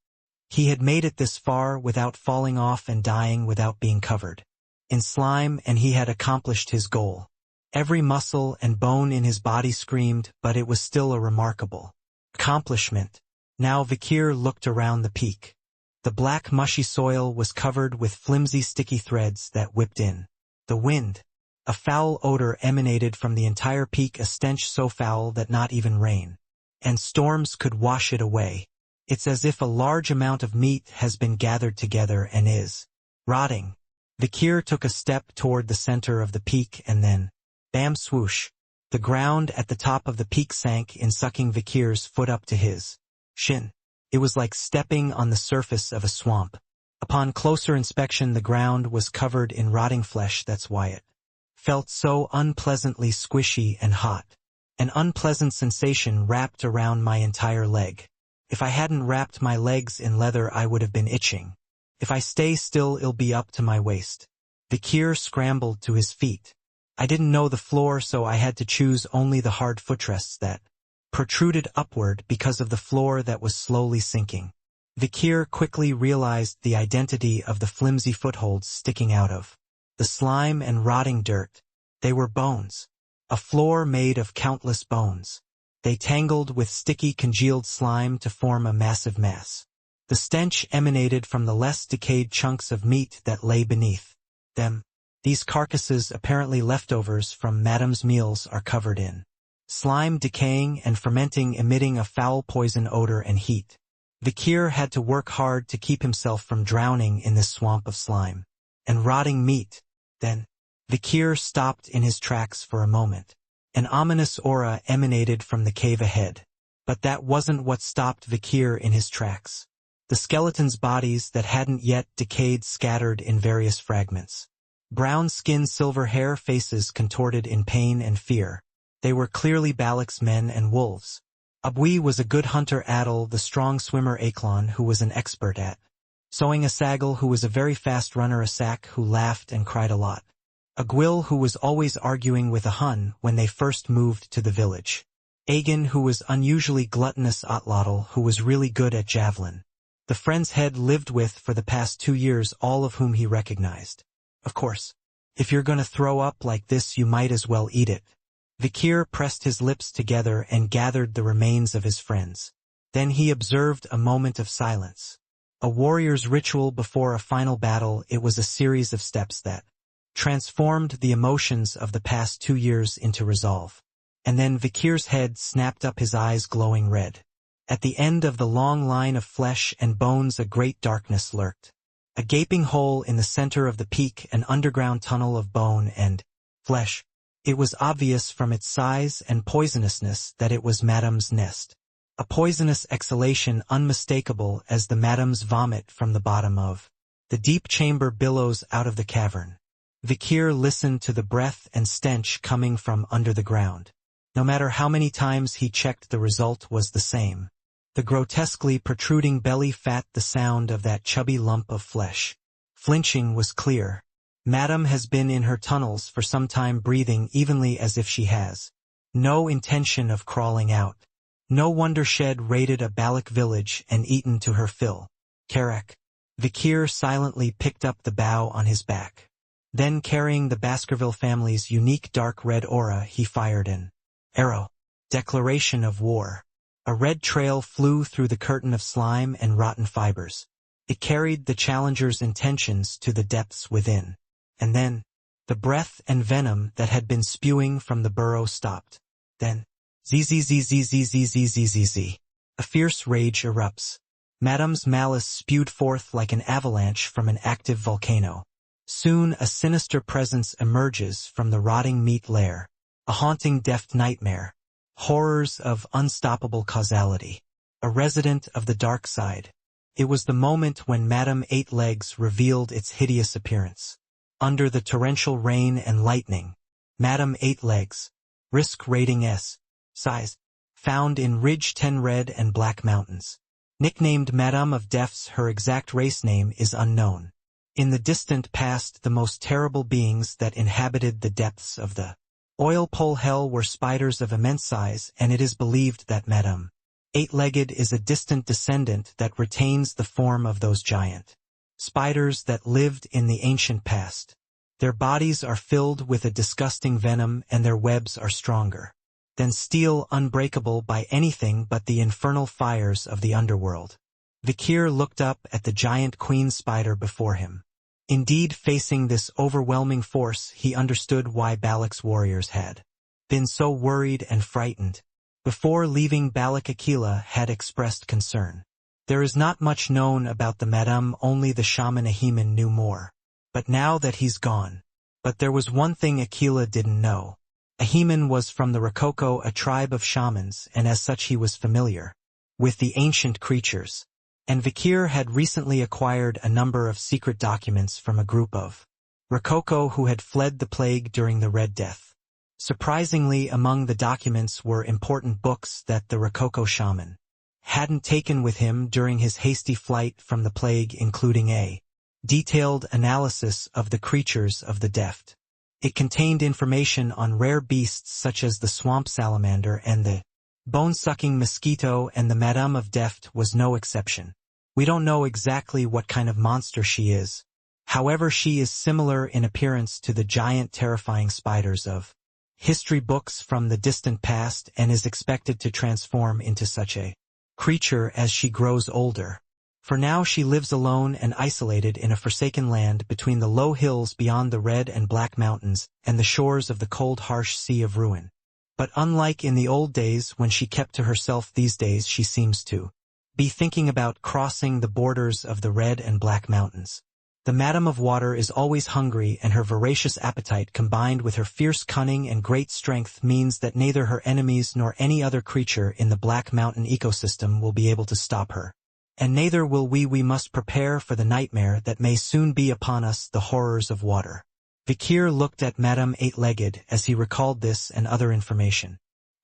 He had made it this far without falling off and dying without being covered in slime, and he had accomplished his goal. Every muscle and bone in his body screamed, but it was still a remarkable accomplishment. Now Vikir looked around the peak. The black mushy soil was covered with flimsy sticky threads that whipped in the wind. A foul odor emanated from the entire peak, a stench so foul that not even rain and storms could wash it away. It's as if a large amount of meat has been gathered together and is rotting. Vikir took a step toward the center of the peak, and then, bam, swoosh. The ground at the top of the peak sank in, sucking Vikir's foot up to his shin. It was like stepping on the surface of a swamp. Upon closer inspection, the ground was covered in rotting flesh. That's why it felt so unpleasantly squishy and hot. An unpleasant sensation wrapped around my entire leg. If I hadn't wrapped my legs in leather, I would have been itching. If I stay still, it'll be up to my waist. Vikir scrambled to his feet. I didn't know the floor, so I had to choose only the hard footrests that protruded upward because of the floor that was slowly sinking. Vikir quickly realized the identity of the flimsy footholds sticking out of the slime and rotting dirt. They were bones. A floor made of countless bones. They tangled with sticky congealed slime to form a massive mass. The stench emanated from the less decayed chunks of meat that lay beneath them. These carcasses, apparently leftovers from Madame's meals, are covered in slime, decaying and fermenting, emitting a foul poison odor and heat. Vikir had to work hard to keep himself from drowning in this swamp of slime and rotting meat. Then, Vikir stopped in his tracks for a moment. An ominous aura emanated from the cave ahead. But that wasn't what stopped Vikir in his tracks. The skeletons' bodies that hadn't yet decayed scattered in various fragments. Brown skin, silver hair, faces contorted in pain and fear. They were clearly Balak's men and wolves. Abui was a good hunter, Adil the strong swimmer, Aklon who was an expert at sewing, Asagal who was a very fast runner, Asak who laughed and cried a lot, Agwil who was always arguing with a Hun when they first moved to the village, Agan who was unusually gluttonous, Otlotl who was really good at javelin. The friends Head lived with for the past 2 years, all of whom he recognized. Of course, if you're gonna throw up like this, you might as well eat it. Vikir pressed his lips together and gathered the remains of his friends. Then he observed a moment of silence. A warrior's ritual before a final battle. It was a series of steps that transformed the emotions of the past 2 years into resolve. And then Vikir's head snapped up, his eyes glowing red. At the end of the long line of flesh and bones a great darkness lurked. A gaping hole in the center of the peak, an underground tunnel of bone and flesh. It was obvious from its size and poisonousness that it was Madame's nest. A poisonous exhalation unmistakable as the Madame's vomit from the bottom of the deep chamber billows out of the cavern. Vikir listened to the breath and stench coming from under the ground. No matter how many times he checked, the result was the same. The grotesquely protruding belly fat, the sound of that chubby lump of flesh. Flinching was clear. Madame has been in her tunnels for some time, breathing evenly as if she has no intention of crawling out. No wonder Shed raided a Balak village and eaten to her fill. Karak. Vikir silently picked up the bow on his back. Then, carrying the Baskerville family's unique dark red aura, he fired an arrow. Declaration of war. A red trail flew through the curtain of slime and rotten fibers. It carried the challenger's intentions to the depths within. And then, the breath and venom that had been spewing from the burrow stopped. Then, zzzzzzzzzzzzzzz. A fierce rage erupts. Madame's malice spewed forth like an avalanche from an active volcano. Soon a sinister presence emerges from the rotting meat lair. A haunting death nightmare. Horrors of unstoppable causality. A resident of the dark side. It was the moment when Madame Eight Legs revealed its hideous appearance. Under the torrential rain and lightning, Madame Eight Legs, risk rating S, size, found in Ridge 10 Red and Black Mountains. Nicknamed Madame of Deaths, her exact race name is unknown. In the distant past, the most terrible beings that inhabited the depths of the oil pole hell were spiders of immense size, and it is believed that Madame Eight-Legged is a distant descendant that retains the form of those giant spiders that lived in the ancient past. Their bodies are filled with a disgusting venom, and their webs are stronger than steel, unbreakable by anything but the infernal fires of the underworld. Vikir looked up at the giant queen spider before him. Indeed, facing this overwhelming force, he understood why Balak's warriors had been so worried and frightened. Before leaving Balak, Akila had expressed concern. There is not much known about the Madame, only the shaman Ahiman knew more. But now that he's gone. But there was one thing Akila didn't know. Ahiman was from the Rococo, a tribe of shamans, and as such he was familiar with the ancient creatures. And Vikir had recently acquired a number of secret documents from a group of Rococo who had fled the plague during the Red Death. Surprisingly, among the documents were important books that the Rococo shaman hadn't taken with him during his hasty flight from the plague, including a detailed analysis of the creatures of the deft. It contained information on rare beasts such as the swamp salamander and the bone-sucking mosquito, and the Madame of Deft was no exception. We don't know exactly what kind of monster she is. However, she is similar in appearance to the giant terrifying spiders of history books from the distant past and is expected to transform into such a creature as she grows older. For now she lives alone and isolated in a forsaken land between the low hills beyond the red and black mountains and the shores of the cold harsh sea of ruin. But unlike in the old days when she kept to herself, these days she seems to be thinking about crossing the borders of the red and black mountains. The Madam of Water is always hungry, and her voracious appetite combined with her fierce cunning and great strength means that neither her enemies nor any other creature in the Black Mountain ecosystem will be able to stop her. And neither will we. We must prepare for the nightmare that may soon be upon us, the horrors of water. Vikir looked at Madame Eight-Legged as he recalled this and other information.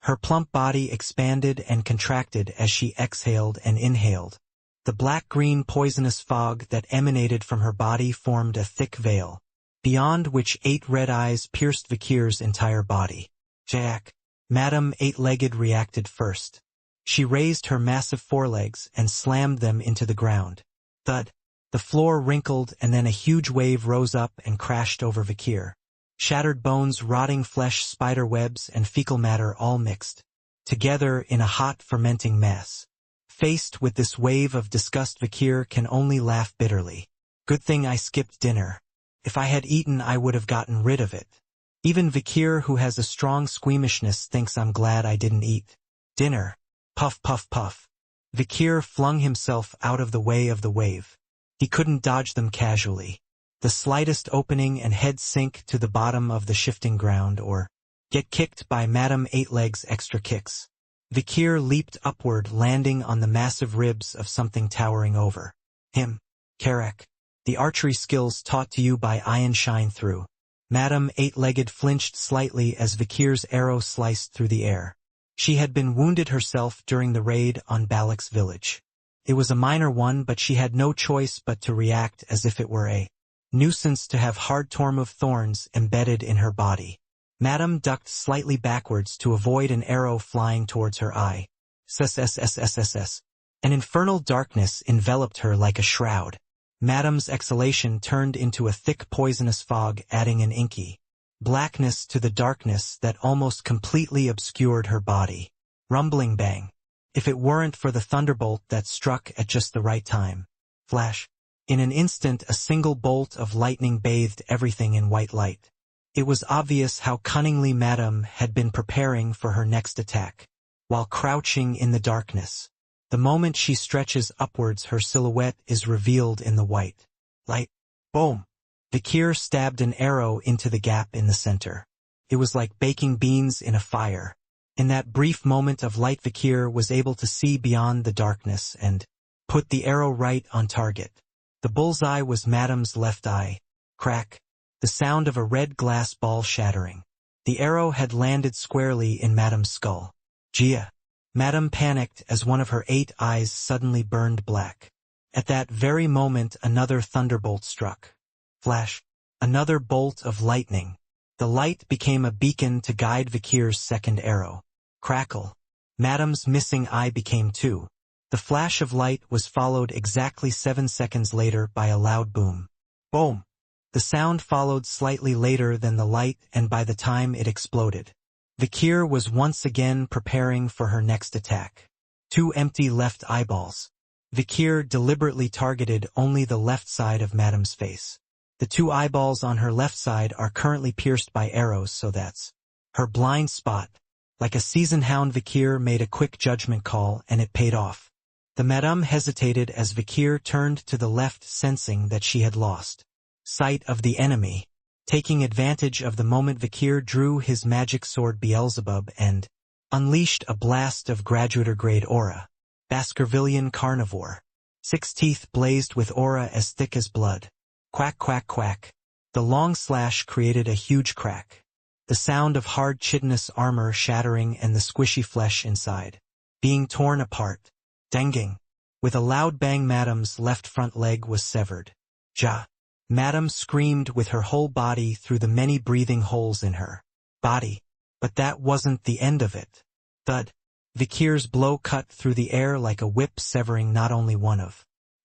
Her plump body expanded and contracted as she exhaled and inhaled. The black-green poisonous fog that emanated from her body formed a thick veil, beyond which 8 red eyes pierced Vikir's entire body. Jack! Madame Eight-Legged reacted first. She raised her massive forelegs and slammed them into the ground. Thud! The floor wrinkled and then a huge wave rose up and crashed over Vikir. Shattered bones, rotting flesh, spider webs, and fecal matter all mixed together in a hot, fermenting mass. Faced with this wave of disgust, Vikir can only laugh bitterly. Good thing I skipped dinner. If I had eaten, I would have gotten rid of it. Even Vikir, who has a strong squeamishness, thinks I'm glad I didn't eat dinner. Puff, puff, puff. Vikir flung himself out of the way of the wave. He couldn't dodge them casually. The slightest opening and head sink to the bottom of the shifting ground or get kicked by Madame Eight-Legs' extra kicks. Vikir leaped upward, landing on the massive ribs of something towering over him. Karak. The archery skills taught to you by Ian shine through. Madame Eight-Legged flinched slightly as Vikir's arrow sliced through the air. She had been wounded herself during the raid on Balak's village. It was a minor one, but she had no choice but to react as if it were a nuisance to have hard torm of thorns embedded in her body. Madame ducked slightly backwards to avoid an arrow flying towards her eye. Ssssss. An infernal darkness enveloped her like a shroud. Madame's exhalation turned into a thick poisonous fog, adding an inky blackness to the darkness that almost completely obscured her body. Rumbling bang. If it weren't for the thunderbolt that struck at just the right time. Flash. In an instant, a single bolt of lightning bathed everything in white light. It was obvious how cunningly Madame had been preparing for her next attack. While crouching in the darkness, the moment she stretches upwards, her silhouette is revealed in the white light. Boom! Vikir stabbed an arrow into the gap in the center. It was like baking beans in a fire. In that brief moment of light, Vikir was able to see beyond the darkness and put the arrow right on target. The bullseye was Madame's left eye. Crack. The sound of a red glass ball shattering. The arrow had landed squarely in Madame's skull. Gia. Madame panicked as one of her 8 eyes suddenly burned black. At that very moment, another thunderbolt struck. Flash. Another bolt of lightning. The light became a beacon to guide Vikir's second arrow. Crackle. Madame's missing eye became 2. The flash of light was followed exactly 7 seconds later by a loud boom. Boom! The sound followed slightly later than the light, and by the time it exploded, Vikir was once again preparing for her next attack. 2 empty left eyeballs. Vikir deliberately targeted only the left side of Madame's face. The 2 eyeballs on her left side are currently pierced by arrows, so that's her blind spot. Like a seasoned hound, Vikir made a quick judgment call, and it paid off. The Madame hesitated as Vikir turned to the left, sensing that she had lost sight of the enemy. Taking advantage of the moment, Vikir drew his magic sword Beelzebub and unleashed a blast of graduator-grade aura. Baskervillian carnivore. 6 teeth blazed with aura as thick as blood. Quack, quack, quack. The long slash created a huge crack. The sound of hard chitinous armor shattering and the squishy flesh inside being torn apart. Denging. With a loud bang, Madame's left front leg was severed. Ja. Madame screamed with her whole body through the many breathing holes in her body. But that wasn't the end of it. Thud. Vikir's blow cut through the air like a whip, severing not only one of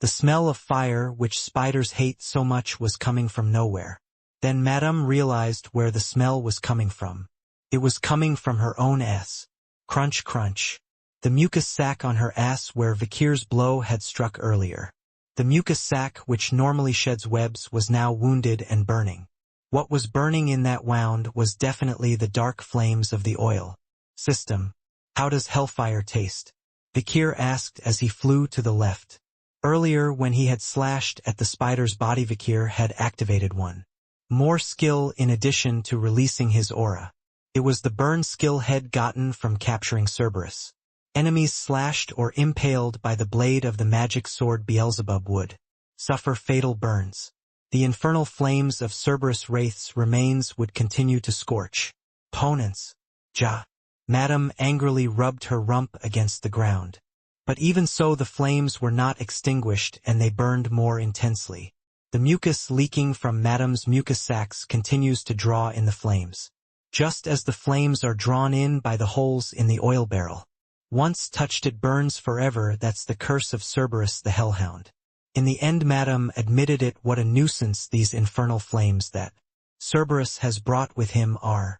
The smell of fire, which spiders hate so much, was coming from nowhere. Then Madame realized where the smell was coming from. It was coming from her own ass. Crunch, crunch. The mucus sac on her ass where Vikir's blow had struck earlier. The mucus sac, which normally sheds webs, was now wounded and burning. What was burning in that wound was definitely the dark flames of the oil system. How does hellfire taste? Vikir asked as he flew to the left. Earlier, when he had slashed at the spider's body, Vikir had activated one more skill in addition to releasing his aura. It was the burn skill had gotten from capturing Cerberus. Enemies slashed or impaled by the blade of the magic sword Beelzebub would suffer fatal burns. The infernal flames of Cerberus Wraith's remains would continue to scorch opponents. Madame angrily rubbed her rump against the ground. But even so, the flames were not extinguished and they burned more intensely. The mucus leaking from Madame's mucus sacs continues to draw in the flames, just as the flames are drawn in by the holes in the oil barrel. Once touched, it burns forever. That's the curse of Cerberus the Hellhound. In the end, Madame admitted it. What a nuisance these infernal flames that Cerberus has brought with him are.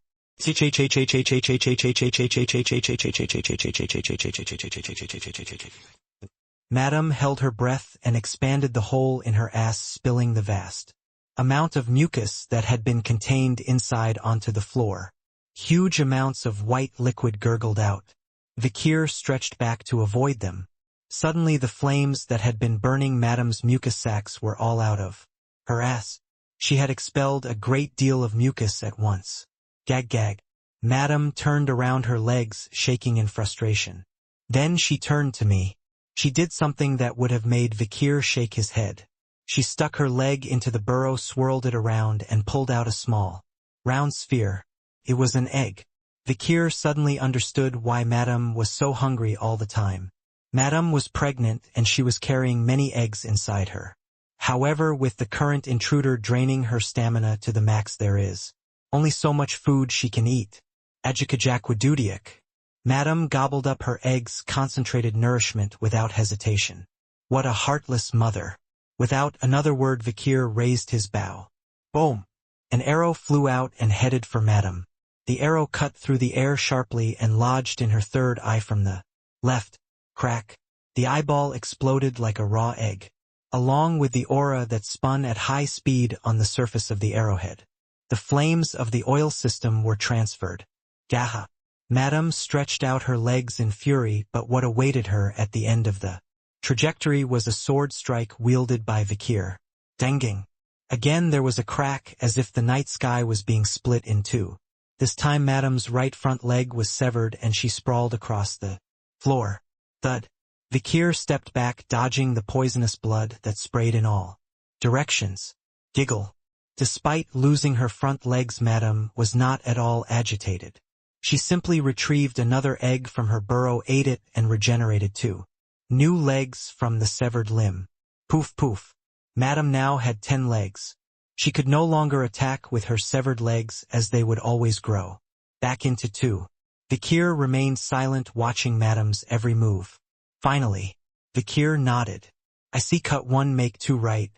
Madame held her breath and expanded the hole in her ass, spilling the vast amount of mucus that had been contained inside onto the floor. Huge amounts of white liquid gurgled out. Vikir stretched back to avoid them. Suddenly the flames that had been burning Madame's mucus sacs were all out of her ass. She had expelled a great deal of mucus at once. Gag gag. Madame turned around, her legs shaking in frustration. Then she turned to me. She did something that would have made Vikir shake his head. She stuck her leg into the burrow, swirled it around, and pulled out a small, round sphere. It was an egg. Vikir suddenly understood why Madame was so hungry all the time. Madame was pregnant and she was carrying many eggs inside her. However, with the current intruder draining her stamina to the max, there is only so much food she can eat. Ajikajakwadudiak. Madame gobbled up her eggs' concentrated nourishment without hesitation. What a heartless mother. Without another word, Vikir raised his bow. Boom! An arrow flew out and headed for Madame. The arrow cut through the air sharply and lodged in her third eye from the left. Crack. The eyeball exploded like a raw egg, along with the aura that spun at high speed on the surface of the arrowhead. The flames of the oil system were transferred. Gaha. Madame stretched out her legs in fury, but what awaited her at the end of the trajectory was a sword strike wielded by Vikir. Denging. Again there was a crack, as if the night sky was being split in two. This time Madame's right front leg was severed and she sprawled across the floor. Thud. Vikir stepped back, dodging the poisonous blood that sprayed in all directions. Giggle. Despite losing her front legs, Madame was not at all agitated. She simply retrieved another egg from her burrow, ate it, and regenerated 2 new legs from the severed limb. Poof poof. Madame now had 10 legs. She could no longer attack with her severed legs, as they would always grow back into 2. Vikir remained silent, watching Madame's every move. Finally, Vikir nodded. I see, cut 1 make 2 right.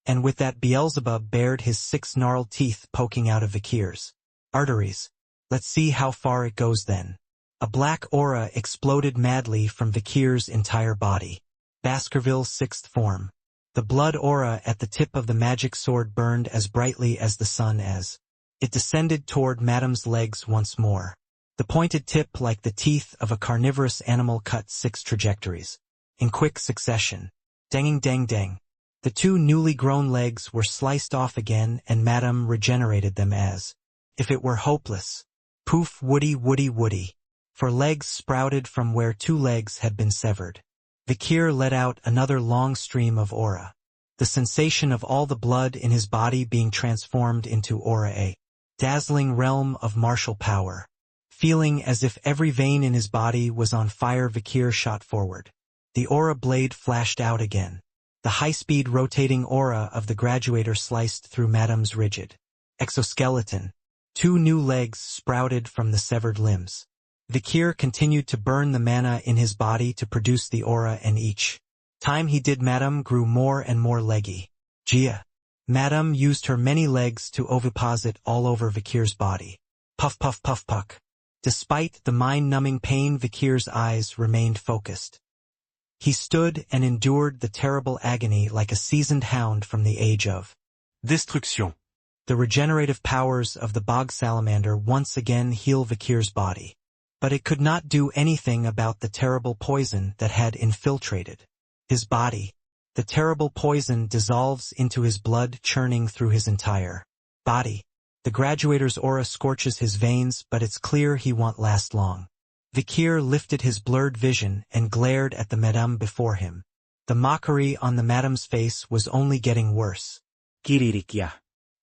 And with that, Beelzebub bared his 6 gnarled teeth poking out of Vikir's arteries. Let's see how far it goes then. A black aura exploded madly from Vikir's entire body. Baskerville's 6th form. The blood aura at the tip of the magic sword burned as brightly as the sun as it descended toward Madame's legs once more. The pointed tip, like the teeth of a carnivorous animal, cut 6 trajectories in quick succession. Denging deng deng. The 2 newly grown legs were sliced off again, and Madame regenerated them as if it were hopeless. Poof, woody woody woody. For legs sprouted from where 2 legs had been severed. Vikir let out another long stream of aura. The sensation of all the blood in his body being transformed into aura, a dazzling realm of martial power. Feeling as if every vein in his body was on fire, Vikir shot forward. The aura blade flashed out again. The high-speed rotating aura of the graduator sliced through Madame's rigid exoskeleton. 2 new legs sprouted from the severed limbs. Vikir continued to burn the mana in his body to produce the aura, and each Time he did Madame grew more and more leggy. Gia. Madame used her many legs to oviposit all over Vikir's body. Puff puff puff puck. Despite the mind-numbing pain, Vikir's eyes remained focused. He stood and endured the terrible agony like a seasoned hound from the age of Destruction. the regenerative powers of the bog salamander once again heal Vikir's body. But it could not do anything about the terrible poison that had infiltrated his body. The terrible poison dissolves into his blood, churning through his entire body. The graduator's aura scorches his veins, but it's clear he won't last long. Vikir lifted his blurred vision and glared at the madame before him. The mockery on the madame's face was only getting worse. Kiririkya.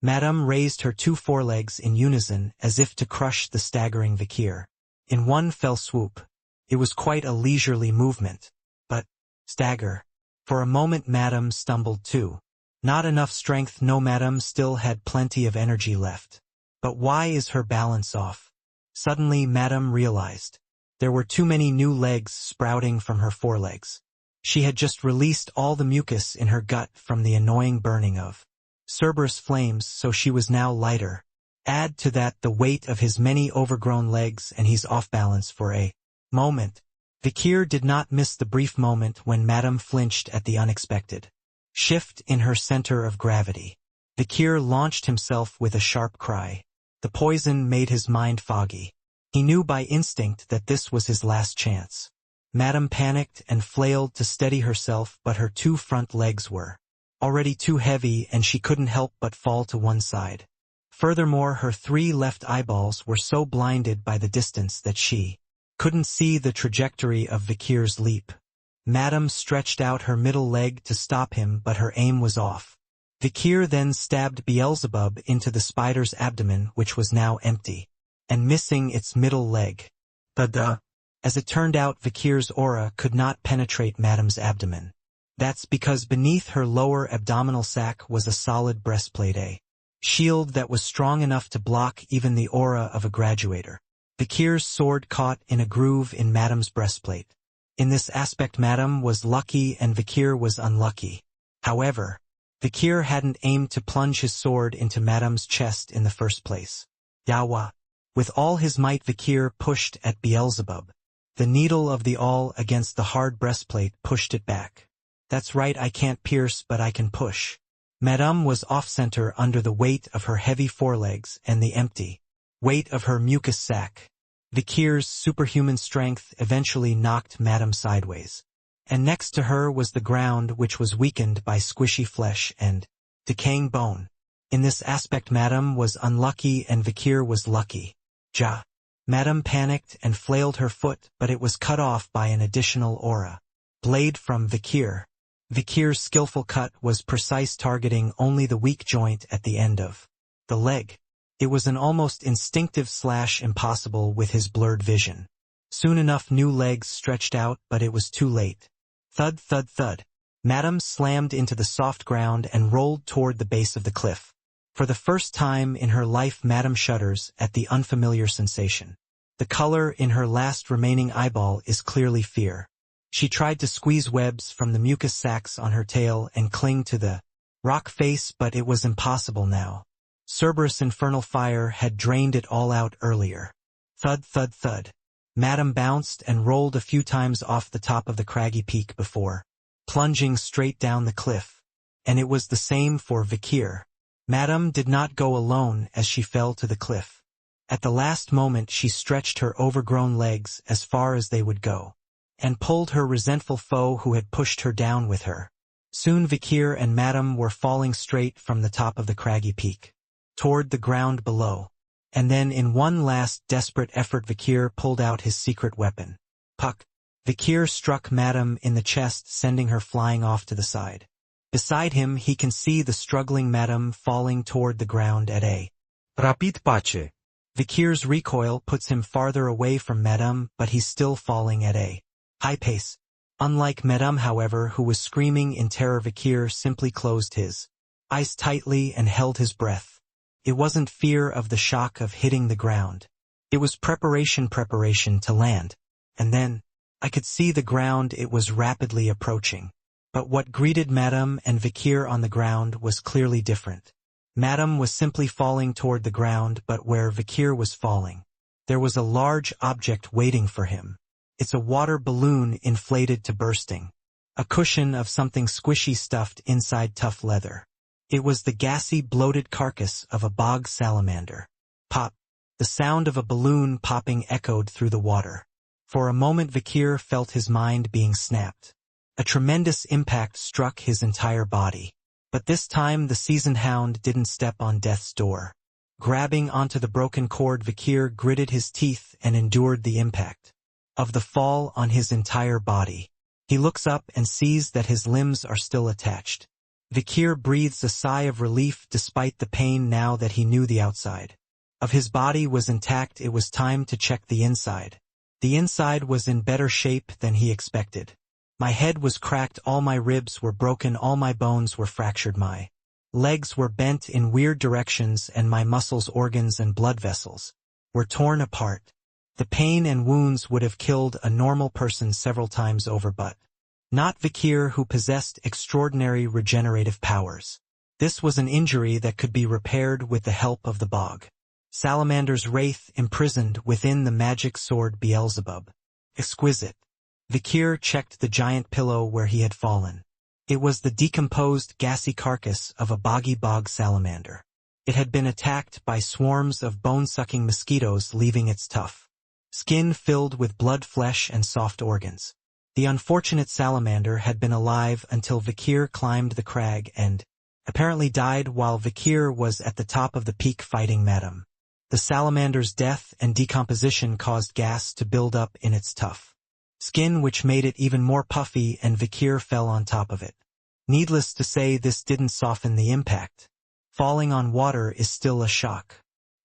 Madame raised her two forelegs in unison as if to crush the staggering Vikir. In one fell swoop. It was quite a leisurely movement. But, stagger. For a moment Madame stumbled too. Not enough strength. No, Madame still had plenty of energy left. But why is her balance off? Suddenly Madame realized. There were too many new legs sprouting from her forelegs. She had just released all the mucus in her gut from the annoying burning of Cerberus flames, so she was now lighter. Add to that the weight of his many overgrown legs and he's off balance for a moment. Vikir did not miss the brief moment when Madame flinched at the unexpected shift in her center of gravity. Vikir launched himself with a sharp cry. The poison made his mind foggy. He knew by instinct that this was his last chance. Madame panicked and flailed to steady herself, but her two front legs were already too heavy and she couldn't help but fall to one side. Furthermore, her three left eyeballs were so blinded by the distance that she couldn't see the trajectory of Vikir's leap. Madame stretched out her middle leg to stop him, but her aim was off. Vikir then stabbed Beelzebub into the spider's abdomen, which was now empty and missing its middle leg. Tada! As it turned out, Vikir's aura could not penetrate Madame's abdomen. That's because beneath her lower abdominal sac was a solid breastplate, a shield that was strong enough to block even the aura of a graduator. Vikir's sword caught in a groove in Madame's breastplate. In this aspect, Madame was lucky and Vikir was unlucky. However, Vikir hadn't aimed to plunge his sword into Madame's chest in the first place. Yawa. With all his might, Vikir pushed at Beelzebub. The needle of the awl against the hard breastplate pushed it back. That's right, I can't pierce, but I can push. Madame was off-center under the weight of her heavy forelegs and the empty weight of her mucus sac. Vikir's superhuman strength eventually knocked Madame sideways. And next to her was the ground, which was weakened by squishy flesh and decaying bone. In this aspect, Madame was unlucky and Vikir was lucky. Ja. Madame panicked and flailed her foot, but it was cut off by an additional aura blade from Vikir. Vikir's skillful cut was precise, targeting only the weak joint at the end of the leg. It was an almost instinctive slash, impossible with his blurred vision. Soon enough, new legs stretched out, but it was too late. Thud, thud, thud. Madame slammed into the soft ground and rolled toward the base of the cliff. For the first time in her life, Madame shudders at the unfamiliar sensation. The color in her last remaining eyeball is clearly fear. She tried to squeeze webs from the mucus sacs on her tail and cling to the rock face, but it was impossible now. Cerberus' infernal fire had drained it all out earlier. Thud, thud, thud. Madame bounced and rolled a few times off the top of the craggy peak before plunging straight down the cliff. And it was the same for Vikir. Madame did not go alone as she fell to the cliff. At the last moment, she stretched her overgrown legs as far as they would go and pulled her resentful foe who had pushed her down with her. Soon Vikir and Madame were falling straight from the top of the craggy peak toward the ground below. And then, in one last desperate effort, Vikir pulled out his secret weapon. Puck. Vikir struck Madame in the chest, sending her flying off to the side. Beside him, he can see the struggling Madame falling toward the ground at a rapid pace. Vikir's recoil puts him farther away from Madame, but he's still falling at a high pace. Unlike Madame, however, who was screaming in terror, Vikir simply closed his eyes tightly and held his breath. It wasn't fear of the shock of hitting the ground. It was preparation to land. And then, I could see the ground. It was rapidly approaching. But what greeted Madame and Vikir on the ground was clearly different. Madame was simply falling toward the ground, but where Vikir was falling, there was a large object waiting for him. It's a water balloon inflated to bursting. A cushion of something squishy stuffed inside tough leather. It was the gassy, bloated carcass of a bog salamander. Pop! The sound of a balloon popping echoed through the water. For a moment Vikir felt his mind being snapped. A tremendous impact struck his entire body. But this time the seasoned hound didn't step on death's door. Grabbing onto the broken cord, Vikir gritted his teeth and endured the impact of the fall on his entire body. He looks up and sees that his limbs are still attached. Vikir breathes a sigh of relief despite the pain now that he knew the outside of his body was intact. It was time to check the inside. The inside was in better shape than he expected. My head was cracked, all my ribs were broken, all my bones were fractured, my legs were bent in weird directions, and my muscles, organs, and blood vessels were torn apart. The pain and wounds would have killed a normal person several times over, but not Vikir, who possessed extraordinary regenerative powers. This was an injury that could be repaired with the help of the bog salamander's wraith imprisoned within the magic sword Beelzebub. Exquisite. Vikir checked the giant pillow where he had fallen. It was the decomposed, gassy carcass of a boggy bog salamander. It had been attacked by swarms of bone-sucking mosquitoes, leaving its tough skin filled with blood, flesh, and soft organs. The unfortunate salamander had been alive until Vikir climbed the crag and apparently died while Vikir was at the top of the peak fighting Madame. The salamander's death and decomposition caused gas to build up in its tough skin, which made it even more puffy, and Vikir fell on top of it. Needless to say, this didn't soften the impact. Falling on water is still a shock.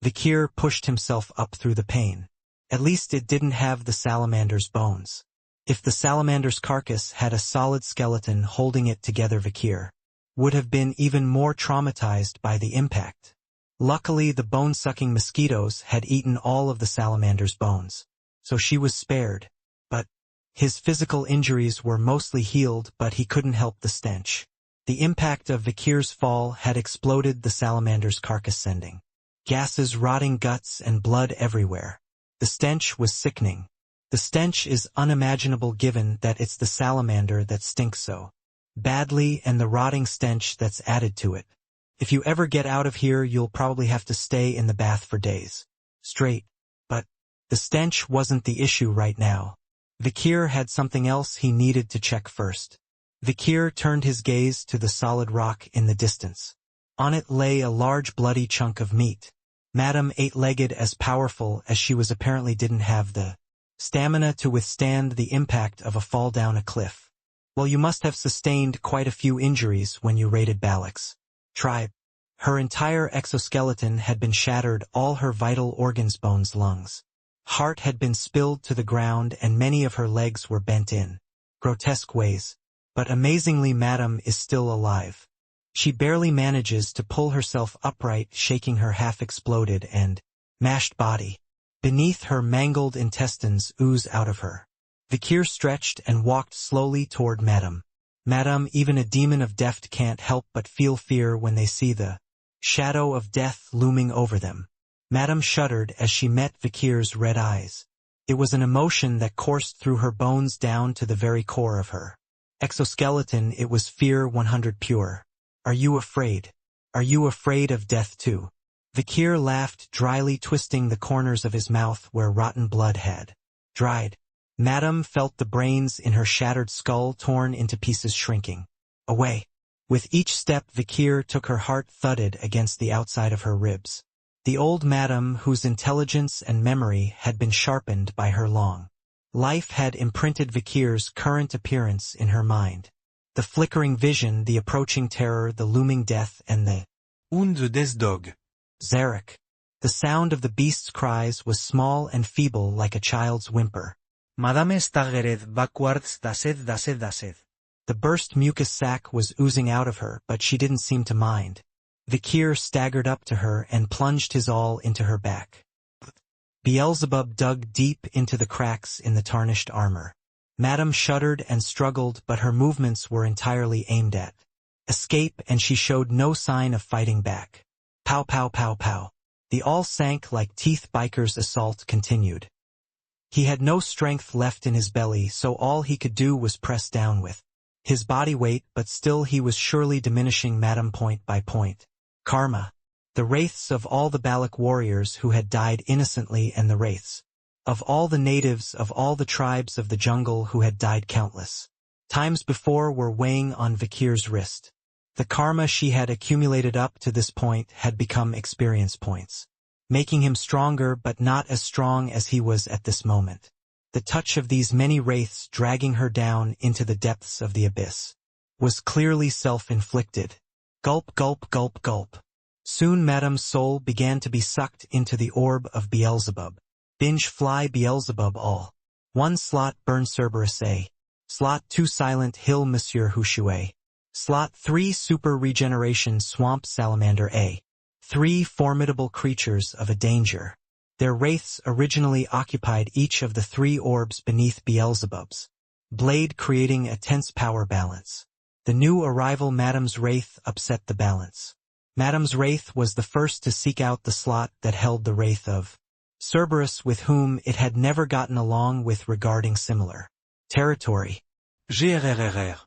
Vikir pushed himself up through the pain. At least it didn't have the salamander's bones. If the salamander's carcass had a solid skeleton holding it together, Vikir would have been even more traumatized by the impact. Luckily, the bone-sucking mosquitoes had eaten all of the salamander's bones, so she was spared. But his physical injuries were mostly healed, but he couldn't help the stench. The impact of Vikir's fall had exploded the salamander's carcass, sending gases, rotting guts, and blood everywhere. The stench was sickening. The stench is unimaginable given that it's the salamander that stinks so badly and the rotting stench that's added to it. If you ever get out of here, you'll probably have to stay in the bath for days straight. But the stench wasn't the issue right now. Vikir had something else he needed to check first. Vikir turned his gaze to the solid rock in the distance. On it lay a large bloody chunk of meat. Madame, eight-legged, as powerful as she was, apparently didn't have the stamina to withstand the impact of a fall down a cliff. Well, you must have sustained quite a few injuries when you raided Balak's tribe. Her entire exoskeleton had been shattered, all her vital organs, bones, lungs, heart had been spilled to the ground, and many of her legs were bent in grotesque ways. But amazingly, Madame is still alive. She barely manages to pull herself upright, shaking her half-exploded and mashed body. Beneath her, mangled intestines ooze out of her. Vikir stretched and walked slowly toward Madame. Madame, even a demon of death can't help but feel fear when they see the shadow of death looming over them. Madame shuddered as she met Vikir's red eyes. It was an emotion that coursed through her bones down to the very core of her exoskeleton. It was fear 100 pure. Are you afraid? Are you afraid of death too? Vikir laughed dryly, twisting the corners of his mouth where rotten blood had dried. Madame felt the brains in her shattered skull torn into pieces, shrinking away. With each step, Vikir took, her heart thudded against the outside of her ribs. The old Madame, whose intelligence and memory had been sharpened by her long life, had imprinted Vikir's current appearance in her mind. The flickering vision, the approaching terror, the looming death, and the Hund des dog. Zarek. The sound of the beast's cries was small and feeble, like a child's whimper. Madame staggered backwards, dased. The burst mucus sac was oozing out of her, but she didn't seem to mind. Vikir staggered up to her and plunged his awl into her back. Beelzebub dug deep into the cracks in the tarnished armor. Madame shuddered and struggled, but her movements were entirely aimed at escape, and she showed no sign of fighting back. Pow pow pow pow. The all-sank-like-teeth biker's assault continued. He had no strength left in his belly, so all he could do was press down with his body weight, but still he was surely diminishing Madame point by point. Karma. The wraiths of all the Balak warriors who had died innocently, and the wraiths of all the natives of all the tribes of the jungle who had died countless times before, were weighing on Vakir's wrist. The karma she had accumulated up to this point had become experience points, making him stronger, but not as strong as he was at this moment. The touch of these many wraiths dragging her down into the depths of the abyss was clearly self-inflicted. Gulp, gulp, gulp, gulp. Soon Madame's soul began to be sucked into the orb of Beelzebub. Binge fly Beelzebub all. 1 slot burn Cerberus A. Slot 2 Silent Hill Monsieur Hushue. Slot 3 Super Regeneration Swamp Salamander A. 3 formidable creatures of a danger. Their wraiths originally occupied each of the 3 orbs beneath Beelzebub's blade, creating a tense power balance. The new arrival Madame's wraith upset the balance. Madame's wraith was the first to seek out the slot that held the wraith of Cerberus, with whom it had never gotten along with regarding similar territory. GRRRR.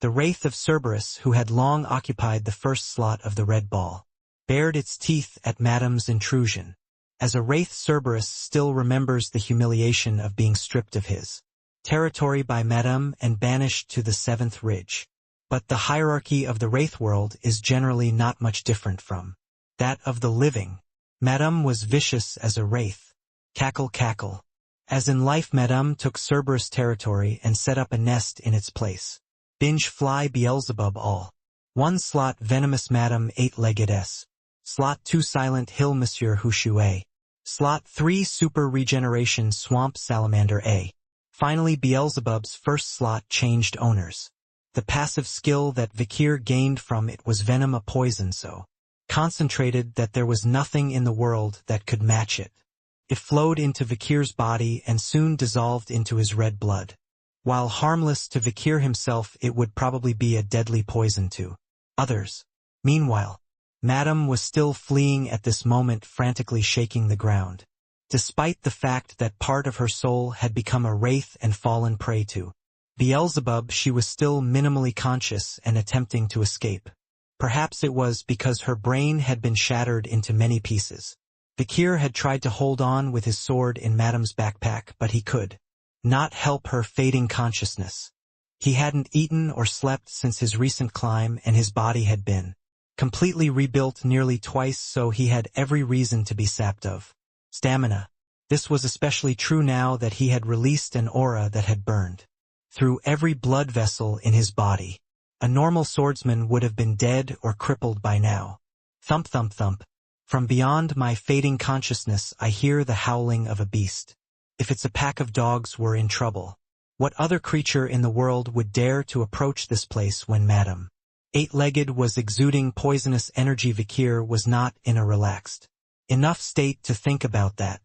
The wraith of Cerberus, who had long occupied the first slot of the red ball, bared its teeth at Madame's intrusion. As a wraith, Cerberus still remembers the humiliation of being stripped of his territory by Madame and banished to the 7th ridge. But the hierarchy of the wraith world is generally not much different from that of the living. Madame was vicious as a wraith. Cackle, cackle. As in life, Madame took Cerberus' territory and set up a nest in its place. Binge fly Beelzebub all. 1 slot Venomous Madame 8-legged S. Slot 2 Silent Hill Monsieur Hushue. Slot 3 Super Regeneration Swamp Salamander A. Finally, Beelzebub's first slot changed owners. The passive skill that Vakir gained from it was venom, a poison so concentrated that there was nothing in the world that could match it. It flowed into Vakir's body and soon dissolved into his red blood. While harmless to Vakir himself, it would probably be a deadly poison to others. Meanwhile, Madame was still fleeing at this moment, frantically shaking the ground. Despite the fact that part of her soul had become a wraith and fallen prey to Beelzebub, she was still minimally conscious and attempting to escape. Perhaps it was because her brain had been shattered into many pieces. Vakir had tried to hold on with his sword in Madame's backpack, but he could not help her fading consciousness. He hadn't eaten or slept since his recent climb, and his body had been completely rebuilt nearly twice, so he had every reason to be sapped of stamina. This was especially true now that he had released an aura that had burned through every blood vessel in his body. A normal swordsman would have been dead or crippled by now. Thump, thump, thump. From beyond my fading consciousness, I hear the howling of a beast. If it's a pack of dogs, we're in trouble. What other creature in the world would dare to approach this place when Madame 8-legged was exuding poisonous energy? Vakir was not in a relaxed enough state to think about that.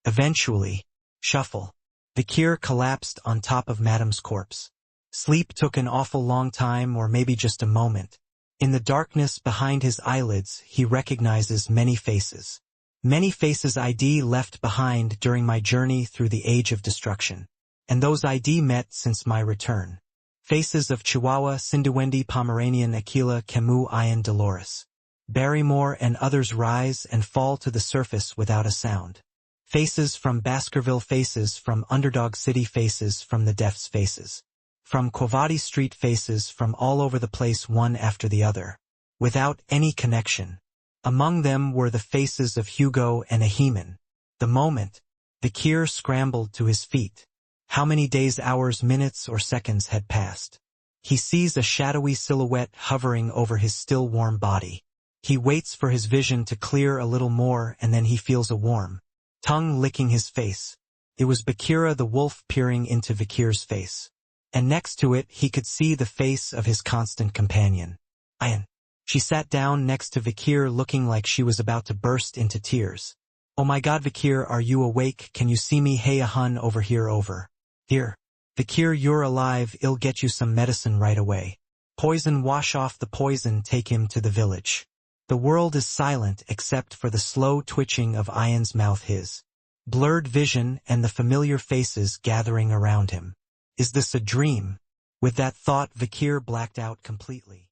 Eventually, shuffle. Vakir collapsed on top of Madame's corpse. Sleep took an awful long time, or maybe just a moment. In the darkness behind his eyelids, he recognizes many faces. Many faces ID left behind during my journey through the age of destruction. And those ID met since my return. Faces of Chihuahua, Sinduendi, Pomeranian, Aquila, Camus, Ian, Dolores, Barrymore, and others rise and fall to the surface without a sound. Faces from Baskerville, faces from Underdog City, faces from the Deaf's, faces from Quavati Street, faces from all over the place, one after the other, without any connection. Among them were the faces of Hugo and Ahiman. The moment Vakir scrambled to his feet, how many days, hours, minutes, or seconds had passed? He sees a shadowy silhouette hovering over his still warm body. He waits for his vision to clear a little more, and then he feels a warm tongue licking his face. It was Bakira the wolf peering into Vakir's face. And next to it he could see the face of his constant companion, Ayan. She sat down next to Vakir, looking like she was about to burst into tears. "Oh my God, Vakir, are you awake? Can you see me? Hey, Ahun, over here, over here." Vakir, you're alive, I'll get you some medicine right away. Poison, wash off the poison, take him to the village. The world is silent except for the slow twitching of Ayan's mouth, his blurred vision, and the familiar faces gathering around him. Is this a dream? With that thought, Vakir blacked out completely.